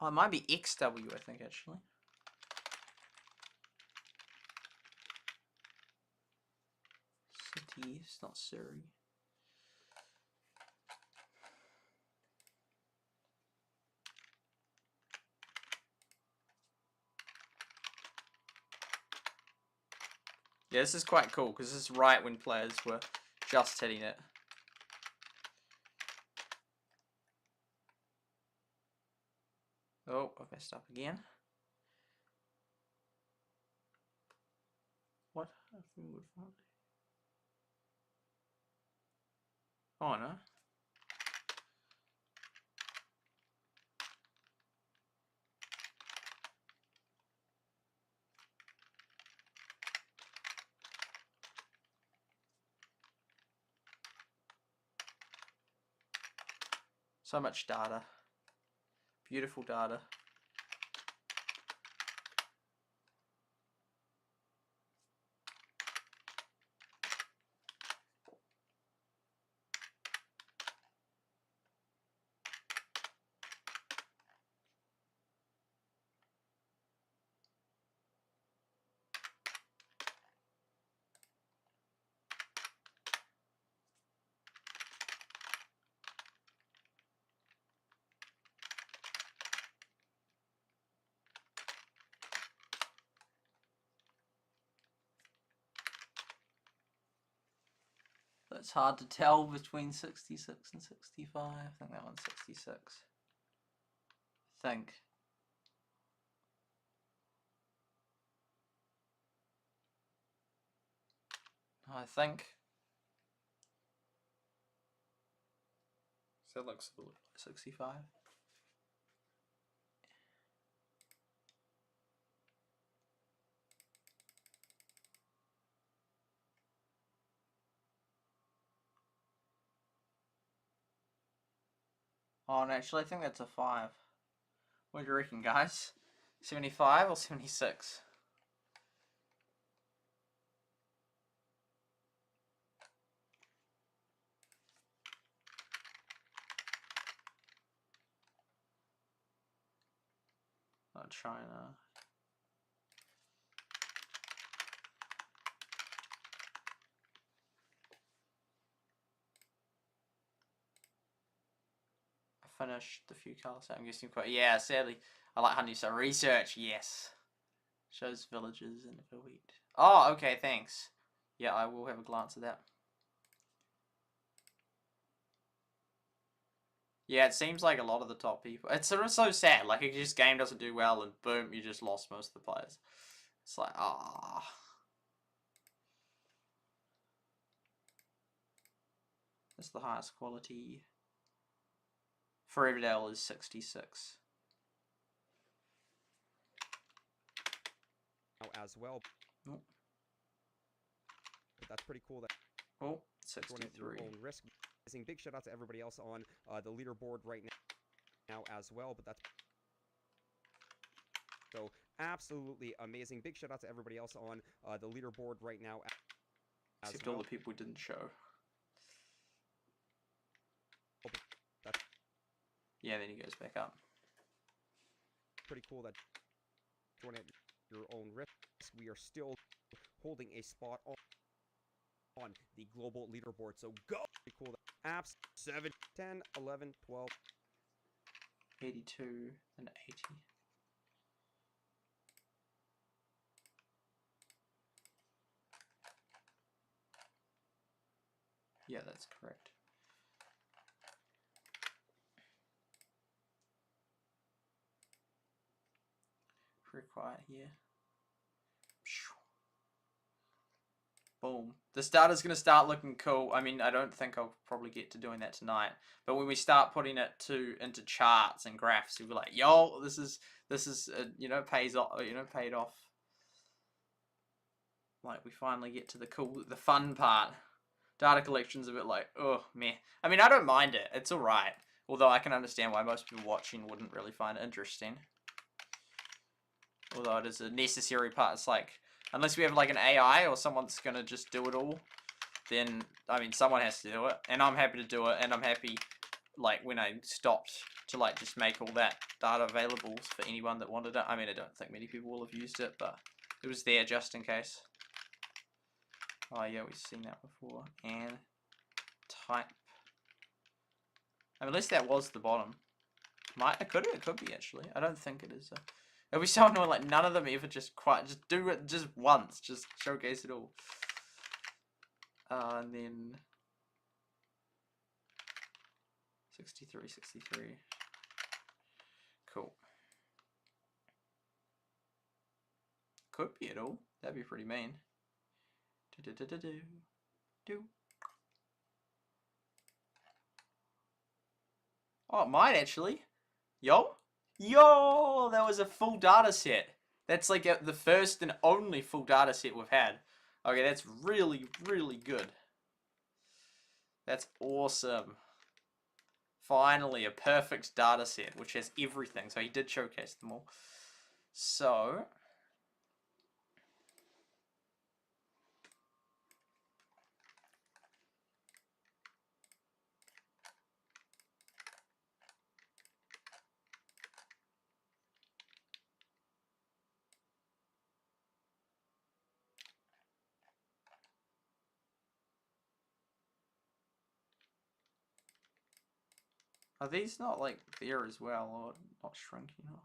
oh, it might be XW, I think, actually. City, it's not Surrey. Yeah, this is quite cool because this is right when players were just hitting it. Oh, I messed up again. What? Oh no. So much data. Beautiful data. It's hard to tell between 66 and 65. I think that one's 66. I think. So it looks a little 65. Oh, and actually, I think that's a 5. What do you reckon, guys? 75 or 76? Not China. Finished a few colours. I'm guessing quite. Yeah, sadly, I like hunting. So research, yes. Shows villages and verwitt. Oh, okay, thanks. Yeah, I will have a glance at that. Yeah, it seems like a lot of the top people. It's sort of so sad. Like, this game doesn't do well, and boom, you just lost most of the players. It's like, ah. That's the highest quality. For Everdale is 66. As well. Oh. But that's pretty cool. That 63. Own risk. Big shout out to everybody else on the leaderboard right now as well. But that's so absolutely amazing. Big shout out to everybody else on the leaderboard right now. Except all the people who didn't show. Yeah, then he goes back up. Pretty cool that your own risk. We are still holding a spot on the global leaderboard. So go! Pretty cool. Apps 7, 10, 11, 12. 82 and 80. Yeah, that's correct. Pretty quiet here. Boom. The starter's going to start looking cool. I mean, I don't think I'll probably get to doing that tonight. But when we start putting it into charts and graphs, you'll be like, yo, this is you know, pays off, you know, paid off. Like, we finally get to the fun part. Data collection's a bit like, oh, meh. I mean, I don't mind it. It's alright. Although I can understand why most people watching wouldn't really find it interesting. Although it is a necessary part. It's like, unless we have like an AI or someone's going to just do it all, then, I mean, someone has to do it. And I'm happy to do it. And I'm happy, like, when I stopped to, like, just make all that data available for anyone that wanted it. I mean, I don't think many people will have used it, but it was there just in case. Oh, yeah, we've seen that before. And type. I mean, unless that was the bottom. It could be, actually. I don't think it is. It'll be so annoying, like, none of them ever just do it just once. Just showcase it all. And then 63, 63. Cool. Could be it all. That'd be pretty mean. Do. Oh, it might actually. Yo, that was a full data set. That's like the first and only full data set we've had. Okay, that's really, really good. That's awesome. Finally, a perfect data set, which has everything. So he did showcase them all. So are these not like there as well, or not shrinking? Or...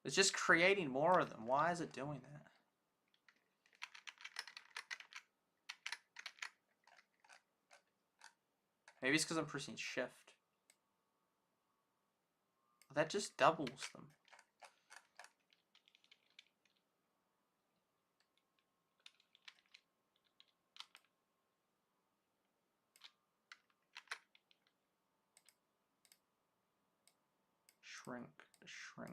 It's just creating more of them. Why is it doing that? Maybe it's because I'm pressing shift. That just doubles them. Shrink.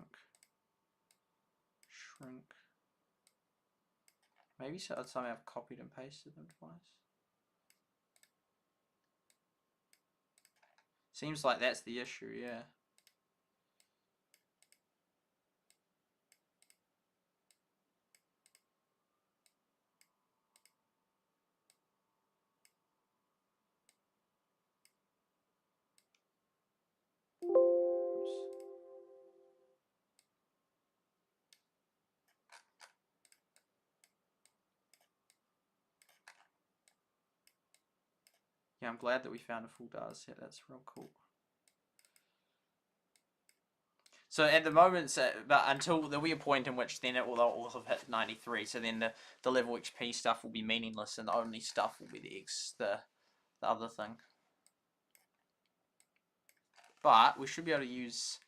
Maybe somehow I've copied and pasted them twice. Seems like that's the issue, yeah. Yeah, I'm glad that we found a full data set. That's real cool. So at the moment, but until there'll be a point in which then they'll all have hit 93. So then the level XP stuff will be meaningless, and the only stuff will be the other thing. But we should be able to use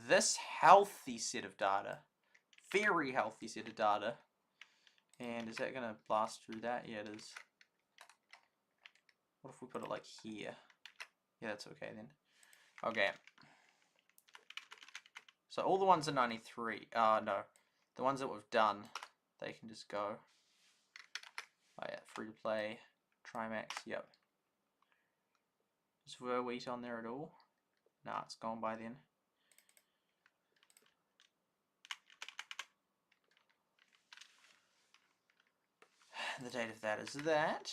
this healthy set of data, very healthy set of data. And is that gonna blast through that? Yeah, it is. What if we put it like here? Yeah, that's okay then. Okay. So all the ones are 93. No. The ones that we've done, they can just go. Oh yeah, free to play. Trimax, yep. Is verwitt on there at all? Nah, it's gone by then. The date of that is that.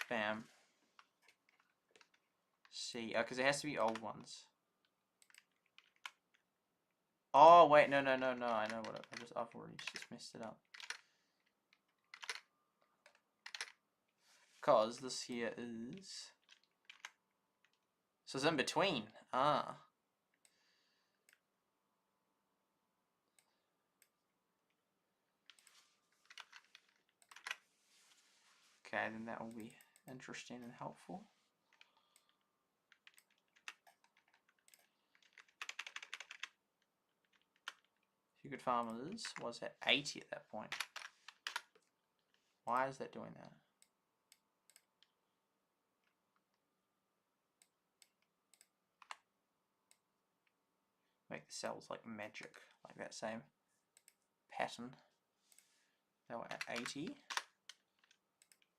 Bam. See, because it has to be old ones. Oh wait, no. I know what I've already just messed it up. Because this here is. So it's in between. Ah. Okay, then that will be interesting and helpful. aFewGoodFarmers was at 80 at that point. Why is that doing that? Make the cells like magic, like that same pattern. They were at 80.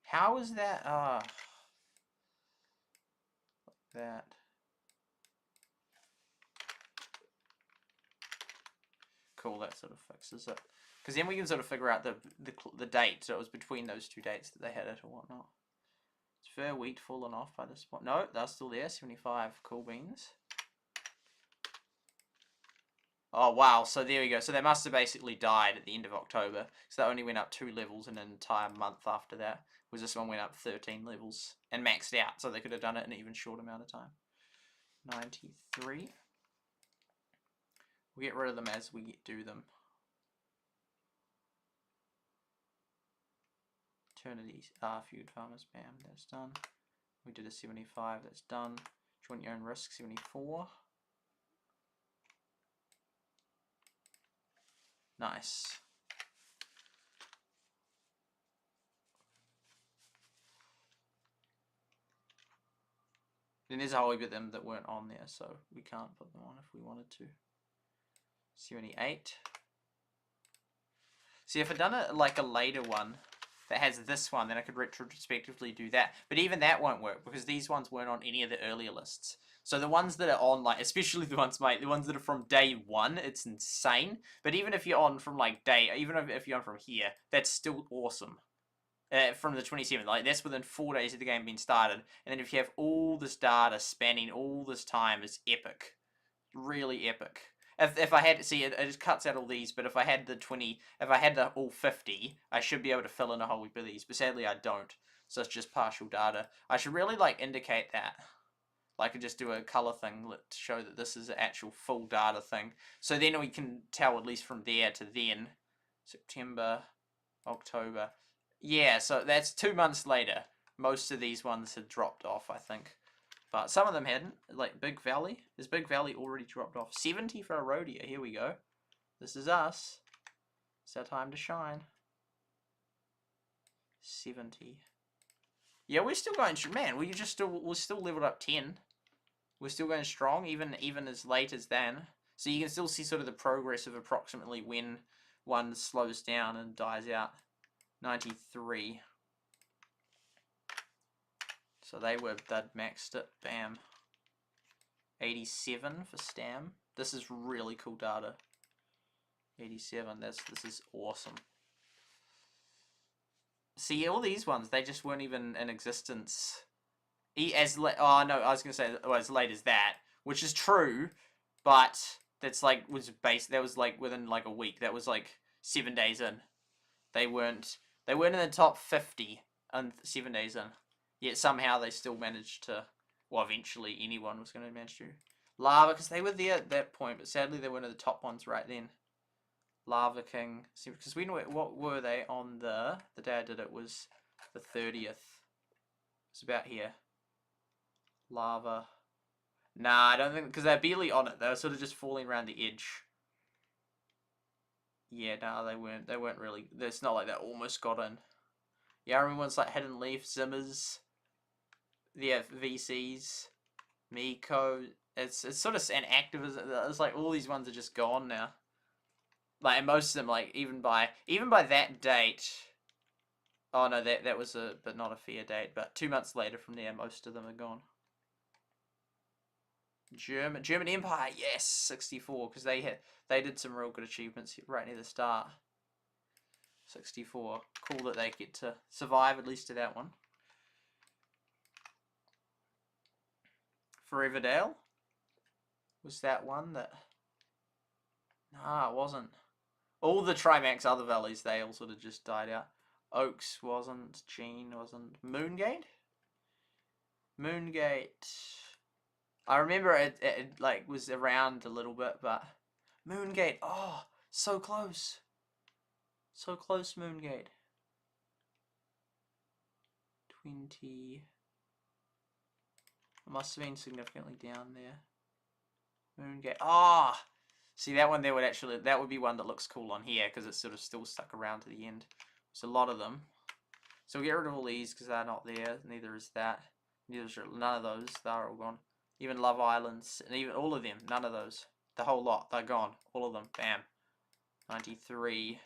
How is that? Like that. Cool, that sort of fixes it. Because then we can sort of figure out the date. So it was between those two dates that they had it or whatnot. Is verwitt fallen off by this point? No, they're still there. 75 cool beans. Oh wow, so there we go. So they must have basically died at the end of October. So they only went up 2 levels in an entire month after that. Whereas this one went up 13 levels and maxed out. So they could have done it in an even short amount of time. 93. We'll get rid of them as we do them. Eternity, aFewGoodFarmers, bam, that's done. We did a 75, that's done. Join your own risk, 74. Nice. Then there's a whole heap of them that weren't on there, so we can't put them on if we wanted to. 78. See, if I'd done it like a later one that has this one, then I could retrospectively do that. But even that won't work because these ones weren't on any of the earlier lists. So the ones that are on, like, especially the ones, mate, the ones that are from day 1, it's insane. But even if you're on from like even if you're on from here, that's still awesome. From the 27th, like that's within 4 days of the game being started. And then if you have all this data spanning all this time, it's epic. Really epic. If I had, see, it just cuts out all these, but if I had the 20, if I had the all 50, I should be able to fill in a whole heap of these, but sadly I don't, so it's just partial data. I should really, like, indicate that. Like, I could just do a color thing to show that this is an actual full data thing. So then we can tell, at least from there to then, September, October. Yeah, so that's 2 months later. Most of these ones had dropped off, I think. But some of them hadn't, like Big Valley. Is Big Valley already dropped off? 70 for a Rodia, here we go. This is us. It's our time to shine. 70. Yeah, we're still going, man, we're still leveled up 10. We're still going strong, even as late as then. So you can still see sort of the progress of approximately when one slows down and dies out. 93. So they'd maxed it, bam. 87 for Stam. This is really cool data. 87, this is awesome. See, all these ones, they just weren't even in existence. As no, I was gonna say as late as that, which is true, but that's like that was like within like a week. That was like 7 days in. They weren't in the top 50 and 7 days in. Yet somehow they still managed to, well, eventually anyone was going to manage to. Lava, because they were there at that point, but sadly they weren't the top ones right then. Lava King, because what were they on the day I did it was the 30th. It's about here. Lava. Nah, I don't think, because they're barely on it. They were sort of just falling around the edge. Yeah, no, they weren't really, it's not like they almost got in. Yeah, I remember ones like Hidden Leaf, Zimmers, the VCs, Miko. It's sort of an active. It's like all these ones are just gone now. Like, and most of them, like even by that date. Oh no, that was but not a fair date. But 2 months later from there, most of them are gone. German Empire, yes, 64, because they did some real good achievements right near the start. 64. Cool that they get to survive at least to that one. for Everdale. Was that one that... Nah, it wasn't. All the Trimax other valleys, they all sort of just died out. Oaks wasn't. Gene wasn't. Moongate? Moongate... I remember it like was around a little bit, but... Moongate, oh, so close. So close, Moongate. 20... It must have been significantly down there. Moongate. Ah! Oh, see, that one there would actually... That would be one that looks cool on here, because it's sort of still stuck around to the end. There's a lot of them. So we'll get rid of all these, because they're not there. Neither is that. Neither is... None of those. They're all gone. Even Love Islands. And even all of them. None of those. The whole lot. They're gone. All of them. Bam. 93.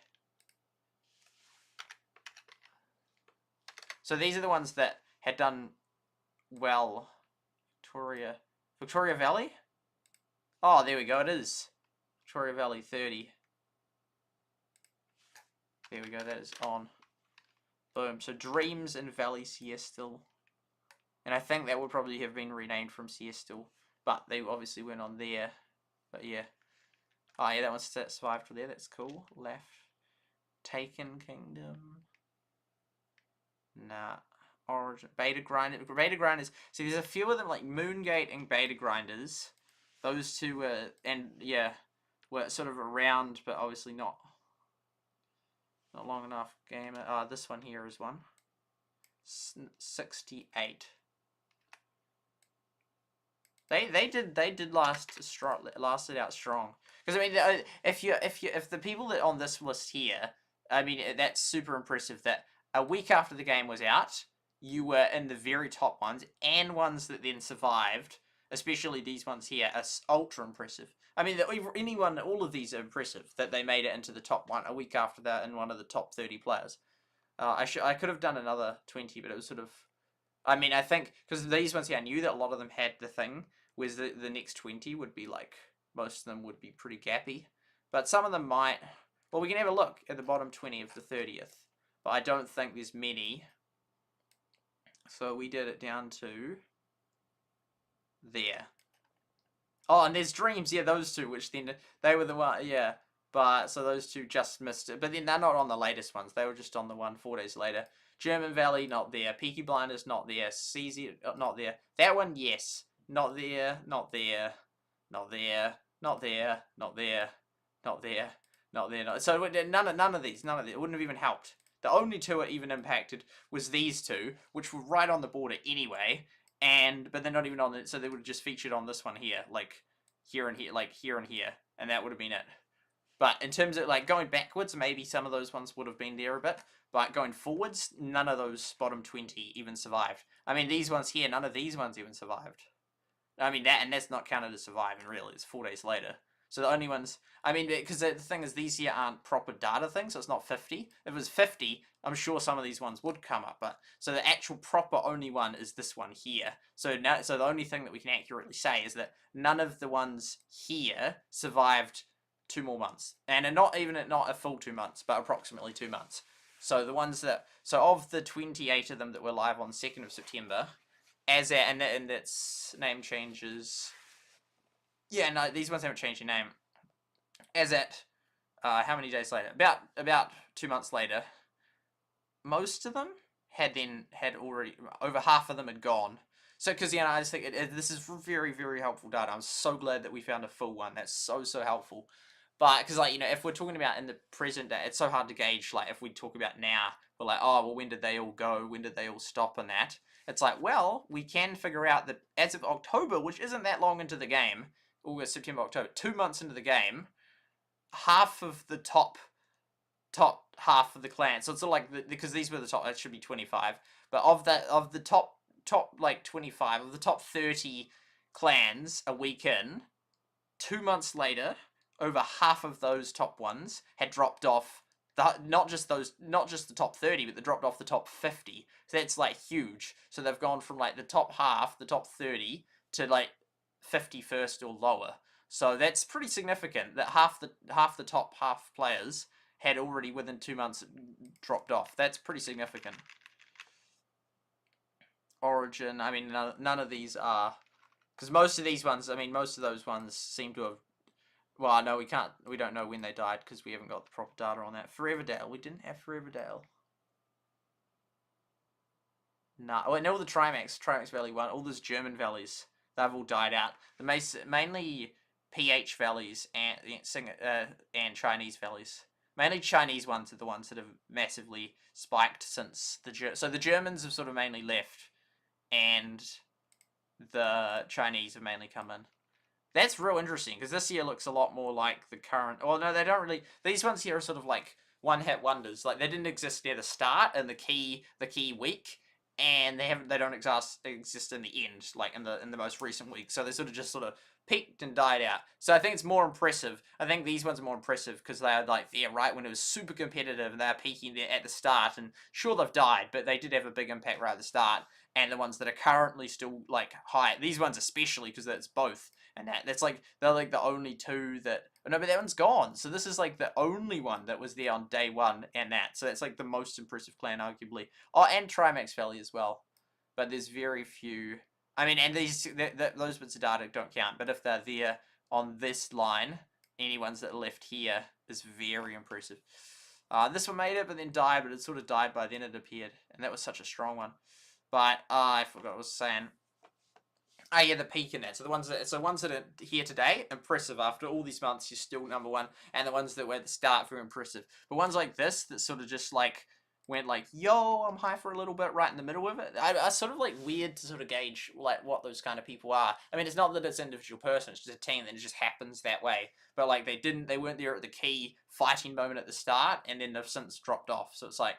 So these are the ones that had done well. Victoria Valley? Oh, there we go, it is. Victoria Valley 30. There we go, that is on. Boom. So Dreams and Valley Siestal. And I think that would probably have been renamed from Siestal. But they obviously went on there. But yeah. Oh yeah, that one survived for there, that's cool. Left. Taken Kingdom. Nah. Origin. Beta Grinders. See, there's a few of them like Moongate and Beta Grinders. Those two were, and yeah, were sort of around, but obviously not long enough. Gamer. This one here is one. 68. They did lasted out strong. Because I mean, if the people that on this list here, I mean, that's super impressive. That a week after the game was out, you were in the very top ones, and ones that then survived, especially these ones here, are ultra impressive. I mean, all of these are impressive, that they made it into the top one a week after that in one of the top 30 players. I could have done another 20, but it was sort of... I mean, I think, because these ones here, I knew that a lot of them had the thing, whereas the next 20 would be like, most of them would be pretty gappy. But some of them might... Well, we can have a look at the bottom 20 of the 30th, but I don't think there's many. So we did it down to there. Oh, and there's Dreams, yeah, those two, which then, they were the one, yeah. But, so those two just missed it. But then they're not on the latest ones, they were just on the one 4 days later. German Valley, not there. Peaky Blinders, not there. CZ, not there. That one, yes. Not there, not there, not there, not there, not there, not there, not there. Not. So none of these, it wouldn't have even helped. The only two it even impacted was these two, which were right on the border anyway, but they're not even on it, so they would have just featured on this one here, like here and here, like here and here, and that would have been it. But in terms of like going backwards, maybe some of those ones would have been there a bit, but going forwards, none of those bottom 20 even survived. I mean, these ones here, none of these ones even survived. I mean, that's not counted as surviving, really. It's 4 days later. So the only ones... I mean, because the thing is, these here aren't proper data things, so it's not 50. If it was 50, I'm sure some of these ones would come up. But so the actual proper only one is this one here. So the only thing that we can accurately say is that none of the ones here survived 2 more months. And not a full 2 months, but approximately 2 months. So the ones that... So of the 28 of them that were live on 2nd of September... and its name changes. Yeah, no, these ones haven't changed their name. As at how many days later? About 2 months later. Most of them had already, over half of them had gone. So, because I just think this is very, very helpful data. I'm so glad that we found a full one. That's so helpful. But because if we're talking about in the present day, it's so hard to gauge. Like if we talk about now, we're like, oh well, when did they all go? When did they all stop? And that. It's like, well, we can figure out that as of October, which isn't that long into the game, August, September, October, 2 months into the game, half of the top half of the clan. So it's sort of like because these were the top. It should be 25, but of the top like 25 of the top 30 clans a week in, 2 months later, over half of those top ones had dropped off. Not just the top 30, but they dropped off the top 50. So that's like huge. So they've gone from like the top half, the top 30, to like 51st or lower. So that's pretty significant. That half the top half players had already within 2 months dropped off. That's pretty significant. Origin. I mean, none of these are Because most of these ones, I mean, most of those ones seem to have. Well, no, we don't know when they died because we haven't got the proper data on that. For Everdale, we didn't have for Everdale. Nah, well, I know all the Trimax Valley one, all those German valleys, they've all died out. The mainly PH valleys and Chinese valleys. Mainly Chinese ones are the ones that have massively spiked since so the Germans have sort of mainly left, and the Chinese have mainly come in. That's real interesting, because this year looks a lot more like the current... Well, no, they don't really... These ones here are sort of like one-hit wonders. Like, they didn't exist near the start in the key week, and they don't exist in the end, like in the most recent week. So they sort of peaked and died out. So I think it's more impressive. I think these ones are more impressive because they are like there right when it was super competitive, and they're peaking there at the start. And sure, they've died, but they did have a big impact right at the start. And the ones that are currently still like high, these ones especially, because it's both. And that's like, they're like the only two that... Oh, no, but that one's gone. So this is like the only one that was there on day one and that. So that's like the most impressive clan, arguably. Oh, and Trimax Valley as well. But there's very few... I mean, and those bits of data don't count. But if they're there on this line, any ones that are left here is very impressive. This one made it, but then died. But it sort of died by then it appeared. And that was such a strong one. But I forgot what I was saying. Oh yeah, the peak in that. So the ones that are here today, impressive. After all these months, you're still number one. And the ones that were at the start, very impressive. But ones like this, that sort of just like went like, yo, I'm high for a little bit right in the middle of it. I sort of like weird to sort of gauge like what those kind of people are. I mean, it's not that it's an individual person, it's just a team, and it just happens that way. But like they weren't there at the key fighting moment at the start, and then they've since dropped off. So it's like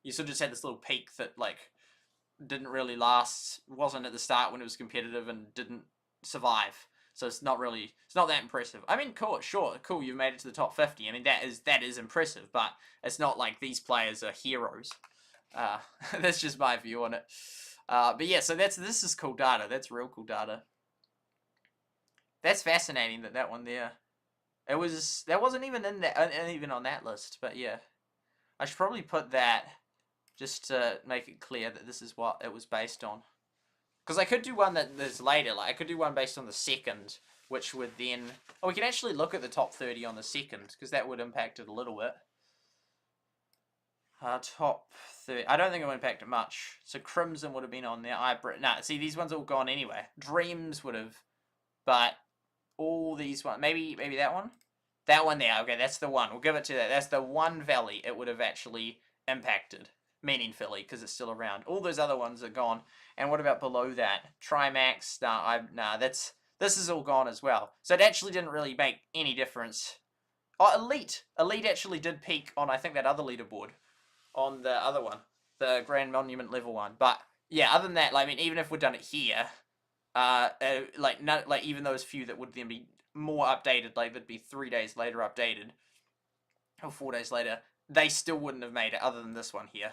you sort of just had this little peak that like didn't really last, wasn't at the start when it was competitive, and didn't survive. So it's not that impressive. I mean, cool, sure, cool, you made it to the top 50. I mean, that is impressive, but it's not like these players are heroes. That's just my view on it. But yeah, so this is cool data. That's real cool data. That's fascinating that one there. That wasn't even even on that list, but yeah. I should probably put that just to make it clear that this is what it was based on. Because I could do one that's later, like I could do one based on the second, which would then... Oh, we can actually look at the top 30 on the second, because that would impact it a little bit. Top 30... I don't think it would impact it much. So Crimson would have been on there. Nah, see, these ones are all gone anyway. Dreams would have, but all these ones... Maybe that one? That one there, okay, that's the one. We'll give it to that. That's the one valley it would have actually impacted. Meaningfully, because it's still around. All those other ones are gone. And what about below that? Trimax? Nah, this is all gone as well. So it actually didn't really make any difference. Oh, Elite. Elite actually did peak on, I think, that other leaderboard. On the other one. The Grand Monument level one. But, yeah, other than that, like, I mean, even if we'd done it here, even those few that would then be more updated, like, that'd be 3 days later updated, or 4 days later, they still wouldn't have made it, other than this one here.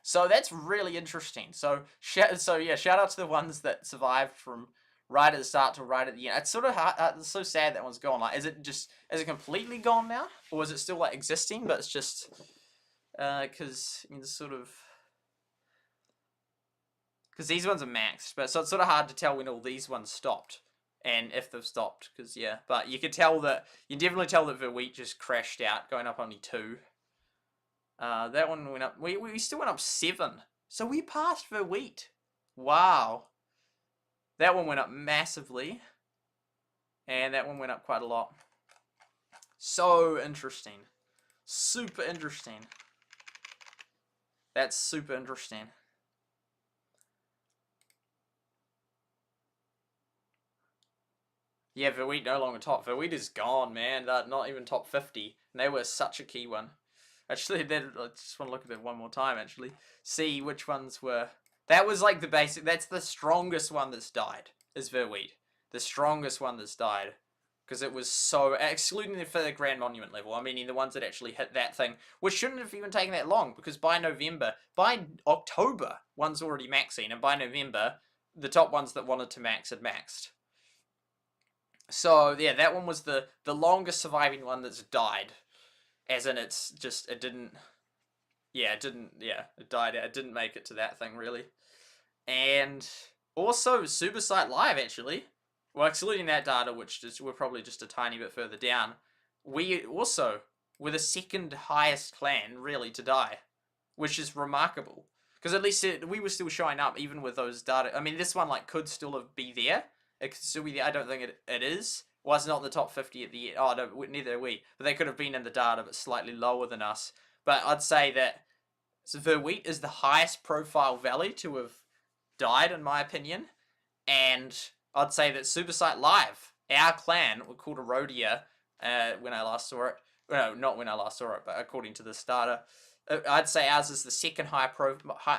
So that's really interesting. So yeah, shout out to the ones that survived from right at the start to right at the end. It's sort of hard, it's so sad that one's gone. Like, is it completely gone now, or is it still like existing? But it's just because because these ones are maxed, but so it's sort of hard to tell when all these ones stopped and if they've stopped. Because yeah, but you can definitely tell that verwitt just crashed out, going up only 2. That one went up. We still went up 7. So we passed verwitt. Wow. That one went up massively. And that one went up quite a lot. So interesting. Super interesting. That's super interesting. Yeah, verwitt no longer top. Verwitt is gone, man. They're not even top 50. And they were such a key one. Actually, I just want to look at it one more time, actually. See which ones were... That was like the basic... That's the strongest one that's died, is verwitt. The strongest one that's died. Because it was so... Excluding for the Grand Monument level. I mean, the ones that actually hit that thing. Which shouldn't have even taken that long. Because by October, one's already maxing. And by November, the top ones that wanted to max had maxed. So, yeah, that one was the longest surviving one that's died. As in, it died out. It didn't make it to that thing, really. And Also, SuperSightLIVE, actually. Well, excluding that data, which we're probably just a tiny bit further down. We also were the second highest clan, really, to die. Which is remarkable. Because at least we were still showing up, even with those data. I mean, this one, like, could still be there. It could still be there. I don't think it is. Well, it's not in the top 50 at the end. Oh, no, neither are we. But they could have been in the data, but slightly lower than us. But I'd say that verwitt is the highest profile valley to have died, in my opinion. And I'd say that SuperSightLIVE, our clan, we're called Erodia, when I last saw it. No, not when I last saw it, but according to this data. I'd say ours is the second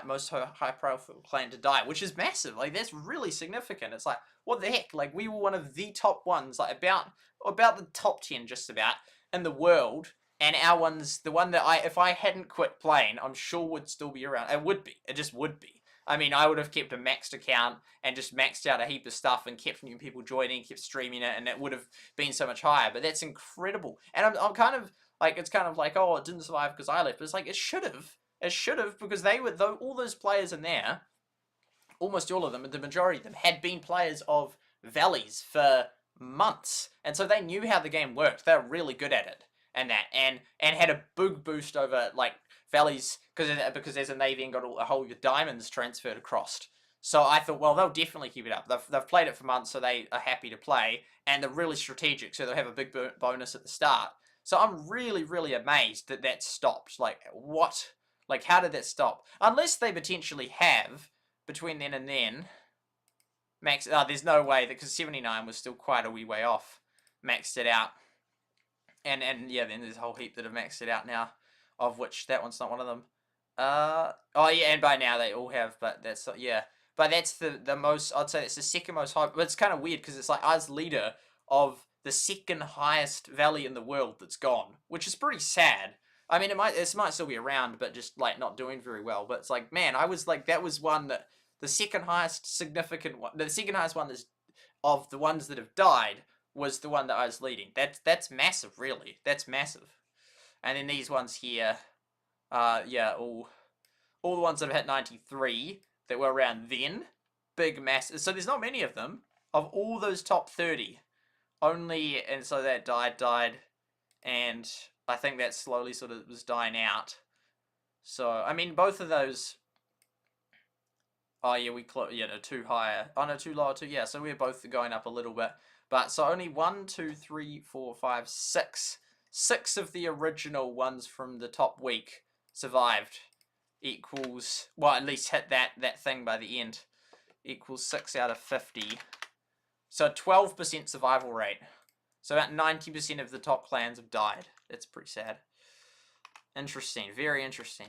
most high profile clan to die, which is massive. Like, that's really significant. It's like, what the heck? Like, we were one of the top ones, like about the top 10 just about in the world. And our one's the one that if I hadn't quit playing, I'm sure would still be around. It would be. It just would be. I mean, I would have kept a maxed account and just maxed out a heap of stuff and kept new people joining, kept streaming it, and it would have been so much higher. But that's incredible. And I'm kind of like, it's kind of like, oh, it didn't survive because I left. But it's like, it should have. It should have, because they were, all those players in there, almost all of them, the majority of them, had been players of valleys for months. And so they knew how the game worked. They're really good at it. And had a big boost over, like, valleys, because as a Navy and got a whole diamonds transferred across. So I thought, well, they'll definitely keep it up. They've played it for months, so they are happy to play, and they're really strategic, so they'll have a big bonus at the start. So I'm really, really amazed that that stopped. Like, what? Like, how did that stop? Unless they potentially have, between then and then, there's no way, because 79 was still quite a wee way off, maxed it out. And yeah, then there's a whole heap that have maxed it out now, of which that one's not one of them. Oh yeah, and by now they all have, but that's, yeah. But that's the most, I'd say it's the second most high, but it's kind of weird, because it's like, us leader of the second highest valley in the world that's gone, which is pretty sad. I mean, it might still be around, but just, like, not doing very well. But it's like, man, I was like, that was one that, the second highest significant one, the second highest one is, of the ones that have died, was the one that I was leading. That's massive, really. That's massive. And then these ones here, yeah, all the ones that have hit 93 that were around then, big massive. So there's not many of them. Of all those top 30, only, and so that died, and I think that slowly sort of was dying out. So, I mean, both of those, oh yeah, no, two higher. Oh no, two lower, two, yeah, so we're both going up a little bit. But, so only 1, 2, 3, 4, 5, 6. 6 of the original ones from the top week survived. Equals, well, at least hit that thing by the end. Equals 6 out of 50. So 12% survival rate. So about 90% of the top clans have died. That's pretty sad. Interesting. Very interesting.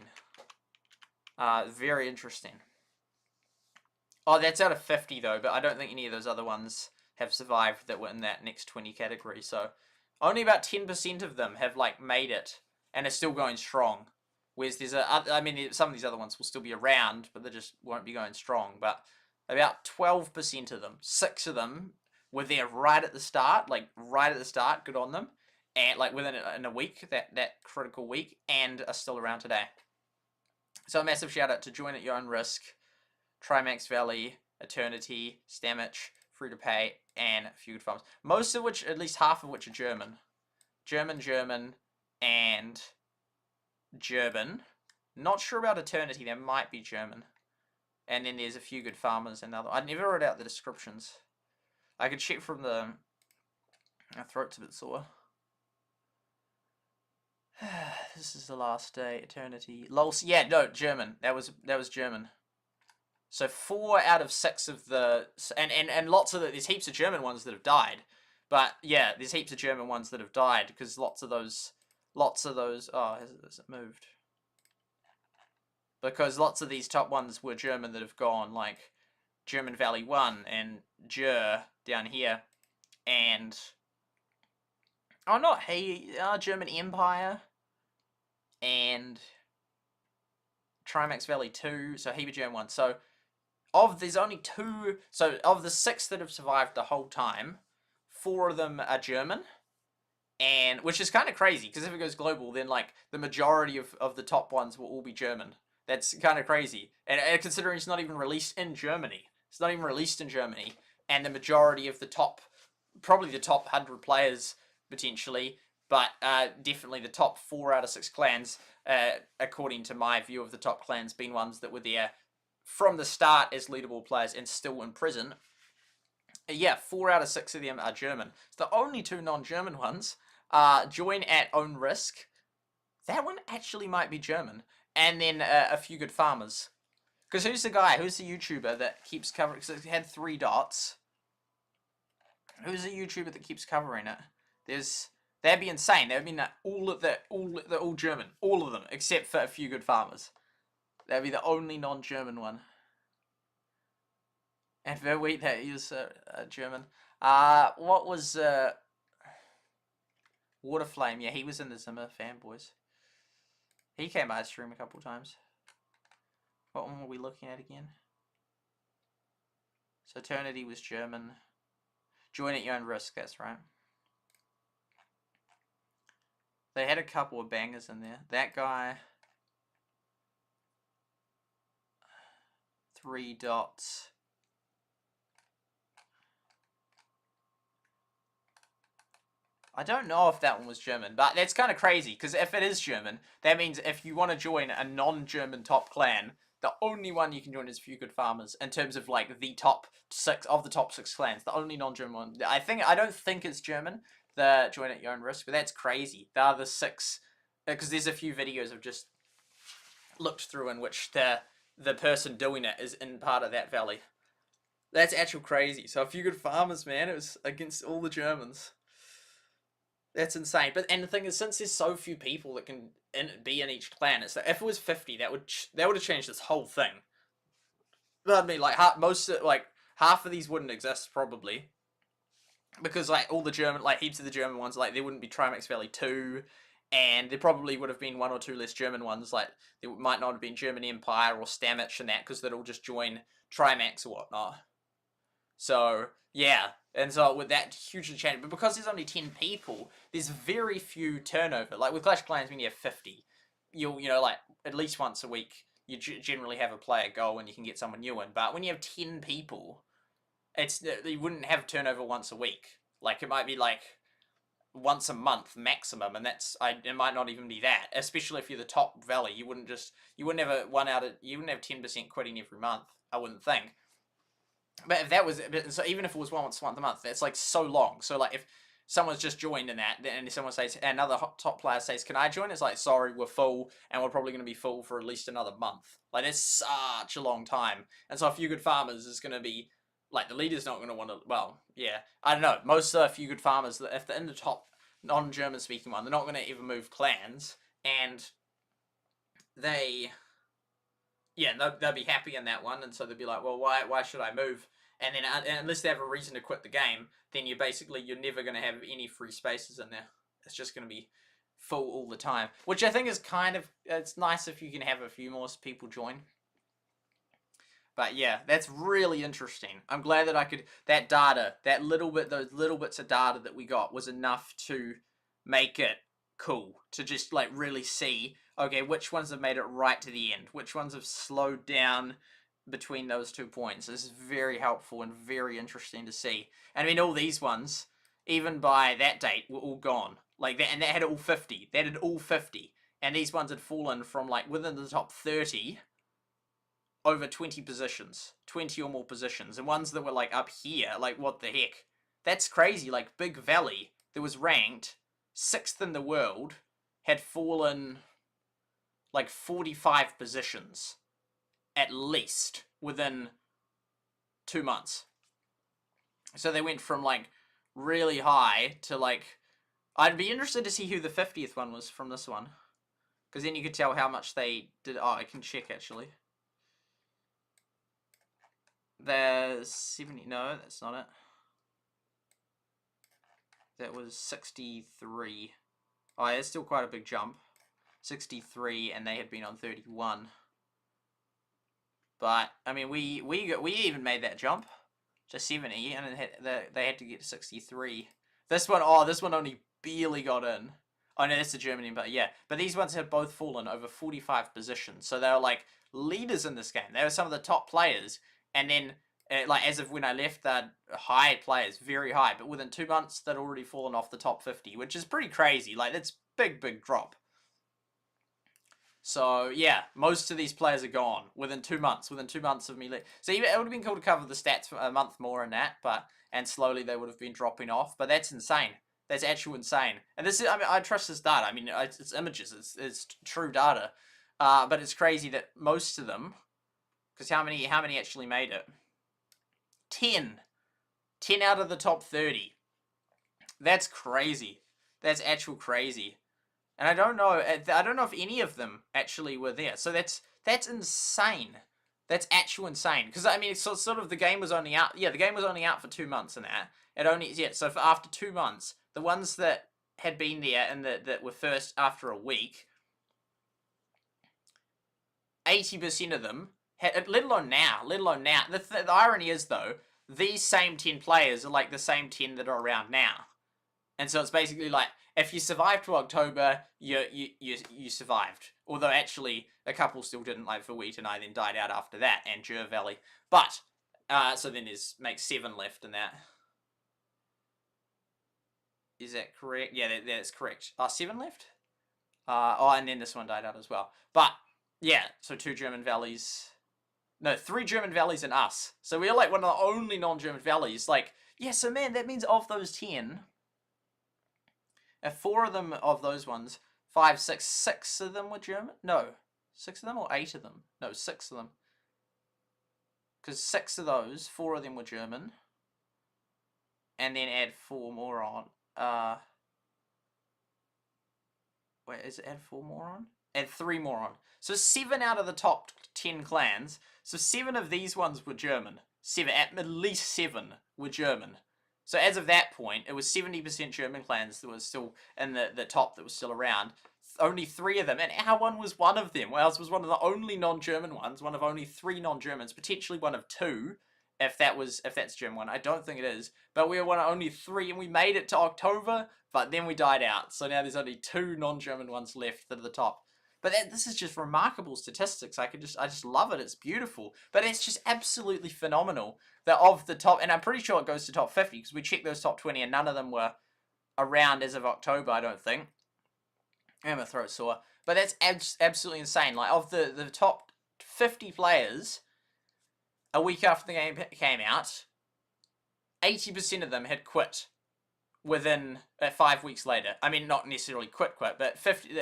Very interesting. Oh, that's out of 50 though, but I don't think any of those other ones have survived that were in that next 20 category. So only about 10% of them have, like, made it and are still going strong. Whereas there's I mean, some of these other ones will still be around, but they just won't be going strong. But about 12% of them, 6 of them, were there right at the start, like right at the start, good on them, and like within a week, that critical week, and are still around today. So a massive shout out to Join at Your Own Risk, Trimax Valley, Eternity, Stamich, Free to Pay, and aFewGoodFarmers. Most of which, at least half of which, are German. German, and German. Not sure about Eternity, there might be German. And then there's aFewGoodFarmers and other. I never wrote out the descriptions. I could check from the... My throat's a bit sore. This is the last day. Eternity. Lols. Yeah, no, German. That was German. So 4 out of 6 of the... And lots of there's heaps of German ones that have died. But, yeah, there's heaps of German ones that have died. Because lots of those... Oh, has it moved? Because lots of these top ones were German that have gone, like German Valley 1 and down here. And... Oh, not German Empire. And... Trimax Valley 2. So, heap of German ones. So... There's only 2, so of the 6 that have survived the whole time, 4 of them are German, and which is kind of crazy, because if it goes global, then like the majority of the top ones will all be German. That's kind of crazy, and considering it's not even released in Germany, It's not even released in Germany. And the majority of the top, probably the top 100 players, potentially, but definitely the top 4 out of 6 clans, according to my view of the top clans, being ones that were there from the start as leaderboard players and still in prison. Yeah, 4 out of 6 of them are German. So the only 2 non-German ones are Join at Own Risk. That one actually might be German. And then aFewGoodFarmers. Because who's the guy, who's the YouTuber that keeps covering, because it had 3 dots. Who's the YouTuber that keeps covering it? That'd be insane. That'd be all German. All of them, except for aFewGoodFarmers. That'd be the only non-German one. And verwitt, that is German. What was Waterflame? Yeah, he was in the Zimmer Fanboys. He came by stream a couple times. What one were we looking at again? So Eternity was German. Join at your own risk, that's right. They had a couple of bangers in there. That guy. 3 dots. I don't know if that one was German, but that's kind of crazy, because if it is German, that means if you want to join a non-German top clan, the only one you can join is aFewGoodFarmers, in terms of like the top 6 of the top 6 clans. The only non-German one. I don't think it's German, the Join at Your Own Risk, but that's crazy. The other 6, because there's a few videos I've just looked through in which the person doing it is in part of that valley. That's actual crazy. So aFewGoodFarmers, man, it was against all the Germans. That's insane. And the thing is, since there's so few people that can be in each clan, it's like, if it was 50, that would have changed this whole thing. But I mean, like half of these wouldn't exist probably, because like all the German, like heaps of the German ones, like there wouldn't be Trimax Valley 2, and there probably would have been 1 or 2 less German ones. Like there might not have been German Empire or Stamich and that, because they'd all just join Trimax or whatnot. So yeah. And so with that hugely changed, but because there's only 10 people, there's very few turnover. Like with Clash of Clans, when you have 50, you know, like at least once a week, you generally have a player go and you can get someone new in. But when you have 10 people, you wouldn't have turnover once a week. Like it might be like once a month maximum, and it might not even be that. Especially if you're the top valley, you wouldn't have 10% quitting every month. I wouldn't think. But if that was, so even if it was once a month, that's like so long. So like if someone's just joined in that, and someone says, another top player says, "Can I join?" It's like, sorry, we're full, and we're probably going to be full for at least another month. Like that's such a long time. And so aFewGoodFarmers is going to be like, the leader's not going to want to. Well, yeah, I don't know. Most aFewGoodFarmers, if they're in the top non-German speaking one, they're not going to ever move clans, and they'll be happy in that one, and so they'll be like, well, why should I move? And then unless they have a reason to quit the game, then you're never going to have any free spaces in there. It's just going to be full all the time, which I think is it's nice if you can have a few more people join. But yeah, that's really interesting. I'm glad that that data, those little bits of data that we got was enough to make it cool, to just like really see, okay, which ones have made it right to the end, which ones have slowed down between those 2 points. This is very helpful and very interesting to see. And I mean, all these ones, even by that date, were all gone. Like that, and they had all 50. They had all 50. And these ones had fallen from like within the top 30 over 20 positions, 20 or more positions. And ones that were like up here, like what the heck? That's crazy. Like Big Valley, that was ranked 6th in the world, had fallen like 45 positions. At least within 2 months. So they went from like really high to like, I'd be interested to see who the 50th one was from this one, because then you could tell how much they did. Oh, I can check actually. There's 70. No, that's not it. That was 63. Oh, yeah, it's still quite a big jump. 63, and they had been on 31. But I mean, we even made that jump to 70, and they had to get to 63. This one only barely got in. Oh no, that's the Germany, but yeah. But these ones have both fallen over 45 positions, so they were like leaders in this game. They were some of the top players, and then Like, as of when I left, they're high players, very high. But within 2 months, they'd already fallen off the top 50, which is pretty crazy. Like, that's big drop. So, yeah, most of these players are gone within 2 months. Within 2 months of me. So, it would have been cool to cover the stats for a month more in that, and slowly they would have been dropping off. But that's insane. That's actually insane. And this is, I mean, I trust this data. I mean, it's images. It's true data. But it's crazy that most of them, because how many actually made it? 10 out of the top 30. That's crazy. That's actual crazy. And I don't know if any of them actually were there. So that's insane. That's actual insane. Because I mean, so sort of the game was only out. Yeah, the game was only out for 2 months and that. So for after 2 months, the ones that had been there and that were first after a week, 80% of them had, let alone now. The irony is though, these same 10 players are like the same 10 that are around now. And so it's basically like, if you survived to October, you survived. Although actually, a couple still didn't, like verwitt and I then died out after that, and Valley. But, so then makes 7 left in that. Is that correct? Yeah, that's correct. 7 left? And then this one died out as well. But, yeah, so 2 German valleys. No, 3 German valleys and us. So we're like one of the only non-German valleys. Like, yeah, so man, that means of those 10... If 4 of them of those ones, 5, 6 of them were German? No. 6 of them or 8 of them? No, 6 of them. Because 6 of those, 4 of them were German. And then add 4 more on. Wait, is it add 4 more on? Add 3 more on. So 7 out of the top 10 clans. So 7 of these ones were German. 7, at least 7 were German. So as of that point, it was 70% German clans that was still in the top that was still around. Only 3 of them, and our one was one of them. Ours was one of the only non-German ones, one of only 3 non-Germans, potentially one of 2, if that's German one. I don't think it is, but we were one of only 3, and we made it to October, but then we died out. So now there's only 2 non-German ones left that are the top. But this is just remarkable statistics. I just love it. It's beautiful. But it's just absolutely phenomenal that of the top, and I'm pretty sure it goes to top 50 because we checked those top 20 and none of them were around as of October, I don't think. And my throat's sore. But that's absolutely insane. Like, of the top 50 players, a week after the game came out, 80% of them had quit within 5 weeks later. I mean, not necessarily quit, but 50,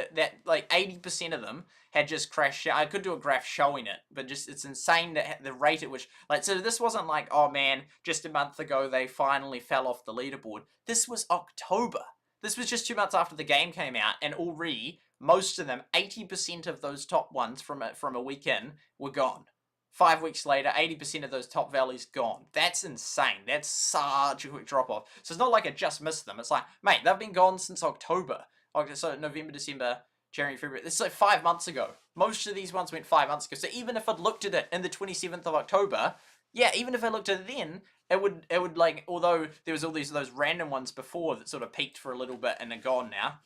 like 80% of them had just crashed out. I could do a graph showing it, but just it's insane that the rate at which, like, so this wasn't like, oh man, just a month ago they finally fell off the leaderboard. This was October. This was just 2 months after the game came out, and already most of them, 80% of those top ones from a week in were gone. 5 weeks later, 80% of those top valleys gone. That's insane. That's such a quick drop off. So it's not like I just missed them. It's like, mate, they've been gone since October. Okay, so November, December, January, February. This is like 5 months ago. Most of these ones went 5 months ago. So even if I'd looked at it in the 27th of October, yeah, even if I looked at it then, it would like, although there was all those random ones before that sort of peaked for a little bit and are gone now.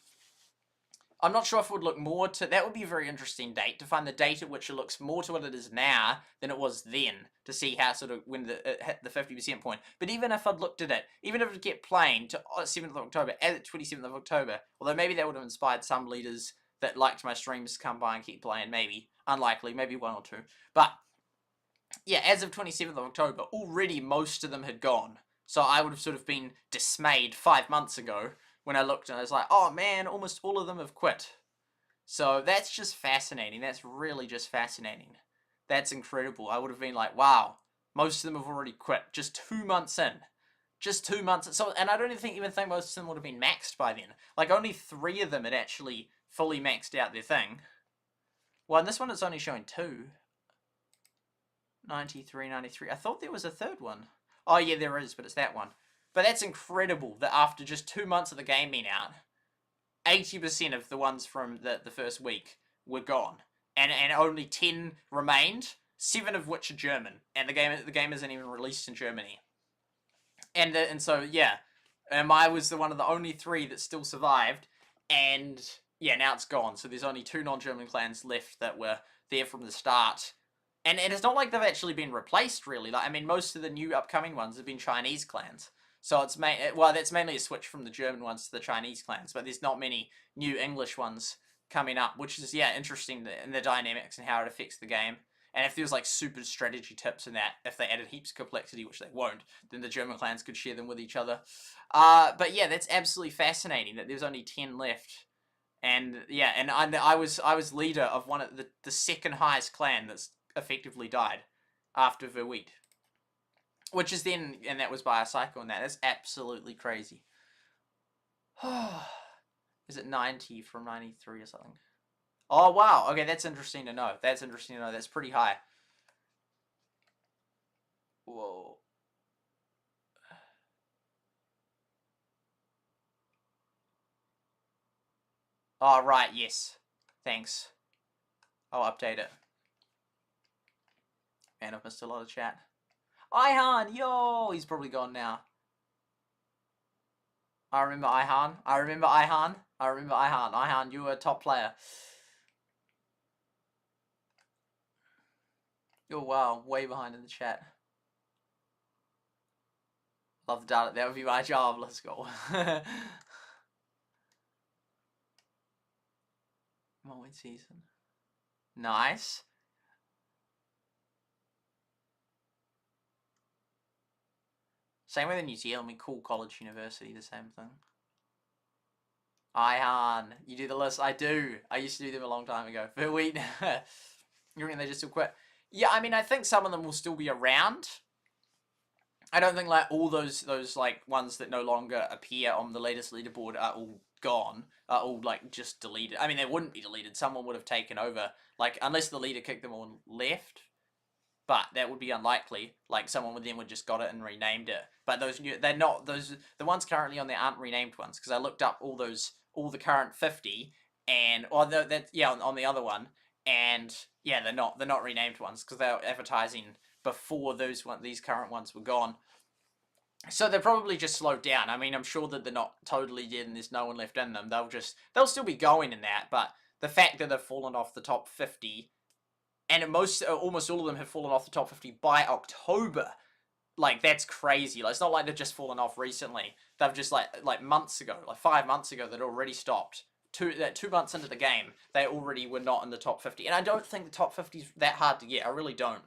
I'm not sure if it would look more to... That would be a very interesting date, to find the date at which it looks more to what it is now than it was then, to see how sort of when it hit the 50% point. But even if I'd looked at it, even if it kept playing to 7th of October, at 27th of October, although maybe that would have inspired some leaders that liked my streams to come by and keep playing, maybe. Unlikely, maybe 1 or 2. But, yeah, as of 27th of October, already most of them had gone. So I would have sort of been dismayed 5 months ago when I looked and I was like, oh man, almost all of them have quit. So that's just fascinating. That's really just fascinating. That's incredible. I would have been like, wow, most of them have already quit. Just 2 months in. Just 2 months. So, and I don't even think most of them would have been maxed by then. Like, only 3 of them had actually fully maxed out their thing. Well, in this one it's only showing 2. 93, 93. I thought there was a third one. Oh yeah, there is, but it's that one. But that's incredible that after just 2 months of the game being out, 80% of the ones from the first week were gone. And only 10 remained, 7 of which are German. And the game isn't even released in Germany. And so, yeah, I was one of the only 3 that still survived. And, yeah, now it's gone. So there's only 2 non-German clans left that were there from the start. And it's not like they've actually been replaced, really. Like, I mean, most of the new upcoming ones have been Chinese clans. So it's that's mainly a switch from the German ones to the Chinese clans, but there's not many new English ones coming up, which is, yeah, interesting in the dynamics and how it affects the game. And if there's, like, super strategy tips in that, if they added heaps of complexity, which they won't, then the German clans could share them with each other. But yeah, that's absolutely fascinating that there's only 10 left. And yeah, and I was leader of one of the second highest clan that's effectively died after verwitt. Which is then, and that was by a cycle, and that's absolutely crazy. Is it 90 from 93 or something? Oh, wow. Okay, that's interesting to know. That's interesting to know. That's pretty high. Whoa. Oh, right, yes. Thanks. I'll update it. Man, I've missed a lot of chat. Ihan, yo! He's probably gone now. I remember Ihan. I remember Ihan. I remember Ihan. Ihan, you were a top player. Oh, wow. Way behind in the chat. Love the data. That would be my job. Let's go. Moment season. Nice. Same with the New Zealand. We call college university the same thing. Ihan, you do the list. I do. I used to do them a long time ago. verwitt. You reckon they just still quit? Yeah, I mean, I think some of them will still be around. I don't think like all those like ones that no longer appear on the latest leaderboard are all gone. Are all like just deleted. I mean, they wouldn't be deleted. Someone would have taken over. Like unless the leader kicked them all and left. But that would be unlikely. Like someone with them would just got it and renamed it. But those new, they're not those. The ones currently on there aren't renamed ones because I looked up all the current 50 and on the other one, and yeah, they're not renamed ones because they're advertising before these current ones were gone. So they're probably just slowed down. I mean, I'm sure that they're not totally dead and there's no one left in them. They'll still be going in that, but the fact that they've fallen off the top 50. And almost all of them have fallen off the top 50 by October. Like, that's crazy. Like, it's not like they've just fallen off recently. They've just, like months ago, like 5 months ago, they'd already stopped. 2 months into the game, they already were not in the top 50. And I don't think the top 50 is that hard to get. I really don't.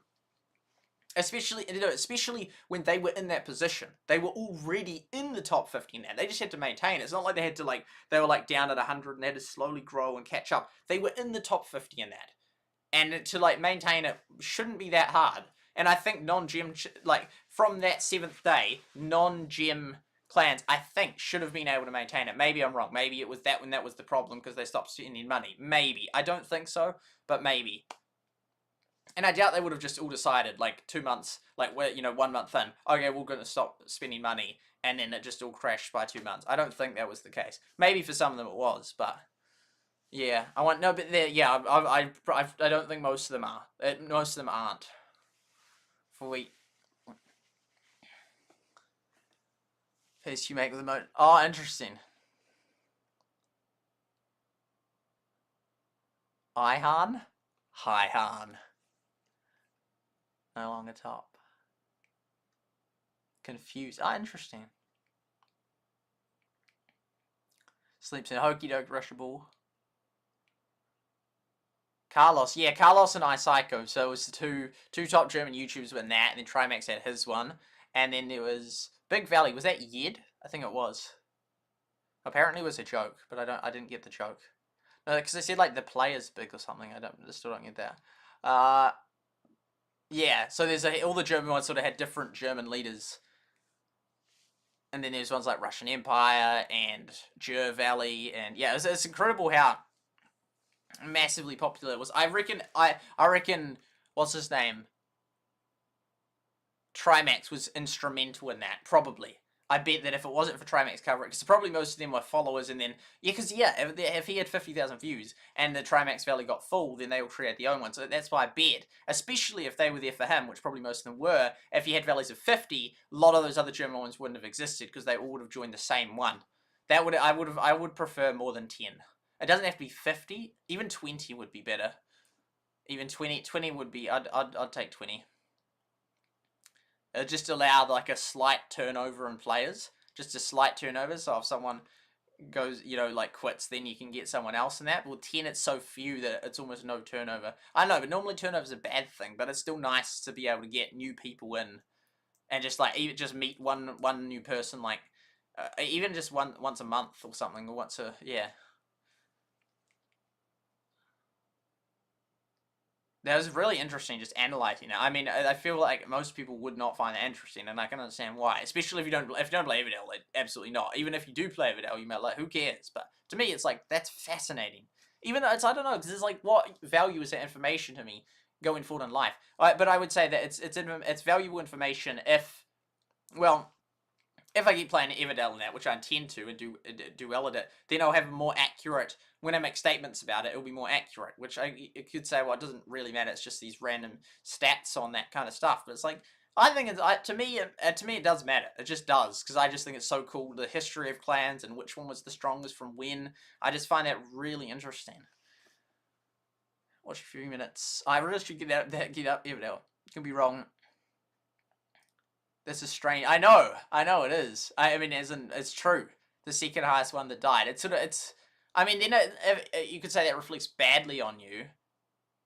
Especially when they were in that position. They were already in the top 50 now. They just had to maintain it. It's not like they had to, they were, down at 100 and they had to slowly grow and catch up. They were in the top 50 in that. And to, maintain it shouldn't be that hard. And I think non-gem, from that 7th day, non-gem clans, I think, should have been able to maintain it. Maybe I'm wrong. Maybe it was that when that was the problem because they stopped spending money. Maybe. I don't think so, but maybe. And I doubt they would have just all decided, 2 months, 1 month in, okay, we're going to stop spending money, and then it just all crashed by 2 months. I don't think that was the case. Maybe for some of them it was, but... Yeah, I don't think most of them are. Most of them aren't. Pace you make with the mode. Oh, interesting. Ihan? Hi-Han. No longer top. Confused. Ah, interesting. Sleeps in Hokey Doke, Russia Ball. Carlos, yeah, Carlos and iPsycho. So it was the two top German YouTubers with that, and then Trimax had his one, and then there was Big Valley. Was that Yed? I think it was. Apparently it was a joke, but I didn't get the joke. No, because they said the player's big or something. I still don't get that. Yeah. So there's all the German ones sort of had different German leaders, and then there's ones like Russian Empire and Jer Valley, and yeah, it's incredible how massively popular it was. I reckon what's his name, Trimax was instrumental in that, probably. I bet that if it wasn't for Trimax covering, because probably most of them were followers, and then if he had 50,000 views and the Trimax Valley got full, then they will create their own one. So that's why I bet, especially if they were there for him, which probably most of them were, if he had valleys of 50, a lot of those other German ones wouldn't have existed because they all would have joined the same one. I would prefer more than 10. It doesn't have to be 50. Even 20 would be better. Even 20 would be, I'd take 20. Just allow like a slight turnover in players, just a slight turnover. So if someone goes, you know, like quits, then you can get someone else in that. Well, 10, it's so few that it's almost no turnover. I know, but normally turnover is a bad thing, but it's still nice to be able to get new people in and just like even just meet one new person, like even just once a month or something, or once a yeah. That was really interesting, just analyzing it. I mean, I feel like most people would not find that interesting, and I can understand why. Especially if you don't play Everdale, like, absolutely not. Even if you do play Everdale, you might like, who cares? But to me, it's like, that's fascinating. Even though it's, I don't know, because it's like, what value is that information to me going forward in life? But I would say that it's valuable information if, well, if I keep playing Everdale and that, which I intend to and do well at it, then I'll have a more accurate, when I make statements about it, it'll be more accurate, which it could say, well, it doesn't really matter, it's just these random stats on that kind of stuff. But it's like, I think it's, to me it does matter. It just does, because I just think it's so cool, the history of clans and which one was the strongest from when. I just find that really interesting. Watch a few minutes. I really should get up Everdale. Could be wrong. This is strange. I know it is. I mean, it's true. The second highest one that died. I mean, then you could say that reflects badly on you,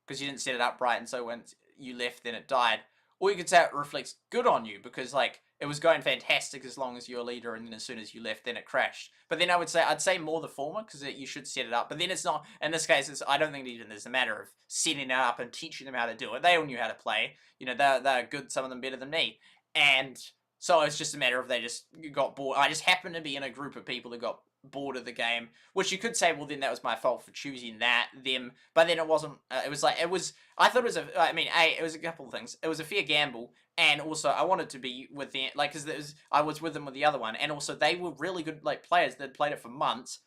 because you didn't set it up right, and so when you left, then it died. Or you could say it reflects good on you, because like it was going fantastic as long as you're a leader, and then as soon as you left, then it crashed. But then I'd say more the former, because you should set it up. But then it's not. In this case, I don't think even there's a matter of setting it up and teaching them how to do it. They all knew how to play. You know, they're good. Some of them better than me. And so it's just a matter of they just got bored. I just happened to be in a group of people that got bored of the game, which you could say, well, then that was my fault for choosing them. But then it wasn't. It was like, I thought it was it was a couple of things. It was a fair gamble, and also I wanted to be with them, like, because I was with them with the other one, and also they were really good, like, players. They'd played it for months.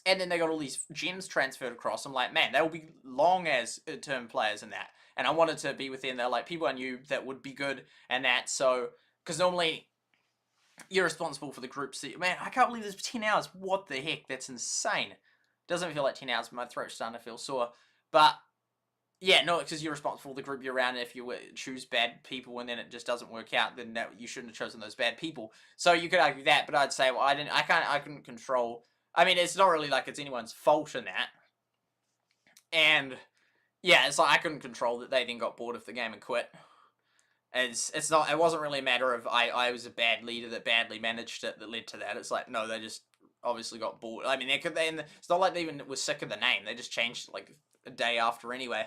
And then they got all these gems transferred across. I'm like, man, they will be long as term players in that. And I wanted to be with them. They're like people I knew that would be good and that. So, because normally you're responsible for the groups. Man, I can't believe there's 10 hours. What the heck? That's insane. Doesn't feel like 10 hours, but my throat's starting to feel sore. But, yeah, no, because you're responsible for the group you're around. And if you choose bad people and then it just doesn't work out, then you shouldn't have chosen those bad people. So you could argue that, but I'd say, well, I couldn't control. I mean, it's not really like it's anyone's fault in that. And yeah, it's like I couldn't control that they then got bored of the game and quit. It wasn't really a matter of I was a bad leader that badly managed it that led to that. It's like, no, they just obviously got bored. I mean, it's not like they even were sick of the name. They just changed it like a day after anyway.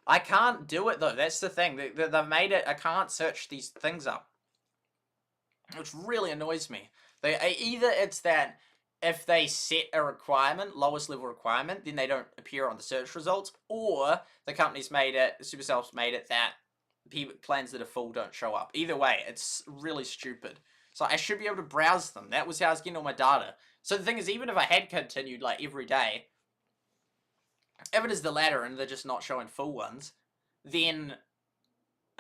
I can't do it though. That's the thing. They've made it. I can't search these things up, which really annoys me. Either it's that if they set a requirement, lowest level requirement, then they don't appear on the search results, or the company's made it, Supercell's made it that plans that are full don't show up. Either way, it's really stupid. So I should be able to browse them. That was how I was getting all my data. So the thing is, even if I had continued like every day, if it is the latter and they're just not showing full ones, then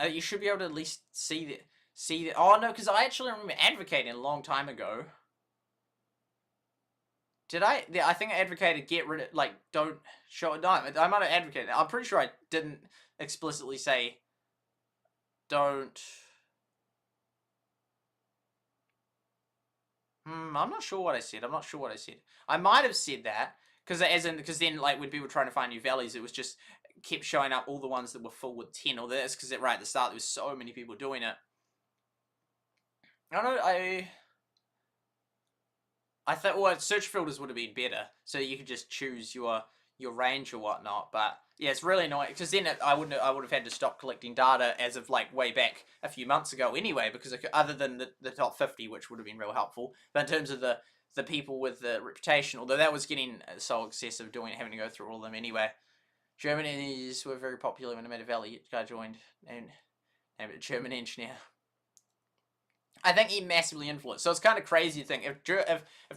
you should be able to at least see the. Oh no, because I actually remember advocating a long time ago. Did I? Yeah, I think I advocated get rid of, like, don't show it. No, I might have advocated. I'm pretty sure I didn't explicitly say don't. I'm not sure what I said. I might have said that because then like when people were trying to find new valleys, it was just kept showing up all the ones that were full with 10 or this, because right at the start there was so many people doing it. I thought, well, search filters would have been better, so you could just choose your range or whatnot. But yeah, it's really annoying because then I would have had to stop collecting data as of like way back a few months ago anyway. Because other than the top 50, which would have been real helpful, but in terms of the people with the reputation, although that was getting so excessive having to go through all of them anyway. Germans were very popular when I made a valley. Guy joined and named it German engineer. I think he massively influenced. So it's kind of crazy to think if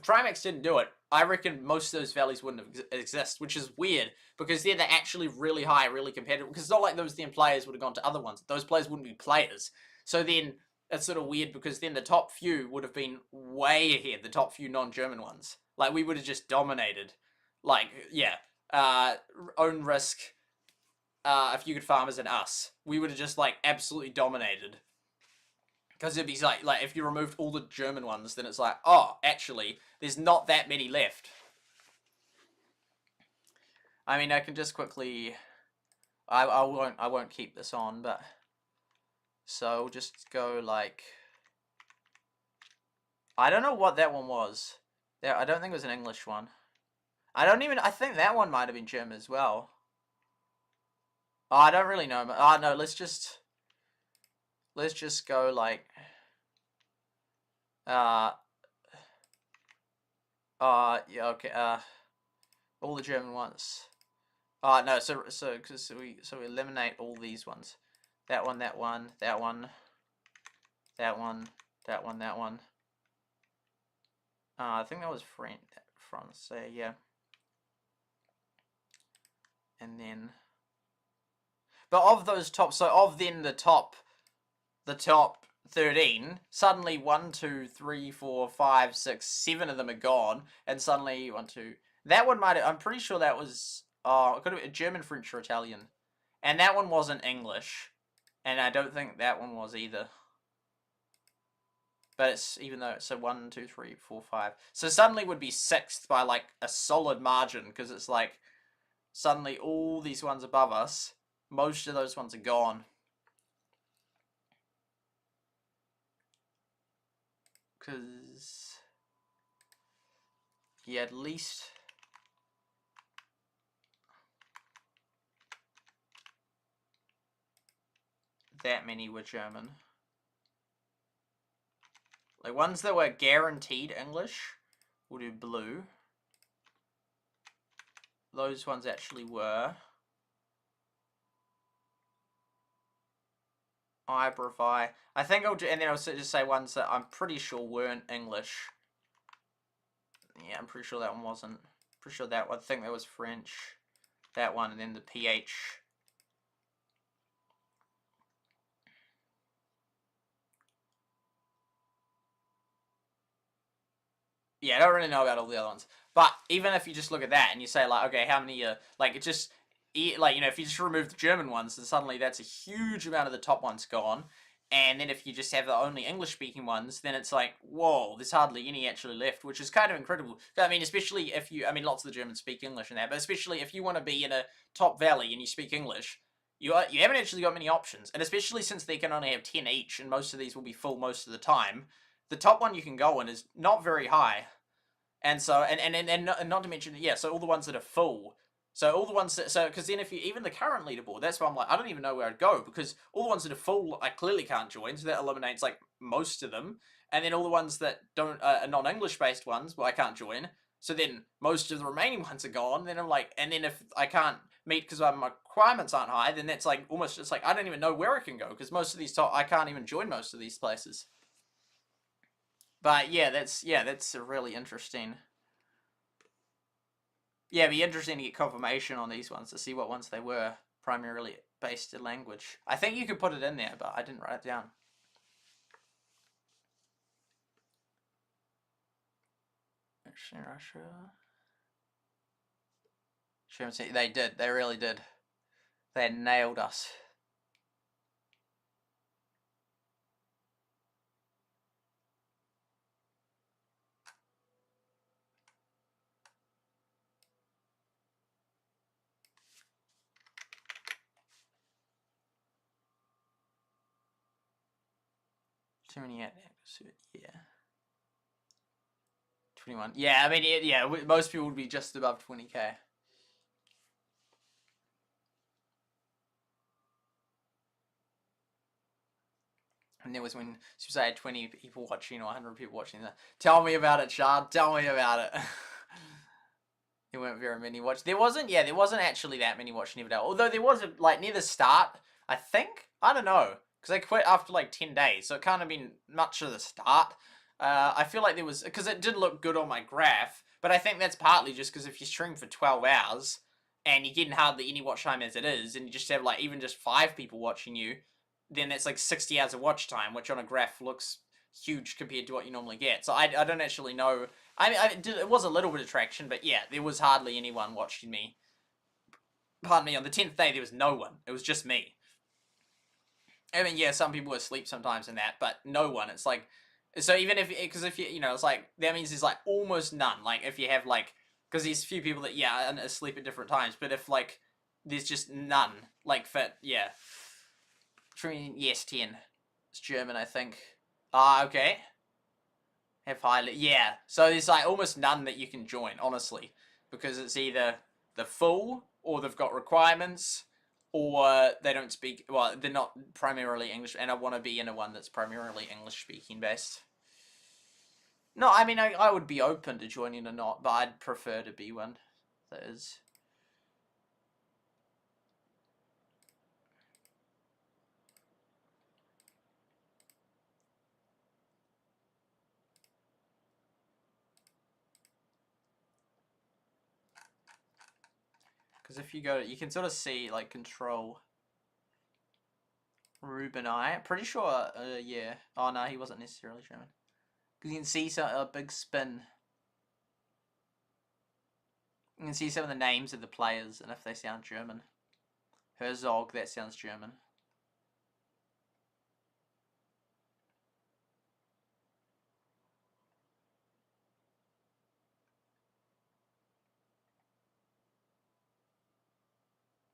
Trimax didn't do it, I reckon most of those valleys wouldn't exist, which is weird because they're actually really high, really competitive. Because it's not like those then players would have gone to other ones. Those players wouldn't be players. So then it's sort of weird because then the top few would have been way ahead, the top few non-German ones. Like we would have just dominated. like, yeah, Own Risk, aFewGoodFarmers, and us. We would have just, like, absolutely dominated. Because it'd be like, if you removed all the German ones, then it's like, oh, actually, there's not that many left. I mean, I can just quickly, I won't keep this on, but, so just go, like, I don't know what that one was. I don't think it was an English one. I think that one might have been German as well. Oh, I don't really know. Oh, no, let's just go, like, yeah, okay, all the German ones. No, so we eliminate all these ones. That one, that one, that one, that one, that one, that one. I think that was France, yeah. And then, but of those top, so of then the top 13, suddenly 1, 2, 3, 4, 5, 6, 7 of them are gone, and suddenly 1, 2. That one might. I'm pretty sure that was. It could have been German, French, or Italian, and that one wasn't English, and I don't think that one was either. But it's, even though it's, so 1, 2, 3, 4, 5. So suddenly would be 6th by like a solid margin, because it's like suddenly all these ones above us, most of those ones are gone. Because, yeah, at least that many were German. Like, ones that were guaranteed English, we'll do blue. Those ones actually were. I think I'll do, and then I'll just say ones that I'm pretty sure weren't English. Yeah, I'm pretty sure that one wasn't. Pretty sure that one, I think that was French. That one, and then the PH. Yeah, I don't really know about all the other ones. But even if you just look at that and you say, like, okay, how many like, it just, like, you know, if you just remove the German ones, then suddenly that's a huge amount of the top ones gone. And then if you just have the only English-speaking ones, then it's like, whoa, there's hardly any actually left, which is kind of incredible. I mean, especially if you, I mean, lots of the Germans speak English and that, but especially if you want to be in a top valley and you speak English, you haven't actually got many options. And especially since they can only have 10 each, and most of these will be full most of the time, the top one you can go in is not very high. And so, and not to mention, yeah, so all the ones that are full. So all the ones that, so, because then if you, even the current leaderboard, that's why I'm like, I don't even know where I'd go, because all the ones that are full, I clearly can't join, so that eliminates, like, most of them. And then all the ones that don't, are non-English based ones, well, I can't join. So then most of the remaining ones are gone, then I'm like, and then if I can't meet because my requirements aren't high, then that's like, almost just like, I don't even know where I can go, because most of these top, I can't even join most of these places. But yeah, that's really interesting. Yeah, it'd be interesting to get confirmation on these ones to see what ones they were primarily based in language. I think you could put it in there, but I didn't write it down. Russia. They did. They really did. They nailed us. Too many, yeah. 21. Yeah, I mean, yeah, most people would be just above 20k. And there was when SuperSight had 20 people watching or 100 people watching that. Tell me about it, Shard. Tell me about it. There weren't very many watching. There wasn't actually that many watching Everdale. Although there was, like, near the start, I think. I don't know. Because I quit after, like, 10 days. So it can't have been much of the start. I feel like there was, because it did look good on my graph. But I think that's partly just because if you stream for 12 hours and you're getting hardly any watch time as it is, and you just have, like, even just 5 people watching you, then that's like 60 hours of watch time, which on a graph looks huge compared to what you normally get. So I don't actually know. It was a little bit of traction, but yeah, there was hardly anyone watching me. Pardon me, on the 10th day, there was no one. It was just me. I mean, yeah, some people were asleep sometimes in that, but no one. It's like, so even because if you, it's like, that means there's like almost none. Like if you have like, because there's a few people that, yeah, are asleep at different times, but if like, there's just none, like fit, yeah. Yes, 10. It's German, I think. Ah, okay. Have highly, yeah. So there's like almost none that you can join, honestly, because it's either the full, or they've got requirements, or they don't speak, well, they're not primarily English, and I want to be in a one that's primarily English-speaking based. No, I mean, I would be open to joining or not, but I'd prefer to be one that is. Because if you go, you can sort of see, like, control Ruben I. Pretty sure, yeah. Oh, no, he wasn't necessarily German. Because you can see a big spin. You can see some of the names of the players and if they sound German. Herzog, that sounds German.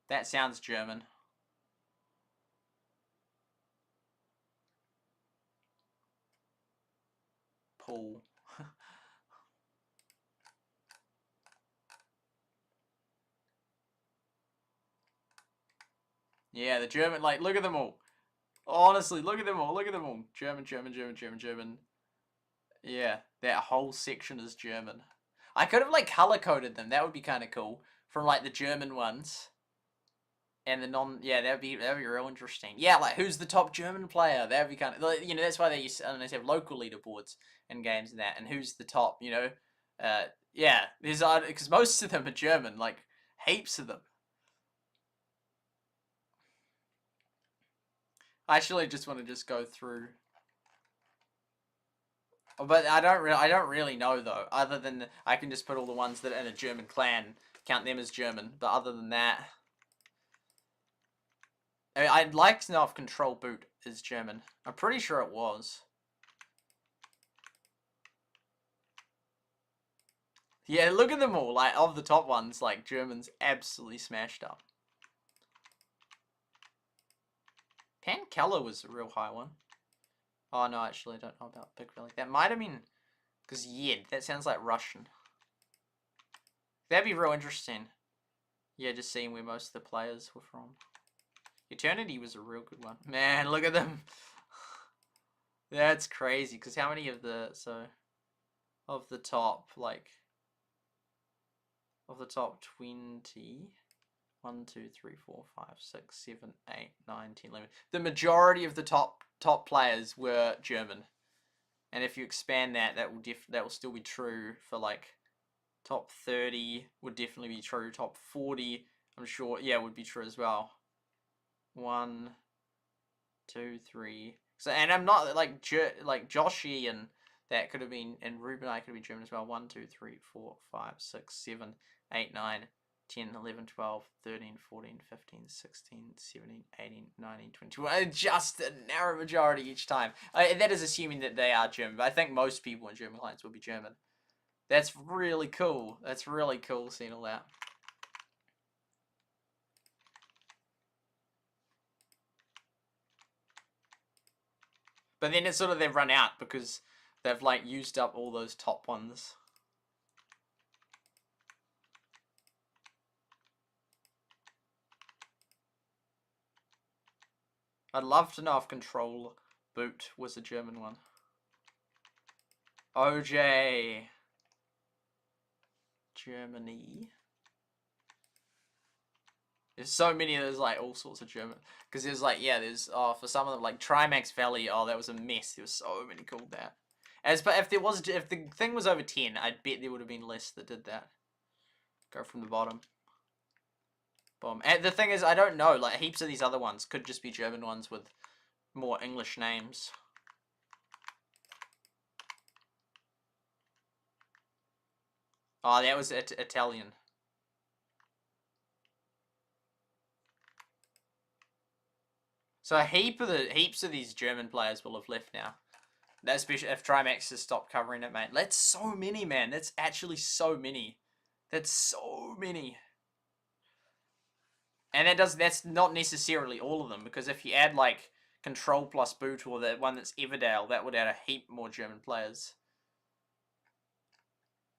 That sounds German. Paul. Yeah, the German, like, look at them all. Honestly, look at them all. Look at them all. German, German, German, German, German. Yeah, that whole section is German. I could have, like, color-coded them. That would be kind of cool. From, like, the German ones. And the non, yeah, that'd be real interesting. Yeah, like who's the top German player? That'd be kind of, like, that's why they used to, have local leaderboards in games and that. And who's the top? Yeah, there's because most of them are German, like heaps of them. I actually just want to go through. But I don't really know though. Other than I can just put all the ones that are in a German clan, count them as German. But other than that. I mean, I'd like to know if Control Boot is German. I'm pretty sure it was. Yeah, look at them all. Like, of the top ones, like, German's absolutely smashed up. Pan Keller was a real high one. Oh, no, actually, I don't know about Big Valley. That might have been... Because Yed, that sounds like Russian. That'd be real interesting. Yeah, just seeing where most of the players were from. Eternity was a real good one. Man, look at them. That's crazy. Because how many of the, of the top, like, of the top 20, 1, 2, 3, 4, 5, 6, 7, 8, 9, 10, 11. The majority of the top players were German. And if you expand that, that will still be true for, like, top 30 would definitely be true. Top 40, I'm sure, yeah, would be true as well. 1, 2, 3. So, and I'm not like Joshi and that could have been, and Ruben I could have been German as well. 1, 2, 3, 4, 5, 6, 7, 8, 9, 10, 11, 12, 13, 14, 15, 16, 17, 18, 19, 20. Just a narrow majority each time. That is assuming that they are German, but I think most people in German clients will be German. That's really cool. That's really cool seeing all that. But then it's sort of they've run out because they've like used up all those top ones. I'd love to know if Control Boot was a German one. OJ. Germany. There's so many of those, like, all sorts of German. Because there's, like, yeah, there's, for some of them, like, Trimax Valley, oh, that was a mess. There was so many called that. But if the thing was over 10, I'd bet there would have been less that did that. Go from the bottom. Boom. And the thing is, I don't know, like, heaps of these other ones could just be German ones with more English names. Oh, that was Italian. So heaps of these German players will have left now. That's especially if Trimax has stopped covering it, mate. That's so many, man. That's actually so many. That's so many. And that's not necessarily all of them, because if you add like Control plus Boot or the one that's Everdale, that would add a heap more German players.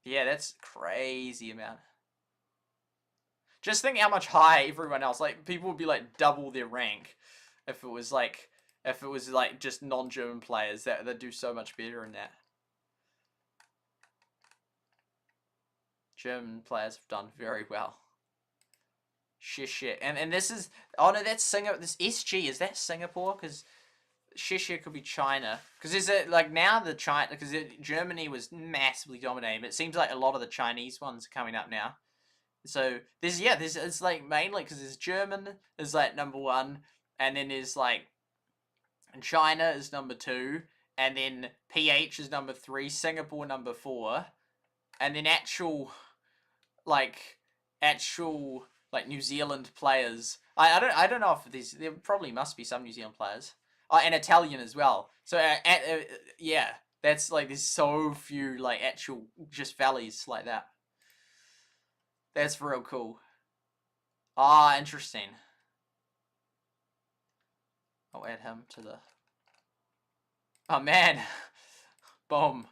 Yeah, that's crazy amount. Just think how much higher everyone else, like people would be like double their rank if it was like just non-German players that do so much better in that. German players have done very well. Shit. And this is, oh no, that's Singapore. This SG, is that Singapore? Because shit could be China. Because is it like now the China? Because Germany was massively dominating, but it seems like a lot of the Chinese ones are coming up now. So this it's like mainly because there's German is like #1, and then there's like China is #2, and then PH is #3, Singapore #4, and then actual New Zealand players. I don't know if there probably must be some New Zealand players. And Italian as well. So yeah, that's like there's so few like actual just valleys like that. That's real cool. Ah, interesting. I'll add him to the... Oh, man. Boom.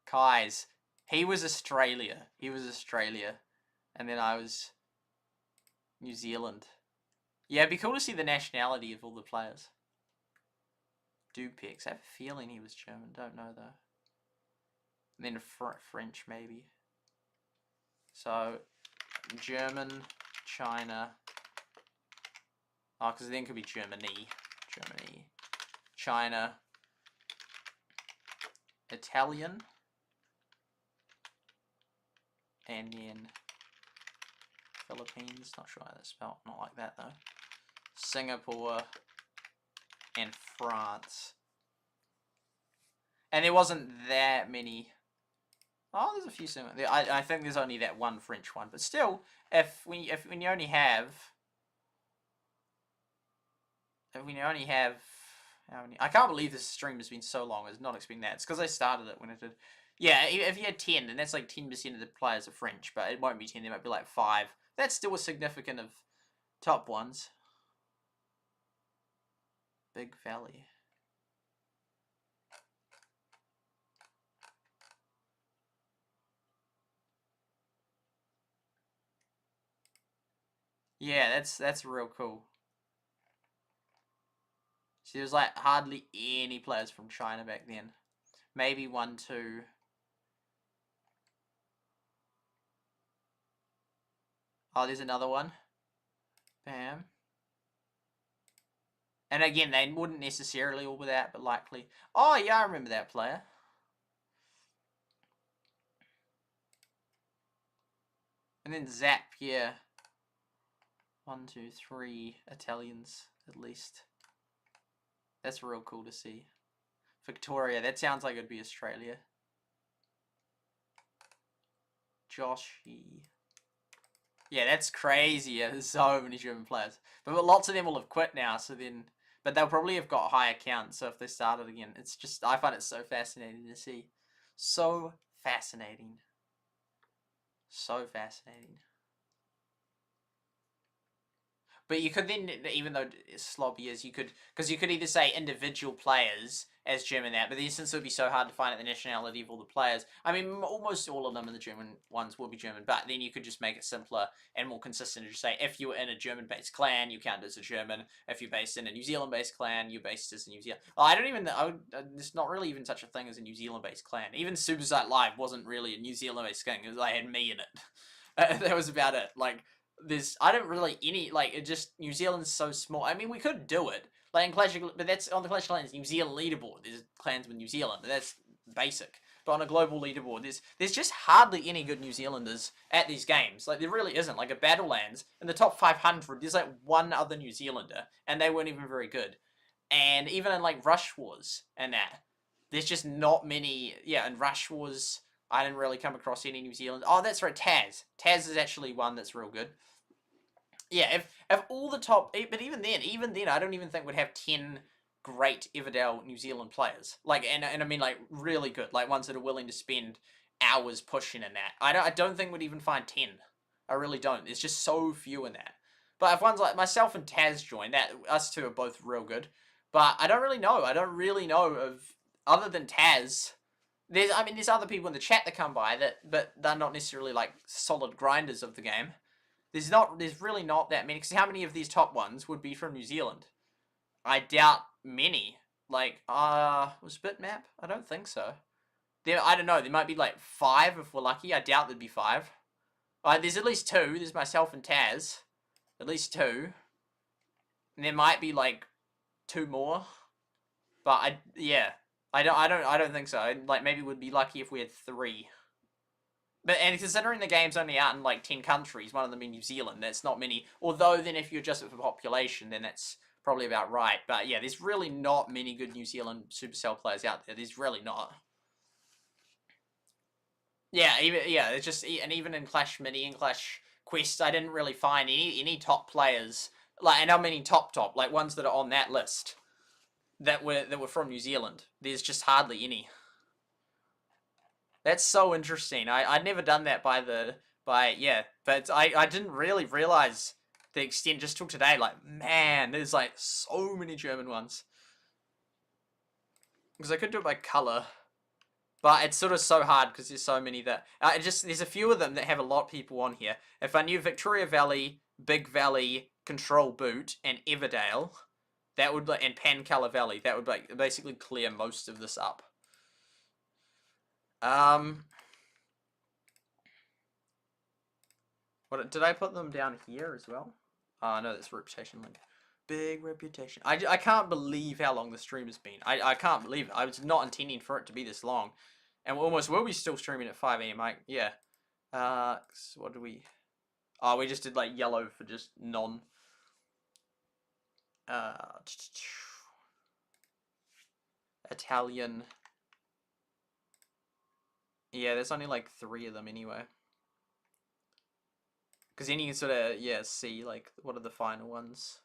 Kai's. He was Australia. And then I was New Zealand. Yeah, it'd be cool to see the nationality of all the players. Dupex. I have a feeling he was German. Don't know, though. And then French, maybe. So... German, China. Oh, because then it could be Germany, China, Italian, and then Philippines. Not sure how that's spelled. Not like that though. Singapore and France. And there wasn't that many. Oh, there's a few similar. I think there's only that one French one, but still, when you only have how many? I can't believe this stream has been so long. I was not expecting that. It's because I started it when it did. Yeah, if you had 10, then that's like 10% of the players are French, but it won't be 10. There might be like 5. That's still a significant of top ones. Big Valley. Yeah, that's real cool. See, there's like hardly any players from China back then. Maybe 1, 2. Oh, there's another one. Bam. And again, they wouldn't necessarily all be that, but likely. Oh, yeah, I remember that player. And then Zap, yeah. 1, 2, 3 Italians, at least. That's real cool to see. Victoria, that sounds like it'd be Australia. Joshy. Yeah, that's crazy. Yeah, there's so many German players. But lots of them will have quit now, so then... But they'll probably have got high accounts, so if they started again, it's just... I find it so fascinating to see. So fascinating. So fascinating. But you could then, even though it's sloppy as you could, because you could either say individual players as German but then since it would be so hard to find out the nationality of all the players, I mean, almost all of them in the German ones will be German, but then you could just make it simpler and more consistent to just say, if you were in a German-based clan, you count as a German. If you're based in a New Zealand-based clan, you're based as a New Zealand. Oh, there's not really even such a thing as a New Zealand-based clan. Even SuperSightLIVE wasn't really a New Zealand-based thing, because I had me in it. That was about it. Like, I don't really it just, New Zealand's so small. I mean, we could do it. Like in Clash of, but that's on the Clash of Clans New Zealand leaderboard. There's clans with New Zealand. That's basic. But on a global leaderboard, there's just hardly any good New Zealanders at these games. Like, there really isn't. Like, at Battlelands, in the top 500, there's like one other New Zealander, and they weren't even very good. And even in like Rush Wars and that, there's just not many. Yeah, in Rush Wars, I didn't really come across any New Zealand. Oh, that's right, Taz. Taz is actually one that's real good. Yeah, if all the top, but even then, I don't even think we'd have 10 great Everdale New Zealand players. Like, and I mean, like, really good, like ones that are willing to spend hours pushing in that. I don't think we'd even find 10. I really don't. There's just so few in that. But if ones like myself and Taz join, that us two are both real good. But I don't really know. I don't really know of, other than Taz. There's other people in the chat that come by but they're not necessarily like solid grinders of the game. There's really not that many. Because how many of these top ones would be from New Zealand? I doubt many. Like, was Bitmap? I don't think so. I don't know. There might be like 5 if we're lucky. I doubt there'd be 5. There's at least 2. There's myself and Taz. At least 2. And there might be like 2 more. But I don't think so. Like, maybe we'd be lucky if we had 3. And considering the game's only out in like 10 countries, one of them in New Zealand, that's not many. Although then if you adjust it for population, then that's probably about right. But yeah, there's really not many good New Zealand Supercell players out there. There's really not. Yeah, it's just, and even in Clash Mini and Clash Quest, I didn't really find any top players, like, and I mean top, like ones that are on that list that were from New Zealand. There's just hardly any. That's so interesting. I'd never done that but I didn't really realize the extent just till today. Like, man, there's like so many German ones. Because I could do it by color. But it's sort of so hard because there's so many that... there's a few of them that have a lot of people on here. If I knew Victoria Valley, Big Valley, Control Boot, and Everdale, that would, and Pancala Valley, that would like basically clear most of this up. What did I put them down here as well? Oh, no, that's reputation link. Big reputation. I can't believe how long the stream has been. I can't believe it. I was not intending for it to be this long. And we almost will be still streaming at 5 AM. Yeah. What do we... Oh, we just did like yellow for just non... Italian... Yeah, there's only like 3 of them anyway. Because then you can sort of, yeah, see like what are the final ones.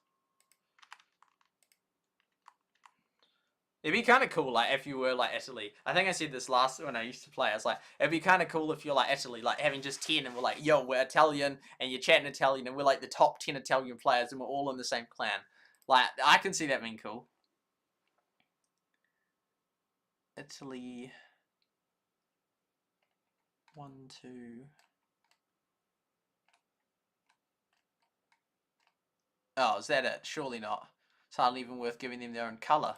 It'd be kind of cool, like, if you were, like, Italy. I think I said this last when I used to play. I was like, it'd be kind of cool if you're, like, Italy, like, having just 10, and we're like, yo, we're Italian, and you're chatting Italian, and we're, like, the top 10 Italian players, and we're all in the same clan. Like, I can see that being cool. Italy. 1, 2... Oh, is that it? Surely not. It's hardly even worth giving them their own colour.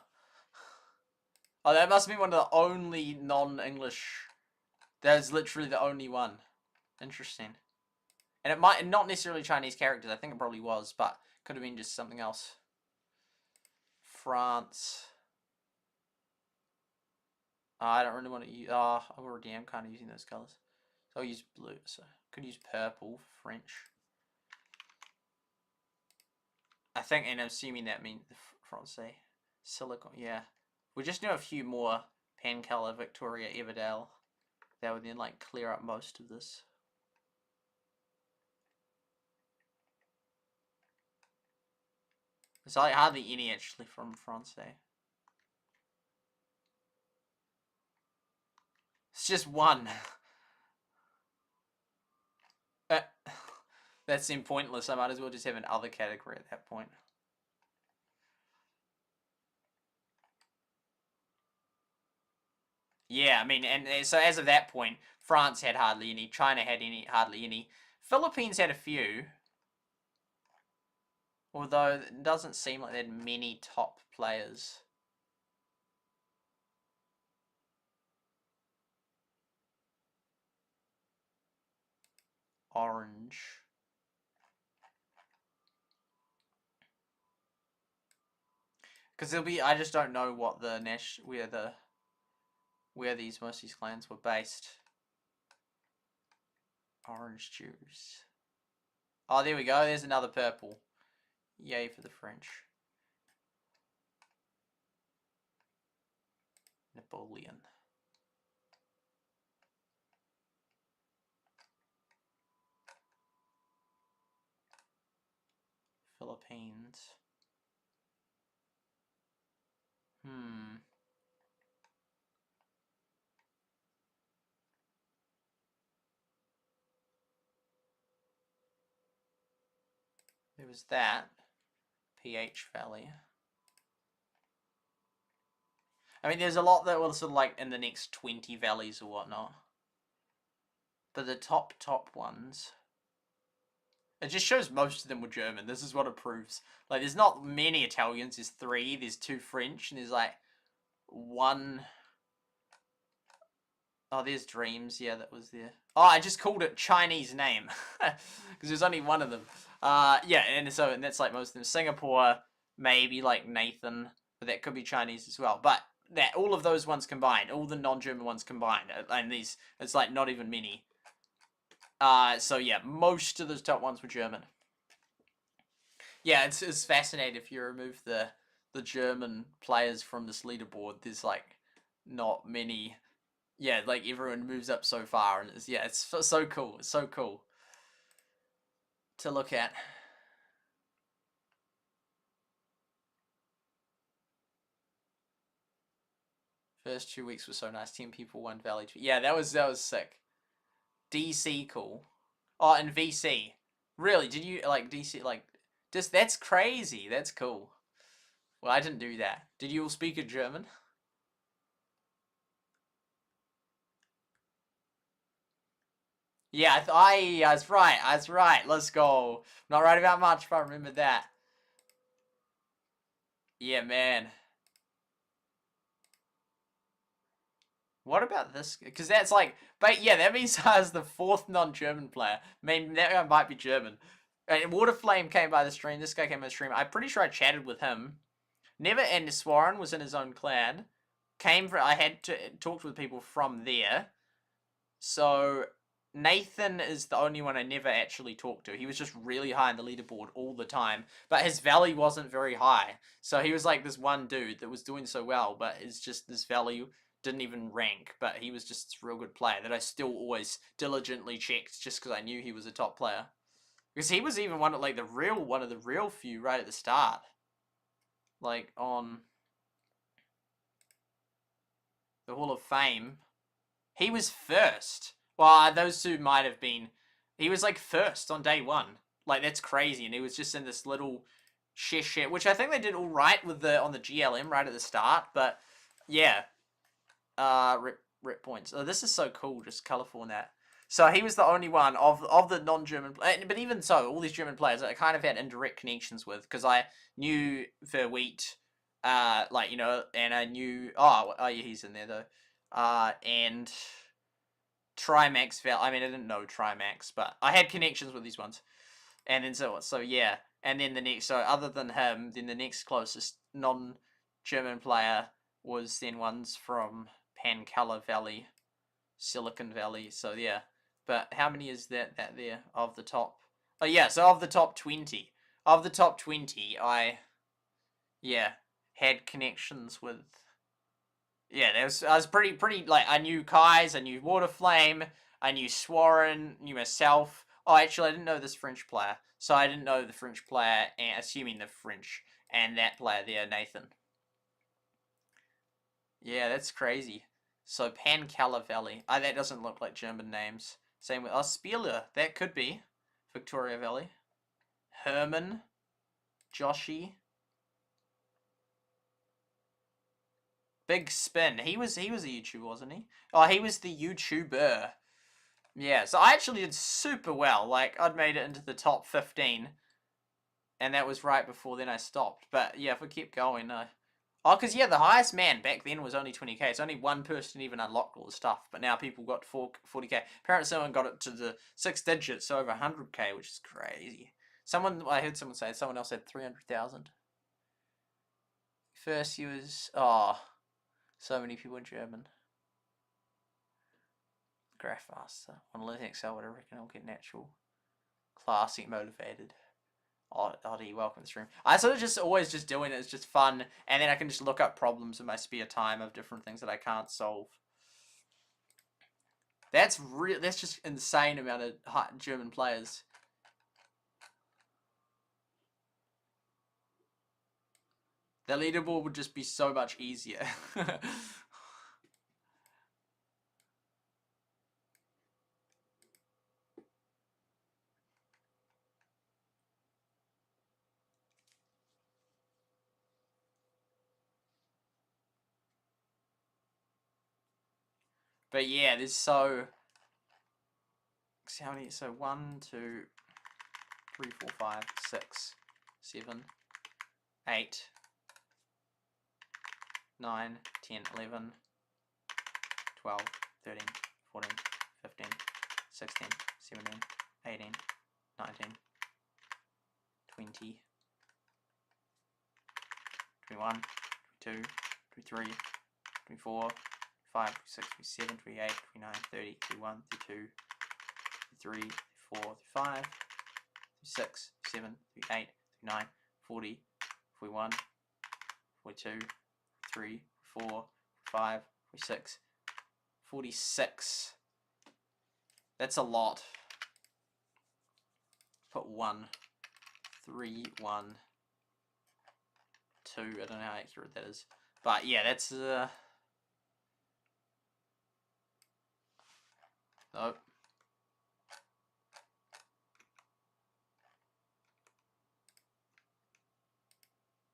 Oh, that must be one of the only non-English... That is literally the only one. Interesting. And it might... Not necessarily Chinese characters. I think it probably was, but could have been just something else. France. I don't really want to use... I already am kind of using those colours. So I'll use blue. So could use purple for French. I think, and I'm assuming that means the Francais. Silicon, yeah. We just know a few more. Pancala, Victoria, Everdale. That would then, like, clear up most of this. There's like hardly any, actually, from Francais. It's just 1. That seemed pointless. I might as well just have an other category at that point. Yeah, I mean, and so as of that point, France had hardly any, China had hardly any, Philippines had a few, although it doesn't seem like they had many top players. Orange. Because there'll be, I just don't know what the where these most of these clans were based. Orange juice. Oh, there we go. There's another purple. Yay for the French. Napoleon. Philippines. There was that. PH Valley. I mean, there's a lot that were sort of like in the next 20 valleys or whatnot. But the top ones... It just shows most of them were German. This is what it proves. Like, there's not many Italians. There's 3. There's 2 French. And there's, like, 1... Oh, there's Dreams. Yeah, that was there. Oh, I just called it Chinese name. Because there's only one of them. Yeah, and that's, like, most of them. Singapore, maybe, like, Nathan. But that could be Chinese as well. But all of those ones combined. All the non-German ones combined. And these, it's, like, not even many. So yeah, most of those top ones were German. Yeah, it's fascinating if you remove the German players from this leaderboard. There's like not many. Yeah, like everyone moves up so far, and it's so cool. It's so cool to look at. First 2 weeks were so nice. 10 people, 1 valley. Yeah, that was sick. DC cool. Oh, and VC. Really? Did you like DC like just that's crazy. That's cool. Well, I didn't do that. Did you all speak in German? Yeah, I was right. I was right. Let's go. Not right about much, but I remember that. Yeah, man. What about this? Because that's like, but yeah, that means I was the 4th non-German player. I mean, that guy might be German. And Waterflame came by the stream. This guy came by the stream. I'm pretty sure I chatted with him. Never, and Swarren was in his own clan. I had to talk with people from there. So Nathan is the only one I never actually talked to. He was just really high on the leaderboard all the time. But his valley wasn't very high. So he was like this one dude that was doing so well, but it's just this valley didn't even rank, but he was just a real good player that I still always diligently checked just because I knew he was a top player. Because he was even one of the real few right at the start. Like on the Hall of Fame. He was first. Well, those two might have been. He was like first on day 1. Like that's crazy, and he was just in this little shit, which I think they did all right with on the GLM right at the start, but yeah. Rip points. Oh, this is so cool, just colourful in that. So he was the only one of the non-German, but even so, all these German players I kind of had indirect connections with, because I knew verwitt, like, you know, and I knew, oh yeah, he's in there though, and Trimax, I mean, I didn't know Trimax, but I had connections with these ones, and then so yeah, and then the next, so other than him, then the next closest non-German player was then ones from Pancala Valley, Silicon Valley, so yeah. But how many is that there of the top? Oh yeah, so of the top 20. Of the top 20, I had connections with. Yeah, I was pretty like I knew Kai's, I knew Waterflame, I knew Swarren, knew myself. Oh, actually, I didn't know this French player, so I didn't know the French player, and assuming the French and that player there, Nathan. Yeah, that's crazy. So Pancala Valley. That doesn't look like German names. Same with Spieler. That could be Victoria Valley. Herman. Joshy. Big Spin. He was a YouTuber, wasn't he? Oh, he was the YouTuber. Yeah, so I actually did super well. Like, I'd made it into the top 15. And that was right before then I stopped. But yeah, if I kept going, oh, because, yeah, the highest man back then was only 20k. It's only one person even unlocked all the stuff. But now people got 40k. Apparently someone got it to the 6 digits, so over 100k, which is crazy. I heard someone say someone else had 300,000. First he was, so many people in German. Graphmaster. On Linux, I would reckon I'll get natural. Classic motivated. Oddie, welcome to the stream. I sort of just always just doing it. It's just fun, and then I can just look up problems in my spare time of different things that I can't solve. That's just insane amount of German players. The leaderboard would just be so much easier. But yeah, there's so... How many? So 1, 2, 3, 4, 5, 6, 7, 8, 9, 10, 11, 12, 13, 14, 15, 16, 17, 18, 19, 20, 21, 22, 23, 24, 25, 26, 27, 28, 29, 30, 31, 32, 33, 34, 35, 36, 37, 38, 39, 40, 41, 42, 43, 44, 45, 46, 46. That's a lot. Put 1, 3, 1, 2. I don't know how accurate that is. But yeah, that's nope.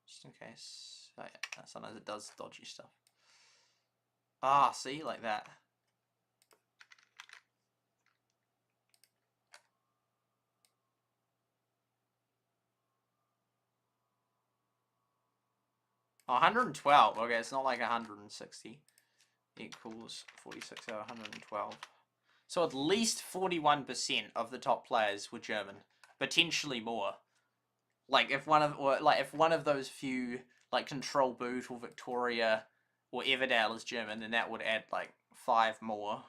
Just in case. Oh yeah, sometimes it does dodgy stuff. Ah, see, like that. Oh, 112. Okay, it's not like 160 equals 46 over 112. So at least 41% of the top players were German, potentially more. Like if one of those few, like Control Boot or Victoria or Everdale is German, then that would add like 5 more.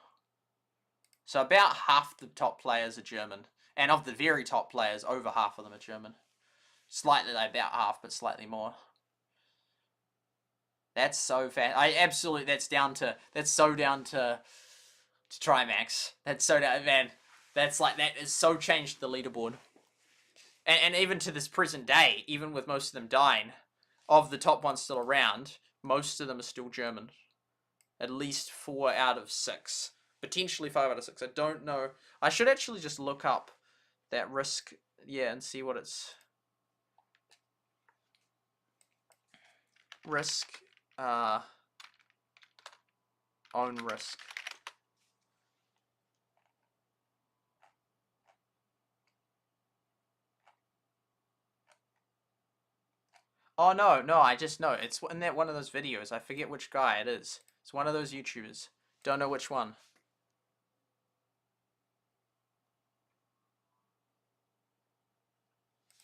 So about half the top players are German, and of the very top players, over half of them are German. Slightly, like about half, but slightly more. That's so fast. That's so down to Trimax. That's so down, man. That has so changed the leaderboard. And even to this present day, even with most of them dying, of the top ones still around, most of them are still German. At least 4 out of 6. Potentially 5 out of 6. I don't know. I should actually just look up that risk, yeah, and see what it's... Risk, own risk. Oh no, I just know. It's in that one of those videos. I forget which guy it is. It's one of those YouTubers. Don't know which one.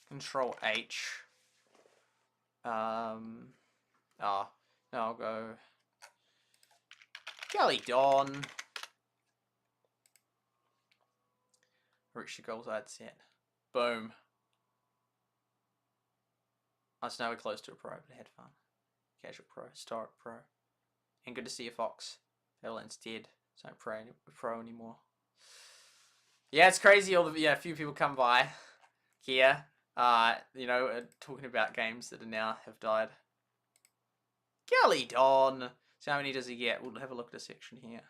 Control H. Oh, no, I'll go Gally Dawn. Reach the goals I'd set. Boom. I was nowhere close to a pro, but I had fun. Casual pro, historic pro. And good to see you, Fox. Valorant's dead. So I don't pro anymore. Yeah, it's crazy. A few people come by here. Talking about games that now have died. Gally Dawn. So how many does he get? We'll have a look at the section here.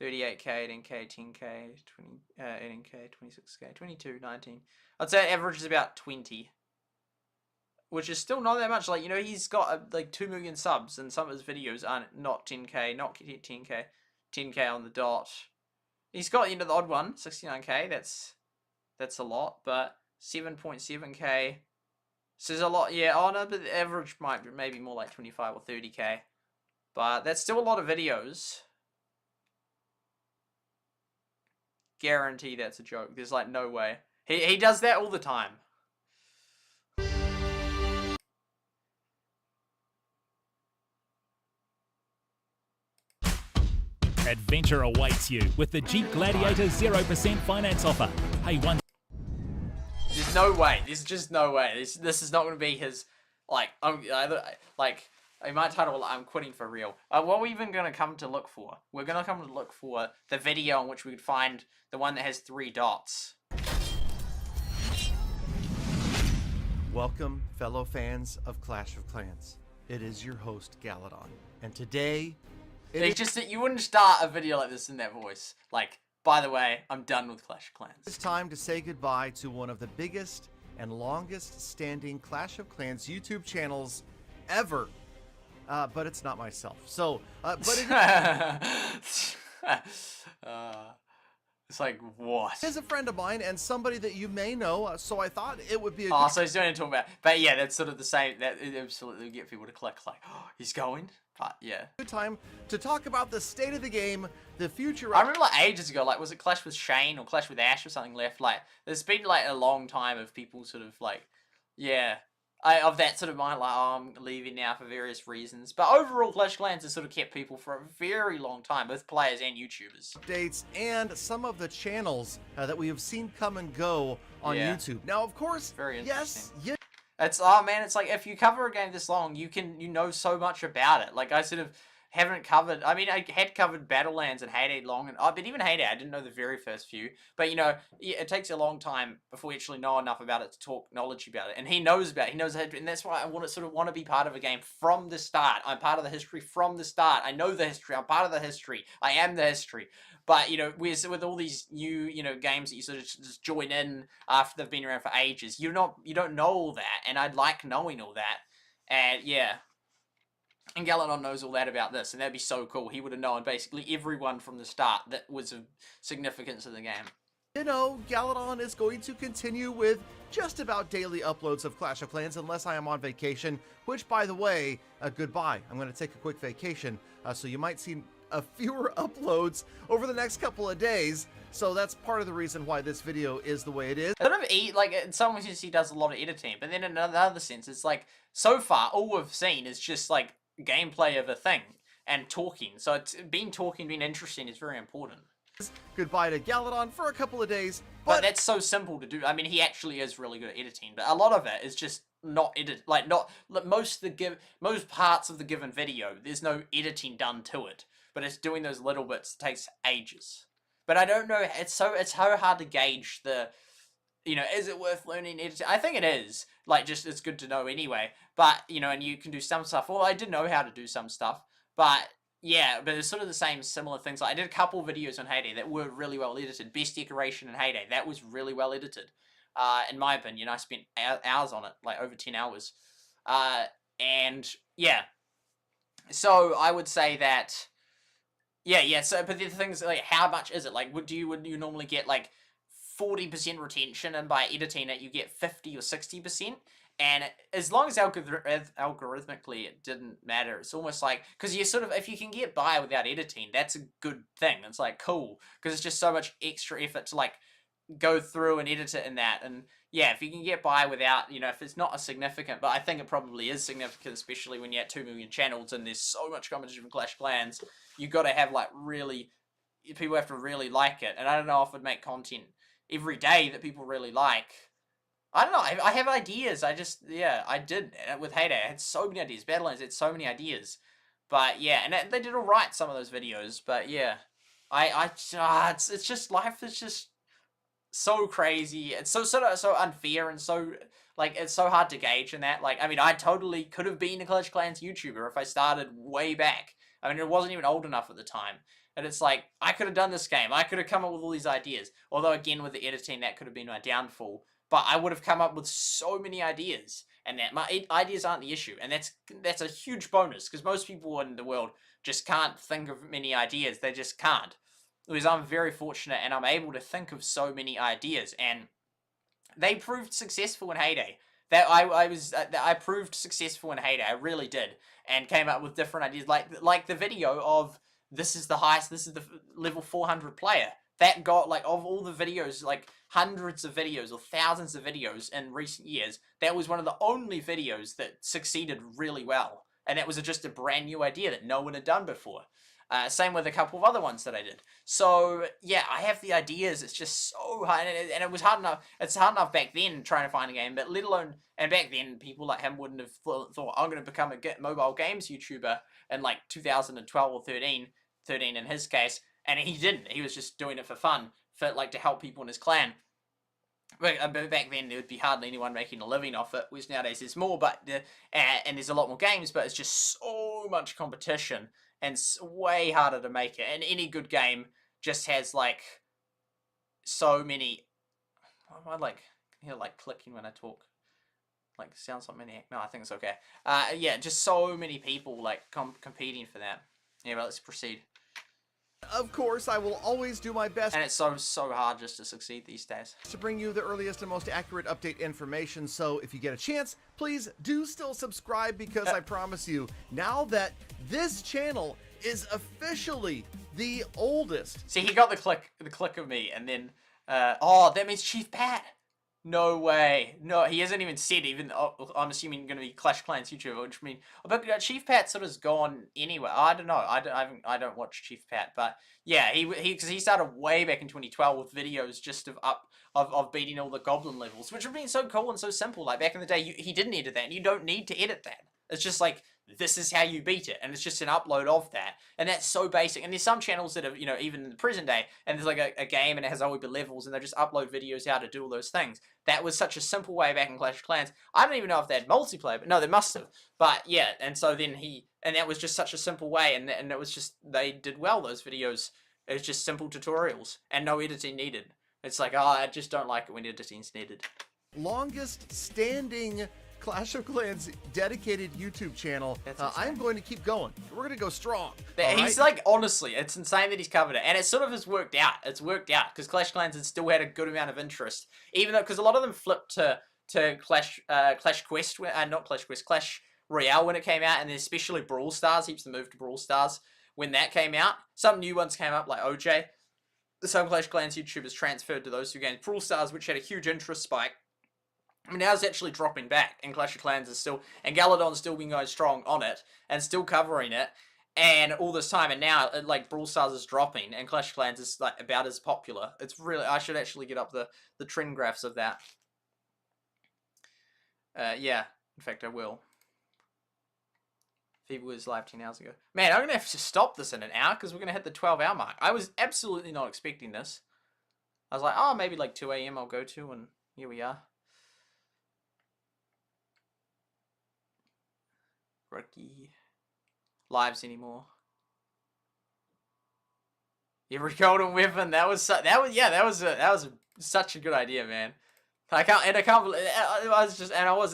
38k, 18k, 10k, 20, 18k, 26k, 22, 19. I'd say average is about 20. Which is still not that much. Like, he's got like 2 million subs, and some of his videos aren't not 10k, not 10k, 10k on the dot. He's got, the odd one, 69k. That's a lot, but 7.7k. So there's a lot, yeah. Oh no, but the average might be maybe more like 25 or 30k. But that's still a lot of videos. Guarantee that's a joke. There's like no way. He does that all the time. Adventure awaits you with the Jeep Gladiator 0% finance offer. Pay one. There's no way. There's just no way. This is not going to be his, I might title I'm quitting for real. What are we even going to come to look for? We're going to come to look for the video in which we could find the one that has 3 dots. Welcome, fellow fans of Clash of Clans. It is your host, Galadon. And today... It's just that you wouldn't start a video like this in that voice. Like, by the way, I'm done with Clash of Clans. It's time to say goodbye to one of the biggest and longest standing Clash of Clans YouTube channels ever. But it's not myself. So, but it it's like, what? Is a friend of mine and somebody that you may know, so I thought it would be a Oh, so he's doing it talking about, but yeah, that's sort of the same, that it absolutely get people to click, like, oh, he's going? But yeah. good time to talk about the state of the game, the future. I remember like ages ago, like, was it Clash with Shane or Clash with Ash or something left? Like, there's been like a long time of people sort of like, yeah, of that sort of mind, like, oh, I'm leaving now for various reasons. But overall, Clash of Clans has sort of kept people for a very long time, both players and YouTubers. Updates and some of the channels that we have seen come and go on YouTube. Now, of course, very yes, it's, oh man, it's like, if you cover a game this long, you know so much about it. Like, I sort of haven't covered, I mean, I had covered Battlelands and Heyday long, and but even Heyday, I didn't know the very first few. But, you know, it takes a long time before we actually know enough about it to talk knowledge about it. And he knows about it, he knows how to, and that's why I want to be part of a game from the start. I'm part of the history from the start. I know the history, I'm part of the history. I am the history. But, you know, with all these new, you know, games that you sort of just join in after they've been around for ages, you don't know all that, and I'd like knowing all that. And, yeah. And Galadon knows all that about this, and that'd be so cool. He would have known basically everyone from the start that was of significance in the game. you know, Galadon is going to continue with just about daily uploads of Clash of Clans unless I am on vacation, which, by the way, goodbye. I'm going to take a quick vacation, so you might see fewer uploads over the next couple of days. So that's part of the reason why this video is the way it is. Sort of, like, in some ways he does a lot of editing, but then in another sense, it's like, so far, all we've seen is just, like, gameplay of a thing and talking. So it's being interesting is very important. Goodbye to Galadon for a couple of days. But that's so simple to do. I mean, he actually is really good at editing, but a lot of it is just not edit. Like, most parts of the given video, there's no editing done to it, but it's doing those little bits that takes ages. But I don't know. It's so hard to gauge the, you know, is it worth learning editing? I think it is. Like, just it's good to know anyway. But you know, and you can do some stuff. Well, I did know how to do some stuff, but. Yeah, but it's sort of the same similar things. Like, I did a couple videos on Heyday that were really well edited. Best decoration in Heyday, that was really well edited. In my opinion, I spent hours on it, like over 10 hours. And yeah, so I would say that, yeah. So, but the thing is, like, how much is it? Like, would you normally get like 40% retention, and by editing it, you get 50 or 60%? And as long as algorithmically it didn't matter, it's almost like, because you sort of, if you can get by without editing, that's a good thing. It's like, cool, because it's just so much extra effort to like go through and edit it and that. And yeah, if you can get by without, you know, if it's not a significant, but I think it probably is significant, especially when you're at 2 million channels and there's so much competition from Clash of Clans, you got to have like really, people have to really like it. And I don't know if I'd make content every day that people really like. I don't know, I have ideas, I did, with Heyday, I had so many ideas, Battlelands had so many ideas, but yeah, and they did alright, some of those videos, but yeah, it's just, life is just so crazy, it's so unfair, and so, like, it's so hard to gauge in that, like, I mean, I totally could have been a Clash of Clans YouTuber if I started way back. I mean, it wasn't even old enough at the time. And it's like, I could have done this game, I could have come up with all these ideas, although again, with the editing, that could have been my downfall. But I would have come up with so many ideas, and that my ideas aren't the issue, and that's a huge bonus, because most people in the world just can't think of many ideas. They just can't. Whereas I'm very fortunate, and I'm able to think of so many ideas, and they proved successful in Heyday. That I proved successful in Heyday. I really did, and came up with different ideas, like the video of this is the level 400 player. That got, like, of all the videos, like, hundreds of videos or thousands of videos in recent years, that was one of the only videos that succeeded really well. And that was just a brand new idea that no one had done before. Same with a couple of other ones that I did. So, yeah, I have the ideas. It's just so hard. And it was hard enough. It's hard enough back then trying to find a game, but let alone, and back then, people like him wouldn't have thought, I'm going to become a mobile games YouTuber in, like, 2012 or 13 in his case. And he didn't. He was just doing it for fun, for like to help people in his clan. But back then there would be hardly anyone making a living off it, whereas nowadays there's more, but and there's a lot more games, but it's just so much competition and it's way harder to make it. And any good game just has like so many. Am I like clicking when I talk? Like sounds like maniac. No, I think it's okay. Yeah, just so many people like competing for that. Yeah, but let's proceed. Of course, I will always do my best. And it's so hard just to succeed these days. To bring you the earliest and most accurate update information, so if you get a chance, please do still subscribe, because I promise you, now that this channel is officially the oldest. See, he got the click of me, and then, oh, that means Chief Pat. No way. No, he hasn't even said, even, I'm assuming going to be Clash Clans YouTuber, which means, but Chief Pat sort of gone anywhere. I don't know. I don't watch Chief Pat, but yeah, because he started way back in 2012 with videos just of beating all the goblin levels, which would have been so cool and so simple. Like back in the day, he didn't edit that, and you don't need to edit that. It's just like, this is how you beat it, and it's just an upload of that, and that's so basic. And there's some channels that have, you know, even in the present day, and there's like a game and it has all the levels, and they just upload videos how to do all those things. That was such a simple way back in Clash of Clans. I don't even know if they had multiplayer, but no, they must have. But yeah, and so then and that was just such a simple way, and it was just, they did well, those videos. It was just simple tutorials, and no editing needed. It's like, oh, I just don't like it when editing's needed. Longest standing Clash of Clans dedicated YouTube channel. I'm going to keep going. We're going to go strong. He's like, honestly, it's insane that he's covered it. And it sort of has worked out. It's worked out because Clash of Clans has still had a good amount of interest. Even though, because a lot of them flipped to Clash Quest, not Clash Quest, Clash Royale when it came out. And then especially Brawl Stars. Heaps of moved to Brawl Stars when that came out. Some new ones came up like OJ. Some Clash of Clans YouTubers transferred to those two games. Brawl Stars, which had a huge interest spike. I mean, now it's actually dropping back, and Clash of Clans is still, and Galadon's still been going strong on it, and still covering it, and all this time, and now, like, Brawl Stars is dropping, and Clash of Clans is, like, about as popular. It's really, I should actually get up the trend graphs of that. Yeah, in fact, I will. Feeble was live 10 hours ago. Man, I'm going to have to stop this in an hour, because we're going to hit the 12-hour mark. I was absolutely not expecting this. I was like, oh, maybe, like, 2 a.m. I'll go to, and here we are. Rookie lives anymore. Every golden weapon. That was such a good idea, man. I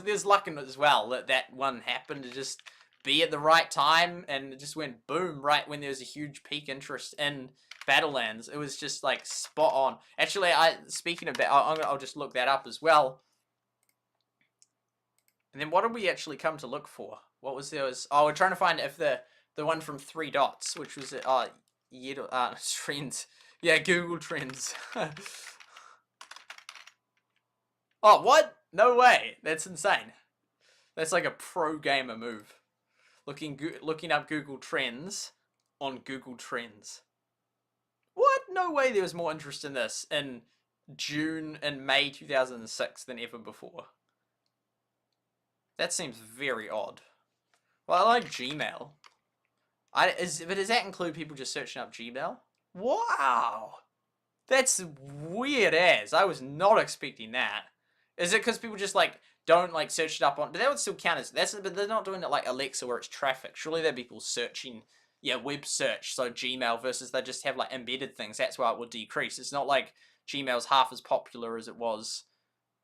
there's luck in it as well that one happened to just be at the right time, and it just went boom right when there was a huge peak interest in Battlelands. It was just like spot on. Actually, speaking of that, I'll just look that up as well. And then what did we actually come to look for? What was there? Oh, we're trying to find if the one from 3 dots, which was trends. Yeah, Google Trends. Oh, what? No way. That's insane. That's like a pro gamer move. Looking up Google Trends on Google Trends. What? No way there was more interest in this in June and May 2006 than ever before. That seems very odd. Well, I like Gmail. But does that include people just searching up Gmail? Wow! That's weird as. I was not expecting that. Is it because people just like don't like search it up on? But that would still count as but they're not doing it like Alexa where it's traffic. Surely there'd be people searching, yeah, web search. So Gmail versus they just have like embedded things. That's why it would decrease. It's not like Gmail's half as popular as it was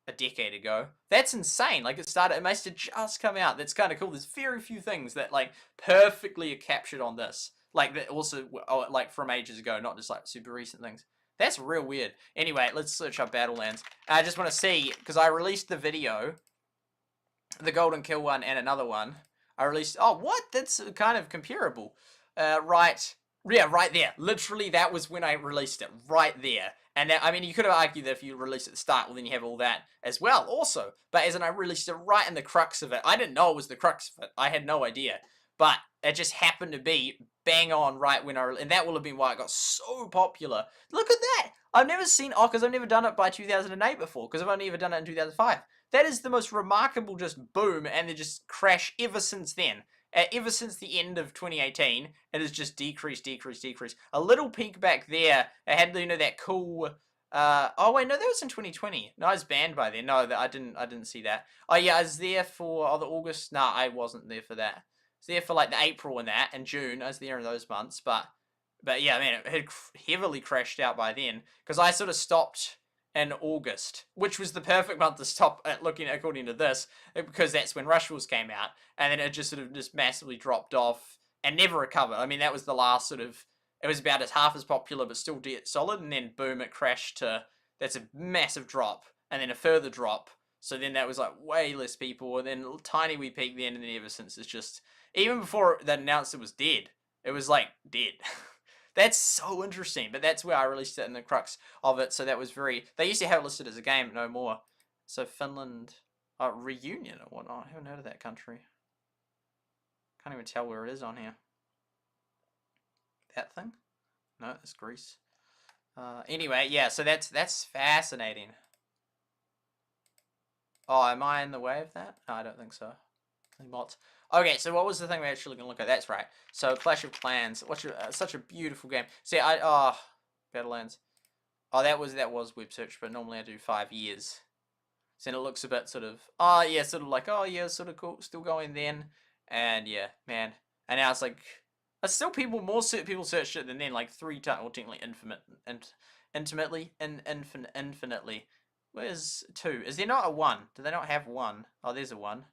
a decade ago. That's insane. Like it must have just come out. That's kind of cool. There's very few things that like perfectly are captured on this. Like that also like from ages ago, not just like super recent things. That's real weird. Anyway, let's search up Battlelands. I just want to see, because I released the video, the Golden Kill one and another one. I released, oh, what? That's kind of comparable. Right. Yeah, right there. Literally, that was when I released it. Right there. And that, I mean, you could have argued that if you release it at the start, well, then you have all that as well, also. But as in, I released it right in the crux of it. I didn't know it was the crux of it. I had no idea. But it just happened to be bang on right when and that will have been why it got so popular. Look at that! I've never seen, because I've never done it by 2008 before, because I've only ever done it in 2005. That is the most remarkable just boom, and they just crash ever since then. Ever since the end of 2018, it has just decreased. A little peak back there. It had, you know, that cool Oh wait, no, that was in 2020. No, I was banned by then. No, I didn't see that. Oh yeah, I was there for the August. Nah, I wasn't there for that. I was there for like the April and that, and June. I was there in those months, but yeah, man, it had heavily crashed out by then because I sort of stopped in August, which was the perfect month to stop at looking according to this, because that's when Rush Wars came out, and then it just sort of just massively dropped off and never recovered. I mean, that was the last sort of. It was about half as popular, but still solid, and then boom, it crashed to, that's a massive drop, and then a further drop, so then that was like way less people, and then a tiny wee peak then, and then ever since it's just, even before they announced it was dead, it was like dead. That's so interesting, but that's where I released it in the crux of it, so that was very, they used to have it listed as a game, no more. So Finland, Reunion or whatnot, I haven't heard of that country. Can't even tell where it is on here. That thing? No, it's Greece. Anyway, yeah, so that's fascinating. Oh, am I in the way of that? No, I don't think so. Mods. Okay, so what was the thing we're actually going to look at? That's right. So Clash of Clans, such a beautiful game. See, Battlelands. Oh, that was web search, but normally I do 5 years. So then it looks a bit sort of, oh yeah, sort of like, oh yeah, sort of cool, still going then, and yeah, man, and now it's like. Still more people searched it than then, like 3 times, or technically infinitely. Where's 2? Is there not a 1? Do they not have 1? Oh, there's a 1.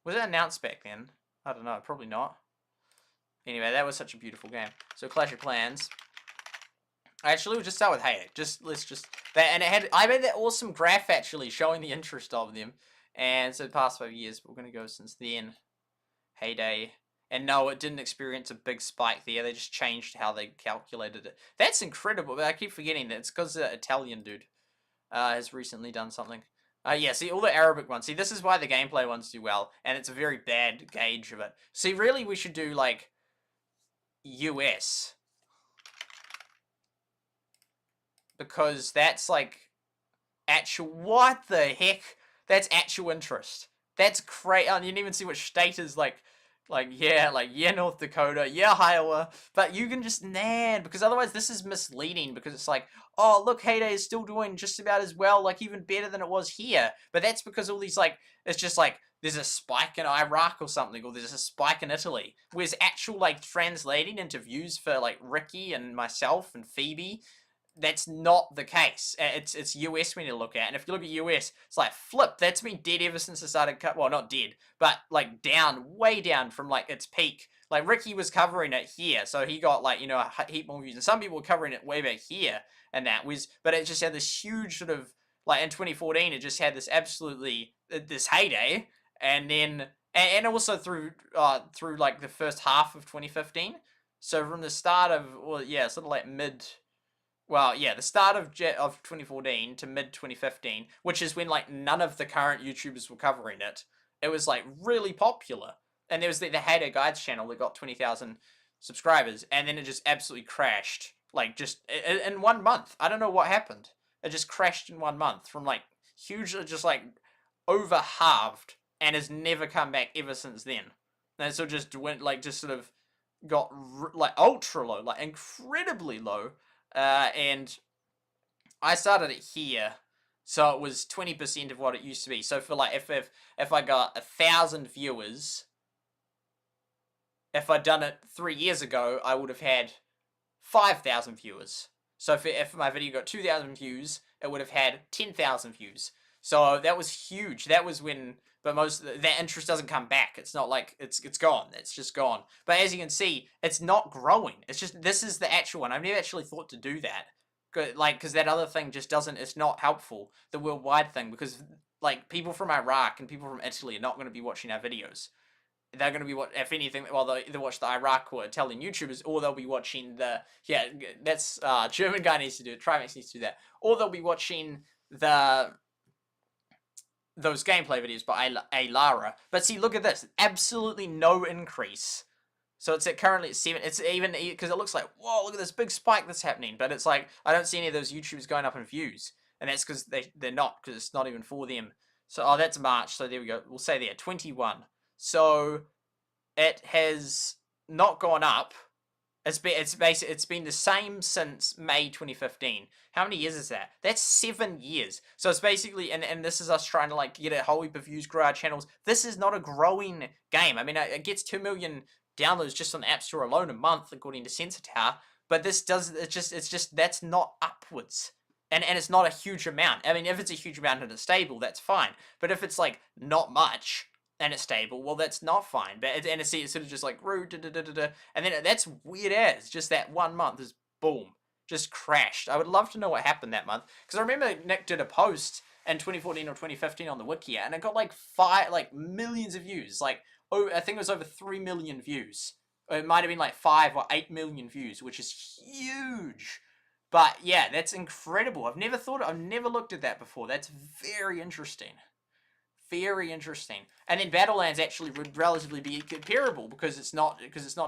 Was it announced back then? I don't know, probably not. Anyway, that was such a beautiful game. So Clash of Clans. Actually, we'll just start with Heyday. I made that awesome graph actually showing the interest of them. And so the past 5 years, we're gonna go since then. Heyday. And no, it didn't experience a big spike there. They just changed how they calculated it. That's incredible, but I keep forgetting that it's because the Italian dude has recently done something. Yeah, see, all the Arabic ones. See, this is why the gameplay ones do well, and it's a very bad gauge of it. See, really, we should do, like, US. Because that's, like, actual... What the heck? That's actual interest. That's crazy. Oh, you didn't even see what state is, like, yeah, North Dakota, yeah, Iowa, but you can just, because otherwise this is misleading, because it's like, oh, look, Heyday is still doing just about as well, like, even better than it was here, but that's because all these, like, it's just like, there's a spike in Iraq or something, or there's a spike in Italy, whereas actual, like, translating into views for, like, Ricky and myself and Phoebe, that's not the case. It's US we need to look at. And if you look at US, it's like, flip, that's been dead ever since it started, well, not dead, but like down, way down from like its peak. Like Ricky was covering it here, so he got like, you know, a heap more views. And some people were covering it way back here, and that was, but it just had this huge sort of, like in 2014, it just had this absolutely, this heyday. And then, and also through like the first half of 2015. So from the start of, well, yeah, sort of like the start of 2014 to mid 2015, which is when like none of the current YouTubers were covering it. It was like really popular, and there was the Heyday Guides channel that got 20,000 subscribers, and then it just absolutely crashed, like just in 1 month. I don't know what happened. It just crashed in 1 month from like hugely, just like over halved, and has never come back ever since then. And so just went like just sort of got like ultra low, like incredibly low. And I started it here, so it was 20% of what it used to be. So for like, if I got 1,000 viewers, if I'd done it 3 years ago, I would have had 5,000 viewers. So if my video got 2,000 views, it would have had 10,000 views. So that was huge. That was when, but that interest doesn't come back. It's not like it's gone. It's just gone. But as you can see, it's not growing. It's just, this is the actual one. I've never actually thought to do that. Because that other thing just doesn't, it's not helpful. The worldwide thing, because like people from Iraq and people from Italy are not going to be watching our videos. They're going to be, if anything, well, they'll either watch the Iraq or Italian YouTubers, or they'll be watching that's, German guy needs to do it, Trimax needs to do that. Or they'll be watching those gameplay videos by Lara. But see, look at this. Absolutely no increase. So it's currently at 7. It's even, because it looks like, whoa, look at this big spike that's happening. But it's like, I don't see any of those YouTubers going up in views. And that's because they're not, because it's not even for them. So, oh, that's March. So there we go. We'll say there, 21. So it has not gone up It's been the same since May 2015. How many years is that? That's 7 years. So it's basically, and this is us trying to like get a whole heap of views, grow our channels. This is not a growing game. I mean, it gets 2 million downloads just on the App Store alone a month, according to Sensor Tower. But this does, it's just that's not upwards. And it's not a huge amount. I mean, if it's a huge amount and it's stable, that's fine. But if it's like not much and it's stable, well, that's not fine. But it's sort of just like and then that's weird as just that 1 month is boom, just crashed. I would love to know what happened that month, because I remember Nick did a post in 2014 or 2015 on the wiki, and it got like millions of views. Like, oh, I think it was over 3 million views. It might have been like 5 or 8 million views, which is huge. But yeah, that's incredible. I've never looked at that before. That's very interesting. Very interesting. And then Battlelands actually would relatively be comparable, because it's not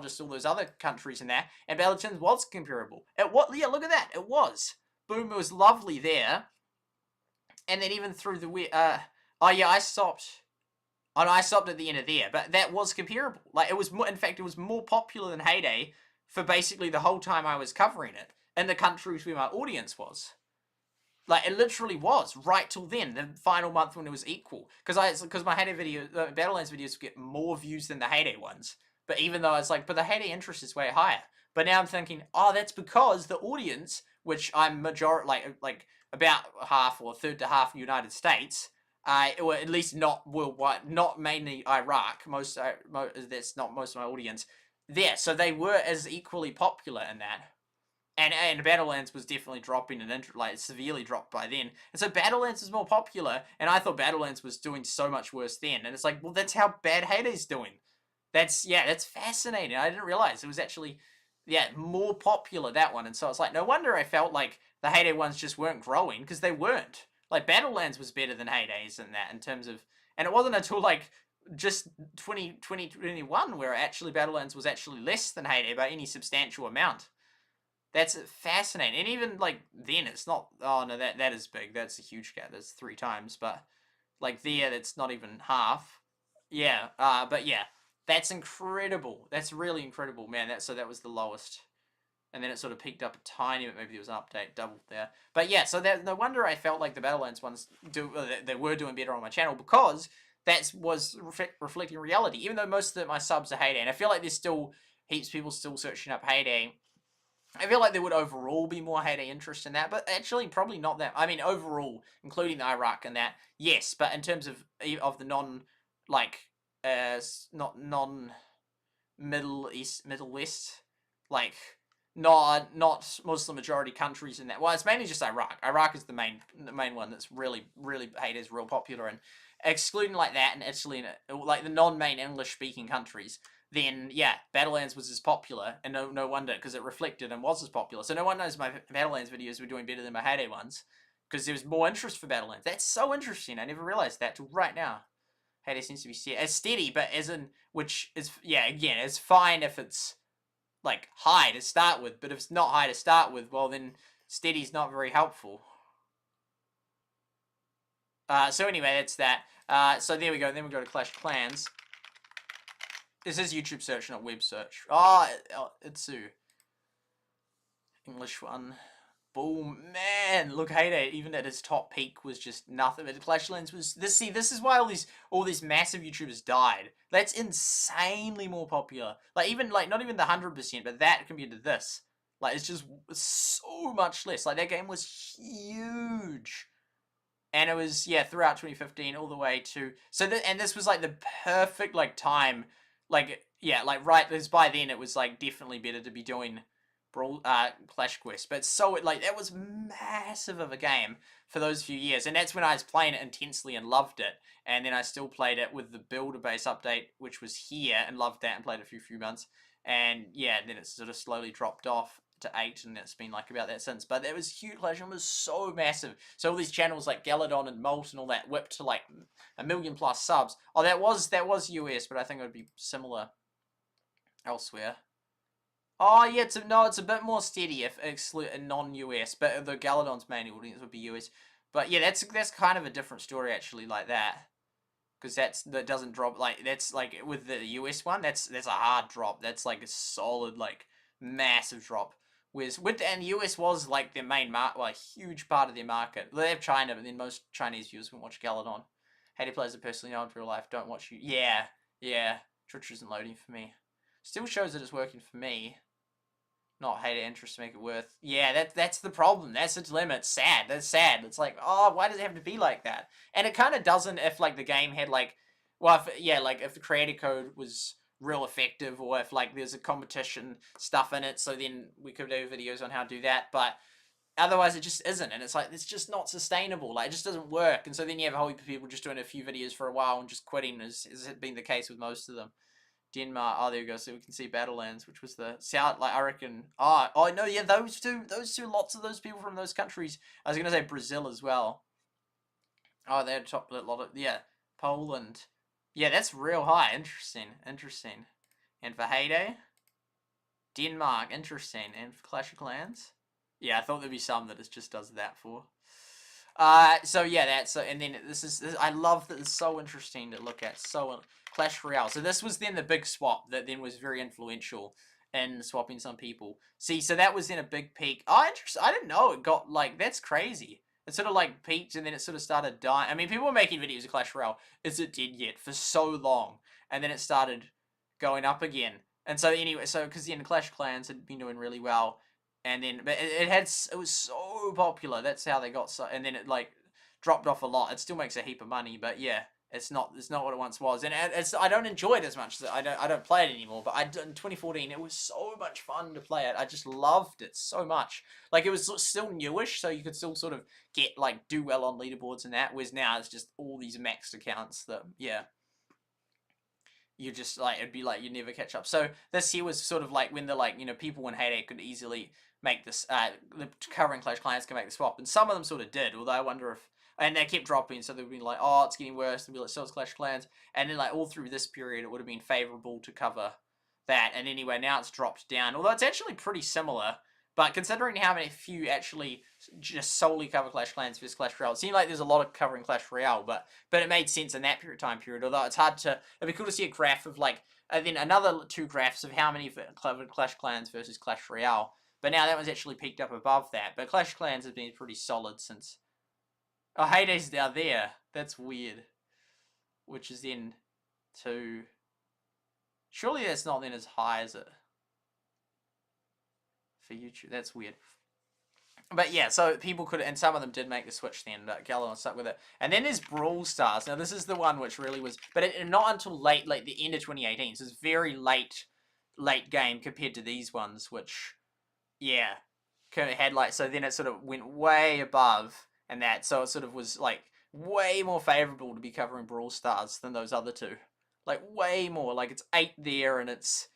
just all those other countries in there. And Battlelands was comparable. Yeah, look at that. It was. Boom, it was lovely there. And then even through the oh yeah, I stopped. Oh no, I stopped at the end of there, but that was comparable. Like, it was in fact, it was more popular than Heyday for basically the whole time I was covering it in the countries where my audience was. Like, it literally was right till then, the final month when it was equal. Because my Heyday video, Battlelands videos get more views than the Heyday ones. But even though it's like, but the Heyday interest is way higher. But now I'm thinking, oh, that's because the audience, which I'm like about half or a third to half in the United States, or at least not worldwide, not mainly Iraq. That's not most of my audience there. So they were as equally popular in that. And Battlelands was definitely dropping and severely dropped by then. And so Battlelands is more popular, and I thought Battlelands was doing so much worse then. And it's like, well, that's how bad Heyday's doing. That's fascinating. I didn't realize it was actually, more popular, that one. And so it's like, no wonder I felt like the Heyday ones just weren't growing, because they weren't. Like, Battlelands was better than Heyday's in that, in terms of, and it wasn't until like just 2021 where actually Battlelands was actually less than Heyday by any substantial amount. That's fascinating. And even, like, then it's not... Oh, no, that is big. That's a huge gap. That's 3 times. But, like, there, that's not even half. Yeah. But, yeah. That's incredible. That's really incredible, man. So that was the lowest. And then it sort of peaked up a tiny bit. Maybe there was an update. Doubled there. But, yeah. So no wonder I felt like the Battlelands ones they were doing better on my channel, because that was reflecting reality. Even though most of my subs are Heyday. And I feel like there's still heaps of people still searching up Heyday. I feel like there would overall be more Heyday interest in that, but actually probably not that. I mean, overall, including the Iraq and that, yes. But in terms of the Middle West, like not Muslim majority countries in that. Well, it's mainly just Iraq. Iraq is the main one that's really Heyday's real popular, and excluding like that and Italy and like the non-main English speaking countries. Then, yeah, Battlelands was as popular, and no wonder, because it reflected and was as popular. So no one knows my Battlelands videos were doing better than my Heyday ones, because there was more interest for Battlelands. That's so interesting. I never realized that till right now. Heyday seems to be steady, but as in, which is, yeah, again, it's fine if it's, like, high to start with, but if it's not high to start with, well, then steady's not very helpful. So anyway, that's that. So there we go. Then we go to Clash of Clans. This is YouTube search, not web search. Oh, it's English one. Boom, man. Look, Heyday, even at its top peak, was just nothing. But Clash of Clans was this. See, this is why all these massive YouTubers died. That's insanely more popular. Like, even like not even the 100%, but that compared to this, like, it's just so much less. Like, that game was huge. And it was, yeah, throughout 2015 all the way to... So, and this was, like, the perfect, like, time... Like, yeah, like, right, because by then it was, like, definitely better to be doing Clash Quest. But so, that was massive of a game for those few years. And that's when I was playing it intensely and loved it. And then I still played it with the Builder Base update, which was here, and loved that and played it for a few months. And, yeah, then it sort of slowly dropped off to 8, and it's been like about that since. But that was huge. Clash was so massive. So all these channels like Galadon and Molt and all that whipped to like 1 million+ subs. Oh, that was US, but I think it would be similar elsewhere. Oh yeah, it's a bit more steady if non-US, but the Galadon's main audience would be US. But yeah, that's kind of a different story actually, like that, because that doesn't drop like that's like with the US one. That's a hard drop. That's like a solid like massive drop. And the US was like their main market, well, a huge part of their market. They have China, but then most Chinese viewers won't watch Galadon. Hater players that personally know in real life don't watch you. Yeah. Twitch isn't loading for me. Still shows that it's working for me. Not hater interest to make it worth. Yeah, that's the problem. That's the dilemma. It's sad. That's sad. It's like, oh, why does it have to be like that? And it kind of doesn't if like the game had like, well, if the creator code was real effective, or if like there's a competition stuff in it, so then we could do videos on how to do that. But otherwise, it just isn't, and it's like it's just not sustainable. Like it just doesn't work, and so then you have a whole heap of people just doing a few videos for a while and just quitting. Has been the case with most of them. Denmark. Oh, there we go. So we can see Battlelands, which was the south. Like I reckon. Oh no, yeah, those two. Lots of those people from those countries. I was gonna say Brazil as well. Oh, they're top a lot of Poland. Yeah, that's real high. Interesting. And for Heyday, Denmark. Interesting. And for Clash of Clans, yeah, I thought there'd be some that it just does that for. So yeah, that's and then this I love that it's so interesting to look at. So Clash Royale. So this was then the big swap that then was very influential in swapping some people. See, so that was then a big peak. Oh, interesting. I didn't know it got like that's crazy. It sort of like peaked and then it sort of started dying. I mean, people were making videos of Clash Royale as it did yet for so long, and then it started going up again. And so anyway, so because then Clash of Clans had been doing really well. And then, but it was so popular. That's how they got so. And then it like dropped off a lot. It still makes a heap of money, but yeah, it's not what it once was. And I don't enjoy it as much. I don't play it anymore. But in 2014, it was so much fun to play it. I just loved it so much. Like it was still newish, so you could still sort of get like do well on leaderboards and that. Whereas now it's just all these maxed accounts that you just like it'd be like you'd never catch up. So this here was sort of like when the people in Heyday could easily make this the covering Clash Clans can make the swap, and some of them sort of did, although I wonder if, and they kept dropping, so they'd be like, oh, it's getting worse, and be like, so it's Clash Clans, and then like all through this period it would have been favorable to cover that, and anyway now it's dropped down, although it's actually pretty similar, but considering how many few actually just solely cover Clash Clans versus Clash Royale, it seemed like there's a lot of covering Clash Royale, but it made sense in that time period, although it's hard to, it'd be cool to see a graph of like, and then another two graphs of how many covered Clash Clans versus Clash Royale. But now that one's actually peaked up above that. But Clash of Clans has been pretty solid since. Oh, Heyday's down there. That's weird. Which is then to. Surely that's not then as high as it. For YouTube. That's weird. But yeah, so people could, and some of them did make the switch then, but Galadon stuck with it. And then there's Brawl Stars. Now this is the one which really was, but not until late, like the end of 2018. So it's very late game compared to these ones, which. Yeah, had like, so then it sort of went way above and that, so it sort of was like way more favorable to be covering Brawl Stars than those other two. Like way more, like it's 8 there and it's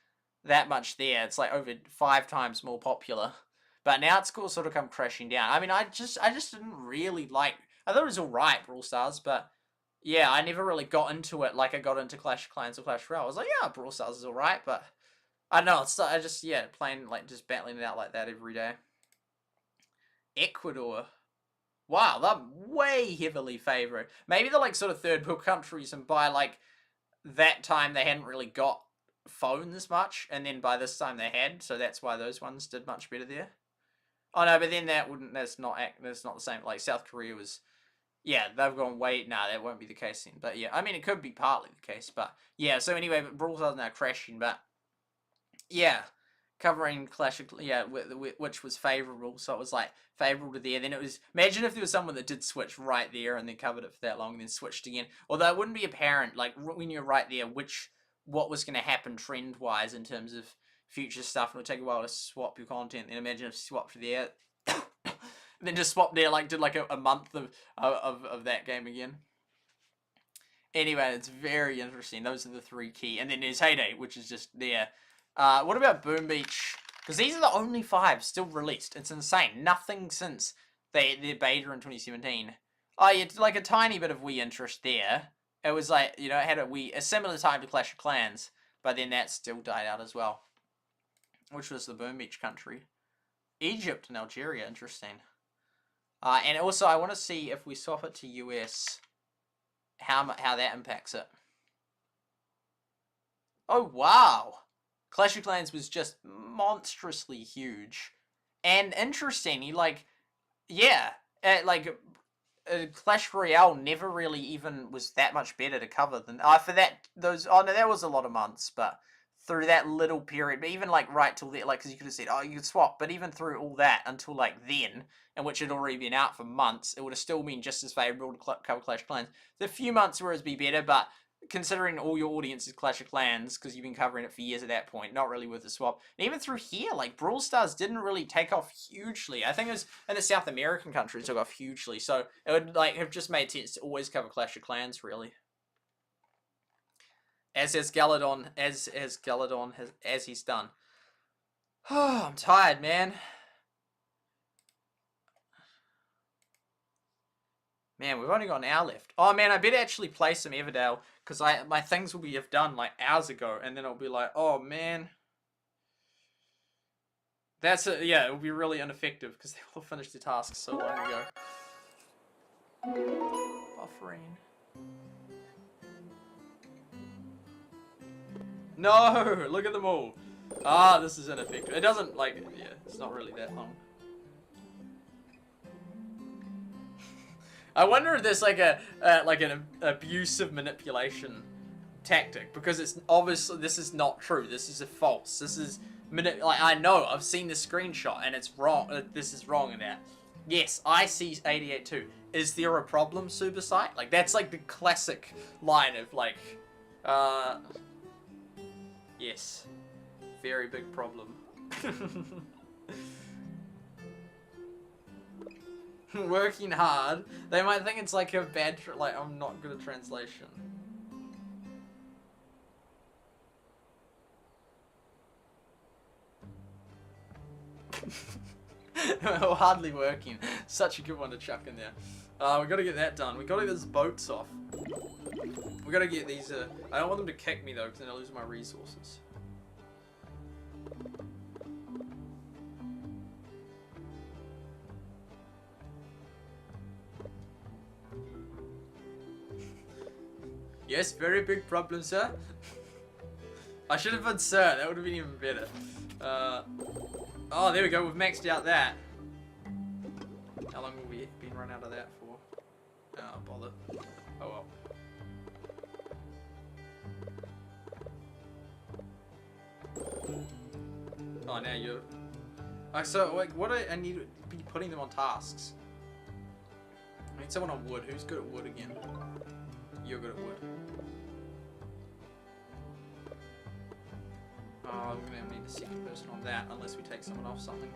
that much there. It's like over 5 times more popular. But now it's sort of come crashing down. I mean, I just didn't really like, I thought it was alright, Brawl Stars, but yeah, I never really got into it like I got into Clash of Clans or Clash Royale. I was like, yeah, Brawl Stars is alright, but I don't know, I just, playing, like, just battling it out like that every day. Ecuador. Wow, they're way heavily favored. Maybe they're, like, sort of third world countries, and by, like, that time they hadn't really got phones much, and then by this time they had, so that's why those ones did much better there. Oh, no, but then that's not the same. Like, South Korea was, yeah, they've gone way, nah, that won't be the case then. But, yeah, I mean, it could be partly the case, but, yeah, so anyway, but Brawl Stars now crashing, but. Yeah, covering Clash of, which was favorable, so it was like favorable to there. Then it was, imagine if there was someone that did switch right there and then covered it for that long and then switched again. Although it wouldn't be apparent, like when you're right there, what was going to happen trend wise in terms of future stuff. And it would take a while to swap your content. And imagine if you swapped there, then just swapped there, like did like a month of that game again. Anyway, it's very interesting. Those are the 3 key, and then there's Heyday, which is just there. What about Boom Beach? Because these are the only 5 still released. It's insane. Nothing since their beta in 2017. Oh, yeah, like a tiny bit of Wii interest there. It was like, it had a similar time to Clash of Clans, but then that still died out as well. Which was the Boom Beach country. Egypt and Algeria, interesting. And also, I want to see if we swap it to US, how that impacts it. Oh, wow! Clash of Clans was just monstrously huge. And interestingly, like, yeah, Clash Royale never really even was that much better to cover than for that no, that was a lot of months, but through that little period, but even like right till then, like, because you could have said, oh, you could swap, but even through all that until like then, in which it had already been out for months, it would have still been just as favorable to cover Clash of Clans. There's a few months where it'd be better, but considering all your audience is Clash of Clans, because you've been covering it for years at that point, not really worth a swap. And even through here, like, Brawl Stars didn't really take off hugely. I think it was in the South American countries it took off hugely, so it would, like, have just made sense to always cover Clash of Clans, really. As Galadon he's done. Oh, I'm tired, man. Man, we've only got an hour left. Oh man, I better actually play some Everdale, because my things will be done like hours ago, and then it'll be like, oh man. Yeah, it'll be really ineffective, because they all finished the tasks so long ago. Buffering. No, look at them all. Ah, this is ineffective. It doesn't, like, yeah, it's not really that long. I wonder if there's like an abusive manipulation tactic, because it's obviously, this is not true. This is a false. This is like, I know, I've seen the screenshot and it's wrong. This is wrong in that. Yes, I see 88 too. Is there a problem, SuperSight? Like, that's like the classic line of like, yes, very big problem. Working hard. They might think it's like a bad, like, I'm not good at translation. Hardly working. Such a good one to chuck in there. We gotta get that done. We gotta get these boats off. We gotta get these, I don't want them to kick me though, because then I'll lose my resources. Yes, very big problem, sir. I should have put sir, that would have been even better. Oh, there we go, we've maxed out that. How long will we been run out of that for? Oh, bother. Oh well. Oh, now you're... so, like, what I need to be putting them on tasks. I need someone on wood. Who's good at wood again? You're good at wood. Oh, I'm gonna need a second person on that unless we take someone off something.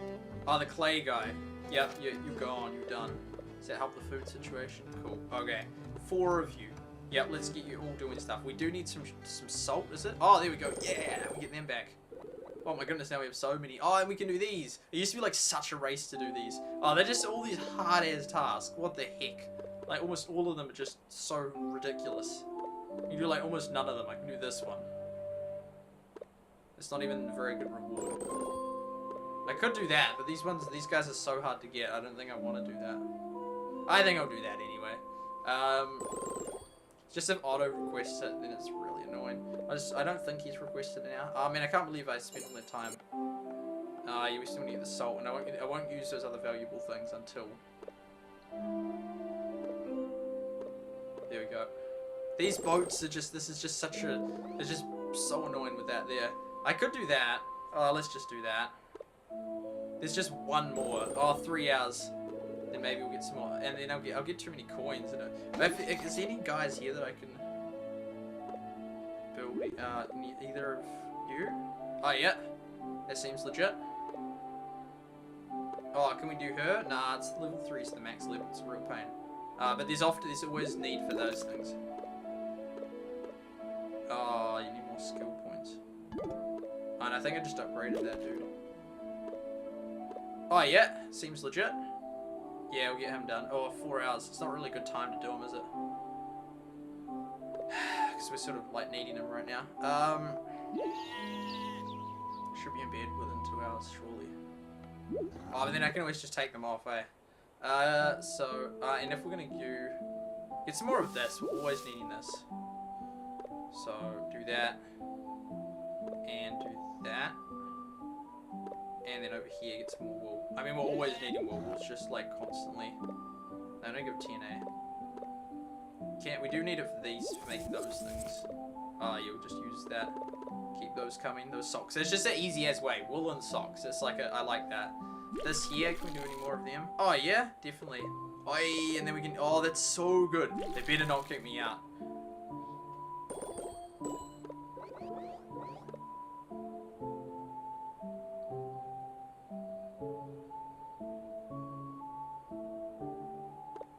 Oh, the clay guy. Yep, you're gone. You're done. Does that help the food situation? Cool. Okay. 4 of you. Yep, let's get you all doing stuff. We do need some salt, is it? Oh, there we go. Yeah, we get them back. Oh my goodness, now we have so many. Oh, and we can do these. It used to be like such a race to do these. Oh, they're just all these hard-ass tasks. What the heck? Like, almost all of them are just so ridiculous. You do like almost none of them. I can do this one. It's not even a very good reward. I could do that, but these guys are so hard to get. I don't think I want to do that. I think I'll do that anyway. Just if auto requests it, then it's really annoying. I don't think he's requested it now. I mean, I can't believe I spent all that time. Yeah, we still need the salt, and I won't use those other valuable things until. There we go. These boats are just. This is just such a. They're just so annoying with that there. I could do that. Oh, let's just do that. There's just one more. Oh, 3 hours. Then maybe we'll get some more. And then I'll get too many coins. Is there any guys here that I can build? Either of you? Oh, yeah. That seems legit. Oh, can we do her? Nah, it's level 3 is the max level. It's a real pain. But there's always need for those things. Oh, you need more skill points. Oh, and I think I just upgraded that dude. Oh, yeah. Seems legit. Yeah, we'll get him done. Oh, 4 hours. It's not really a good time to do him, is it? Because we're sort of like needing him right now. Should be in bed within 2 hours, surely. Oh, but then I can always just take them off, eh? And if we're gonna get some more of this, we're always needing this. So, do that. And do that. And then over here get some more wool. I mean, we're always needing wool. It's just like constantly. No, don't give TNA. We do need it for these, to make those things. Oh, you'll just use that. Keep those coming, those socks. It's just an easy as way. Woolen socks. It's like I like that. This here, can we do any more of them? Oh yeah, definitely. Oh, and then we can. Oh, that's so good. They better not kick me out.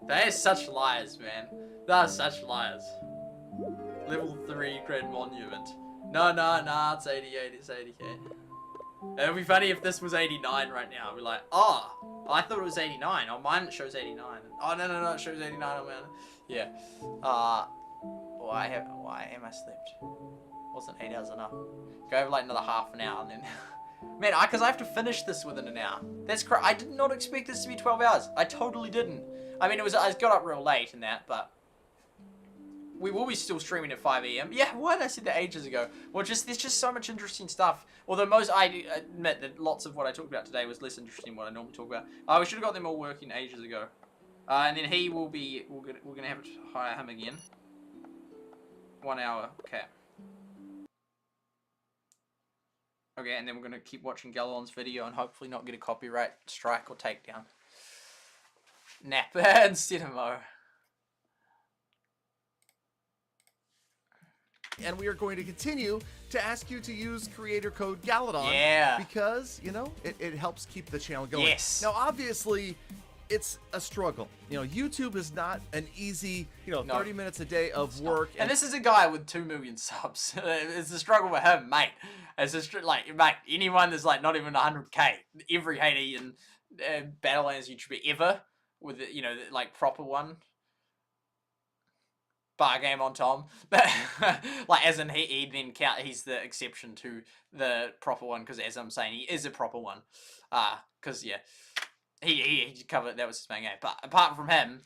That is such liars, man. That is such liars. Level 3 Grand Monument. No, it's 88, it's 88. It would be funny if this was 89 right now. I'd be like, oh, I thought it was 89. On mine it shows 89. Oh, no, it shows 89 on mine. Yeah. Why am I slept? Wasn't 8 hours enough. Go over like another half an hour and then... Man, because I have to finish this within an hour. That's correct. I did not expect this to be 12 hours. I totally didn't. I mean, I got up real late and that, but... We will be still streaming at 5 AM. Yeah, what? I said that ages ago. Well, there's just so much interesting stuff. Although I admit that lots of what I talked about today was less interesting than what I normally talk about. We should have got them all working ages ago. And then he will be... We're going to have to hire him again. 1 hour. Okay. Okay, and then we're going to keep watching Galadon's video and hopefully not get a copyright strike or takedown. Nap instead of Mo. And we are going to continue to ask you to use creator code Galadon. Yeah. Because, you know, it helps keep the channel going. Yes. Now, obviously, it's a struggle. You know, YouTube is not an easy, 30 minutes a day of work. And this is a guy with 2 million subs. It's a struggle with him, mate. It's just like, mate, anyone that's like not even 100k, every Haiti and Battlelands YouTuber ever with, like proper one. Bar game on Tom. Like, as in he then he's the exception to the proper one, because as I'm saying, he is a proper one. Because, yeah, he covered, that was his main game. But apart from him,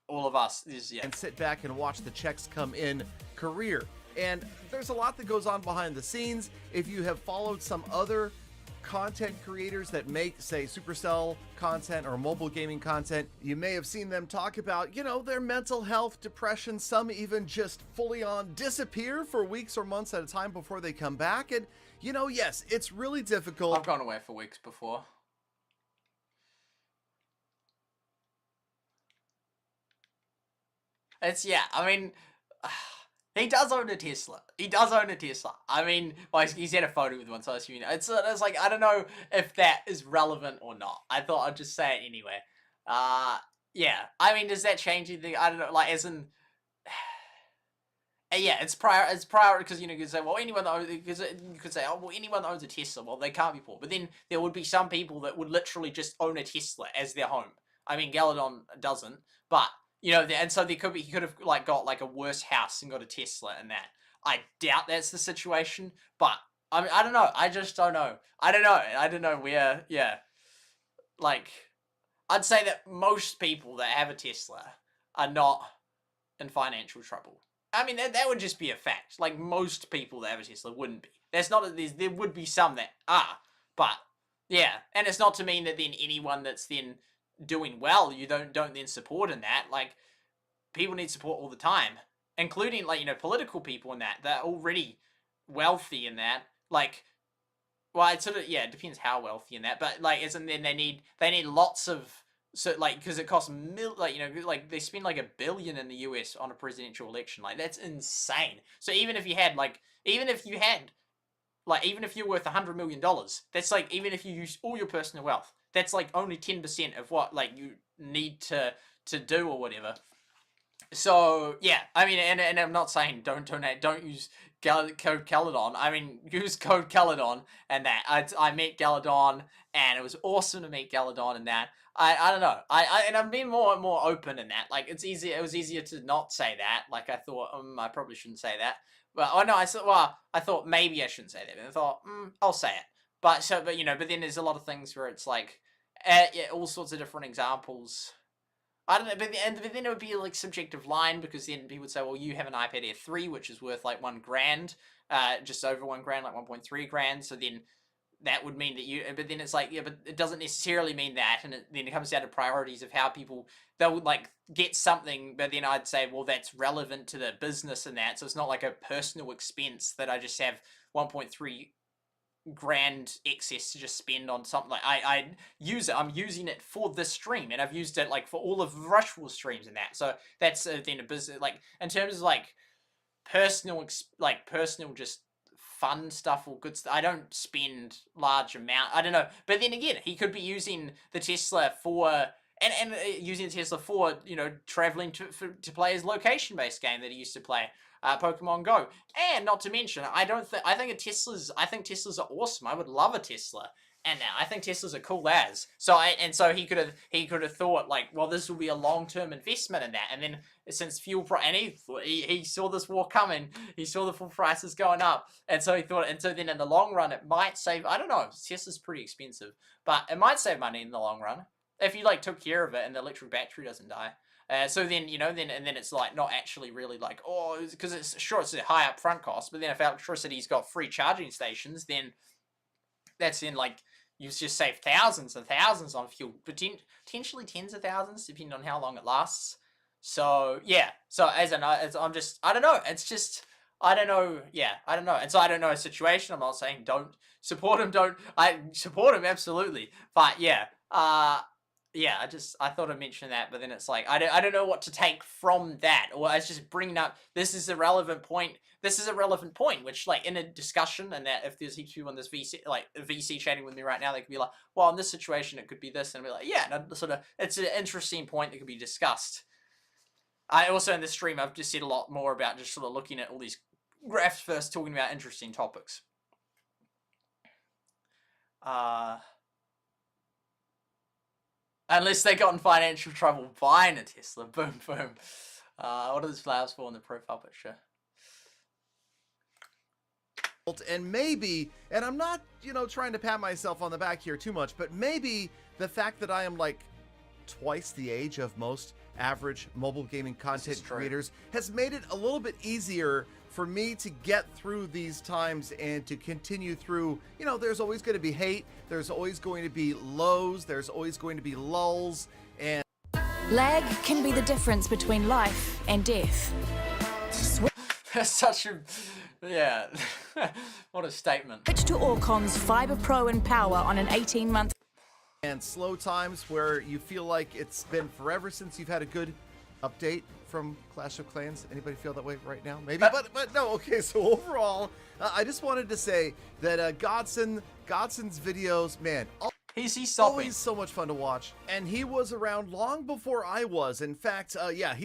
all of us is, yeah. And sit back and watch the checks come in career. And there's a lot that goes on behind the scenes. If you have followed some other content creators that make, say, Supercell content or mobile gaming content, you may have seen them talk about, their mental health, depression, some even just fully on disappear for weeks or months at a time before they come back. And, yes, it's really difficult. I've gone away for weeks before. I mean... He does own a Tesla. I mean, well, he's had a photo with one, so I assume it's like, I don't know if that is relevant or not. I thought I'd just say it anyway. Yeah. I mean, does that change anything? I don't know. Like, as in, yeah, it's prior because you could say, well, anyone that owns, because you could say, oh, well, anyone that owns a Tesla, well, they can't be poor. But then there would be some people that would literally just own a Tesla as their home. I mean, Galadon doesn't, but. And so he could have like got like a worse house and got a Tesla and that. I doubt that's the situation, but I mean, I don't know. I just don't know. I don't know where, yeah. Like, I'd say that most people that have a Tesla are not in financial trouble. I mean, that would just be a fact. Like, most people that have a Tesla wouldn't be. There would be some that are, but yeah. And it's not to mean that then anyone that's then doing well, you don't then support in that. Like, people need support all the time, including like political people in that. They're already wealthy in that. Like, well, it sort of, yeah, it depends how wealthy in that, but like, isn't then they need lots of, so like, because it costs like they spend like $1 billion in the US on a presidential election. Like, that's insane. So even if you're worth $100 million, that's like, even if you use all your personal wealth, that's like only 10% of what like you need to do or whatever. So yeah, I mean, and I'm not saying don't donate, don't use code Galadon. I mean, use code Galadon and that. I met Galadon and it was awesome to meet Galadon and that. I don't know. And I'm being more and more open in that. Like, it was easier to not say that. Like, I thought I probably shouldn't say that. But I thought maybe I shouldn't say that. And I thought I'll say it. But then there's a lot of things where it's like, yeah, all sorts of different examples I don't know, but then it would be like subjective line, because then people would say, well, you have an iPad Air 3, which is worth like $1,000, just over $1,000, like 1.3 grand. So then that would mean that you, but then it's like, yeah, but it doesn't necessarily mean that. And then it comes down to priorities of how people, they'll like get something, but then I'd say, well, that's relevant to the business and that. So it's not like a personal expense that I just have 1.3 grand excess to just spend on something. Like I use it, I'm using it for this stream, and I've used it like for all of Rushful streams and that. So that's then a business, like in terms of like personal just fun stuff or good stuff. I don't spend large amount. I don't know, but then again, he could be using the Tesla for and using the Tesla for, you know, traveling to play his location-based game that he used to play, Pokemon Go. And not to mention, I think Teslas are awesome. I would love a Tesla. And I think Teslas are cool as. So he could have thought like, well, this will be a long-term investment in that. And then since fuel price, and he saw this war coming, he saw the fuel prices going up, and so he thought, and so then in the long run it might save. I don't know, Tesla's pretty expensive, but it might save money in the long run if you like took care of it and the electric battery doesn't die. So then, you know, then it's like not actually really like, oh, because it's a high upfront cost, but then if electricity's got free charging stations, then that's in like, you just save thousands and thousands on fuel, potentially tens of thousands, depending on how long it lasts. So yeah, so I don't know. It's just, I don't know. Yeah, I don't know. And so I don't know a situation. I'm not saying don't support him. I support him absolutely. But yeah, yeah. I thought I'd mention that, but then it's like I don't know what to take from that. Or I was just bringing up, this is a relevant point. This is a relevant point, which like in a discussion, and that if there's heaps of people on this VC chatting with me right now, they could be like, well, in this situation it could be this, and I'll be like, yeah, no, sort of, it's an interesting point that could be discussed. I also in this stream I've just said a lot more about just sort of looking at all these graphs first, talking about interesting topics. Unless they got in financial trouble buying a Tesla, boom, boom. What are those flowers for in the profile picture? And maybe, and I'm not, you know, trying to pat myself on the back here too much, but maybe the fact that I am like twice the age of most average mobile gaming content creators has made it a little bit easier for me to get through these times and to continue through. You know, there's always going to be hate, there's always going to be lows, there's always going to be lulls, and lag can be the difference between life and death. That's such a, yeah, what a statement. Switch to Orcon's Fiber Pro and Power on an 18-month. And slow times where you feel like it's been forever since you've had a good update from Clash of Clans. Anybody feel that way right now? Maybe, but no. Okay, so overall, I just wanted to say that Godson's videos, man, he's always so much fun to watch, and he was around long before I was. In fact, yeah,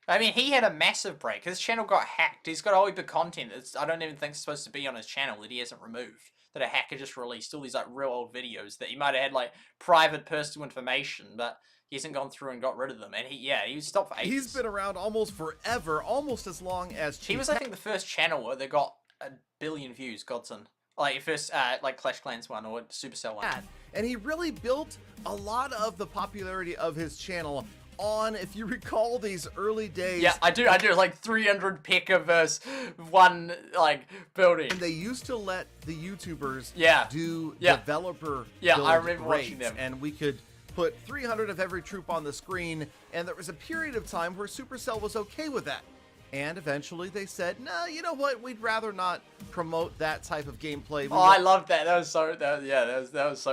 I mean, he had a massive break. His channel got hacked. He's got all the content I don't even think it's supposed to be on his channel that he hasn't removed. That a hacker just released all these like real old videos that he might have had like private personal information, but he hasn't gone through and got rid of them. And he was stopped for ages. He's been around almost forever, almost as long as he was. I think the first channel that got 1 billion views. Godson, like first like Clash Clans one or Supercell one. And he really built a lot of the popularity of his channel on, if you recall, these early days. Yeah, I do like 300 P.E.K.K.A versus one like building. And they used to let the YouTubers do developer build I remember watching them. And we could put 300 of every troop on the screen, and there was a period of time where Supercell was okay with that. And eventually they said, no, you know what, we'd rather not promote that type of gameplay. I loved that. That was so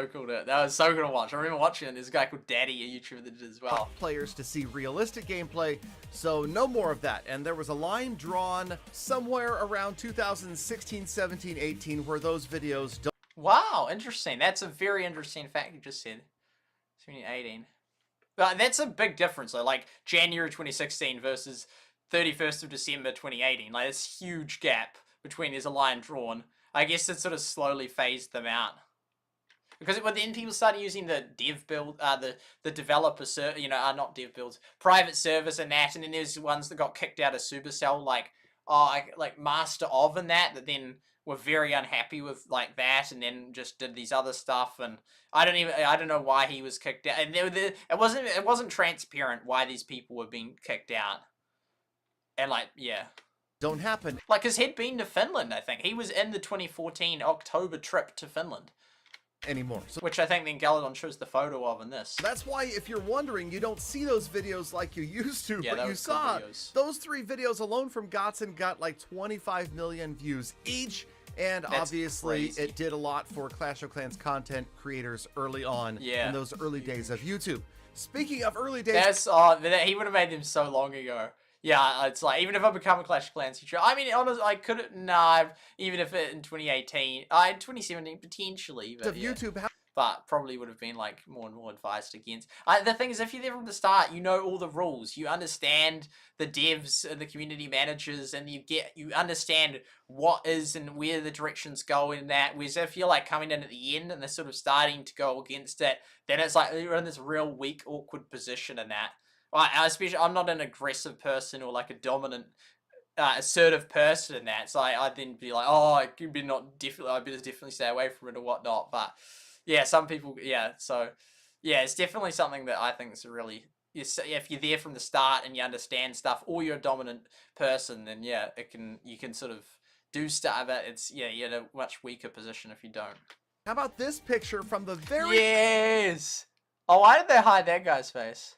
cool. That was so good to watch. I remember watching it. There's a guy called Daddy, a YouTuber that did as well. Players to see realistic gameplay, so no more of that. And there was a line drawn somewhere around 2016, 17, 18 where those videos don't. Wow, interesting. That's a very interesting fact you just said. 17, 18. But that's a big difference though. Like January 2016 versus 31st of December 2018, like this huge gap between, there's a line drawn. I guess it sort of slowly phased them out. Because then people started using the dev build, the developer, not dev builds, private service and that, and then there's ones that got kicked out of Supercell, like Master of and that then were very unhappy with like that, and then just did these other stuff, and I don't know why he was kicked out, and it wasn't transparent why these people were being kicked out, and like don't happen. Like, cause he'd been to Finland, I think he was in the 2014 October trip to Finland. Anymore. Which I think then Galadon shows the photo of in this. That's why, if you're wondering, you don't see those videos like you used to, Yeah, but you saw those 3 videos alone from Godson got like 25 million views each, and That's obviously crazy. it did a lot for Clash of Clans content creators early on in those early days of YouTube. Speaking of early days, he would have made them so long ago. Yeah, it's like, even if I become a Clash of Clans teacher, I mean, honestly, I could have, even if it in 2018, 2017 potentially, but of YouTube, but probably would have been like more and more advised against. The thing is, if you're there from the start, you know all the rules, you understand the devs and the community managers, and you understand what is and where the directions go in that. Whereas if you're like coming in at the end and they're sort of starting to go against it, then it's like you're in this real weak, awkward position in that. Especially, I'm not an aggressive person or like a dominant, assertive person in that. So I'd then be like, oh, I better definitely stay away from it or whatnot. But yeah, some people, so yeah, it's definitely something that I think is really, if you're there from the start and you understand stuff, or you're a dominant person, then yeah, you can sort of do stuff. But you're in a much weaker position if you don't. How about this picture from the very... Yes! Oh, why did they hide that guy's face?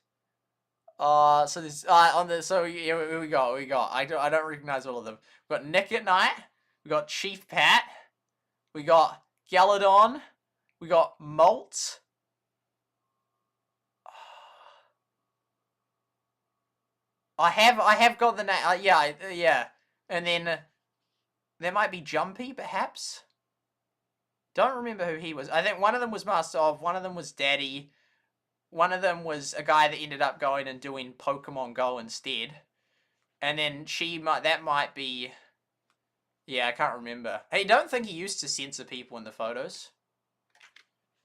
So this here we go. I don't recognize all of them. We got Nick at Night. We got Chief Pat. We got Galadon. We got Molt. I have got the name. Yeah. And then there might be Jumpy, perhaps. Don't remember who he was. I think one of them was Master of. One of them was Daddy. One of them was a guy that ended up going and doing Pokemon Go instead. And then that might be... Yeah, I can't remember. Hey, don't think he used to censor people in the photos.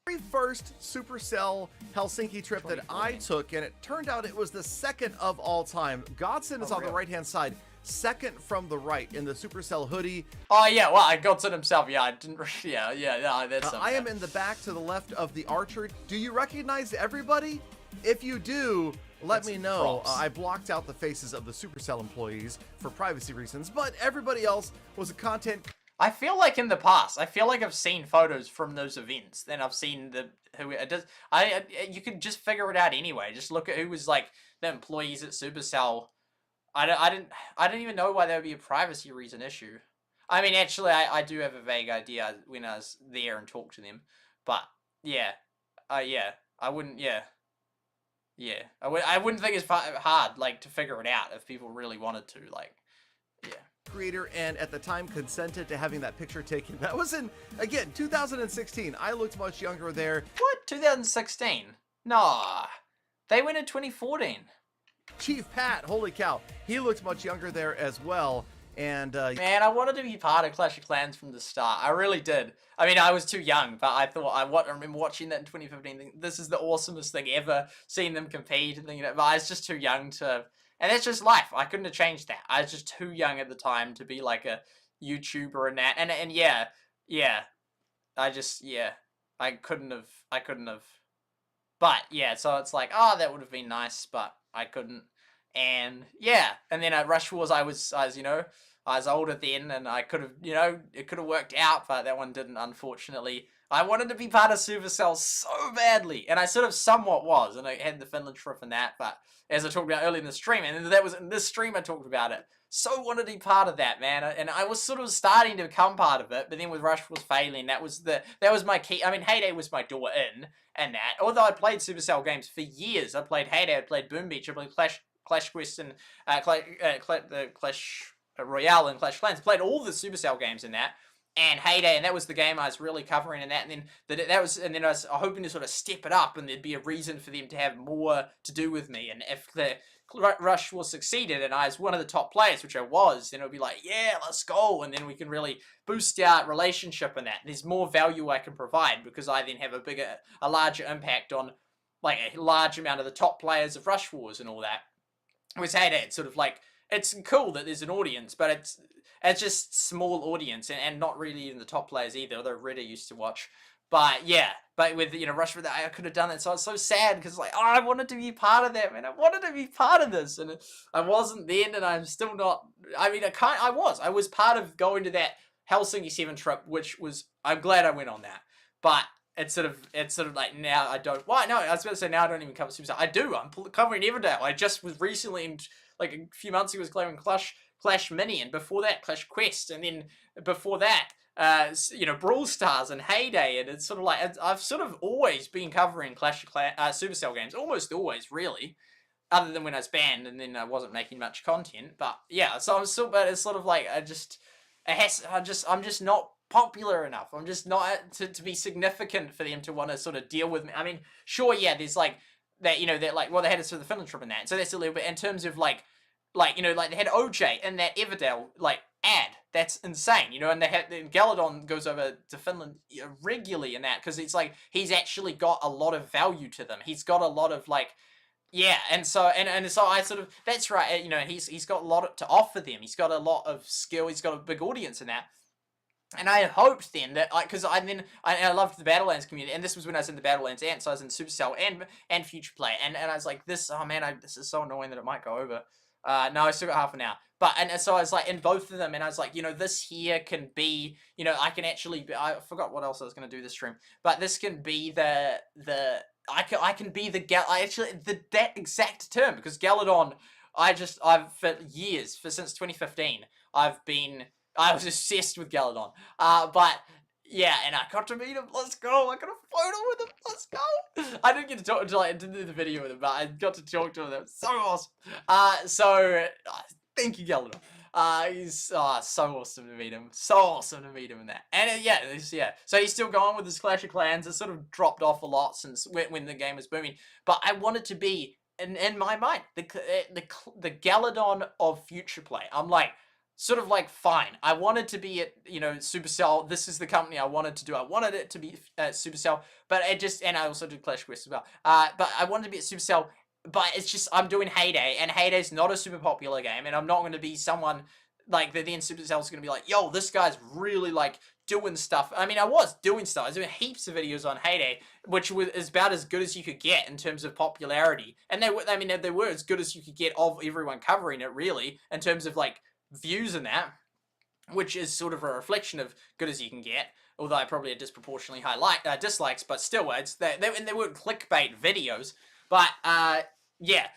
Very first Supercell Helsinki trip that I took, and it turned out it was the second of all time. Godson is on the right-hand side, second from the right in the Supercell hoodie. Oh yeah, well, I Godson himself. Yeah, I didn't. That's. I am in the back to the left of the archer. Do you recognize everybody? If you do, let me know. I blocked out the faces of the Supercell employees for privacy reasons, but everybody else was a content. I feel like in the past, I've seen photos from those events. Then I've seen who it does. You can just figure it out anyway. Just look at who was like the employees at Supercell. I didn't even know why there would be a privacy reason issue. I mean, actually, I do have a vague idea when I was there and talked to them, but I wouldn't, I wouldn't think it's hard, like, to figure it out if people really wanted to, like, creator, and at the time consented to having that picture taken. That was in, again, 2016. I looked much younger there. What? 2016? Nah, they went in 2014. Chief Pat, holy cow, he looked much younger there as well. And man, I wanted to be part of Clash of Clans from the start. I really did. I mean, I was too young, but I thought I remember watching that in 2015. Thinking, this is the awesomest thing ever. Seeing them compete and thinking that, but I was just too young to. And that's just life. I couldn't have changed that. I was just too young at the time to be like a YouTuber and that. And I couldn't have. But yeah, so it's like, oh, that would have been nice, but I couldn't. And yeah, and then at Rush Wars, I was older then, and I could have, it could have worked out, but that one didn't, unfortunately. I wanted to be part of Supercell so badly, and I sort of somewhat was, and I had the Finland trip and that, but as I talked about earlier in the stream, and that was in this stream I talked about it, so wanted to be part of that, man, and I was sort of starting to become part of it, but then with Rush Wars failing, that was my key. I mean, Heyday was my door in, and that, although I played Supercell games for years. I played Heyday, I played Boom Beach, I played Clash Quest and Clash Royale and Clash Clans. Played all the Supercell games in that, and Heyday, and that was the game I was really covering in that. And then I was hoping to sort of step it up, and there'd be a reason for them to have more to do with me. And if the Rush was succeeded, and I was one of the top players, which I was, then it would be like, yeah, let's go, and then we can really boost our relationship in that. There's more value I can provide because I then have a larger impact on like a large amount of the top players of Rush Wars and all that. Whereas Heyday, it's sort of like, it's cool that there's an audience, but it's just small audience and not really in the top players either, although Redder used to watch. But yeah, but with, you know, Rush, I could have done that, so I was so sad, because like, oh, I wanted to be part of that, man. I wanted to be part of this, and I wasn't then, and I'm still not. I mean, I was part of going to that Helsinki 7 trip, which was, I'm glad I went on that, but it's sort of like, now I don't. Why? No, I was going to say, now I don't even cover Supercell. I do. I'm covering Everdale. I just was recently, in, like a few months ago, was covering Clash Mini, and before that Clash Quest, and then before that, you know, Brawl Stars and Heyday, and it's sort of like, I've sort of always been covering Supercell games, almost always, really, other than when I was banned and then I wasn't making much content. But yeah, so I'm still, but it's sort of like, I'm just not popular enough. I'm just not to be significant for them to want to sort of deal with me. I mean, sure, yeah, there's like that, you know, that like, well, they had us for the Finland trip and that, so that's a little bit in terms of like, you know, like they had OJ in that Everdale like ad. That's insane, you know, and Galadon goes over to Finland regularly in that, because it's like he's actually got a lot of value to them. He's got a lot of like, yeah, and so I sort of, that's right, you know, he's got a lot to offer them. He's got a lot of skill. He's got a big audience in that. And I hoped then that, because I loved the Battlelands community, and this was when I was in the Battlelands, and so I was in Supercell and Future Play, and I was like, this, oh man, this is so annoying that it might go over. No, I still got half an hour. But, and so I was like, in both of them, and I was like, you know, this here can be, you know, I can actually, I forgot what else I was going to do this stream, but this can be that exact term, because Galadon, for years, since 2015, I was obsessed with Galadon. But, yeah, and I got to meet him. Let's go. I got a photo with him. Let's go. I didn't get to talk to, like, to do the video with him, but I got to talk to him. That was so awesome. Thank you, Galadon. He's so awesome to meet him. So awesome to meet him in that. And yeah. So he's still going with his Clash of Clans. It's sort of dropped off a lot since when the game was booming. But I wanted to be, in my mind, the Galadon of Future Play. I'm like, sort of like, fine. I wanted to be at, you know, Supercell. This is the company I wanted to do. I wanted it to be Supercell, but and I also did Clash Quest as well. But I wanted to be at Supercell, but it's just, I'm doing Heyday, and Heyday's not a super popular game, and I'm not going to be someone like that. Then Supercell's going to be like, yo, this guy's really like doing stuff. I mean, I was doing stuff. I was doing heaps of videos on Heyday, which is about as good as you could get in terms of popularity. And they were as good as you could get of everyone covering it, really, in terms of like views and that, which is sort of a reflection of good as you can get, although I probably had disproportionately high dislikes, but still, they weren't clickbait videos, but yeah,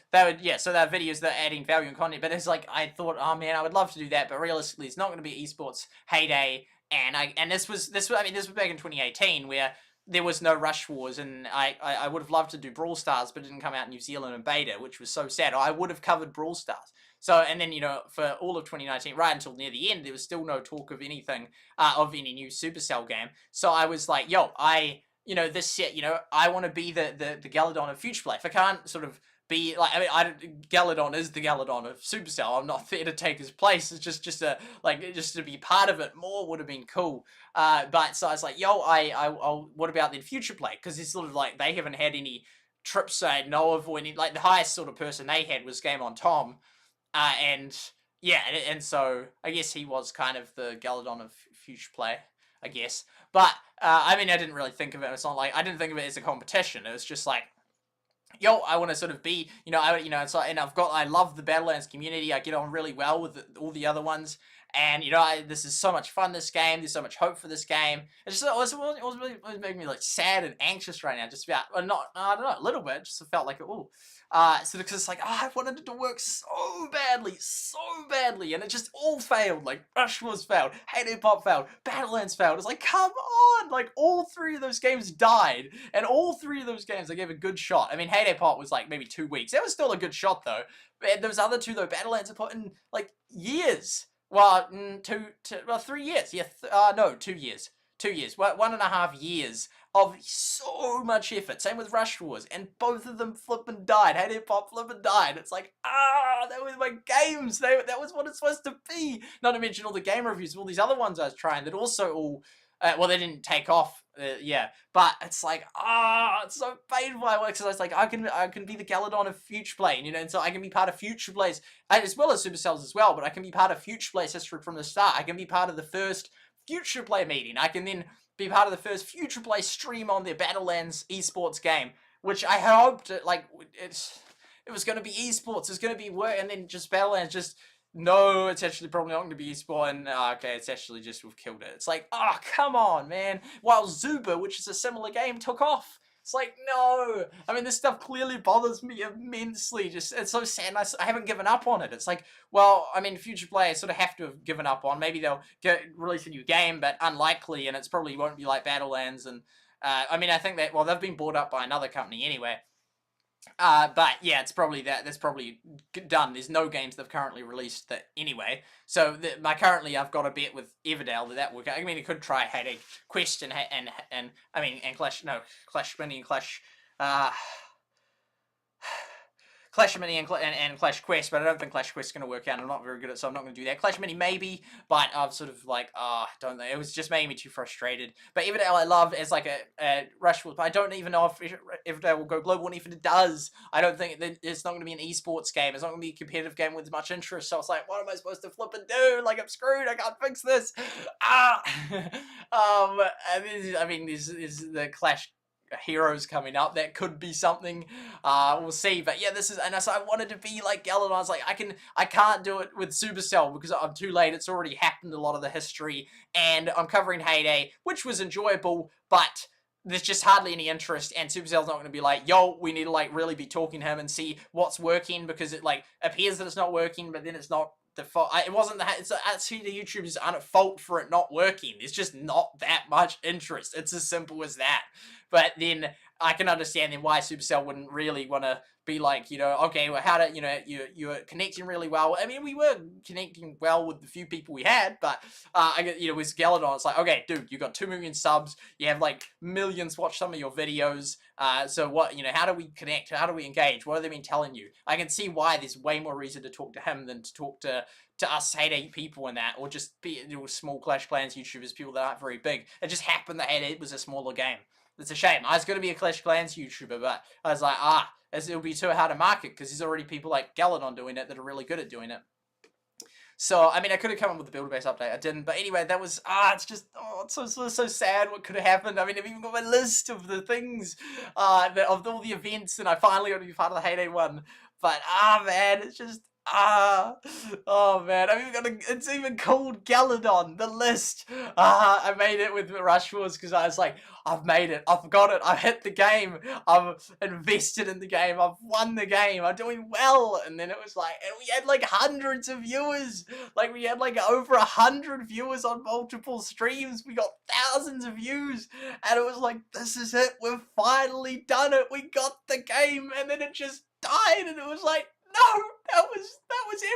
so they're videos that are adding value and content, but it's like, I thought, oh man, I would love to do that, but realistically, it's not going to be esports Heyday, and this was back in 2018, where there was no Rush Wars, and I would have loved to do Brawl Stars, but it didn't come out in New Zealand and beta, which was so sad. I would have covered Brawl Stars. So, and then, you know, for all of 2019, right until near the end, there was still no talk of anything, of any new Supercell game. So I was like, yo, I want to be the Galadon of Future Play. If I can't sort of be, like, I mean, Galadon is the Galadon of Supercell. I'm not there to take his place. It's just to be part of it more would have been cool. But, so I was like, yo, what about the Future Play? Because it's sort of like, they haven't had any trips I know of, or any, like, the highest sort of person they had was Game on Tom. And yeah, and so I guess he was kind of the Galadon of Future Play, I guess. But I mean, I didn't really think of it. It's not like, I didn't think of it as a competition. It was just like, yo, I want to sort of be, you know, I love the Battlelands community. I get on really well with all the other ones. And, you know, this is so much fun, this game. There's so much hope for this game. It was making me, like, sad and anxious right now. Just about, I don't know, a little bit. Just felt like, ooh. So because it's like, I wanted it to work so badly. And it just all failed. Like, Rush Wars failed. Heyday Pop failed. Battlelands failed. It's like, come on. Like, all three of those games died. And all three of those games, I gave a good shot. I mean, Heyday Pop was, like, maybe 2 weeks. That was still a good shot, though. And those other two, though, Battlelands, I put in, like, years. Well, 3 years. Yeah, 2 years. 2 years. 1.5 years of so much effort. Same with Rush Wars. And both of them flippin' died. Heyday Pop flippin' died. It's like, that was my games. That was what it's supposed to be. Not to mention all the game reviews of all these other ones I was trying that also all Well, they didn't take off. Yeah, but it's like, it's so painful. Because I was like, I can be the Galadon of Future Play, you know, and so I can be part of Future Play's, as well as Supercell's as well. But I can be part of Future Play's history from the start. I can be part of the first Future Play meeting. I can then be part of the first Future Play stream on their Battlelands esports game, which I hoped it was going to be esports. It's going to be work, and then just Battlelands just. No, it's actually probably not going to be eSport, and okay, it's actually just, we've killed it. It's like, oh, come on, man. While Zuba, which is a similar game, took off. It's like, no. I mean, this stuff clearly bothers me immensely. Just, it's so sad. I haven't given up on it. It's like, well, I mean, Future players sort of have to have given up on. Maybe they'll release a new game, but unlikely, and it's probably won't be like Battlelands. And I mean, I think that, well, they've been bought up by another company anyway. But yeah, it's probably that's probably done. There's no games they've currently released that anyway. So currently I've got a bet with Everdale that work. I mean, it could try Hay Day Quest and I mean and Clash Mini and Clash Mini and Clash Quest, but I don't think Clash Quest is going to work out. I'm not very good at it, so I'm not going to do that. Clash Mini maybe, but I'm sort of like, don't know. It was just making me too frustrated. But Everdale I love as like a Rushford, but I don't even know if Everdale will go global, and if it does, I don't think that it's not going to be an esports game. It's not going to be a competitive game with much interest, so it's like, what am I supposed to flip and do? Like, I'm screwed. I can't fix this. I mean, there's the Clash Heroes coming up. That could be something. We'll see. But yeah, this is, and so I wanted to be like Galadon. I was like, I can't do it with Supercell because I'm too late. It's already happened, a lot of the history, and I'm covering Hay Day, which was enjoyable, but there's just hardly any interest, and Supercell's not going to be like, yo, we need to like really be talking to him and see what's working, because it like appears that it's not working, but then it's not the fault. It wasn't it's actually the YouTubers aren't at fault for it not working. There's just not that much interest. It's as simple as that. But then I can understand then why Supercell wouldn't really want to be like, you know, okay, well, how to, you know, you're connecting really well. I mean, we were connecting well with the few people we had, but you know, with Galadon, it's like, okay, dude, you got 2 million subs, you have like millions watch some of your videos. So what, you know, how do we connect? How do we engage? What have they been telling you? I can see why there's way more reason to talk to him than to talk to us Hay Day people in that, or just be, you know, small Clash Clans YouTubers, people that aren't very big. It just happened that Hay Day was a smaller game. It's a shame. I was going to be a Clash Clans YouTuber, but I was like, it'll be too hard to market because there's already people like Galadon doing it that are really good at doing it. So, I mean, I could have come up with a builder-based update. I didn't. But anyway, that was, it's just, it's so sad what could have happened. I mean, I've even got my list of the things, of all the events, and I finally got to be part of the Hay Day one. But, man, it's just, oh man, it's even called Galadon, the list. I made it with Rush Wars because I was like, I've made it, I've got it, I've hit the game, I've invested in the game, I've won the game, I'm doing well. And then it was like, and we had like hundreds of viewers, like we had like over 100 viewers on multiple streams, we got thousands of views, and it was like, this is it, we've finally done it, we got the game. And then it just died, and it was like, no, that was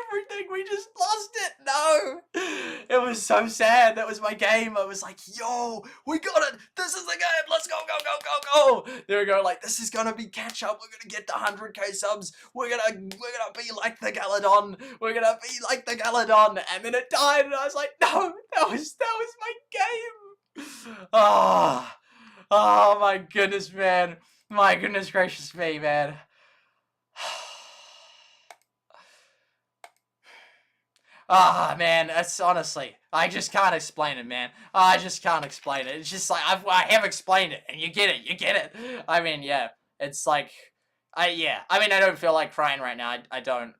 everything. We just lost it. No, it was so sad. That was my game. I was like, yo, we got it. This is the game. Let's go, go, go, go, go. There we go. Like, this is gonna be catch up. We're gonna get to 100k subs. We're gonna be like the Galadon. We're gonna be like the Galadon. And then it died, and I was like, no, that was my game. Oh my goodness, man. My goodness gracious me, man. Man, that's honestly, I just can't explain it, man. I just can't explain it. It's just like, I have explained it, and you get it. I mean, yeah, it's like, yeah. I mean, I don't feel like crying right now. I don't,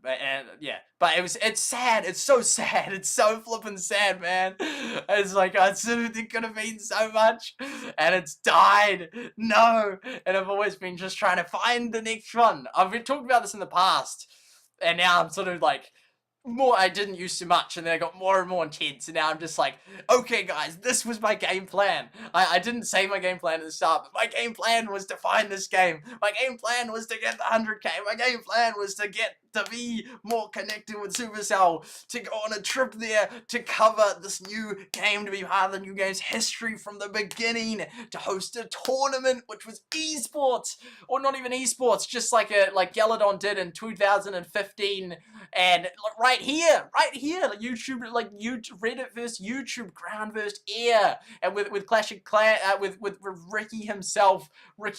yeah. But it's sad. It's so sad. It's so flippin' sad, man. It's like, it could have been so much, and it's died. No. And I've always been just trying to find the next one. I've been talking about this in the past, and now I'm sort of like, I didn't use too much, and then I got more and more intense, and now I'm just like, okay guys, this was my game plan. I didn't say my game plan at the start, but my game plan was to find this game. My game plan was to get the 100k. My game plan was to get to be more connected with Supercell, to go on a trip there, to cover this new game, to be part of the new game's history from the beginning, to host a tournament, which was esports, or not even esports, just like Galadon did in 2015, and right here, like YouTube, Reddit versus YouTube, ground versus air, and with Clash of Clans, with Ricky himself, which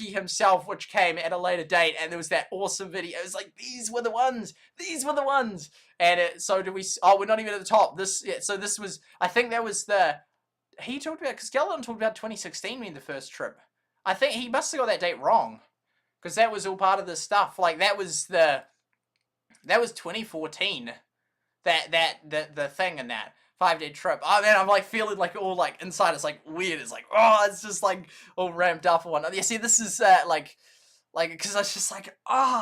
came at a later date, and there was that awesome video. It was like, these were the ones, and so do we? Oh, we're not even at the top. So this was, I think that was he talked about, because Galadon talked about 2016 being the first trip. I think he must have got that date wrong, because that was all part of the stuff. Like, that was 2014. The thing in that 5-day trip. Oh man, I'm like feeling like all like inside. It's like weird. It's like, oh, it's just like all ramped up and whatnot. Yeah, see, this is because I was just like,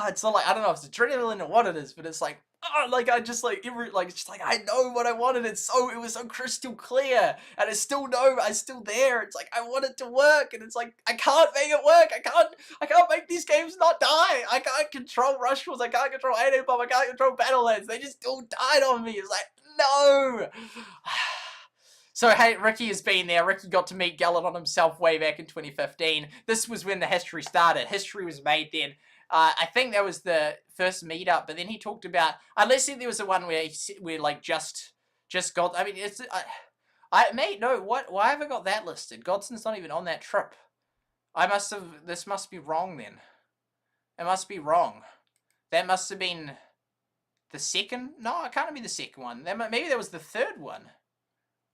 it's not like, I don't know if it's adrenaline or what it is, but it's like, I just like I know what I wanted. It was so crystal clear, and I still know, I'm still there. It's like, I want it to work, and it's like, I can't make it work. I can't make these games not die. I can't control Rush Wars. I can't control 8 Bomb. I can't control Battlelands. They just all died on me. It's like, no. So, hey, Ricky has been there. Ricky got to meet Galadon himself way back in 2015. This was when the history started. History was made then. I think that was the first meetup, but then he talked about, unless there was the one where like just got, I mean, why have I got that listed? Godson's not even on that trip. This must be wrong then. It must be wrong. That must have been the second, no, it can't be the second one. Maybe that was the third one.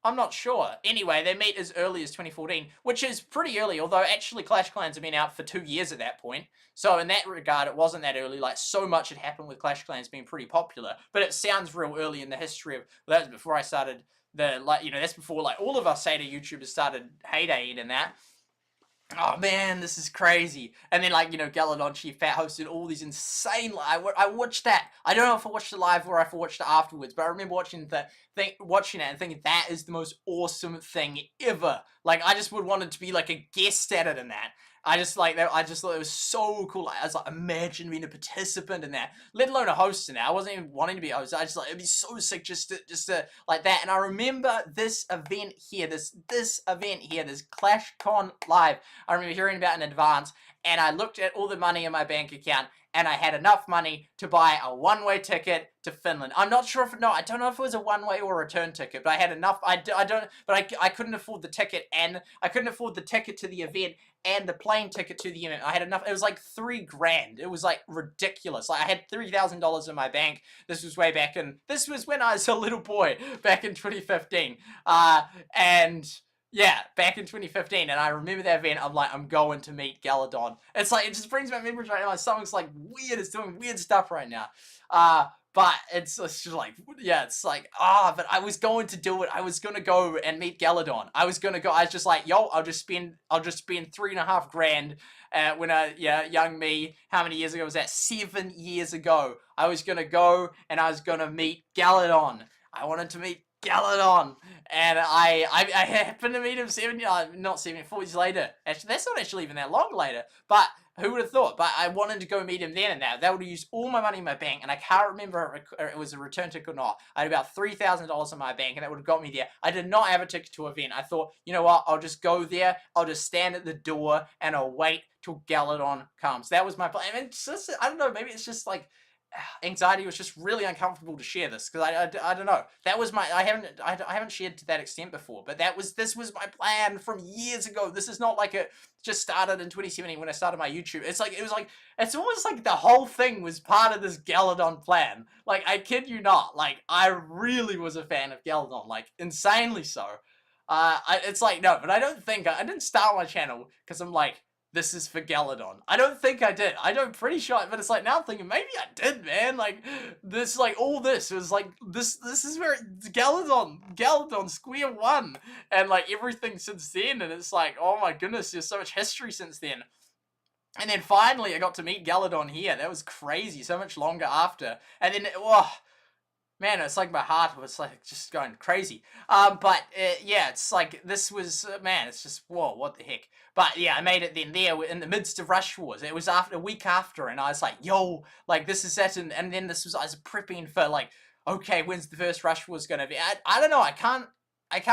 I'm not sure. Anyway, they meet as early as 2014, which is pretty early, although actually Clash of Clans have been out for 2 years at that point. So in that regard, it wasn't that early. Like, so much had happened with Clash of Clans being pretty popular, but it sounds real early in the history of, well, that was before I started that's before like all of us SATA YouTubers started heyday and that. Oh man, this is crazy. And then, like, Galadon Chief Fat hosted all these insane I watched that. I don't know if I watched it live or if I watched it afterwards, but I remember watching it and thinking that is the most awesome thing ever. Like, I just would want it to be like a guest at it in that. I just thought it was so cool. I was like, imagine being a participant in that, let alone a host in that. I wasn't even wanting to be a host. I just like, it'd be so sick just to like that. And I remember this event here, this ClashCon Live. I remember hearing about it in advance, and I looked at all the money in my bank account, and I had enough money to buy a one-way ticket to Finland. I'm not sure I don't know if it was a one-way or a return ticket, but I had enough. I couldn't afford the ticket, and I couldn't afford the ticket to the event and the plane ticket to the event. I had enough. It was like $3,000. It was like ridiculous. Like, I had $3,000 in my bank. This was when I was a little boy back in 2015. Yeah, back in 2015, and I remember that event. I'm like, I'm going to meet Galadon. It's like, it just brings back memories right now. My stomach's like weird. It's doing weird stuff right now. But it's just like, yeah, it's like, but I was going to do it. I was going to go and meet Galadon. I was just like, yo, I'll just spend $3,500. When young me, how many years ago was that? 7 years ago. I was going to go and I was going to meet Galadon. I wanted to meet Galadon, and I happened to meet him 4 years later. Actually, that's not actually even that long later, but who would have thought? But I wanted to go meet him then, and that would have used all my money in my bank, and I can't remember if it was a return ticket or not. I had about $3,000 in my bank, and that would have got me there. I did not have a ticket to an event. I thought, you know what, I'll just go there, I'll just stand at the door, and I'll wait till Galadon comes. That was my plan. I mean, it's just, I don't know, maybe it's just like, anxiety was just really uncomfortable to share this, because I don't know, that was my, I haven't shared to that extent before, but this was my plan from years ago. This is not like it just started in 2017 when I started my YouTube. It's almost like the whole thing was part of this Galadon plan. Like, I kid you not, like, I really was a fan of Galadon, like, insanely so. It's like, no, but I didn't start my channel because I'm like, this is for Galadon. I don't think I did. I'm pretty sure, but it's like, now I'm thinking, maybe I did, man. Like, this, like, all this was like, this is where Galadon square one, and like everything since then, and it's like, oh my goodness, there's so much history since then. And then finally I got to meet Galadon here. That was crazy, so much longer after. And then, man, it's like my heart was like just going crazy. Yeah, it's like, this was, man, it's just, whoa, what the heck. But yeah, I made it then there in the midst of Rush Wars. It was a week after, and I was like, yo, like, this is it. And then I was prepping for like, okay, when's the first Rush Wars going to be? I don't know, I can't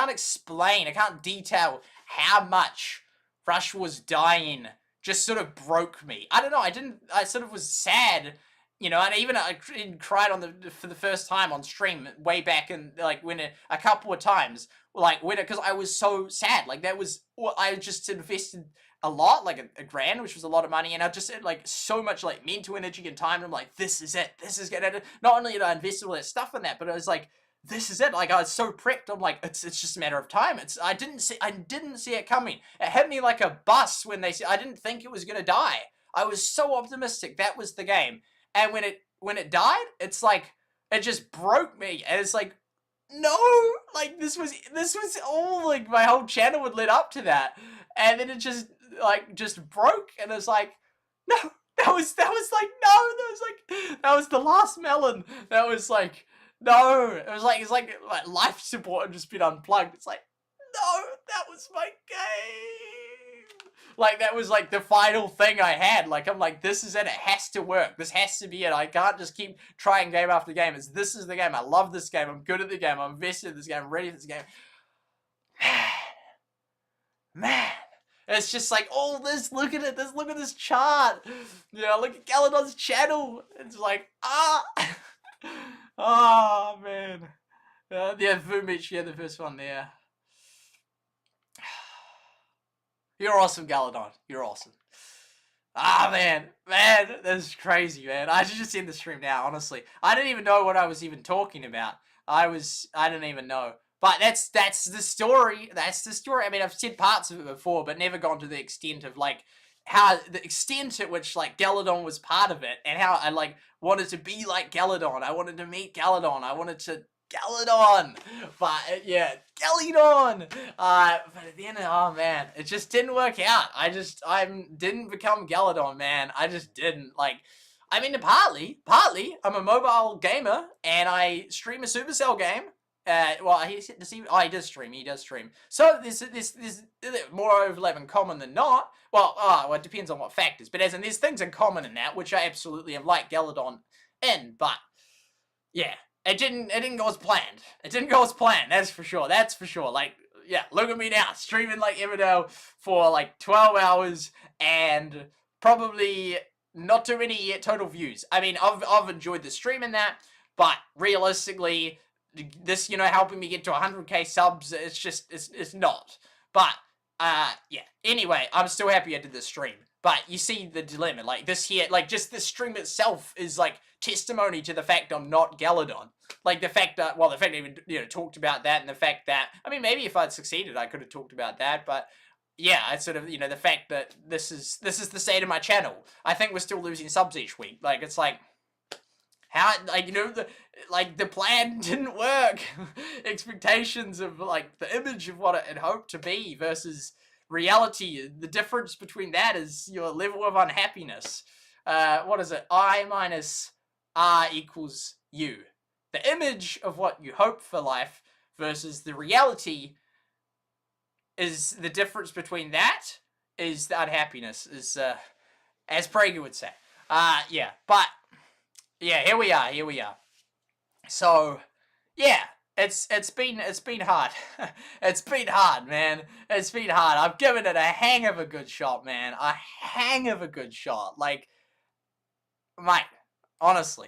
explain, I can't detail how much Rush Wars dying just sort of broke me. I don't know, I sort of was sad you know, and even I cried for the first time on stream way back in, like, when a couple of times, like, when because I was so sad. Like, that was, I just invested a lot, like a grand, which was a lot of money, and I just had, like, so much, like, mental energy and time, and I'm like, this is it, this is gonna, not only did I invested all that stuff in that, but I was like, this is it. Like, I was so pricked. I'm like, it's just a matter of time. I didn't see it coming. It hit me like a bus when I didn't think it was gonna die. I was so optimistic that was the game. And when it died, it's like, it just broke me. And it's like, no, like, this was all, like, my whole channel would lead up to that. And then it just broke, and it's like, no, that was like, no, that was the last melon. That was like, no, it's like life support had just been unplugged. It's like, no, that was my game. Like, that was like the final thing I had. Like, I'm like, this is it. It has to work. This has to be it. I can't just keep trying game after game. This is the game. I love this game. I'm good at the game. I'm invested in this game. I'm ready for this game. Man. It's just like, oh, look at it. Look at this chart. You know, look at Galadon's channel. It's like, oh, man. Yeah, Vumich, yeah, the first one there. You're awesome, Galadon. You're awesome. Man, this is crazy, man. I should just end the stream now, honestly. I didn't even know what I was even talking about. I didn't even know. But that's the story. That's the story. I mean, I've said parts of it before, but never gone to the extent of, like, how the extent at which, like, Galadon was part of it, and how I, like, wanted to be like Galadon. I wanted to meet Galadon. I wanted to Galadon. But yeah, Galadon. But at the end, oh man, it just didn't work out. I didn't become Galadon, man. I just didn't. Like, I mean, partly, I'm a mobile gamer, and I stream a Supercell game. Well, he does stream. So there's more overlap in common than not. Well, it depends on what factors. But as in, there's things in common in that, which I absolutely am like Galadon in. But yeah, it didn't go as planned. It didn't go as planned. That's for sure. Like, yeah, look at me now, streaming like Everdale for like 12 hours and probably not too many total views. I mean, I've enjoyed the stream in that, but realistically, this, you know, helping me get to 100k subs, it's not. But yeah, anyway, I'm still happy I did this stream. But you see the dilemma, like this here, like just the stream itself is like testimony to the fact I'm not Galadon. Like the fact that, well, the fact I even, you know, talked about that, and the fact that, I mean, maybe if I'd succeeded, I could have talked about that, but yeah, I sort of, you know, the fact that this is the state of my channel. I think we're still losing subs each week. Like, it's like, how, like, you know, the plan didn't work. Expectations of, like, the image of what it had hoped to be versus reality. The difference between that is your level of unhappiness. What is it? I minus R equals U. The image of what you hope for life versus the reality is the difference between that is the unhappiness, is, as Prager would say. Yeah, but yeah, here we are. So, yeah, it's been hard. It's been hard, man. It's been hard. I've given it a hang of a good shot, man. A hang of a good shot. Like, mate, honestly,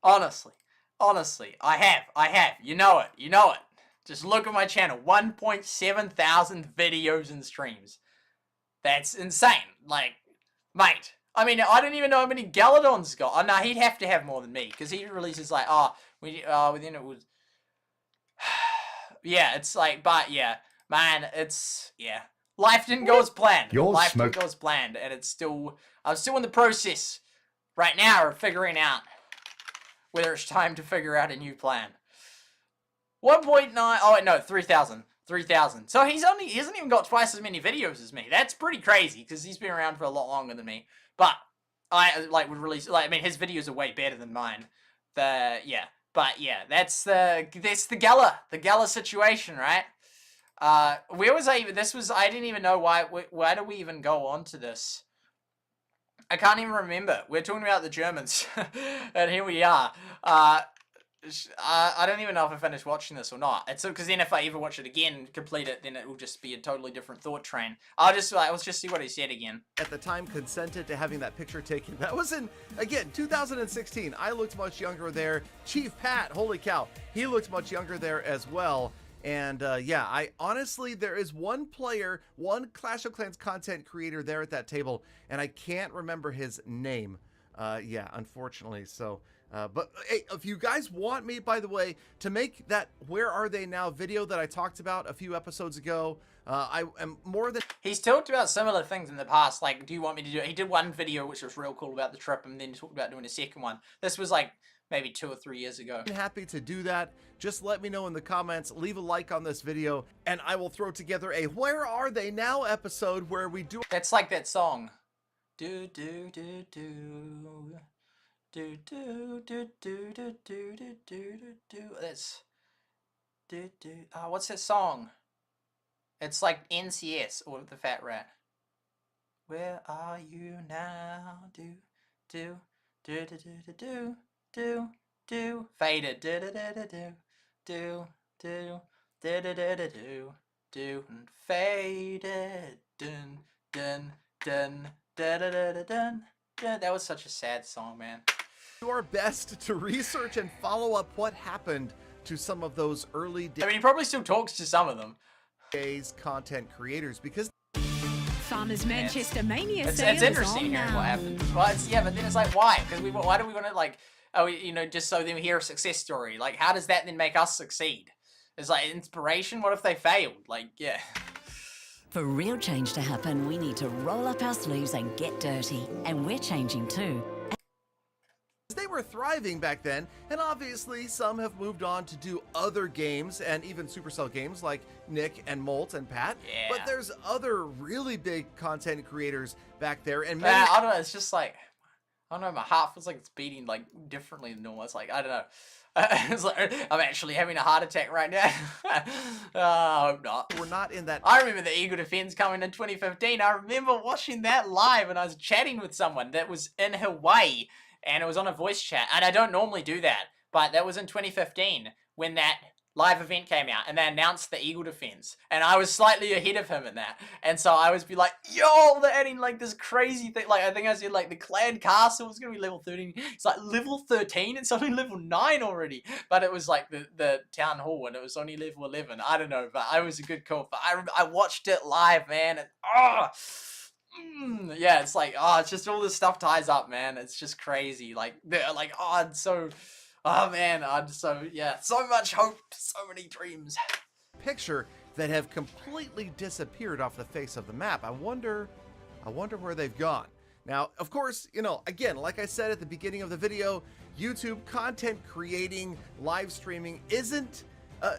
I have. You know it. Just look at my channel. 1.7 thousand videos and streams. That's insane. Like, mate. I mean, I don't even know how many Galadon's got. Oh, no, he'd have to have more than me, because he releases, like, within it was... yeah, it's like, but, yeah. Man, it's... yeah. Life didn't go as planned. Life didn't go as planned, and it's still... I'm still in the process right now of figuring out whether it's time to figure out a new plan. 1.9... oh, wait, no, 3,000. 3,000. So he hasn't even got twice as many videos as me. That's pretty crazy, because he's been around for a lot longer than me. But I would release, like, I mean, his videos are way better than mine. But yeah, that's the Gala situation, right? Where was I even? I didn't even know why do we even go on to this? I can't even remember. We're talking about the Germans, and here we are. I don't even know if I finished watching this or not. It's because then if I ever watch it again, complete it, then it will just be a totally different thought train. Let's just see what he said again. At the time, consented to having that picture taken. That was in, again, 2016. I looked much younger there. Chief Pat, holy cow, he looked much younger there as well. And yeah, I honestly, there is one player, one Clash of Clans content creator there at that table, and I can't remember his name. Yeah, unfortunately. So, but hey, if you guys want me, by the way, to make that Where Are They Now video that I talked about a few episodes ago, I am more than... He's talked about similar things in the past, like, do you want me to do it? He did one video which was real cool about the trip, and then talked about doing a second one. This was like maybe 2 or 3 years ago. Happy to do that. Just let me know in the comments, leave a like on this video, and I will throw together a Where Are They Now episode where we do... That's like that song. Do do do do do do do do do do do do do. That's do do. What's that song? It's like NCS or the Fat Rat. Where are you now? Do do do do do do do do. Faded. Do do do do do do do do do do do. Faded. Dun dun dun. Da-da-da-da-dun. Yeah, that was such a sad song, man. Do our best to research and follow up what happened to some of those early days. I mean, he probably still talks to some of them. Content creators, because Farmers Manchester Mania it's sale is interesting on hearing now. what happened. Well, yeah, but then it's like, why? Because why do we want to, like, just so then we hear a success story? Like, how does that then make us succeed? It's like inspiration. What if they failed? Like, yeah. For real change to happen, we need to roll up our sleeves and get dirty. And we're changing too. They were thriving back then, and obviously some have moved on to do other games, and even Supercell games like Nick and Molt and Pat. Yeah. But there's other really big content creators back there, and many... I don't know, it's just like, I don't know, my heart feels like it's beating like differently than normal. It's like, I don't know. It's like, I'm actually having a heart attack right now. I hope not. We're not in that... I remember the Eagle Defense coming in 2015. I remember watching that live, and I was chatting with someone that was in Hawaii, and it was on a voice chat. And I don't normally do that, but that was in 2015 when that live event came out, and they announced the Eagle Defense, and I was slightly ahead of him in that, and so I was be like, yo, they're adding like this crazy thing, like I think I said like the clan castle was gonna be level 13, it's like level 13, it's only level 9 already, but it was like the town hall, and it was only level 11, I don't know, but I was a good call, but I watched it live, man, and yeah, it's like, it's just all this stuff ties up, man, it's just crazy, like, they're like, it's so... Oh man, so much hope, so many dreams. Picture that have completely disappeared off the face of the map. I wonder where they've gone. Now, of course, again, like I said at the beginning of the video, YouTube content creating, live streaming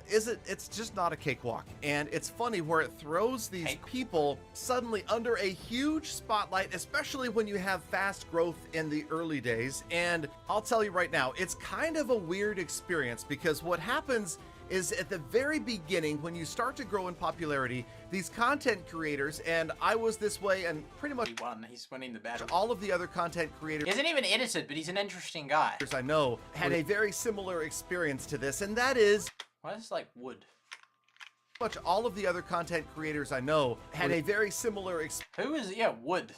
it's just not a cakewalk. And it's funny where it throws these people suddenly under a huge spotlight, especially when you have fast growth in the early days. And I'll tell you right now, it's kind of a weird experience, because what happens is at the very beginning, when you start to grow in popularity, these content creators, and I was this way, and pretty much he's winning the battle. All of the other content creators, he isn't even edited, but he's an interesting guy. I know had a very similar experience to this, and that is... Why is this like wood? Much all of the other content creators I know had a very similar wood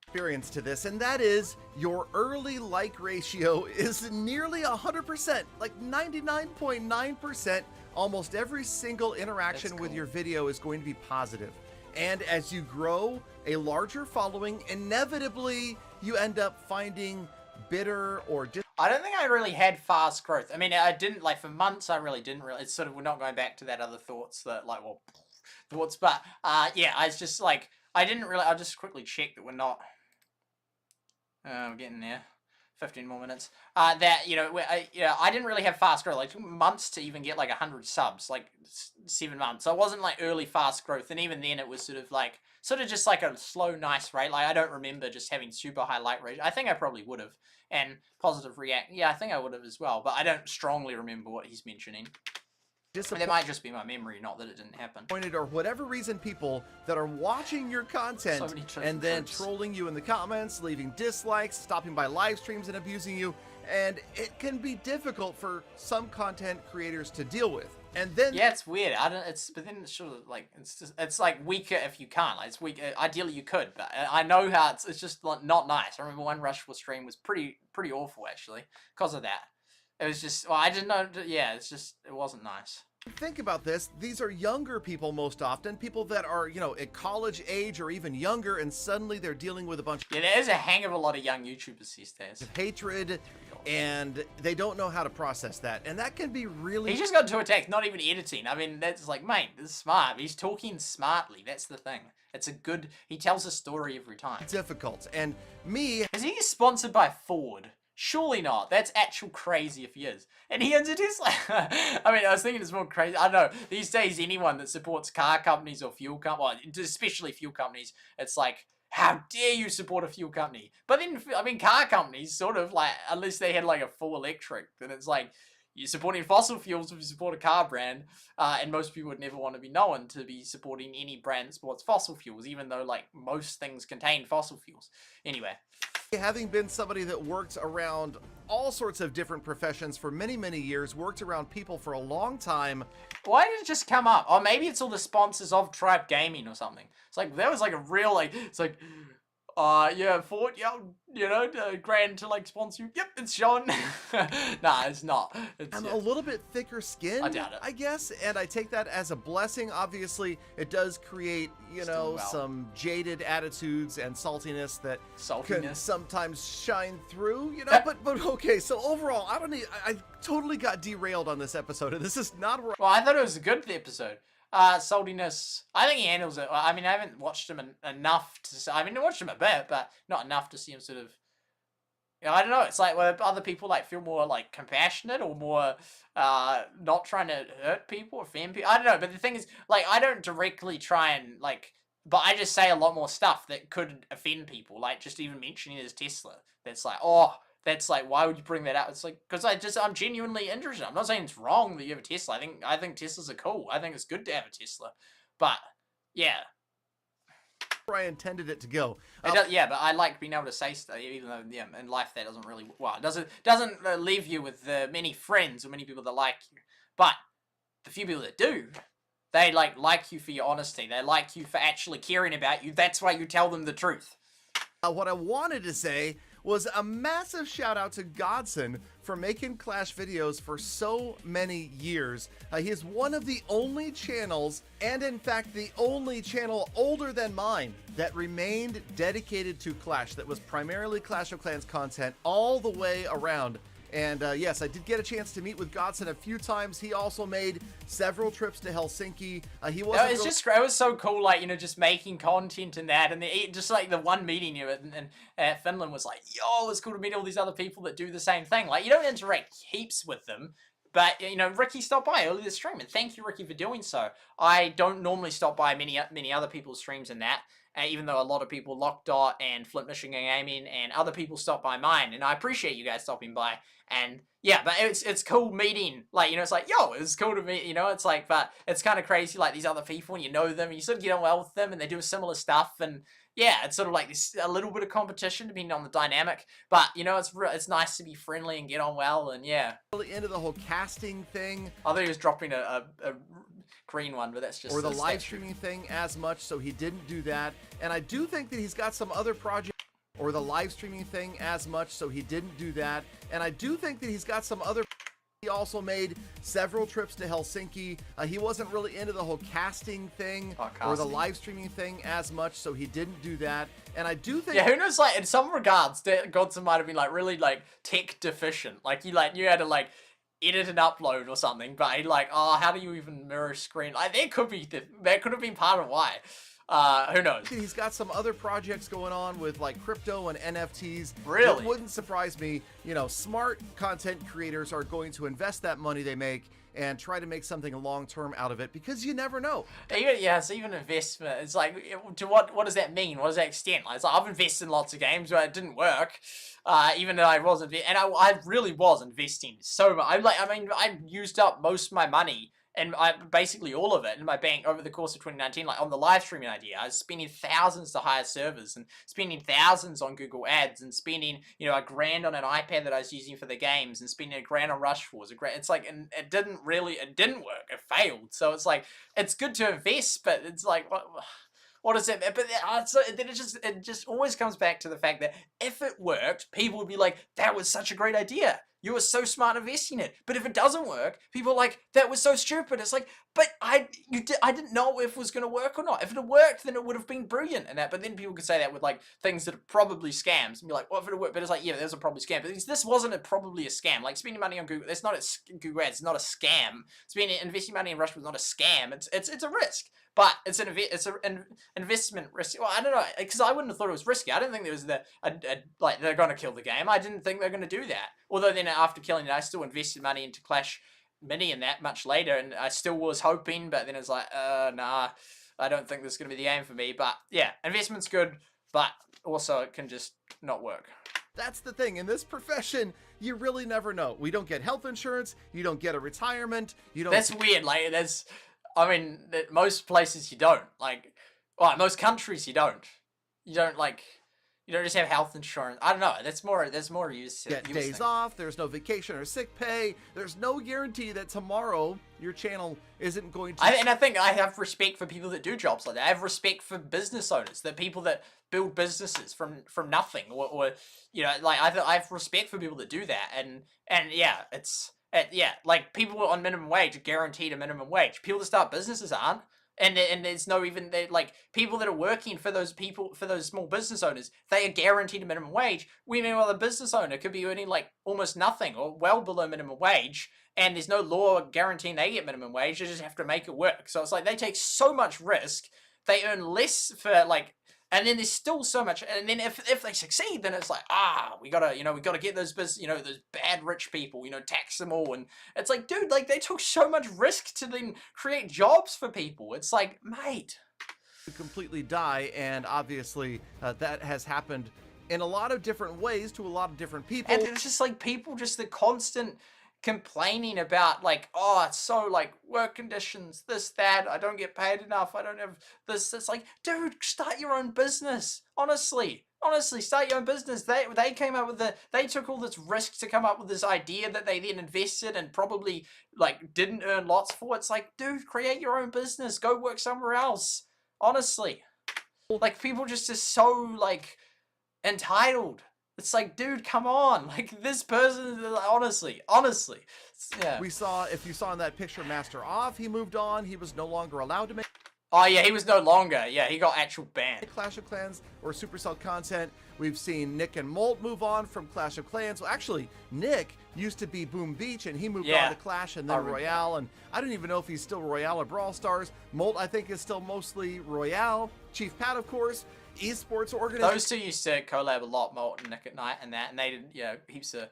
experience to this, and that is your early like ratio is nearly 100%, like 99.9%. Almost every single interaction with your video is going to be positive. And as you grow a larger following, inevitably you end up finding bitter or I don't think I really had fast growth. I mean, I didn't, like, for months, I really didn't it's sort of, we're not going back to that other thoughts that, like, well, thoughts, but, yeah, I was just, like, I'll just quickly check that we're not, we're getting there, 15 more minutes, I didn't really have fast growth, like, it took months to even get, like, 100 subs, like, 7 months, so it wasn't, like, early fast growth, and even then, it was sort of just, like, a slow, nice rate, like, I don't remember just having super high like rate, I think I probably would have, and positive react, yeah, I think I would have as well, but I don't strongly remember what he's mentioning. That might just be my memory, not that it didn't happen. Or whatever reason, people that are watching your content and then trolling you in the comments, leaving dislikes, stopping by live streams and abusing you, and it can be difficult for some content creators to deal with. And then yeah, it's weird. I don't. But then it's sort of like it's like weaker if you can't. Like it's weak. Ideally you could, but I know how it's just like not nice. I remember one Rushful stream was pretty awful actually because of that. It was just I didn't know. Yeah, it wasn't nice. Think about this. These are younger people most often, people that are, at college age or even younger, and suddenly they're dealing with a bunch Yeah, there is a hang of a lot of young YouTubers these days. of hatred, and they don't know how to process that. And that can be really... He just got 2 attacks, not even editing. I mean, that's like, mate, this is smart. He's talking smartly. That's the thing. It's a good... He tells a story every time. difficult. And me... Is he sponsored by Ford? Surely not. That's actual crazy if he is. And he owns a Tesla. I mean, I was thinking it's more crazy. I don't know. These days, anyone that supports car companies or fuel companies, well, especially fuel companies, it's like, how dare you support a fuel company? But then, I mean, car companies sort of like, unless they had like a full electric, then it's like, you're supporting fossil fuels if you support a car brand, and most people would never want to be known to be supporting any brand that supports fossil fuels, even though like most things contain fossil fuels. Anyway. Having been somebody that worked around all sorts of different professions for many, many years, worked around people for a long time. Why did it just come up? Or maybe it's all the sponsors of Tribe Gaming or something. It's like, that was like a real, like, it's like, yeah, Ford, yeah, grand to like sponsor you. Yep, it's Sean. Nah, it's not. I'm a little bit thicker skinned, I doubt it. I guess, and I take that as a blessing. Obviously, it does create, some jaded attitudes and saltiness that can sometimes shine through, but okay, so overall, I totally got derailed on this episode, and this is not where... Well, I thought it was a good episode. Saltiness, I think he handles it. I mean, I haven't watched him enough to... I mean, I watched him a bit, but not enough to see him sort of... I don't know. It's like where other people like feel more like compassionate or more not trying to hurt people or offend people. I don't know. But the thing is, like, I don't directly try and like... But I just say a lot more stuff that could offend people. Like, just even mentioning his Tesla. That's like, oh... That's like, why would you bring that up? It's like, because I'm genuinely interested. I'm not saying it's wrong that you have a Tesla. I think Teslas are cool. I think it's good to have a Tesla. But, yeah. Where I intended it to go. Yeah, but I like being able to say stuff, even though, yeah, in life that doesn't really, well, it doesn't leave you with many friends or many people that like you. But the few people that do, they like you for your honesty. They like you for actually caring about you. That's why you tell them the truth. What I wanted to say was a massive shout out to Godson for making Clash videos for so many years. He is one of the only channels, and in fact the only channel older than mine, that remained dedicated to Clash, that was primarily Clash of Clans content all the way around. And yes, I did get a chance to meet with Godson a few times. He also made several trips to Helsinki. He wasn't. It's just great. It was so cool, like, just making content and that, and just like the one meeting you in Finland was like, yo, it's cool to meet all these other people that do the same thing. Like, you don't interact heaps with them, but Ricky stopped by earlier this stream, and thank you, Ricky, for doing so. I don't normally stop by many other people's streams and that. Even though a lot of people, Lockdot and Flint Michigan Gaming and other people stop by mine, and I appreciate you guys stopping by. And yeah, but it's cool meeting, like, it's like, yo, it's cool to meet, it's like, but it's kind of crazy, like, these other people, and you know them, and you sort of get on well with them, and they do similar stuff, and yeah, it's sort of like this, a little bit of competition depending on the dynamic, but it's nice to be friendly and get on well, and yeah. Really into the whole casting thing. I thought he was dropping a green one, but that's just... Or the live streaming thing as much, so he didn't do that. And I do think that he's got some other projects... Or the live streaming thing as much, so he didn't do that. And I do think that he's got some other... He also made several trips to Helsinki. He wasn't really into the whole casting thing or the live streaming thing as much, so he didn't do that. And I do think... Yeah, who knows, like, in some regards, Godson might have been, like, really, like, tech deficient. Like, you had to, like, edit and upload or something, but he, like, oh, how do you even mirror screen? Like, that could have been part of why. Who knows? He's got some other projects going on with like crypto and NFTs. Really? It wouldn't surprise me. Smart content creators are going to invest that money they make and try to make something long-term out of it, because you never know. It's even investment. It's like, to what does that mean? What does that extend? Like, it's like, I've invested in lots of games where it didn't work. Even though I wasn't, and I really was investing so much. I used up most of my money and basically all of it in my bank over the course of 2019, like on the live streaming idea. I was spending thousands to hire servers and spending thousands on Google Ads and spending, you know, $1,000 on an iPad that I was using for the games and spending $1,000 on Rush Wars. It's like, and it didn't work. It failed. So it's like, it's good to invest, but it's like, what is it? But then it just always comes back to the fact that if it worked, people would be like, that was such a great idea. You were so smart investing it. But if it doesn't work, people are like, that was so stupid. It's like, but I didn't know if it was going to work or not. If it had worked, then it would have been brilliant and that. But then people could say that with like things that are probably scams and be like, well, if it had worked, but it's like, yeah, there's a probably scam. But this wasn't probably a scam. Like spending money on Google, that's not Google Ads. It's not a scam. Investing money in Rush was not a scam. It's a risk. But it's an investment risk. Well, I don't know, because I wouldn't have thought it was risky. I didn't think there was like they're going to kill the game. I didn't think they're going to do that. Although then after killing it, I still invested money into Clash Mini and that much later, and I still was hoping. But then it's like, nah, I don't think this is going to be the game for me. But yeah, investment's good, but also it can just not work. That's the thing. In this profession, you really never know. We don't get health insurance. You don't get a retirement. You don't. That's weird. Like that's. I mean, most places you don't. Like, well, most countries you don't. You don't just have health insurance. I don't know. That's more used to get days off. There's no vacation or sick pay. There's no guarantee that tomorrow your channel isn't going to. And I think I have respect for people that do jobs like that. I have respect for business owners, the people that build businesses from nothing, or you know, like I have respect for people that do that. And yeah, yeah, like people on minimum wage are guaranteed a minimum wage. People that start businesses aren't. And there's no even, like, people that are working for those small business owners, they are guaranteed a minimum wage. Meanwhile, the business owner could be earning, like, almost nothing or well below minimum wage, and there's no law guaranteeing they get minimum wage. They just have to make it work. So it's like they take so much risk, they earn less for, like, and then there's still so much, and then if they succeed, then it's like, we gotta get those those bad rich people, tax them all, and it's like, dude, like they took so much risk to then create jobs for people. It's like, mate, completely die, and obviously that has happened in a lot of different ways to a lot of different people. And it's just like people, just the constant complaining about, like, oh, it's so, like, work conditions, this, that, I don't get paid enough, I don't have this. It's like, dude, start your own business. Honestly, start your own business. They came up with they took all this risk to come up with this idea that they then invested and probably, like, didn't earn lots for. It's like, dude, create your own business. Go work somewhere else. Honestly. Like, people just are so, like, entitled. It's like, dude, come on. Like, this person, honestly. Yeah. If you saw in that picture Master Off, he moved on. He was no longer allowed to make. Oh, yeah, he was no longer. Yeah, he got actual banned. Clash of Clans or Supercell content. We've seen Nick and Molt move on from Clash of Clans. Well, actually, Nick used to be Boom Beach, and he moved on to Clash and then Royale. And I don't even know if he's still Royale or Brawl Stars. Molt, I think, is still mostly Royale. Chief Pat, of course. Esports organization. Those two used to collab a lot, Molt and Nick at Night, and they did, heaps of.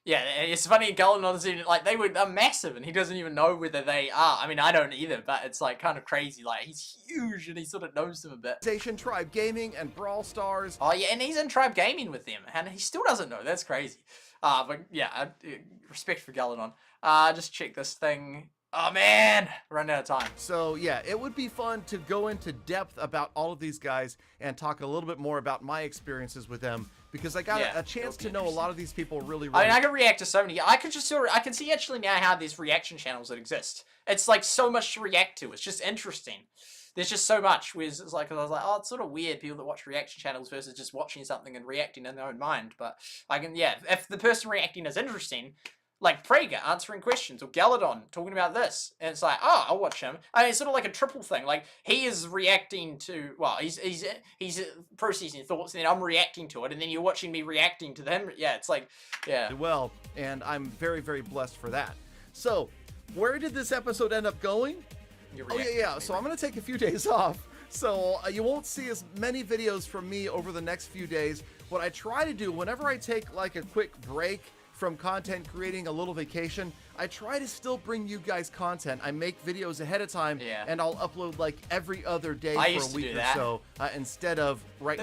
Yeah, it's funny, Gullen honestly, like, they're massive, and he doesn't even know whether they are. I mean, I don't either, but it's, like, kind of crazy. Like, he's huge, and he sort of knows them a bit. Tribe Gaming and Brawl Stars. Oh, yeah, and he's in Tribe Gaming with them, and he still doesn't know. That's crazy. But, yeah, respect for Gullen on. Just check this thing. Oh, man! Run out of time. So, yeah, it would be fun to go into depth about all of these guys and talk a little bit more about my experiences with them, because I got a chance to know a lot of these people really, really. I mean, I can react to so many. I can see actually now how there's reaction channels that exist. It's like so much to react to. It's just interesting. There's just so much. It's like, I was like, oh, it's sort of weird, people that watch reaction channels versus just watching something and reacting in their own mind. But I can, if the person reacting is interesting, like Prager answering questions, or Galadon talking about this, and it's like, oh, I'll watch him. I mean, it's sort of like a triple thing. Like, he is reacting to, well, he's processing thoughts, and then I'm reacting to it, and then you're watching me reacting to them. Yeah, it's like, yeah. Well, and I'm very, very blessed for that. So, where did this episode end up going? Oh, yeah. So I'm going to take a few days off. So you won't see as many videos from me over the next few days. What I try to do, whenever I take like a quick break from content creating, a little vacation, I try to still bring you guys content. I make videos ahead of time, and I'll upload like every other day for a week or so, instead of now.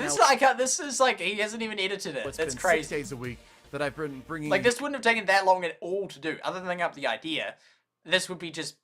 This is like, he hasn't even edited it. It's crazy. 6 days a week that I've been bringing. Like, this wouldn't have taken that long at all to do, other than thinking up the idea. This would be just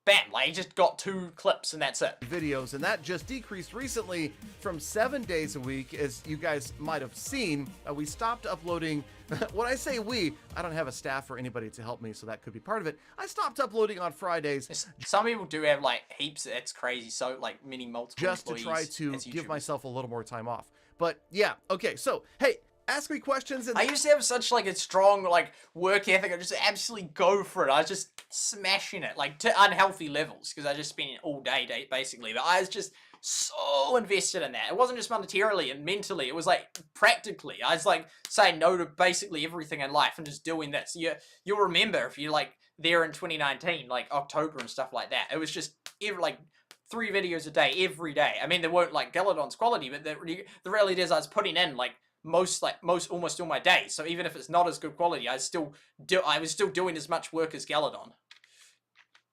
bam, like he just got 2 clips and that's it. Videos, and that just decreased recently from 7 days a week. As you guys might have seen, we stopped uploading. When I say we, I don't have a staff or anybody to help me, so that could be part of it. I stopped uploading on Fridays. Some people do have like heaps. It's crazy. So like many multiple just to try to give myself a little more time off. But yeah, okay. So hey, ask me questions. And I used to have such like a strong like work ethic. I just absolutely go for it. I was just smashing it like to unhealthy levels because I just spent it all day basically. But I was just so invested in that. It wasn't just monetarily and mentally. It was like practically. I was like saying no to basically everything in life and just doing this. You'll remember if you're like there in 2019, like October and stuff like that. It was just like 3 videos a day every day. I mean, they weren't like Galadon's quality, but the reality is I was putting in like almost all my days. So even if it's not as good quality, I was still doing as much work as Galadon.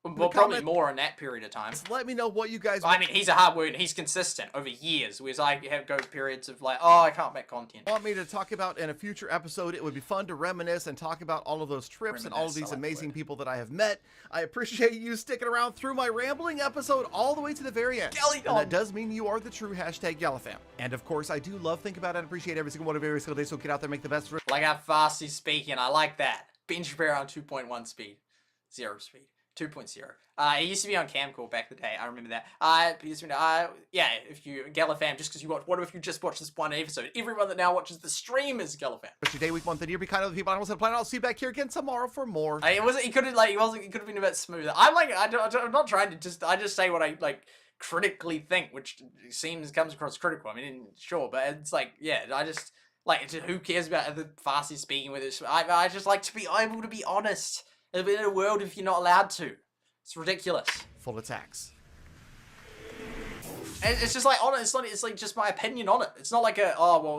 Well, probably more in that period of time. Let me know what you guys... I mean, he's a hard worker and he's consistent over years, whereas I have go periods of like, oh, I can't make content. Want me to talk about in a future episode? It would be fun to reminisce and talk about all of those trips and all of these amazing people that I have met. I appreciate you sticking around through my rambling episode all the way to the very end. And that does mean you are the true hashtag Galafam. And of course, I do love, think about, and appreciate every single one of you every single day, so get out there and make the best of it. Like how fast he's speaking, I like that. Bench repair on 2.1 speed. 0 speed. 2.0. It used to be on Camcall back in the day. I remember that. Yeah, if you Galafam, just because you watch. What if you just watch this one episode? Everyone that now watches the stream is Galafam. What's your day, week, month, and year? Be kind of the people I almost had planned. I'll see you back here again tomorrow for more. It wasn't. He could have He could have been a bit smoother. I'm like. I'm not trying to just. I just say what I like critically think, which comes across critical. I mean, sure, but it's like, yeah. I just like. Who cares about the fast he's speaking with it? I just like to be able to be honest. In a world if you're not allowed to. It's ridiculous. Full attacks. And it's just like, it's like just my opinion on it. It's not like oh, well,